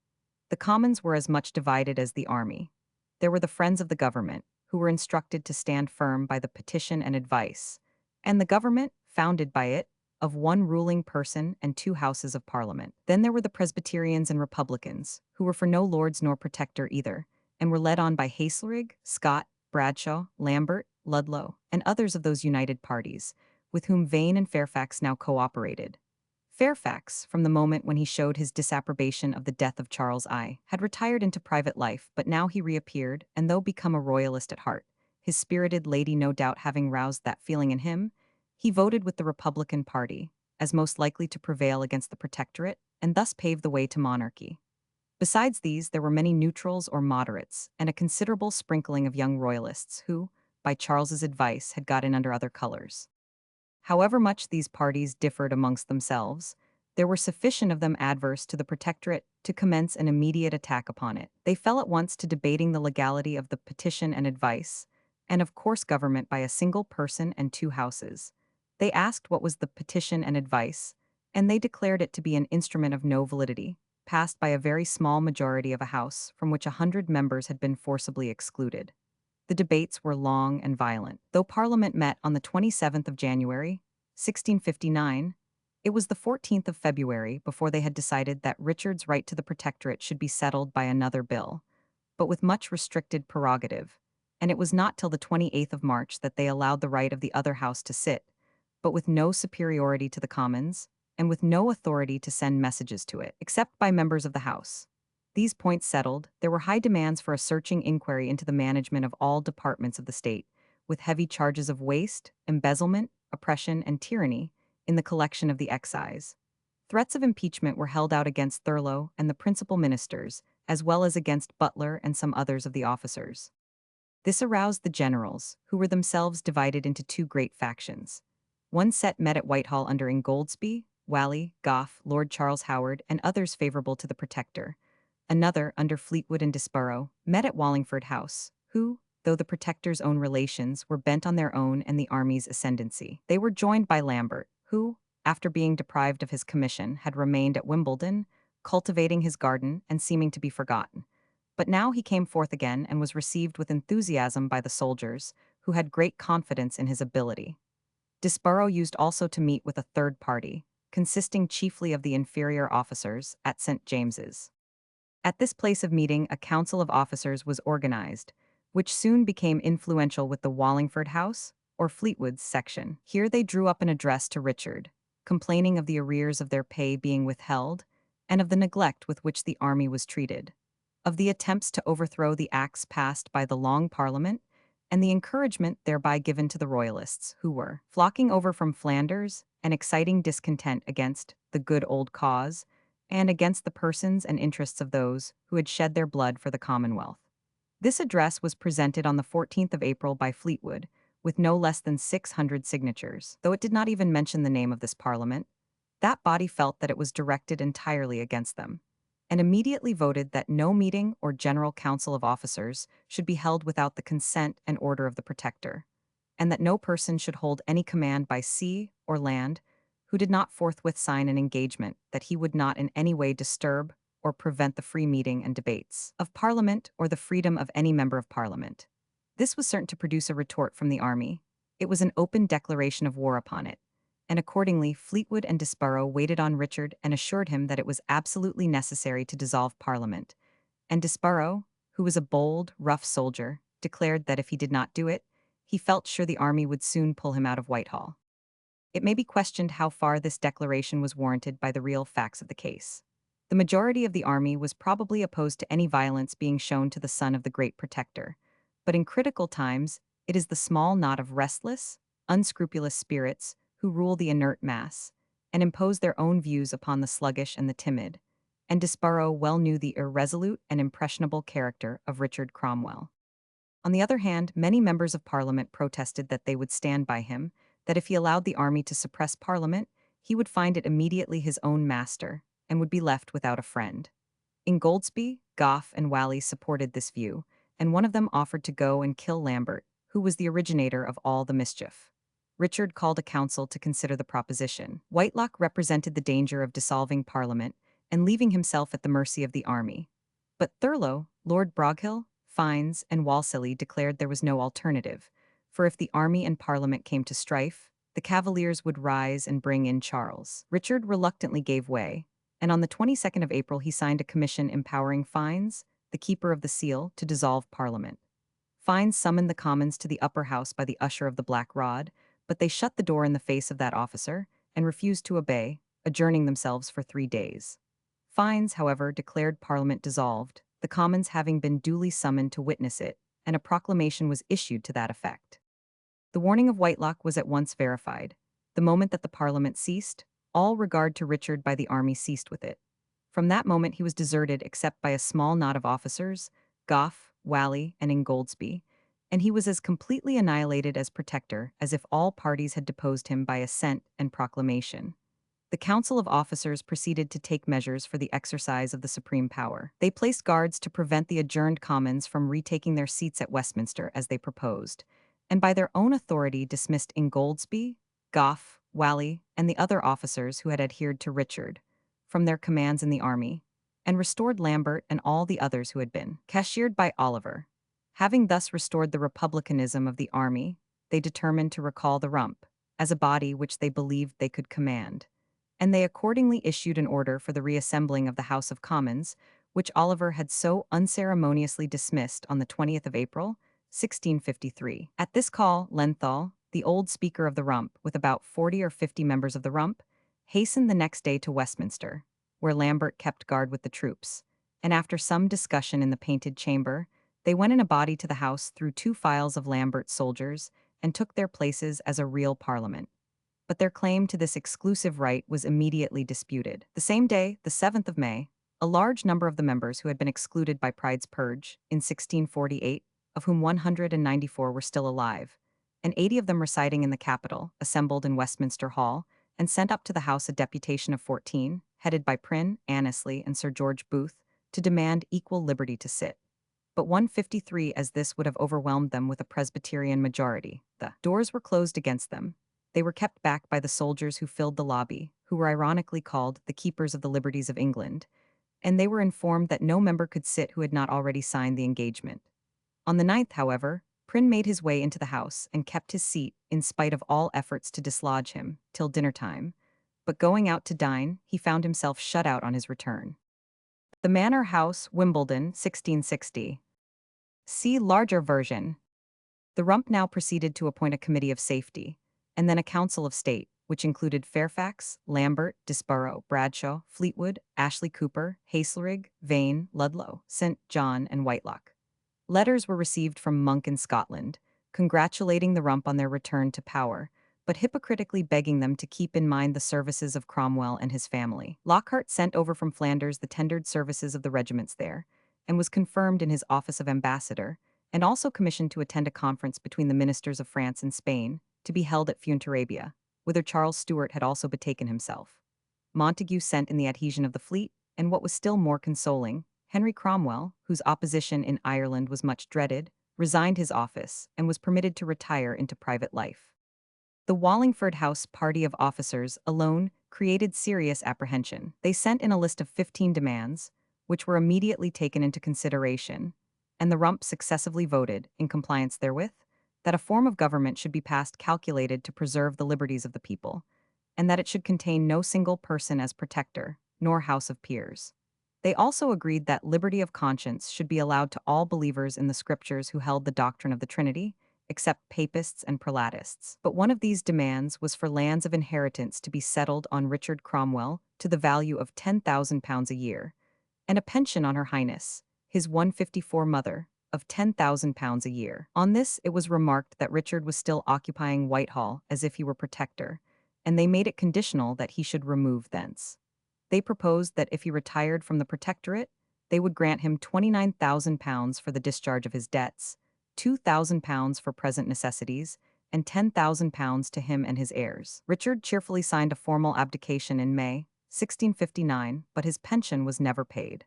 The Commons were as much divided as the army. There were the friends of the government, who were instructed to stand firm by the petition and advice, and the government, founded by it, of one ruling person and 2 houses of parliament. Then there were the Presbyterians and Republicans, who were for no lords nor protector either, and were led on by Haselrig, Scott, Bradshaw, Lambert, Ludlow, and others of those united parties, with whom Vane and Fairfax now cooperated. Fairfax, from the moment when he showed his disapprobation of the death of Charles I, had retired into private life, but now he reappeared, and though become a royalist at heart, his spirited lady no doubt having roused that feeling in him, he voted with the Republican party, as most likely to prevail against the Protectorate, and thus pave the way to monarchy. Besides these, there were many neutrals or moderates, and a considerable sprinkling of young royalists who, by Charles's advice, had got in under other colors. However much these parties differed amongst themselves, there were sufficient of them adverse to the Protectorate to commence an immediate attack upon it. They fell at once to debating the legality of the petition and advice, and of course government by a single person and 2 houses. They asked what was the petition and advice, and they declared it to be an instrument of no validity, passed by a very small majority of a house from which 100 members had been forcibly excluded. The debates were long and violent. Though Parliament met on the 27th of January, 1659, it was the 14th of February before they had decided that Richard's right to the Protectorate should be settled by another bill, but with much restricted prerogative, and it was not till the 28th of March that they allowed the right of the other house to sit, but with no superiority to the Commons, and with no authority to send messages to it, except by members of the House. These points settled, there were high demands for a searching inquiry into the management of all departments of the state, with heavy charges of waste, embezzlement, oppression, and tyranny in the collection of the excise. Threats of impeachment were held out against Thurlow and the principal ministers, as well as against Butler and some others of the officers. This aroused the generals, who were themselves divided into 2 great factions. One set met at Whitehall under Ingoldsby, Whalley, Gough, Lord Charles Howard, and others favorable to the Protector. another under Fleetwood and Desborough, met at Wallingford House, who, though the Protector's own relations, were bent on their own and the army's ascendancy. They were joined by Lambert, who, after being deprived of his commission, had remained at Wimbledon, cultivating his garden and seeming to be forgotten. But now he came forth again and was received with enthusiasm by the soldiers, who had great confidence in his ability. Desborough used also to meet with a third party, consisting chiefly of the inferior officers, at St. James's. At this place of meeting, a council of officers was organized, which soon became influential with the Wallingford House, or Fleetwood's section. Here they drew up an address to Richard, complaining of the arrears of their pay being withheld, and of the neglect with which the army was treated, of the attempts to overthrow the acts passed by the Long Parliament, and the encouragement thereby given to the Royalists, who were flocking over from Flanders and exciting discontent against the good old cause, and against the persons and interests of those who had shed their blood for the Commonwealth. This address was presented on the 14th of April by Fleetwood, with no less than 600 signatures. Though it did not even mention the name of this Parliament, that body felt that it was directed entirely against them, and immediately voted that no meeting or general council of officers should be held without the consent and order of the Protector, and that no person should hold any command by sea or land who did not forthwith sign an engagement that he would not in any way disturb or prevent the free meeting and debates of Parliament or the freedom of any member of Parliament. This was certain to produce a retort from the army. It was an open declaration of war upon it, and accordingly Fleetwood and Desborough waited on Richard and assured him that it was absolutely necessary to dissolve Parliament, and Desborough, who was a bold, rough soldier, declared that if he did not do it, he felt sure the army would soon pull him out of Whitehall. It may be questioned how far this declaration was warranted by the real facts of the case. The majority of the army was probably opposed to any violence being shown to the son of the great Protector, but in critical times, it is the small knot of restless, unscrupulous spirits who rule the inert mass, and impose their own views upon the sluggish and the timid, and Desborough well knew the irresolute and impressionable character of Richard Cromwell. On the other hand, many members of Parliament protested that they would stand by him, that if he allowed the army to suppress Parliament, he would find it immediately his own master, and would be left without a friend. Ingoldsby, Gough, and Whalley supported this view, and one of them offered to go and kill Lambert, who was the originator of all the mischief. Richard called a council to consider the proposition. Whitelocke represented the danger of dissolving Parliament and leaving himself at the mercy of the army. But Thurlow, Lord Broghill, Fiennes, and Walsall declared there was no alternative, for if the army and Parliament came to strife, the Cavaliers would rise and bring in Charles. Richard reluctantly gave way, and on the 22nd of April he signed a commission empowering Fiennes, the Keeper of the Seal, to dissolve Parliament. Fiennes summoned the Commons to the upper house by the usher of the Black Rod, but they shut the door in the face of that officer and refused to obey, adjourning themselves for 3 days. Fiennes, however, declared Parliament dissolved, the Commons having been duly summoned to witness it, and a proclamation was issued to that effect. The warning of Whitelocke was at once verified. The moment that the Parliament ceased, all regard to Richard by the army ceased with it. From that moment he was deserted except by a small knot of officers, Gough, Whalley, and Ingoldsby, and he was as completely annihilated as Protector as if all parties had deposed him by assent and proclamation. The Council of Officers proceeded to take measures for the exercise of the supreme power. They placed guards to prevent the adjourned Commons from retaking their seats at Westminster as they proposed, and by their own authority dismissed Ingoldsby, Gough, Whalley, and the other officers who had adhered to Richard from their commands in the army, and restored Lambert and all the others who had been cashiered by Oliver. Having thus restored the republicanism of the army, they determined to recall the Rump, as a body which they believed they could command, and they accordingly issued an order for the reassembling of the House of Commons, which Oliver had so unceremoniously dismissed on the 20th of April, 1653. At this call, Lenthal, the old Speaker of the Rump, with about 40 or 50 members of the Rump, hastened the next day to Westminster, where Lambert kept guard with the troops, and after some discussion in the Painted Chamber, they went in a body to the house through 2 files of Lambert's soldiers and took their places as a real parliament. But their claim to this exclusive right was immediately disputed. The same day, the 7th of May, a large number of the members who had been excluded by Pride's Purge in 1648, of whom 194 were still alive, and 80 of them residing in the capital, assembled in Westminster Hall, and sent up to the House a deputation of 14, headed by Prynne, Annesley, and Sir George Booth, to demand equal liberty to sit. But 153 as this would have overwhelmed them with a Presbyterian majority. The doors were closed against them. They were kept back by the soldiers who filled the lobby, who were ironically called the Keepers of the Liberties of England, and they were informed that no member could sit who had not already signed the engagement. On the 9th, however, Prynne made his way into the house and kept his seat in spite of all efforts to dislodge him, till dinner time. But going out to dine, he found himself shut out on his return. The Manor House, Wimbledon, 1660. See larger version. The Rump now proceeded to appoint a committee of safety, and then a council of state, which included Fairfax, Lambert, Disborough, Bradshaw, Fleetwood, Ashley Cooper, Haselrig, Vane, Ludlow, St. John, and Whitelock. Letters were received from Monk in Scotland, congratulating the Rump on their return to power, but hypocritically begging them to keep in mind the services of Cromwell and his family. Lockhart sent over from Flanders the tendered services of the regiments there, and was confirmed in his office of ambassador, and also commissioned to attend a conference between the ministers of France and Spain, to be held at Fuenterrabia, whither Charles Stuart had also betaken himself. Montague sent in the adhesion of the fleet, and what was still more consoling, Henry Cromwell, whose opposition in Ireland was much dreaded, resigned his office and was permitted to retire into private life. The Wallingford House party of officers alone created serious apprehension. They sent in a list of 15 demands, which were immediately taken into consideration, and the Rump successively voted, in compliance therewith, that a form of government should be passed calculated to preserve the liberties of the people, and that it should contain no single person as protector, nor House of Peers. They also agreed that liberty of conscience should be allowed to all believers in the Scriptures who held the doctrine of the Trinity, except papists and prelatists. But one of these demands was for lands of inheritance to be settled on Richard Cromwell to the value of £10,000 a year, and a pension on Her Highness, his 154 mother, of £10,000 a year. On this, it was remarked that Richard was still occupying Whitehall as if he were protector, and they made it conditional that he should remove thence. They proposed that if he retired from the protectorate, they would grant him £29,000 for the discharge of his debts, £2,000 for present necessities, and £10,000 to him and his heirs. Richard cheerfully signed a formal abdication in May, 1659, but his pension was never paid.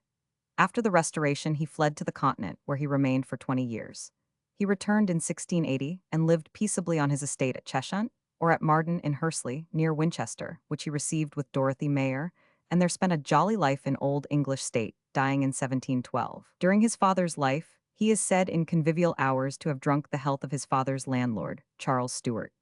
After the Restoration, he fled to the Continent, where he remained for 20 years. He returned in 1680 and lived peaceably on his estate at Cheshunt, or at Marden in Hursley, near Winchester, which he received with Dorothy Mayer, and there spent a jolly life in Old English state, dying in 1712. During his father's life, he is said in convivial hours to have drunk the health of his father's landlord, Charles Stuart,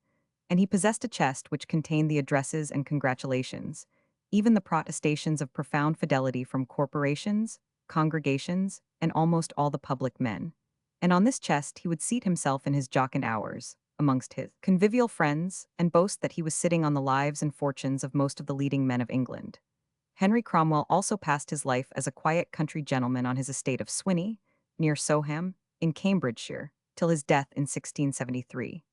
and he possessed a chest which contained the addresses and congratulations, even the protestations of profound fidelity from corporations, congregations, and almost all the public men. And on this chest he would seat himself in his jocund hours, amongst his convivial friends, and boast that he was sitting on the lives and fortunes of most of the leading men of England. Henry Cromwell also passed his life as a quiet country gentleman on his estate of Swinney, near Soham, in Cambridgeshire, till his death in 1673.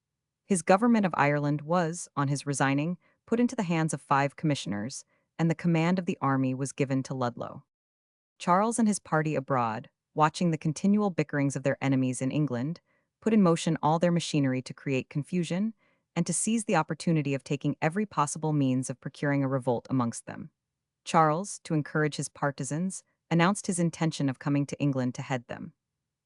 His government of Ireland was, on his resigning, put into the hands of 5 commissioners, and the command of the army was given to Ludlow. Charles and his party abroad, watching the continual bickerings of their enemies in England, put in motion all their machinery to create confusion, and to seize the opportunity of taking every possible means of procuring a revolt amongst them. Charles, to encourage his partisans, announced his intention of coming to England to head them.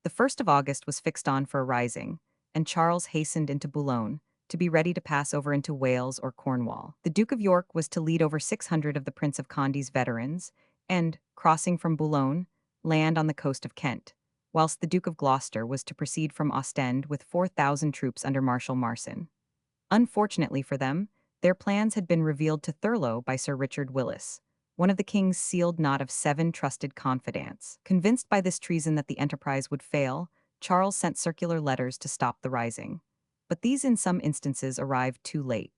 The 1st of August was fixed on for a rising, and Charles hastened into Boulogne, to be ready to pass over into Wales or Cornwall. The Duke of York was to lead over 600 of the Prince of Conde's veterans, and, crossing from Boulogne, land on the coast of Kent, whilst the Duke of Gloucester was to proceed from Ostend with 4,000 troops under Marshal Marsin. Unfortunately for them, their plans had been revealed to Thurlow by Sir Richard Willis, one of the king's sealed knot of 7 trusted confidants. Convinced by this treason that the enterprise would fail, Charles sent circular letters to stop the rising. But these in some instances arrived too late.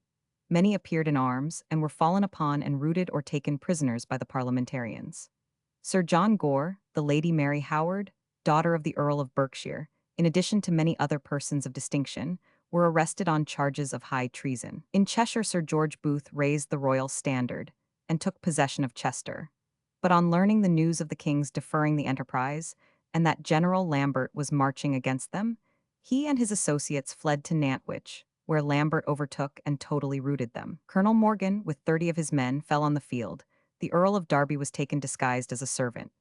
Many appeared in arms and were fallen upon and routed or taken prisoners by the parliamentarians. Sir John Gore, the Lady Mary Howard, daughter of the Earl of Berkshire, in addition to many other persons of distinction, were arrested on charges of high treason. In Cheshire, Sir George Booth raised the royal standard and took possession of Chester. But on learning the news of the king's deferring the enterprise, and that General Lambert was marching against them, he and his associates fled to Nantwich, where Lambert overtook and totally routed them. Colonel Morgan, with 30 of his men, fell on the field. The Earl of Derby was taken disguised as a servant.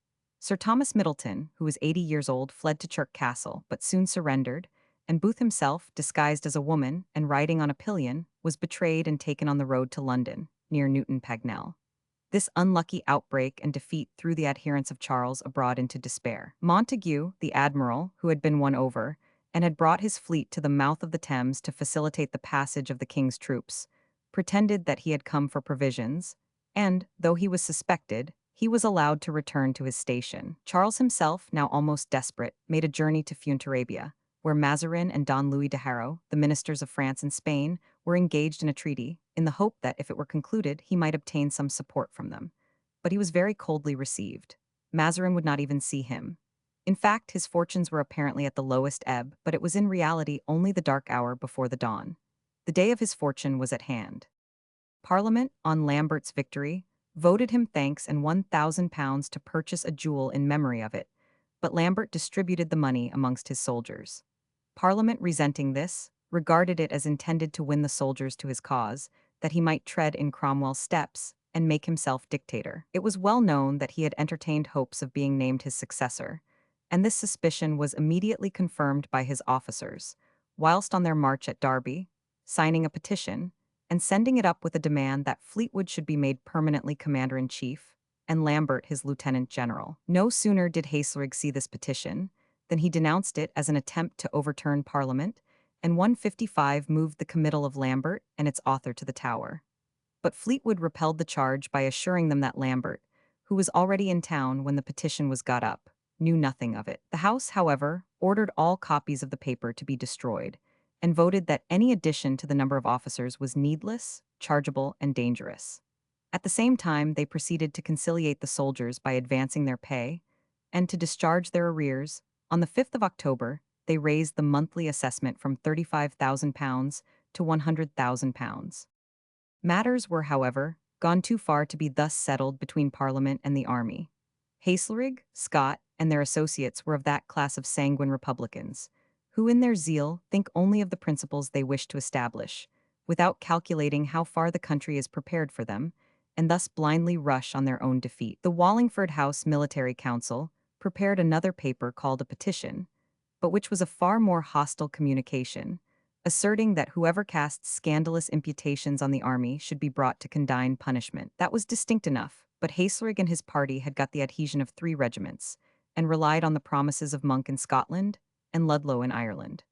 Sir Thomas Middleton, who was 80 years old, fled to Cassell but soon surrendered, and Booth himself, disguised as a woman and riding on a pillion, was betrayed and taken on the road to London, near Newton Pagnell. This unlucky outbreak and defeat threw the adherents of Charles abroad into despair. Montague, the admiral, who had been won over, and had brought his fleet to the mouth of the Thames to facilitate the passage of the king's troops, pretended that he had come for provisions, and, though he was suspected, he was allowed to return to his station. Charles himself, now almost desperate, made a journey to Fuenterrabia, where Mazarin and Don Louis de Haro, the ministers of France and Spain, were engaged in a treaty, in the hope that if it were concluded, he might obtain some support from them. But he was very coldly received. Mazarin would not even see him. In fact, his fortunes were apparently at the lowest ebb, but it was in reality only the dark hour before the dawn. The day of his fortune was at hand. Parliament, on Lambert's victory, voted him thanks and £1,000 to purchase a jewel in memory of it, but Lambert distributed the money amongst his soldiers. Parliament, resenting this, regarded it as intended to win the soldiers to his cause, that he might tread in Cromwell's steps and make himself dictator. It was well known that he had entertained hopes of being named his successor, and this suspicion was immediately confirmed by his officers, whilst on their march at Derby, signing a petition and sending it up with a demand that Fleetwood should be made permanently commander-in-chief, and Lambert his lieutenant general. No sooner did Haslerigg see this petition than he denounced it as an attempt to overturn Parliament, and 155 moved the committal of Lambert and its author to the Tower. But Fleetwood repelled the charge by assuring them that Lambert, who was already in town when the petition was got up, knew nothing of it. The House, however, ordered all copies of the paper to be destroyed, and voted that any addition to the number of officers was needless, chargeable, and dangerous. At the same time, they proceeded to conciliate the soldiers by advancing their pay, and to discharge their arrears. On the 5th of October, they raised the monthly assessment from £35,000 to £100,000. Matters were, however, gone too far to be thus settled between Parliament and the army. Haslerigg, Scott, and their associates were of that class of sanguine republicans, who in their zeal think only of the principles they wish to establish, without calculating how far the country is prepared for them, and thus blindly rush on their own defeat. The Wallingford House Military Council prepared another paper called a petition, but which was a far more hostile communication, asserting that whoever cast scandalous imputations on the army should be brought to condign punishment. That was distinct enough, but Haslerigg and his party had got the adhesion of 3 regiments, and relied on the promises of Monk in Scotland and Ludlow in Ireland.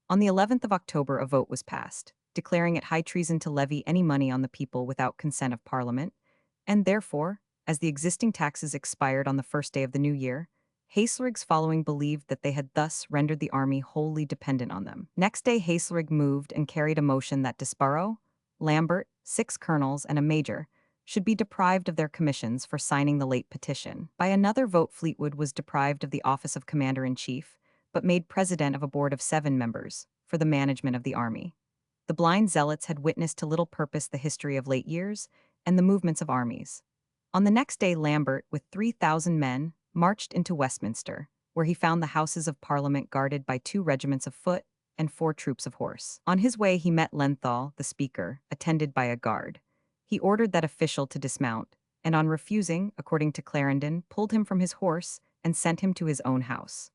On the 11th of October a vote was passed, declaring it high treason to levy any money on the people without consent of Parliament, and therefore, as the existing taxes expired on the first day of the new year, Haslerig's following believed that they had thus rendered the army wholly dependent on them. Next day Haslerigg moved and carried a motion that Desborough, Lambert, 6 colonels, and a major should be deprived of their commissions for signing the late petition. By another vote Fleetwood was deprived of the office of commander-in-chief, but made president of a board of 7 members for the management of the army. The blind zealots had witnessed to little purpose the history of late years and the movements of armies. On the next day Lambert, with 3,000 men, marched into Westminster, where he found the Houses of Parliament guarded by 2 regiments of foot and 4 troops of horse. On his way he met Lenthal, the Speaker, attended by a guard. He ordered that official to dismount, and on refusing, according to Clarendon, pulled him from his horse and sent him to his own house.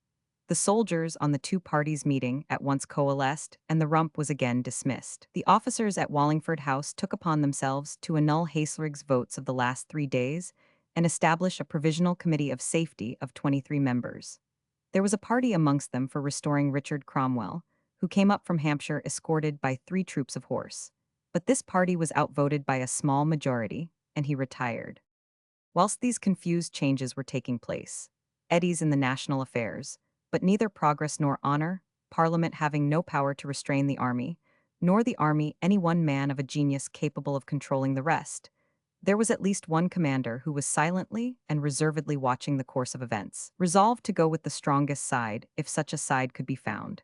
The soldiers on the 2 parties meeting at once coalesced, and the rump was again dismissed. The officers at Wallingford House took upon themselves to annul Haslerig's votes of the last 3 days and establish a provisional committee of safety of 23 members. There was a party amongst them for restoring Richard Cromwell, who came up from Hampshire escorted by 3 troops of horse. But this party was outvoted by a small majority, and he retired. Whilst these confused changes were taking place, eddies in the national affairs, but neither progress nor honor, Parliament having no power to restrain the army, nor the army any one man of a genius capable of controlling the rest, there was at least one commander who was silently and reservedly watching the course of events, resolved to go with the strongest side if such a side could be found.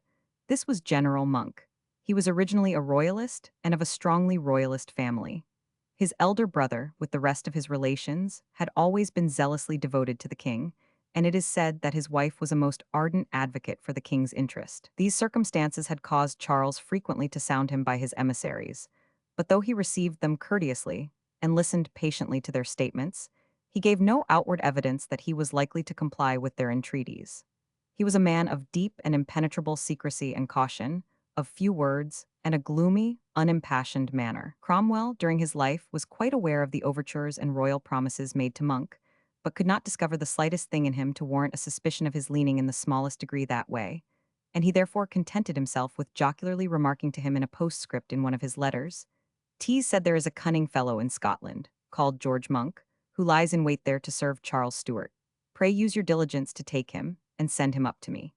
This was General Monk. He was originally a royalist and of a strongly royalist family. His elder brother, with the rest of his relations, had always been zealously devoted to the king, and it is said that his wife was a most ardent advocate for the king's interest. These circumstances had caused Charles frequently to sound him by his emissaries, but though he received them courteously and listened patiently to their statements, He gave no outward evidence that he was likely to comply with their entreaties. He was a man of deep and impenetrable secrecy and caution, of few words, and a gloomy, unimpassioned manner. Cromwell, during his life, was quite aware of the overtures and royal promises made to Monk, but could not discover the slightest thing in him to warrant a suspicion of his leaning in the smallest degree that way, and he therefore contented himself with jocularly remarking to him in a postscript in one of his letters, "Tease said there is a cunning fellow in Scotland, called George Monk, who lies in wait there to serve Charles Stuart. Pray use your diligence to take him, and send him up to me."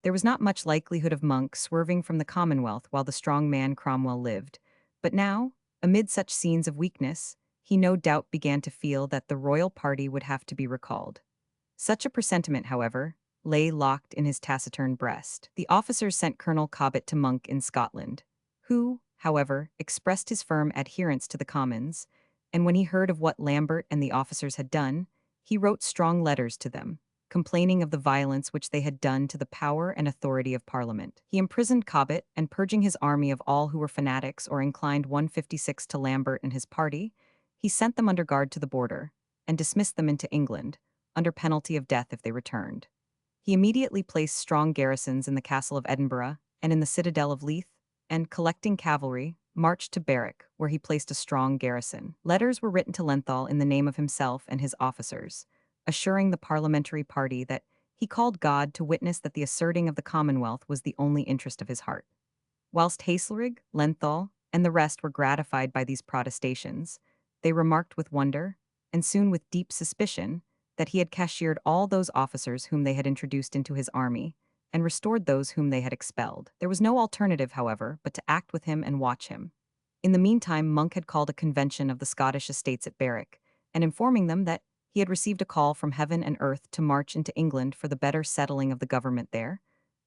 There was not much likelihood of Monk swerving from the Commonwealth while the strong man Cromwell lived, but now, amid such scenes of weakness, he no doubt began to feel that the royal party would have to be recalled. Such a presentiment, however, lay locked in his taciturn breast. The officers sent Colonel Cobbett to Monk in Scotland, who, however, expressed his firm adherence to the Commons, and when he heard of what Lambert and the officers had done, he wrote strong letters to them, complaining of the violence which they had done to the power and authority of Parliament. He imprisoned Cobbett, and purging his army of all who were fanatics or inclined 156 to Lambert and his party, he sent them under guard to the border, and dismissed them into England, under penalty of death if they returned. He immediately placed strong garrisons in the castle of Edinburgh and in the citadel of Leith, and, collecting cavalry, marched to Berwick, where he placed a strong garrison. Letters were written to Lenthal in the name of himself and his officers, assuring the parliamentary party that he called God to witness that the asserting of the Commonwealth was the only interest of his heart. Whilst Haslerig, Lenthal, and the rest were gratified by these protestations, they remarked with wonder, and soon with deep suspicion, that he had cashiered all those officers whom they had introduced into his army, and restored those whom they had expelled. There was no alternative, however, but to act with him and watch him. In the meantime, Monk had called a convention of the Scottish estates at Berwick, and informing them that he had received a call from heaven and earth to march into England for the better settling of the government there,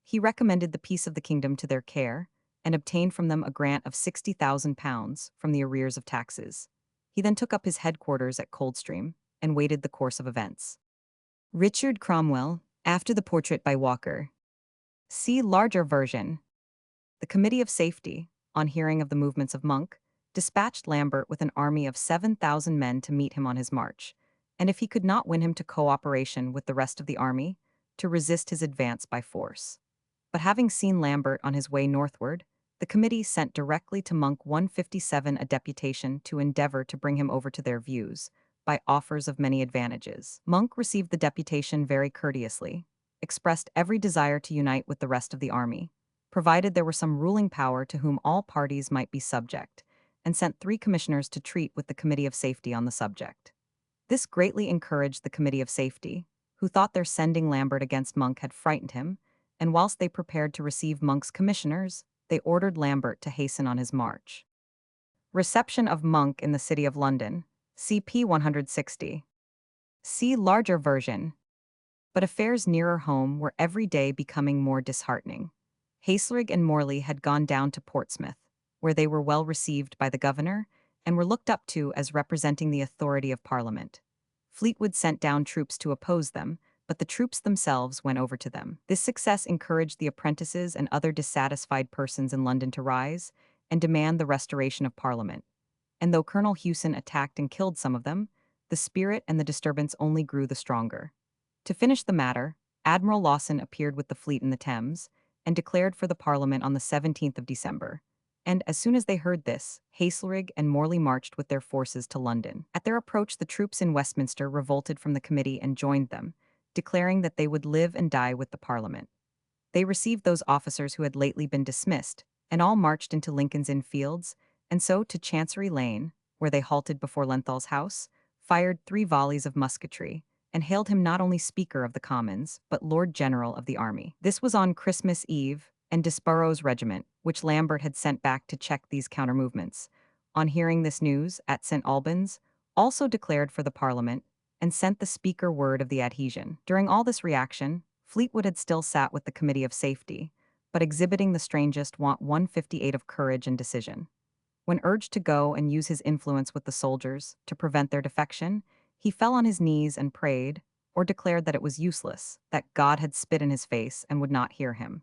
he recommended the peace of the kingdom to their care, and obtained from them a grant of £60,000 from the arrears of taxes. He then took up his headquarters at Coldstream, and waited the course of events. Richard Cromwell, after the portrait by Walker. See larger version. The Committee of Safety, on hearing of the movements of Monk, dispatched Lambert with an army of 7,000 men to meet him on his march, and if he could not win him to cooperation with the rest of the army, to resist his advance by force. But having seen Lambert on his way northward, the committee sent directly to Monk 157 a deputation to endeavor to bring him over to their views, by offers of many advantages. Monk received the deputation very courteously, expressed every desire to unite with the rest of the army, provided there were some ruling power to whom all parties might be subject, and sent 3 commissioners to treat with the Committee of Safety on the subject. This greatly encouraged the Committee of Safety, who thought their sending Lambert against Monk had frightened him, and whilst they prepared to receive Monk's commissioners, they ordered Lambert to hasten on his march. Reception of Monk in the City of London. CP 160. See larger version. But affairs nearer home were every day becoming more disheartening. Haslerig and Morley had gone down to Portsmouth, where they were well received by the governor, and were looked up to as representing the authority of Parliament. Fleetwood sent down troops to oppose them, but the troops themselves went over to them. This success encouraged the apprentices and other dissatisfied persons in London to rise and demand the restoration of Parliament. And though Colonel Hewson attacked and killed some of them, the spirit and the disturbance only grew the stronger. To finish the matter, Admiral Lawson appeared with the fleet in the Thames, and declared for the Parliament on the 17th of December. And as soon as they heard this, Haslerig and Morley marched with their forces to London. At their approach, the troops in Westminster revolted from the committee and joined them, declaring that they would live and die with the Parliament. They received those officers who had lately been dismissed, and all marched into Lincoln's Inn Fields, and so to Chancery Lane, where they halted before Lenthal's house, fired 3 volleys of musketry, and hailed him not only Speaker of the Commons, but Lord General of the Army. This was on Christmas Eve, and Disborough's regiment, which Lambert had sent back to check these counter-movements, on hearing this news at St. Albans, also declared for the Parliament, and sent the Speaker word of the adhesion. During all this reaction, Fleetwood had still sat with the Committee of Safety, but exhibiting the strangest want 158 of courage and decision. When urged to go and use his influence with the soldiers to prevent their defection, he fell on his knees and prayed, or declared that it was useless, that God had spit in his face and would not hear him.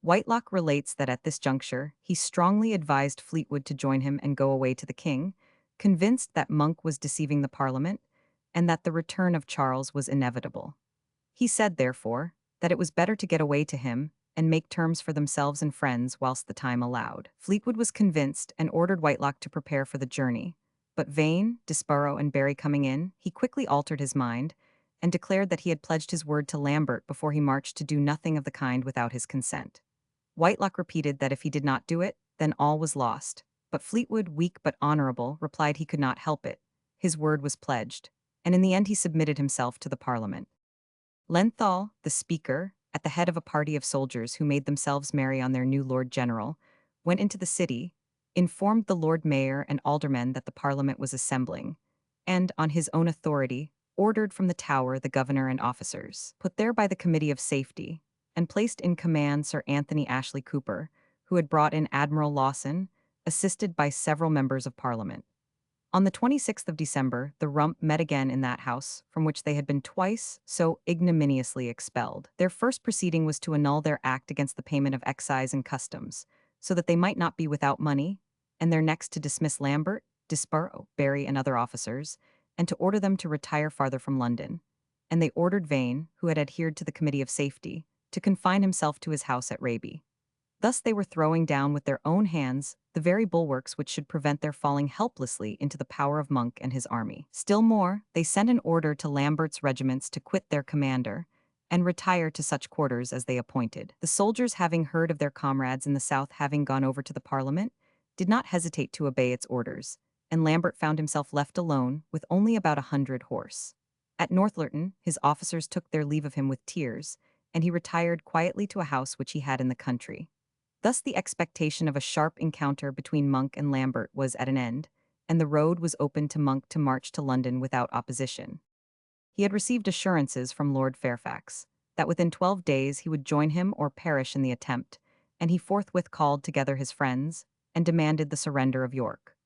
Whitelock relates that at this juncture, he strongly advised Fleetwood to join him and go away to the king, convinced that Monk was deceiving the Parliament, and that the return of Charles was inevitable. He said, therefore, that it was better to get away to him and make terms for themselves and friends whilst the time allowed. Fleetwood was convinced and ordered Whitelocke to prepare for the journey, but Vane, Desborough, and Barry coming in, he quickly altered his mind and declared that he had pledged his word to Lambert before he marched to do nothing of the kind without his consent. Whitelocke repeated that if he did not do it, then all was lost, but Fleetwood, weak but honourable, replied he could not help it. His word was pledged, and in the end he submitted himself to the Parliament. Lenthal, the speaker, at the head of a party of soldiers who made themselves merry on their new Lord General, went into the city, informed the Lord Mayor and aldermen that the Parliament was assembling, and, on his own authority, ordered from the Tower the governor and officers, put there by the Committee of Safety, and placed in command Sir Anthony Ashley Cooper, who had brought in Admiral Lawson, assisted by several members of Parliament. On the 26th of December, the Rump met again in that house, from which they had been twice so ignominiously expelled. Their first proceeding was to annul their act against the payment of excise and customs, so that they might not be without money, and their next to dismiss Lambert, Desborough, Barry, and other officers, and to order them to retire farther from London. And they ordered Vane, who had adhered to the Committee of Safety, to confine himself to his house at Raby. Thus they were throwing down with their own hands the very bulwarks which should prevent their falling helplessly into the power of Monk and his army. Still more, they sent an order to Lambert's regiments to quit their commander and retire to such quarters as they appointed. The soldiers, having heard of their comrades in the south having gone over to the Parliament, did not hesitate to obey its orders, and Lambert found himself left alone with only about 100 horse. At Northlurton, his officers took their leave of him with tears, and he retired quietly to a house which he had in the country. Thus the expectation of a sharp encounter between Monk and Lambert was at an end, and the road was open to Monk to march to London without opposition. He had received assurances from Lord Fairfax that within 12 days he would join him or perish in the attempt, and he forthwith called together his friends and demanded the surrender of York.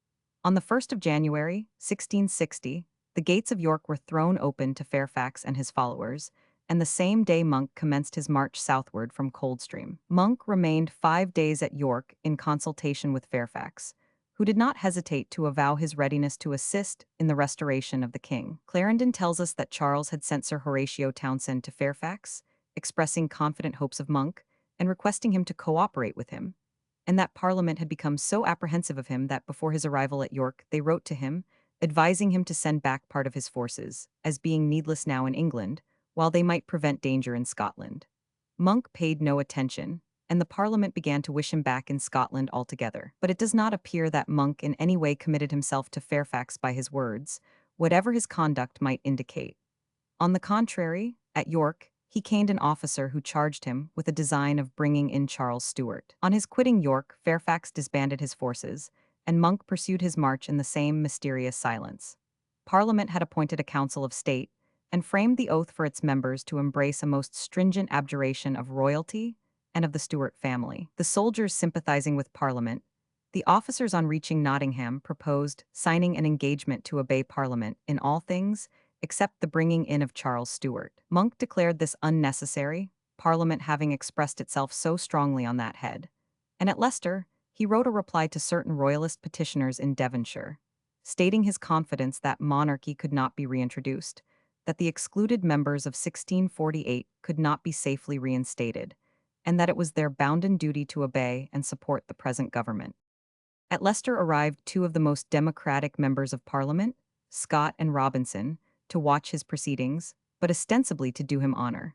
On the 1st of January, 1660, the gates of York were thrown open to Fairfax and his followers, and the same day Monk commenced his march southward from Coldstream. Monk remained 5 days at York in consultation with Fairfax, who did not hesitate to avow his readiness to assist in the restoration of the king. Clarendon tells us that Charles had sent Sir Horatio Townshend to Fairfax, expressing confident hopes of Monk and requesting him to cooperate with him, and that Parliament had become so apprehensive of him that before his arrival at York they wrote to him, advising him to send back part of his forces, as being needless now in England, while they might prevent danger in Scotland. Monk paid no attention, and the Parliament began to wish him back in Scotland altogether. But it does not appear that Monk in any way committed himself to Fairfax by his words, whatever his conduct might indicate. On the contrary, at York, he caned an officer who charged him with a design of bringing in Charles Stuart. On his quitting York, Fairfax disbanded his forces, and Monk pursued his march in the same mysterious silence. Parliament had appointed a Council of State, and framed the oath for its members to embrace a most stringent abjuration of royalty and of the Stuart family. The soldiers sympathizing with Parliament, the officers on reaching Nottingham proposed signing an engagement to obey Parliament in all things except the bringing in of Charles Stuart. Monk declared this unnecessary, Parliament having expressed itself so strongly on that head. And at Leicester, he wrote a reply to certain royalist petitioners in Devonshire, stating his confidence that monarchy could not be reintroduced, that the excluded members of 1648 could not be safely reinstated, and that it was their bounden duty to obey and support the present government. At Leicester arrived two of the most democratic members of Parliament, Scott and Robinson, to watch his proceedings, but ostensibly to do him honor.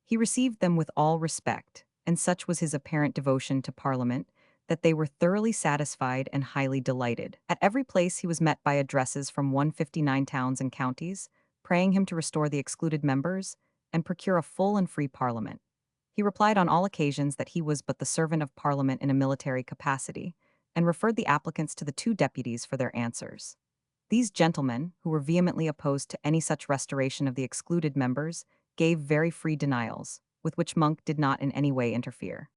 He received them with all respect, and such was his apparent devotion to Parliament that they were thoroughly satisfied and highly delighted. At every place he was met by addresses from 159 towns and counties, praying him to restore the excluded members and procure a full and free Parliament. He replied on all occasions that he was but the servant of Parliament in a military capacity, and referred the applicants to the two deputies for their answers. These gentlemen, who were vehemently opposed to any such restoration of the excluded members, gave very free denials, with which Monk did not in any way interfere.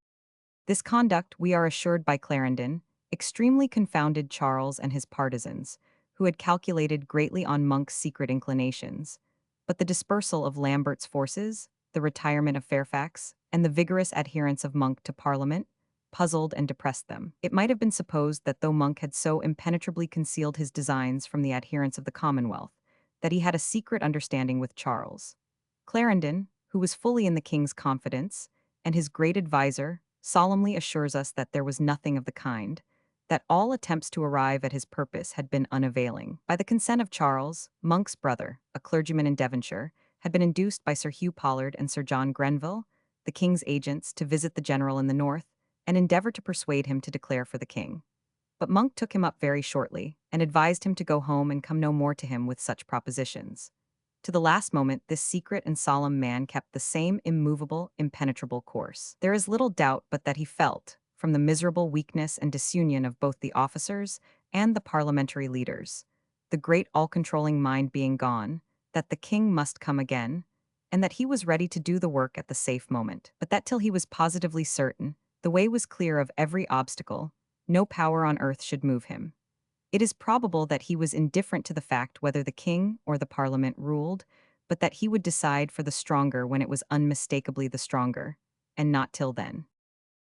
This conduct, we are assured by Clarendon, extremely confounded Charles and his partisans, who had calculated greatly on Monk's secret inclinations, but the dispersal of Lambert's forces, the retirement of Fairfax, and the vigorous adherence of Monk to Parliament puzzled and depressed them. It might have been supposed that though Monk had so impenetrably concealed his designs from the adherents of the Commonwealth, that he had a secret understanding with Charles. Clarendon, who was fully in the king's confidence, and his great adviser, solemnly assures us that there was nothing of the kind, that all attempts to arrive at his purpose had been unavailing. By the consent of Charles, Monk's brother, a clergyman in Devonshire, had been induced by Sir Hugh Pollard and Sir John Grenville, the king's agents, to visit the general in the north and endeavor to persuade him to declare for the king. But Monk took him up very shortly and advised him to go home and come no more to him with such propositions. To the last moment, this secret and solemn man kept the same immovable, impenetrable course. There is little doubt but that he felt, from the miserable weakness and disunion of both the officers and the parliamentary leaders, the great all-controlling mind being gone, that the king must come again, and that he was ready to do the work at the safe moment. But that till he was positively certain, the way was clear of every obstacle, no power on earth should move him. It is probable that he was indifferent to the fact whether the king or the parliament ruled, but that he would decide for the stronger when it was unmistakably the stronger, and not till then.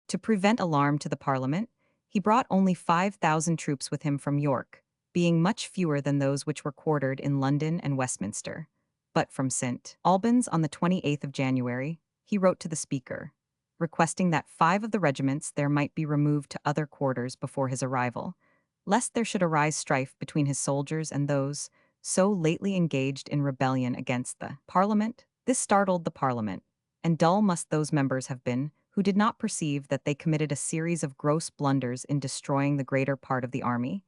To prevent alarm to the parliament, he brought only 5,000 troops with him from York, being much fewer than those which were quartered in London and Westminster. But from St. Albans on the 28th of January, he wrote to the Speaker, requesting that 5 of the regiments there might be removed to other quarters before his arrival, lest there should arise strife between his soldiers and those so lately engaged in rebellion against the Parliament. This startled the Parliament, and dull must those members have been who did not perceive that they committed a series of gross blunders in destroying the greater part of the army,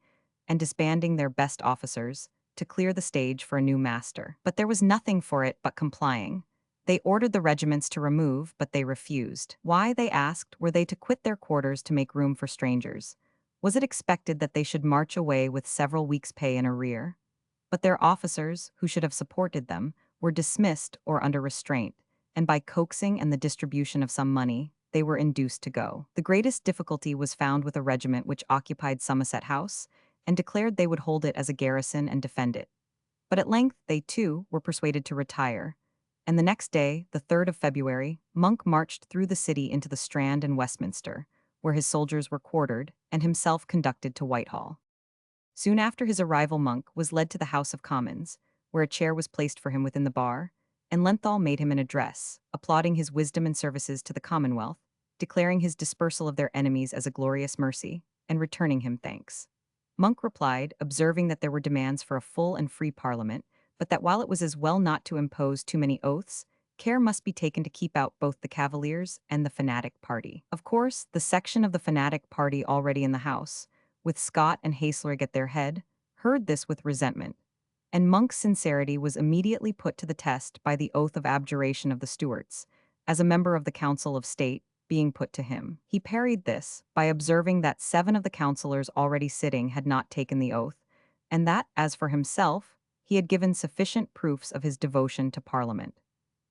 and disbanding their best officers, to clear the stage for a new master. But there was nothing for it but complying. They ordered the regiments to remove, but they refused. Why, they asked, were they to quit their quarters to make room for strangers? Was it expected that they should march away with several weeks' pay in arrear? But their officers, who should have supported them, were dismissed or under restraint, and by coaxing and the distribution of some money, they were induced to go. The greatest difficulty was found with a regiment which occupied Somerset House, and declared they would hold it as a garrison and defend it. But at length they, too, were persuaded to retire, and the next day, the 3rd of February, Monk marched through the city into the Strand and Westminster, where his soldiers were quartered, and himself conducted to Whitehall. Soon after his arrival, Monk was led to the House of Commons, where a chair was placed for him within the bar, and Lenthal made him an address, applauding his wisdom and services to the Commonwealth, declaring his dispersal of their enemies as a glorious mercy, and returning him thanks. Monk replied, observing that there were demands for a full and free parliament, but that while it was as well not to impose too many oaths, care must be taken to keep out both the Cavaliers and the fanatic party. Of course, the section of the fanatic party already in the House, with Scott and Haslerigg at their head, heard this with resentment, and Monk's sincerity was immediately put to the test by the oath of abjuration of the Stuarts, as a member of the Council of State, being put to him. He parried this by observing that 7 of the councillors already sitting had not taken the oath, and that, as for himself, he had given sufficient proofs of his devotion to Parliament.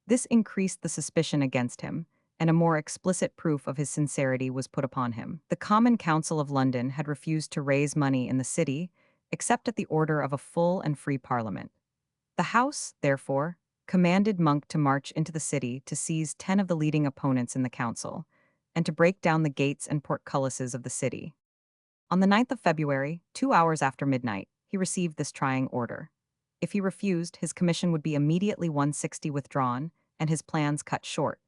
This increased the suspicion against him, and a more explicit proof of his sincerity was put upon him. The Common Council of London had refused to raise money in the city, except at the order of a full and free Parliament. The House, therefore, commanded Monk to march into the city to seize 10 of the leading opponents in the council, and to break down the gates and portcullises of the city. On the 9th of February, 2 hours after midnight, he received this trying order. If he refused, his commission would be immediately 160 withdrawn, and his plans cut short.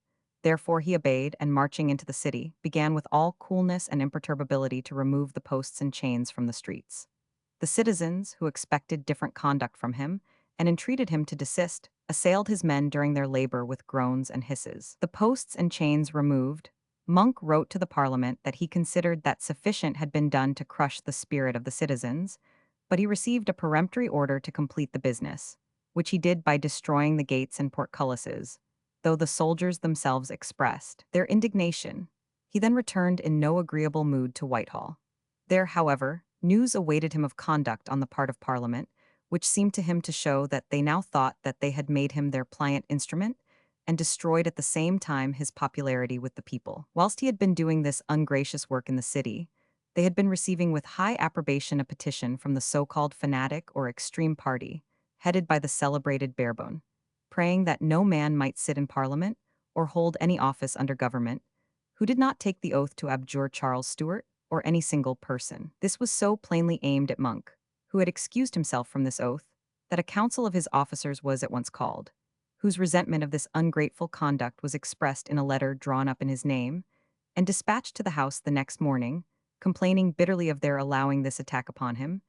Therefore he obeyed, and marching into the city, began with all coolness and imperturbability to remove the posts and chains from the streets. The citizens, who expected different conduct from him, and entreated him to desist, assailed his men during their labor with groans and hisses. The posts and chains removed, Monk wrote to the Parliament that he considered that sufficient had been done to crush the spirit of the citizens, but he received a peremptory order to complete the business, which he did by destroying the gates and portcullises, though the soldiers themselves expressed their indignation. He then returned in no agreeable mood to Whitehall. There, however, news awaited him of conduct on the part of Parliament, which seemed to him to show that they now thought that they had made him their pliant instrument, and destroyed at the same time his popularity with the people. Whilst he had been doing this ungracious work in the city, they had been receiving with high approbation a petition from the so-called fanatic or extreme party, headed by the celebrated Barebone, praying that no man might sit in Parliament or hold any office under government who did not take the oath to abjure Charles Stuart or any single person. This was so plainly aimed at Monk, who had excused himself from this oath, that a council of his officers was at once called, whose resentment of this ungrateful conduct was expressed in a letter drawn up in his name, and dispatched to the House the next morning, complaining bitterly of their allowing this attack upon him,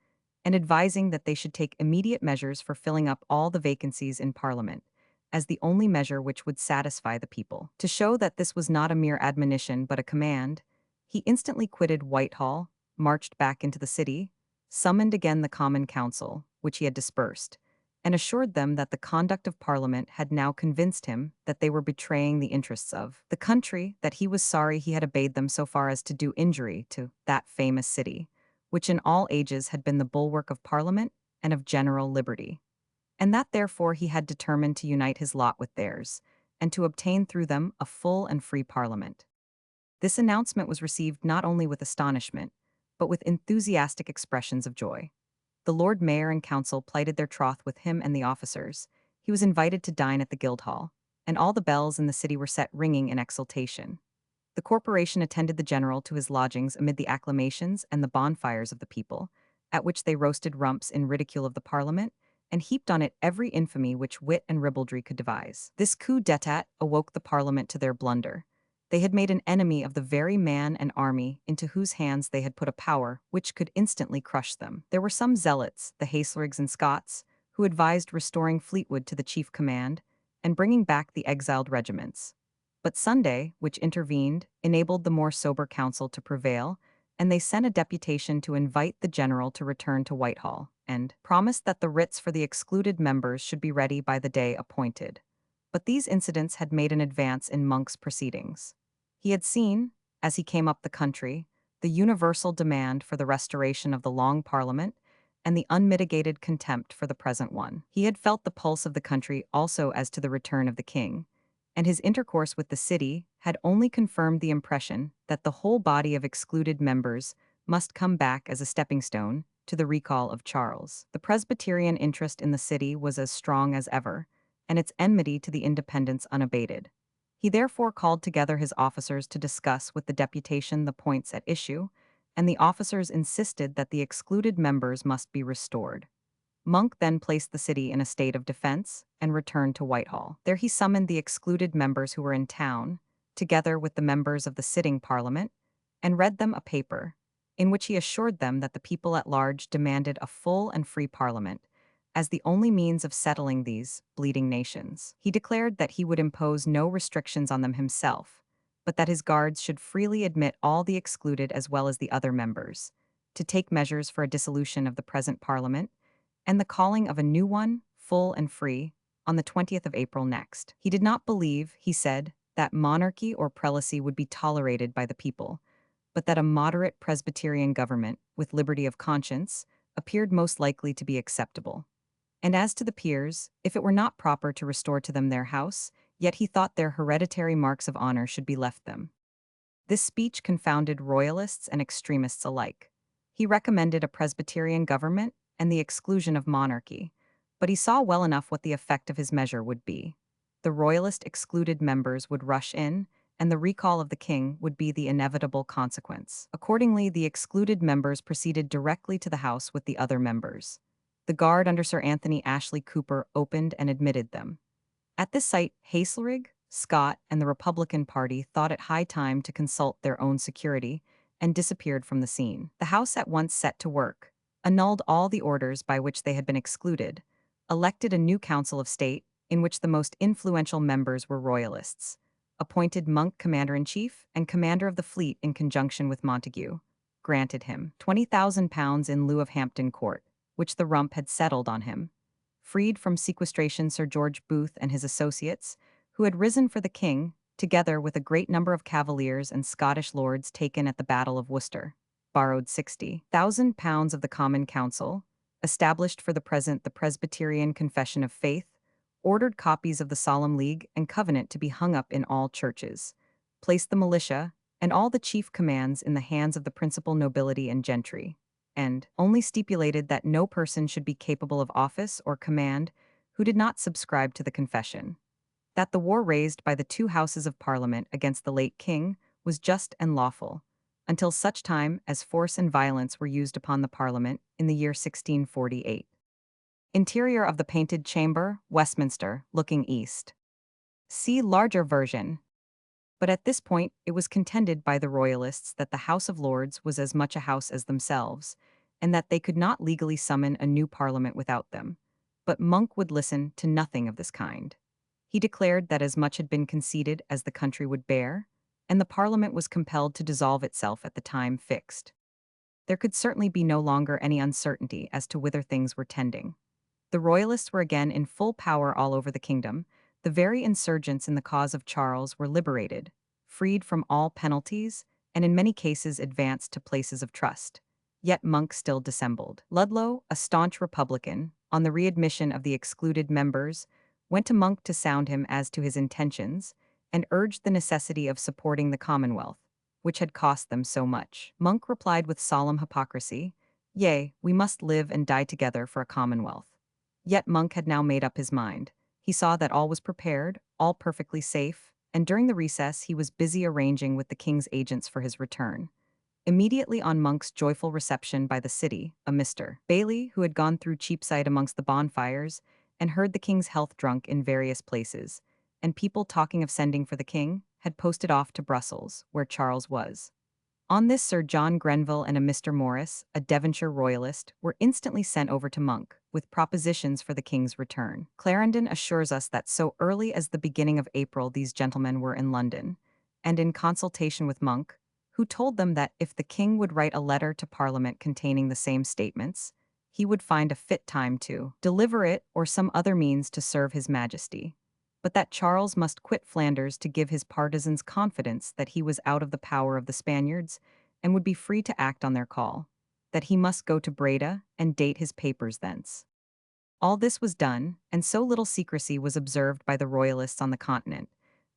and advising that they should take immediate measures for filling up all the vacancies in Parliament, as the only measure which would satisfy the people. To show that this was not a mere admonition but a command, he instantly quitted Whitehall, marched back into the city, summoned again the Common Council, which he had dispersed, and assured them that the conduct of Parliament had now convinced him that they were betraying the interests of the country, that he was sorry he had obeyed them so far as to do injury to that famous city, which in all ages had been the bulwark of Parliament and of general liberty, and that therefore he had determined to unite his lot with theirs, and to obtain through them a full and free Parliament. This announcement was received not only with astonishment, but with enthusiastic expressions of joy. The Lord Mayor and Council plighted their troth with him and the officers. He was invited to dine at the Guildhall, and all the bells in the city were set ringing in exultation. The corporation attended the general to his lodgings amid the acclamations and the bonfires of the people, at which they roasted rumps in ridicule of the Parliament, and heaped on it every infamy which wit and ribaldry could devise. This coup d'etat awoke the Parliament to their blunder. They had made an enemy of the very man and army into whose hands they had put a power which could instantly crush them. There were some zealots, the Hasleriggs and Scots, who advised restoring Fleetwood to the chief command and bringing back the exiled regiments. But Sunday, which intervened, enabled the more sober council to prevail, and they sent a deputation to invite the general to return to Whitehall, and promised that the writs for the excluded members should be ready by the day appointed. But these incidents had made an advance in Monk's proceedings. He had seen, as he came up the country, the universal demand for the restoration of the Long Parliament and the unmitigated contempt for the present one. He had felt the pulse of the country also as to the return of the king, and his intercourse with the city had only confirmed the impression that the whole body of excluded members must come back as a stepping stone to the recall of Charles. The Presbyterian interest in the city was as strong as ever, and its enmity to the independents unabated. He therefore called together his officers to discuss with the deputation the points at issue, and the officers insisted that the excluded members must be restored. Monk then placed the city in a state of defense and returned to Whitehall. There he summoned the excluded members who were in town, together with the members of the sitting Parliament, and read them a paper, in which he assured them that the people at large demanded a full and free Parliament, as the only means of settling these bleeding nations. He declared that he would impose no restrictions on them himself, but that his guards should freely admit all the excluded as well as the other members, to take measures for a dissolution of the present Parliament, and the calling of a new one, full and free, on the 20th of April next. He did not believe, he said, that monarchy or prelacy would be tolerated by the people, but that a moderate Presbyterian government, with liberty of conscience, appeared most likely to be acceptable. And as to the peers, if it were not proper to restore to them their house, yet he thought their hereditary marks of honor should be left them. This speech confounded royalists and extremists alike. He recommended a Presbyterian government and the exclusion of monarchy, but he saw well enough what the effect of his measure would be. The royalist excluded members would rush in, and the recall of the king would be the inevitable consequence. Accordingly, the excluded members proceeded directly to the House with the other members. The guard under Sir Anthony Ashley Cooper opened and admitted them. At this sight, Haslerig, Scott, and the Republican party thought it high time to consult their own security, and disappeared from the scene. The House at once set to work, annulled all the orders by which they had been excluded, elected a new Council of State, in which the most influential members were royalists, appointed Monk commander-in-chief and commander of the fleet in conjunction with Montague, granted him £20,000 in lieu of Hampton Court, which the Rump had settled on him, freed from sequestration Sir George Booth and his associates, who had risen for the king, together with a great number of Cavaliers and Scottish lords taken at the Battle of Worcester, borrowed £60,000 of the Common Council, established for the present the Presbyterian Confession of Faith, ordered copies of the Solemn League and Covenant to be hung up in all churches, placed the militia and all the chief commands in the hands of the principal nobility and gentry, and only stipulated that no person should be capable of office or command who did not subscribe to the confession. That the war raised by the two houses of Parliament against the late king was just and lawful, until such time as force and violence were used upon the Parliament in the year 1648. Interior of the Painted Chamber, Westminster, looking east. See larger version. But at this point, it was contended by the Royalists that the House of Lords was as much a house as themselves, and that they could not legally summon a new parliament without them. But Monk would listen to nothing of this kind. He declared that as much had been conceded as the country would bear, and the parliament was compelled to dissolve itself at the time fixed. There could certainly be no longer any uncertainty as to whither things were tending. The Royalists were again in full power all over the kingdom. The very insurgents in the cause of Charles were liberated, freed from all penalties, and in many cases advanced to places of trust. Yet Monk still dissembled. Ludlow, a staunch Republican, on the readmission of the excluded members, went to Monk to sound him as to his intentions, and urged the necessity of supporting the Commonwealth, which had cost them so much. Monk replied with solemn hypocrisy, "Yea, we must live and die together for a Commonwealth." Yet Monk had now made up his mind. He saw that all was prepared, all perfectly safe, and during the recess he was busy arranging with the king's agents for his return. Immediately on Monk's joyful reception by the city, a Mr. Bailey, who had gone through Cheapside amongst the bonfires, and heard the king's health drunk in various places, and people talking of sending for the king, had posted off to Brussels, where Charles was. On this Sir John Grenville and a Mr. Morris, a Devonshire royalist, were instantly sent over to Monk, with propositions for the king's return. Clarendon assures us that so early as the beginning of April these gentlemen were in London, and in consultation with Monk, who told them that if the king would write a letter to Parliament containing the same statements, he would find a fit time to deliver it or some other means to serve his majesty, but that Charles must quit Flanders to give his partisans confidence that he was out of the power of the Spaniards and would be free to act on their call, that he must go to Breda and date his papers thence. All this was done, and so little secrecy was observed by the Royalists on the continent,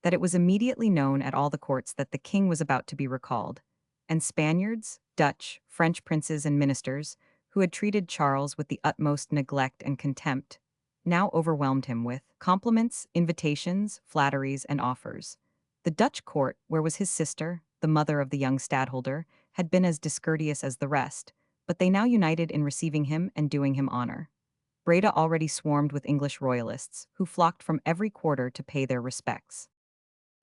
that it was immediately known at all the courts that the king was about to be recalled, and Spaniards, Dutch, French princes and ministers, who had treated Charles with the utmost neglect and contempt, now overwhelmed him with compliments, invitations, flatteries, and offers. The Dutch court, where was his sister, the mother of the young stadtholder, had been as discourteous as the rest, but they now united in receiving him and doing him honor. Breda already swarmed with English royalists, who flocked from every quarter to pay their respects.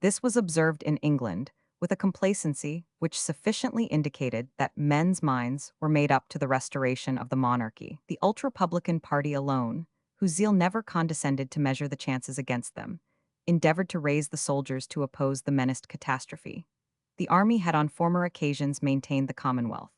This was observed in England, with a complacency which sufficiently indicated that men's minds were made up to the restoration of the monarchy. The ultra-republican party alone, whose zeal never condescended to measure the chances against them, endeavored to raise the soldiers to oppose the menaced catastrophe. The army had on former occasions maintained the Commonwealth.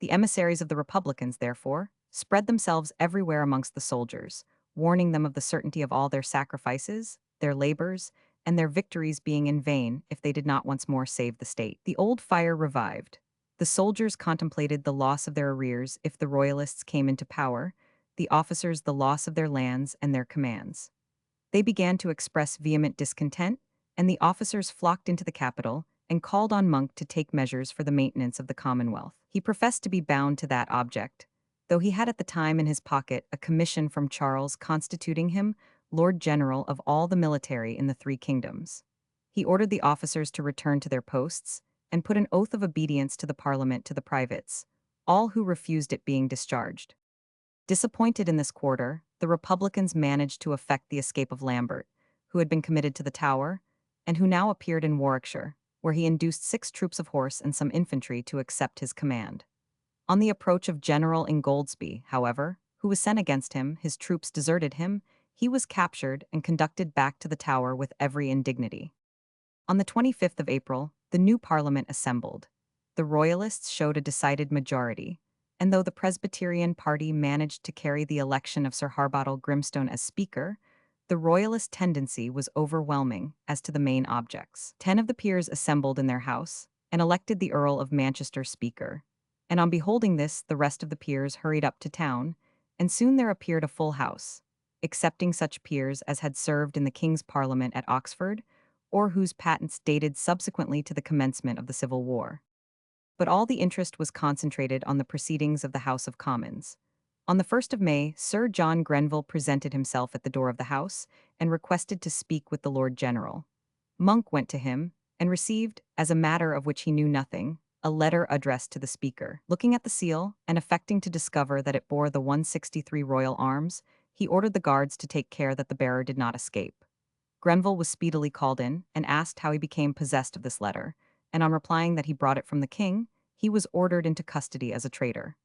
The emissaries of the Republicans, therefore, spread themselves everywhere amongst the soldiers, warning them of the certainty of all their sacrifices, their labors, and their victories being in vain if they did not once more save the state. The old fire revived. The soldiers contemplated the loss of their arrears if the Royalists came into power, the officers the loss of their lands and their commands. They began to express vehement discontent, and the officers flocked into the capital and called on Monk to take measures for the maintenance of the Commonwealth. He professed to be bound to that object, though he had at the time in his pocket a commission from Charles constituting him Lord General of all the military in the three kingdoms. He ordered the officers to return to their posts, and put an oath of obedience to the Parliament to the privates, all who refused it being discharged. Disappointed in this quarter, the Republicans managed to effect the escape of Lambert, who had been committed to the Tower, and who now appeared in Warwickshire, where he induced 6 troops of horse and some infantry to accept his command. On the approach of General Ingoldsby, however, who was sent against him, his troops deserted him, he was captured and conducted back to the Tower with every indignity. On the 25th of April, the new Parliament assembled. The Royalists showed a decided majority, and though the Presbyterian party managed to carry the election of Sir Harbottle Grimstone as Speaker, the Royalist tendency was overwhelming as to the main objects. 10 of the peers assembled in their house, and elected the Earl of Manchester Speaker, and on beholding this the rest of the peers hurried up to town, and soon there appeared a full house, excepting such peers as had served in the King's Parliament at Oxford, or whose patents dated subsequently to the commencement of the Civil War. But all the interest was concentrated on the proceedings of the House of Commons. On the 1st of May, Sir John Grenville presented himself at the door of the House, and requested to speak with the Lord General. Monk went to him, and received, as a matter of which he knew nothing, a letter addressed to the Speaker. Looking at the seal, and affecting to discover that it bore the 163 royal arms, He ordered the guards to take care that the bearer did not escape. Grenville was speedily called in and asked how he became possessed of this letter, and on replying that he brought it from the king, he was ordered into custody as a traitor.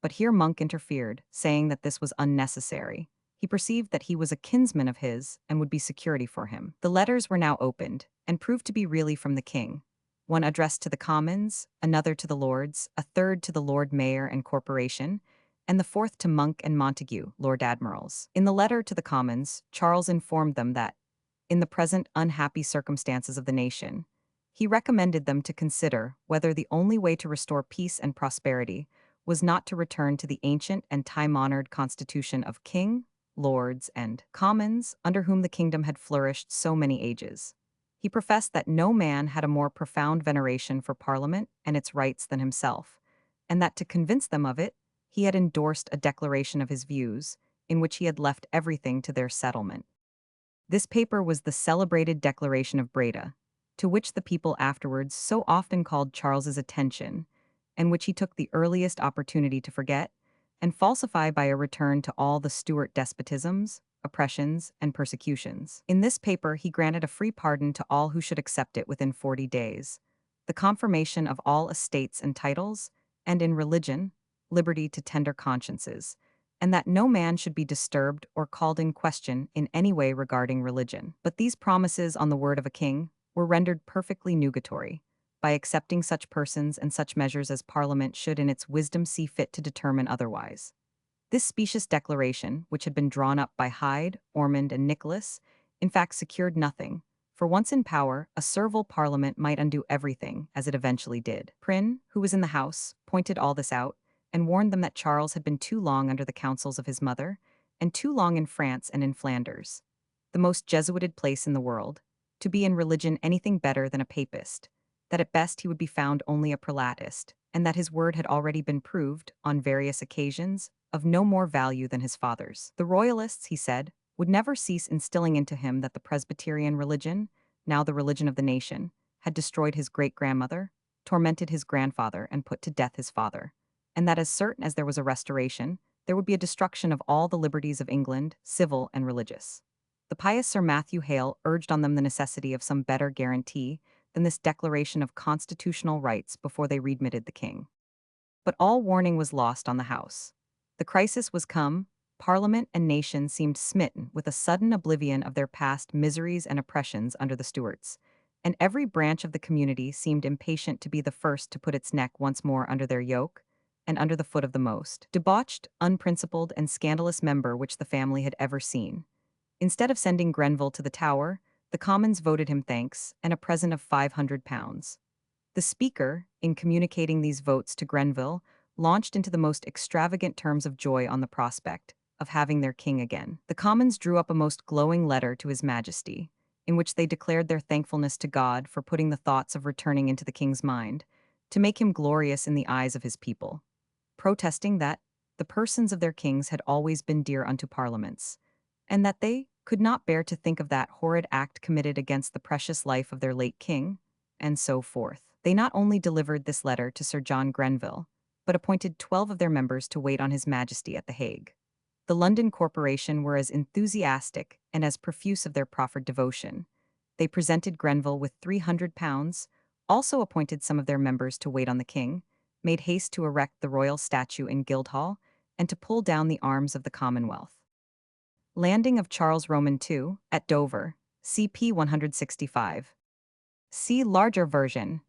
But here Monk interfered, saying that this was unnecessary. He perceived that he was a kinsman of his and would be security for him. The letters were now opened, and proved to be really from the king. One addressed to the Commons, another to the Lords, a third to the Lord Mayor and Corporation, and the fourth to Monk and Montague, Lord Admirals. In the letter to the Commons, Charles informed them that, in the present unhappy circumstances of the nation, he recommended them to consider whether the only way to restore peace and prosperity was not to return to the ancient and time-honored constitution of king, lords, and commons, under whom the kingdom had flourished so many ages. He professed that no man had a more profound veneration for Parliament and its rights than himself, and that to convince them of it, he had endorsed a declaration of his views, in which he had left everything to their settlement. This paper was the celebrated Declaration of Breda, to which the people afterwards so often called Charles's attention, and which he took the earliest opportunity to forget and falsify by a return to all the Stuart despotisms, oppressions, and persecutions. In this paper, he granted a free pardon to all who should accept it within 40 days, the confirmation of all estates and titles, and in religion, liberty to tender consciences, and that no man should be disturbed or called in question in any way regarding religion. But these promises on the word of a king were rendered perfectly nugatory, by accepting such persons and such measures as Parliament should in its wisdom see fit to determine otherwise. This specious declaration, which had been drawn up by Hyde, Ormond, and Nicholas, in fact secured nothing, for once in power, a servile Parliament might undo everything, as it eventually did. Prynne, who was in the House, pointed all this out, and warned them that Charles had been too long under the counsels of his mother, and too long in France and in Flanders, the most Jesuited place in the world, to be in religion anything better than a papist, that at best he would be found only a prelatist, and that his word had already been proved, on various occasions, of no more value than his father's. The Royalists, he said, would never cease instilling into him that the Presbyterian religion, now the religion of the nation, had destroyed his great-grandmother, tormented his grandfather, and put to death his father, and that as certain as there was a restoration, there would be a destruction of all the liberties of England, civil and religious. The pious Sir Matthew Hale urged on them the necessity of some better guarantee than this declaration of constitutional rights before they readmitted the king. But all warning was lost on the House. The crisis was come, Parliament and nation seemed smitten with a sudden oblivion of their past miseries and oppressions under the Stuarts, and every branch of the community seemed impatient to be the first to put its neck once more under their yoke, and under the foot of the most debauched, unprincipled, and scandalous member which the family had ever seen. Instead of sending Grenville to the Tower, the Commons voted him thanks and a present of £500. The Speaker, in communicating these votes to Grenville, launched into the most extravagant terms of joy on the prospect of having their king again. The Commons drew up a most glowing letter to His Majesty, in which they declared their thankfulness to God for putting the thoughts of returning into the king's mind, to make him glorious in the eyes of his people, protesting that the persons of their kings had always been dear unto parliaments, and that they could not bear to think of that horrid act committed against the precious life of their late king, and so forth. They not only delivered this letter to Sir John Grenville, but appointed 12 of their members to wait on His Majesty at the Hague. The London Corporation were as enthusiastic and as profuse of their proffered devotion. They presented Grenville with £300, also appointed some of their members to wait on the king, made haste to erect the royal statue in Guildhall, and to pull down the arms of the Commonwealth. Landing of Charles Roman II, at Dover, CP 165. See larger version.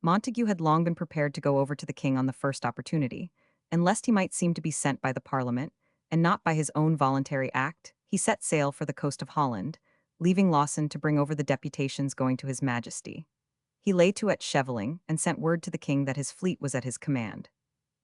Montague had long been prepared to go over to the king on the first opportunity, and lest he might seem to be sent by the Parliament, and not by his own voluntary act, he set sail for the coast of Holland, leaving Lawson to bring over the deputations going to His Majesty. He lay to at Scheveling, and sent word to the king that his fleet was at his command.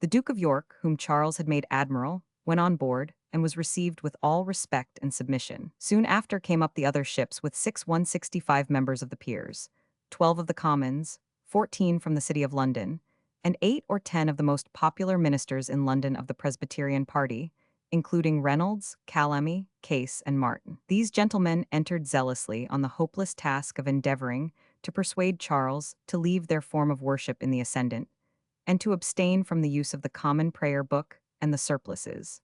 The Duke of York, whom Charles had made admiral, went on board, and was received with all respect and submission. Soon after came up the other ships with 165 members of the peers, 12 of the commons, 14 from the city of London, and 8 or 10 of the most popular ministers in London of the Presbyterian party, including Reynolds, Calamy, Case, and Martin. These gentlemen entered zealously on the hopeless task of endeavoring to persuade Charles to leave their form of worship in the ascendant, and to abstain from the use of the common prayer book and the surplices.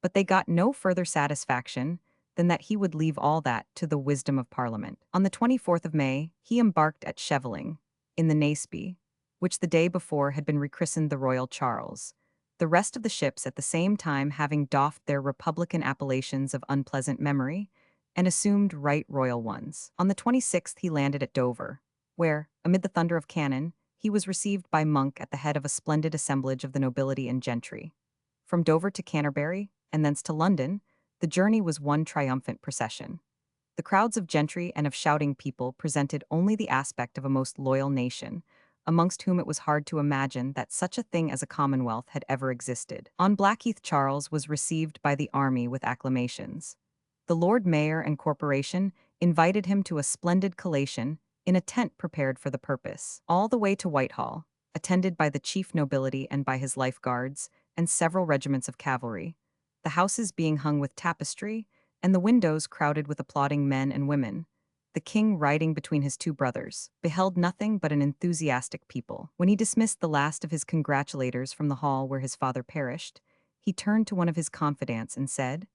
But they got no further satisfaction than that he would leave all that to the wisdom of Parliament. On the 24th of May, he embarked at Scheveling, in the Naseby, which the day before had been rechristened the Royal Charles, the rest of the ships at the same time having doffed their republican appellations of unpleasant memory and assumed right royal ones. On the 26th he landed at Dover, where, amid the thunder of cannon, he was received by Monk at the head of a splendid assemblage of the nobility and gentry. From Dover to Canterbury, and thence to London, the journey was one triumphant procession. The crowds of gentry and of shouting people presented only the aspect of a most loyal nation, amongst whom it was hard to imagine that such a thing as a commonwealth had ever existed. On Blackheath Charles was received by the army with acclamations. The Lord Mayor and Corporation invited him to a splendid collation in a tent prepared for the purpose. All the way to Whitehall, attended by the chief nobility and by his life guards, and several regiments of cavalry, the houses being hung with tapestry, and the windows crowded with applauding men and women, the king riding between his two brothers, beheld nothing but an enthusiastic people. When he dismissed the last of his congratulators from the hall where his father perished, he turned to one of his confidants and said,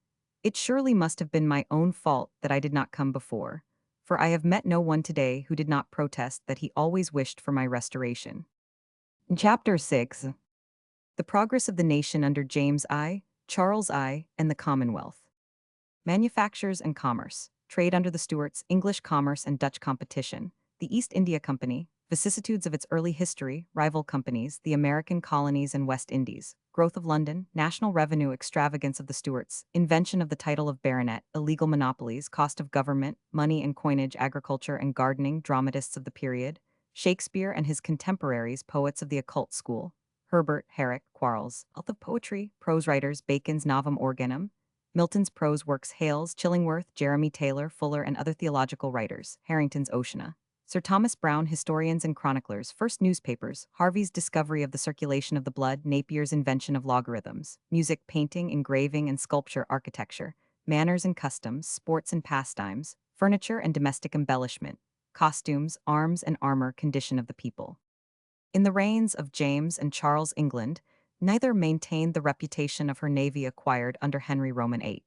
"It surely must have been my own fault that I did not come before, for I have met no one today who did not protest that he always wished for my restoration." In Chapter 6, the progress of the nation under James I, Charles I, and the Commonwealth. Manufactures and commerce, trade under the Stuarts, English commerce and Dutch competition, the East India Company, vicissitudes of its early history, rival companies, the American colonies and West Indies, growth of London, national revenue extravagance of the Stuarts, invention of the title of baronet, illegal monopolies, cost of government, money and coinage, agriculture and gardening, dramatists of the period, Shakespeare and his contemporaries, poets of the occult school, Herbert, Herrick, Quarles, health of poetry, prose writers, Bacon's Novum Organum, Milton's prose works, Hales, Chillingworth, Jeremy Taylor, Fuller, and other theological writers, Harrington's Oceana. Sir Thomas Browne, historians and chroniclers, first newspapers, Harvey's discovery of the circulation of the blood, Napier's invention of logarithms, music, painting, engraving, and sculpture, architecture, manners and customs, sports and pastimes, furniture and domestic embellishment, costumes, arms and armor, condition of the people. In the reigns of James and Charles England, neither maintained the reputation of her navy acquired under Henry Roman VIII,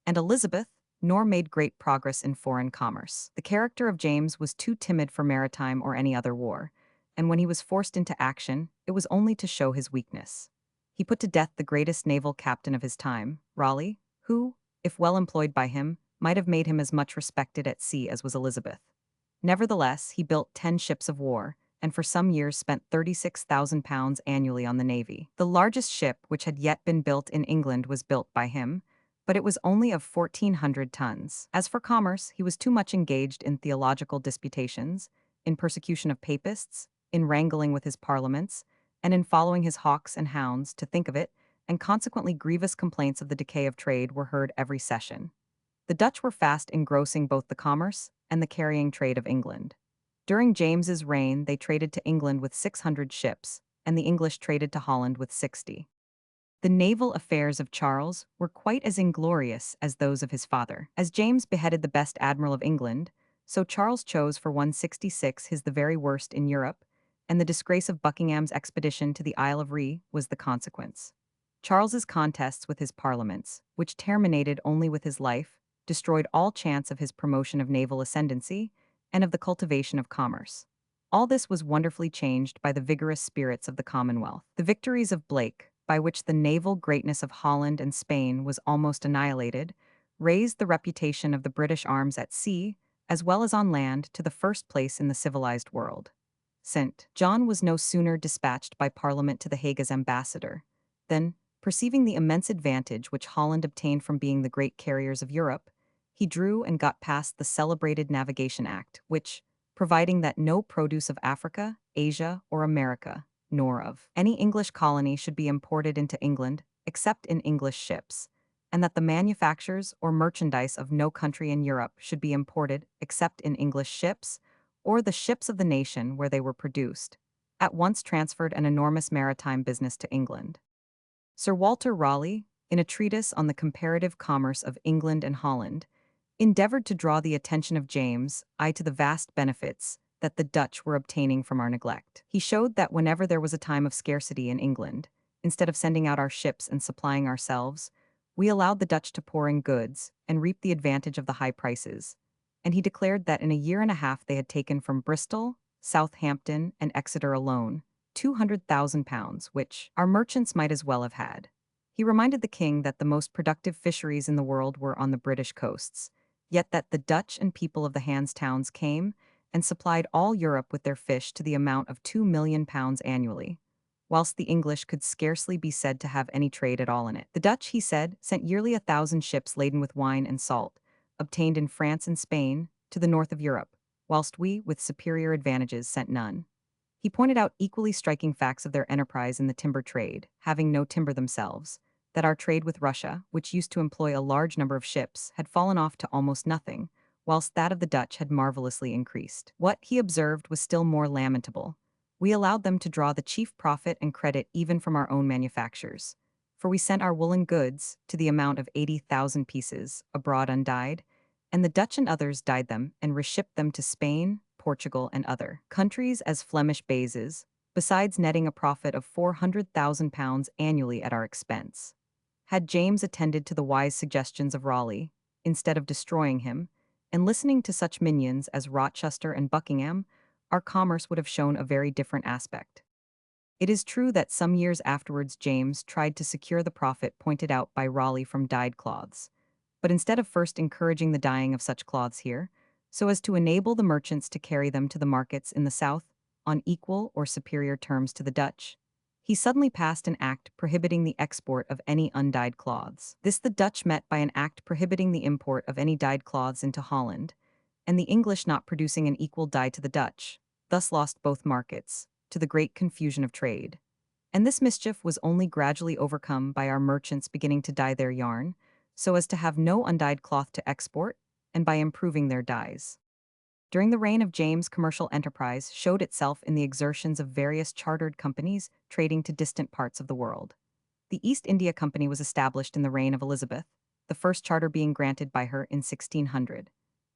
and Elizabeth, nor made great progress in foreign commerce. The character of James was too timid for maritime or any other war, and when he was forced into action, it was only to show his weakness. He put to death the greatest naval captain of his time, Raleigh, who, if well employed by him, might have made him as much respected at sea as was Elizabeth. Nevertheless, he built 10 ships of war, and for some years spent £36,000 annually on the navy. The largest ship which had yet been built in England was built by him, but it was only of 1,400 tons. As for commerce, he was too much engaged in theological disputations, in persecution of papists, in wrangling with his parliaments, and in following his hawks and hounds to think of it, and consequently grievous complaints of the decay of trade were heard every session. The Dutch were fast engrossing both the commerce and the carrying trade of England. During James's reign, they traded to England with 600 ships, and the English traded to Holland with 60. The naval affairs of Charles were quite as inglorious as those of his father. As James beheaded the best admiral of England, so Charles chose for 166 his the very worst in Europe, and the disgrace of Buckingham's expedition to the Isle of Rhe was the consequence. Charles's contests with his parliaments, which terminated only with his life, destroyed all chance of his promotion of naval ascendancy and of the cultivation of commerce. All this was wonderfully changed by the vigorous spirits of the Commonwealth. The victories of Blake, by which the naval greatness of Holland and Spain was almost annihilated, raised the reputation of the British arms at sea, as well as on land, to the first place in the civilized world. St. John was no sooner dispatched by Parliament to The Hague as ambassador, than, perceiving the immense advantage which Holland obtained from being the great carriers of Europe, he drew and got passed the celebrated Navigation Act, which, providing that no produce of Africa, Asia, or America, nor of any English colony should be imported into England except in English ships, and that the manufactures or merchandise of no country in Europe should be imported except in English ships, or the ships of the nation where they were produced, at once transferred an enormous maritime business to England. Sir Walter Raleigh, in a treatise on the comparative commerce of England and Holland, endeavored to draw the attention of James I to the vast benefits that the Dutch were obtaining from our neglect. He showed that whenever there was a time of scarcity in England, instead of sending out our ships and supplying ourselves, We allowed the Dutch to pour in goods and reap the advantage of the high prices. And he declared that in a year and a half they had taken from Bristol, Southampton, and Exeter alone £200,000, which our merchants might as well have had. He reminded the king that the most productive fisheries in the world were on the British coasts, yet that the Dutch and people of the Hanse towns came and supplied all Europe with their fish to the amount of £2 million annually, whilst the English could scarcely be said to have any trade at all in it. The Dutch, he said, sent yearly 1,000 ships laden with wine and salt, obtained in France and Spain, to the north of Europe, whilst we, with superior advantages, sent none. He pointed out equally striking facts of their enterprise in the timber trade, having no timber themselves, that our trade with Russia, which used to employ a large number of ships, had fallen off to almost nothing, whilst that of the Dutch had marvelously increased. What, he observed, was still more lamentable. We allowed them to draw the chief profit and credit even from our own manufactures. For we sent our woolen goods, to the amount of 80,000 pieces, abroad undyed, and the Dutch and others dyed them and reshipped them to Spain, Portugal, and other countries as Flemish bases, besides netting a profit of £400,000 annually at our expense. Had James attended to the wise suggestions of Raleigh, instead of destroying him, and listening to such minions as Rochester and Buckingham, our commerce would have shown a very different aspect. It is true that some years afterwards James tried to secure the profit pointed out by Raleigh from dyed cloths, but instead of first encouraging the dyeing of such cloths here, so as to enable the merchants to carry them to the markets in the south on equal or superior terms to the Dutch, he suddenly passed an act prohibiting the export of any undyed cloths. This the Dutch met by an act prohibiting the import of any dyed cloths into Holland, and the English not producing an equal dye to the Dutch, thus lost both markets, to the great confusion of trade. And this mischief was only gradually overcome by our merchants beginning to dye their yarn, so as to have no undyed cloth to export, and by improving their dyes. During the reign of James, commercial enterprise showed itself in the exertions of various chartered companies trading to distant parts of the world. The East India Company was established in the reign of Elizabeth, the first charter being granted by her in 1600.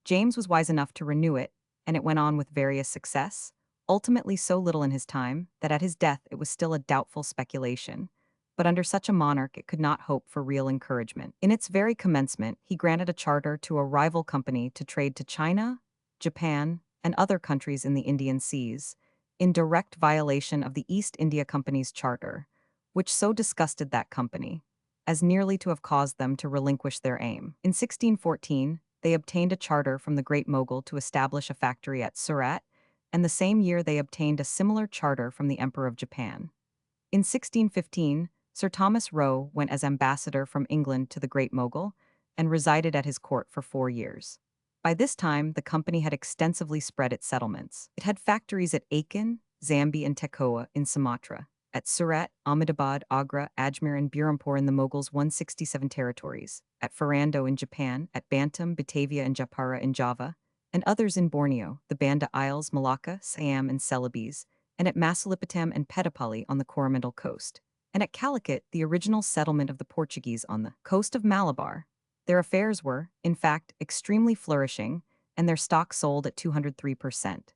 James was wise enough to renew it, and it went on with various success, ultimately so little in his time that at his death it was still a doubtful speculation. But under such a monarch it could not hope for real encouragement. In its very commencement, he granted a charter to a rival company to trade to China, Japan, and other countries in the Indian seas, in direct violation of the East India Company's charter, which so disgusted that company, as nearly to have caused them to relinquish their aim. In 1614, they obtained a charter from the Great Mogul to establish a factory at Surat, and the same year they obtained a similar charter from the Emperor of Japan. In 1615, Sir Thomas Roe went as ambassador from England to the Great Mogul and resided at his court for 4 years. By this time, the company had extensively spread its settlements. It had factories at Aiken, Zambi, and Tekoa in Sumatra, at Surat, Ahmedabad, Agra, Ajmer, and Burrampore in the Mughals' 167 territories, at Ferrando in Japan, at Bantam, Batavia, and Japara in Java, and others in Borneo, the Banda Isles, Malacca, Siam, and Celebes, and at Masulipatam and Pettapalli on the Coromandel coast, and at Calicut, the original settlement of the Portuguese on the coast of Malabar. Their affairs were, in fact, extremely flourishing, and their stock sold at 203%.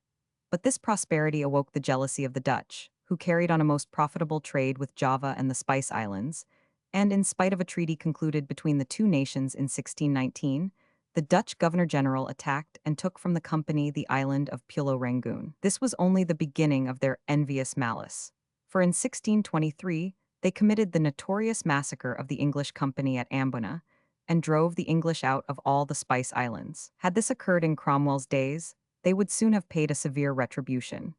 But this prosperity awoke the jealousy of the Dutch, who carried on a most profitable trade with Java and the Spice Islands, and in spite of a treaty concluded between the two nations in 1619, the Dutch Governor-General attacked and took from the company the island of Pulo Rangoon. This was only the beginning of their envious malice, for in 1623 they committed the notorious massacre of the English company at Ambona, and drove the English out of all the Spice Islands. Had this occurred in Cromwell's days, they would soon have paid a severe retribution.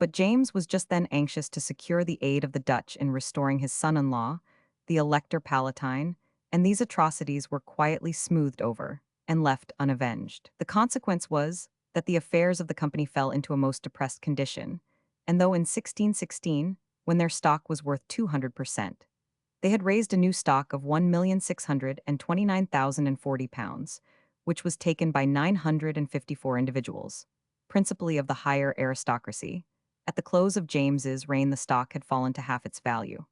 But James was just then anxious to secure the aid of the Dutch in restoring his son-in-law, the Elector Palatine, and these atrocities were quietly smoothed over and left unavenged. The consequence was that the affairs of the company fell into a most depressed condition, and though in 1616, when their stock was worth 200%, they had raised a new stock of £1,629,040, which was taken by 954 individuals, principally of the higher aristocracy. At the close of James's reign the stock had fallen to half its value.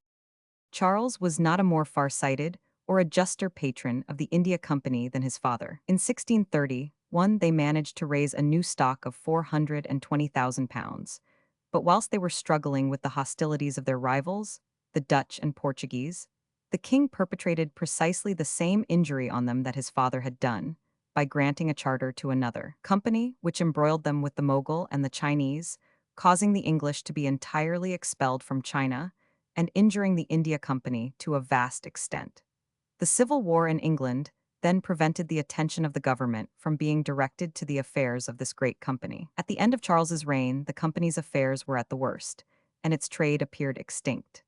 Charles was not a more far-sighted or a juster patron of the India Company than his father. In 1631, they managed to raise a new stock of £420,000, but whilst they were struggling with the hostilities of their rivals, the Dutch and Portuguese, The king perpetrated precisely the same injury on them that his father had done, by granting a charter to another company, which embroiled them with the Mogul and the Chinese, causing the English to be entirely expelled from China and injuring the India Company to a vast extent. The civil war in England then prevented the attention of the government from being directed to the affairs of this great company. At the end of Charles's reign, the company's affairs were at the worst, and its trade appeared extinct.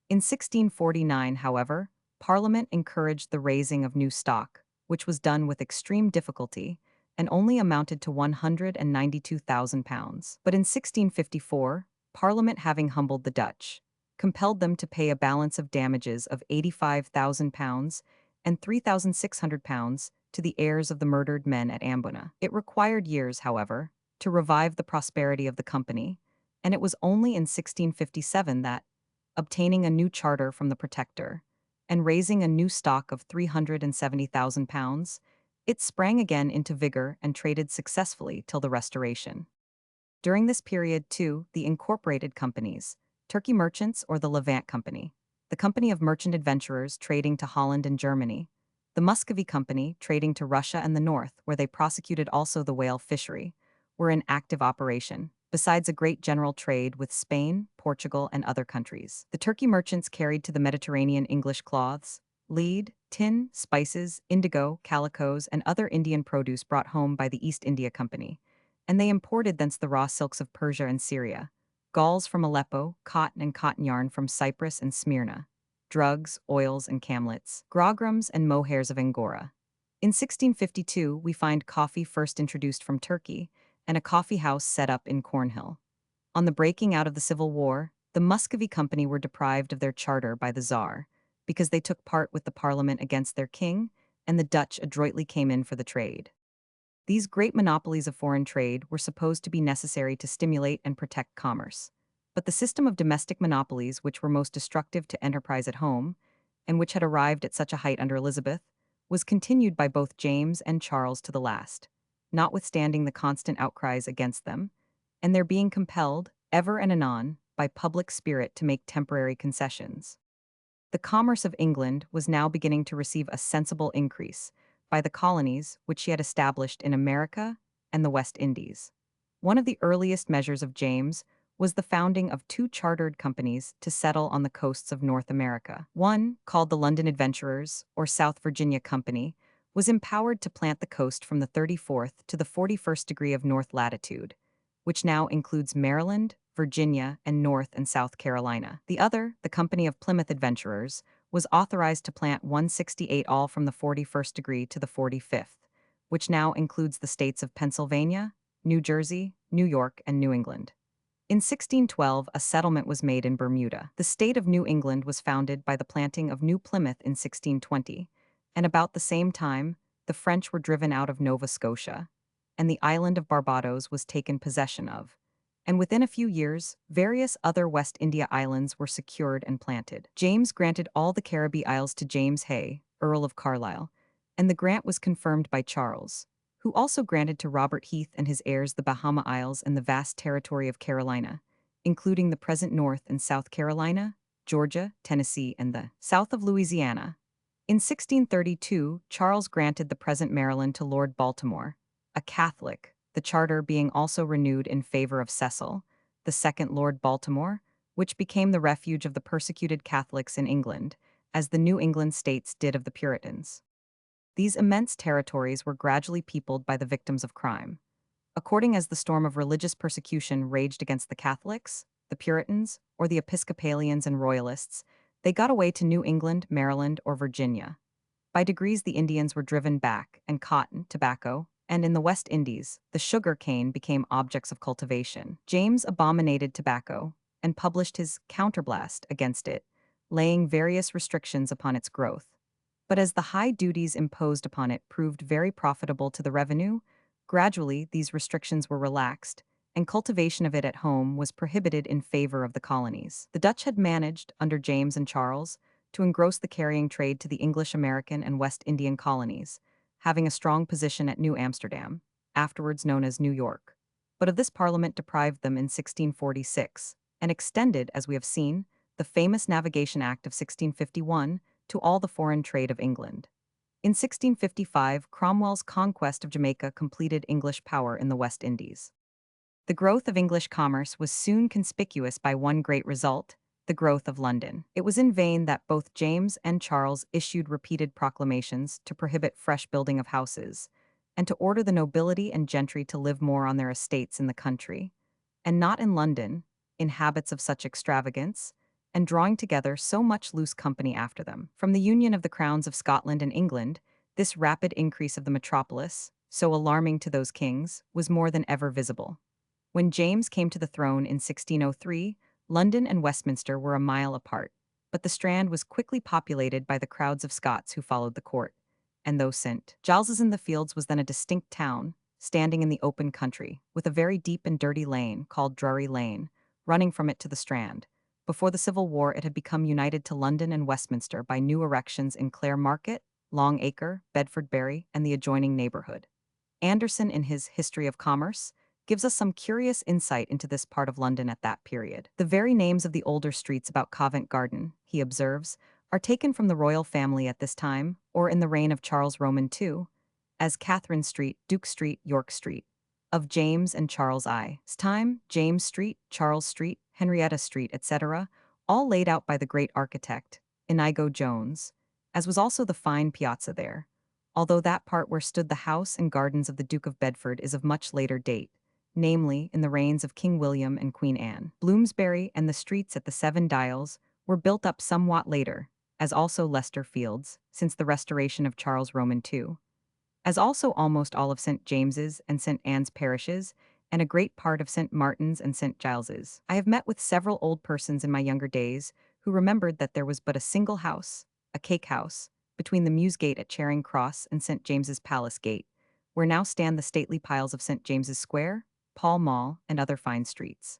In 1649, however, Parliament encouraged the raising of new stock, which was done with extreme difficulty and only amounted to £192,000. But in 1654, Parliament, having humbled the Dutch, compelled them to pay a balance of damages of £85,000 and £3,600 to the heirs of the murdered men at Ambona. It required years, however, to revive the prosperity of the company, and it was only in 1657 that, obtaining a new charter from the Protector and raising a new stock of £370,000, it sprang again into vigor and traded successfully till the Restoration. During this period, too, the incorporated companies, Turkey Merchants or the Levant Company, the Company of Merchant Adventurers trading to Holland and Germany, the Muscovy Company trading to Russia and the North, where they prosecuted also the whale fishery, were in active operation, besides a great general trade with Spain, Portugal, and other countries. The Turkey merchants carried to the Mediterranean English cloths, lead, tin, spices, indigo, calicoes, and other Indian produce brought home by the East India Company, and they imported thence the raw silks of Persia and Syria, galls from Aleppo, cotton and cotton yarn from Cyprus and Smyrna, drugs, oils and camlets, grograms and mohairs of Angora. In 1652, we find coffee first introduced from Turkey, and a coffee house set up in Cornhill. On the breaking out of the Civil War, the Muscovy Company were deprived of their charter by the Tsar, because they took part with the Parliament against their king, and the Dutch adroitly came in for the trade. These great monopolies of foreign trade were supposed to be necessary to stimulate and protect commerce. But the system of domestic monopolies, which were most destructive to enterprise at home, and which had arrived at such a height under Elizabeth, was continued by both James and Charles to the last, notwithstanding the constant outcries against them, and their being compelled, ever and anon, by public spirit to make temporary concessions. The commerce of England was now beginning to receive a sensible increase by the colonies which she had established in America and the West Indies. One of the earliest measures of James was the founding of two chartered companies to settle on the coasts of North America. One, called the London Adventurers, or South Virginia Company, was empowered to plant the coast from the 34th to the 41st degree of north latitude, which now includes Maryland, Virginia, and North and South Carolina. The other, the Company of Plymouth Adventurers, was authorized to plant 168 all from the 41st degree to the 45th, which now includes the states of Pennsylvania, New Jersey, New York, and New England. In 1612, a settlement was made in Bermuda. The state of New England was founded by the planting of New Plymouth in 1620, and about the same time, the French were driven out of Nova Scotia, and the island of Barbados was taken possession of. And within a few years, various other West India islands were secured and planted. James granted all the Caribbee Isles to James Hay, Earl of Carlisle, and the grant was confirmed by Charles, who also granted to Robert Heath and his heirs the Bahama Isles and the vast territory of Carolina, including the present North and South Carolina, Georgia, Tennessee, and the south of Louisiana. In 1632, Charles granted the present Maryland to Lord Baltimore, a Catholic, the charter being also renewed in favor of Cecil, the second Lord Baltimore, which became the refuge of the persecuted Catholics in England, as the New England states did of the Puritans. These immense territories were gradually peopled by the victims of crime. According as the storm of religious persecution raged against the Catholics, the Puritans, or the Episcopalians and Royalists, they got away to New England, Maryland, or Virginia. By degrees the Indians were driven back, and cotton, tobacco, and in the West Indies, the sugar cane became objects of cultivation. James abominated tobacco, and published his counterblast against it, laying various restrictions upon its growth. But as the high duties imposed upon it proved very profitable to the revenue, gradually these restrictions were relaxed, and cultivation of it at home was prohibited in favor of the colonies. The Dutch had managed, under James and Charles, to engross the carrying trade to the English American and West Indian colonies, having a strong position at New Amsterdam, afterwards known as New York. But of this Parliament deprived them in 1646, and extended, as we have seen, the famous Navigation Act of 1651 to all the foreign trade of England. In 1655, Cromwell's conquest of Jamaica completed English power in the West Indies. The growth of English commerce was soon conspicuous by one great result, the growth of London. It was in vain that both James and Charles issued repeated proclamations to prohibit fresh building of houses, and to order the nobility and gentry to live more on their estates in the country, and not in London, in habits of such extravagance, and drawing together so much loose company after them. From the union of the crowns of Scotland and England, this rapid increase of the metropolis, so alarming to those kings, was more than ever visible. When James came to the throne in 1603, London and Westminster were a mile apart, but the Strand was quickly populated by the crowds of Scots who followed the court. And though St. Giles's in the Fields was then a distinct town, standing in the open country, with a very deep and dirty lane, called Drury Lane, running from it to the Strand, before the Civil War it had become united to London and Westminster by new erections in Clare Market, Long Acre, Bedford Bury, and the adjoining neighborhood. Anderson, in his History of Commerce, gives us some curious insight into this part of London at that period. The very names of the older streets about Covent Garden, he observes, are taken from the royal family at this time, or in the reign of Charles Roman II, as Catherine Street, Duke Street, York Street. Of James and Charles I.'s time, James Street, Charles Street, Henrietta Street, etc., all laid out by the great architect, Inigo Jones, as was also the fine piazza there, although that part where stood the house and gardens of the Duke of Bedford is of much later date, namely in the reigns of King William and Queen Anne. Bloomsbury and the streets at the Seven Dials were built up somewhat later, as also Leicester Fields, since the restoration of Charles Roman II, as also almost all of St. James's and St. Anne's parishes, and a great part of St. Martin's and St. Giles's. I have met with several old persons in my younger days who remembered that there was but a single house, a cake house, between the Mews Gate at Charing Cross and St. James's Palace Gate, where now stand the stately piles of St. James's Square, Pall Mall, and other fine streets.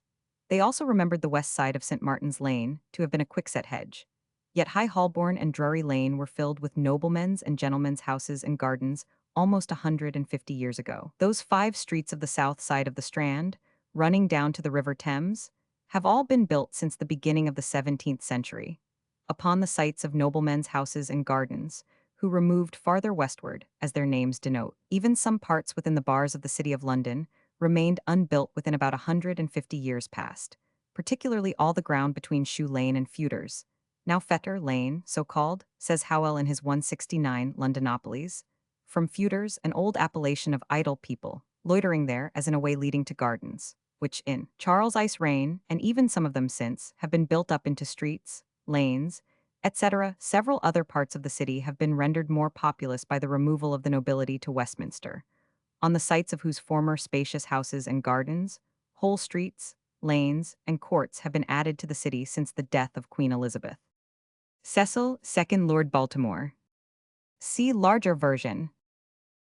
They also remembered the west side of St. Martin's Lane to have been a quickset hedge. Yet High Holborn and Drury Lane were filled with noblemen's and gentlemen's houses and gardens almost 150 years ago. Those 5 streets of the south side of the Strand, running down to the River Thames, have all been built since the beginning of the 17th century, upon the sites of noblemen's houses and gardens, who removed farther westward, as their names denote. Even some parts within the bars of the City of London remained unbuilt within about 150 years past, particularly all the ground between Shoe Lane and Feuders, now Fetter Lane, so called, says Howell in his 169 Londonopolis, from Feuders, an old appellation of idle people, loitering there as in a way leading to gardens, which in Charles I's reign, and even some of them since, have been built up into streets, lanes, etc. Several other parts of the city have been rendered more populous by the removal of the nobility to Westminster, on the sites of whose former spacious houses and gardens, whole streets, lanes, and courts have been added to the city since the death of Queen Elizabeth. Cecil, 2nd Lord Baltimore. See larger version.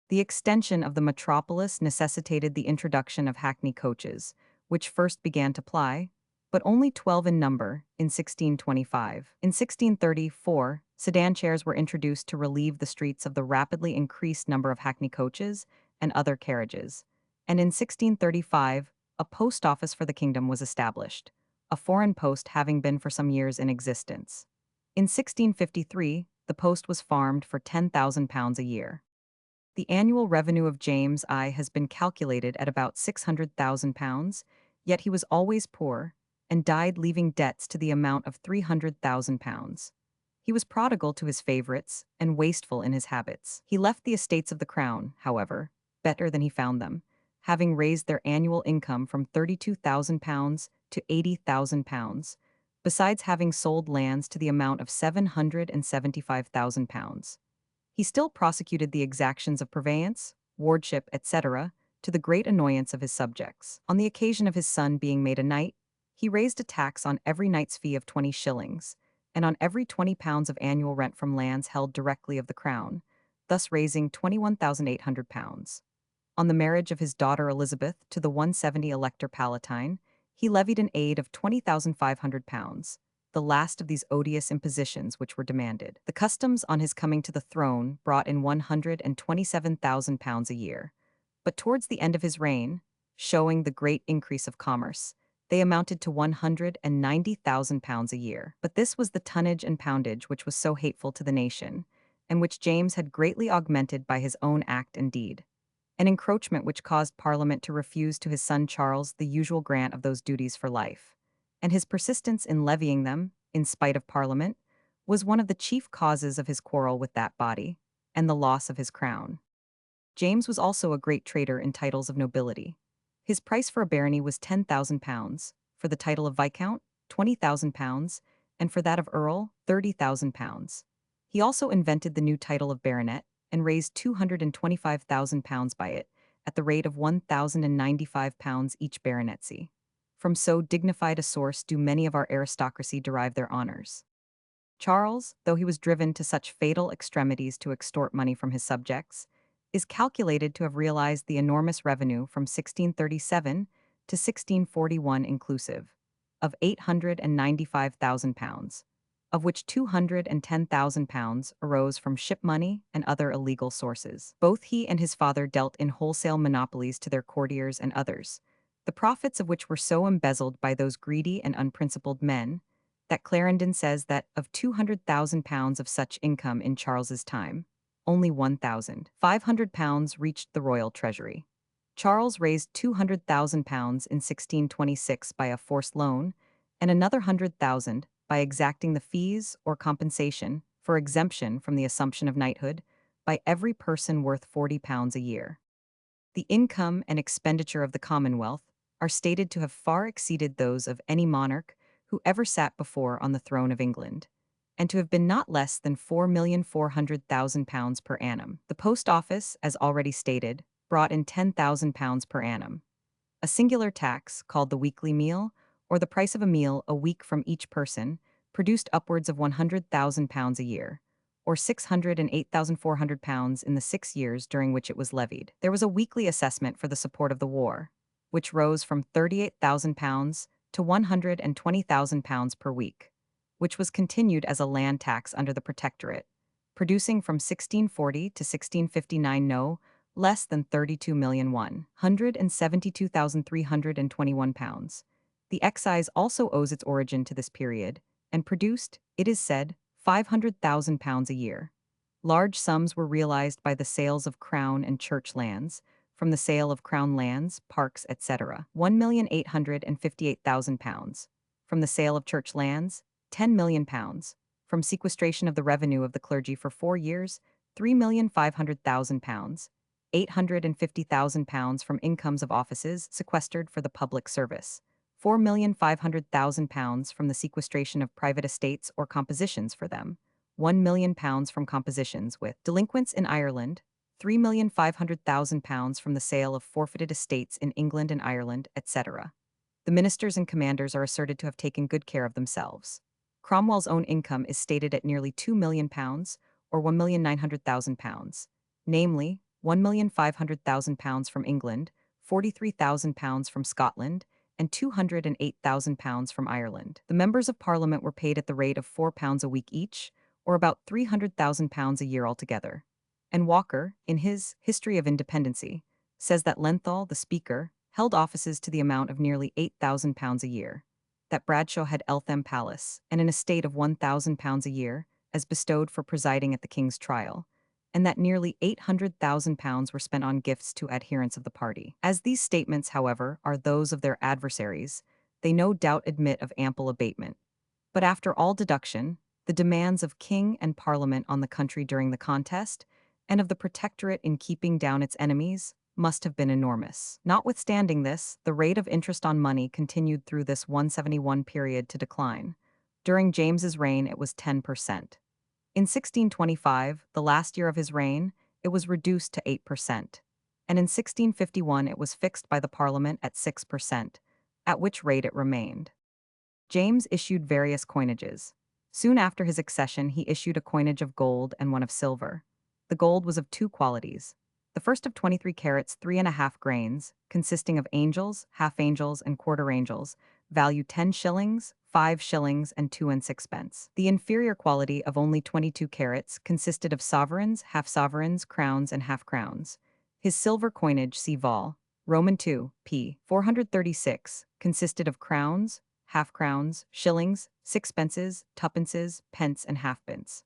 The extension of the metropolis necessitated the introduction of hackney coaches, which first began to ply, but only 12 in number, in 1625. In 1634, sedan chairs were introduced to relieve the streets of the rapidly increased number of hackney coaches and other carriages, and in 1635, a post office for the kingdom was established, a foreign post having been for some years in existence. In 1653, the post was farmed for £10,000 a year. The annual revenue of James I has been calculated at about £600,000, yet he was always poor, and died leaving debts to the amount of £300,000. He was prodigal to his favorites and wasteful in his habits. He left the estates of the crown, however, better than he found them, having raised their annual income from £32,000 to £80,000, besides having sold lands to the amount of £775,000. He still prosecuted the exactions of purveyance, wardship, etc., to the great annoyance of his subjects. On the occasion of his son being made a knight, he raised a tax on every knight's fee of 20 shillings, and on every £20 of annual rent from lands held directly of the crown, thus raising £21,800. On the marriage of his daughter Elizabeth to the 170 Elector Palatine, he levied an aid of £20,500, the last of these odious impositions which were demanded. The customs on his coming to the throne brought in £127,000 a year, but towards the end of his reign, showing the great increase of commerce, They amounted to £190,000 a year. But this was the tonnage and poundage which was so hateful to the nation, and which James had greatly augmented by his own act and deed. An encroachment which caused Parliament to refuse to his son Charles the usual grant of those duties for life. And his persistence in levying them, in spite of Parliament, was one of the chief causes of his quarrel with that body, and the loss of his crown. James was also a great trader in titles of nobility. His price for a barony was £10,000, for the title of Viscount, £20,000, and for that of Earl, £30,000. He also invented the new title of Baronet, and raised £225,000 by it, at the rate of £1,095 each baronetcy. From so dignified a source do many of our aristocracy derive their honors. Charles, though he was driven to such fatal extremities to extort money from his subjects, is calculated to have realized the enormous revenue from 1637 to 1641 inclusive, of £895,000, of which £210,000 arose from ship money and other illegal sources. Both he and his father dealt in wholesale monopolies to their courtiers and others, the profits of which were so embezzled by those greedy and unprincipled men, that Clarendon says that of £200,000 of such income in Charles's time, only £1,500 reached the royal treasury. Charles raised £200,000 in 1626 by a forced loan, and another 100,000 by exacting the fees or compensation for exemption from the assumption of knighthood by every person worth £40 a year. The income and expenditure of the Commonwealth are stated to have far exceeded those of any monarch who ever sat before on the throne of England, and to have been not less than £4,400,000 per annum. The post office, as already stated, brought in £10,000 per annum. A singular tax, called the weekly meal, or the price of a meal a week from each person, produced upwards of £100,000 a year, or £608,400 in the 6 years during which it was levied. There was a weekly assessment for the support of the war, which rose from £38,000 to £120,000 per week, which was continued as a land tax under the Protectorate, producing from 1640 to 1659 no less than £32,172,321. The excise also owes its origin to this period, and produced, it is said, £500,000 a year. Large sums were realized by the sales of crown and church lands, from the sale of crown lands, parks, etc., £1,858,000. From the sale of church lands, £10,000,000. From sequestration of the revenue of the clergy for 4 years, £3,500,000. £850,000 from incomes of offices sequestered for the public service. £4,500,000 from the sequestration of private estates or compositions for them. £1,000,000 from compositions with delinquents in Ireland. £3,500,000 from the sale of forfeited estates in England and Ireland, etc. The ministers and commanders are asserted to have taken good care of themselves. Cromwell's own income is stated at nearly £2,000,000, or £1,900,000, namely, £1,500,000 from England, £43,000 from Scotland, and £208,000 from Ireland. The members of Parliament were paid at the rate of £4 a week each, or about £300,000 a year altogether. And Walker, in his History of Independency, says that Lenthal, the Speaker, held offices to the amount of nearly £8,000 a year, that Bradshaw had Eltham Palace, and an estate of £1,000 a year, as bestowed for presiding at the King's trial, and that nearly £800,000 were spent on gifts to adherents of the party. As these statements, however, are those of their adversaries, they no doubt admit of ample abatement. But after all deduction, the demands of King and Parliament on the country during the contest, and of the Protectorate in keeping down its enemies, must have been enormous. Notwithstanding this, the rate of interest on money continued through this 171 period to decline. During James's reign it was 10%. In 1625, the last year of his reign, it was reduced to 8%, and in 1651 it was fixed by the Parliament at 6%, at which rate it remained. James issued various coinages. Soon after his accession he issued a coinage of gold and one of silver. The gold was of 2 qualities. The first of 23 carats 3½ grains, consisting of angels, half-angels, and quarter-angels, value 10 shillings, 5 shillings, and 2 and 6 pence. The inferior quality of only 22 carats consisted of sovereigns, half-sovereigns, crowns, and half-crowns. His silver coinage, see vol. Roman II, p. 436, consisted of crowns, half-crowns, shillings, sixpences, tuppences, pence, and halfpence.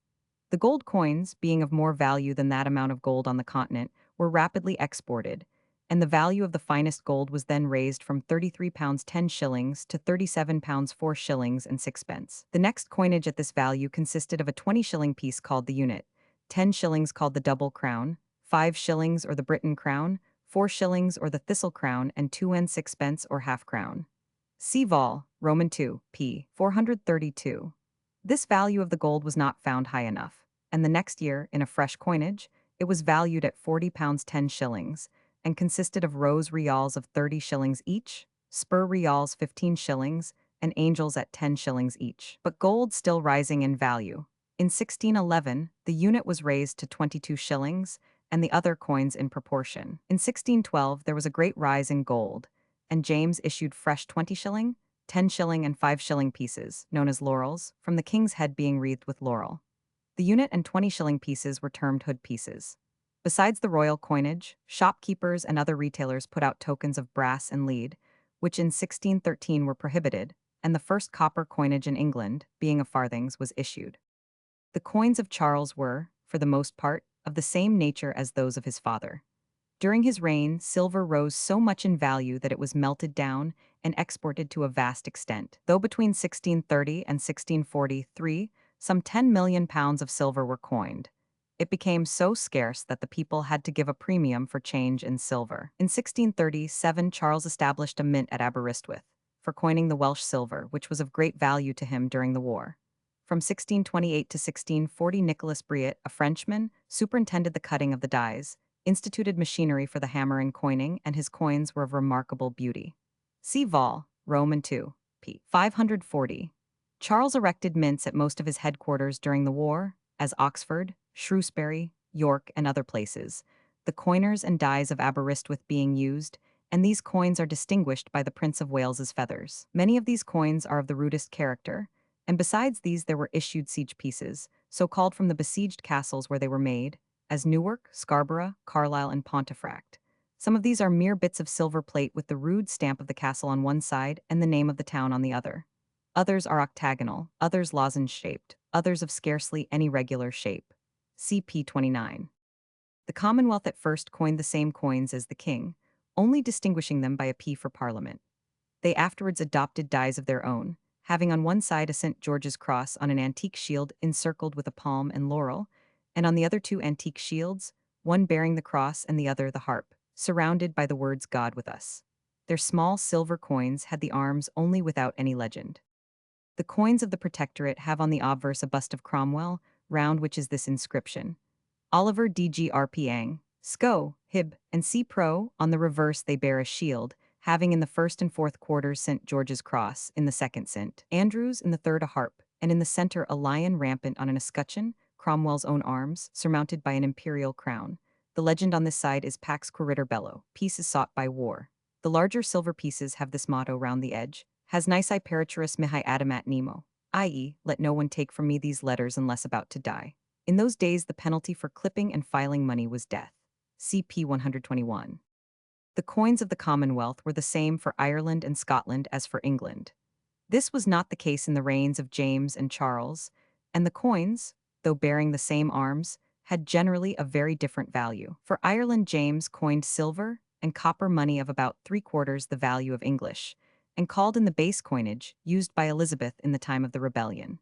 The gold coins, being of more value than that amount of gold on the continent, were rapidly exported, and the value of the finest gold was then raised from £33 10 shillings to £37 4 shillings and sixpence. The next coinage at this value consisted of a 20-shilling piece called the unit, 10 shillings called the double crown, 5 shillings or the Briton crown, 4 shillings or the thistle crown, and 2 and sixpence or half crown. See Vol, Roman II, p. 432. This value of the gold was not found high enough, and the next year, in a fresh coinage, it was valued at £40 10 shillings, and consisted of rose reals of 30 shillings each, spur reals 15 shillings, and angels at 10 shillings each. But gold still rising in value. In 1611, the unit was raised to 22 shillings, and the other coins in proportion. In 1612, there was a great rise in gold, and James issued fresh 20-shilling, 10-shilling, and 5-shilling pieces, known as laurels, from the king's head being wreathed with laurel. The unit and 20-shilling pieces were termed hood pieces. Besides the royal coinage, shopkeepers and other retailers put out tokens of brass and lead, which in 1613 were prohibited, and the first copper coinage in England, being of farthings, was issued. The coins of Charles were, for the most part, of the same nature as those of his father. During his reign, silver rose so much in value that it was melted down and exported to a vast extent. Though between 1630 and 1643, some 10 million pounds of silver were coined, it became so scarce that the people had to give a premium for change in silver. In 1637, Charles established a mint at Aberystwyth for coining the Welsh silver, which was of great value to him during the war. From 1628 to 1640, Nicholas Briot, a Frenchman, superintended the cutting of the dies, instituted machinery for the hammer and coining, and his coins were of remarkable beauty. See Vol, Roman II, p. 540. Charles erected mints at most of his headquarters during the war, as Oxford, Shrewsbury, York, and other places, the coiners and dies of Aberystwyth being used, and these coins are distinguished by the Prince of Wales's feathers. Many of these coins are of the rudest character, and besides these there were issued siege pieces, so called from the besieged castles where they were made, as Newark, Scarborough, Carlisle, and Pontefract. Some of these are mere bits of silver plate with the rude stamp of the castle on one side and the name of the town on the other. Others are octagonal, others lozenge-shaped, others of scarcely any regular shape. CP 29. The Commonwealth at first coined the same coins as the king, only distinguishing them by a P for Parliament. They afterwards adopted dies of their own, having on one side a St. George's cross on an antique shield encircled with a palm and laurel, and on the other two antique shields, one bearing the cross and the other the harp, surrounded by the words God with us. Their small silver coins had the arms only without any legend. The coins of the Protectorate have on the obverse a bust of Cromwell, round which is this inscription: Oliver D.G. R.P.ang, Sco, Hib, and C. Pro. On the reverse they bear a shield, having in the first and fourth quarters St. George's cross, in the second St. Andrew's, in the third a harp, and in the center a lion rampant on an escutcheon, Cromwell's own arms, surmounted by an imperial crown. The legend on this side is Pax Quiritur Bello, peace is sought by war. The larger silver pieces have this motto round the edge: Has nisi periturus mihi adamat nemo, i.e., let no one take from me these letters unless about to die. In those days the penalty for clipping and filing money was death. CP 121. The coins of the Commonwealth were the same for Ireland and Scotland as for England. This was not the case in the reigns of James and Charles, and the coins, though bearing the same arms, had generally a very different value. For Ireland, James coined silver and copper money of about 3/4 the value of English, and called in the base coinage used by Elizabeth in the time of the rebellion.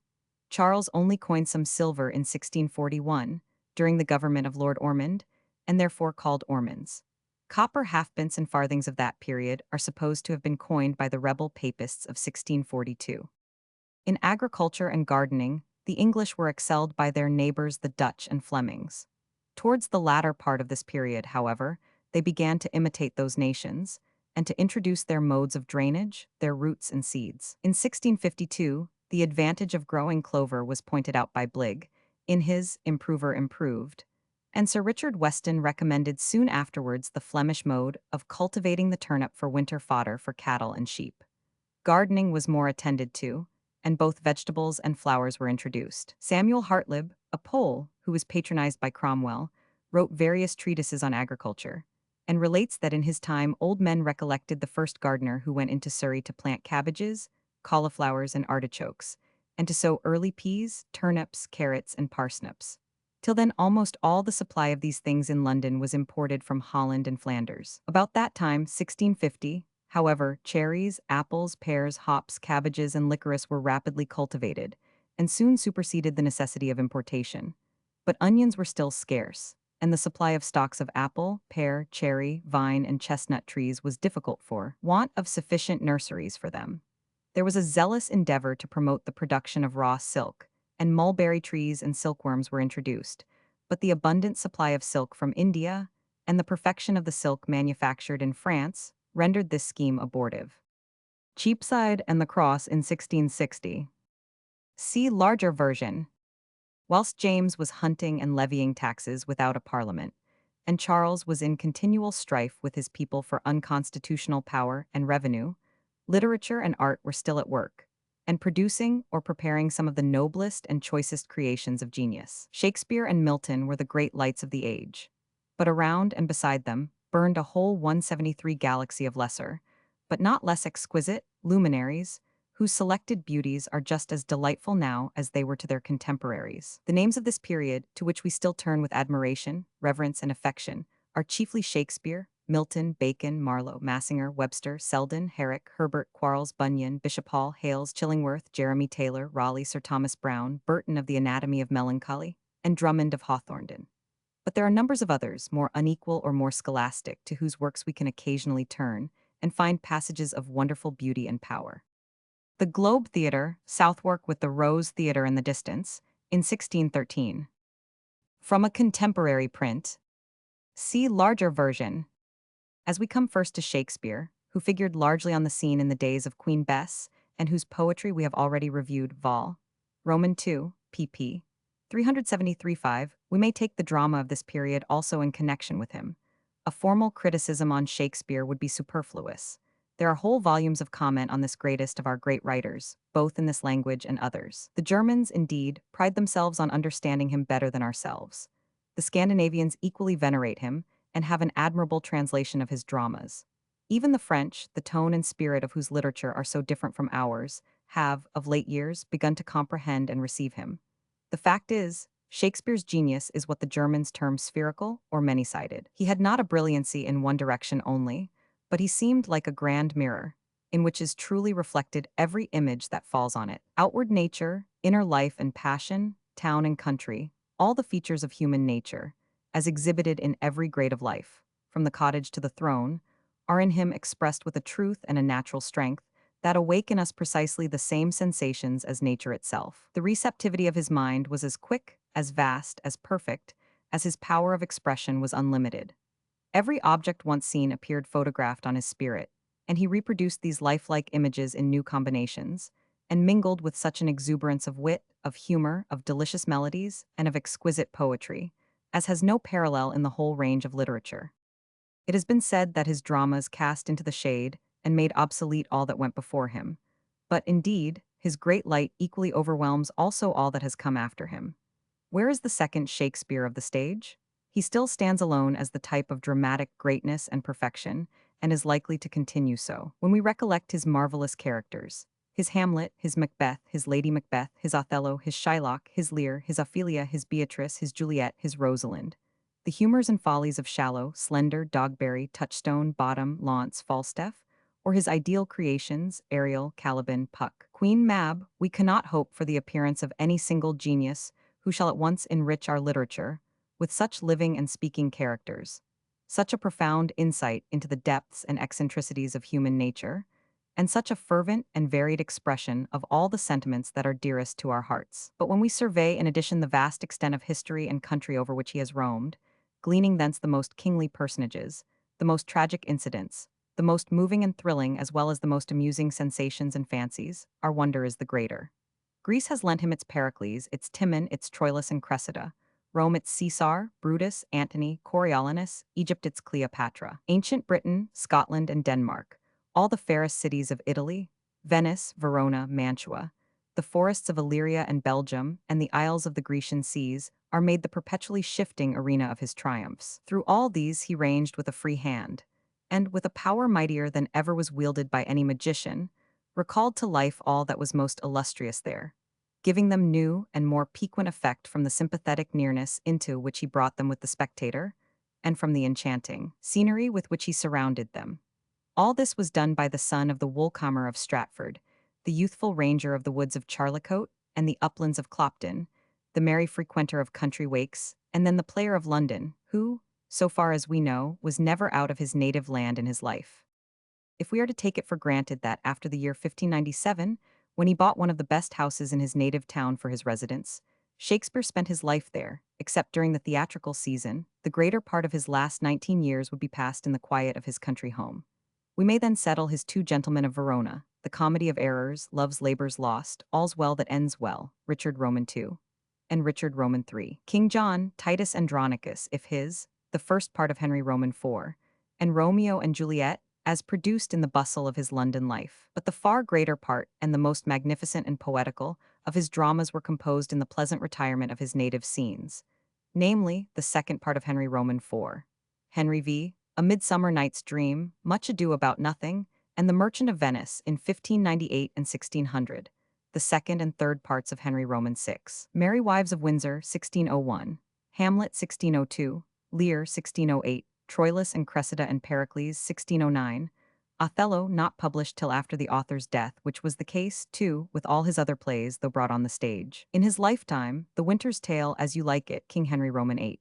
Charles only coined some silver in 1641, during the government of Lord Ormond, and therefore called Ormonds. Copper halfpence and farthings of that period are supposed to have been coined by the rebel papists of 1642. In agriculture and gardening, the English were excelled by their neighbors the Dutch and Flemings. Towards the latter part of this period, however, they began to imitate those nations, and to introduce their modes of drainage, their roots and seeds. In 1652, the advantage of growing clover was pointed out by Bligg, in his Improver Improved, and Sir Richard Weston recommended soon afterwards the Flemish mode of cultivating the turnip for winter fodder for cattle and sheep. Gardening was more attended to, and both vegetables and flowers were introduced. Samuel Hartlib, a Pole who was patronized by Cromwell, wrote various treatises on agriculture, and relates that in his time old men recollected the first gardener who went into Surrey to plant cabbages, cauliflowers, and artichokes, and to sow early peas, turnips, carrots, and parsnips. Till then almost all the supply of these things in London was imported from Holland and Flanders. About that time, 1650, however, cherries, apples, pears, hops, cabbages, and licorice were rapidly cultivated, and soon superseded the necessity of importation. But onions were still scarce, and the supply of stocks of apple, pear, cherry, vine, and chestnut trees was difficult for want of sufficient nurseries for them. There was a zealous endeavor to promote the production of raw silk, and mulberry trees and silkworms were introduced, but the abundant supply of silk from India and the perfection of the silk manufactured in France rendered this scheme abortive. Cheapside and the Cross in 1660. See larger version. Whilst James was hunting and levying taxes without a parliament, and Charles was in continual strife with his people for unconstitutional power and revenue, literature and art were still at work, and producing or preparing some of the noblest and choicest creations of genius. Shakespeare and Milton were the great lights of the age, but around and beside them burned a whole 173 galaxy of lesser, but not less exquisite, luminaries, whose selected beauties are just as delightful now as they were to their contemporaries. The names of this period, to which we still turn with admiration, reverence, and affection, are chiefly Shakespeare, Milton, Bacon, Marlowe, Massinger, Webster, Selden, Herrick, Herbert, Quarles, Bunyan, Bishop Hall, Hales, Chillingworth, Jeremy Taylor, Raleigh, Sir Thomas Browne, Burton of the Anatomy of Melancholy, and Drummond of Hawthornden. But there are numbers of others, more unequal or more scholastic, to whose works we can occasionally turn and find passages of wonderful beauty and power. The Globe Theatre, Southwark with the Rose Theatre in the distance, in 1613. From a contemporary print. See larger version. As we come first to Shakespeare, who figured largely on the scene in the days of Queen Bess, and whose poetry we have already reviewed, Vol. Roman 2, pp. 373-5, we may take the drama of this period also in connection with him. A formal criticism on Shakespeare would be superfluous. There are whole volumes of comment on this greatest of our great writers, both in this language and others. The Germans, indeed, pride themselves on understanding him better than ourselves. The Scandinavians equally venerate him, and have an admirable translation of his dramas. Even the French, the tone and spirit of whose literature are so different from ours, have, of late years, begun to comprehend and receive him. The fact is, Shakespeare's genius is what the Germans term spherical or many-sided. He had not a brilliancy in one direction only, but he seemed like a grand mirror, in which is truly reflected every image that falls on it. Outward nature, inner life and passion, town and country, all the features of human nature, as exhibited in every grade of life, from the cottage to the throne, are in him expressed with a truth and a natural strength that awake in us precisely the same sensations as nature itself. The receptivity of his mind was as quick, as vast, as perfect, as his power of expression was unlimited. Every object once seen appeared photographed on his spirit, and he reproduced these lifelike images in new combinations, and mingled with such an exuberance of wit, of humor, of delicious melodies, and of exquisite poetry, as has no parallel in the whole range of literature. It has been said that his dramas cast into the shade and made obsolete all that went before him, but indeed, his great light equally overwhelms also all that has come after him. Where is the second Shakespeare of the stage? He still stands alone as the type of dramatic greatness and perfection, and is likely to continue so. When we recollect his marvelous characters, his Hamlet, his Macbeth, his Lady Macbeth, his Othello, his Shylock, his Lear, his Ophelia, his Beatrice, his Juliet, his Rosalind, the humors and follies of Shallow, Slender, Dogberry, Touchstone, Bottom, Launce, Falstaff, or his ideal creations, Ariel, Caliban, Puck, Queen Mab, we cannot hope for the appearance of any single genius who shall at once enrich our literature with such living and speaking characters, such a profound insight into the depths and eccentricities of human nature, and such a fervent and varied expression of all the sentiments that are dearest to our hearts. But when we survey in addition the vast extent of history and country over which he has roamed, gleaning thence the most kingly personages, the most tragic incidents, the most moving and thrilling as well as the most amusing sensations and fancies, our wonder is the greater. Greece has lent him its Pericles, its Timon, its Troilus and Cressida, Rome its Caesar, Brutus, Antony, Coriolanus, Egypt its Cleopatra, ancient Britain, Scotland, and Denmark, all the fairest cities of Italy, Venice, Verona, Mantua, the forests of Illyria and Belgium, and the isles of the Grecian seas are made the perpetually shifting arena of his triumphs. Through all these he ranged with a free hand, and, with a power mightier than ever was wielded by any magician, recalled to life all that was most illustrious there, giving them new and more piquant effect from the sympathetic nearness into which he brought them with the spectator, and from the enchanting scenery with which he surrounded them. All this was done by the son of the woolcomber of Stratford, the youthful ranger of the woods of Charlecote and the uplands of Clopton, the merry frequenter of country wakes, and then the player of London, who, so far as we know, was never out of his native land in his life. If we are to take it for granted that after the year 1597, when he bought one of the best houses in his native town for his residence, Shakespeare spent his life there, except during the theatrical season, the greater part of his last 19 years would be passed in the quiet of his country home. We may then settle his Two Gentlemen of Verona, the Comedy of Errors, Love's Labour's Lost, All's Well That Ends Well, Richard Roman II, and Richard Roman III, King John, Titus Andronicus, if his, the first part of Henry Roman IV, and Romeo and Juliet, as produced in the bustle of his London life. But the far greater part, and the most magnificent and poetical, of his dramas were composed in the pleasant retirement of his native scenes, namely, the second part of Henry Roman IV, Henry V, A Midsummer Night's Dream, Much Ado About Nothing, and The Merchant of Venice in 1598 and 1600, the second and third parts of Henry Roman VI, Merry Wives of Windsor 1601, Hamlet 1602, Lear 1608, Troilus and Cressida and Pericles 1609, Othello not published till after the author's death, which was the case, too, with all his other plays, though brought on the stage. In his lifetime, The Winter's Tale, As You Like It, King Henry Roman VIII,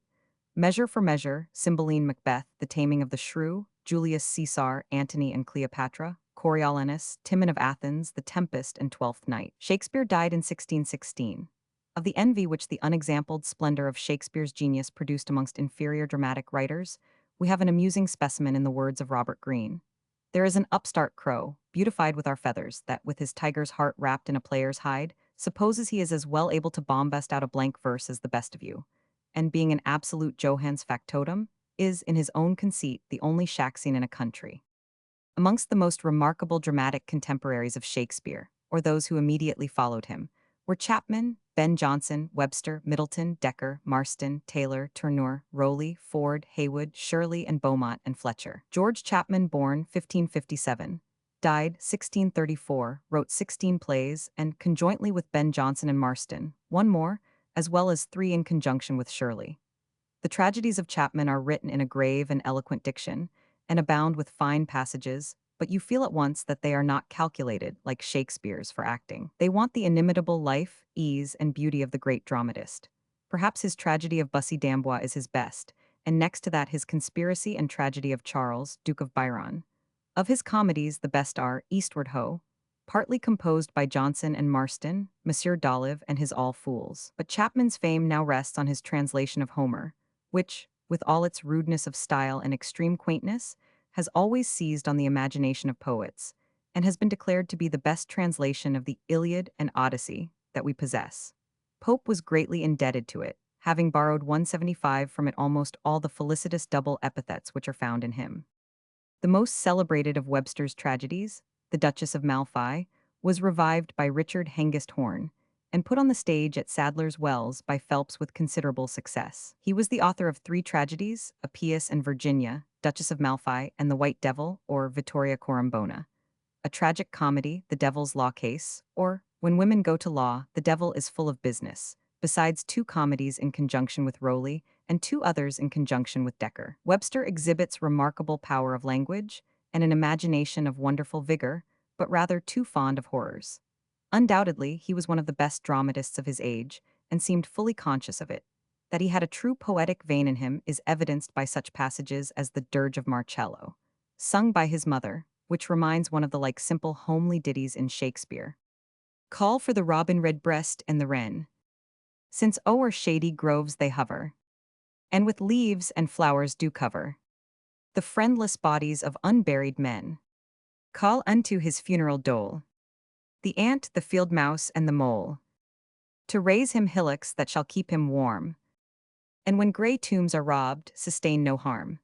Measure for Measure, Cymbeline Macbeth, The Taming of the Shrew, Julius Caesar, Antony and Cleopatra, Coriolanus, Timon of Athens, The Tempest, and Twelfth Night. Shakespeare died in 1616. Of the envy which the unexampled splendor of Shakespeare's genius produced amongst inferior dramatic writers, we have an amusing specimen in the words of Robert Greene. There is an upstart crow, beautified with our feathers, that, with his tiger's heart wrapped in a player's hide, supposes he is as well able to bombast out a blank verse as the best of you, and being an absolute Johans factotum, is, in his own conceit, the only Shaxian in a country. Amongst the most remarkable dramatic contemporaries of Shakespeare, or those who immediately followed him, were Chapman, Ben Jonson, Webster, Middleton, Dekker, Marston, Taylor, Tourneur, Rowley, Ford, Heywood, Shirley, and Beaumont and Fletcher. George Chapman, born 1557, died 1634, wrote 16 plays, and, conjointly with Ben Jonson and Marston, one more, as well as 3 in conjunction with Shirley. The tragedies of Chapman are written in a grave and eloquent diction, and abound with fine passages, but you feel at once that they are not calculated, like Shakespeare's, for acting. They want the inimitable life, ease, and beauty of the great dramatist. Perhaps his tragedy of Bussy d'Amboise is his best, and next to that his conspiracy and tragedy of Charles, Duke of Biron. Of his comedies, the best are Eastward Ho, partly composed by Jonson and Marston, Monsieur d'Olive, and his All Fools. But Chapman's fame now rests on his translation of Homer, which, with all its rudeness of style and extreme quaintness, has always seized on the imagination of poets, and has been declared to be the best translation of the Iliad and Odyssey that we possess. Pope was greatly indebted to it, having borrowed 175 from it almost all the felicitous double epithets which are found in him. The most celebrated of Webster's tragedies, The Duchess of Malfi, was revived by Richard Hengist Horne, and put on the stage at Sadler's Wells by Phelps with considerable success. He was the author of 3 tragedies, Appius and Virginia, Duchess of Malfi, and The White Devil, or Vittoria Corombona, a tragic comedy, The Devil's Law Case, or When Women Go to Law, The Devil is Full of Business, besides 2 comedies in conjunction with Rowley and 2 others in conjunction with Dekker. Webster exhibits remarkable power of language and an imagination of wonderful vigor, but rather too fond of horrors. Undoubtedly, he was one of the best dramatists of his age, and seemed fully conscious of it. That he had a true poetic vein in him is evidenced by such passages as the Dirge of Marcello, sung by his mother, which reminds one of the simple homely ditties in Shakespeare. Call for the robin redbreast and the wren, since o'er shady groves they hover, and with leaves and flowers do cover the friendless bodies of unburied men. Call unto his funeral dole the ant, the field mouse, and the mole, to raise him hillocks that shall keep him warm, and when gray tombs are robbed, sustain no harm.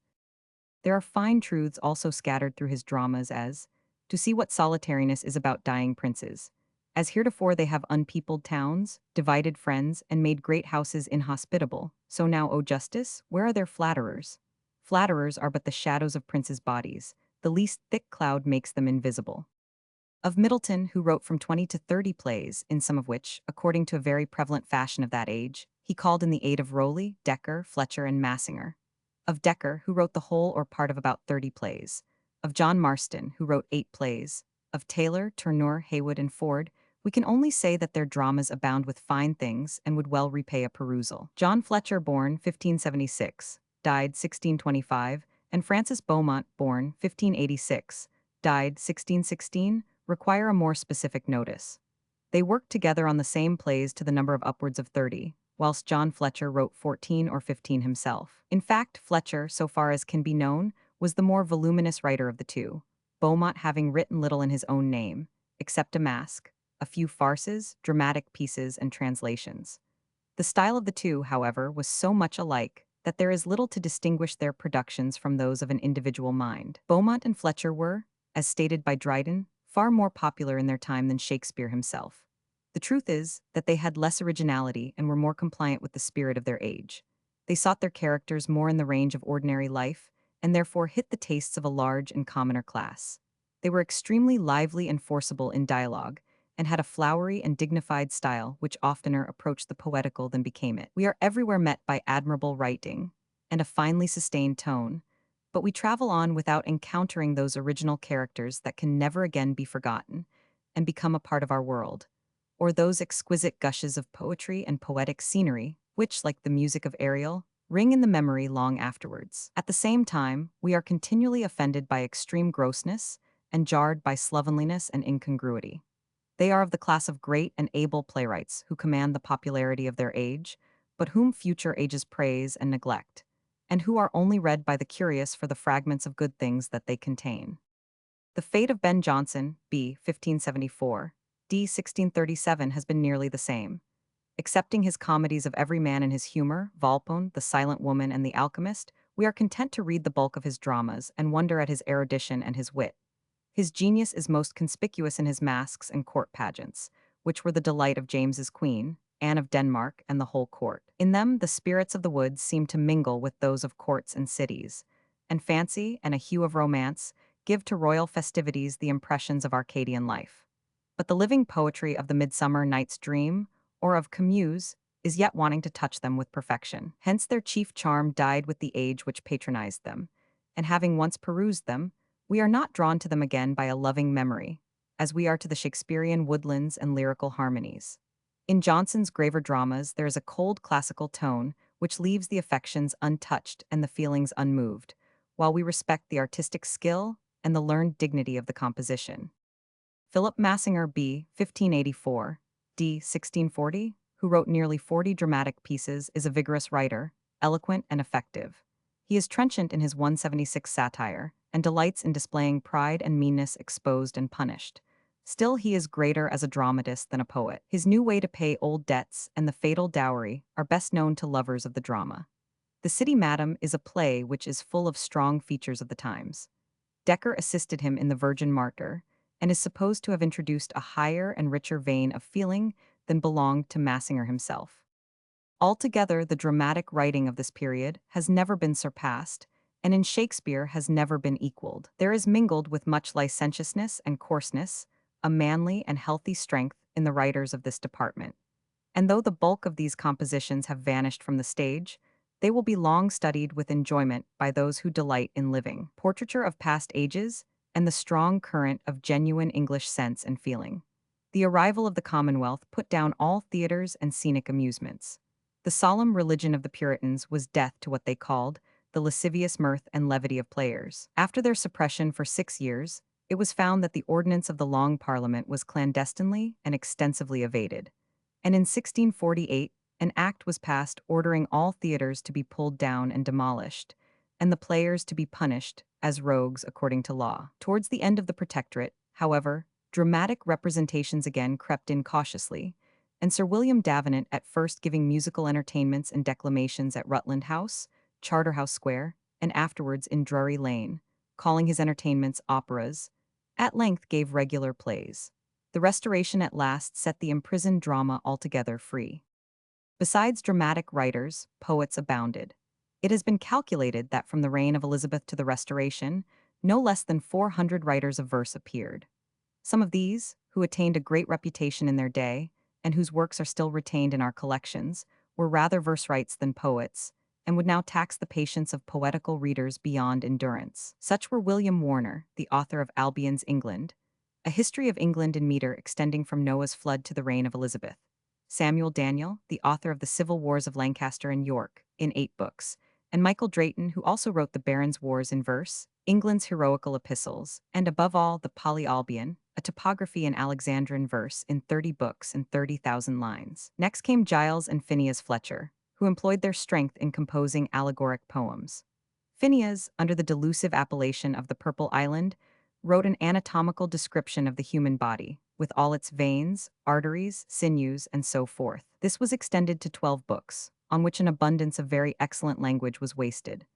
There are fine truths also scattered through his dramas as, to see what solitariness is about dying princes, As heretofore they have unpeopled towns, divided friends, and made great houses inhospitable, so now, O justice, where are their flatterers? Flatterers are but the shadows of princes' bodies, the least thick cloud makes them invisible. Of Middleton, who wrote from 20 to 30 plays, in some of which, according to a very prevalent fashion of that age, he called in the aid of Rowley, Dekker, Fletcher, and Massinger. Of Dekker, who wrote the whole or part of about 30 plays. Of John Marston, who wrote 8 plays. Of Taylor, Tourneur, Heywood, and Ford, we can only say that their dramas abound with fine things and would well repay a perusal. John Fletcher, born 1576, died 1625, and Francis Beaumont, born 1586, died 1616, require a more specific notice. They worked together on the same plays to the number of upwards of 30, whilst John Fletcher wrote 14 or 15 himself. In fact, Fletcher, so far as can be known, was the more voluminous writer of the two, Beaumont having written little in his own name, except a masque, a few farces, dramatic pieces, and translations. The style of the two, however, was so much alike that there is little to distinguish their productions from those of an individual mind. Beaumont and Fletcher were, as stated by Dryden, far more popular in their time than Shakespeare himself. The truth is that they had less originality and were more compliant with the spirit of their age. They sought their characters more in the range of ordinary life, and therefore hit the tastes of a large and commoner class. They were extremely lively and forcible in dialogue, and had a flowery and dignified style which oftener approached the poetical than became it. We are everywhere met by admirable writing and a finely sustained tone, but we travel on without encountering those original characters that can never again be forgotten and become a part of our world, or those exquisite gushes of poetry and poetic scenery which, like the music of Ariel, ring in the memory long afterwards. At the same time, we are continually offended by extreme grossness and jarred by slovenliness and incongruity. They are of the class of great and able playwrights who command the popularity of their age, but whom future ages praise and neglect, and who are only read by the curious for the fragments of good things that they contain. The fate of Ben Jonson, b. 1574, d. 1637, has been nearly the same. Excepting his comedies of Every Man in His Humor, Volpone, The Silent Woman, and The Alchemist, we are content to read the bulk of his dramas and wonder at his erudition and his wit. His genius is most conspicuous in his masques and court pageants, which were the delight of James's queen, Anne of Denmark, and the whole court. In them, the spirits of the woods seem to mingle with those of courts and cities, and fancy and a hue of romance give to royal festivities the impressions of Arcadian life. But the living poetry of the Midsummer Night's Dream, or of Camus, is yet wanting to touch them with perfection. Hence their chief charm died with the age which patronized them, and having once perused them, we are not drawn to them again by a loving memory, as we are to the Shakespearean woodlands and lyrical harmonies. In Jonson's graver dramas, there is a cold classical tone which leaves the affections untouched and the feelings unmoved, while we respect the artistic skill and the learned dignity of the composition. Philip Massinger, b. 1584, d. 1640, who wrote nearly 40 dramatic pieces, is a vigorous writer, eloquent and effective. He is trenchant in his 176 satire, and delights in displaying pride and meanness exposed and punished. Still, he is greater as a dramatist than a poet. His New Way to Pay Old Debts and The Fatal Dowry are best known to lovers of the drama. The City Madam is a play which is full of strong features of the times. Dekker assisted him in The Virgin Martyr, and is supposed to have introduced a higher and richer vein of feeling than belonged to Massinger himself. Altogether, the dramatic writing of this period has never been surpassed, and in Shakespeare has never been equaled. There is mingled with much licentiousness and coarseness, a manly and healthy strength in the writers of this department. And though the bulk of these compositions have vanished from the stage, they will be long studied with enjoyment by those who delight in living portraiture of past ages and the strong current of genuine English sense and feeling. The arrival of the Commonwealth put down all theaters and scenic amusements. The solemn religion of the Puritans was death to what they called the lascivious mirth and levity of players. After their suppression for 6 years, it was found that the ordinance of the Long Parliament was clandestinely and extensively evaded, and in 1648 an act was passed ordering all theaters to be pulled down and demolished, and the players to be punished as rogues according to law. Towards the end of the Protectorate, however, dramatic representations again crept in cautiously, and Sir William Davenant, at first giving musical entertainments and declamations at Rutland House, Charterhouse Square, and afterwards in Drury Lane, calling his entertainments operas, at length gave regular plays. The Restoration at last set the imprisoned drama altogether free. Besides dramatic writers, poets abounded. It has been calculated that from the reign of Elizabeth to the Restoration, no less than 400 writers of verse appeared. Some of these, who attained a great reputation in their day, and whose works are still retained in our collections, were rather verse-writes than poets, and would now tax the patience of poetical readers beyond endurance. Such were William Warner, the author of Albion's England, a history of England in metre extending from Noah's flood to the reign of Elizabeth; Samuel Daniel, the author of the Civil Wars of Lancaster and York, in 8 books; and Michael Drayton, who also wrote the Barons' Wars in verse, England's heroical epistles, and above all the Poly-Albion, a topography in Alexandrine verse in 30 books and 30,000 lines. Next came Giles and Phineas Fletcher, who employed their strength in composing allegoric poems. Phineas, under the delusive appellation of the Purple Island, wrote an anatomical description of the human body, with all its veins, arteries, sinews, and so forth. This was extended to 12 books, on which an abundance of very excellent language was wasted.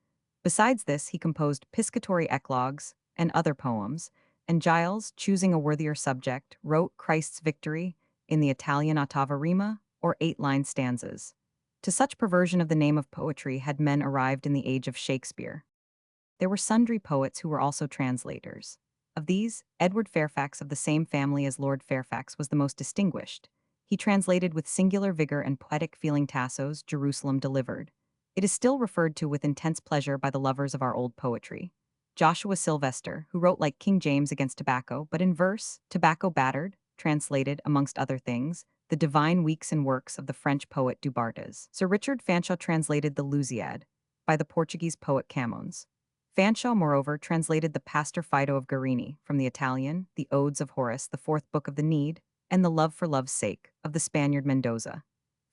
Besides this, he composed piscatory eclogues and other poems, and Giles, choosing a worthier subject, wrote Christ's Victory in the Italian ottava rima, or 8-line stanzas. To such perversion of the name of poetry had men arrived in the age of Shakespeare. There were sundry poets who were also translators. Of these, Edward Fairfax, of the same family as Lord Fairfax, was the most distinguished. He translated with singular vigor and poetic feeling Tasso's Jerusalem Delivered. It is still referred to with intense pleasure by the lovers of our old poetry. Joshua Sylvester, who wrote like King James against tobacco, but in verse, Tobacco Battered, translated, amongst other things, the divine weeks and works of the French poet Du Bartas. Sir Richard Fanshawe translated the Lusiad, by the Portuguese poet Camões. Fanshawe, moreover, translated the Pastor Fido of Guarini from the Italian, the Odes of Horace, the 4th book of the Need, and the Love for Love's Sake of the Spaniard Mendoza.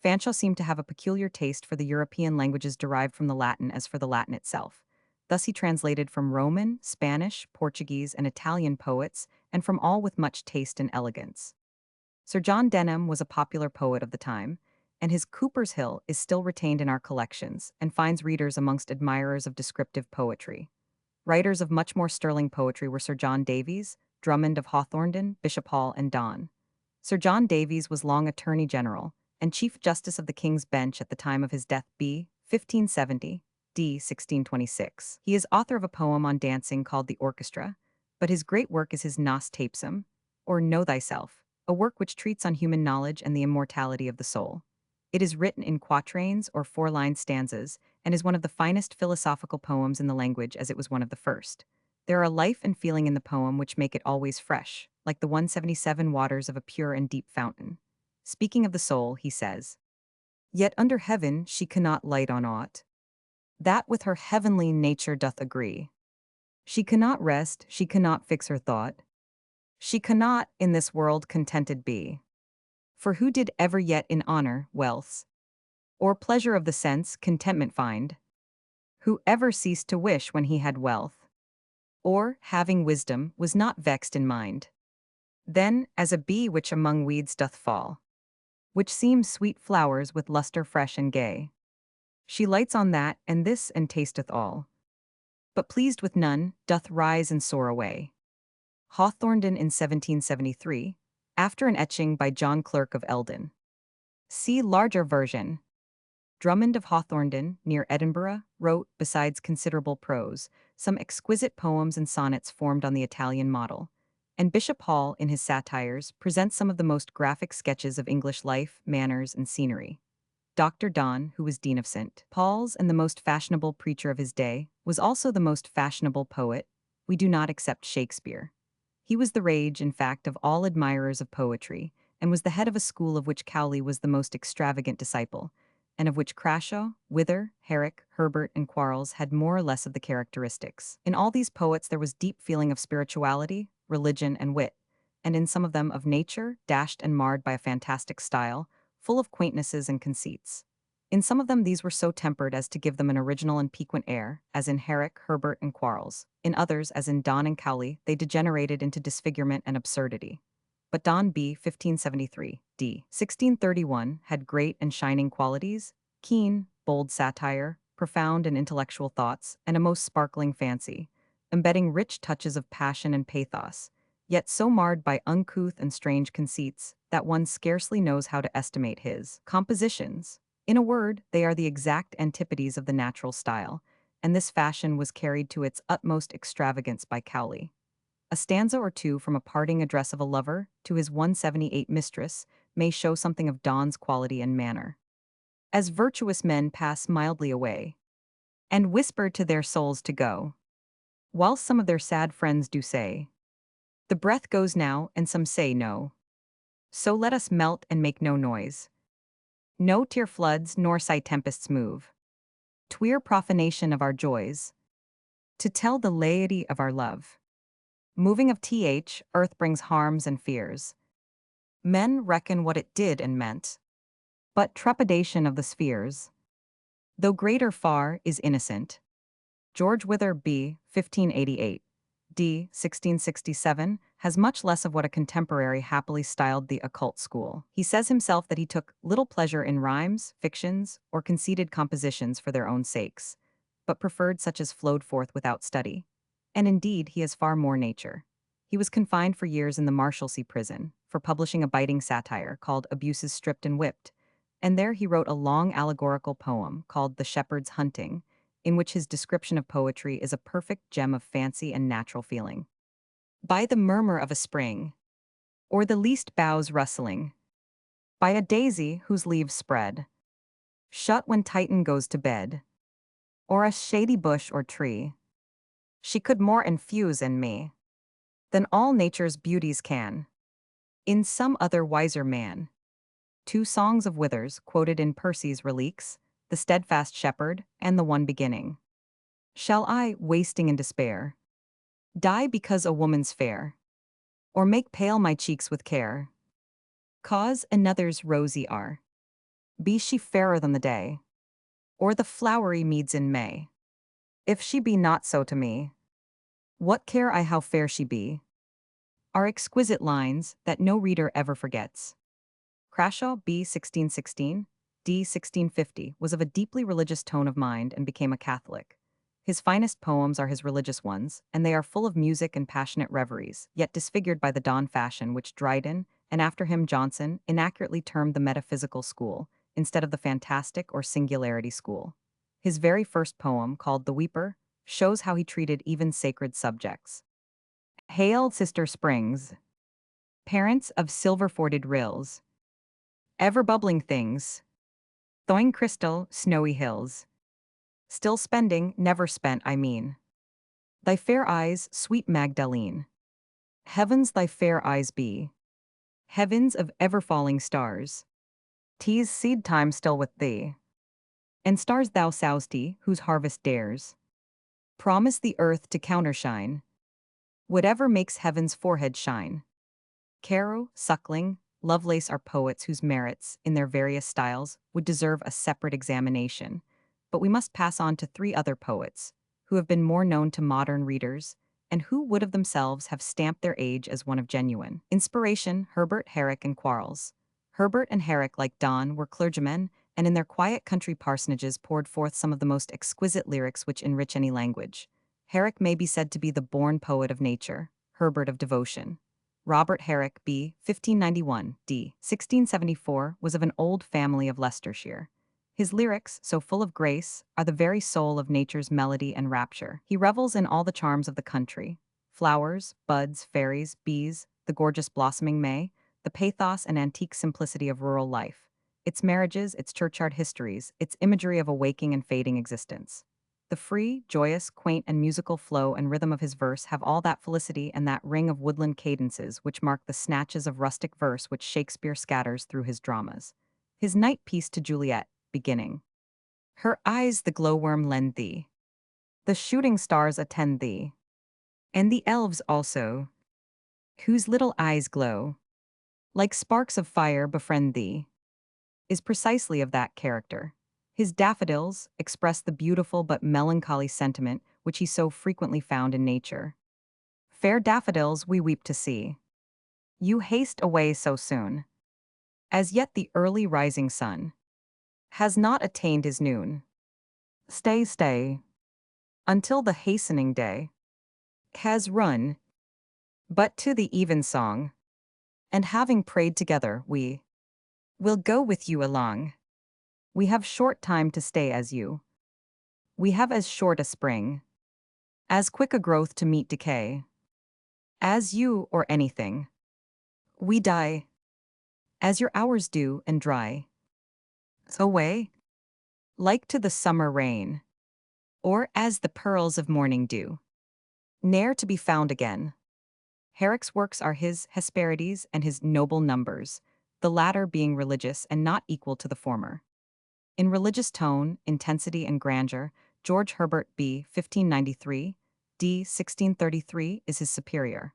Fanshawe seemed to have a peculiar taste for the European languages derived from the Latin as for the Latin itself. Thus he translated from Roman, Spanish, Portuguese, and Italian poets, and from all with much taste and elegance. Sir John Denham was a popular poet of the time, and his Cooper's Hill is still retained in our collections and finds readers amongst admirers of descriptive poetry. Writers of much more sterling poetry were Sir John Davies, Drummond of Hawthornden, Bishop Hall, and Donne. Sir John Davies was long Attorney General and Chief Justice of the King's Bench at the time of his death, b. 1570, d. 1626. He is author of a poem on dancing called The Orchestra, but his great work is his Nos Tapsum, or Know Thyself, a work which treats on human knowledge and the immortality of the soul. It is written in quatrains or 4-line stanzas, and is one of the finest philosophical poems in the language, as it was one of the first. There are a life and feeling in the poem which make it always fresh, like the 177 waters of a pure and deep fountain. Speaking of the soul, he says, "Yet under heaven she cannot light on aught that with her heavenly nature doth agree. She cannot rest, she cannot fix her thought. She cannot in this world contented be. For who did ever yet in honor, wealth, or pleasure of the sense, contentment find? Who ever ceased to wish when he had wealth? Or, having wisdom, was not vexed in mind? Then, as a bee which among weeds doth fall, which seems sweet flowers with lustre fresh and gay, she lights on that and this and tasteth all, but pleased with none, doth rise and soar away." Hawthornden in 1773, after an etching by John Clerk of Eldon. See larger version. Drummond of Hawthornden, near Edinburgh, wrote, besides considerable prose, some exquisite poems and sonnets formed on the Italian model, and Bishop Hall, in his satires, presents some of the most graphic sketches of English life, manners, and scenery. Dr. Donne, who was Dean of St. Paul's and the most fashionable preacher of his day, was also the most fashionable poet. We do not accept Shakespeare. He was the rage, in fact, of all admirers of poetry, and was the head of a school of which Cowley was the most extravagant disciple, and of which Crashaw, Wither, Herrick, Herbert, and Quarles had more or less of the characteristics. In all these poets there was deep feeling of spirituality, religion, and wit, and in some of them of nature, dashed and marred by a fantastic style, full of quaintnesses and conceits. In some of them these were so tempered as to give them an original and piquant air, as in Herrick, Herbert, and Quarles. In others, as in Donne and Cowley, they degenerated into disfigurement and absurdity. But Donne b. 1573, d. 1631 had great and shining qualities, keen, bold satire, profound and intellectual thoughts, and a most sparkling fancy, embedding rich touches of passion and pathos, yet so marred by uncouth and strange conceits that one scarcely knows how to estimate his compositions. In a word, they are the exact antipodes of the natural style, and this fashion was carried to its utmost extravagance by Cowley. A stanza or two from a parting address of a lover to his 178 mistress may show something of Donne's quality and manner. As virtuous men pass mildly away, and whisper to their souls to go, while some of their sad friends do say, the breath goes now, and some say no. So let us melt and make no noise. No tear floods nor sigh tempests move. Tweer profanation of our joys. To tell the laity of our love. Moving of th, earth brings harms and fears. Men reckon what it did and meant. But trepidation of the spheres, though greater far, is innocent. George Wither B. 1588. D. 1667, has much less of what a contemporary happily styled the occult school. He says himself that he took little pleasure in rhymes, fictions, or conceited compositions for their own sakes, but preferred such as flowed forth without study. And indeed, he has far more nature. He was confined for years in the Marshalsea prison for publishing a biting satire called Abuses Stripped and Whipped, and there he wrote a long allegorical poem called The Shepherd's Hunting, in which his description of poetry is a perfect gem of fancy and natural feeling. By the murmur of a spring, or the least boughs rustling, by a daisy whose leaves spread, shut when Titan goes to bed, or a shady bush or tree, she could more infuse in me than all nature's beauties can. In some other wiser man. Two songs of Withers quoted in Percy's Reliques, The Steadfast Shepherd and The One Beginning. Shall I, wasting in despair, die because a woman's fair, or make pale my cheeks with care? Cause another's rosy are. Be she fairer than the day, or the flowery meads in May? If she be not so to me, what care I how fair she be? Are exquisite lines that no reader ever forgets. Crashaw B. 1616, D. 1650 was of a deeply religious tone of mind and became a Catholic. His finest poems are his religious ones, and they are full of music and passionate reveries, yet disfigured by the Donne fashion which Dryden, and after him Johnson, inaccurately termed the metaphysical school, instead of the fantastic or singularity school. His very first poem, called The Weeper, shows how he treated even sacred subjects. Hail, sister springs, parents of silver-forded rills, ever-bubbling things, thawing crystal, snowy hills, still spending, never spent, I mean. Thy fair eyes, sweet Magdalene. Heavens thy fair eyes be. Heavens of ever-falling stars. Tease seed time still with thee. And stars thou sow'st, whose harvest dares. Promise the earth to countershine. Whatever makes heaven's forehead shine. Carew, Suckling, Lovelace are poets whose merits, in their various styles, would deserve a separate examination. But we must pass on to three other poets, who have been more known to modern readers, and who would of themselves have stamped their age as one of genuine inspiration: Herbert, Herrick, and Quarles. Herbert and Herrick, like Donne, were clergymen, and in their quiet country parsonages poured forth some of the most exquisite lyrics which enrich any language. Herrick may be said to be the born poet of nature, Herbert of devotion. Robert Herrick, B. 1591, D. 1674, was of an old family of Leicestershire. His lyrics, so full of grace, are the very soul of nature's melody and rapture. He revels in all the charms of the country: flowers, buds, fairies, bees, the gorgeous blossoming May, the pathos and antique simplicity of rural life, its marriages, its churchyard histories, its imagery of a waking and fading existence. The free, joyous, quaint, and musical flow and rhythm of his verse have all that felicity and that ring of woodland cadences which mark the snatches of rustic verse which Shakespeare scatters through his dramas. His night piece to Juliet, beginning, her eyes the glowworm lend thee, the shooting stars attend thee, and the elves also, whose little eyes glow, like sparks of fire befriend thee, is precisely of that character. His daffodils express the beautiful but melancholy sentiment which he so frequently found in nature. Fair daffodils we weep to see. You haste away so soon. As yet the early rising sun has not attained his noon. Stay, stay, until the hastening day has run but to the evensong. And having prayed together, we will go with you along. We have short time to stay as you. We have as short a spring, as quick a growth to meet decay, as you or anything. We die, as your hours do and dry. Away, like to the summer rain, or as the pearls of morning dew, ne'er to be found again. Herrick's works are his Hesperides and his Noble Numbers, the latter being religious and not equal to the former. In religious tone, intensity, and grandeur, George Herbert B. 1593, d. 1633 is his superior.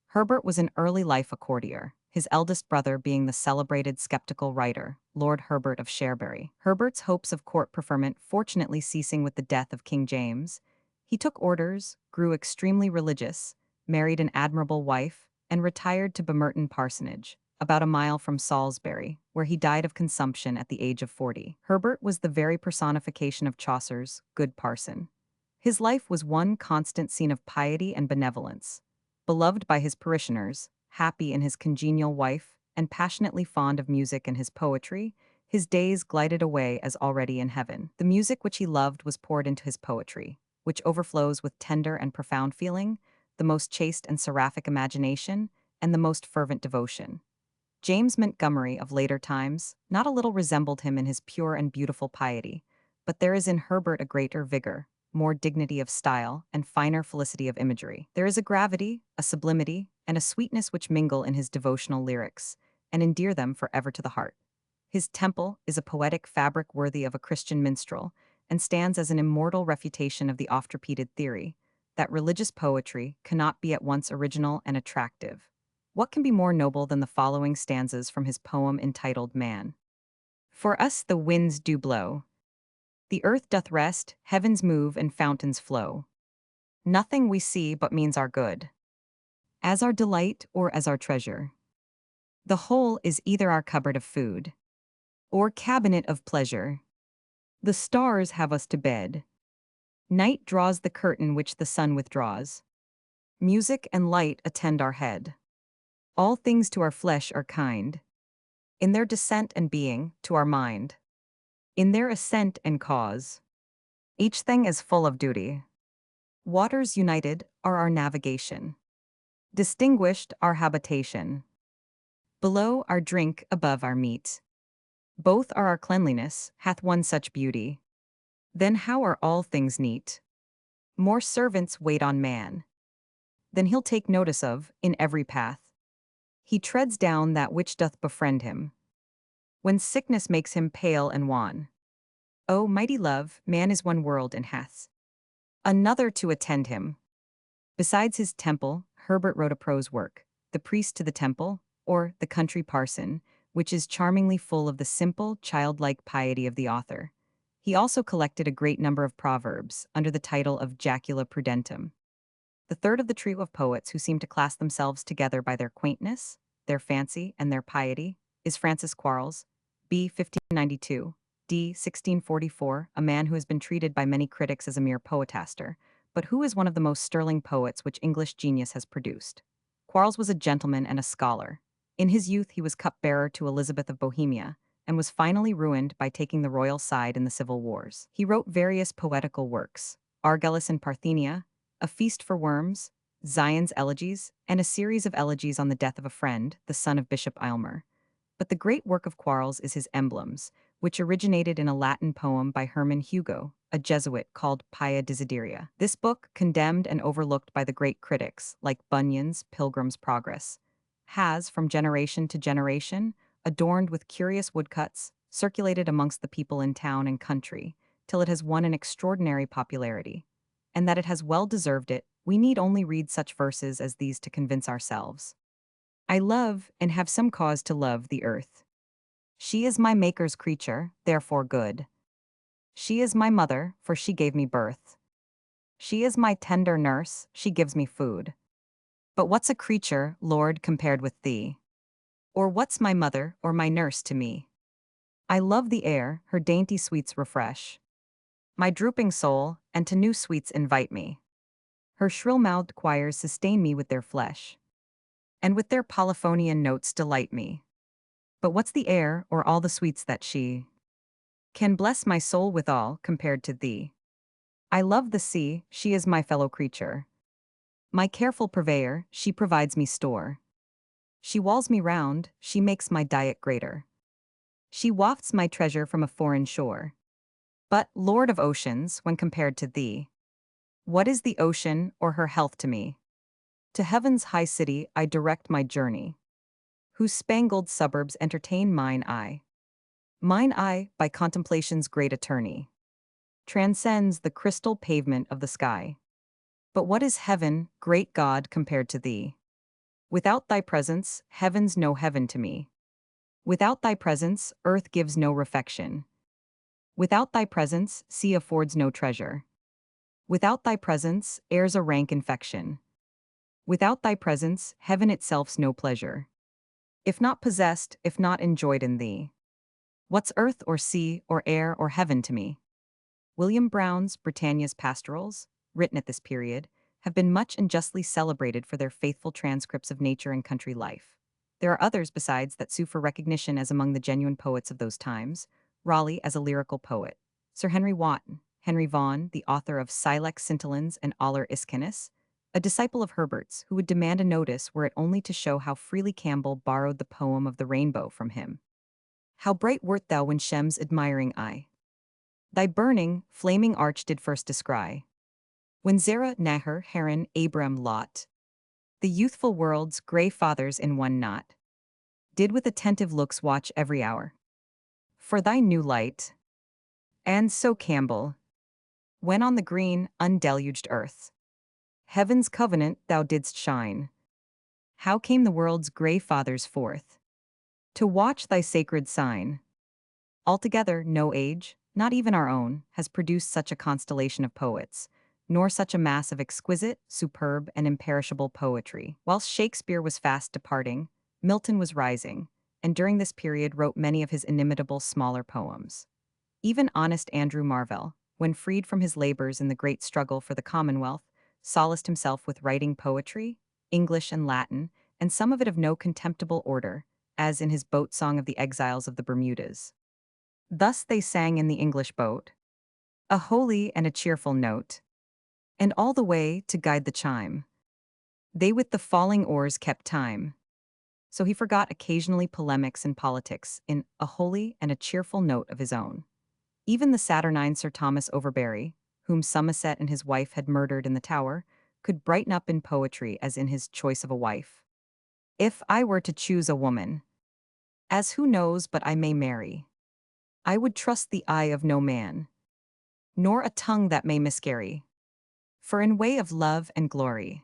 Herbert was in early life a courtier, his eldest brother being the celebrated skeptical writer, Lord Herbert of Cherbury. Herbert's hopes of court preferment fortunately ceasing with the death of King James, he took orders, grew extremely religious, married an admirable wife, and retired to Bemerton Parsonage, about a mile from Salisbury, where he died of consumption at the age of 40. Herbert was the very personification of Chaucer's good parson. His life was one constant scene of piety and benevolence. Beloved by his parishioners, happy in his congenial wife, and passionately fond of music and his poetry, his days glided away as already in heaven. The music which he loved was poured into his poetry, which overflows with tender and profound feeling, the most chaste and seraphic imagination, and the most fervent devotion. James Montgomery of later times not a little resembled him in his pure and beautiful piety, but there is in Herbert a greater vigor, more dignity of style, and finer felicity of imagery. There is a gravity, a sublimity, and a sweetness which mingle in his devotional lyrics, and endear them forever to the heart. His Temple is a poetic fabric worthy of a Christian minstrel, and stands as an immortal refutation of the oft-repeated theory that religious poetry cannot be at once original and attractive. What can be more noble than the following stanzas from his poem entitled Man? For us the winds do blow. The earth doth rest, heavens move, and fountains flow. Nothing we see but means our good, as our delight or as our treasure. The whole is either our cupboard of food, or cabinet of pleasure. The stars have us to bed. Night draws the curtain which the sun withdraws. Music and light attend our head. All things to our flesh are kind, in their descent and being, to our mind, in their ascent and cause. Each thing is full of duty. Waters united are our navigation. Distinguished our habitation. Below our drink, above our meat. Both are our cleanliness, hath one such beauty. Then how are all things neat? More servants wait on man than he'll take notice of, in every path. He treads down that which doth befriend him, when sickness makes him pale and wan. O mighty love, man is one world and hath another to attend him. Besides his temple, Herbert wrote a prose work, The Priest to the Temple, or The Country Parson, which is charmingly full of the simple, childlike piety of the author. He also collected a great number of proverbs, under the title of Jacula Prudentum. The third of the trio of poets who seem to class themselves together by their quaintness, their fancy, and their piety, is Francis Quarles, B. 1592, D. 1644, a man who has been treated by many critics as a mere poetaster, but who is one of the most sterling poets which English genius has produced. Quarles was a gentleman and a scholar. In his youth he was cupbearer to Elizabeth of Bohemia, and was finally ruined by taking the royal side in the civil wars. He wrote various poetical works, Argillus and Parthenia, A Feast for Worms, Zion's Elegies, and a series of elegies on the death of a friend, the son of Bishop Aylmer. But the great work of Quarles is his Emblems, which originated in a Latin poem by Hermann Hugo, a Jesuit, called Pia Desideria. This book, condemned and overlooked by the great critics, like Bunyan's Pilgrim's Progress, has, from generation to generation, adorned with curious woodcuts, circulated amongst the people in town and country, till it has won an extraordinary popularity. And that it has well deserved it, we need only read such verses as these to convince ourselves. I love, and have some cause to love, the earth. She is my Maker's creature, therefore good. She is my mother, for she gave me birth. She is my tender nurse, she gives me food. But what's a creature, Lord, compared with thee? Or what's my mother or my nurse to me? I love the air, her dainty sweets refresh my drooping soul, and to new sweets invite me. Her shrill-mouthed choirs sustain me with their flesh. and with their polyphonian notes delight me. But what's the air, or all the sweets that she can bless my soul withal, compared to thee? I love the sea, she is my fellow creature. My careful purveyor, she provides me store. She walls me round, she makes my diet greater. She wafts my treasure from a foreign shore. But, Lord of oceans, when compared to thee, what is the ocean, or her health to me? To heaven's high city I direct my journey, whose spangled suburbs entertain mine eye. Mine eye, by contemplation's great attorney, transcends the crystal pavement of the sky. But what is heaven, great God, compared to thee? Without thy presence, heaven's no heaven to me. Without thy presence, earth gives no refection. Without thy presence, sea affords no treasure. Without thy presence, air's a rank infection. Without thy presence, heaven itself's no pleasure. If not possessed, if not enjoyed in thee, what's earth or sea or air or heaven to me? William Browne's Britannia's Pastorals, written at this period, have been much and justly celebrated for their faithful transcripts of nature and country life. There are others besides that sue for recognition as among the genuine poets of those times: Raleigh as a lyrical poet, Sir Henry Wotton, Henry Vaughan, the author of Silex Scintillans and Aller Iscinus, a disciple of Herbert's who would demand a notice were it only to show how freely Campbell borrowed the poem of the rainbow from him. How bright wert thou when Shem's admiring eye thy burning, flaming arch did first descry. When Zerah, Nahor, Haran, Abram, Lot, the youthful world's grey fathers in one knot, did with attentive looks watch every hour for thy new light. And so Campbell, when on the green, undeluged earth, heaven's covenant thou didst shine, how came the world's grey fathers forth to watch thy sacred sign? Altogether, no age, not even our own, has produced such a constellation of poets, nor such a mass of exquisite, superb, and imperishable poetry. Whilst Shakespeare was fast departing, Milton was rising, and during this period wrote many of his inimitable smaller poems. Even honest Andrew Marvell, when freed from his labors in the great struggle for the Commonwealth, solaced himself with writing poetry, English and Latin, and some of it of no contemptible order, as in his boat song of the exiles of the Bermudas. Thus they sang in the English boat, a holy and a cheerful note, and all the way, to guide the chime, they with the falling oars kept time. So he forgot occasionally polemics and politics in a holy and a cheerful note of his own. Even the saturnine Sir Thomas Overbury, whom Somerset and his wife had murdered in the Tower, could brighten up in poetry as in his Choice of a Wife. If I were to choose a woman, as who knows but I may marry, I would trust the eye of no man, nor a tongue that may miscarry. For in way of love and glory,